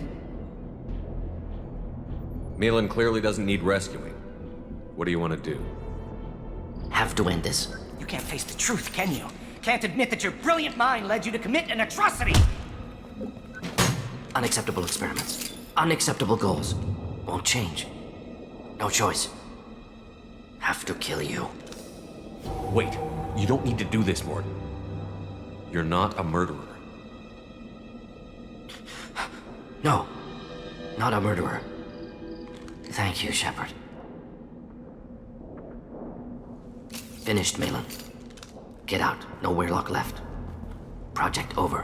Malin clearly doesn't need rescuing. What do you want to do? Have to end this. You can't face the truth, can you? Can't admit that your brilliant mind led you to commit an atrocity! Unacceptable experiments. Unacceptable goals. Won't change. No choice. Have to kill you. Wait, you don't need to do this, Morden. You're not a murderer. No, not a murderer. Thank you, Shepard. Finished, Malin. Get out. No Werelock left. Project over.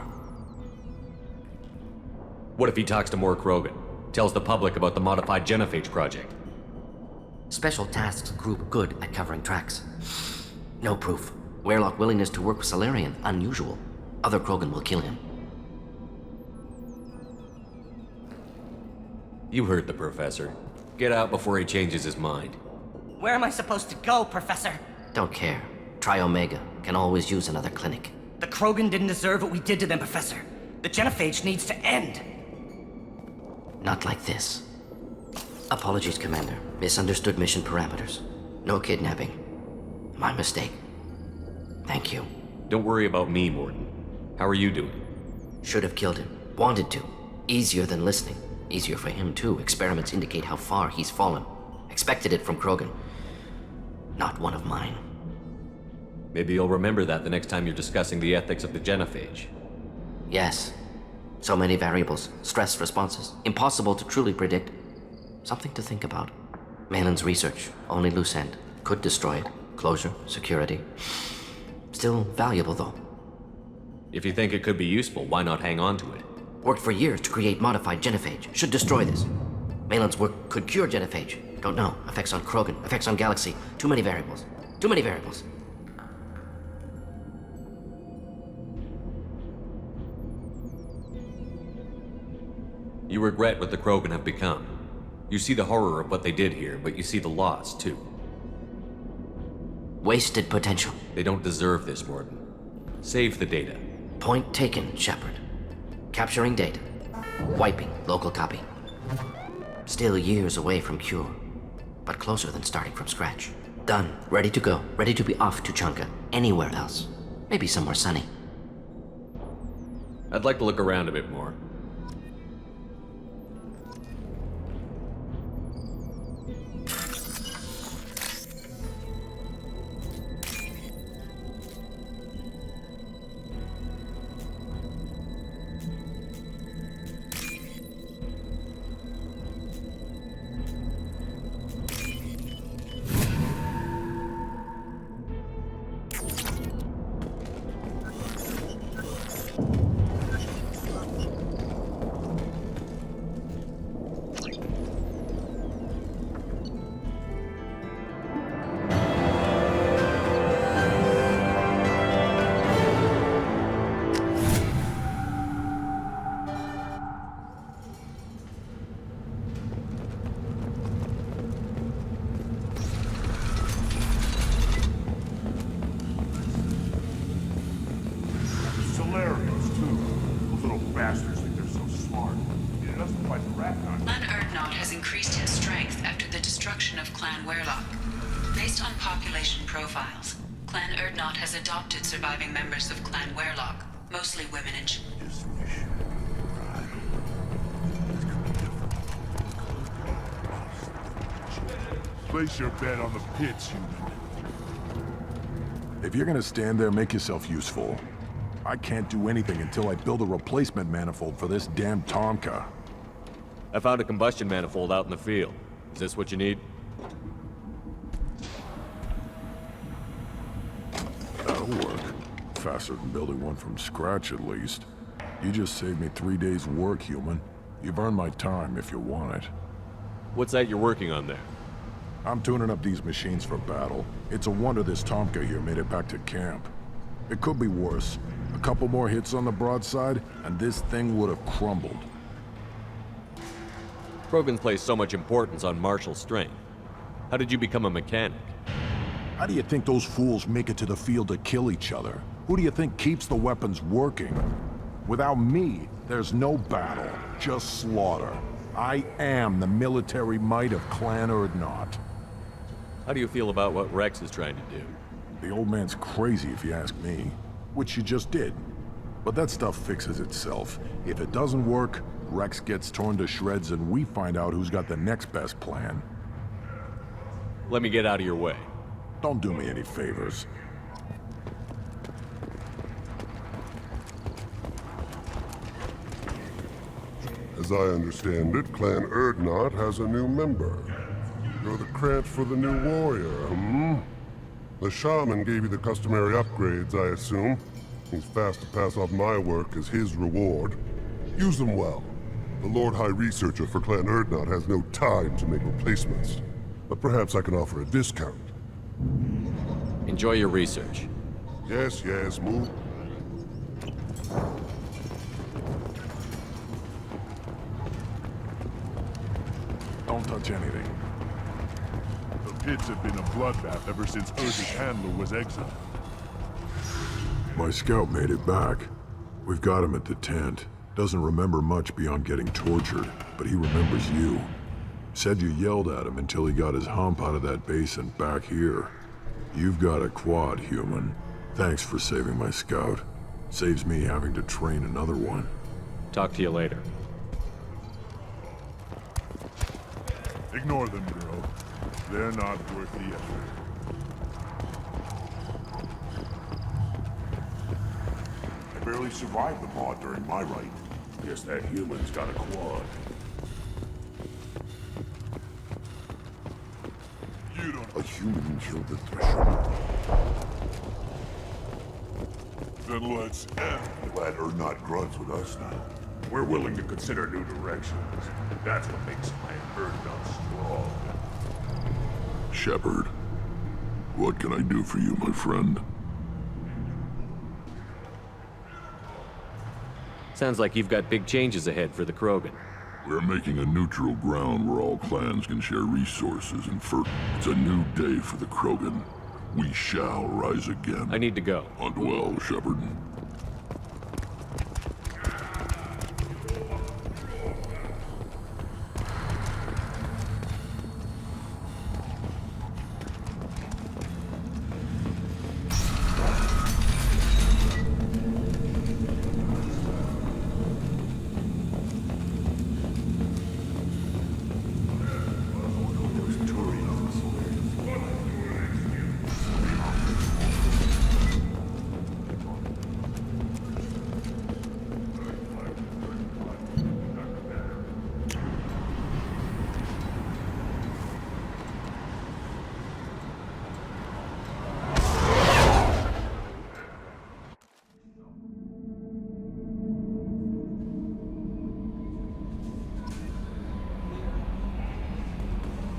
What if he talks to more Krogan? Tells the public about the modified genophage project? Special tasks group good at covering tracks. No proof. Werelock willingness to work with Salarian, unusual. Other Krogan will kill him. You heard the Professor. Get out before he changes his mind. Where am I supposed to go, Professor? Don't care. Try Omega. Can always use another clinic. The Krogan didn't deserve what we did to them, Professor. The genophage needs to end. Not like this. Apologies, Commander. Misunderstood mission parameters. No kidnapping. My mistake. Thank you. Don't worry about me, Morden. How are you doing? Should have killed him. Wanted to. Easier than listening. Easier for him, too. Experiments indicate how far he's fallen. Expected it from Krogan. Not one of mine. Maybe you'll remember that the next time you're discussing the ethics of the genophage. Yes. So many variables. Stress responses. Impossible to truly predict. Something to think about. Malin's research. Only loose end. Could destroy it. Closure. Security. Still valuable, though. If you think it could be useful, why not hang on to it? Worked for years to create modified genophage. Should destroy this. Malin's work could cure genophage. Don't know. Effects on Krogan. Effects on Galaxy. Too many variables. Too many variables. You regret what the Krogan have become. You see the horror of what they did here, but you see the loss, too. Wasted potential. They don't deserve this, Morden. Save the data. Point taken, Shepard. Capturing data. Wiping local copy. Still years away from cure, but closer than starting from scratch. Done. Ready to go. Ready to be off to Chunka. Anywhere else. Maybe somewhere sunny. I'd like to look around a bit more. Place your bet on the pits, human. If you're gonna stand there, make yourself useful. I can't do anything until I build a replacement manifold for this damn Tomka. I found a combustion manifold out in the field. Is this what you need? That'll work. Faster than building one from scratch, at least. You just saved me 3 days' work, human. You've earned my time if you want it. What's that you're working on there? I'm tuning up these machines for battle. It's a wonder this Tomka here made it back to camp. It could be worse. A couple more hits on the broadside, and this thing would have crumbled. Krogan place so much importance on martial strength. How did you become a mechanic? How do you think those fools make it to the field to kill each other? Who do you think keeps the weapons working? Without me, there's no battle, just slaughter. I am the military might of Clan Urdnot. How do you feel about what Rex is trying to do? The old man's crazy if you ask me. Which you just did. But that stuff fixes itself. If it doesn't work, Rex gets torn to shreds and we find out who's got the next best plan. Let me get out of your way. Don't do me any favors. As I understand it, Clan Urdnot has a new member. You're the cranch for the new warrior, hmm? The shaman gave you the customary upgrades, I assume. He's fast to pass off my work as his reward. Use them well. The Lord High Researcher for Clan Urdnot has no time to make replacements. But perhaps I can offer a discount. Enjoy your research. Yes, yes, move. Don't touch anything. The pits have been a bloodbath ever since Urza's handler was exiled. My scout made it back. We've got him at the tent. Doesn't remember much beyond getting tortured, but he remembers you. Said you yelled at him until he got his hump out of that basin back here. You've got a quad, human. Thanks for saving my scout. Saves me having to train another one. Talk to you later. Ignore them, girl. They're not worth the effort. I barely survived the mod during my rite. Guess that human's got a quad. You don't... A human killed the Thresher. Then let's end. Glad or not grudge with us now. We're willing to consider new directions. That's what makes my Enoch strong. Shepard, what can I do for you, my friend? Sounds like you've got big changes ahead for the Krogan. We're making a neutral ground where all clans can share resources and it's a new day for the Krogan. We shall rise again. I need to go. Hunt well, Shepard.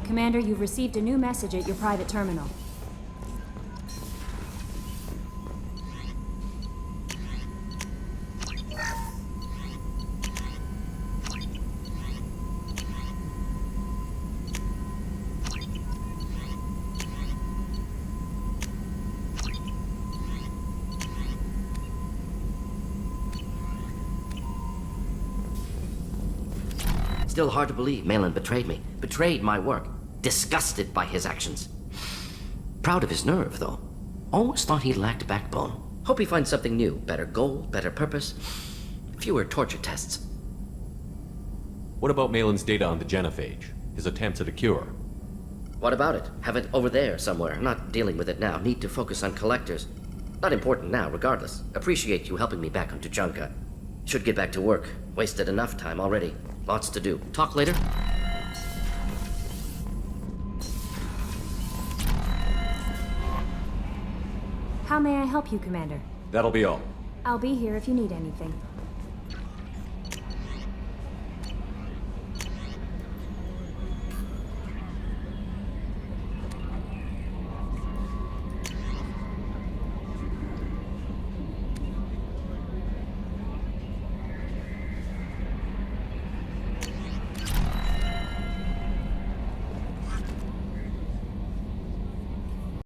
Commander, you've received a new message at your private terminal. Still hard to believe Malin betrayed me. Betrayed my work. Disgusted by his actions. Proud of his nerve, though. Always thought he lacked backbone. Hope he finds something new. Better goal, better purpose. Fewer torture tests. What about Malin's data on the genophage? His attempts at a cure? What about it? Have it over there somewhere. Not dealing with it now. Need to focus on collectors. Not important now, regardless. Appreciate you helping me back on Tuchanka. Should get back to work. Wasted enough time already. Lots to do. Talk later? How may I help you, Commander? That'll be all. I'll be here if you need anything.